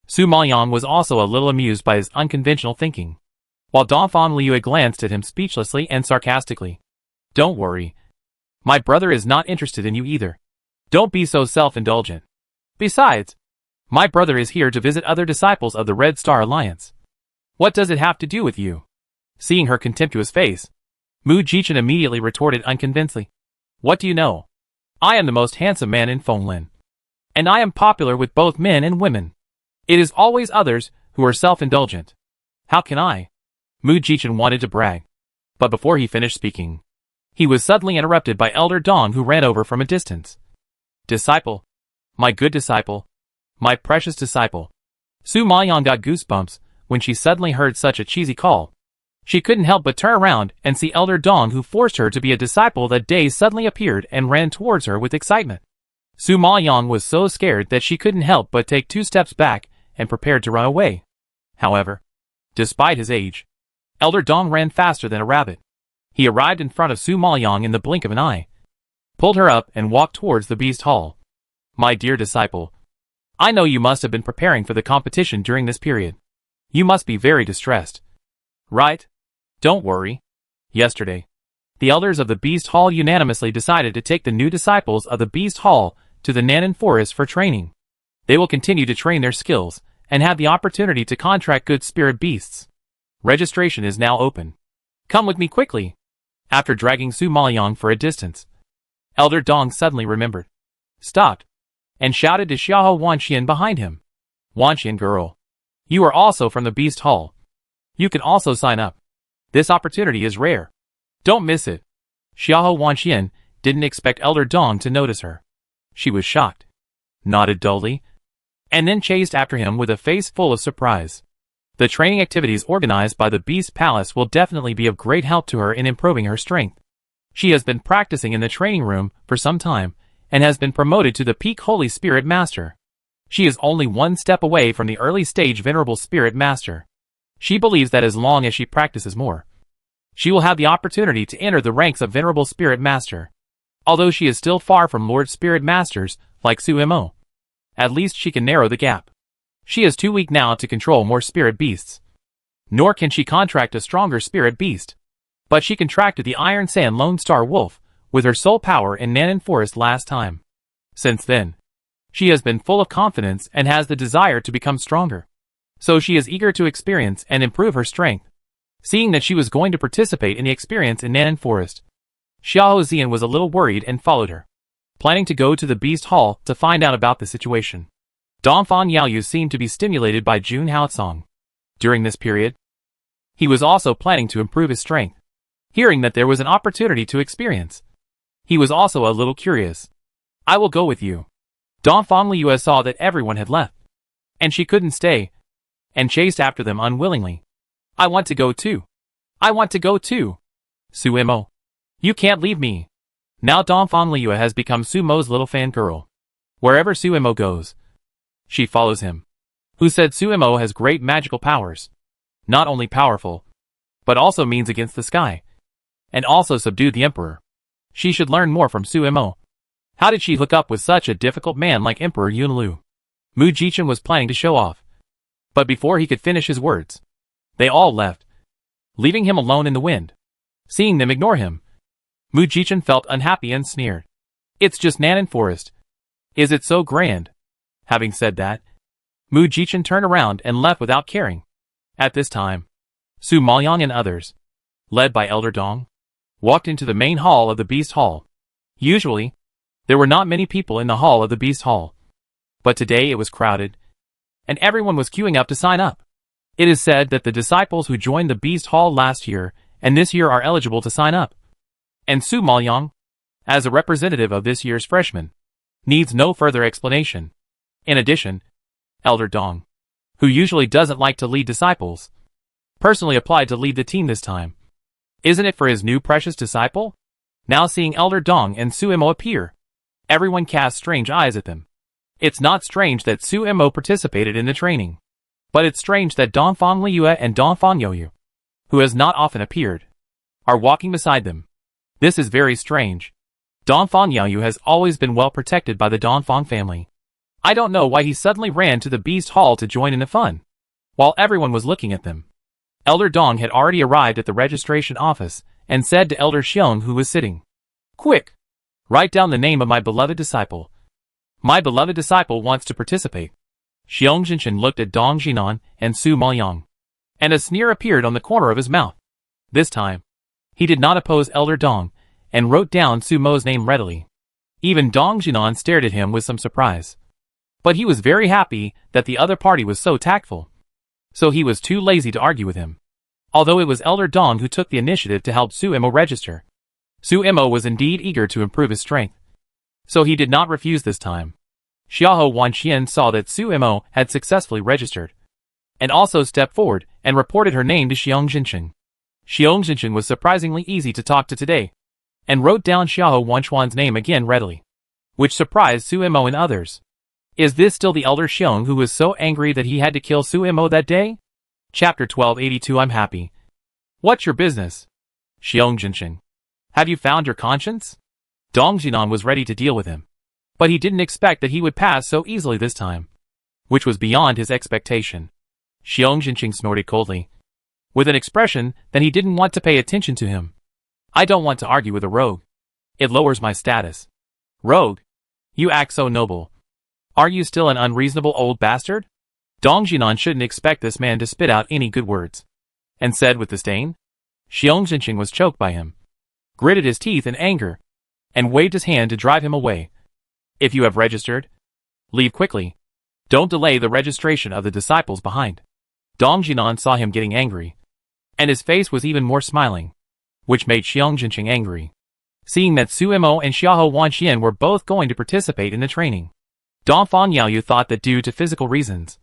Su Maoyang was also a little amused by his unconventional thinking, while Dongfang Liu glanced at him speechlessly and sarcastically. Don't worry. My brother is not interested in you either. Don't be so self-indulgent. Besides, my brother is here to visit other disciples of the Red Star Alliance. What does it have to do with you? Seeing her contemptuous face, Mu Jichen immediately retorted unconvincingly. What do you know? I am the most handsome man in Fenglin, and I am popular with both men and women. It is always others who are self-indulgent. How can I? Mu Jichen wanted to brag, but before he finished speaking, he was suddenly interrupted by Elder Dong, who ran over from a distance. Disciple. My good disciple. My precious disciple. Su Maoyang got goosebumps when she suddenly heard such a cheesy call. She couldn't help but turn around and see Elder Dong, who forced her to be a disciple that day, suddenly appeared and ran towards her with excitement. Su Maoyang was so scared that she couldn't help but take 2 steps back and prepared to run away. However, despite his age, Elder Dong ran faster than a rabbit. He arrived in front of Su Maoyang in the blink of an eye. pulled her up and walked towards the Beast Hall. My dear disciple, I know you must have been preparing for the competition during this period. You must be very distressed. Right? Don't worry. Yesterday, the elders of the Beast Hall unanimously decided to take the new disciples of the Beast Hall to the Nanan Forest for training. They will continue to train their skills and have the opportunity to contract good spirit beasts. Registration is now open. Come with me quickly. After dragging Su Maoyang for a distance, Elder Dong suddenly remembered, stopped, and shouted to Xiahou Wanxian behind him. Wanxian girl, you are also from the Beast Hall. You can also sign up. This opportunity is rare. Don't miss it. Xiahou Wanxian didn't expect Elder Dong to notice her. She was shocked, nodded dully, and then chased after him with a face full of surprise. The training activities organized by the Beast Palace will definitely be of great help to her in improving her strength. She has been practicing in the training room for some time and has been promoted to the peak Holy Spirit Master. She is only one step away from the early stage Venerable Spirit Master. She believes that as long as she practices more, she will have the opportunity to enter the ranks of Venerable Spirit Master. Although she is still far from Lord Spirit Masters like Su Mo, at least she can narrow the gap. She is too weak now to control more spirit beasts. Nor can she contract a stronger spirit beast. But she contracted the Iron Sand Lone Star Wolf with her soul power in Nanan Forest last time. Since then, she has been full of confidence and has the desire to become stronger. So she is eager to experience and improve her strength. Seeing that she was going to participate in the experience in Nanan Forest, Xiahou Zian was a little worried and followed her, planning to go to the Beast Hall to find out about the situation. Dongfang Yaoyu seemed to be stimulated by Jun Haocong. During this period, he was also planning to improve his strength. Hearing that there was an opportunity to experience, he was also a little curious. I will go with you. Dongfang Liu saw that everyone had left, and she couldn't stay, and chased after them unwillingly. I want to go too. I want to go too. Su Mo, you can't leave me. Now Dongfang Liu has become Su Mo's little fangirl. Wherever Su Mo goes, she follows him. Who said Su Mo has great magical powers? Not only powerful, but also means against the sky, and also subdued the emperor. She should learn more from Su Mo. How did she hook up with such a difficult man like Emperor Yunlu? Mu Jichen was planning to show off. But before he could finish his words, they all left, leaving him alone in the wind. Seeing them ignore him, Mu Jichen felt unhappy and sneered. It's just Nanan Forest. Is it so grand? Having said that, Mu Jichen turned around and left without caring. At this time, Su Maoyang and others, led by Elder Dong, walked into the main hall of the Beast Hall. Usually, there were not many people in the hall of the Beast Hall. But today it was crowded, and everyone was queuing up to sign up. It is said that the disciples who joined the Beast Hall last year and this year are eligible to sign up. And Su Maoyang, as a representative of this year's freshmen, needs no further explanation. In addition, Elder Dong, who usually doesn't like to lead disciples, personally applied to lead the team this time. Isn't it for his new precious disciple? Now seeing Elder Dong and Su Mo appear, everyone cast strange eyes at them. It's not strange that Su Mo participated in the training, but it's strange that Dongfang Liu and Dongfang Youyu, who has not often appeared, are walking beside them. This is very strange. Dongfang Youyu has always been well protected by the Dongfang family. I don't know why he suddenly ran to the Beast Hall to join in the fun. While everyone was looking at them, Elder Dong had already arrived at the registration office and said to Elder Xiong who was sitting, "Quick! Write down the name of my beloved disciple. My beloved disciple wants to participate." Xiong Jinshin looked at Dong Jinan and Su Maoyang, and a sneer appeared on the corner of his mouth. This time, he did not oppose Elder Dong and wrote down Su Mo's name readily. Even Dong Jinan stared at him with some surprise. But he was very happy that the other party was so tactful. So he was too lazy to argue with him. Although it was Elder Dong who took the initiative to help Su Mo register. Su Mo was indeed eager to improve his strength. So he did not refuse this time. Xiahou Wanxian saw that Su Mo had successfully registered, and also stepped forward and reported her name to Xiong Jinshin. Xiong Jinshin was surprisingly easy to talk to today, and wrote down Xiahou Wanchuan's name again readily, which surprised Su Mo and others. Is this still the Elder Xiong who was so angry that he had to kill Su Mo that day? Chapter 1282 I'm happy. What's your business? Xiong Jinshin. Have you found your conscience? Dong Jinan was ready to deal with him. But he didn't expect that he would pass so easily this time, which was beyond his expectation. Xiong Jinqing snorted coldly, with an expression that he didn't want to pay attention to him. I don't want to argue with a rogue. It lowers my status. Rogue? You act so noble. Are you still an unreasonable old bastard? Dong Jinan shouldn't expect this man to spit out any good words. And said with disdain. Xiong Jinqing was choked by him, gritted his teeth in anger, and waved his hand to drive him away. If you have registered, leave quickly. Don't delay the registration of the disciples behind. Dong Jinan saw him getting angry, and his face was even more smiling, which made Xiong Jinqing angry. Seeing that Su Mo and Xiahou Wanxian were both going to participate in the training, Dongfang Yaoyu thought that due to physical reasons,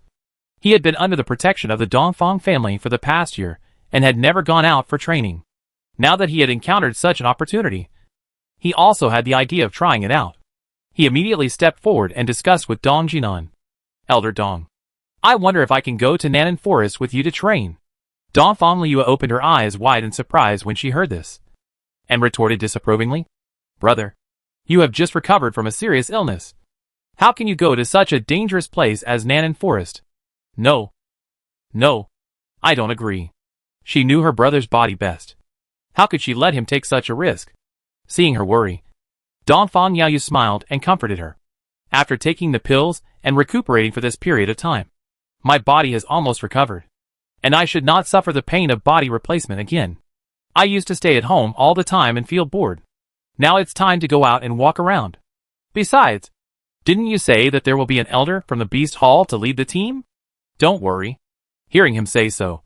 he had been under the protection of the Dongfang family for the past year and had never gone out for training. Now that he had encountered such an opportunity, he also had the idea of trying it out. He immediately stepped forward and discussed with Dong Jinan. Elder Dong, I wonder if I can go to Nanan Forest with you to train. Dongfang Liu opened her eyes wide in surprise when she heard this, and retorted disapprovingly. Brother, you have just recovered from a serious illness. How can you go to such a dangerous place as Nanan Forest? No, I don't agree. She knew her brother's body best. How could she let him take such a risk? Seeing her worry, Dongfang Yaoyu smiled and comforted her. After taking the pills and recuperating for this period of time, my body has almost recovered, and I should not suffer the pain of body replacement again. I used to stay at home all the time and feel bored. Now it's time to go out and walk around. Besides, didn't you say that there will be an elder from the Beast Hall to lead the team? Don't worry. Hearing him say so,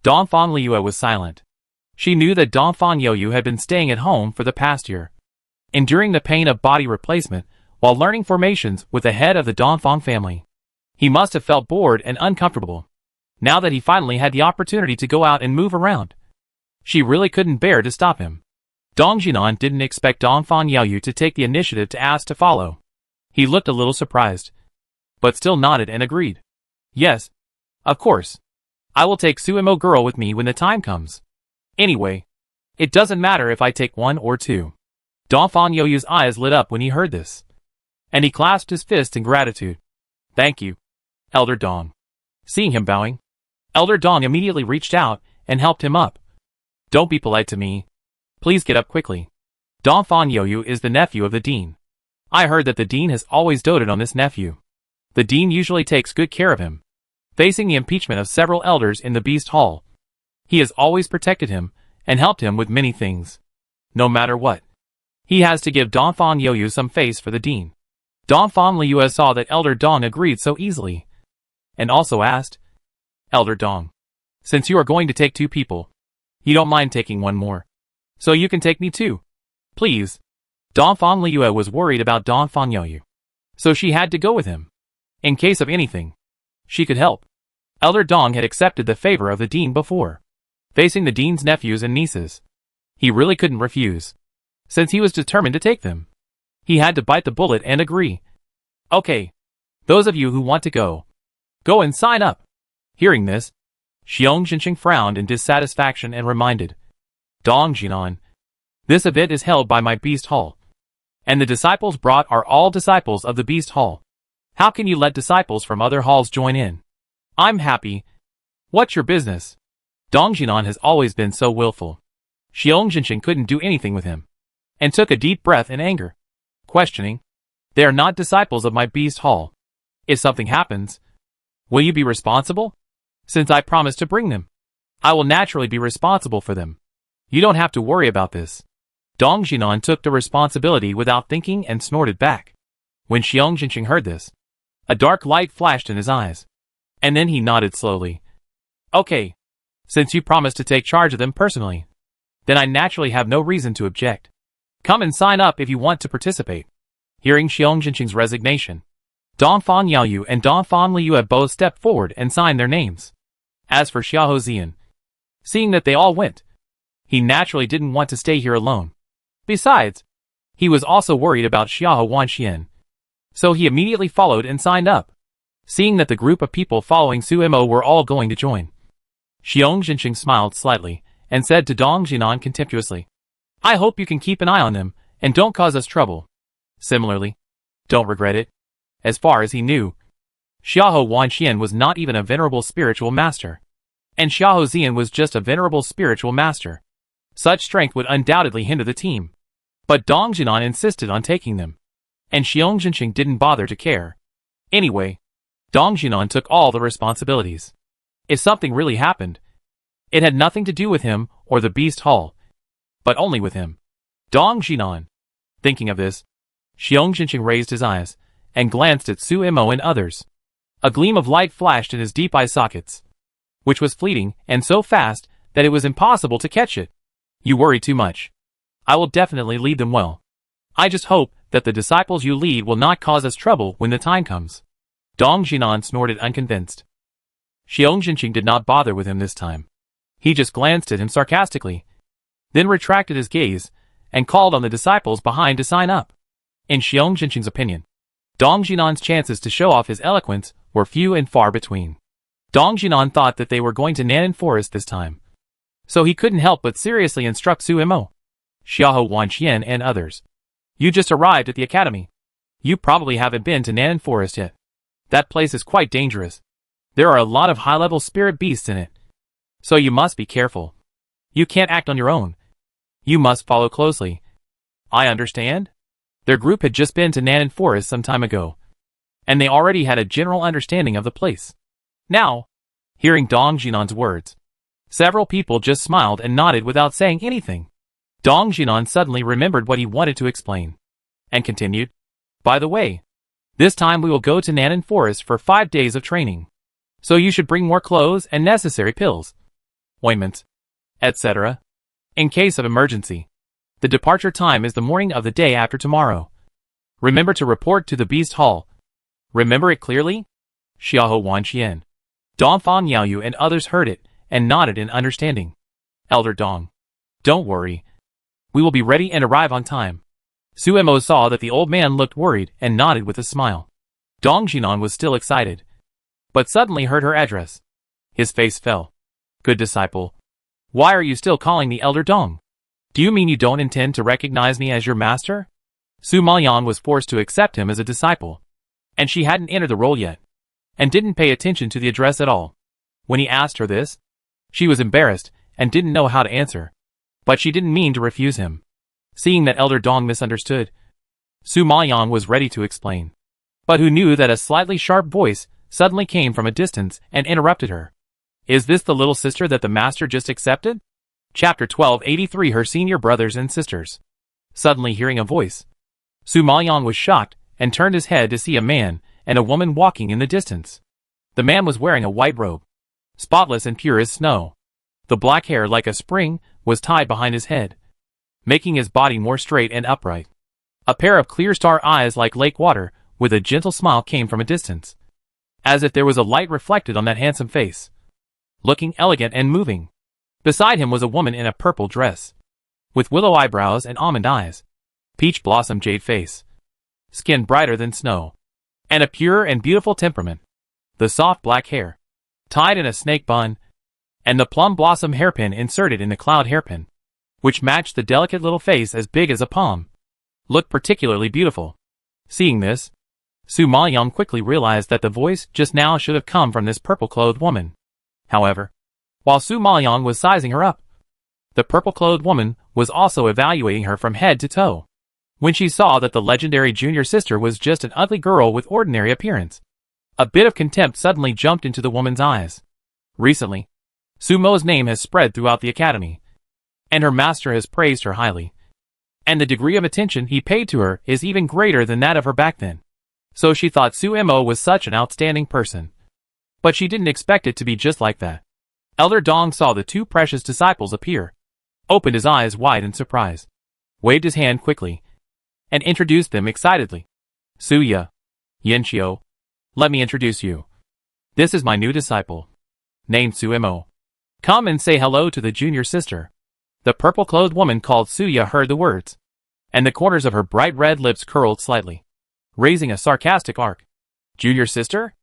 Dongfang Liu was silent. She knew that Dongfang Yaoyu had been staying at home for the past year, enduring the pain of body replacement while learning formations with the head of the Dongfang family. He must have felt bored and uncomfortable, now that he finally had the opportunity to go out and move around. She really couldn't bear to stop him. Dong Jinan didn't expect Dongfang Yaoyu to take the initiative to ask to follow. He looked a little surprised, but still nodded and agreed. Yes, of course. I will take Suemo girl with me when the time comes. Anyway, it doesn't matter if I take one or two. Dongfang Yaoyu's eyes lit up when he heard this, and he clasped his fist in gratitude. Thank you, Elder Dong. Seeing him bowing, Elder Dong immediately reached out and helped him up. Don't be polite to me. Please get up quickly. Dongfang Yaoyu is the nephew of the dean. I heard that the dean has always doted on this nephew. The dean usually takes good care of him. Facing the impeachment of several elders in the Beast Hall, he has always protected him and helped him with many things. No matter what, he has to give Dongfang Yaoyu some face for the dean. Dongfang Liu saw that Elder Dong agreed so easily, and also asked, Elder Dong, since you are going to take two people, you don't mind taking one more, so you can take me too, please. Dongfang Liu was worried about Dongfang Yaoyu, so she had to go with him. In case of anything, she could help. Elder Dong had accepted the favor of the dean before. Facing the dean's nephews and nieces, he really couldn't refuse, since he was determined to take them. He had to bite the bullet and agree. Okay, those of you who want to go and sign up. Hearing this, Xiong Jinqing frowned in dissatisfaction and reminded Dong Jinan, this event is held by my Beast Hall, and the disciples brought are all disciples of the Beast Hall. How can you let disciples from other halls join in? I'm happy. What's your business? Dong Jinan has always been so willful. Xiong Jinqing couldn't do anything with him, and took a deep breath in anger, questioning, they are not disciples of my Beast Hall. If something happens, will you be responsible? Since I promised to bring them, I will naturally be responsible for them. You don't have to worry about this. Dong Jinan took the responsibility without thinking and snorted back. When Xiong Jinqing heard this, a dark light flashed in his eyes, and then he nodded slowly. Okay, since you promised to take charge of them personally, then I naturally have no reason to object. Come and sign up if you want to participate. Hearing Xiong Jinqing's resignation, Dongfang Yaoyu and Dongfang Liu both stepped forward and signed their names. As for Xiahou Zian, seeing that they all went, he naturally didn't want to stay here alone. Besides, he was also worried about Xiahou Wanxian, so he immediately followed and signed up. Seeing that the group of people following Suemo were all going to join, Xiong Jinqing smiled slightly and said to Dong Jinan contemptuously, I hope you can keep an eye on them and don't cause us trouble. Similarly, don't regret it. As far as he knew, Xiahou Wanxian was not even a venerable spiritual master. And Xiahou Zian was just a venerable spiritual master. Such strength would undoubtedly hinder the team. But Dong Jinan insisted on taking them. And Xiong Zhenxing didn't bother to care. Anyway, Dong Jinan took all the responsibilities. If something really happened, it had nothing to do with him or the Beast Hall, but only with him. Dong Jinan. Thinking of this, Xiong Zhenxing raised his eyes and glanced at Su Imo and others. A gleam of light flashed in his deep eye sockets, which was fleeting and so fast that it was impossible to catch it. You worry too much. I will definitely lead them well. I just hope that the disciples you lead will not cause us trouble when the time comes. Dong Jinan snorted unconvinced. Xiong Zhenxing did not bother with him this time. He just glanced at him sarcastically, then retracted his gaze and called on the disciples behind to sign up. In Xiong Zhenxing's opinion, Dong Jinan's chances to show off his eloquence were few and far between. Dong Jinan thought that they were going to Nanan Forest this time, so he couldn't help but seriously instruct Su Imo, Xiahou Wanxian and others. You just arrived at the academy. You probably haven't been to Nanan Forest yet. That place is quite dangerous. There are a lot of high-level spirit beasts in it, so you must be careful. You can't act on your own. You must follow closely. I understand. Their group had just been to Nanan Forest some time ago, and they already had a general understanding of the place. Now, hearing Dong Jinan's words, several people just smiled and nodded without saying anything. Dong Jinan suddenly remembered what he wanted to explain, and continued, By the way, this time we will go to Nanan Forest for 5 days of training. So you should bring more clothes and necessary pills, ointments, etc. in case of emergency. The departure time is the morning of the day after tomorrow. Remember to report to the Beast Hall. Remember it clearly? Xiahou Wanxian, Dongfang Yaoyu and others heard it and nodded in understanding. Elder Dong, don't worry. We will be ready and arrive on time. Su Imo saw that the old man looked worried and nodded with a smile. Dong Jinan was still excited, but suddenly heard her address. His face fell. Good disciple, why are you still calling me Elder Dong? Do you mean you don't intend to recognize me as your master? Su Mayan was forced to accept him as a disciple, and she hadn't entered the role yet, and didn't pay attention to the address at all. When he asked her this, she was embarrassed and didn't know how to answer, but she didn't mean to refuse him. Seeing that Elder Dong misunderstood, Su Mayan was ready to explain, but who knew that a slightly sharp voice suddenly came from a distance and interrupted her. Is this the little sister that the master just accepted? Chapter 1283 Her Senior Brothers and Sisters. Suddenly hearing a voice, Su Mayan was shocked and turned his head to see a man and a woman walking in the distance. The man was wearing a white robe, spotless and pure as snow. The black hair, like a spring, was tied behind his head, making his body more straight and upright. A pair of clear star eyes like lake water, with a gentle smile came from a distance, as if there was a light reflected on that handsome face, looking elegant and moving. Beside him was a woman in a purple dress, with willow eyebrows and almond eyes, peach blossom jade face, skin brighter than snow, and a pure and beautiful temperament. The soft black hair, tied in a snake bun, and the plum blossom hairpin inserted in the cloud hairpin, which matched the delicate little face as big as a palm, looked particularly beautiful. Seeing this, Su Mayan quickly realized that the voice just now should have come from this purple-clothed woman. However, while Su Mayan was sizing her up, the purple-clothed woman was also evaluating her from head to toe. When she saw that the legendary junior sister was just an ugly girl with ordinary appearance, a bit of contempt suddenly jumped into the woman's eyes. Recently, Su Mo's name has spread throughout the academy, and her master has praised her highly, and the degree of attention he paid to her is even greater than that of her back then. So she thought Su Imo was such an outstanding person. But she didn't expect it to be just like that. Elder Dong saw the two precious disciples appear, opened his eyes wide in surprise, waved his hand quickly, and introduced them excitedly. Suya, Yanxiu, let me introduce you. This is my new disciple, named Su Imo. Come and say hello to the junior sister. The purple-clothed woman called Suya heard the words, and the corners of her bright red lips curled slightly, raising a sarcastic arc. Junior sister?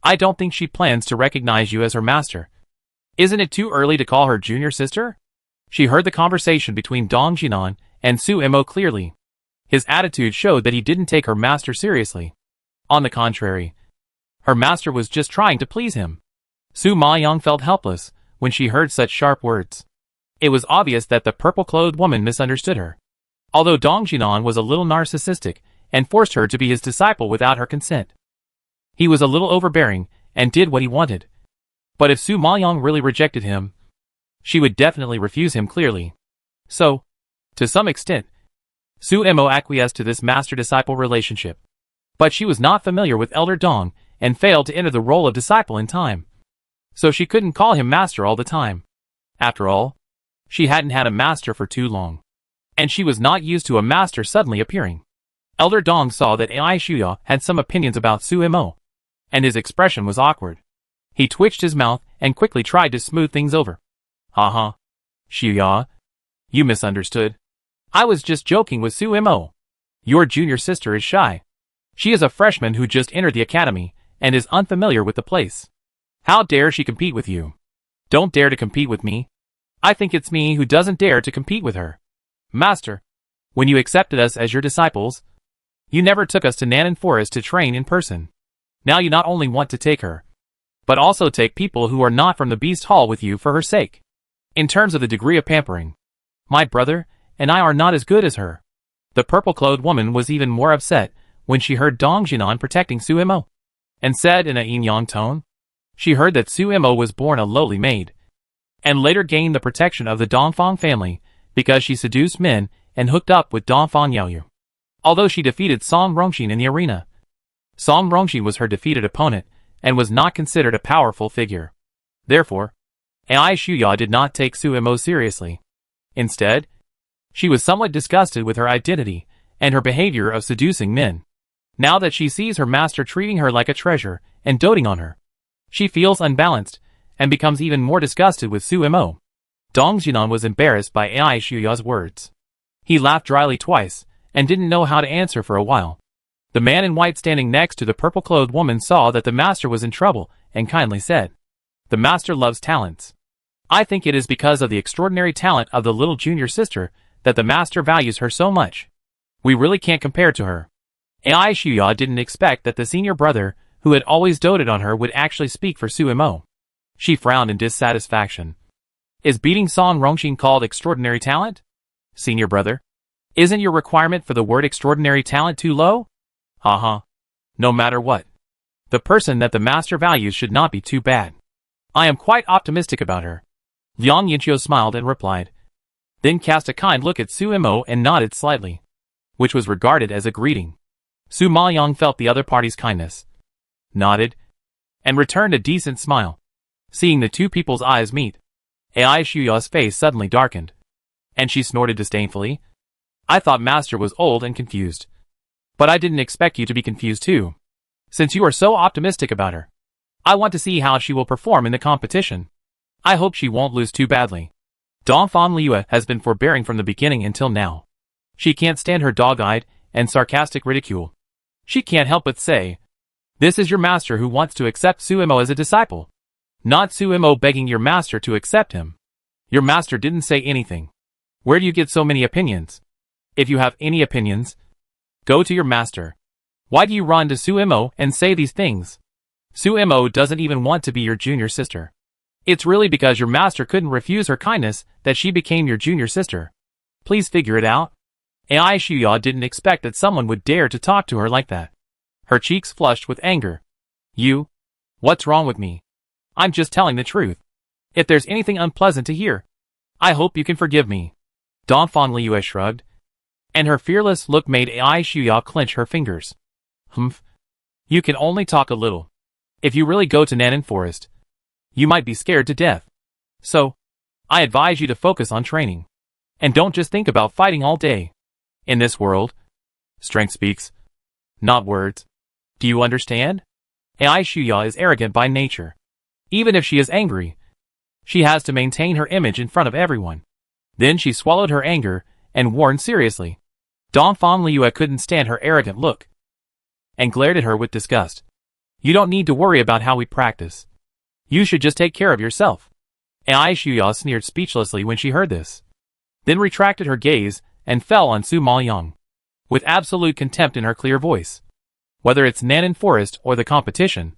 I don't think she plans to recognize you as her master. Isn't it too early to call her junior sister? She heard the conversation between Dong Jinan and Su Imo clearly, His attitude showed that he didn't take her master seriously. On the contrary, her master was just trying to please him. Su Maoyang felt helpless when she heard such sharp words. It was obvious that the purple-clothed woman misunderstood her. Although Dong Jinan was a little narcissistic and forced her to be his disciple without her consent. He was a little overbearing and did what he wanted. But if Su Maoyang really rejected him, she would definitely refuse him clearly. So, to some extent, Su Mo acquiesced to this master-disciple relationship. But she was not familiar with Elder Dong and failed to enter the role of disciple in time. So she couldn't call him master all the time. After all, she hadn't had a master for too long. And she was not used to a master suddenly appearing. Elder Dong saw that Ai Shuya had some opinions about Su Mo, and his expression was awkward. He twitched his mouth and quickly tried to smooth things over. Haha. Shuya, you misunderstood. I was just joking with Su Mo. Your junior sister is shy. She is a freshman who just entered the academy and is unfamiliar with the place. How dare she compete with you? Don't dare to compete with me. I think it's me who doesn't dare to compete with her. Master, when you accepted us as your disciples, you never took us to Nanan Forest to train in person. Now you not only want to take her, but also take people who are not from the Beast Hall with you for her sake. In terms of the degree of pampering, my brother and I are not as good as her. The purple-clothed woman was even more upset when she heard Dong Jinan protecting Su Mo, and said in a yin-yang tone, she heard that Su Mo was born a lowly maid, and later gained the protection of the Dongfang family because she seduced men and hooked up with Dongfang Yaoyu. Although she defeated Song Rongxin in the arena, Song Rongxin was her defeated opponent and was not considered a powerful figure. Therefore, Ai Shuya did not take Su Mo seriously. Instead, she was somewhat disgusted with her identity and her behavior of seducing men. Now that she sees her master treating her like a treasure and doting on her, she feels unbalanced and becomes even more disgusted with Su Mo. Dong Jinan was embarrassed by Ai Shuya's words. He laughed dryly twice and didn't know how to answer for a while. The man in white standing next to the purple-clothed woman saw that the master was in trouble and kindly said, "The master loves talents. I think it is because of the extraordinary talent of the little junior sister that the master values her so much. We really can't compare to her." Ai Shuya didn't expect that the senior brother, who had always doted on her, would actually speak for Su Mo. She frowned in dissatisfaction. Is beating Song Rongxin called extraordinary talent? Senior brother? Isn't your requirement for the word extraordinary talent too low? Haha. No matter what, the person that the master values should not be too bad. I am quite optimistic about her. Liang Yinqiu smiled and replied, then cast a kind look at Su Mo and nodded slightly, which was regarded as a greeting. Su Maoyang felt the other party's kindness, nodded, and returned a decent smile. Seeing the two people's eyes meet, Ai Shuya's face suddenly darkened, and she snorted disdainfully. I thought master was old and confused. But I didn't expect you to be confused too. Since you are so optimistic about her, I want to see how she will perform in the competition. I hope she won't lose too badly. Dongfang Liu has been forbearing from the beginning until now. She can't stand her dog-eyed and sarcastic ridicule. She can't help but say, "This is your master who wants to accept Su Mo as a disciple. Not Su Mo begging your master to accept him. Your master didn't say anything. Where do you get so many opinions? If you have any opinions, go to your master. Why do you run to Su Mo and say these things? Su Mo doesn't even want to be your junior sister. It's really because your master couldn't refuse her kindness that she became your junior sister. Please figure it out." Ai Shuya didn't expect that someone would dare to talk to her like that. Her cheeks flushed with anger. You? What's wrong with me? I'm just telling the truth. If there's anything unpleasant to hear, I hope you can forgive me. Dongfang Liu shrugged, and her fearless look made Ai Shuya clench her fingers. Humph. You can only talk a little. If you really go to Nanan Forest, you might be scared to death. So, I advise you to focus on training. And don't just think about fighting all day. In this world, strength speaks, not words. Do you understand? Ai Shuya is arrogant by nature. Even if she is angry, she has to maintain her image in front of everyone. Then she swallowed her anger and warned seriously. Dongfang Liu couldn't stand her arrogant look and glared at her with disgust. You don't need to worry about how we practice. You should just take care of yourself. Ai Shuya sneered speechlessly when she heard this, then retracted her gaze and fell on Su Maoyang. with absolute contempt in her clear voice. Whether it's Nanan Forest or the competition,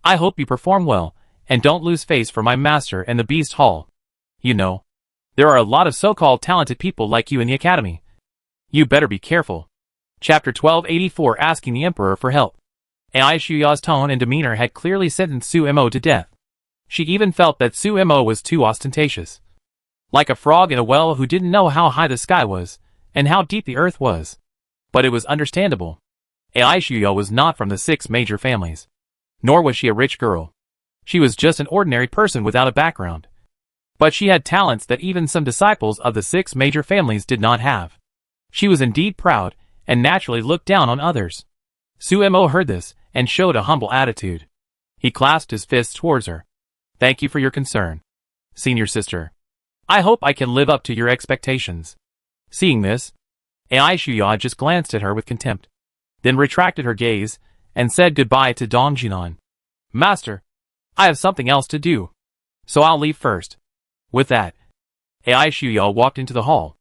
I hope you perform well, and don't lose face for my master and the Beast Hall. You know, there are a lot of so-called talented people like you in the academy. You better be careful. Chapter 1284 Asking the Emperor for Help. Ai Shuya's tone and demeanor had clearly sentenced Su Mo to death. She even felt that Su Mo was too ostentatious. Like a frog in a well who didn't know how high the sky was, and how deep the earth was. But it was understandable. Ai Shuya was not from the 6 major families. Nor was she a rich girl. She was just an ordinary person without a background. But she had talents that even some disciples of the 6 major families did not have. She was indeed proud, and naturally looked down on others. Su Mo heard this, and showed a humble attitude. He clasped his fists towards her. Thank you for your concern, senior sister. I hope I can live up to your expectations. Seeing this, Ai Shuya just glanced at her with contempt, then retracted her gaze, and said goodbye to Dong Jinan. Master, I have something else to do, so I'll leave first. With that, Ai Shuya walked into the hall.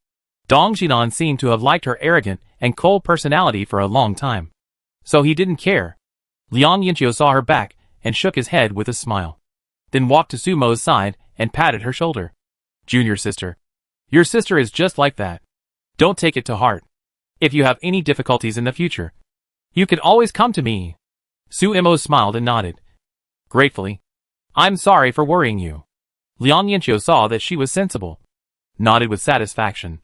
Dong Jinan seemed to have liked her arrogant and cold personality for a long time, so he didn't care. Liang Yinqiu saw her back and shook his head with a smile, then walked to Su Mo's side and patted her shoulder. Junior sister, your sister is just like that. Don't take it to heart. If you have any difficulties in the future, you can always come to me. Su Mo smiled and nodded. Gratefully. I'm sorry for worrying you. Liang Yinqiu saw that she was sensible, nodded with satisfaction,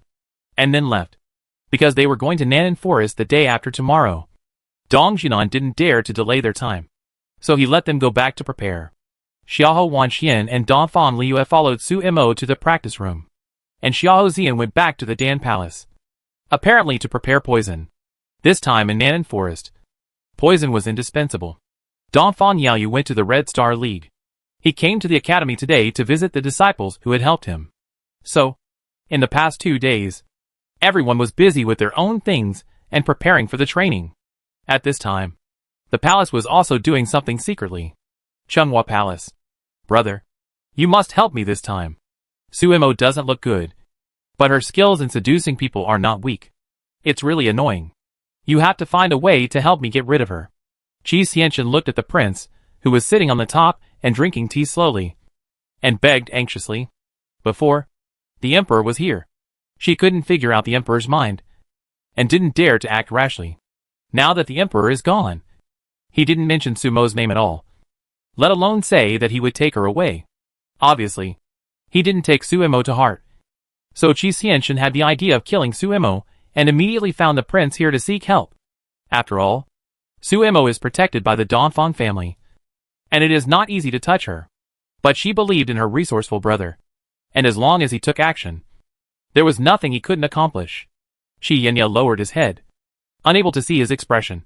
and then left, because they were going to Nanan Forest the day after tomorrow. Dong Jinan didn't dare to delay their time, so he let them go back to prepare. Xiaohou Wanxian and Dongfang Liu followed Su Mo to the practice room, and Xiaohou Zian went back to the Dan Palace, apparently to prepare poison. This time in Nanan Forest, poison was indispensable. Dongfang Yaoyu went to the Red Star League. He came to the academy today to visit the disciples who had helped him. So, in the past 2 days, everyone was busy with their own things and preparing for the training. At this time, the palace was also doing something secretly. Chunghua Palace. Brother, you must help me this time. Su Mo doesn't look good, but her skills in seducing people are not weak. It's really annoying. You have to find a way to help me get rid of her. Qi Xianqian looked at the prince, who was sitting on the top and drinking tea slowly, and begged anxiously. Before, the emperor was here. She couldn't figure out the emperor's mind, and didn't dare to act rashly. Now that the emperor is gone, he didn't mention Su Mo's name at all, let alone say that he would take her away. Obviously, he didn't take Su Mo to heart. So Qi Xianqian had the idea of killing Su Mo, and immediately found the prince here to seek help. After all, Su Mo is protected by the Dongfang family, and it is not easy to touch her. But she believed in her resourceful brother, and as long as he took action, there was nothing he couldn't accomplish. Qi Yenya lowered his head, unable to see his expression,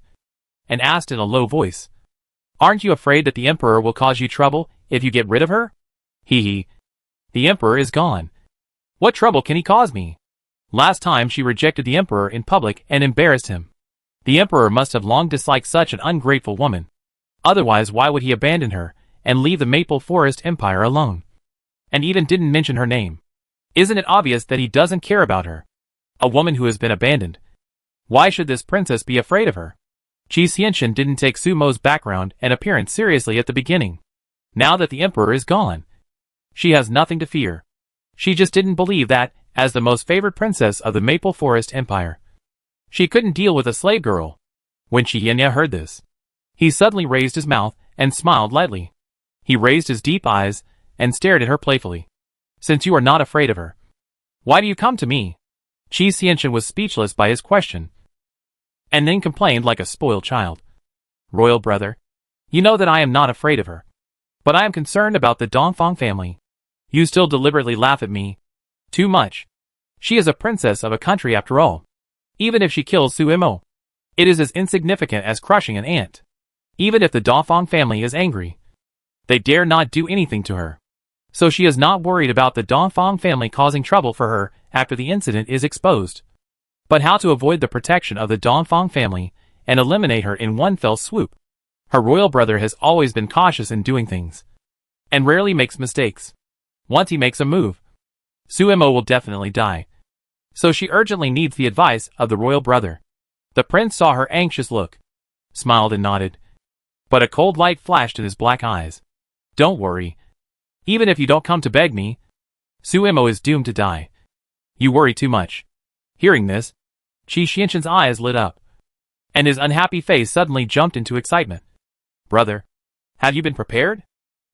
and asked in a low voice, Aren't you afraid that the emperor will cause you trouble if you get rid of her? Hee. The emperor is gone. What trouble can he cause me? Last time she rejected the emperor in public and embarrassed him. The emperor must have long disliked such an ungrateful woman. Otherwise, why would he abandon her and leave the Maple Forest Empire alone? And even didn't mention her name. Isn't it obvious that he doesn't care about her? A woman who has been abandoned. Why should this princess be afraid of her? Qi Xianqian didn't take Su Mo's background and appearance seriously at the beginning. Now that the emperor is gone, she has nothing to fear. She just didn't believe that, as the most favored princess of the Maple Forest Empire, she couldn't deal with a slave girl. When Qi Yenya heard this, he suddenly raised his mouth and smiled lightly. He raised his deep eyes and stared at her playfully. Since you are not afraid of her, why do you come to me? Qi Xianqian was speechless by his question, and then complained like a spoiled child. Royal brother, you know that I am not afraid of her, but I am concerned about the Dongfang family. You still deliberately laugh at me. Too much. She is a princess of a country after all. Even if she kills Su Mo, it is as insignificant as crushing an ant. Even if the Dongfang family is angry, they dare not do anything to her. So she is not worried about the Dongfang family causing trouble for her after the incident is exposed. But how to avoid the protection of the Dongfang family and eliminate her in one fell swoop? Her royal brother has always been cautious in doing things, and rarely makes mistakes. Once he makes a move, Su Mo will definitely die. So she urgently needs the advice of the royal brother. The prince saw her anxious look, smiled and nodded, but a cold light flashed in his black eyes. Don't worry. Even if you don't come to beg me, Suemo is doomed to die. You worry too much. Hearing this, Qi Xianqian's eyes lit up, and his unhappy face suddenly jumped into excitement. Brother, have you been prepared?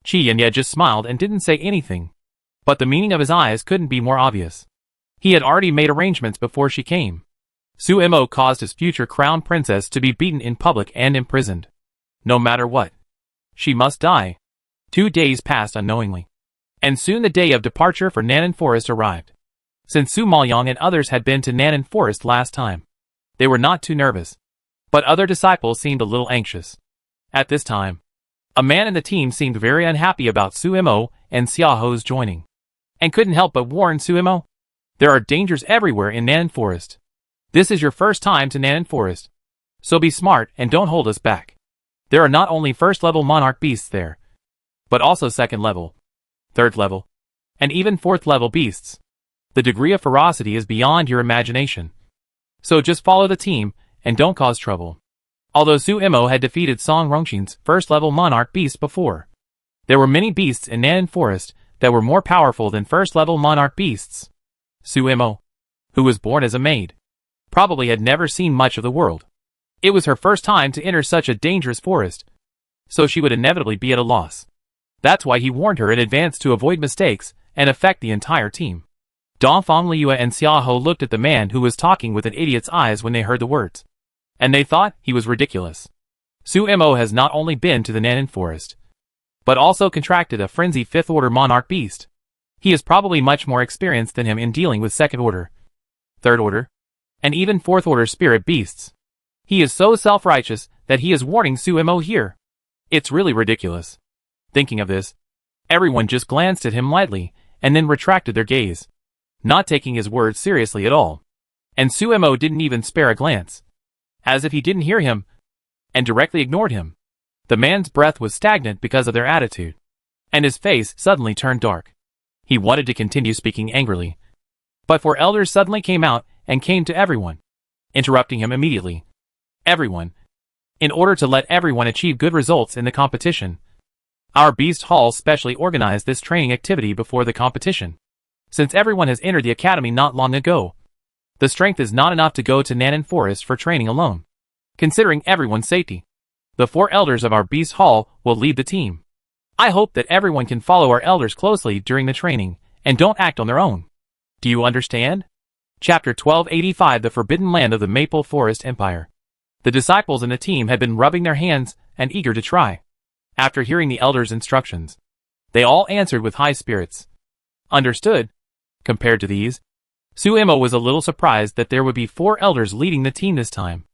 Qi Yan just smiled and didn't say anything, but the meaning of his eyes couldn't be more obvious. He had already made arrangements before she came. Suemo caused his future crown princess to be beaten in public and imprisoned. No matter what, she must die. 2 days passed unknowingly, and soon the day of departure for Nanan Forest arrived. Since Su Maoyang and others had been to Nanan Forest last time, they were not too nervous, but other disciples seemed a little anxious. At this time, a man in the team seemed very unhappy about Suemo and Xiaoho's joining, and couldn't help but warn Suemo, there are dangers everywhere in Nanan Forest. This is your first time to Nanan Forest, so be smart and don't hold us back. There are not only first-level monarch beasts there, but also second-level, third-level, and even fourth-level beasts. The degree of ferocity is beyond your imagination. So just follow the team and don't cause trouble. Although Suemo had defeated Song Rongqing's first-level monarch beast before, there were many beasts in Nanan Forest that were more powerful than first-level monarch beasts. Suemo, who was born as a maid, probably had never seen much of the world. It was her first time to enter such a dangerous forest, so she would inevitably be at a loss. That's why he warned her in advance to avoid mistakes and affect the entire team. Dongfang Liua and Xiaoho looked at the man who was talking with an idiot's eyes when they heard the words, and they thought he was ridiculous. Suemo has not only been to the Nanan Forest, but also contracted a frenzy 5th-order monarch beast. He is probably much more experienced than him in dealing with 2nd-order, 3rd-order, and even 4th-order spirit beasts. He is so self-righteous that he is warning Suemo here. It's really ridiculous. Thinking of this, everyone just glanced at him lightly, and then retracted their gaze, not taking his words seriously at all. And Suemo didn't even spare a glance, as if he didn't hear him, and directly ignored him. The man's breath was stagnant because of their attitude, and his face suddenly turned dark. He wanted to continue speaking angrily, but 4 elders suddenly came out and came to everyone, interrupting him immediately. Everyone, in order to let everyone achieve good results in the competition, our Beast Hall specially organized this training activity before the competition. Since everyone has entered the academy not long ago, the strength is not enough to go to Nanan Forest for training alone. Considering everyone's safety, the 4 elders of our Beast Hall will lead the team. I hope that everyone can follow our elders closely during the training and don't act on their own. Do you understand? Chapter 1285, The Forbidden Land of the Maple Forest Empire. The disciples in the team had been rubbing their hands and eager to try. After hearing the elders' instructions, they all answered with high spirits. Understood. Compared to these, Suemo was a little surprised that there would be 4 elders leading the team this time,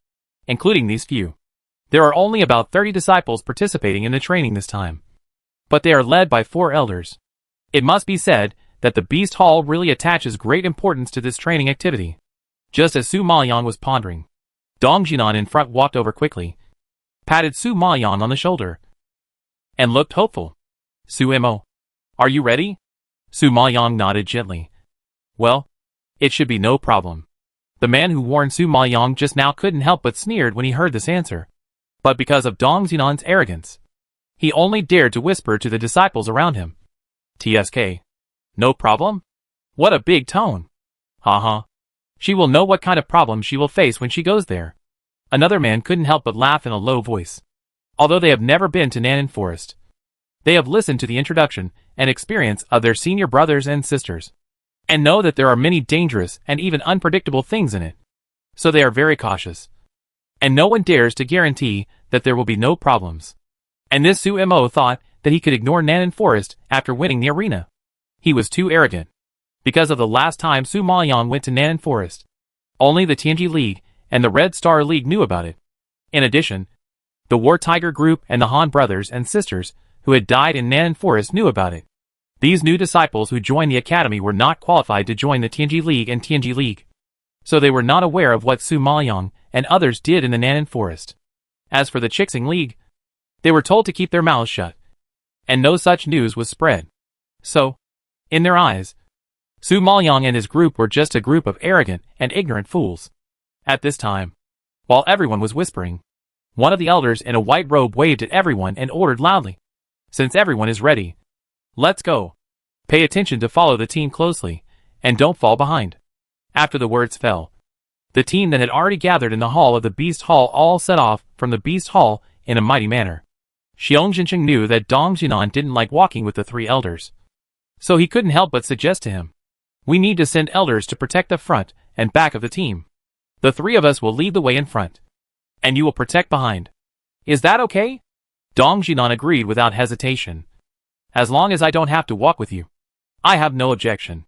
including these few. There are only about 30 disciples participating in the training this time, but they are led by 4 elders. It must be said that the Beast Hall really attaches great importance to this training activity. Just as Su Maoyan was pondering, Dong Jinan in front walked over quickly, patted Su Maoyan on the shoulder, and looked hopeful. Suemo, are you ready? Su Maoyan nodded gently. Well, it should be no problem. The man who warned Su Maoyan just now couldn't help but sneered when he heard this answer. But because of Dong Jinan's arrogance, he only dared to whisper to the disciples around him. TSK. No problem? What a big tone. Haha. She will know what kind of problem she will face when she goes there. Another man couldn't help but laugh in a low voice. Although they have never been to Nanan Forest, they have listened to the introduction and experience of their senior brothers and sisters, and know that there are many dangerous and even unpredictable things in it. So they are very cautious. And no one dares to guarantee that there will be no problems. And this Suemo thought that he could ignore Nanan Forest after winning the arena. He was too arrogant. Because of the last time Su Maoyan went to Nanan Forest, only the Tianji League and the Red Star League knew about it. In addition, the War Tiger Group and the Han brothers and sisters who had died in Nanan Forest knew about it. These new disciples who joined the academy were not qualified to join the Tianji League and Tianji League, so they were not aware of what Su Maoyan and others did in the Nanan Forest. As for the Chixing League, they were told to keep their mouths shut, and no such news was spread. So, in their eyes, Su Maoyan and his group were just a group of arrogant and ignorant fools. At this time, while everyone was whispering. One of the elders in a white robe waved at everyone and ordered loudly. Since everyone is ready, let's go. Pay attention to follow the team closely, and don't fall behind. After the words fell, the team that had already gathered in the hall of the Beast Hall all set off from the Beast Hall in a mighty manner. Xiong Jincheng knew that Dong Jinan didn't like walking with the three elders, so he couldn't help but suggest to him, "We need to send elders to protect the front and back of the team. The three of us will lead the way in front, and you will protect behind. Is that okay?" Dong Jinan agreed without hesitation. "As long as I don't have to walk with you, I have no objection."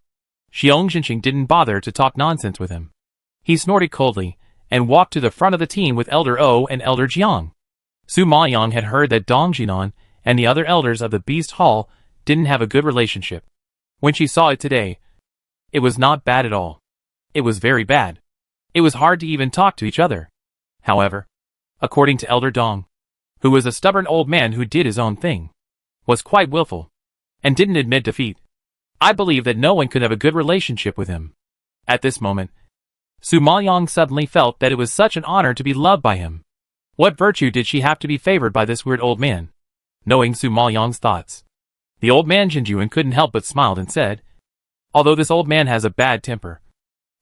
Xiong Jincheng didn't bother to talk nonsense with him. He snorted coldly and walked to the front of the team with Elder O and Elder Jiang. Su Maoyang had heard that Dong Jinan and the other elders of the Beast Hall didn't have a good relationship. When she saw it today, it was not bad at all. It was very bad. It was hard to even talk to each other. However, according to Elder Dong, who was a stubborn old man who did his own thing, was quite willful, and didn't admit defeat, I believe that no one could have a good relationship with him. At this moment, Su Maoyang suddenly felt that it was such an honor to be loved by him. What virtue did she have to be favored by this weird old man? Knowing Su Maoyang's thoughts, the old man Jinjuan couldn't help but smiled and said, "Although this old man has a bad temper,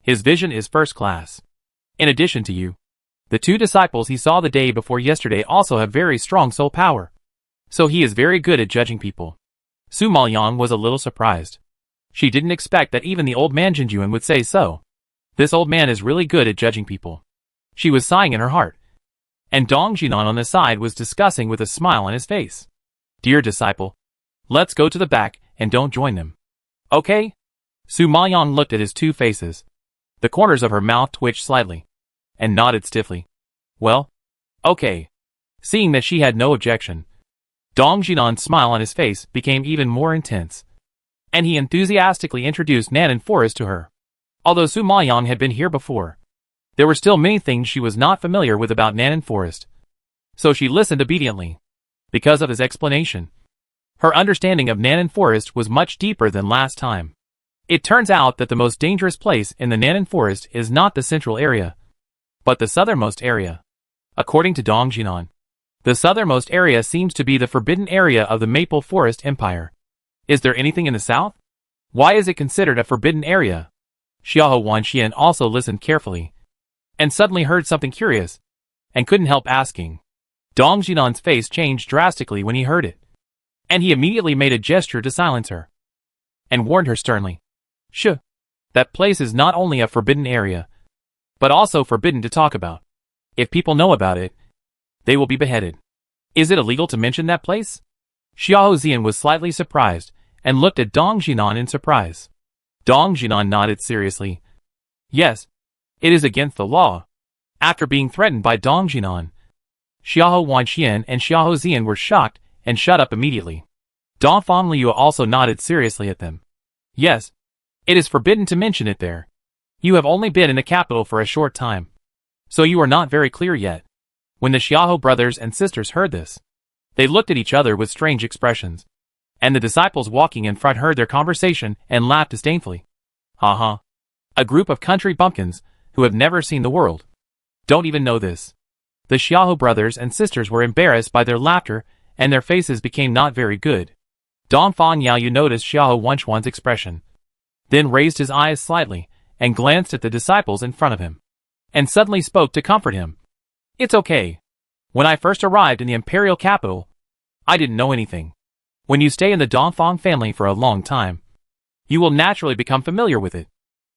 his vision is first class. In addition to you, the two disciples he saw the day before yesterday also have very strong soul power. So he is very good at judging people." Su Maoyang was a little surprised. She didn't expect that even the old man Jinjuan would say so. This old man is really good at judging people. She was sighing in her heart. And Dong Jinan on the side was discussing with a smile on his face. "Dear disciple, let's go to the back and don't join them. Okay?" Su Maoyang looked at his two faces. The corners of her mouth twitched slightly, and nodded stiffly. "Well, okay." Seeing that she had no objection, Dong Jinan's smile on his face became even more intense, and he enthusiastically introduced Nanan Forest to her. Although Su Maoyang had been here before, there were still many things she was not familiar with about Nanan Forest, so she listened obediently. Because of his explanation, her understanding of Nanan Forest was much deeper than last time. It turns out that the most dangerous place in the Nanan Forest is not the central area, but the southernmost area. According to Dong Jinan, the southernmost area seems to be the forbidden area of the Maple Forest Empire. Is there anything in the south? Why is it considered a forbidden area? Xiahou Wanxian also listened carefully, and suddenly heard something curious, and couldn't help asking. Dong Jinan's face changed drastically when he heard it, and he immediately made a gesture to silence her, and warned her sternly. "Shh! That place is not only a forbidden area, but also forbidden to talk about. If people know about it, they will be beheaded. Is it illegal to mention that place?" Xiahou Zian was slightly surprised, and looked at Dong Jinan in surprise. Dong Jinan nodded seriously. "Yes, it is against the law." After being threatened by Dong Jinan, Xiahou Wanxian and Xiahou Zian were shocked and shut up immediately. Dongfang Liu also nodded seriously at them. "Yes, it is forbidden to mention it there. You have only been in the capital for a short time, so you are not very clear yet." When the Xiahou brothers and sisters heard this, they looked at each other with strange expressions, and the disciples walking in front heard their conversation and laughed disdainfully. "Ha-ha. A group of country bumpkins who have never seen the world. Don't even know this." The Xiahou brothers and sisters were embarrassed by their laughter, and their faces became not very good. Dongfang Yaoyu noticed Xiahou Wanchuan's expression, then raised his eyes slightly, and glanced at the disciples in front of him, and suddenly spoke to comfort him. "It's okay. When I first arrived in the imperial capital, I didn't know anything. When you stay in the Dongfang family for a long time, you will naturally become familiar with it."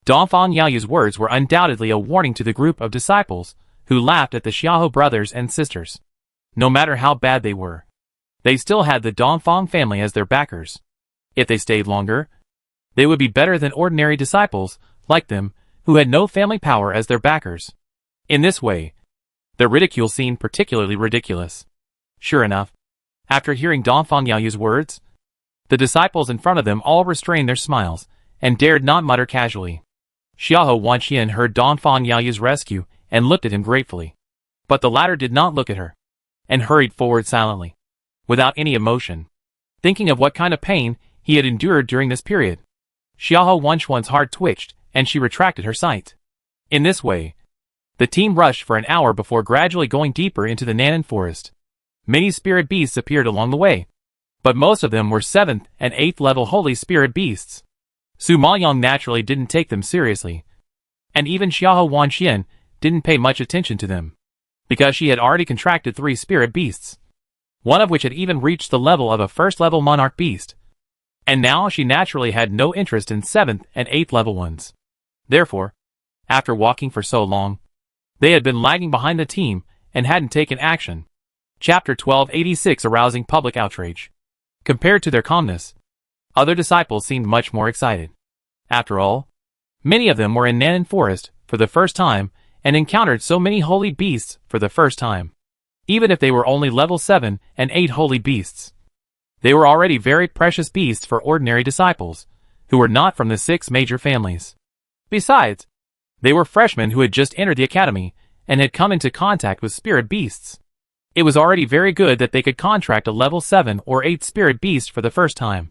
Dongfang Yaoyu's words were undoubtedly a warning to the group of disciples who laughed at the Xiahou brothers and sisters. No matter how bad they were, they still had the Dongfang family as their backers. If they stayed longer, they would be better than ordinary disciples like them who had no family power as their backers. In this way, their ridicule seemed particularly ridiculous. Sure enough, after hearing Dongfang Yaoyu's words, the disciples in front of them all restrained their smiles and dared not mutter casually. Xiahou Wanxian heard Dongfang Yaoyu's rescue and looked at him gratefully. But the latter did not look at her, and hurried forward silently, without any emotion, thinking of what kind of pain he had endured during this period. Xiahou Wanchuan's heart twitched, and she retracted her sight. In this way, The team rushed for an hour before gradually going deeper into the Nanan forest. Many spirit beasts appeared along the way, but most of them were 7th and 8th level holy spirit beasts. Su Maoyang naturally didn't take them seriously, and even Xiahou Wanxian didn't pay much attention to them, because she had already contracted 3 spirit beasts, one of which had even reached the level of a 1st level monarch beast, and now she naturally had no interest in 7th and 8th level ones. Therefore, after walking for so long, they had been lagging behind the team and hadn't taken action. Chapter 1286 Arousing Public Outrage. Compared to their calmness, other disciples seemed much more excited. After all, many of them were in Nanan Forest for the first time and encountered so many holy beasts for the first time. Even if they were only level 7 and 8 holy beasts, they were already very precious beasts for ordinary disciples, who were not from the 6 major families. Besides, they were freshmen who had just entered the academy and had come into contact with spirit beasts. It was already very good that they could contract a level 7 or 8 spirit beast for the first time.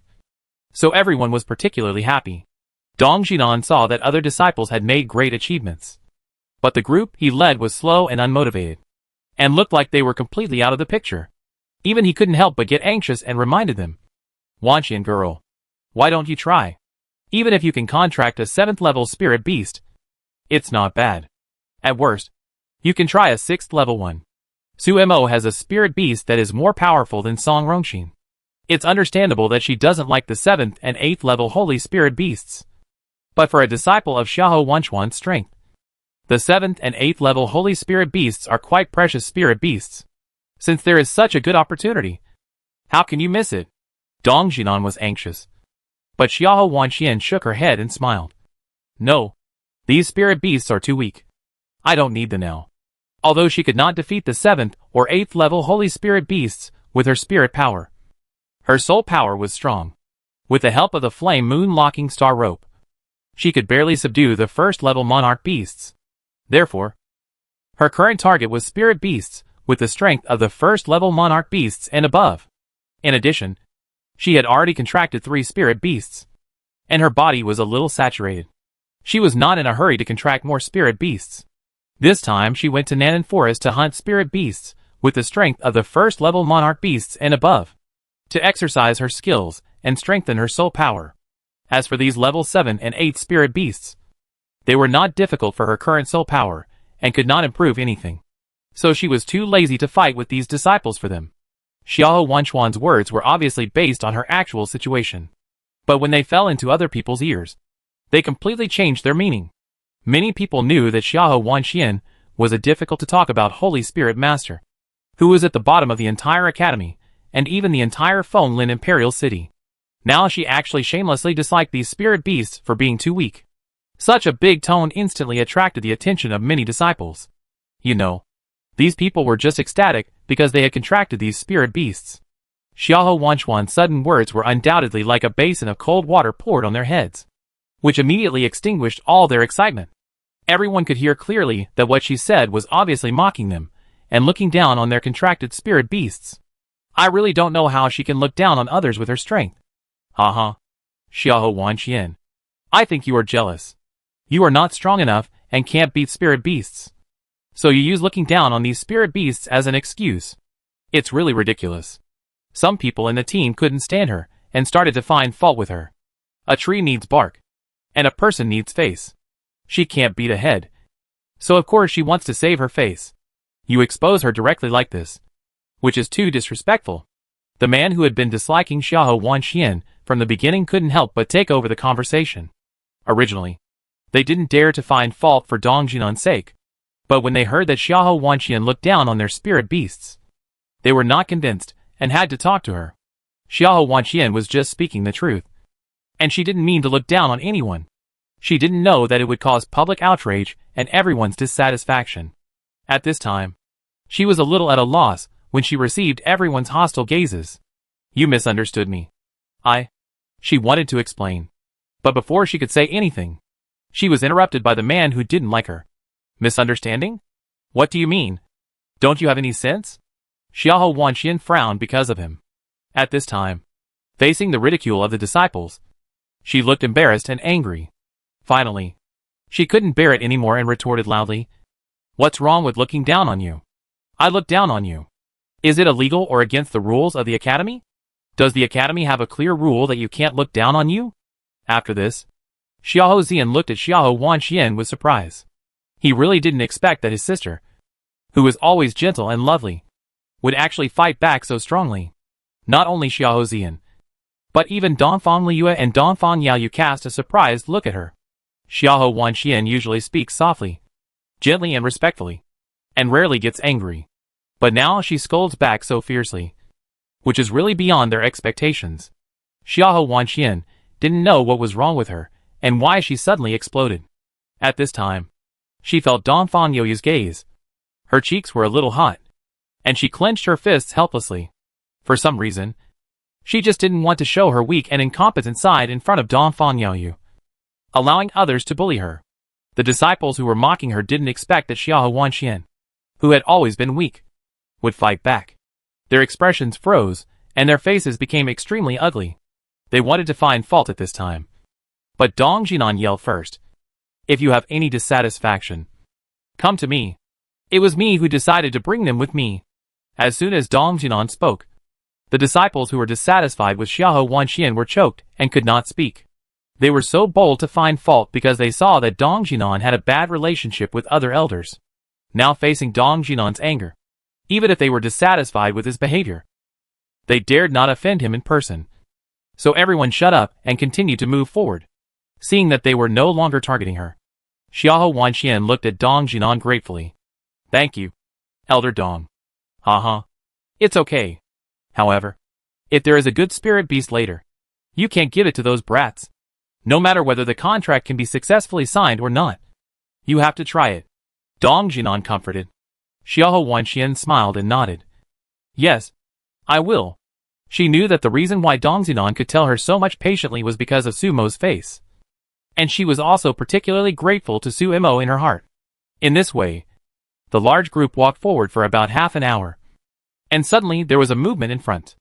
So everyone was particularly happy. Dong Jinan saw that other disciples had made great achievements, but the group he led was slow and unmotivated, and looked like they were completely out of the picture. Even he couldn't help but get anxious and reminded them, "Wanxian girl, why don't you try? Even if you can contract a 7th level spirit beast, it's not bad. At worst, you can try a 6th level one. Su Mo has a spirit beast that is more powerful than Song Rongxin. It's understandable that she doesn't like the 7th and 8th level holy spirit beasts. But for a disciple of Xiahou Wanchuan's strength, the 7th and 8th level holy spirit beasts are quite precious spirit beasts. Since there is such a good opportunity, how can you miss it?" Dong Jinan was anxious, but Xiahou Wanxian shook her head and smiled. "No, these spirit beasts are too weak. I don't need them now." Although she could not defeat the 7th or 8th level holy spirit beasts with her spirit power, her soul power was strong. With the help of the flame moon locking star rope, she could barely subdue the 1st level monarch beasts. Therefore, her current target was spirit beasts with the strength of the 1st level monarch beasts and above. In addition, she had already contracted 3 spirit beasts, and her body was a little saturated. She was not in a hurry to contract more spirit beasts. This time she went to Nanan Forest to hunt spirit beasts with the strength of the 1st level monarch beasts and above, to exercise her skills and strengthen her soul power. As for these level 7 and 8 spirit beasts, they were not difficult for her current soul power and could not improve anything. So she was too lazy to fight with these disciples for them. Xiahou Wanchuan's words were obviously based on her actual situation, but when they fell into other people's ears, they completely changed their meaning. Many people knew that Xiahou Wanxian was a difficult to talk about Holy Spirit Master, who was at the bottom of the entire academy, and even the entire Fonlin Imperial City. Now she actually shamelessly disliked these spirit beasts for being too weak. Such a big tone instantly attracted the attention of many disciples. You know, these people were just ecstatic because they had contracted these spirit beasts. Xiahou Wanchuan's sudden words were undoubtedly like a basin of cold water poured on their heads, which immediately extinguished all their excitement. Everyone could hear clearly that what she said was obviously mocking them and looking down on their contracted spirit beasts. I really don't know how she can look down on others with her strength. Haha. Xiahou Wanxian, I think you are jealous. You are not strong enough and can't beat spirit beasts, so you use looking down on these spirit beasts as an excuse. It's really ridiculous. Some people in the team couldn't stand her and started to find fault with her. A tree needs bark, and a person needs face. She can't beat a head, so of course she wants to save her face. You expose her directly like this, which is too disrespectful. The man who had been disliking Xiahou Wanxian from the beginning couldn't help but take over the conversation. Originally, they didn't dare to find fault for Dong Jinan's sake, but when they heard that Xiahou Wanxian looked down on their spirit beasts, they were not convinced and had to talk to her. Xiahou Wanxian was just speaking the truth, and she didn't mean to look down on anyone. She didn't know that it would cause public outrage and everyone's dissatisfaction. At this time, she was a little at a loss when she received everyone's hostile gazes. You misunderstood me. She wanted to explain, but before she could say anything, she was interrupted by the man who didn't like her. Misunderstanding? What do you mean? Don't you have any sense? Xiahou Wanxian frowned because of him. At this time, facing the ridicule of the disciples, she looked embarrassed and angry. Finally, she couldn't bear it anymore and retorted loudly, What's wrong with looking down on you? I look down on you. Is it illegal or against the rules of the academy? Does the academy have a clear rule that you can't look down on you? After this, Xiahou Zian looked at Xiahou Wanxian with surprise. He really didn't expect that his sister, who was always gentle and lovely, would actually fight back so strongly. Not only Xiahou Zian, but even Dongfang Liu and Dongfang Yaoyu cast a surprised look at her. Xiahou Wanxian usually speaks softly, gently and respectfully, and rarely gets angry. But now she scolds back so fiercely, which is really beyond their expectations. Xiahou Wanxian didn't know what was wrong with her, and why she suddenly exploded. At this time, she felt Dongfang Yaoyu's gaze. Her cheeks were a little hot, and she clenched her fists helplessly. For some reason, she just didn't want to show her weak and incompetent side in front of Dongfang Yaoyu, allowing others to bully her. The disciples who were mocking her didn't expect that Xiahou Wanxian, who had always been weak, would fight back. Their expressions froze, and their faces became extremely ugly. They wanted to find fault at this time. But Dong Jinan yelled first. If you have any dissatisfaction, come to me. It was me who decided to bring them with me. As soon as Dong Jinan spoke, the disciples who were dissatisfied with Xiahou Wanxian were choked and could not speak. They were so bold to find fault because they saw that Dong Jinan had a bad relationship with other elders. Now facing Dong Jinan's anger, even if they were dissatisfied with his behavior, they dared not offend him in person. So everyone shut up and continued to move forward, seeing that they were no longer targeting her. Xiahou Wanxian looked at Dong Jinan gratefully. Thank you, Elder Dong. Haha. It's okay. However, if there is a good spirit beast later, you can't give it to those brats. No matter whether the contract can be successfully signed or not. You have to try it. Dong Jinan comforted. Xiahou Wanxian smiled and nodded. Yes, I will. She knew that the reason why Dong Jinan could tell her so much patiently was because of Sumo's face. And she was also particularly grateful to Sumo in her heart. In this way, the large group walked forward for about half an hour. And suddenly there was a movement in front.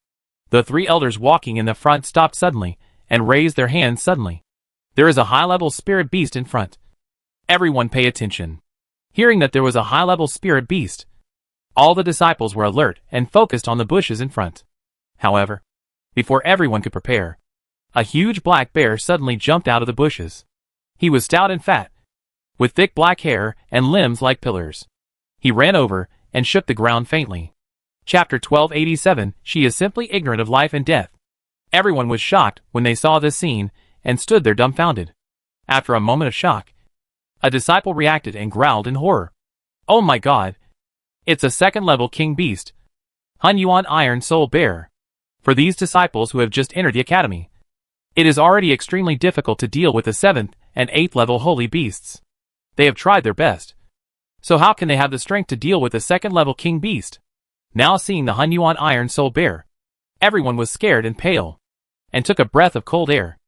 The three elders walking in the front stopped suddenly, and raised their hands suddenly. There is a high-level spirit beast in front. Everyone pay attention. Hearing that there was a high-level spirit beast, all the disciples were alert and focused on the bushes in front. However, before everyone could prepare, a huge black bear suddenly jumped out of the bushes. He was stout and fat, with thick black hair and limbs like pillars. He ran over and shook the ground faintly. Chapter 1287, She is simply ignorant of life and death. Everyone was shocked when they saw this scene and stood there dumbfounded. After a moment of shock, a disciple reacted and growled in horror. Oh my god! It's a second-level king beast. Hun Yuan Iron Soul Bear. For these disciples who have just entered the academy, it is already extremely difficult to deal with the 7th and 8th level holy beasts. They have tried their best. So how can they have the strength to deal with the second-level king beast? Now seeing the Hun Yuan Iron Soul Bear, everyone was scared and pale, and took a breath of cold air.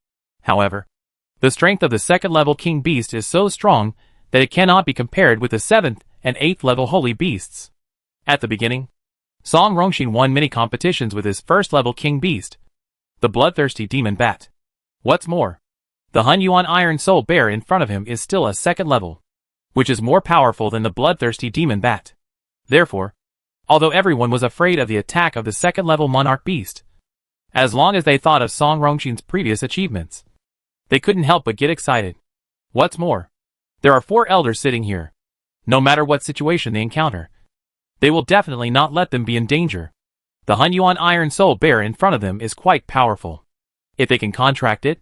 However, the strength of the second-level king beast is so strong that it cannot be compared with the 7th and 8th level holy beasts. At the beginning, Song Rongxin won many competitions with his first-level king beast, the bloodthirsty demon bat. What's more, the Hun Yuan Iron Soul Bear in front of him is still a second level, which is more powerful than the bloodthirsty demon bat. Therefore, although everyone was afraid of the attack of the second-level monarch beast, as long as they thought of Song Rongxin's previous achievements, they couldn't help but get excited. What's more, there are 4 elders sitting here. No matter what situation they encounter, they will definitely not let them be in danger. The Hun Yuan Iron Soul Bear in front of them is quite powerful. If they can contract it,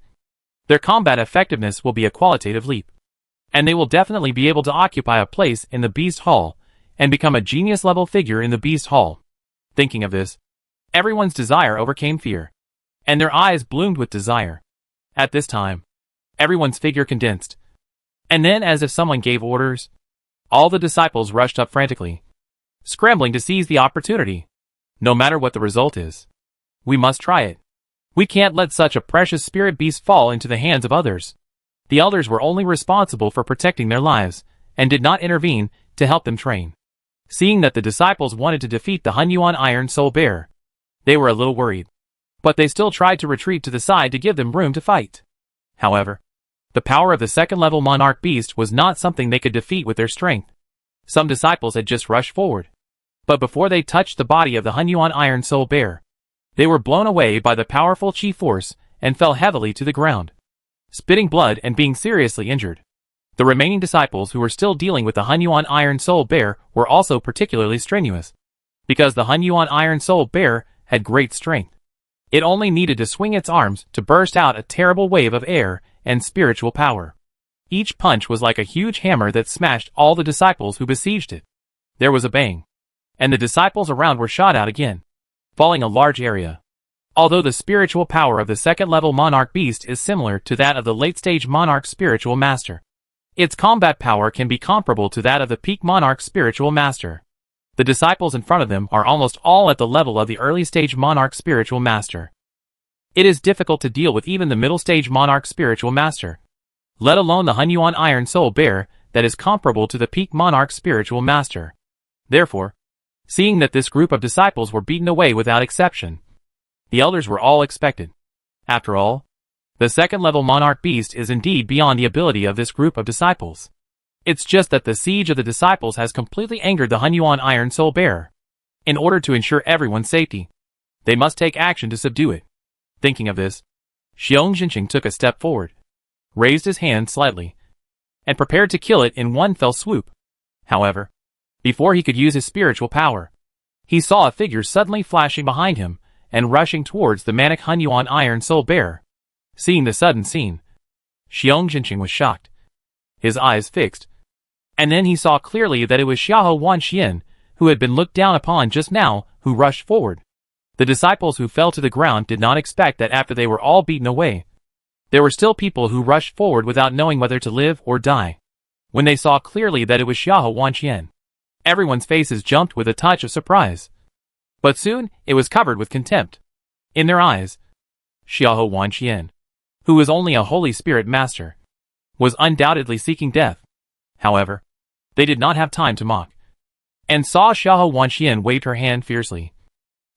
their combat effectiveness will be a qualitative leap. And they will definitely be able to occupy a place in the Beast Hall and become a genius-level figure in the Beast Hall. Thinking of this, everyone's desire overcame fear, and their eyes bloomed with desire. At this time, everyone's figure condensed. And then, as if someone gave orders, all the disciples rushed up frantically, scrambling to seize the opportunity. No matter what the result is, we must try it. We can't let such a precious spirit beast fall into the hands of others. The elders were only responsible for protecting their lives, and did not intervene to help them train. Seeing that the disciples wanted to defeat the Hun Yuan Iron Soul Bear, they were a little worried. But they still tried to retreat to the side to give them room to fight. However, the power of the second-level monarch beast was not something they could defeat with their strength. Some disciples had just rushed forward. But before they touched the body of the Hunyuan Iron Soul Bear, they were blown away by the powerful chi force and fell heavily to the ground, spitting blood and being seriously injured. The remaining disciples who were still dealing with the Hunyuan Iron Soul Bear were also particularly strenuous, because the Hunyuan Iron Soul Bear had great strength. It only needed to swing its arms to burst out a terrible wave of air and spiritual power. Each punch was like a huge hammer that smashed all the disciples who besieged it. There was a bang, and the disciples around were shot out again, falling a large area. Although the spiritual power of the second-level Monarch Beast is similar to that of the late-stage Monarch Spiritual Master, its combat power can be comparable to that of the peak Monarch Spiritual Master. The disciples in front of them are almost all at the level of the early-stage Monarch Spiritual Master. It is difficult to deal with even the middle-stage Monarch Spiritual Master, let alone the Hunyuan Iron Soul Bear that is comparable to the peak Monarch Spiritual Master. Therefore, seeing that this group of disciples were beaten away without exception, the elders were all expected. After all, the second-level Monarch Beast is indeed beyond the ability of this group of disciples. It's just that the siege of the disciples has completely angered the Hunyuan Iron Soul Bear. In order to ensure everyone's safety, they must take action to subdue it. Thinking of this, Xiong Jinqing took a step forward, raised his hand slightly, and prepared to kill it in one fell swoop. However, before he could use his spiritual power, he saw a figure suddenly flashing behind him and rushing towards the manic Hunyuan Iron Soul Bear. Seeing the sudden scene, Xiong Jinqing was shocked, his eyes fixed, and then he saw clearly that it was Xiahou Wanxian, who had been looked down upon just now, who rushed forward. The disciples who fell to the ground did not expect that after they were all beaten away, there were still people who rushed forward without knowing whether to live or die. When they saw clearly that it was Xiahou Wanxian, everyone's faces jumped with a touch of surprise. But soon, it was covered with contempt. In their eyes, Xiahou Wanxian, who was only a Holy Spirit Master, was undoubtedly seeking death. However, they did not have time to mock, and saw Xiahou Wanxian waved her hand fiercely,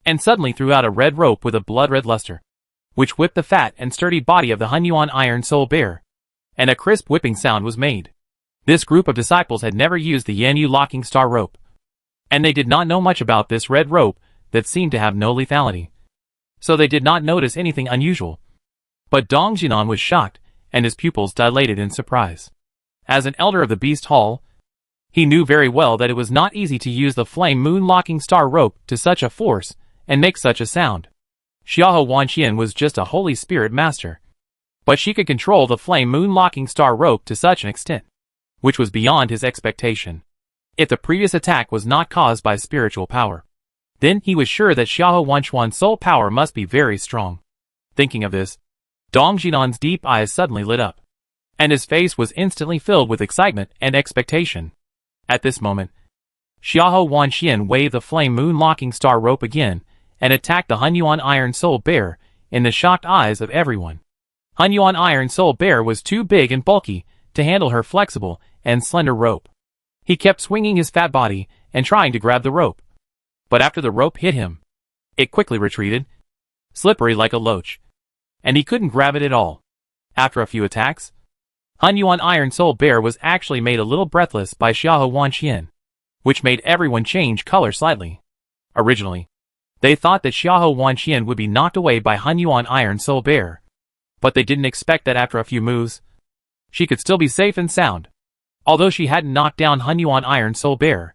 and suddenly threw out a red rope with a blood-red luster, which whipped the fat and sturdy body of the Hunyuan Iron Soul Bear, and a crisp whipping sound was made. This group of disciples had never used the Yanyu locking star rope, and they did not know much about this red rope that seemed to have no lethality, so they did not notice anything unusual. But Dong Jinan was shocked, and his pupils dilated in surprise. As an elder of the Beast Hall, he knew very well that it was not easy to use the flame moon locking star rope to such a force and make such a sound. Xiahou Wanxian was just a Holy Spirit Master, but she could control the flame moon locking star rope to such an extent, which was beyond his expectation. If the previous attack was not caused by spiritual power, then he was sure that Xiahou Wanxian's soul power must be very strong. Thinking of this, Dong Jinan's deep eyes suddenly lit up, and his face was instantly filled with excitement and expectation. At this moment, Xiahou Wanxian waved the flame moon locking star rope again and attacked the Hunyuan Iron Soul Bear in the shocked eyes of everyone. Hunyuan Iron Soul Bear was too big and bulky to handle her flexible and slender rope. He kept swinging his fat body and trying to grab the rope, but after the rope hit him, it quickly retreated, slippery like a loach, and he couldn't grab it at all. After a few attacks, Hunyuan Iron Soul Bear was actually made a little breathless by Xiahou Wanxian, which made everyone change color slightly. Originally, they thought that Xiahou Wanxian would be knocked away by Hunyuan Iron Soul Bear, but they didn't expect that after a few moves, she could still be safe and sound. Although she hadn't knocked down Hunyuan Iron Soul Bear,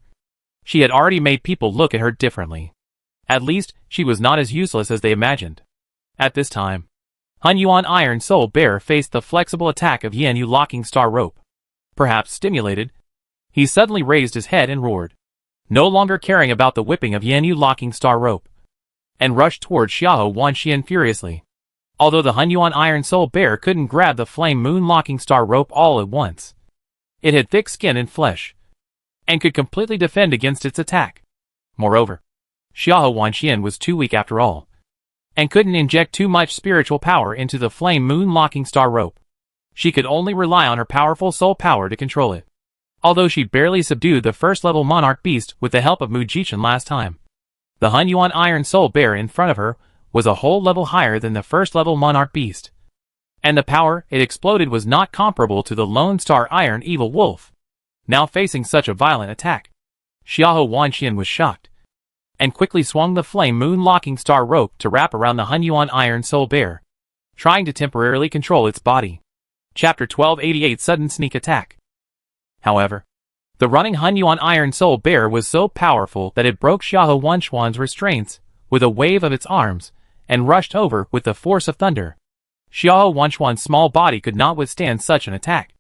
she had already made people look at her differently. At least, she was not as useless as they imagined. At this time, Hunyuan Iron Soul Bear faced the flexible attack of Yanyu locking star rope. Perhaps stimulated, he suddenly raised his head and roared, no longer caring about the whipping of Yanyu locking star rope, and rushed towards Xiahou Wanxian furiously. Although the Hunyuan Iron Soul Bear couldn't grab the flame moon locking star rope all at once, it had thick skin and flesh, and could completely defend against its attack. Moreover, Xiahou Wanxian was too weak after all, and couldn't inject too much spiritual power into the flame moon locking star rope. She could only rely on her powerful soul power to control it. Although she barely subdued the first-level Monarch Beast with the help of Mujichin last time, the Hunyuan Iron Soul Bear in front of her was a whole level higher than the first-level Monarch Beast, and the power it exploded was not comparable to the Lone Star Iron Evil Wolf. now facing such a violent attack. Xiahou Wanxian was shocked, and quickly swung the flame moon-locking star rope to wrap around the Hunyuan Iron Soul Bear, trying to temporarily control its body. Chapter 1288 Sudden Sneak Attack. However, the running Hunyuan Iron Soul Bear was so powerful that it broke Xiahou Wanxian's restraints with a wave of its arms, and rushed over with the force of thunder. Xiahou Wanxian's small body could not withstand such an attack,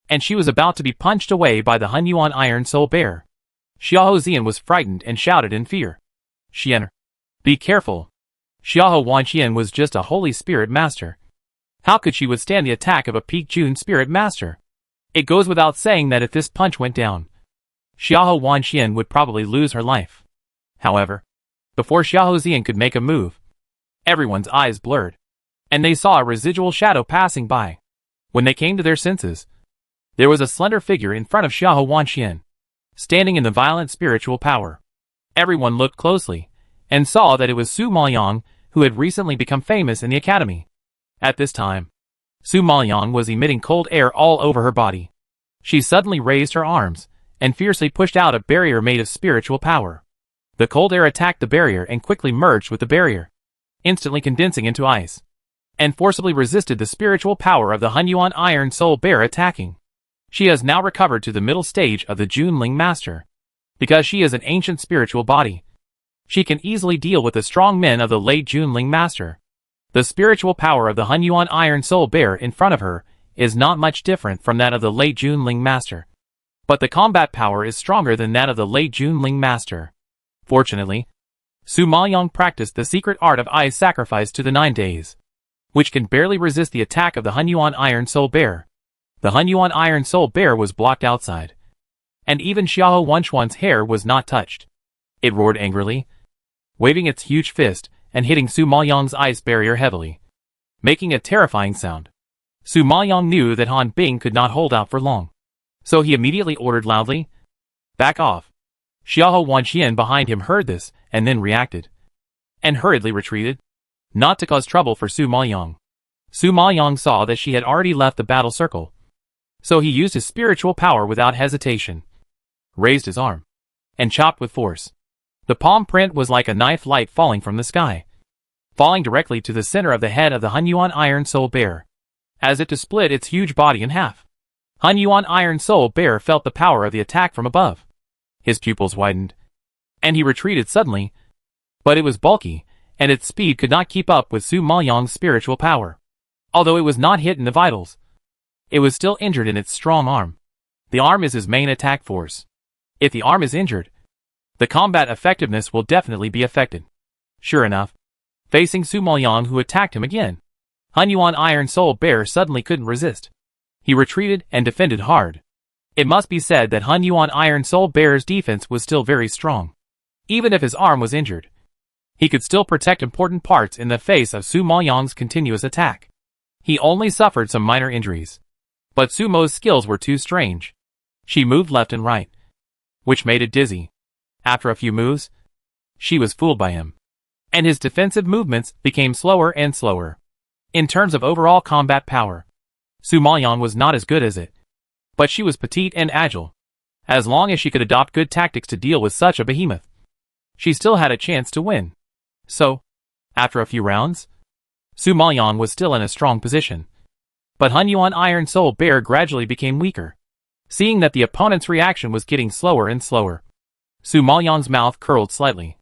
and she was about to be punched away by the Hunyuan Iron Soul Bear. Xiahou Xian was frightened and shouted in fear. "Xian, be careful." Xiahou Wanxian was just a holy spirit master. How could she withstand the attack of a peak June spirit master? It goes without saying that if this punch went down, Xiahou Wanxian would probably lose her life. However, before Xiahou Xian could make a move, everyone's eyes blurred, and they saw a residual shadow passing by. When they came to their senses, there was a slender figure in front of Xiahou Wanxian, standing in the violent spiritual power. Everyone looked closely, and saw that it was Su Maoyang, who had recently become famous in the academy. At this time, Su Maoyang was emitting cold air all over her body. She suddenly raised her arms, and fiercely pushed out a barrier made of spiritual power. The cold air attacked the barrier and quickly merged with the barrier, instantly condensing into ice, and forcibly resisted the spiritual power of the Hunyuan Iron Soul Bear attacking. She has now recovered to the middle stage of the Junling Master. Because she is an ancient spiritual body, she can easily deal with the strong men of the late Junling Master. The spiritual power of the Hunyuan Iron Soul Bear in front of her is not much different from that of the late Junling Master, but the combat power is stronger than that of the late Junling Master. Fortunately, Su Maoyang practiced the secret art of ice sacrifice to the 9 days, which can barely resist the attack of the Hunyuan Iron Soul Bear. The Hunyuan Iron Soul Bear was blocked outside, and even Xiahou Wanxian's hair was not touched. It roared angrily, waving its huge fist and hitting Su Maoyang's ice barrier heavily, making a terrifying sound. Su Maoyang knew that Han Bing could not hold out for long, so he immediately ordered loudly, "Back off." Xiahou Wanxian behind him heard this and then reacted, and hurriedly retreated, not to cause trouble for Su Maoyang. Su Maoyang saw that she had already left the battle circle, so he used his spiritual power without hesitation, raised his arm, and chopped with force. The palm print was like a knife light falling from the sky, falling directly to the center of the head of the Hunyuan Iron Soul Bear, as if to split its huge body in half. Hunyuan Iron Soul Bear felt the power of the attack from above. His pupils widened, and he retreated suddenly, but it was bulky, and its speed could not keep up with Su Maoyang's spiritual power. Although it was not hit in the vitals, it was still injured in its strong arm. The arm is his main attack force. If the arm is injured, the combat effectiveness will definitely be affected. Sure enough, facing Su Maoyang who attacked him again, Hunyuan Iron Soul Bear suddenly couldn't resist. He retreated and defended hard. It must be said that Hunyuan Iron Soul Bear's defense was still very strong. Even if his arm was injured, he could still protect important parts in the face of Su Maoyang's continuous attack. He only suffered some minor injuries, but Sumo's skills were too strange. She moved left and right, which made it dizzy. After a few moves, she was fooled by him, and his defensive movements became slower and slower. In terms of overall combat power, Su Maoyang was not as good as it, but she was petite and agile. As long as she could adopt good tactics to deal with such a behemoth, she still had a chance to win. So, after a few rounds, Su Maoyang was still in a strong position, but Hunyuan Iron Soul Bear gradually became weaker. Seeing that the opponent's reaction was getting slower and slower, Su Maoyang's mouth curled slightly.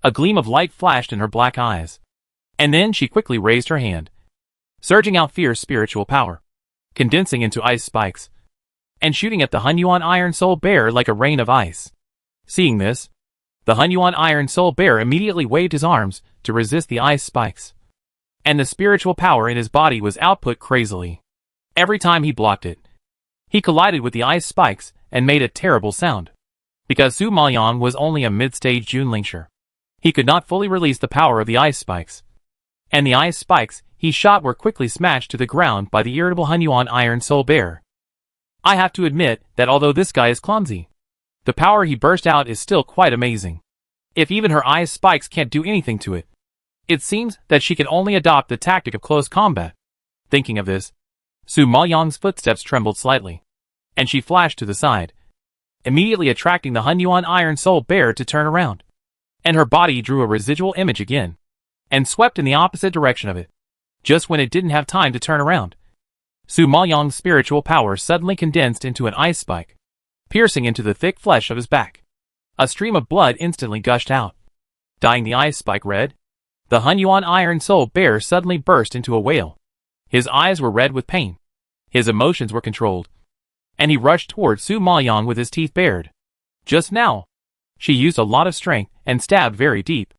A gleam of light flashed in her black eyes, and then she quickly raised her hand, surging out fierce spiritual power, condensing into ice spikes, and shooting at the Hunyuan Iron Soul Bear like a rain of ice. Seeing this, the Hunyuan Iron Soul Bear immediately waved his arms to resist the ice spikes, and the spiritual power in his body was output crazily. Every time he blocked it, he collided with the ice spikes and made a terrible sound. Because Su Maoyang was only a mid-stage Junlingsher, he could not fully release the power of the ice spikes, and the ice spikes he shot were quickly smashed to the ground by the irritable Hunyuan Iron Soul Bear. I have to admit that although this guy is clumsy, the power he burst out is still quite amazing. If even her ice spikes can't do anything to it, it seems that she can only adopt the tactic of close combat. Thinking of this, Su Maoyang's footsteps trembled slightly, and she flashed to the side, immediately attracting the Hunyuan Iron Soul Bear to turn around. And her body drew a residual image again, and swept in the opposite direction of it. Just when it didn't have time to turn around, Su Maoyang's spiritual power suddenly condensed into an ice spike, piercing into the thick flesh of his back. A stream of blood instantly gushed out, dyeing the ice spike red. The Hunyuan Iron Soul Bear suddenly burst into a wail. His eyes were red with pain. His emotions were controlled, and he rushed toward Su Maoyang with his teeth bared. Just now, she used a lot of strength and stabbed very deep.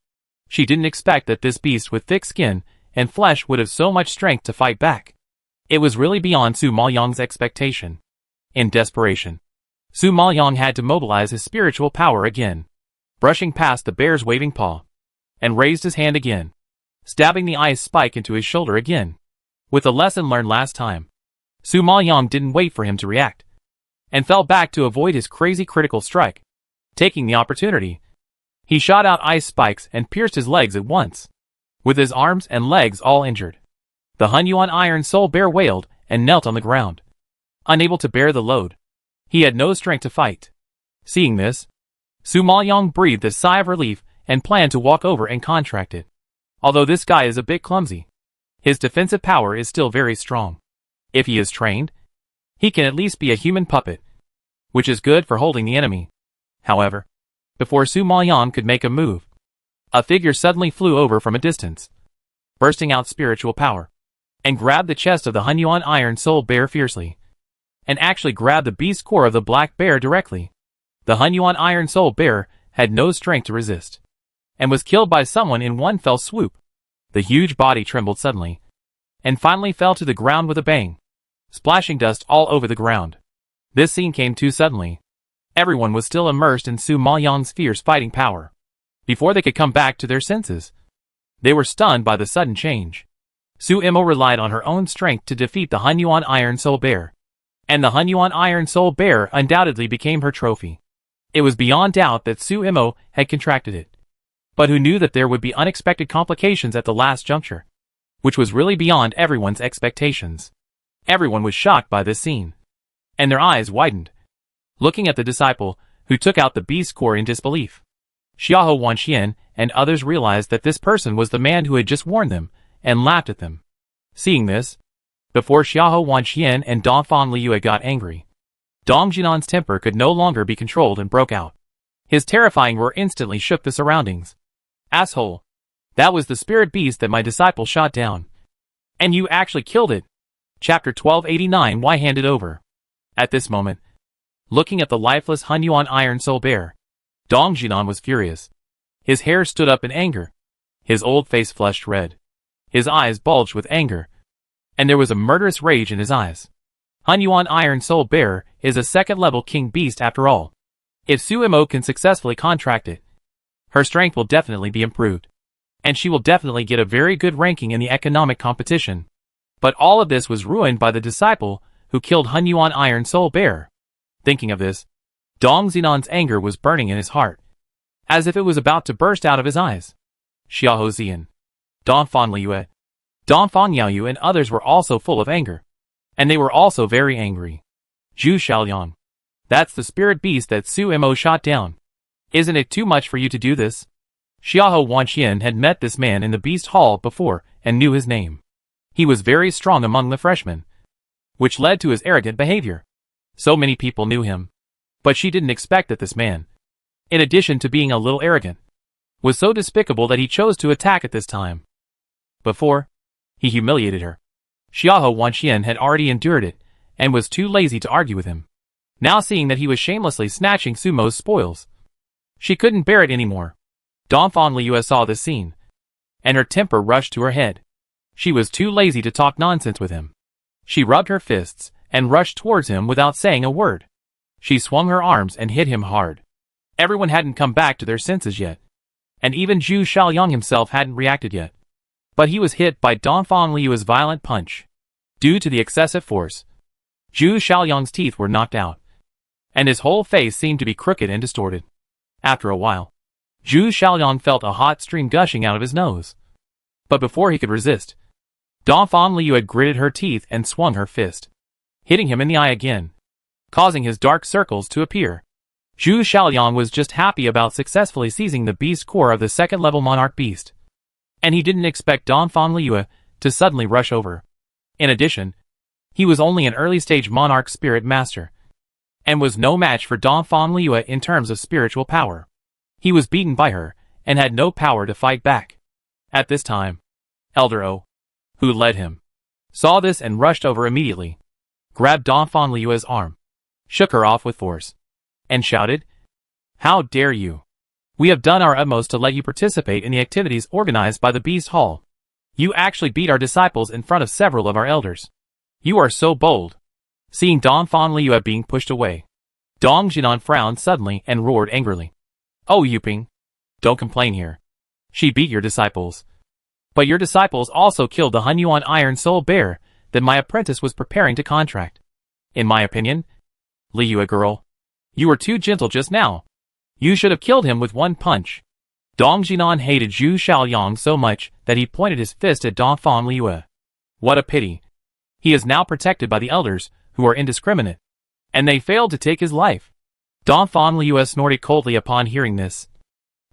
She didn't expect that this beast with thick skin and flesh would have so much strength to fight back. It was really beyond Su Maoyang's expectation. In desperation, Su Maoyang had to mobilize his spiritual power again, brushing past the bear's waving paw, and raised his hand again, stabbing the ice spike into his shoulder again. With the lesson learned last time, Su Maoyang didn't wait for him to react, and fell back to avoid his crazy critical strike. Taking the opportunity, he shot out ice spikes and pierced his legs at once, with his arms and legs all injured. The Hunyuan Iron Soul Bear wailed and knelt on the ground, unable to bear the load. He had no strength to fight. Seeing this, Su Maoyang breathed a sigh of relief and planned to walk over and contract it. Although this guy is a bit clumsy, his defensive power is still very strong. If he is trained, he can at least be a human puppet, which is good for holding the enemy. However, before Su Maoyang could make a move, a figure suddenly flew over from a distance, bursting out spiritual power, and grabbed the chest of the Hunyuan Iron Soul Bear fiercely, and actually grabbed the beast core of the black bear directly. The Hunyuan Iron Soul Bear had no strength to resist, and was killed by someone in one fell swoop. The huge body trembled suddenly, and finally fell to the ground with a bang, splashing dust all over the ground. This scene came too suddenly. Everyone was still immersed in Su Maoyang's fierce fighting power. Before they could come back to their senses, they were stunned by the sudden change. Su Imo relied on her own strength to defeat the Hunyuan Iron Soul Bear, and the Hunyuan Iron Soul Bear undoubtedly became her trophy. It was beyond doubt that Su Imo had contracted it, but who knew that there would be unexpected complications at the last juncture, which was really beyond everyone's expectations. Everyone was shocked by this scene, and their eyes widened, looking at the disciple who took out the beast core in disbelief. Xiahou Wanxian and others realized that this person was the man who had just warned them, and laughed at them. Seeing this, before Xiahou Wanxian and Dongfang Liyue got angry, Dong Jinan's temper could no longer be controlled and broke out. His terrifying roar instantly shook the surroundings. "Asshole! That was the spirit beast that my disciple shot down. And you actually killed it!" Chapter 1289 Why Handed Over. At this moment, looking at the lifeless Hunyuan Iron Soul Bear, Dong Jinan was furious. His hair stood up in anger. His old face flushed red. His eyes bulged with anger, and there was a murderous rage in his eyes. Hunyuan Iron Soul Bear is a second-level king beast after all. If Su Imo can successfully contract it, her strength will definitely be improved, and she will definitely get a very good ranking in the economic competition. But all of this was ruined by the disciple who killed Hunyuan Iron Soul Bear. Thinking of this, Dong Zinan's anger was burning in his heart, as if it was about to burst out of his eyes. Xiahou Zian, Dongfang Liyue, Dongfang Yaoyu and others were also full of anger, and they were also very angry. Zhu Xiaoliang, that's the spirit beast that Su Imo shot down. Isn't it too much for you to do this? Xiahou Wanxian had met this man in the beast hall before and knew his name. He was very strong among the freshmen, which led to his arrogant behavior. So many people knew him. But she didn't expect that this man, in addition to being a little arrogant, was so despicable that he chose to attack at this time. Before, he humiliated her. Xiahou Wanxian had already endured it, and was too lazy to argue with him. Now seeing that he was shamelessly snatching Sumo's spoils, she couldn't bear it anymore. Dongfang Liyue saw this scene, and her temper rushed to her head. She was too lazy to talk nonsense with him. She rubbed her fists, and rushed towards him without saying a word. She swung her arms and hit him hard. Everyone hadn't come back to their senses yet, and even Zhu Xiaoliang himself hadn't reacted yet. But he was hit by Dongfang Liyue's violent punch. Due to the excessive force, Zhu Xiaoliang's teeth were knocked out, and his whole face seemed to be crooked and distorted. After a while, Zhu Xiaoliang felt a hot stream gushing out of his nose. But before he could resist, Dongfang Liyue had gritted her teeth and swung her fist, hitting him in the eye again, causing his dark circles to appear. Zhu Xiaoyang was just happy about successfully seizing the beast core of the second-level monarch beast. And he didn't expect Dongfang Liyue to suddenly rush over. In addition, he was only an early-stage monarch spirit master, and was no match for Dongfang Liyue in terms of spiritual power. He was beaten by her, and had no power to fight back. At this time, Elder O, who led him, saw this and rushed over immediately, grabbed Dongfang Liyue's arm, shook her off with force, and shouted, "How dare you! We have done our utmost to let you participate in the activities organized by the Beast Hall. You actually beat our disciples in front of several of our elders. You are so bold." Seeing Dongfang Liyue being pushed away, Dong Jinan frowned suddenly and roared angrily. "Oh Yuping, don't complain here. She beat your disciples. But your disciples also killed the Hunyuan Iron Soul Bear that my apprentice was preparing to contract. In my opinion, Liyue girl, you were too gentle just now. You should have killed him with one punch." Dong Jinan hated Zhu Xiaoyang so much that he pointed his fist at Dongfang Liyue. What a pity. He is now protected by the elders, who are indiscriminate, and they failed to take his life. Dongfang Liyue snorted coldly upon hearing this,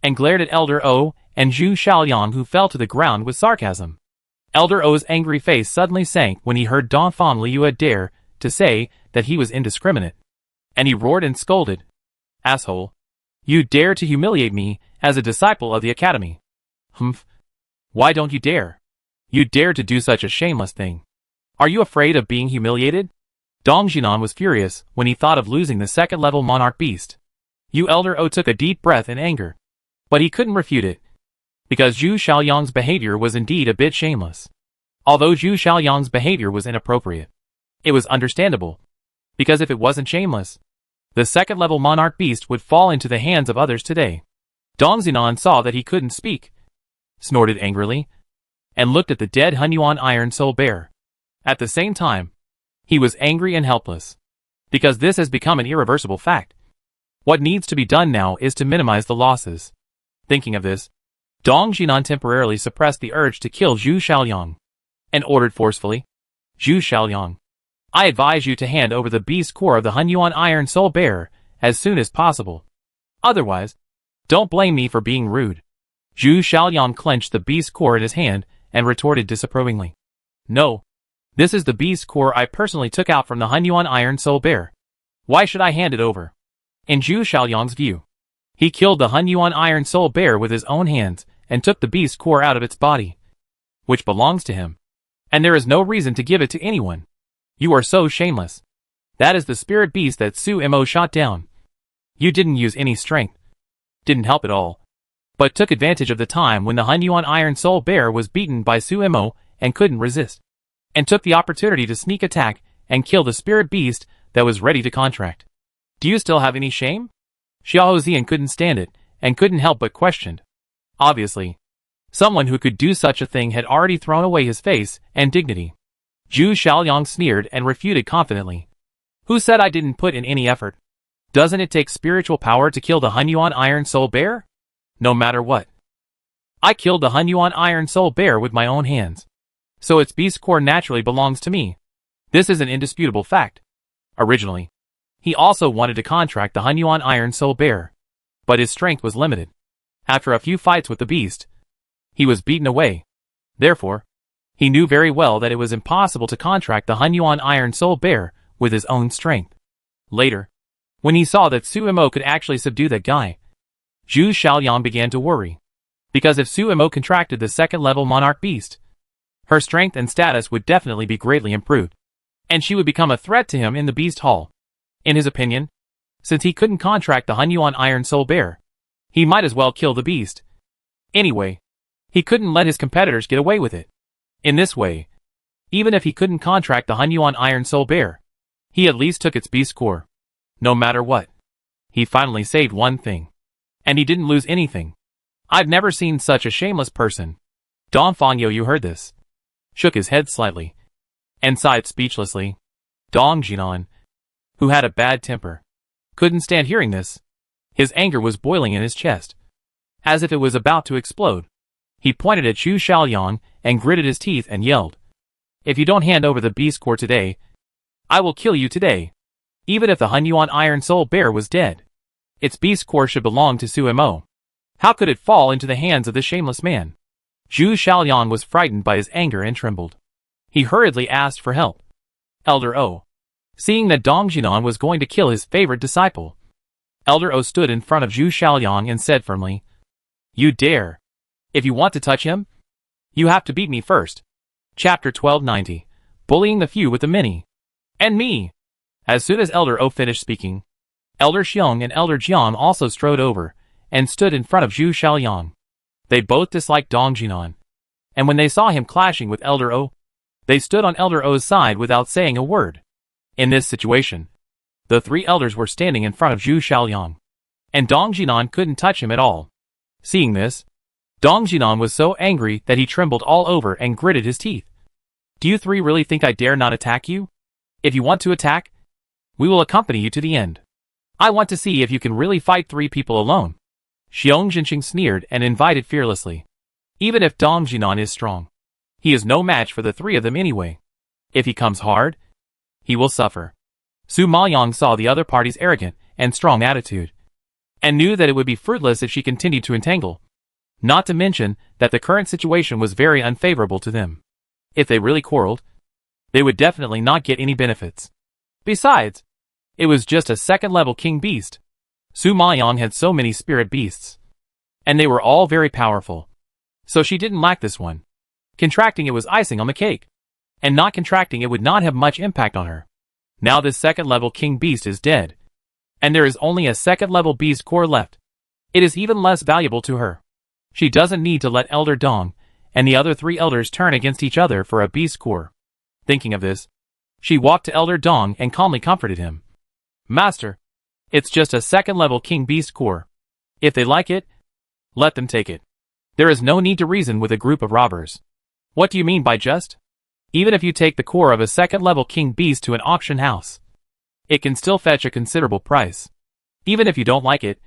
and glared at Elder O and Zhu Xiaoyang, who fell to the ground with sarcasm. Elder O's angry face suddenly sank when he heard Dongfang Liyue dare to say that he was indiscriminate, and he roared and scolded, "Asshole! You dare to humiliate me as a disciple of the academy? Humph! Why don't you dare? You dare to do such a shameless thing. Are you afraid of being humiliated?" Dong Jinan was furious when he thought of losing the second-level monarch beast. Yu Elder O took a deep breath in anger, but he couldn't refute it, because Zhu Xiaoyang's behavior was indeed a bit shameless. Although Zhu Xiaoyang's behavior was inappropriate, it was understandable, because if it wasn't shameless, the second-level monarch beast would fall into the hands of others today. Dong Jinan saw that he couldn't speak, snorted angrily, and looked at the dead Hunyuan Iron Soul Bear. At the same time, he was angry and helpless, because this has become an irreversible fact. What needs to be done now is to minimize the losses. Thinking of this, Dong Jinan temporarily suppressed the urge to kill Zhu Xiaoyang, and ordered forcefully, "Zhu Xiaoyang, I advise you to hand over the beast core of the Hunyuan Iron Soul Bear as soon as possible. Otherwise, don't blame me for being rude." Zhu Xiaoyang clenched the beast core in his hand and retorted disapprovingly, "No. This is the beast core I personally took out from the Hunyuan Iron Soul Bear. Why should I hand it over?" In Zhu Xiaoyang's view, he killed the Hunyuan Iron Soul Bear with his own hands and took the beast core out of its body, which belongs to him, and there is no reason to give it to anyone. You are so shameless. That is the spirit beast that Su Mo shot down. You didn't use any strength, didn't help at all, but took advantage of the time when the Hunyuan Iron Soul Bear was beaten by Su Mo and couldn't resist, and took the opportunity to sneak attack and kill the spirit beast that was ready to contract. Do you still have any shame? Xiao Zian couldn't stand it, and couldn't help but question. Obviously, someone who could do such a thing had already thrown away his face and dignity. Zhu Xiaoyang sneered and refuted confidently. Who said I didn't put in any effort? Doesn't it take spiritual power to kill the Hunyuan Iron Soul Bear? No matter what. I killed the Hunyuan Iron Soul Bear with my own hands, so its beast core naturally belongs to me. This is an indisputable fact. Originally, he also wanted to contract the Hunyuan Iron Soul Bear, but his strength was limited. After a few fights with the beast, he was beaten away. Therefore, he knew very well that it was impossible to contract the Hunyuan Iron Soul Bear with his own strength. Later, when he saw that Su Mo could actually subdue that guy, Zhu Xiaoyang began to worry, because if Su Mo contracted the second-level monarch beast, her strength and status would definitely be greatly improved, and she would become a threat to him in the Beast Hall. In his opinion, since he couldn't contract the Hunyuan Iron Soul Bear, he might as well kill the beast. Anyway, he couldn't let his competitors get away with it. In this way, even if he couldn't contract the Hunyuan Iron Soul Bear, he at least took its beast core. No matter what, he finally saved one thing, and he didn't lose anything. I've never seen such a shameless person. Dongfang You heard this, shook his head slightly, and sighed speechlessly. Dong Jinan, who had a bad temper, couldn't stand hearing this. His anger was boiling in his chest, as if it was about to explode. He pointed at Zhu Xiaoyang and gritted his teeth and yelled, "If you don't hand over the beast core today, I will kill you today, even if the Hunyuan Iron Soul Bear was dead." Its beast core should belong to Sumo. How could it fall into the hands of this shameless man? Zhu Xiaoliang was frightened by his anger and trembled. He hurriedly asked for help. Elder O. Seeing that Dong Jinan was going to kill his favorite disciple, Elder O stood in front of Zhu Xiaoliang and said firmly, "You dare! If you want to touch him, you have to beat me first." Chapter 1290. Bullying the few with the many. And me! As soon as Elder O finished speaking, Elder Xiong and Elder Jiang also strode over and stood in front of Zhu Xiaoliang. They both disliked Dong Jinan, and when they saw him clashing with Elder O, they stood on Elder O's side without saying a word. In this situation, the three elders were standing in front of Zhu Xiaoliang, and Dong Jinan couldn't touch him at all. Seeing this, Dong Jinan was so angry that he trembled all over and gritted his teeth. "Do you three really think I dare not attack you? If you want to attack, we will accompany you to the end. I want to see if you can really fight three people alone." Xiong Jinqing sneered and invited fearlessly. Even if Dong Jinan is strong, he is no match for the three of them anyway. If he comes hard, he will suffer. Su Maoyang saw the other party's arrogant and strong attitude, and knew that it would be fruitless if she continued to entangle. Not to mention that the current situation was very unfavorable to them. If they really quarreled, they would definitely not get any benefits. Besides, it was just a second-level king beast. Su Maoyang had so many spirit beasts, and they were all very powerful. So she didn't lack this one. Contracting it was icing on the cake, and not contracting it would not have much impact on her. Now this second-level king beast is dead, and there is only a second-level beast core left. It is even less valuable to her. She doesn't need to let Elder Dong and the other three elders turn against each other for a beast core. Thinking of this, she walked to Elder Dong and calmly comforted him. "Master, it's just a second-level king beast core. If they like it, let them take it. There is no need to reason with a group of robbers." "What do you mean by just? Even if you take the core of a second-level king beast to an auction house, it can still fetch a considerable price. Even if you don't like it,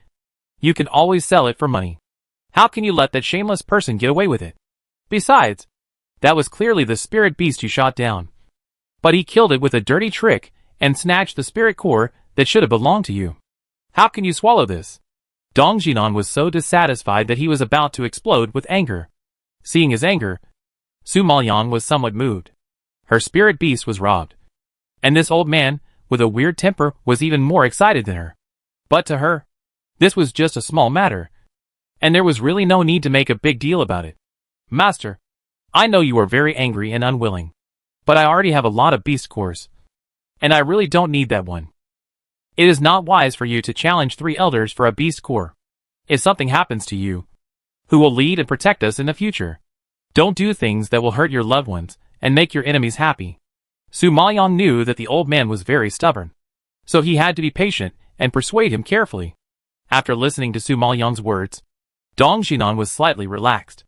you can always sell it for money. How can you let that shameless person get away with it? Besides, that was clearly the spirit beast you shot down. But he killed it with a dirty trick and snatched the spirit core that should have belonged to you. How can you swallow this?" Dong Jinan was so dissatisfied that he was about to explode with anger. Seeing his anger, Su Maoyang was somewhat moved. Her spirit beast was robbed, and this old man, with a weird temper, was even more excited than her. But to her, this was just a small matter, and there was really no need to make a big deal about it. "Master, I know you are very angry and unwilling, but I already have a lot of beast cores, and I really don't need that one. It is not wise for you to challenge three elders for a beast core. If something happens to you, who will lead and protect us in the future? Don't do things that will hurt your loved ones and make your enemies happy." Su Maoyang knew that the old man was very stubborn, so he had to be patient and persuade him carefully. After listening to Su Maoyang's words, Dong Jinan was slightly relaxed.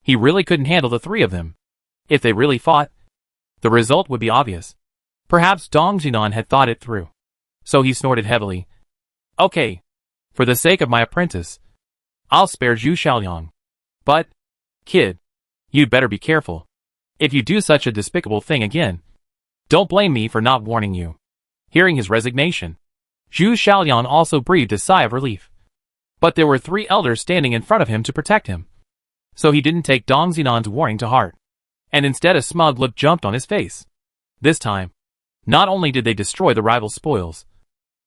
He really couldn't handle the three of them. If they really fought, the result would be obvious. Perhaps Dong Jinan had thought it through. So he snorted heavily. "Okay, for the sake of my apprentice, I'll spare Zhu Xiaoliang. But, kid, you'd better be careful. If you do such a despicable thing again, don't blame me for not warning you." Hearing his resignation, Zhu Xiaoliang also breathed a sigh of relief. But there were three elders standing in front of him to protect him. So he didn't take Dong Jinan's warning to heart, and instead a smug look jumped on his face. This time, not only did they destroy the rival spoils,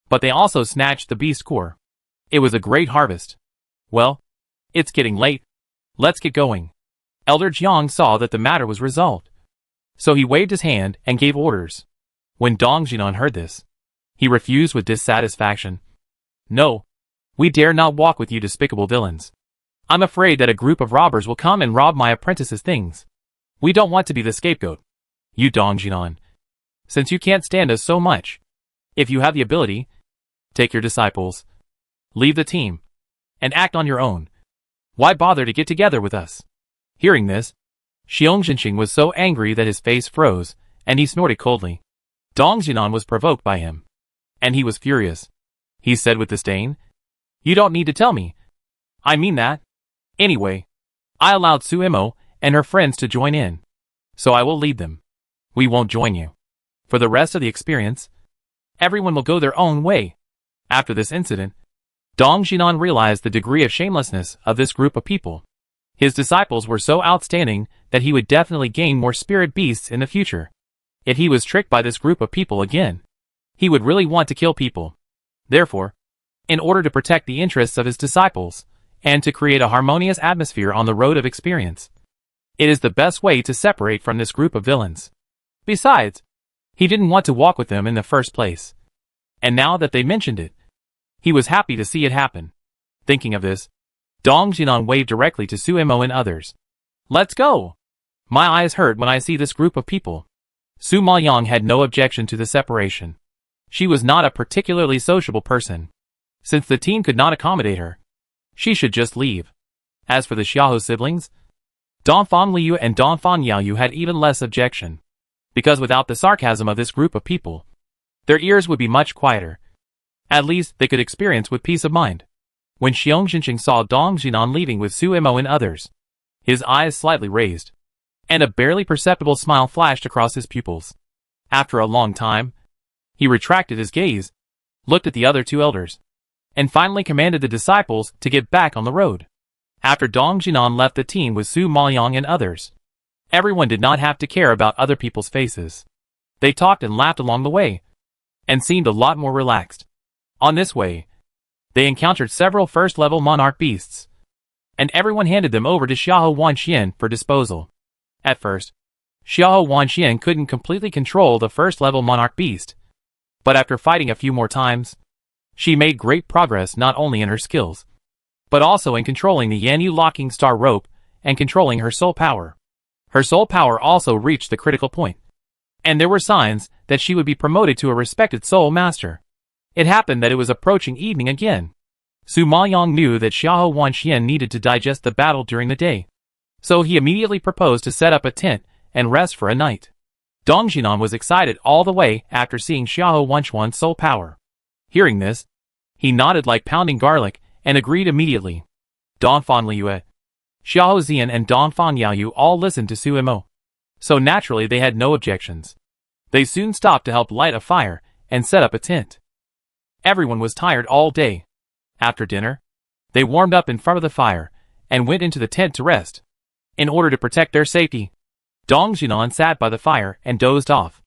but they also snatched the beast core. It was a great harvest. "Well, it's getting late. Let's get going." Elder Jiang saw that the matter was resolved, so he waved his hand and gave orders. When Dong Jinan heard this, he refused with dissatisfaction. "No, we dare not walk with you despicable villains. I'm afraid that a group of robbers will come and rob my apprentice's things. We don't want to be the scapegoat. You Dong Jinan, since you can't stand us so much, if you have the ability, take your disciples, leave the team, and act on your own. Why bother to get together with us?" Hearing this, Xiong Jinqing was so angry that his face froze, and he snorted coldly. Dong Jinan was provoked by him, and he was furious. He said with disdain, "You don't need to tell me. I mean that. Anyway, I allowed Sumo and her friends to join in, so I will lead them. We won't join you. For the rest of the experience, everyone will go their own way." After this incident, Dong Jinan realized the degree of shamelessness of this group of people. His disciples were so outstanding that he would definitely gain more spirit beasts in the future. If he was tricked by this group of people again, he would really want to kill people. Therefore, in order to protect the interests of his disciples, and to create a harmonious atmosphere on the road of experience, it is the best way to separate from this group of villains. Besides, he didn't want to walk with them in the first place. And now that they mentioned it, he was happy to see it happen. Thinking of this, Dong Jinan waved directly to Suemo and others. Let's go! My eyes hurt when I see this group of people. Su Maoyang had no objection to the separation. She was not a particularly sociable person. Since the team could not accommodate her, she should just leave. As for the Xiahou siblings, Dongfang Liu and Dongfang Yaoyu had even less objection. Because without the sarcasm of this group of people, their ears would be much quieter. At least they could experience with peace of mind. When Xiong Jinqing saw Dong Jinan leaving with Suemo and others, his eyes slightly raised, and a barely perceptible smile flashed across his pupils. After a long time, he retracted his gaze, looked at the other two elders, and finally commanded the disciples to get back on the road. After Dong Jinan left the team with Su Maoyang and others, everyone did not have to care about other people's faces. They talked and laughed along the way, and seemed a lot more relaxed. On this way, they encountered several first-level monarch beasts, and everyone handed them over to Xiahou Wanxian for disposal. At first, Xiahou Wanxian couldn't completely control the first-level monarch beast, but after fighting a few more times, she made great progress not only in her skills, but also in controlling the Yanyu locking star rope and controlling her soul power. Her soul power also reached the critical point, and there were signs that she would be promoted to a respected soul master. It happened that it was approaching evening again. Su Maoyang knew that Xiahou Wanxian needed to digest the battle during the day, so he immediately proposed to set up a tent and rest for a night. Dong Jinan was excited all the way after seeing Xiahou Wanxian's soul power. Hearing this, he nodded like pounding garlic and agreed immediately. Dongfang Liu, Xiahou Xian and Dongfang Yaoyu all listened to Suemo, so naturally they had no objections. They soon stopped to help light a fire and set up a tent. Everyone was tired all day. After dinner, they warmed up in front of the fire and went into the tent to rest. In order to protect their safety, Dong Jinan sat by the fire and dozed off.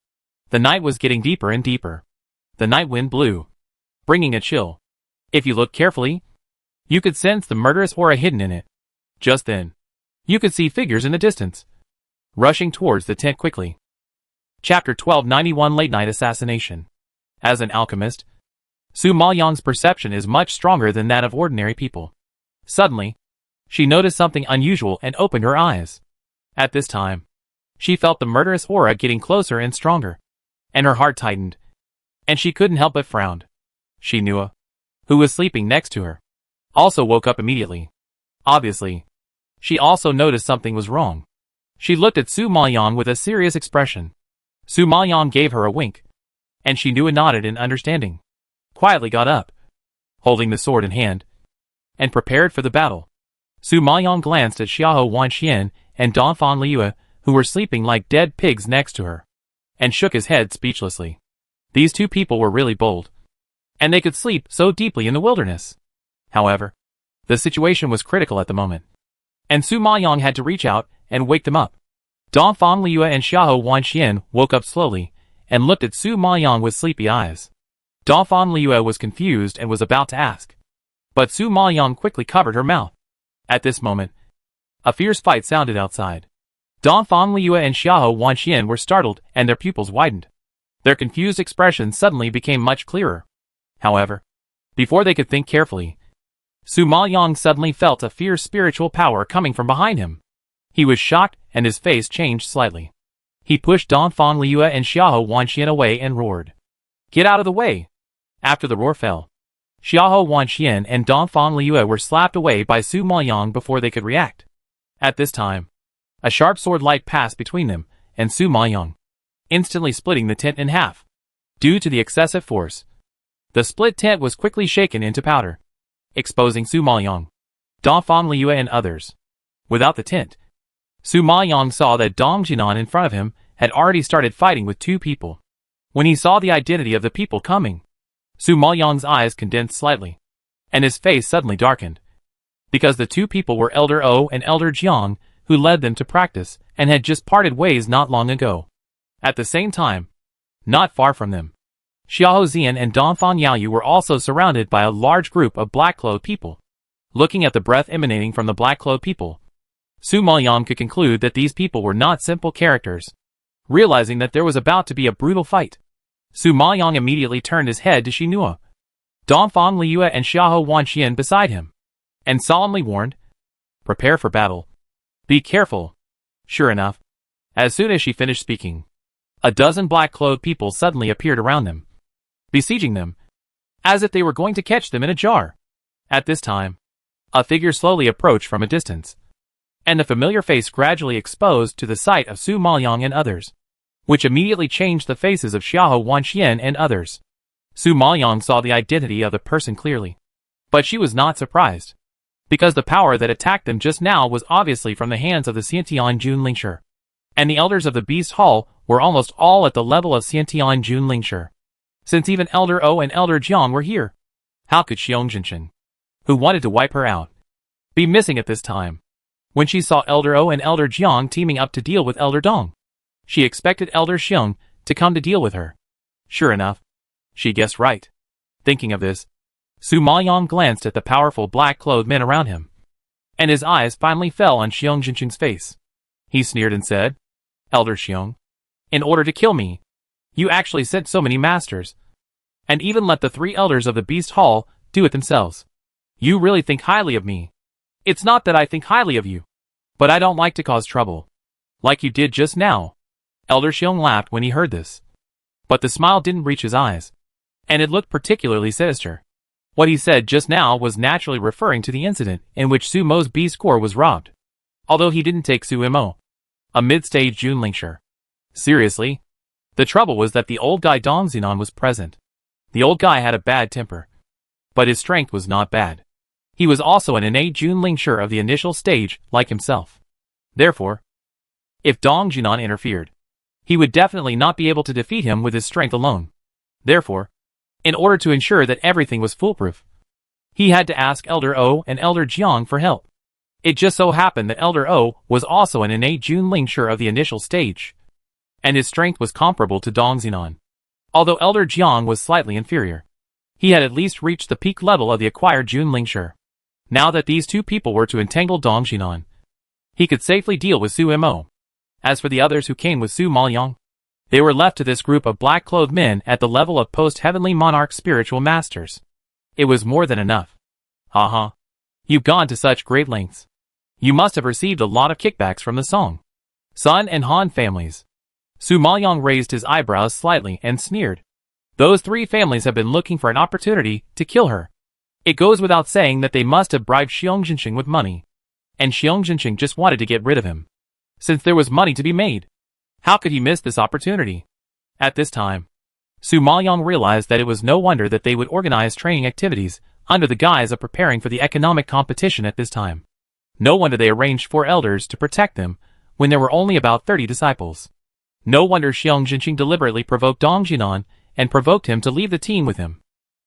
The night was getting deeper and deeper. The night wind blew, bringing a chill. If you looked carefully, you could sense the murderous aura hidden in it. Just then, you could see figures in the distance, rushing towards the tent quickly. Chapter 1291 Late Night Assassination. As an alchemist, Su Maoyang's perception is much stronger than that of ordinary people. Suddenly, she noticed something unusual and opened her eyes. At this time, she felt the murderous aura getting closer and stronger, and her heart tightened, and she couldn't help but frown. Shinua, who was sleeping next to her, also woke up immediately. Obviously, she also noticed something was wrong. She looked at Su Maoyang with a serious expression. Su Maoyang gave her a wink, and Shinua nodded in understanding. Quietly got up, holding the sword in hand, and prepared for the battle. Su Maoyang glanced at Xiahou Wanxian and Dongfang Liu, who were sleeping like dead pigs next to her, and shook his head speechlessly. These two people were really bold, and they could sleep so deeply in the wilderness. However, the situation was critical at the moment, and Su Maoyang had to reach out and wake them up. Dongfang Liu and Xiahou Wanxian woke up slowly and looked at Su Maoyang with sleepy eyes. Dongfang Liu was confused and was about to ask, but Su Maoyang quickly covered her mouth. At this moment, a fierce fight sounded outside. Dongfang Liu and Xiahou Wanxian were startled and their pupils widened. Their confused expressions suddenly became much clearer. However, before they could think carefully, Su Maoyang suddenly felt a fierce spiritual power coming from behind him. He was shocked and his face changed slightly. He pushed Dongfang Liu and Xiahou Wanxian away and roared, "Get out of the way!" After the roar fell, Xiahou Wanxian and Dongfang Liu were slapped away by Su Maoyang before they could react. At this time, a sharp sword light passed between them and Su Maoyang, instantly splitting the tent in half. Due to the excessive force, the split tent was quickly shaken into powder, exposing Su Maoyang, Dongfang Liu and others. Without the tent, Su Maoyang saw that Dong Jinan in front of him had already started fighting with two people. When he saw the identity of the people coming, Su Maoyang's eyes condensed slightly, and his face suddenly darkened. Because the two people were Elder O and Elder Jiang, who led them to practice, and had just parted ways not long ago. At the same time, not far from them, Xiao Zian and Dongfang Yaoyu were also surrounded by a large group of black-clothed people. Looking at the breath emanating from the black-clothed people, Su Maoyang could conclude that these people were not simple characters. Realizing that there was about to be a brutal fight, Su Maoyang immediately turned his head to Xinhua, Dongfang Liuyue and Xiahou Wanxian beside him, and solemnly warned, "Prepare for battle. Be careful." Sure enough, as soon as she finished speaking, a dozen black-clothed people suddenly appeared around them, besieging them, as if they were going to catch them in a jar. At this time, a figure slowly approached from a distance, and the familiar face gradually exposed to the sight of Su Maoyang and others, which immediately changed the faces of Xiahou Wanxian and others. Su Maoyang saw the identity of the person clearly, but she was not surprised, because the power that attacked them just now was obviously from the hands of the Xiantian Junlingshi, and the elders of the Beast Hall were almost all at the level of Xiantian Junlingshi. Since even Elder O and Elder Jiang were here, how could Xiong Jinshin, who wanted to wipe her out, be missing at this time? When she saw Elder O and Elder Jiang teaming up to deal with Elder Dong, she expected Elder Xiong to come to deal with her. Sure enough, she guessed right. Thinking of this, Su Maoyang glanced at the powerful black-clothed men around him, and his eyes finally fell on Xiong Jinshin's face. He sneered and said, "Elder Xiong, in order to kill me, you actually sent so many masters, and even let the three elders of the Beast Hall do it themselves. You really think highly of me. It's not that I think highly of you, but I don't like to cause trouble, like you did just now." Elder Xiong laughed when he heard this, but the smile didn't reach his eyes, and it looked particularly sinister. What he said just now was naturally referring to the incident in which Su Mo's Beast Core was robbed, although he didn't take Su Mo, a mid-stage Junlingshi, seriously. The trouble was that the old guy Dong Zinan was present. The old guy had a bad temper, but his strength was not bad. He was also an innate Junlingshi of the initial stage, like himself. Therefore, if Dong Jinan interfered, he would definitely not be able to defeat him with his strength alone. Therefore, in order to ensure that everything was foolproof, he had to ask Elder O and Elder Jiang for help. It just so happened that Elder O was also an innate Junlingshi of the initial stage, and his strength was comparable to Dong Zinan. Although Elder Jiang was slightly inferior, he had at least reached the peak level of the acquired Junlingshi. Now that these two people were to entangle Dong Jinan, he could safely deal with Su Mo. As for the others who came with Su Maoyang, they were left to this group of black-clothed men at the level of post-heavenly monarch spiritual masters. It was more than enough. Haha. You've gone to such great lengths. You must have received a lot of kickbacks from the Song, Sun and Han families. Su Maoyang raised his eyebrows slightly and sneered. Those three families have been looking for an opportunity to kill her. It goes without saying that they must have bribed Xiong Jinshin with money, and Xiong Jinshin just wanted to get rid of him, since there was money to be made. How could he miss this opportunity? At this time, Su Maoyang realized that it was no wonder that they would organize training activities under the guise of preparing for the economic competition at this time. No wonder they arranged 4 elders to protect them when there were only about 30 disciples. No wonder Xiong Jinshin deliberately provoked Dong Jinan and provoked him to leave the team with him.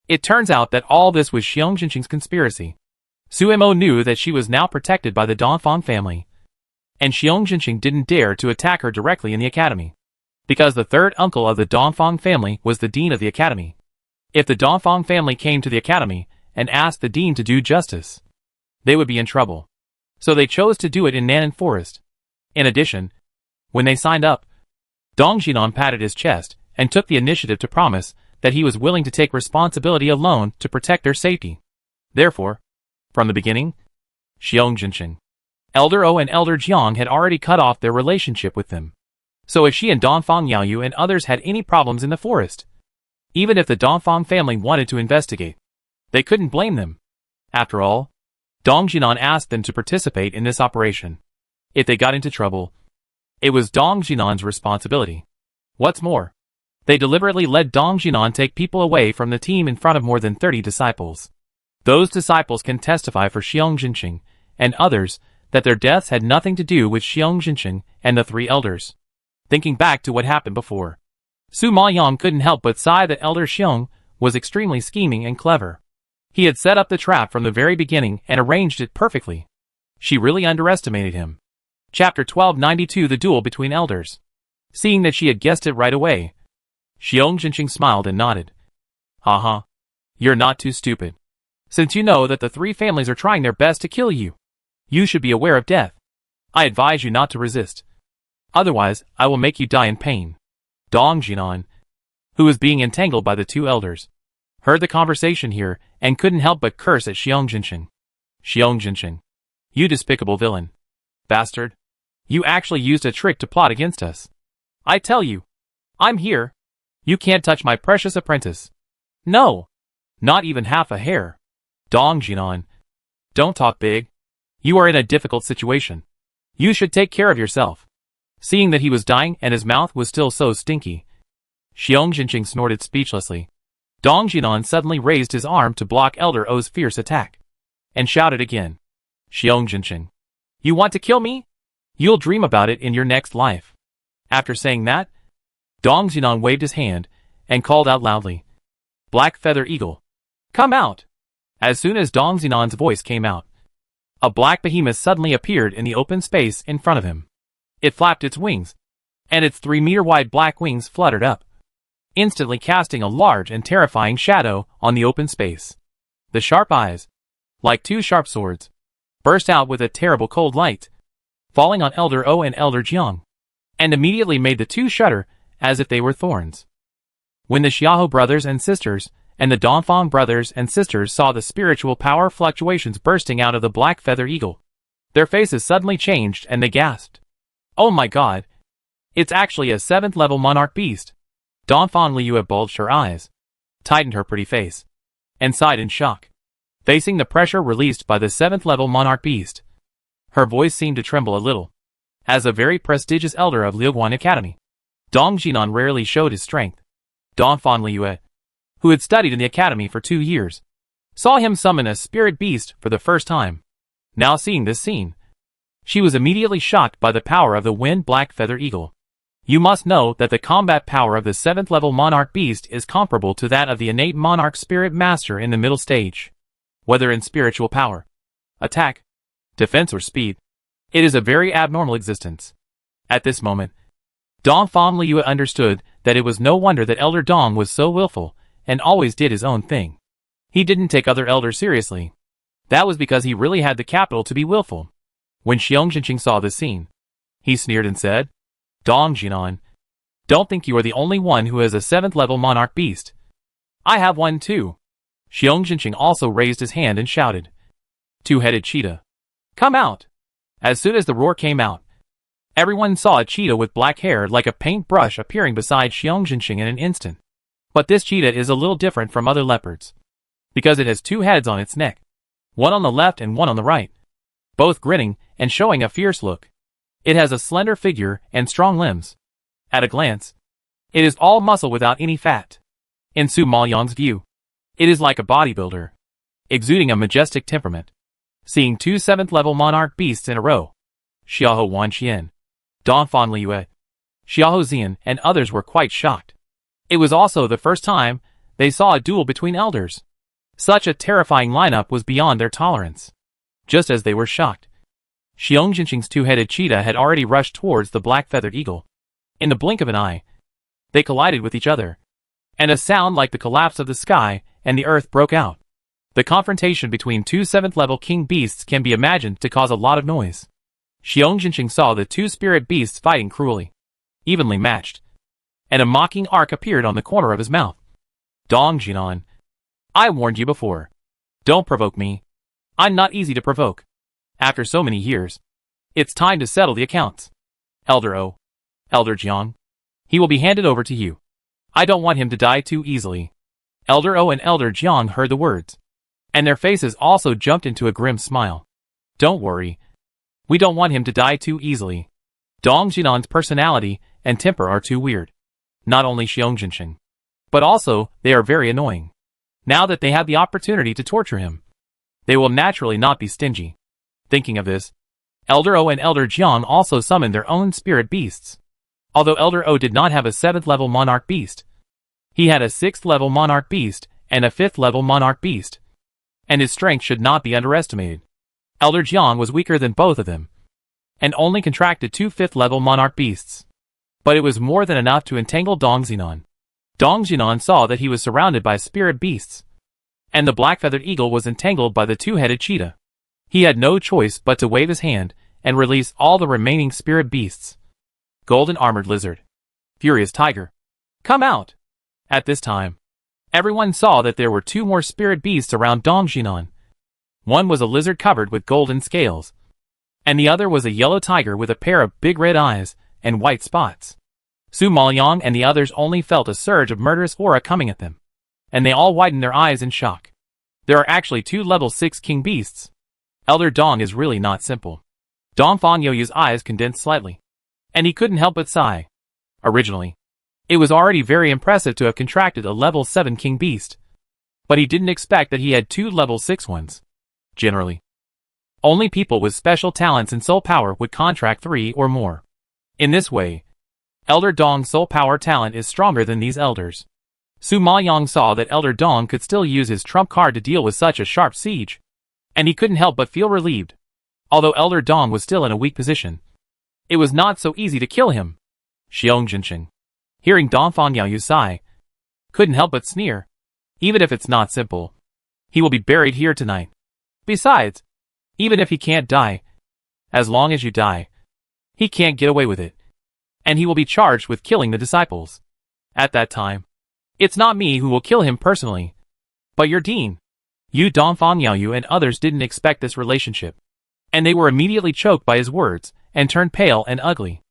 It turns out that all this was Xiong Jinshin's conspiracy. Su Mo knew that she was now protected by the Dongfang family, and Xiong Jinshin didn't dare to attack her directly in the academy, because the third uncle of the Dongfang family was the dean of the academy. If the Dongfang family came to the academy and asked the dean to do justice, they would be in trouble. So they chose to do it in Nanan Forest. In addition, when they signed up, Dong Jinan patted his chest and took the initiative to promise that he was willing to take responsibility alone to protect their safety. Therefore, from the beginning, Xiong Jinshin, Elder O and Elder Jiang had already cut off their relationship with them. So if she and Dongfang Yaoyu and others had any problems in the forest, even if the Dongfang family wanted to investigate, they couldn't blame them. After all, Dong Jinan asked them to participate in this operation. If they got into trouble, it was Dong Jinan's responsibility. What's more, they deliberately let Dong Jinan take people away from the team in front of more than 30 disciples. Those disciples can testify for Xiong Jinshin and others that their deaths had nothing to do with Xiong Jinshin and the 3 elders. Thinking back to what happened before, Su Maoyang couldn't help but sigh that Elder Xiong was extremely scheming and clever. He had set up the trap from the very beginning and arranged it perfectly. She really underestimated him. Chapter 1292 The Duel Between Elders. Seeing that she had guessed it right away, Xiong Jinqing smiled and nodded. Haha. You're not too stupid. Since you know that the three families are trying their best to kill you, you should be aware of death. I advise you not to resist. Otherwise, I will make you die in pain. Dong Jinan, who was being entangled by the two elders, heard the conversation here and couldn't help but curse at Xiong Jinqing. Xiong Jinqing, you despicable villain. Bastard. You actually used a trick to plot against us. I tell you, I'm here. You can't touch my precious apprentice. No. Not even half a hair. Dong Jinan, don't talk big. You are in a difficult situation. You should take care of yourself. Seeing that he was dying and his mouth was still so stinky, Xiong Jinqing snorted speechlessly. Dong Jinan suddenly raised his arm to block Elder O's fierce attack, and shouted again. Xiong Jinqing, you want to kill me? You'll dream about it in your next life. After saying that, Dong Jinan waved his hand and called out loudly. Black Feather Eagle, come out! As soon as Dong Jinan's voice came out, a black behemoth suddenly appeared in the open space in front of him. It flapped its wings, and its 3-meter-wide black wings fluttered up, instantly casting a large and terrifying shadow on the open space. The sharp eyes, like two sharp swords, burst out with a terrible cold light, falling on Elder O and Elder Jiang, and immediately made the two shudder as if they were thorns. When the Xiahou brothers and sisters and the Dongfang brothers and sisters saw the spiritual power fluctuations bursting out of the Black Feather Eagle, their faces suddenly changed and they gasped. Oh my god! It's actually a 7th level monarch beast! Dongfang Liu bulged her eyes, tightened her pretty face, and sighed in shock. Facing the pressure released by the 7th level monarch beast, her voice seemed to tremble a little. As a very prestigious elder of Liuguan Academy, Dong Jinan rarely showed his strength. Dongfang Liu, who had studied in the academy for 2 years, saw him summon a spirit beast for the first time. Now seeing this scene, she was immediately shocked by the power of the Wind Black Feather Eagle. You must know that the combat power of the 7th level monarch beast is comparable to that of the innate monarch spirit master in the middle stage. Whether in spiritual power, attack, defense or speed, it is a very abnormal existence. At this moment, Dongfang Liu understood that it was no wonder that Elder Dong was so willful and always did his own thing. He didn't take other elders seriously. That was because he really had the capital to be willful. When Xiong Jinqing saw this scene, he sneered and said, Dong Jinan, don't think you are the only one who has a 7th level monarch beast. I have one too. Xiong Jinqing also raised his hand and shouted, Two-headed cheetah, come out! As soon as the roar came out, everyone saw a cheetah with black hair like a paintbrush appearing beside Xiong Jinqing in an instant. But this cheetah is a little different from other leopards, because it has 2 heads on its neck, one on the left and one on the right, both grinning and showing a fierce look. It has a slender figure and strong limbs. At a glance, it is all muscle without any fat. In Su Maoyang's view, it is like a bodybuilder, exuding a majestic temperament. Seeing 2 7th level monarch beasts in a row, Xiahou Wanqian, Dongfang Liu, Xiahou Zian and others were quite shocked. It was also the first time they saw a duel between elders. Such a terrifying lineup was beyond their tolerance. Just as they were shocked, Xiong Jinqing's 2-headed cheetah had already rushed towards the black-feathered eagle. In the blink of an eye, they collided with each other, and a sound like the collapse of the sky and the earth broke out. The confrontation between 2 7th level king beasts can be imagined to cause a lot of noise. Xiong Jinqing saw the 2 spirit beasts fighting cruelly, evenly matched, and a mocking arc appeared on the corner of his mouth. Dong Jinan, I warned you before. Don't provoke me. I'm not easy to provoke. After so many years, it's time to settle the accounts. Elder O, Elder Jiang, he will be handed over to you. I don't want him to die too easily. Elder O and Elder Jiang heard the words, and their faces also jumped into a grim smile. Don't worry. We don't want him to die too easily. Dong Jinan's personality and temper are too weird. Not only Xiong Jinqing, but also they are very annoying. Now that they have the opportunity to torture him, they will naturally not be stingy. Thinking of this, Elder O and Elder Jiang also summoned their own spirit beasts. Although Elder O did not have a 7th level monarch beast, he had a 6th level monarch beast and a 5th level monarch beast. and his strength should not be underestimated. Elder Jiang was weaker than both of them, and only contracted 2 5th-level monarch beasts. But it was more than enough to entangle Dong Xinan. Dong Xinan saw that he was surrounded by spirit beasts, and the black-feathered eagle was entangled by the 2-headed cheetah. He had no choice but to wave his hand and release all the remaining spirit beasts. Golden armored lizard. Furious tiger. Come out! At this time, everyone saw that there were 2 more spirit beasts around Dong Xinan. One was a lizard covered with golden scales, and the other was a yellow tiger with a pair of big red eyes and white spots. Su Maoyang and the others only felt a surge of murderous aura coming at them, and they all widened their eyes in shock. There are actually 2 level 6 king beasts. Elder Dong is really not simple. Dong Fanyoyu's eyes condensed slightly, and he couldn't help but sigh. Originally, it was already very impressive to have contracted a level 7 king beast, but he didn't expect that he had 2 level 6 ones. Generally, only people with special talents and soul power would contract 3 or more. In this way, Elder Dong's soul power talent is stronger than these elders. Su Maoyang saw that Elder Dong could still use his trump card to deal with such a sharp siege, and he couldn't help but feel relieved. Although Elder Dong was still in a weak position, it was not so easy to kill him. Xiong Jinshin, hearing Dong Fanyaoyu sigh, couldn't help but sneer. Even if it's not simple, he will be buried here tonight. Besides, even if he can't die, as long as you die, he can't get away with it, and he will be charged with killing the disciples. At that time, it's not me who will kill him personally, but your dean. You Dong Fanyaoyu and others didn't expect this relationship, and they were immediately choked by his words and turned pale and ugly.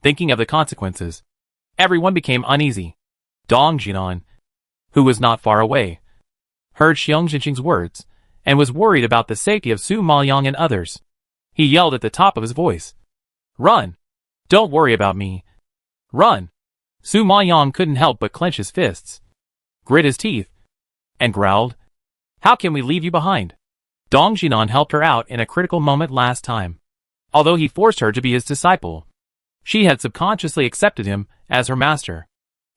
Thinking of the consequences, everyone became uneasy. Dong Jinan, who was not far away, heard Xiong Jinqing's words and was worried about the safety of Su Maoyang and others. He yelled at the top of his voice, "Run! Don't worry about me. Run!" Su Maoyang couldn't help but clench his fists, grit his teeth, and growled, "How can we leave you behind?" Dong Jinan helped her out in a critical moment last time. Although he forced her to be his disciple, she had subconsciously accepted him as her master.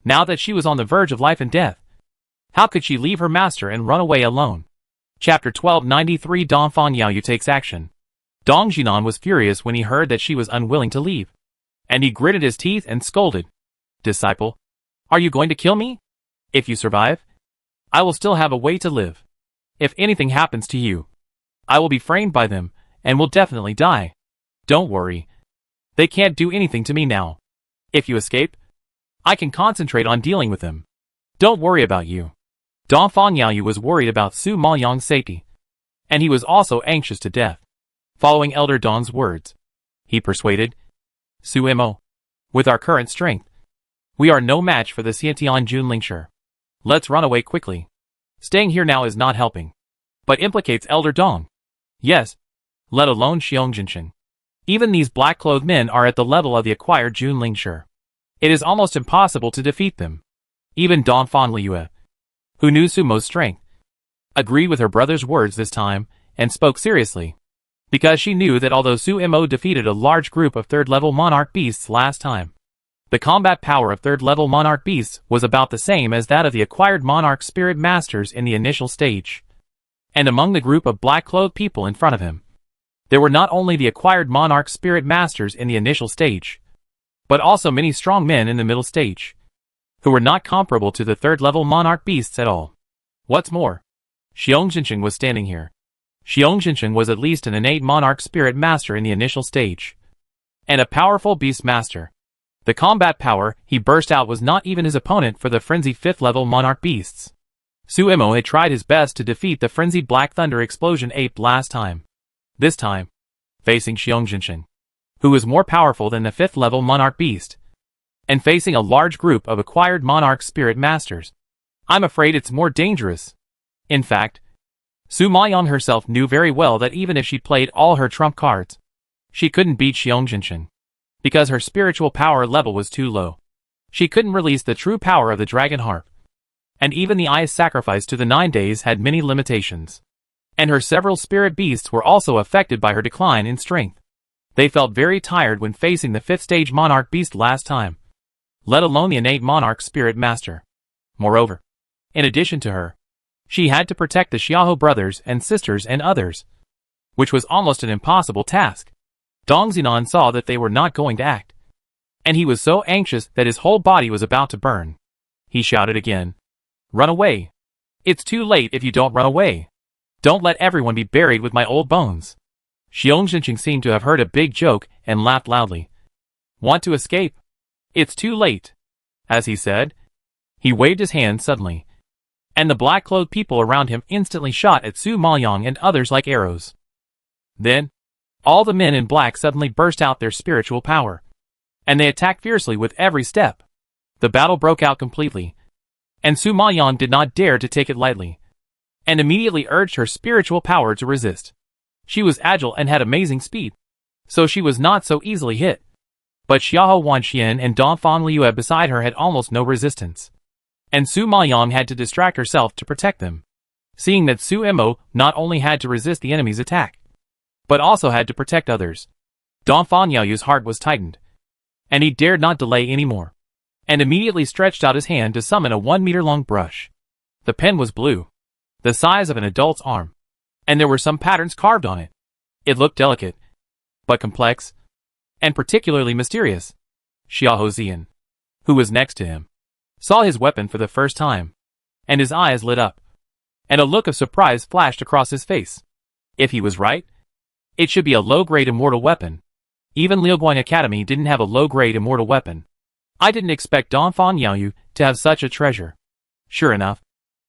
Now that she was on the verge of life and death, how could she leave her master and run away alone? Chapter 1293 Dong Fanyaoyu takes action. Dong Jinan was furious when he heard that she was unwilling to leave, and he gritted his teeth and scolded, "Disciple, are you going to kill me? If you survive, I will still have a way to live. If anything happens to you, I will be framed by them and will definitely die. Don't worry. They can't do anything to me now. If you escape, I can concentrate on dealing with them. Don't worry about you." Dong Fanyaoyu was worried about Su Maoyang's safety, and he was also anxious to death. Following Elder Dong's words, he persuaded, "Su Mo, with our current strength, we are no match for the Xiantian Junlingshi. Let's run away quickly. Staying here now is not helping, but implicates Elder Dong. Yes, let alone Xiong Jinshin. Even these black-clothed men are at the level of the acquired Junlingshi. It is almost impossible to defeat them." Even Dong Fanliue, who knew Su Mo's strength, agreed with her brother's words this time and spoke seriously, because she knew that although Su Mo defeated a large group of 3rd-level monarch beasts last time, the combat power of 3rd-level monarch beasts was about the same as that of the acquired monarch spirit masters in the initial stage. And among the group of black-clothed people in front of him, there were not only the acquired monarch spirit masters in the initial stage, but also many strong men in the middle stage, who were not comparable to the 3rd-level monarch beasts at all. What's more, Xiong Jinshin was standing here. Xiong Jinshin was at least an innate monarch spirit master in the initial stage, and a powerful beast master. The combat power he burst out was not even his opponent for the frenzied 5th-level monarch beasts. Su Mo had tried his best to defeat the frenzied Black Thunder Explosion Ape last time. This time, facing Xiong Jinshin, who was more powerful than the 5th-level monarch beast, and facing a large group of acquired monarch spirit masters, I'm afraid it's more dangerous. In fact, Su Maoyang herself knew very well that even if she played all her trump cards, she couldn't beat Xiong Jinshin, because her spiritual power level was too low. She couldn't release the true power of the dragon harp, and even the eyes sacrificed to the 9 days had many limitations. And her several spirit beasts were also affected by her decline in strength. They felt very tired when facing the 5th-stage monarch beast last time, let alone the innate monarch spirit master. Moreover, in addition to her, She had to protect the Xiahou brothers and sisters and others, which was almost an impossible task. Dong Xinan saw that they were not going to act, and he was so anxious that his whole body was about to burn. He shouted again, "Run away! It's too late if you don't run away! Don't let everyone be buried with my old bones!" Xiong Zhenqing seemed to have heard a big joke and laughed loudly. "Want to escape? It's too late." As he said, he waved his hand suddenly, and the black-clothed people around him instantly shot at Su Maoyang and others like arrows. Then, all the men in black suddenly burst out their spiritual power, and they attacked fiercely with every step. The battle broke out completely, and Su Maoyang did not dare to take it lightly, and immediately urged her spiritual power to resist. She was agile and had amazing speed, so she was not so easily hit. But Xiahou Wanxian and Dongfang Liue beside her had almost no resistance, and Su Maoyang had to distract herself to protect them. Seeing that Su Mo not only had to resist the enemy's attack, but also had to protect others, Dongfang Yaoyu's heart was tightened, and he dared not delay any more, and immediately stretched out his hand to summon a 1-meter-long brush. The pen was blue, the size of an adult's arm, and there were some patterns carved on it. It looked delicate, but complex, and particularly mysterious. Xiahou Zian, who was next to him, saw his weapon for the first time, and his eyes lit up, and a look of surprise flashed across his face. If he was right, it should be a low-grade immortal weapon. Even Liuguang Academy didn't have a low-grade immortal weapon. I didn't expect Dongfang Yaoyu to have such a treasure. Sure enough,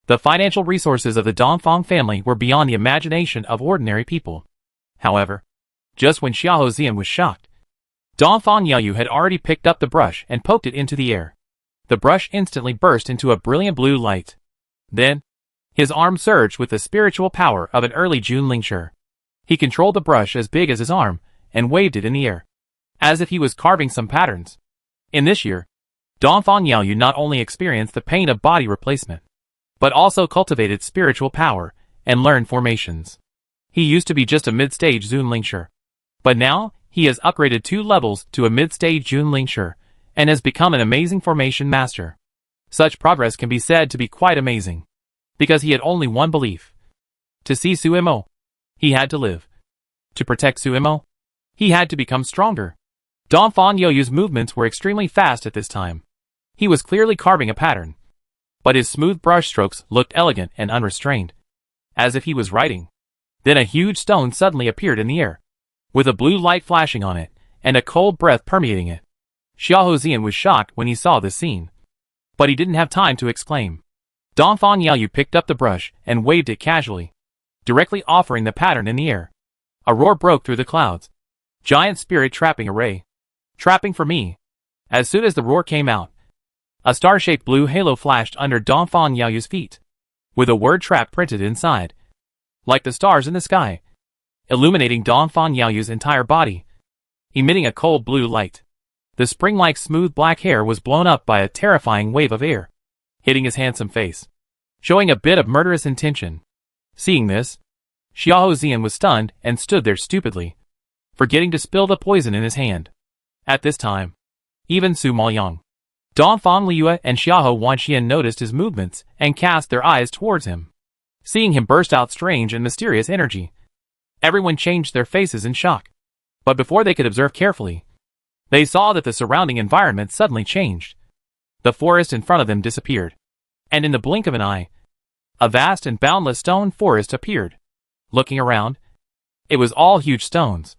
the financial resources of the Dongfang family were beyond the imagination of ordinary people. However, just when Xiahou Zian was shocked, Dongfang Yaoyu had already picked up the brush and poked it into the air. The brush instantly burst into a brilliant blue light. Then, his arm surged with the spiritual power of an early Jun Lingshi. He controlled the brush as big as his arm and waved it in the air, as if he was carving some patterns. In this year, Dongfang Yaoyu not only experienced the pain of body replacement, but also cultivated spiritual power and learned formations. He used to be just a mid-stage Zun Lingshi, but now he has upgraded 2 levels to a mid-stage Jun Lingshi and has become an amazing formation master. Such progress can be said to be quite amazing, because he had only one belief: to see Su Mo, he had to live. To protect Su Mo, he had to become stronger. Dongfang Yaoyu's movements were extremely fast at this time. He was clearly carving a pattern, but his smooth brush strokes looked elegant and unrestrained, as if he was writing. Then a huge stone suddenly appeared in the air, with a blue light flashing on it, and a cold breath permeating it. Xiahou Zian was shocked when he saw this scene, but he didn't have time to exclaim. Dongfang Yaoyu picked up the brush and waved it casually, directly offering the pattern in the air. A roar broke through the clouds. Giant spirit trapping array. Trapping for me. As soon as the roar came out, a star-shaped blue halo flashed under Dongfang Yaoyu's feet, with a word trap printed inside, like the stars in the sky, illuminating Dongfang Yaoyu's entire body, emitting a cold blue light. The spring-like smooth black hair was blown up by a terrifying wave of air, hitting his handsome face, showing a bit of murderous intention. Seeing this, Xiahou Zian was stunned and stood there stupidly, forgetting to spill the poison in his hand. At this time, even Su Maoyang, Dongfang Liue and Xiahou Wanxian noticed his movements and cast their eyes towards him. Seeing him burst out strange and mysterious energy, everyone changed their faces in shock. But before they could observe carefully, they saw that the surrounding environment suddenly changed. The forest in front of them disappeared, and in the blink of an eye, a vast and boundless stone forest appeared. Looking around, it was all huge stones,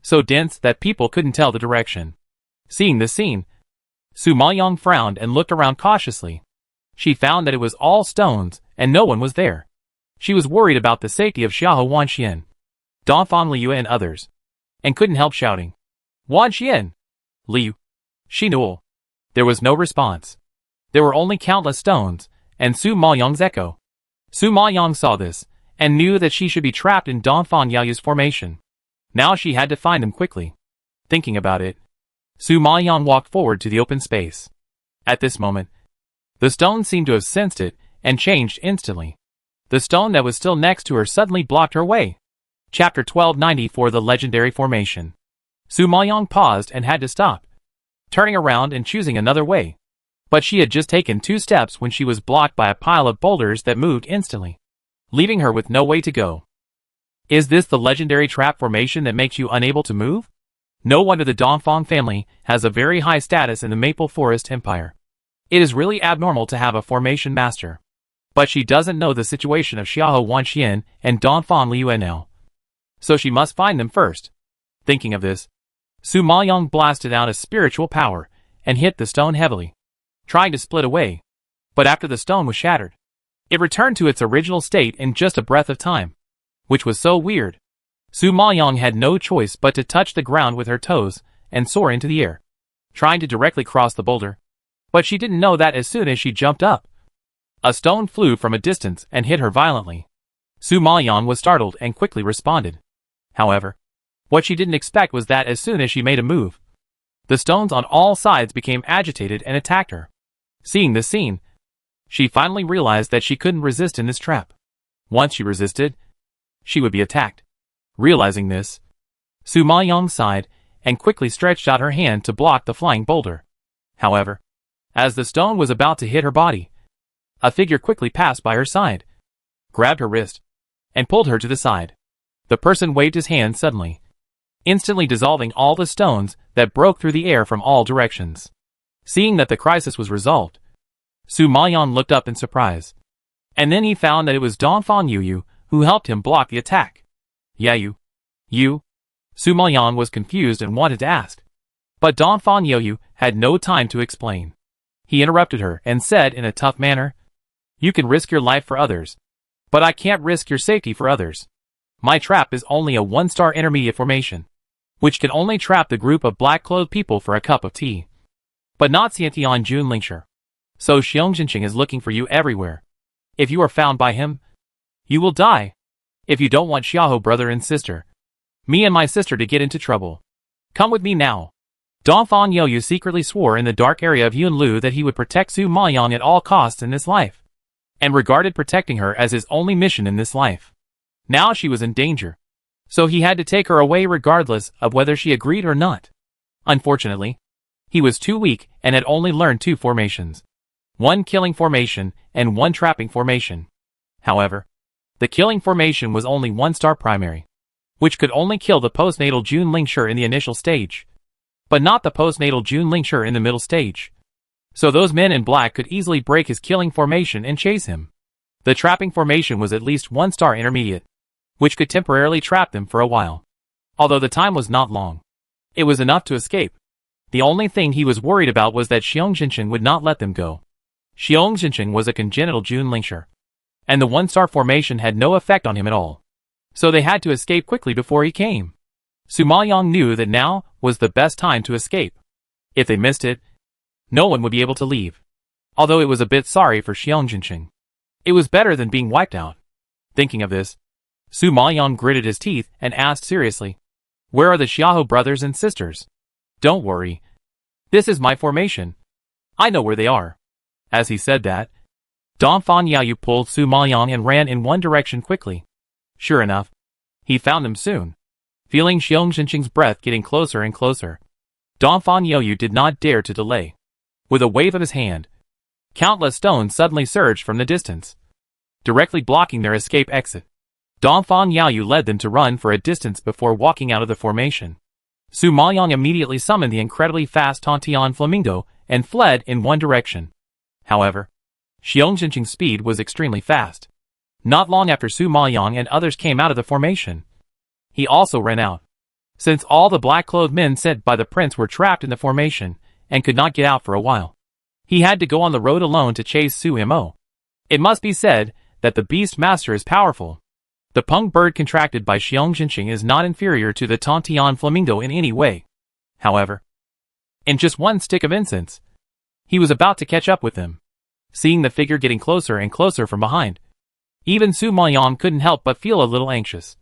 so dense that people couldn't tell the direction. Seeing this scene, Su Maoyang frowned and looked around cautiously. She found that it was all stones and no one was there. She was worried about the safety of Xiahou Wanxian, Dongfang Liue and others, and couldn't help shouting, "Wanxian! Liu! Xinul!" There was no response. There were only countless stones, and Su Maoyang's echo. Su Maoyang saw this, and knew that she should be trapped in Dongfang Yaoyu's formation. Now she had to find him quickly. Thinking about it, Su Maoyang walked forward to the open space. At this moment, the stone seemed to have sensed it, and changed instantly. The stone that was still next to her suddenly blocked her way. Chapter 1294 The Legendary Formation. Su Maoyang paused and had to stop, turning around and choosing another way. But she had just taken 2 steps when she was blocked by a pile of boulders that moved instantly, leaving her with no way to go. Is this the legendary trap formation that makes you unable to move? No wonder the Dongfang family has a very high status in the Maple Forest Empire. It is really abnormal to have a formation master. But she doesn't know the situation of Xiahou Wanxian and Dongfang Liuan now. So she must find them first. Thinking of this, Su Maoyang blasted out a spiritual power and hit the stone heavily, trying to split away. But after the stone was shattered, it returned to its original state in just a breath of time, which was so weird. Su Maoyang had no choice but to touch the ground with her toes and soar into the air, trying to directly cross the boulder. But she didn't know that as soon as she jumped up, a stone flew from a distance and hit her violently. Su Maoyang was startled and quickly responded. However, what she didn't expect was that as soon as she made a move, the stones on all sides became agitated and attacked her. Seeing this scene, she finally realized that she couldn't resist in this trap. Once she resisted, she would be attacked. Realizing this, Su Maoyang sighed and quickly stretched out her hand to block the flying boulder. However, as the stone was about to hit her body, a figure quickly passed by her side, grabbed her wrist, and pulled her to the side. The person waved his hand suddenly, instantly dissolving all the stones that broke through the air from all directions. Seeing that the crisis was resolved, Su Maoyang looked up in surprise. And then he found that it was Dongfang Yuyu who helped him block the attack. Yeah, you? Su Maoyang was confused and wanted to ask. But Dongfang Yuyu had no time to explain. He interrupted her and said in a tough manner, "You can risk your life for others, but I can't risk your safety for others. My trap is only a 1-star intermediate formation, which can only trap the group of black-clothed people for a cup of tea. But not Xiantian Jun Lingshi. So Xiongxinqing is looking for you everywhere. If you are found by him, you will die. If you don't want Xiahou brother and sister, me and my sister to get into trouble, come with me now." Dongfang Yuyu secretly swore in the dark area of Yunlu that he would protect Su Maoyang at all costs in this life, and regarded protecting her as his only mission in this life. Now she was in danger, so he had to take her away regardless of whether she agreed or not. Unfortunately, he was too weak and had only learned 2 formations. 1 killing formation and 1 trapping formation. However, the killing formation was only 1-star primary, which could only kill the postnatal Jun Lingshi in the initial stage, but not the postnatal Jun Lingshi in the middle stage. So those men in black could easily break his killing formation and chase him. The trapping formation was at least 1-star intermediate, which could temporarily trap them for a while. Although the time was not long, it was enough to escape. The only thing he was worried about was that Xiongxinqing would not let them go. Xiongxinqing was a congenital Jun Lingshi, and the 1-star formation had no effect on him at all. So they had to escape quickly before he came. Su Maoyang knew that now was the best time to escape. If they missed it, no one would be able to leave. Although it was a bit sorry for Xiongxinqing, it was better than being wiped out. Thinking of this, Su Maoyang gritted his teeth and asked seriously, "Where are the Xiahou brothers and sisters?" "Don't worry. This is my formation. I know where they are." As he said that, Dongfang Yuyu pulled Su Maoyang and ran in one direction quickly. Sure enough, he found him soon. Feeling Xiongxinqing's breath getting closer and closer, Dongfang Yuyu did not dare to delay. With a wave of his hand, countless stones suddenly surged from the distance, directly blocking their escape exit. Dongfang Yuyu led them to run for a distance before walking out of the formation. Su Maoyang immediately summoned the incredibly fast Tontian Flamingo and fled in one direction. However, Xiongxinqing's speed was extremely fast. Not long after Su Maoyang and others came out of the formation, he also ran out. Since all the black-clothed men sent by the prince were trapped in the formation and could not get out for a while, he had to go on the road alone to chase Su Mo. It must be said that the Beast Master is powerful. The pung bird contracted by Xiongxinqing is not inferior to the Tontian Flamingo in any way. However, in just one stick of incense, he was about to catch up with him. Seeing the figure getting closer and closer from behind, even Su Maoyang couldn't help but feel a little anxious,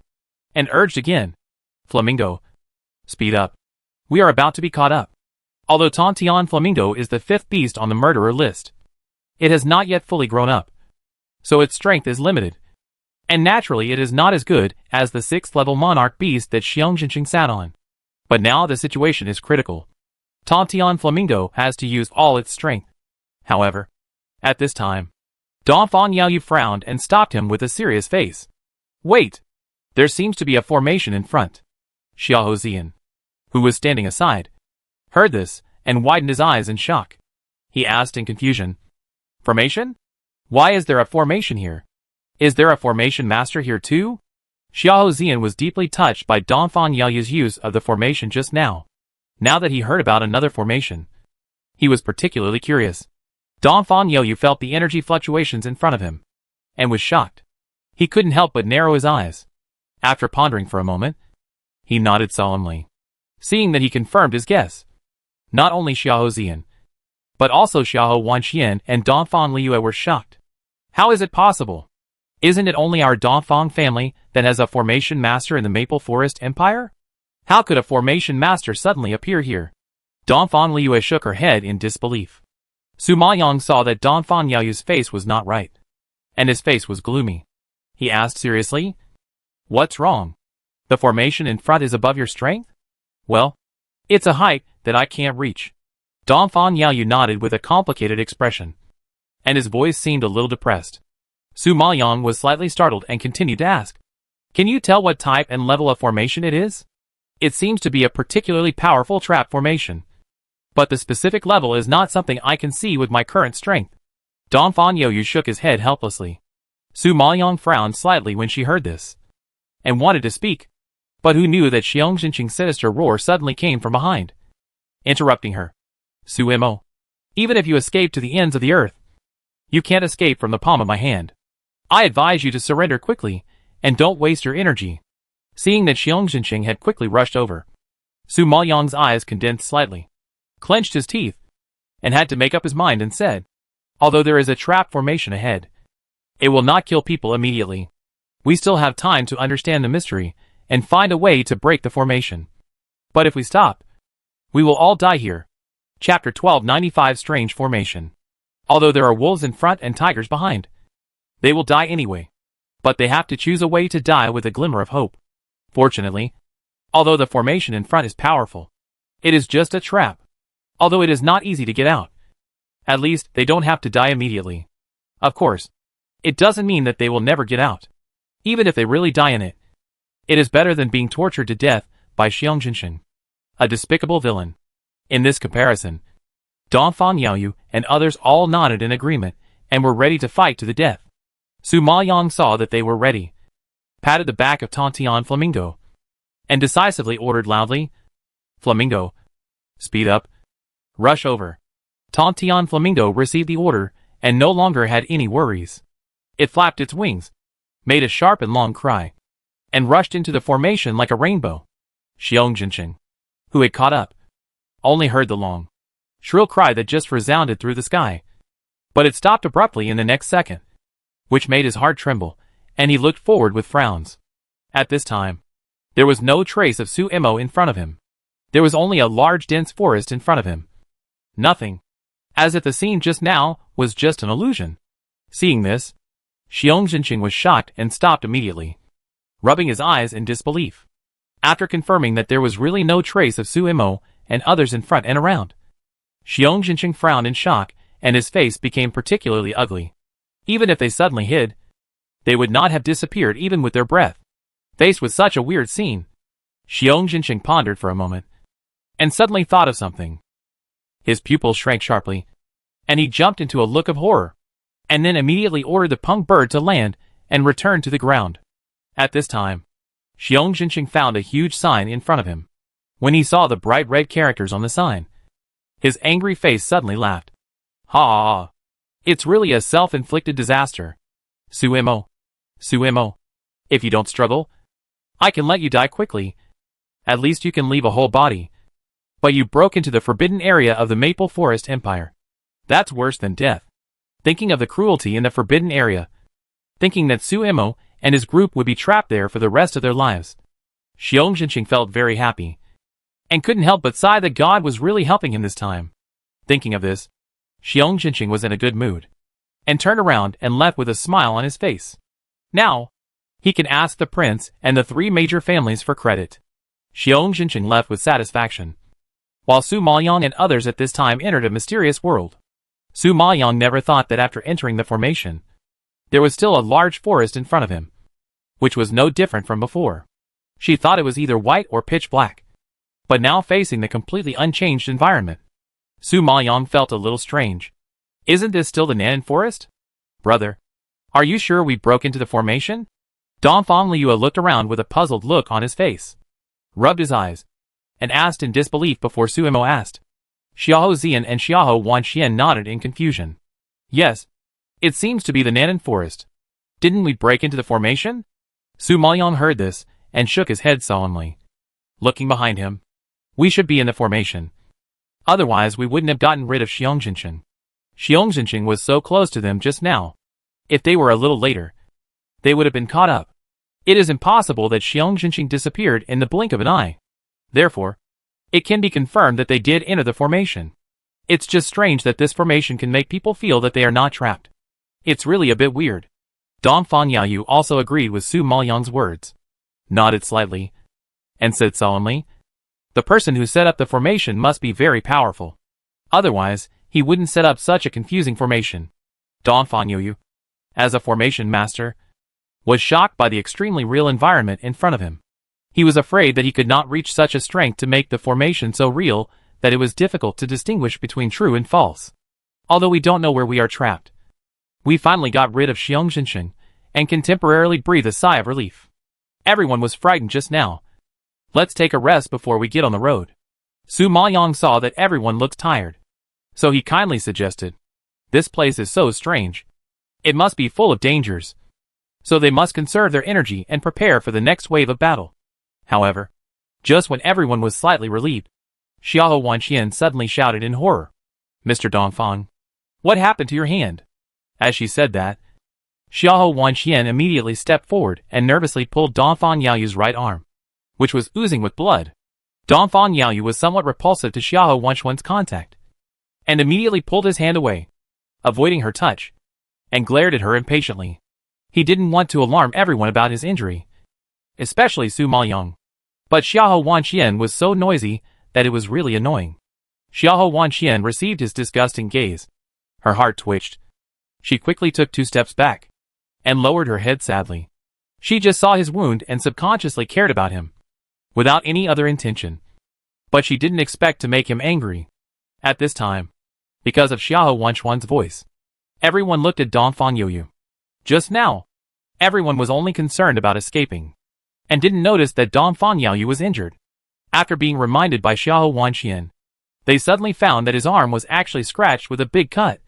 and urged again, "Flamingo, speed up. We are about to be caught up." Although Tontian Flamingo is the 5th beast on the murderer list, it has not yet fully grown up, so its strength is limited, and naturally it is not as good as the 6th level monarch beast that Xiongxinqing sat on. But now the situation is critical. Tontian Flamingo has to use all its strength. However, at this time, Dongfang Yaoyu frowned and stopped him with a serious face. Wait! There seems to be a formation in front. Xiao Zian, who was standing aside, heard this and widened his eyes in shock. He asked in confusion, Formation? Why is there a formation here? Is there a formation master here too? Xiao Zian was deeply touched by Dongfang Yaoyu's use of the formation just now. Now that he heard about another formation, he was particularly curious. Dongfang Yaoyu felt the energy fluctuations in front of him, and was shocked. He couldn't help but narrow his eyes. After pondering for a moment, he nodded solemnly, seeing that he confirmed his guess. Not only Xiao Zian, but also Xiao Wanxian and Dongfang Liyue were shocked. How is it possible? Isn't it only our Dongfang family that has a formation master in the Maple Forest Empire? How could a formation master suddenly appear here? Dongfang Liyue shook her head in disbelief. Su Maoyang saw that Dongfang Yaoyu's face was not right, and his face was gloomy. He asked seriously, What's wrong? The formation in front is above your strength? Well, it's a height that I can't reach. Dongfang Yaoyu nodded with a complicated expression, and his voice seemed a little depressed. Su Maoyang was slightly startled and continued to ask, Can you tell what type and level of formation it is? It seems to be a particularly powerful trap formation, but the specific level is not something I can see with my current strength. Dongfang Yaoyu shook his head helplessly. Su Maoyang frowned slightly when she heard this, and wanted to speak, but who knew that Xiong Jinqing's sinister roar suddenly came from behind, interrupting her. Su Mo, even if you escape to the ends of the earth, you can't escape from the palm of my hand. I advise you to surrender quickly, and don't waste your energy. Seeing that Xiong Jinqing had quickly rushed over, Su Maoyang's eyes condensed slightly, clenched his teeth, and had to make up his mind and said, Although there is a trap formation ahead, it will not kill people immediately. We still have time to understand the mystery and find a way to break the formation. But if we stop, we will all die here. Chapter 1295 Strange Formation. Although there are wolves in front and tigers behind, they will die anyway. But they have to choose a way to die with a glimmer of hope. Fortunately, although the formation in front is powerful, it is just a trap. Although it is not easy to get out, at least they don't have to die immediately. Of course, it doesn't mean that they will never get out. Even if they really die in it, it is better than being tortured to death by Xiong Jinqing, a despicable villain. In this comparison, Dongfang Yaoyu and others all nodded in agreement and were ready to fight to the death. Su Maoyang saw that they were ready, patted the back of Tontian Flamingo, and decisively ordered loudly, Flamingo, speed up, rush over. Tontian Flamingo received the order and no longer had any worries. It flapped its wings, made a sharp and long cry, and rushed into the formation like a rainbow. Xiong Jinqing, who had caught up, only heard the long, shrill cry that just resounded through the sky. But it stopped abruptly in the next second, which made his heart tremble, and he looked forward with frowns. At this time, there was no trace of Su Mo in front of him. There was only a large dense forest in front of him. Nothing. As if the scene just now was just an illusion. Seeing this, Xiong Jinqing was shocked and stopped immediately, rubbing his eyes in disbelief. After confirming that there was really no trace of Su Mo and others in front and around, Xiong Jinqing frowned in shock, and his face became particularly ugly. Even if they suddenly hid, they would not have disappeared even with their breath. Faced with such a weird scene, Xiong Jinqing pondered for a moment, and suddenly thought of something. His pupils shrank sharply, and he jumped into a look of horror, and then immediately ordered the pung bird to land and return to the ground. At this time, Xiong Jinqing found a huge sign in front of him. When he saw the bright red characters on the sign, his angry face suddenly laughed. Ha! It's really a self-inflicted disaster. Su Mo, if you don't struggle, I can let you die quickly. At least you can leave a whole body. But you broke into the forbidden area of the Maple Forest Empire. That's worse than death. Thinking of the cruelty in the forbidden area, thinking that Su Mo and his group would be trapped there for the rest of their lives, Xiong Jinqing felt very happy, and couldn't help but sigh that God was really helping him this time. Thinking of this, Xiong Jinqing was in a good mood, and turned around and left with a smile on his face. Now, he can ask the prince and the 3 major families for credit. Xiong Jinqing left with satisfaction, while Su Maoyang and others at this time entered a mysterious world. Su Maoyang never thought that after entering the formation, there was still a large forest in front of him, which was no different from before. She thought it was either white or pitch black. But now facing the completely unchanged environment, Su Maoyang felt a little strange. Isn't this still the Nanan forest? Brother, are you sure we broke into the formation? Dongfang Liu looked around with a puzzled look on his face, rubbed his eyes, and asked in disbelief before Su Mo asked. Xiao Zian and Xiao Wanxian nodded in confusion. Yes, it seems to be the Nanan forest. Didn't we break into the formation? Su Maoyang heard this and shook his head solemnly. Looking behind him, we should be in the formation. Otherwise we wouldn't have gotten rid of Xiongxinxing. Xiongxinxing was so close to them just now. If they were a little later, they would have been caught up. It is impossible that Xiongxinxing disappeared in the blink of an eye. Therefore, it can be confirmed that they did enter the formation. It's just strange that this formation can make people feel that they are not trapped. It's really a bit weird. Dongfang Yaoyu also agreed with Su Maoyang's words, nodded slightly, and said solemnly, the person who set up the formation must be very powerful. Otherwise, he wouldn't set up such a confusing formation. Dongfang Yaoyu, as a formation master, was shocked by the extremely real environment in front of him. He was afraid that he could not reach such a strength to make the formation so real that it was difficult to distinguish between true and false. Although we don't know where we are trapped, we finally got rid of Xiongxinxing and can temporarily breathe a sigh of relief. Everyone was frightened just now. Let's take a rest before we get on the road. Su Maoyang saw that everyone looked tired, so he kindly suggested, this place is so strange. It must be full of dangers, so they must conserve their energy and prepare for the next wave of battle. However, just when everyone was slightly relieved, Xiao Wanxian suddenly shouted in horror, Mr. Dongfang, what happened to your hand? As she said that, Xiao Wanxian immediately stepped forward and nervously pulled Dongfang Yaoyu's right arm, which was oozing with blood. Dongfang Yaoyu was somewhat repulsive to Xiao Wanxian's contact, and immediately pulled his hand away, avoiding her touch, and glared at her impatiently. He didn't want to alarm everyone about his injury, especially Su Maoyang. But Xiao Wanxian was so noisy that it was really annoying. Xiao Wanxian received his disgusting gaze. Her heart twitched. She quickly took 2 steps back, and lowered her head sadly. She just saw his wound and subconsciously cared about him, without any other intention. But she didn't expect to make him angry. At this time, because of Xiao Wanxian's voice, everyone looked at Dongfang Yaoyu. Just now, everyone was only concerned about escaping, and didn't notice that Dongfang Yaoyu was injured. After being reminded by Xiao Wanxian, they suddenly found that his arm was actually scratched with a big cut,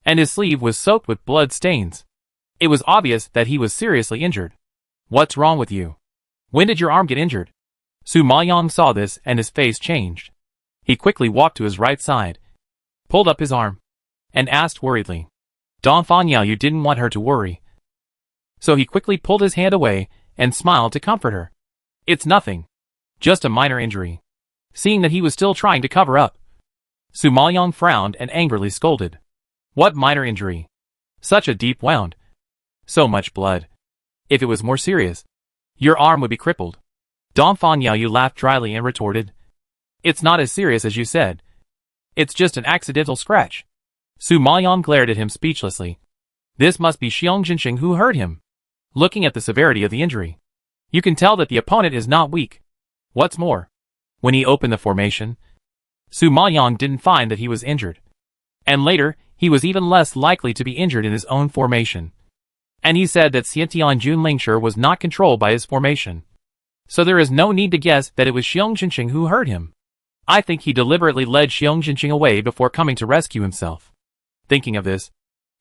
and his sleeve was soaked with blood stains. It was obvious that he was seriously injured. What's wrong with you? When did your arm get injured? Su Maoyang saw this and his face changed. He quickly walked to his right side, pulled up his arm, and asked worriedly. Dongfang Yaoyu didn't want her to worry, so he quickly pulled his hand away and smiled to comfort her. It's nothing. Just a minor injury. Seeing that he was still trying to cover up, Su Maoyang frowned and angrily scolded. What minor injury? Such a deep wound. So much blood. If it was more serious, your arm would be crippled. Dongfang Yaoyu laughed dryly and retorted. It's not as serious as you said. It's just an accidental scratch. Su Maoyang glared at him speechlessly. This must be Xiongxinxing who hurt him. Looking at the severity of the injury, you can tell that the opponent is not weak. What's more, when he opened the formation, Su Maoyang didn't find that he was injured. And later, he was even less likely to be injured in his own formation. And he said that Xiantian Junlingshi was not controlled by his formation. So there is no need to guess that it was Xiongxinxing who hurt him. I think he deliberately led Xiongxinxing away before coming to rescue himself. Thinking of this,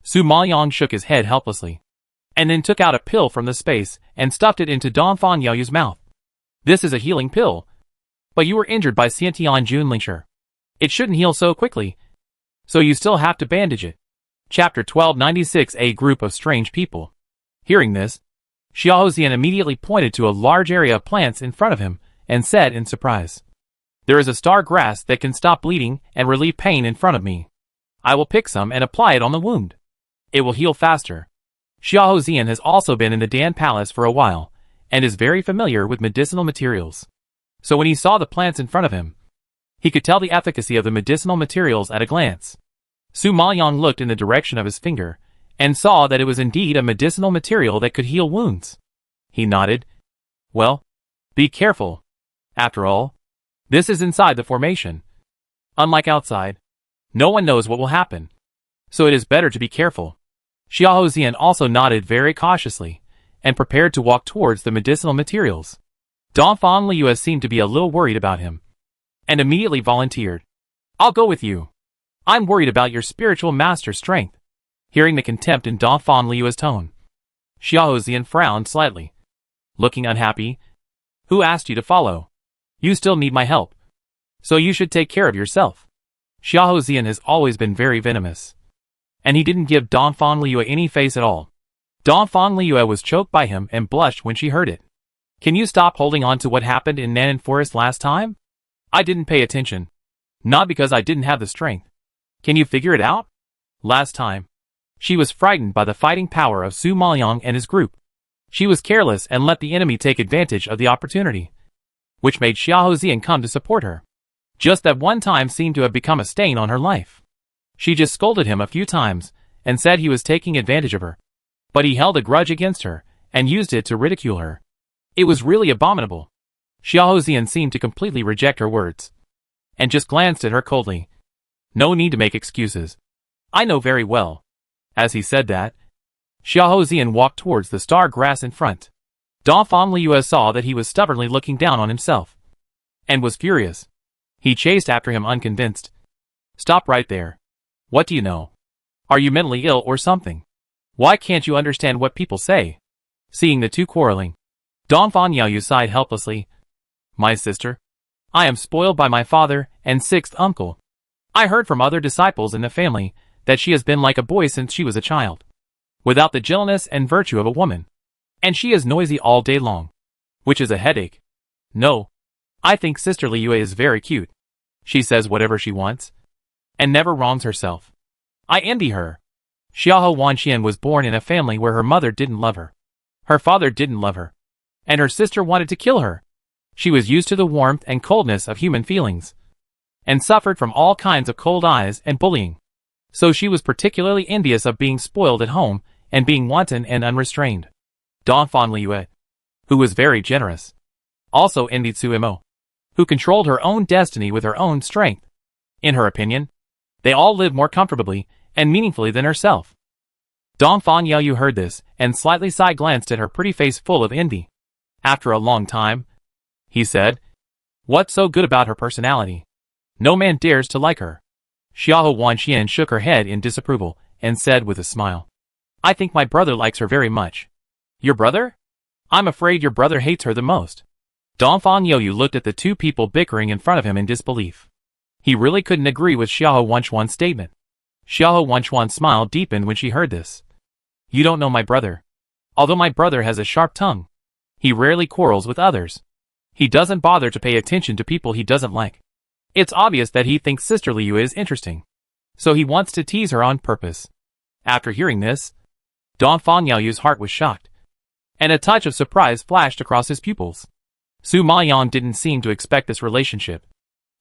Su Maoyang shook his head helplessly, and then took out a pill from the space and stuffed it into Dongfang Yaoyu's mouth. This is a healing pill. But you were injured by Xiantian Junlingshi. It shouldn't heal so quickly, so you still have to bandage it. Chapter 1296. A group of strange people. Hearing this, Xiao Zian immediately pointed to a large area of plants in front of him and said in surprise, there is a star grass that can stop bleeding and relieve pain in front of me. I will pick some and apply it on the wound. It will heal faster. Xiao Zian has also been in the Dan Palace for a while, and is very familiar with medicinal materials. So when he saw the plants in front of him, he could tell the efficacy of the medicinal materials at a glance. Su Maoyang looked in the direction of his finger, and saw that it was indeed a medicinal material that could heal wounds. He nodded. Well, be careful. After all, this is inside the formation. Unlike outside, no one knows what will happen. So it is better to be careful. Xiao Zian also nodded very cautiously, and prepared to walk towards the medicinal materials. Dongfang Liu seemed to be a little worried about him, and immediately volunteered. I'll go with you. I'm worried about your spiritual master's strength. Hearing the contempt in Dongfang Liu's tone, Xiao Zian frowned slightly. Looking unhappy, who asked you to follow? You still need my help. So you should take care of yourself. Xiao Zian has always been very venomous, and he didn't give Dongfang Liu any face at all. Dongfang Liu was choked by him and blushed when she heard it. Can you stop holding on to what happened in Nanan Forest last time? I didn't pay attention. Not because I didn't have the strength. Can you figure it out? Last time, she was frightened by the fighting power of Su Maoyang and his group. She was careless and let the enemy take advantage of the opportunity, which made Xiao Zian come to support her. Just that one time seemed to have become a stain on her life. She just scolded him a few times, and said he was taking advantage of her. But he held a grudge against her, and used it to ridicule her. It was really abominable. Xiao Zian seemed to completely reject her words, and just glanced at her coldly. No need to make excuses. I know very well. As he said that, Xiao Zian walked towards the star grass in front. Dongfang Liu saw that he was stubbornly looking down on himself, and was furious. He chased after him unconvinced. Stop right there. What do you know? Are you mentally ill or something? Why can't you understand what people say? Seeing the two quarreling, Dongfang Yaoyu sighed helplessly. My sister? I am spoiled by my father and sixth uncle. I heard from other disciples in the family that she has been like a boy since she was a child, without the gentleness and virtue of a woman. And she is noisy all day long, which is a headache. No, I think Sister Liu is very cute. She says whatever she wants, and never wrongs herself. I envy her. Xiao Wanxian was born in a family where her mother didn't love her. Her father didn't love her, and her sister wanted to kill her. She was used to the warmth and coldness of human feelings, and suffered from all kinds of cold eyes and bullying. So she was particularly envious of being spoiled at home and being wanton and unrestrained. Dongfang Liu, who was very generous, also envied Su Mo, who controlled her own destiny with her own strength. In her opinion, they all lived more comfortably and meaningfully than herself. Dongfang Yaoyu heard this, and slightly side-glanced at her pretty face full of envy. After a long time, he said, What's so good about her personality? No man dares to like her. Xiao Wanxian shook her head in disapproval, and said with a smile, I think my brother likes her very much. Your brother? I'm afraid your brother hates her the most. Dongfang Yaoyu looked at the two people bickering in front of him in disbelief. He really couldn't agree with Xiao Wanchuan's statement. Xiao Wanchuan's smile deepened when she heard this. You don't know my brother. Although my brother has a sharp tongue, he rarely quarrels with others. He doesn't bother to pay attention to people he doesn't like. It's obvious that he thinks Sister Liu is interesting, so he wants to tease her on purpose. After hearing this, Dongfang Yaoyu's heart was shocked, and a touch of surprise flashed across his pupils. Su Maoyang didn't seem to expect this relationship,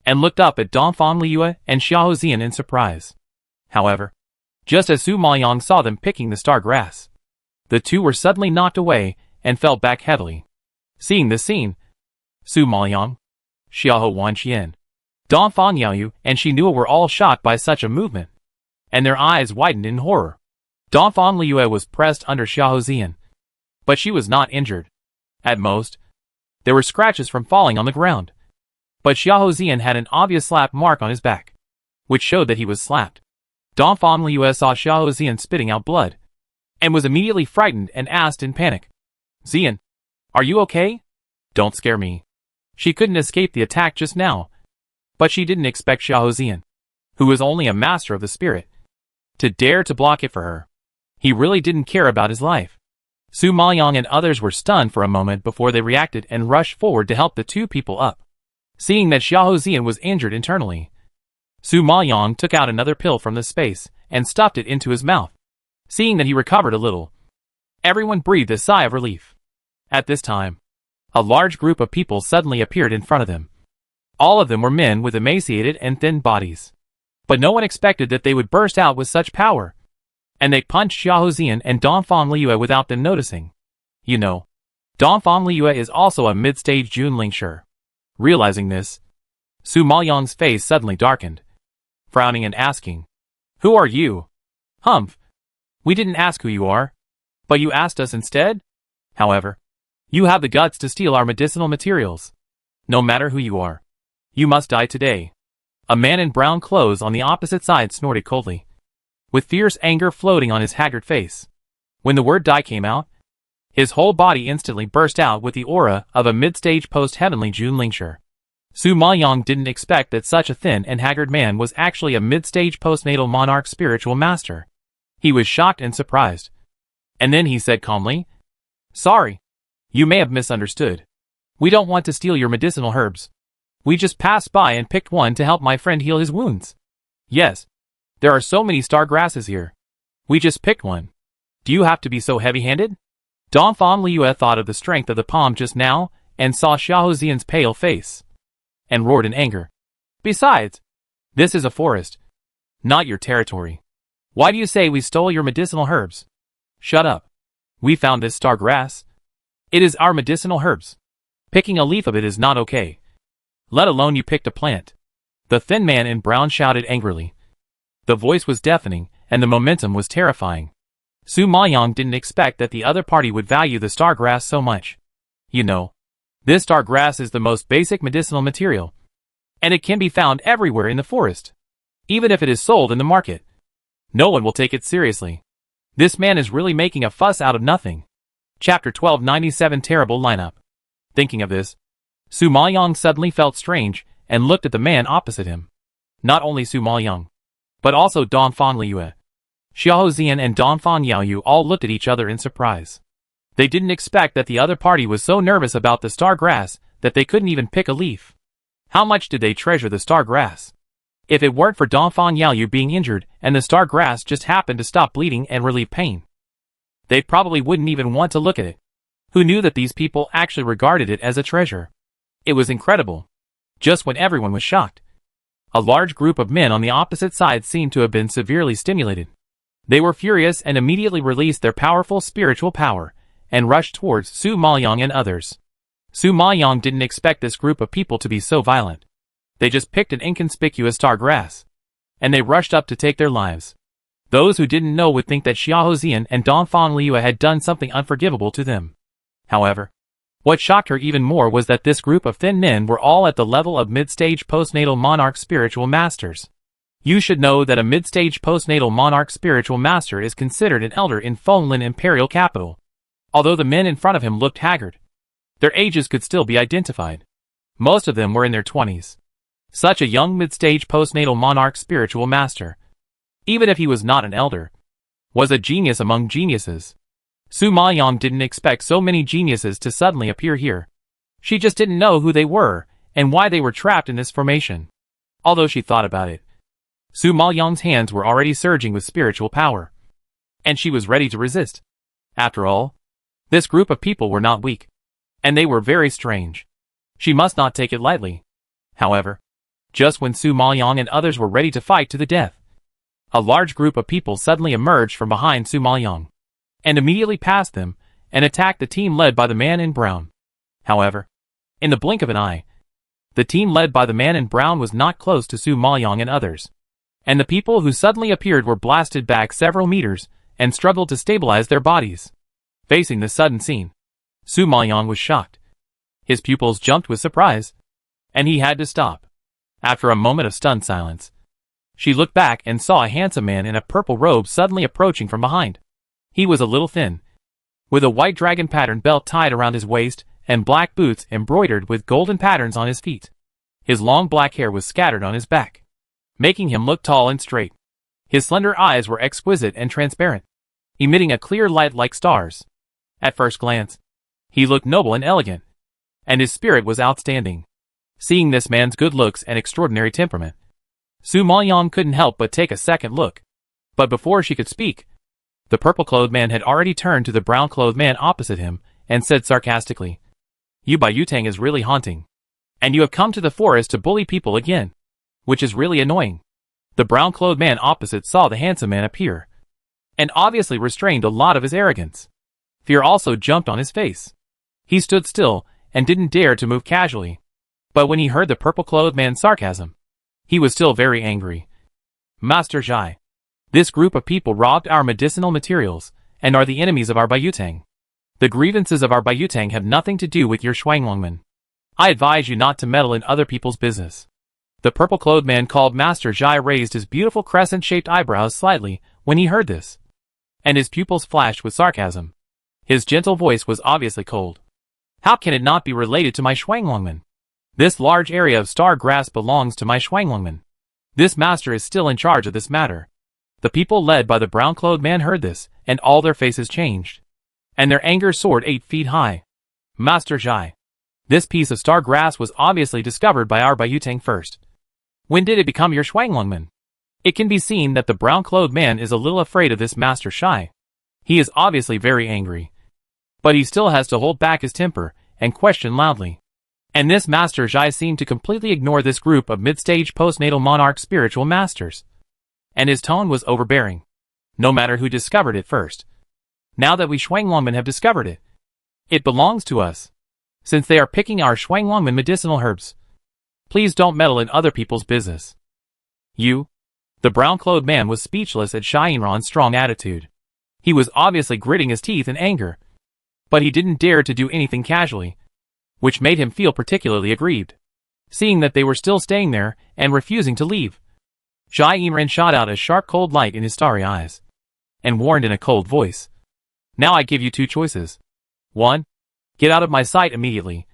and looked up at Dongfang Liu and Xiao Zian in surprise. However, just as Su Maoyang saw them picking the star grass, the two were suddenly knocked away and fell back heavily. Seeing this scene, Su Maoyang, Xiao Wanxian, Dongfang Yaoyu, and Shi Nua were all shocked by such a movement, and their eyes widened in horror. Dongfang Liu was pressed under Xiao Zian, but she was not injured. At most, there were scratches from falling on the ground, but Xiao Zian had an obvious slap mark on his back, which showed that he was slapped. Dongfang Liu saw Xiao Zian spitting out blood, and was immediately frightened and asked in panic, Zian, are you okay? Don't scare me. She couldn't escape the attack just now, but she didn't expect Xiao Zian, who was only a master of the spirit, to dare to block it for her. He really didn't care about his life. Su Maoyang and others were stunned for a moment before they reacted and rushed forward to help the two people up. Seeing that Xiao Zian was injured internally, Su Maoyang took out another pill from the space and stuffed it into his mouth. Seeing that he recovered a little, everyone breathed a sigh of relief. At this time, a large group of people suddenly appeared in front of them. All of them were men with emaciated and thin bodies. But no one expected that they would burst out with such power. And they punched Xiaozian and Dongfang Liu without them noticing. You know, Dongfang Liu is also a mid-stage Junlingshi. Realizing this, Su Maoyang's face suddenly darkened, frowning and asking, "Who are you?" "Humph. We didn't ask who you are. But you asked us instead? However, you have the guts to steal our medicinal materials. No matter who you are, you must die today." A man in brown clothes on the opposite side snorted coldly, with fierce anger floating on his haggard face. When the word die came out, his whole body instantly burst out with the aura of a mid-stage post-heavenly Junlingshi. Su Maoyang didn't expect that such a thin and haggard man was actually a mid-stage postnatal monarch spiritual master. He was shocked and surprised. And then he said calmly, "Sorry. You may have misunderstood. We don't want to steal your medicinal herbs. We just passed by and picked one to help my friend heal his wounds. Yes. There are so many star grasses here. We just picked one. Do you have to be so heavy-handed?" Dongfang Liu thought of the strength of the palm just now and saw Xiaozian's pale face, and roared in anger. "Besides, this is a forest, not your territory. Why do you say we stole your medicinal herbs?" "Shut up. We found this star grass. It is our medicinal herbs. Picking a leaf of it is not okay. Let alone you picked a plant." The thin man in brown shouted angrily. The voice was deafening, and the momentum was terrifying. Su Maoyang didn't expect that the other party would value the star grass so much. You know, this star grass is the most basic medicinal material, and it can be found everywhere in the forest, even if it is sold in the market. No one will take it seriously. This man is really making a fuss out of nothing. Chapter 1297 Terrible Lineup. Thinking of this, Su Maoyang suddenly felt strange and looked at the man opposite him. Not only Su Maoyang, but also Dongfang Liu, Xiaozian and Dongfang Yaoyu all looked at each other in surprise. They didn't expect that the other party was so nervous about the star grass that they couldn't even pick a leaf. How much did they treasure the star grass? If it weren't for Dongfang Yaoyu being injured and the star grass just happened to stop bleeding and relieve pain, they probably wouldn't even want to look at it. Who knew that these people actually regarded it as a treasure? It was incredible. Just when everyone was shocked, a large group of men on the opposite side seemed to have been severely stimulated. They were furious and immediately released their powerful spiritual power and rushed towards Su Maoyang and others. Su Maoyang didn't expect this group of people to be so violent. They just picked an inconspicuous star grass, and they rushed up to take their lives. Those who didn't know would think that Xiaozian and Dongfang Liu had done something unforgivable to them. However, what shocked her even more was that this group of thin men were all at the level of mid-stage postnatal monarch spiritual masters. You should know that a mid-stage postnatal monarch spiritual master is considered an elder in Fenglin Imperial Capital. Although the men in front of him looked haggard, their ages could still be identified. Most of them were in their 20s. Such a young mid-stage postnatal monarch spiritual master, even if he was not an elder, was a genius among geniuses. Su Maoyang didn't expect so many geniuses to suddenly appear here. She just didn't know who they were and why they were trapped in this formation. Although she thought about it, Su Maoyang's hands were already surging with spiritual power, and she was ready to resist. After all, this group of people were not weak, and they were very strange. She must not take it lightly. However, just when Su Maoyang and others were ready to fight to the death, a large group of people suddenly emerged from behind Su Maoyang, and immediately passed them, and attacked the team led by the man in brown. However, in the blink of an eye, the team led by the man in brown was not close to Su Maoyang and others, and the people who suddenly appeared were blasted back several meters, and struggled to stabilize their bodies. Facing this sudden scene, Su Maoyang was shocked. His pupils jumped with surprise, and he had to stop. After a moment of stunned silence, she looked back and saw a handsome man in a purple robe suddenly approaching from behind. He was a little thin, with a white dragon pattern belt tied around his waist and black boots embroidered with golden patterns on his feet. His long black hair was scattered on his back, making him look tall and straight. His slender eyes were exquisite and transparent, emitting a clear light like stars. At first glance, he looked noble and elegant, and his spirit was outstanding. Seeing this man's good looks and extraordinary temperament, Su Maoyang couldn't help but take a second look. But before she could speak, the purple-clothed man had already turned to the brown-clothed man opposite him and said sarcastically, "You Bai Yutang is really haunting. And you have come to the forest to bully people again, which is really annoying. The brown-clothed man opposite saw the handsome man appear, and obviously restrained a lot of his arrogance. Fear also jumped on his face. He stood still and didn't dare to move casually. But when he heard the purple-clothed man's sarcasm, he was still very angry. Master Zhai, this group of people robbed our medicinal materials and are the enemies of our Baiyutang. The grievances of our Baiyutang have nothing to do with your Shuanglongman. I advise you not to meddle in other people's business. The purple-clothed man called Master Zhai raised his beautiful crescent-shaped eyebrows slightly when he heard this, and his pupils flashed with sarcasm. His gentle voice was obviously cold. How can it not be related to my Shuanglongman? This large area of star grass belongs to my Shuanglongman. This master is still in charge of this matter. The people led by the brown-clothed man heard this, and all their faces changed, and their anger soared 8 feet high. Master Zhai, this piece of star grass was obviously discovered by our Baiyutang first. When did it become your Shuanglongman? It can be seen that the brown-clothed man is a little afraid of this Master Zhai. He is obviously very angry, but he still has to hold back his temper and question loudly. And this Master Zhai seemed to completely ignore this group of mid-stage postnatal monarch spiritual masters. And his tone was overbearing. No matter who discovered it first. Now that we Shuanglongmen have discovered it, it belongs to us. Since they are picking our Shuanglongmen medicinal herbs, please don't meddle in other people's business. You? The brown-clothed man was speechless at Xianran's strong attitude. He was obviously gritting his teeth in anger, but he didn't dare to do anything casually, which made him feel particularly aggrieved, seeing that they were still staying there and refusing to leave. Xianran shot out a sharp cold light in his starry eyes, and warned in a cold voice. Now I give you 2 choices. 1. Get out of my sight immediately.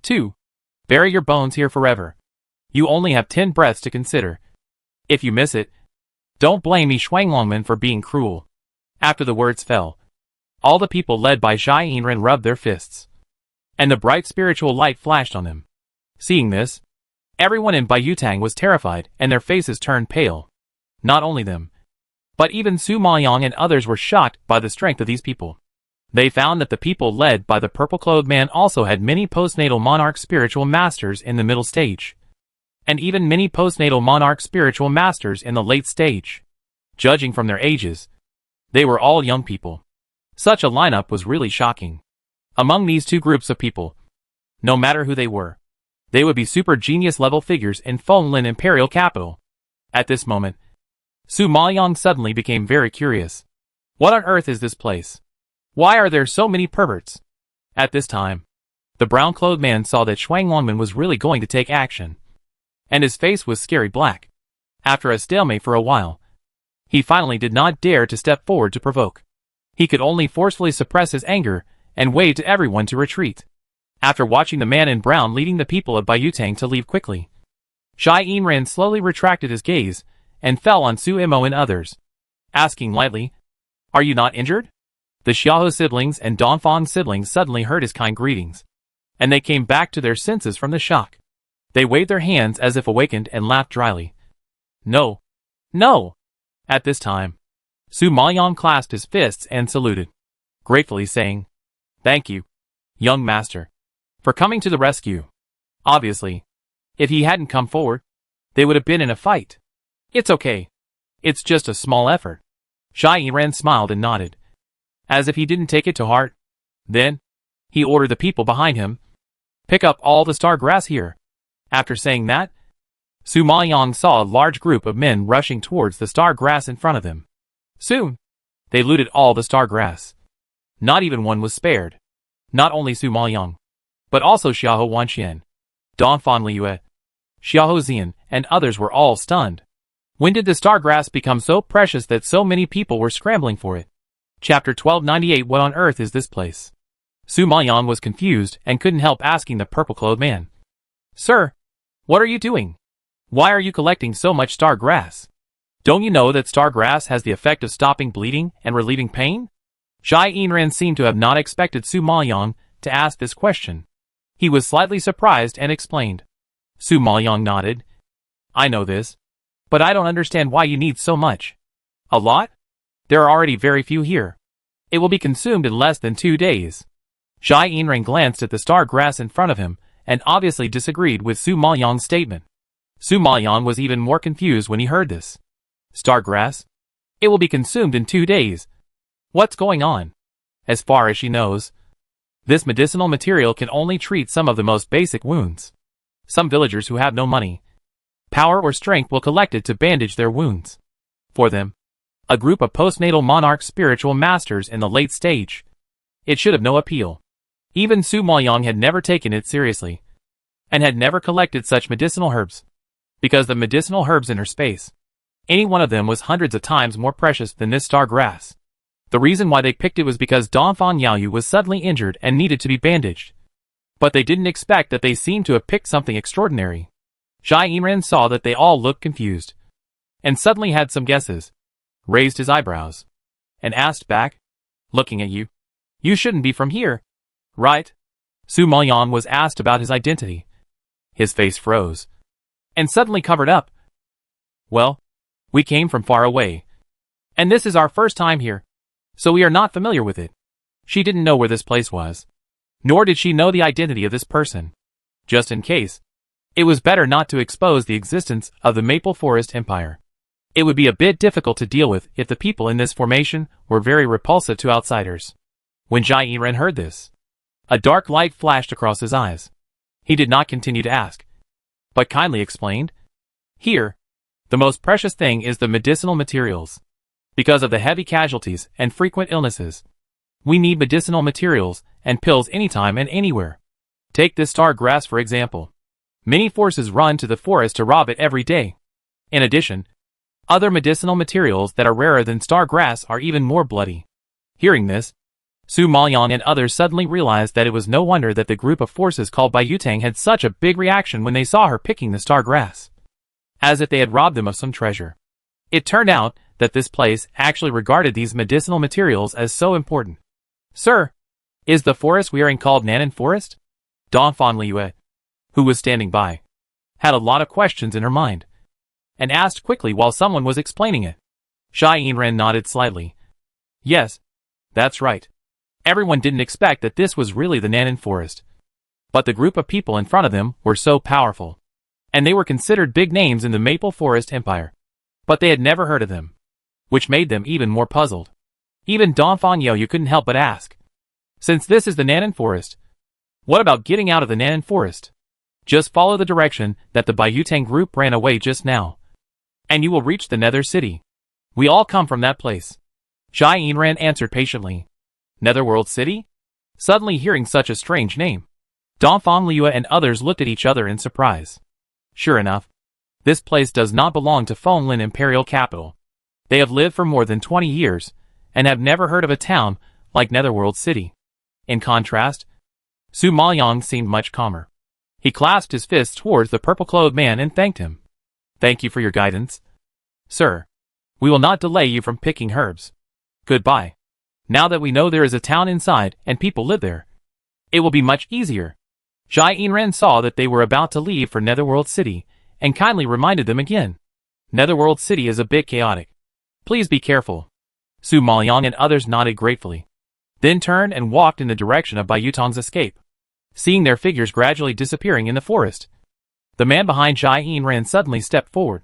2. Bury your bones here forever. You only have 10 breaths to consider. If you miss it, don't blame me Shuanglongmen for being cruel. After the words fell, all the people led by Xianran rubbed their fists, and the bright spiritual light flashed on them. Seeing this, everyone in Baiyutang was terrified and their faces turned pale. Not only them, but even Su Maoyang and others were shocked by the strength of these people. They found that the people led by the purple-clothed man also had many postnatal monarch spiritual masters in the middle stage, and even many postnatal monarch spiritual masters in the late stage. Judging from their ages, they were all young people. Such a lineup was really shocking. Among these 2 groups of people, no matter who they were, they would be super genius level figures in Fenglin Imperial Capital. At this moment, Su Maoyang suddenly became very curious. What on earth is this place? Why are there so many perverts? At this time, the brown-clothed man saw that Shuanglongmen was really going to take action, and his face was scary black. After a stalemate for a while, he finally did not dare to step forward to provoke. He could only forcefully suppress his anger and wave to everyone to retreat. After watching the man in brown leading the people of Baiyutang to leave quickly, Xianran slowly retracted his gaze and fell on Su Imo and others, asking lightly, "Are you not injured?" The Xiahou siblings and Dongfang siblings suddenly heard his kind greetings, and they came back to their senses from the shock. They waved their hands as if awakened and laughed dryly. No. No! At this time, Su Maoyang clasped his fists and saluted, gratefully saying, "Thank you, young master, for coming to the rescue." Obviously, if he hadn't come forward, they would have been in a fight. It's okay. It's just a small effort. Xianran smiled and nodded, as if he didn't take it to heart. Then, he ordered the people behind him, "Pick up all the star grass here." After saying that, Su Maoyang saw a large group of men rushing towards the star grass in front of them. Soon, they looted all the star grass. Not even one was spared. Not only Su Maoyang, but also Xiahou Wanxian, Dongfang Liyue, Xiahou Zian, and others were all stunned. When did the star grass become so precious that so many people were scrambling for it? Chapter 1298. What on earth is this place? Su Maoyang was confused and couldn't help asking the purple-clothed man, "Sir, what are you doing? Why are you collecting so much star grass? Don't you know that star grass has the effect of stopping bleeding and relieving pain?" Xianran seemed to have not expected Su Maoyang to ask this question. He was slightly surprised and explained. Su Maoyang nodded. "I know this, but I don't understand why you need so much." "A lot? There are already very few here. It will be consumed in less than 2 days." Xianran glanced at the star grass in front of him and obviously disagreed with Su Maoyang's statement. Su Maoyang was even more confused when he heard this. Star grass? It will be consumed in 2 days. What's going on? As far as she knows, this medicinal material can only treat some of the most basic wounds. Some villagers who have no money, power or strength will collect it to bandage their wounds. For them, a group of postnatal monarch spiritual masters in the late stage, it should have no appeal. Even Su Maoyang had never taken it seriously, and had never collected such medicinal herbs. Because the medicinal herbs in her space, any one of them was hundreds of times more precious than this star grass. The reason why they picked it was because Dongfang Yaoyu was suddenly injured and needed to be bandaged. But they didn't expect that they seemed to have picked something extraordinary. Zhai Yinren saw that they all looked confused, and suddenly had some guesses, raised his eyebrows, and asked back, looking at you. You shouldn't be from here, right? Su Maoyang was asked about his identity. His face froze, and suddenly covered up. Well, we came from far away, and this is our first time here, so we are not familiar with it. She didn't know where this place was, nor did she know the identity of this person. Just in case, it was better not to expose the existence of the Maple Forest Empire. It would be a bit difficult to deal with if the people in this formation were very repulsive to outsiders. When Zhai Yinren heard this, a dark light flashed across his eyes. He did not continue to ask, but kindly explained, here, the most precious thing is the medicinal materials. Because of the heavy casualties and frequent illnesses, we need medicinal materials and pills anytime and anywhere. Take this star grass for example. Many forces run to the forest to rob it every day. In addition, other medicinal materials that are rarer than star grass are even more bloody. Hearing this, Su Maoyang and others suddenly realized that it was no wonder that the group of forces called by Yutang had such a big reaction when they saw her picking the star grass, as if they had robbed them of some treasure. It turned out that this place actually regarded these medicinal materials as so important. Sir, is the forest we are in called Nanan Forest? Dongfang Liyue, who was standing by, had a lot of questions in her mind, and asked quickly while someone was explaining it. Zhai Yinren nodded slightly. Yes, that's right. Everyone didn't expect that this was really the Nanan Forest. But the group of people in front of them were so powerful, and they were considered big names in the Maple Forest Empire. But they had never heard of them, which made them even more puzzled. Even Dongfang Yaoyu couldn't help but ask, since this is the Nanan Forest, what about getting out of the Nanan Forest? Just follow the direction that the Bayutang group ran away just now, and you will reach the Nether City. We all come from that place. Zhai Yinren answered patiently. Netherworld City? Suddenly hearing such a strange name, Dongfang Liyue and others looked at each other in surprise. Sure enough, this place does not belong to Fenglin Imperial Capital. They have lived for more than 20 years, and have never heard of a town like Netherworld City. In contrast, Su Maoyang seemed much calmer. He clasped his fists towards the purple-clothed man and thanked him. Thank you for your guidance. Sir, we will not delay you from picking herbs. Goodbye. Now that we know there is a town inside and people live there, it will be much easier. Zhai Yinren saw that they were about to leave for Netherworld City, and kindly reminded them again. Netherworld City is a bit chaotic. Please be careful. Su Maoyang and others nodded gratefully, then turned and walked in the direction of Bayutang's escape. Seeing their figures gradually disappearing in the forest, the man behind Zhai Yinren suddenly stepped forward,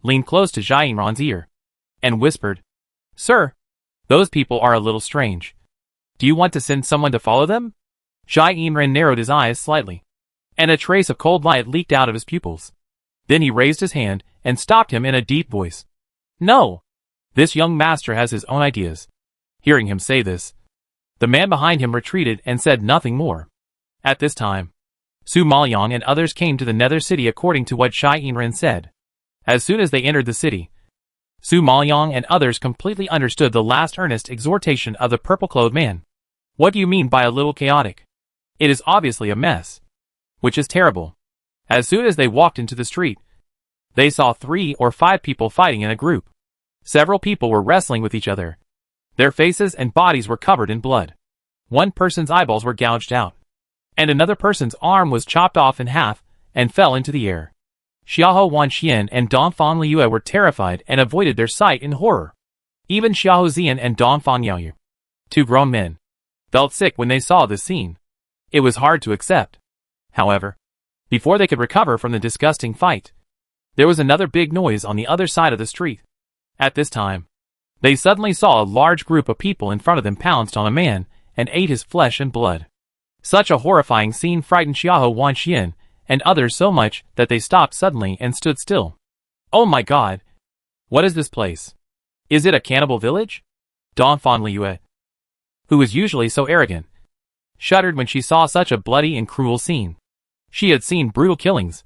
leaned close to Zhai Yinren's ear, and whispered, Sir, those people are a little strange. Do you want to send someone to follow them? Zhai Yinren narrowed his eyes slightly, and a trace of cold light leaked out of his pupils. Then he raised his hand and stopped him in a deep voice. No! This young master has his own ideas. Hearing him say this, the man behind him retreated and said nothing more. At this time, Su Maoyang and others came to the Nether City according to what Zhai Yinren said. As soon as they entered the city, Su Maoyang and others completely understood the last earnest exhortation of the purple-clothed man. What do you mean by a little chaotic? It is obviously a mess, which is terrible. As soon as they walked into the street, they saw 3 or 5 people fighting in a group. Several people were wrestling with each other. Their faces and bodies were covered in blood. One person's eyeballs were gouged out, and another person's arm was chopped off in half and fell into the air. Xiahou Wanxian and Dongfang Liyue were terrified and avoided their sight in horror. Even Xiahou Zian and Dongfang Yaoyu, 2 grown men, felt sick when they saw this scene. It was hard to accept. However, before they could recover from the disgusting fight, There was another big noise on the other side of the street. At this time, they suddenly saw a large group of people in front of them pounced on a man and ate his flesh and blood. Such a horrifying scene frightened Xiahou Wanxian and others so much that they stopped suddenly and stood still. Oh my god! What is this place? Is it a cannibal village? Donphan Liyue, who was usually so arrogant, shuddered when she saw such a bloody and cruel scene. She had seen brutal killings,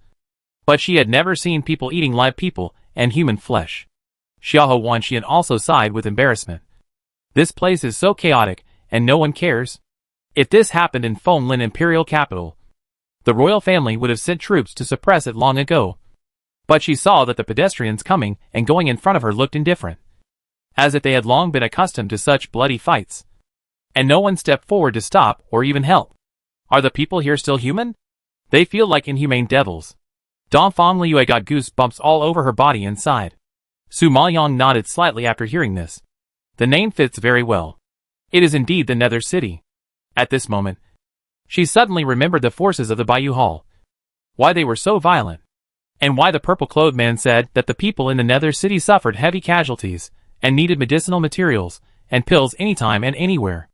but she had never seen people eating live people and human flesh. Xiahou Wanxian also sighed with embarrassment. This place is so chaotic, and no one cares. If this happened in Fenglin Imperial Capital, the royal family would have sent troops to suppress it long ago. But she saw that the pedestrians coming and going in front of her looked indifferent, as if they had long been accustomed to such bloody fights. And no one stepped forward to stop or even help. Are the people here still human? They feel like inhumane devils. Donphan Liyue got goosebumps all over her body and sighed. Su Maoyang nodded slightly after hearing this. The name fits very well. It is indeed the Nether City. At this moment, she suddenly remembered the forces of the Bayou Hall. Why they were so violent. And why the purple-clothed man said that the people in the Nether City suffered heavy casualties and needed medicinal materials and pills anytime and anywhere.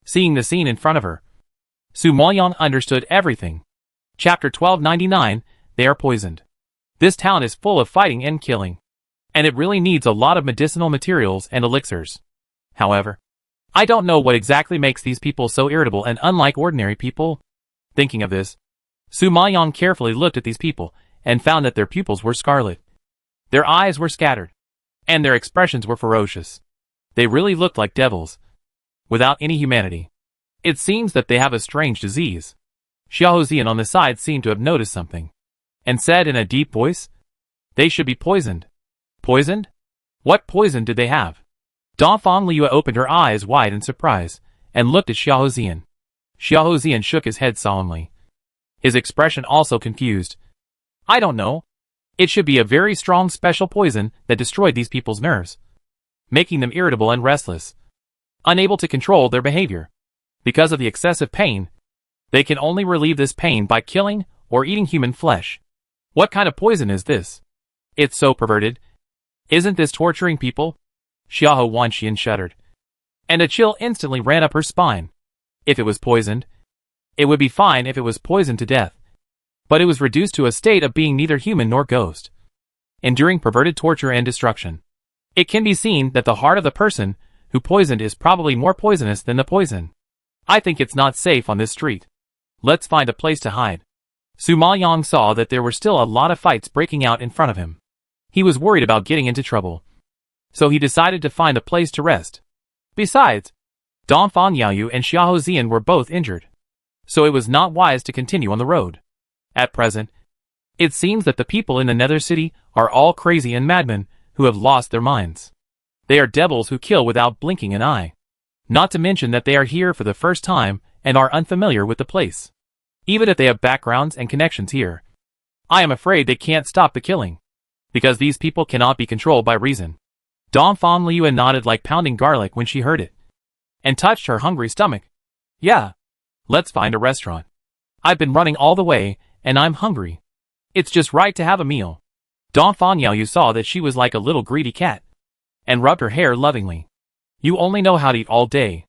Seeing the scene in front of her, Su Maoyang understood everything. Chapter 1299, They are poisoned. This town is full of fighting and killing, and it really needs a lot of medicinal materials and elixirs. However, I don't know what exactly makes these people so irritable and unlike ordinary people. Thinking of this, Su Maoyang carefully looked at these people and found that their pupils were scarlet. Their eyes were scattered, and their expressions were ferocious. They really looked like devils, without any humanity. It seems that they have a strange disease. Xiahou Zian on the side seemed to have noticed something, and said in a deep voice, "They should be poisoned." Poisoned? What poison did they have? Donphan Liyue opened her eyes wide in surprise, and looked at Xiahou Zian. Xiahou Zian shook his head solemnly, his expression also confused. I don't know. It should be a very strong special poison that destroyed these people's nerves, making them irritable and restless, unable to control their behavior. Because of the excessive pain, they can only relieve this pain by killing or eating human flesh. What kind of poison is this? It's so perverted. Isn't this torturing people? Xiahou Wanxian shuddered, and a chill instantly ran up her spine. If it was poisoned, it would be fine if it was poisoned to death. But it was reduced to a state of being neither human nor ghost, enduring perverted torture and destruction. It can be seen that the heart of the person who poisoned is probably more poisonous than the poison. I think it's not safe on this street. Let's find a place to hide. Su Maoyang saw that there were still a lot of fights breaking out in front of him. He was worried about getting into trouble, so he decided to find a place to rest. Besides, Donphan Yaoyu and Xiahou Zian were both injured, so it was not wise to continue on the road. At present, it seems that the people in the Nether City are all crazy and madmen who have lost their minds. They are devils who kill without blinking an eye. Not to mention that they are here for the first time and are unfamiliar with the place. Even if they have backgrounds and connections here, I am afraid they can't stop the killing, because these people cannot be controlled by reason. Donphan Liyue nodded like pounding garlic when she heard it, and touched her hungry stomach. Yeah, let's find a restaurant. I've been running all the way, and I'm hungry. It's just right to have a meal. Donphan Yaoyu saw that she was like a little greedy cat, and rubbed her hair lovingly. You only know how to eat all day.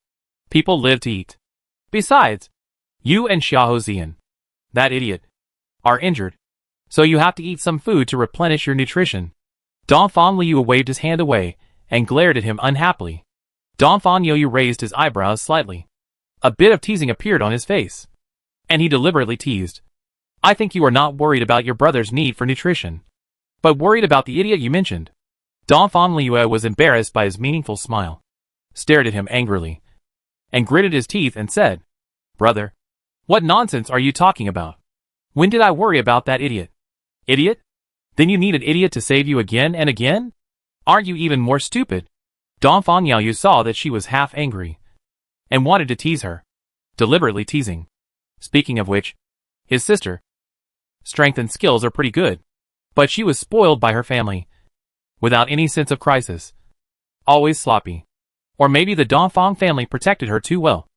People live to eat. Besides, you and Xiahou Zian, that idiot, are injured, so you have to eat some food to replenish your nutrition. Donphan Liyue waved his hand away and glared at him unhappily. Donphan Yaoyu raised his eyebrows slightly. A bit of teasing appeared on his face, and he deliberately teased. I think you are not worried about your brother's need for nutrition, but worried about the idiot you mentioned. Donphan Liyue was embarrassed by his meaningful smile, stared at him angrily, and gritted his teeth and said, Brother, what nonsense are you talking about? When did I worry about that idiot? Idiot? Then you need an idiot to save you again and again? Aren't you even more stupid? Donphan Yaoyu saw that she was half angry, and wanted to tease her, deliberately teasing. Speaking of which, his sister, strength and skills are pretty good, but she was spoiled by her family, without any sense of crisis. Always sloppy. Or maybe the Donphan family protected her too well.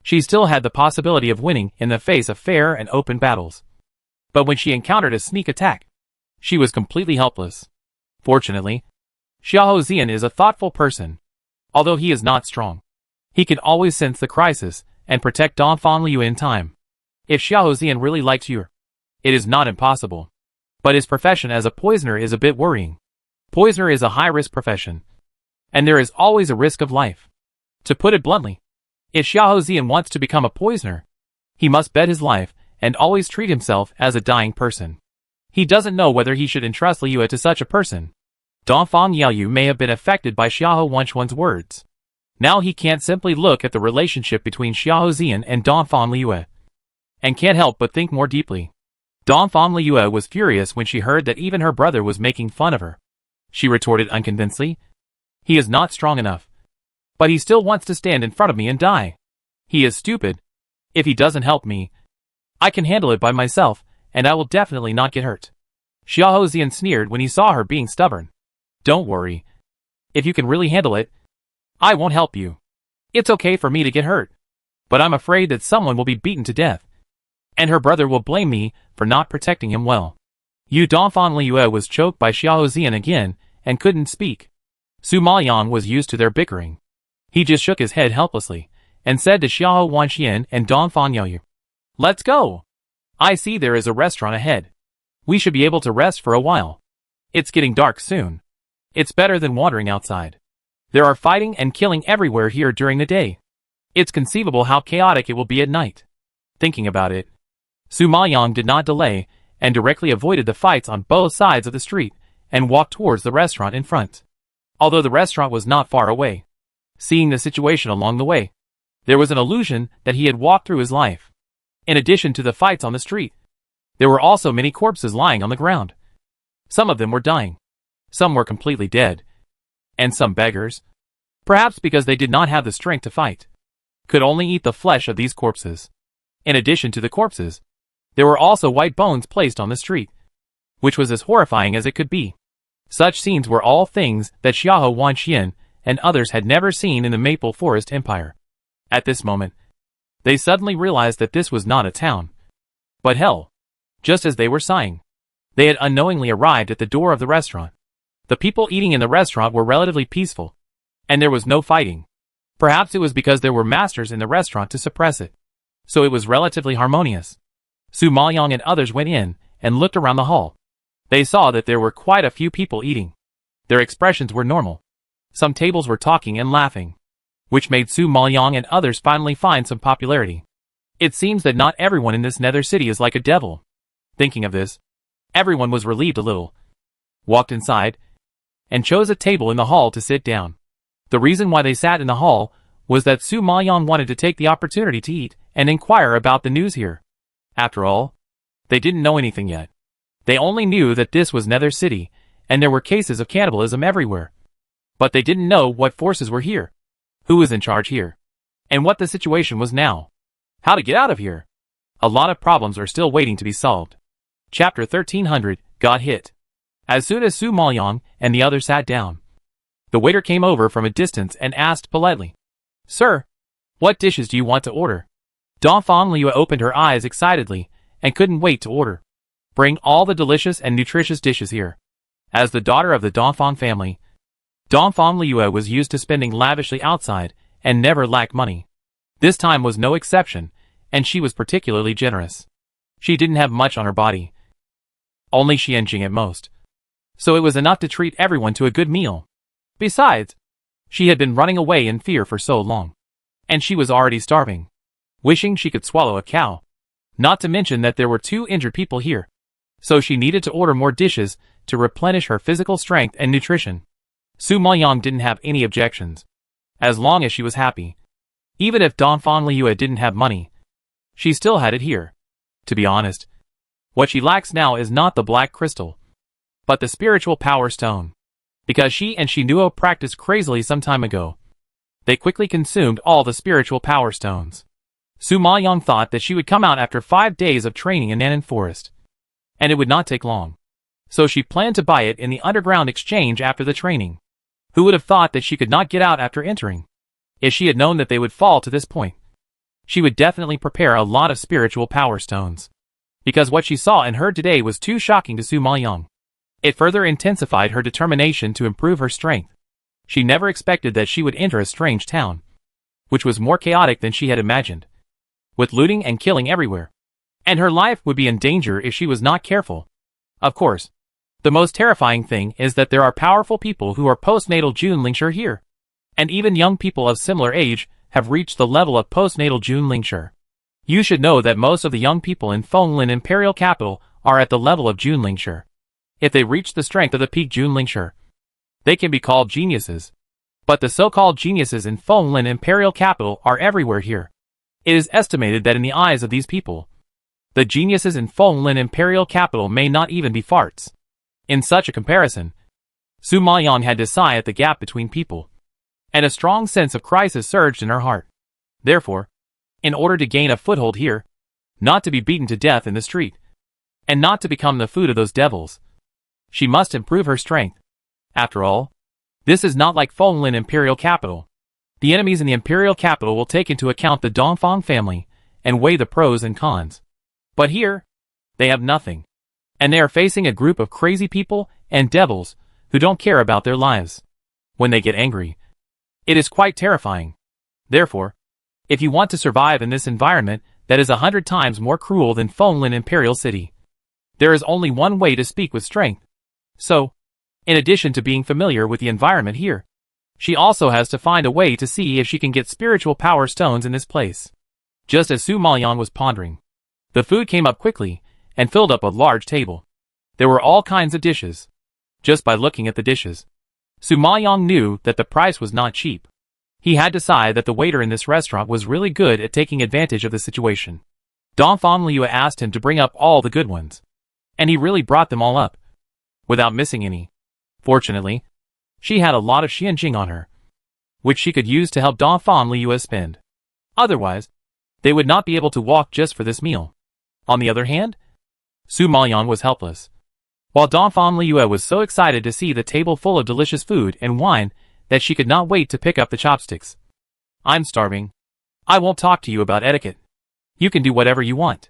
She still had the possibility of winning in the face of fair and open battles. But when she encountered a sneak attack, She was completely helpless. Fortunately, Xiao Zian is a thoughtful person. Although he is not strong, he can always sense the crisis and protect Dongfang Liu in time. If Xiao Zian really likes you, it is not impossible. But his profession as a poisoner is a bit worrying. Poisoner is a high-risk profession, and there is always a risk of life. To put it bluntly, if Xiao Zian wants to become a poisoner, he must bet his life and always treat himself as a dying person. He doesn't know whether he should entrust Liu to such a person. Dongfang Yaoyu may have been affected by Xiao Wenchuan's words. Now he can't simply look at the relationship between Xiao Zian and Dongfang Liu, and can't help but think more deeply. Dongfang Liu was furious when she heard that even her brother was making fun of her. She retorted unconvincedly, "He is not strong enough. But he still wants to stand in front of me and die. He is stupid. If he doesn't help me, I can handle it by myself, and I will definitely not get hurt." Xiao Zian sneered when he saw her being stubborn. "Don't worry. If you can really handle it, I won't help you. It's okay for me to get hurt. But I'm afraid that someone will be beaten to death, and her brother will blame me for not protecting him well." Dongfang Liu was choked by Xiao Zian again and couldn't speak. Su Maoyang was used to their bickering. He just shook his head helplessly and said to Xiao Wanxian and Dongfang Yaoyu, "Let's go. I see there is a restaurant ahead. We should be able to rest for a while. It's getting dark soon. It's better than wandering outside. There are fighting and killing everywhere here during the day. It's conceivable how chaotic it will be at night." Thinking about it, Su Maoyang did not delay and directly avoided the fights on both sides of the street and walked towards the restaurant in front. Although the restaurant was not far away, seeing the situation along the way, there was an illusion that he had walked through his life. In addition to the fights on the street, there were also many corpses lying on the ground. Some of them were dying. Some were completely dead. And some beggars, perhaps because they did not have the strength to fight, could only eat the flesh of these corpses. In addition to the corpses, there were also white bones placed on the street, which was as horrifying as it could be. Such scenes were all things that Xiao Wanxian and others had never seen in the Maple Forest Empire. At this moment, they suddenly realized that this was not a town, but hell. Just as they were sighing, they had unknowingly arrived at the door of the restaurant. The people eating in the restaurant were relatively peaceful, and there was no fighting. Perhaps it was because there were masters in the restaurant to suppress it, so it was relatively harmonious. Su Maoyang and others went in and looked around the hall. They saw that there were quite a few people eating. Their expressions were normal. Some tables were talking and laughing, which made Su Maoyang and others finally find some popularity. It seems that not everyone in this nether city is like a devil. Thinking of this, everyone was relieved a little, walked inside, and chose a table in the hall to sit down. The reason why they sat in the hall was that Su Maoyang wanted to take the opportunity to eat and inquire about the news here. After all, they didn't know anything yet. They only knew that this was Nether City, and there were cases of cannibalism everywhere. But they didn't know what forces were here, who was in charge here, and what the situation was now. How to get out of here. A lot of problems are still waiting to be solved. Chapter 1300, Got Hit. As soon as Su Maoyang and the others sat down, the waiter came over from a distance and asked politely, "Sir, what dishes do you want to order?" Dongfang Liu opened her eyes excitedly and couldn't wait to order. "Bring all the delicious and nutritious dishes here." As the daughter of the Dongfang family, Dongfang Liu was used to spending lavishly outside and never lacked money. This time was no exception, and she was particularly generous. She didn't have much on her body, only Xianjing at most, so it was enough to treat everyone to a good meal. Besides, she had been running away in fear for so long, and she was already starving, wishing she could swallow a cow. Not to mention that there were 2 injured people here, so she needed to order more dishes to replenish her physical strength and nutrition. Su Maoyang didn't have any objections, as long as she was happy. Even if Dongfang Liu didn't have money, she still had it here. To be honest, what she lacks now is not the black crystal, but the spiritual power stone. Because she and Shinuo practiced crazily some time ago, they quickly consumed all the spiritual power stones. Su Maoyang thought that she would come out after 5 days of training in Nanan Forest, and it would not take long. So she planned to buy it in the underground exchange after the training. Who would have thought that she could not get out after entering? If she had known that they would fall to this point, she would definitely prepare a lot of spiritual power stones. Because what she saw and heard today was too shocking to Su Maoyang. It further intensified her determination to improve her strength. She never expected that she would enter a strange town, which was more chaotic than she had imagined, with looting and killing everywhere. And her life would be in danger if she was not careful. Of course, the most terrifying thing is that there are powerful people who are postnatal Junlingshi here. And even young people of similar age have reached the level of postnatal Junlingshi. You should know that most of the young people in Fenglin Imperial Capital are at the level of Junlingshi. If they reach the strength of the peak Junlingshi, they can be called geniuses. But the so-called geniuses in Fenglin Imperial Capital are everywhere here. It is estimated that in the eyes of these people, the geniuses in Fenglin Imperial Capital may not even be farts. In such a comparison, Su Mayan had to sigh at the gap between people, and a strong sense of crisis surged in her heart. Therefore, in order to gain a foothold here, not to be beaten to death in the street, and not to become the food of those devils, she must improve her strength. After all, this is not like Fenglin Imperial Capital. The enemies in the Imperial Capital will take into account the Dongfang family and weigh the pros and cons. But here, they have nothing. And they are facing a group of crazy people and devils who don't care about their lives. When they get angry, it is quite terrifying. Therefore, if you want to survive in this environment that is 100 times more cruel than Fenglin Imperial City, there is only one way to speak with strength. So, in addition to being familiar with the environment here, she also has to find a way to see if she can get spiritual power stones in this place. Just as Su Mayan was pondering, the food came up quickly and filled up a large table. There were all kinds of dishes. Just by looking at the dishes, Su Mayan knew that the price was not cheap. He had to sigh that the waiter in this restaurant was really good at taking advantage of the situation. Dongfang Liu asked him to bring up all the good ones, and he really brought them all up, without missing any. Fortunately, she had a lot of xianjing on her, which she could use to help Dongfang Liu spend. Otherwise, they would not be able to walk just for this meal. On the other hand, Su Mayan was helpless. While Dongfang Liu was so excited to see the table full of delicious food and wine that she could not wait to pick up the chopsticks. I'm starving. I won't talk to you about etiquette. You can do whatever you want.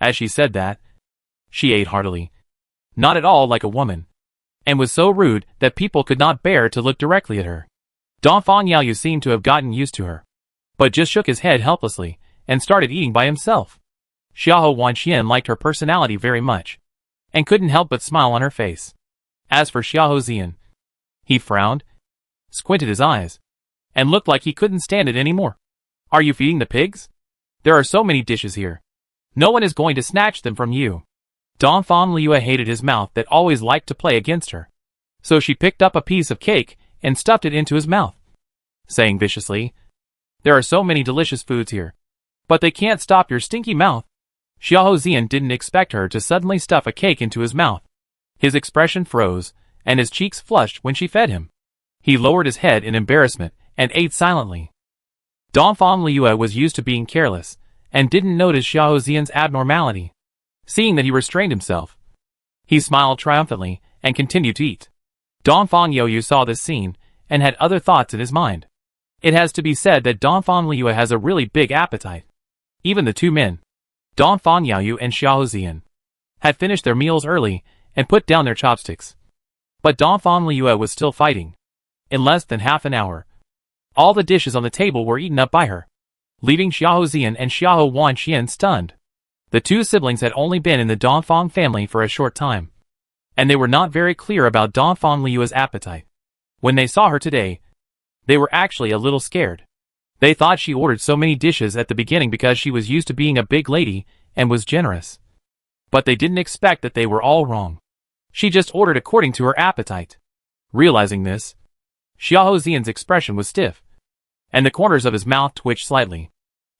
As she said that, she ate heartily, not at all like a woman, and was so rude that people could not bear to look directly at her. Dongfang Yaoyu seemed to have gotten used to her, but just shook his head helplessly and started eating by himself. Xiahou Wanxian liked her personality very much, and couldn't help but smile on her face. As for Xiahou Zian, he frowned, squinted his eyes, and looked like he couldn't stand it anymore. Are you feeding the pigs? There are so many dishes here. No one is going to snatch them from you. Dongfang Liu hated his mouth that always liked to play against her. So she picked up a piece of cake and stuffed it into his mouth, saying viciously, there are so many delicious foods here, but they can't stop your stinky mouth. Xiahou Zian didn't expect her to suddenly stuff a cake into his mouth. His expression froze, and his cheeks flushed when she fed him. He lowered his head in embarrassment and ate silently. Dongfang Liu was used to being careless, and didn't notice Xiahou Zian's abnormality. Seeing that he restrained himself, he smiled triumphantly and continued to eat. Dongfang Yaoyu saw this scene and had other thoughts in his mind. It has to be said that Dongfang Liu has a really big appetite. Even the two men, Dongfang Yaoyu and Xiahou Zian, had finished their meals early and put down their chopsticks. But Dongfang Liu was still fighting. In less than half an hour, all the dishes on the table were eaten up by her, leaving Xiahou Zian and Xiahou Wanxian stunned. The two siblings had only been in the Dongfang family for a short time, and they were not very clear about Dongfang Liu's appetite. When they saw her today, they were actually a little scared. They thought she ordered so many dishes at the beginning because she was used to being a big lady and was generous. But they didn't expect that they were all wrong. She just ordered according to her appetite. Realizing this, Xiahou Zian's expression was stiff, and the corners of his mouth twitched slightly.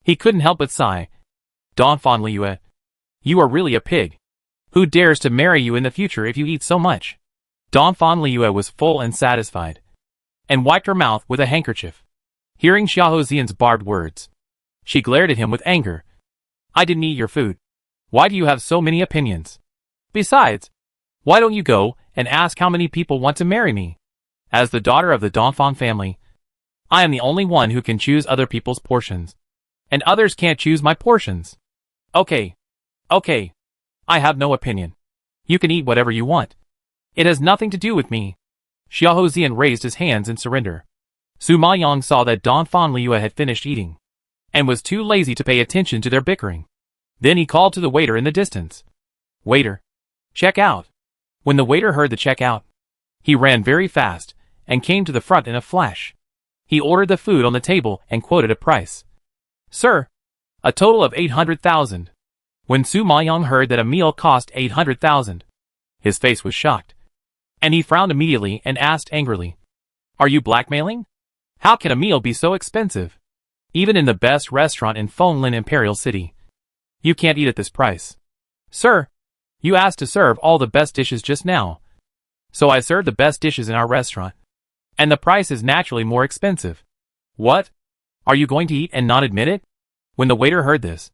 He couldn't help but sigh. Dongfang Liu, you are really a pig. Who dares to marry you in the future if you eat so much? Dongfang Liu was full and satisfied, and wiped her mouth with a handkerchief. Hearing Xiahou Zian's barbed words, she glared at him with anger. I didn't eat your food. Why do you have so many opinions? Besides, why don't you go and ask how many people want to marry me? As the daughter of the Dongfang family, I am the only one who can choose other people's portions, and others can't choose my portions. Okay. I have no opinion. You can eat whatever you want. It has nothing to do with me. Xiao Zian raised his hands in surrender. Su Maoyang saw that Don Fan Liu had finished eating, and was too lazy to pay attention to their bickering. Then he called to the waiter in the distance. Waiter, check out. When the waiter heard the check out, he ran very fast, and came to the front in a flash. He ordered the food on the table and quoted a price. Sir, a total of 800,000. When Su Maoyang heard that a meal cost 800,000, his face was shocked, and he frowned immediately and asked angrily, Are you blackmailing? How can a meal be so expensive? Even in the best restaurant in Fenglin Imperial City, you can't eat at this price. Sir, you asked to serve all the best dishes just now, so I served the best dishes in our restaurant, and the price is naturally more expensive. What? Are you going to eat and not admit it? When the waiter heard this,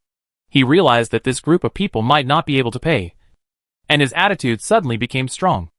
he realized that this group of people might not be able to pay, and his attitude suddenly became strong.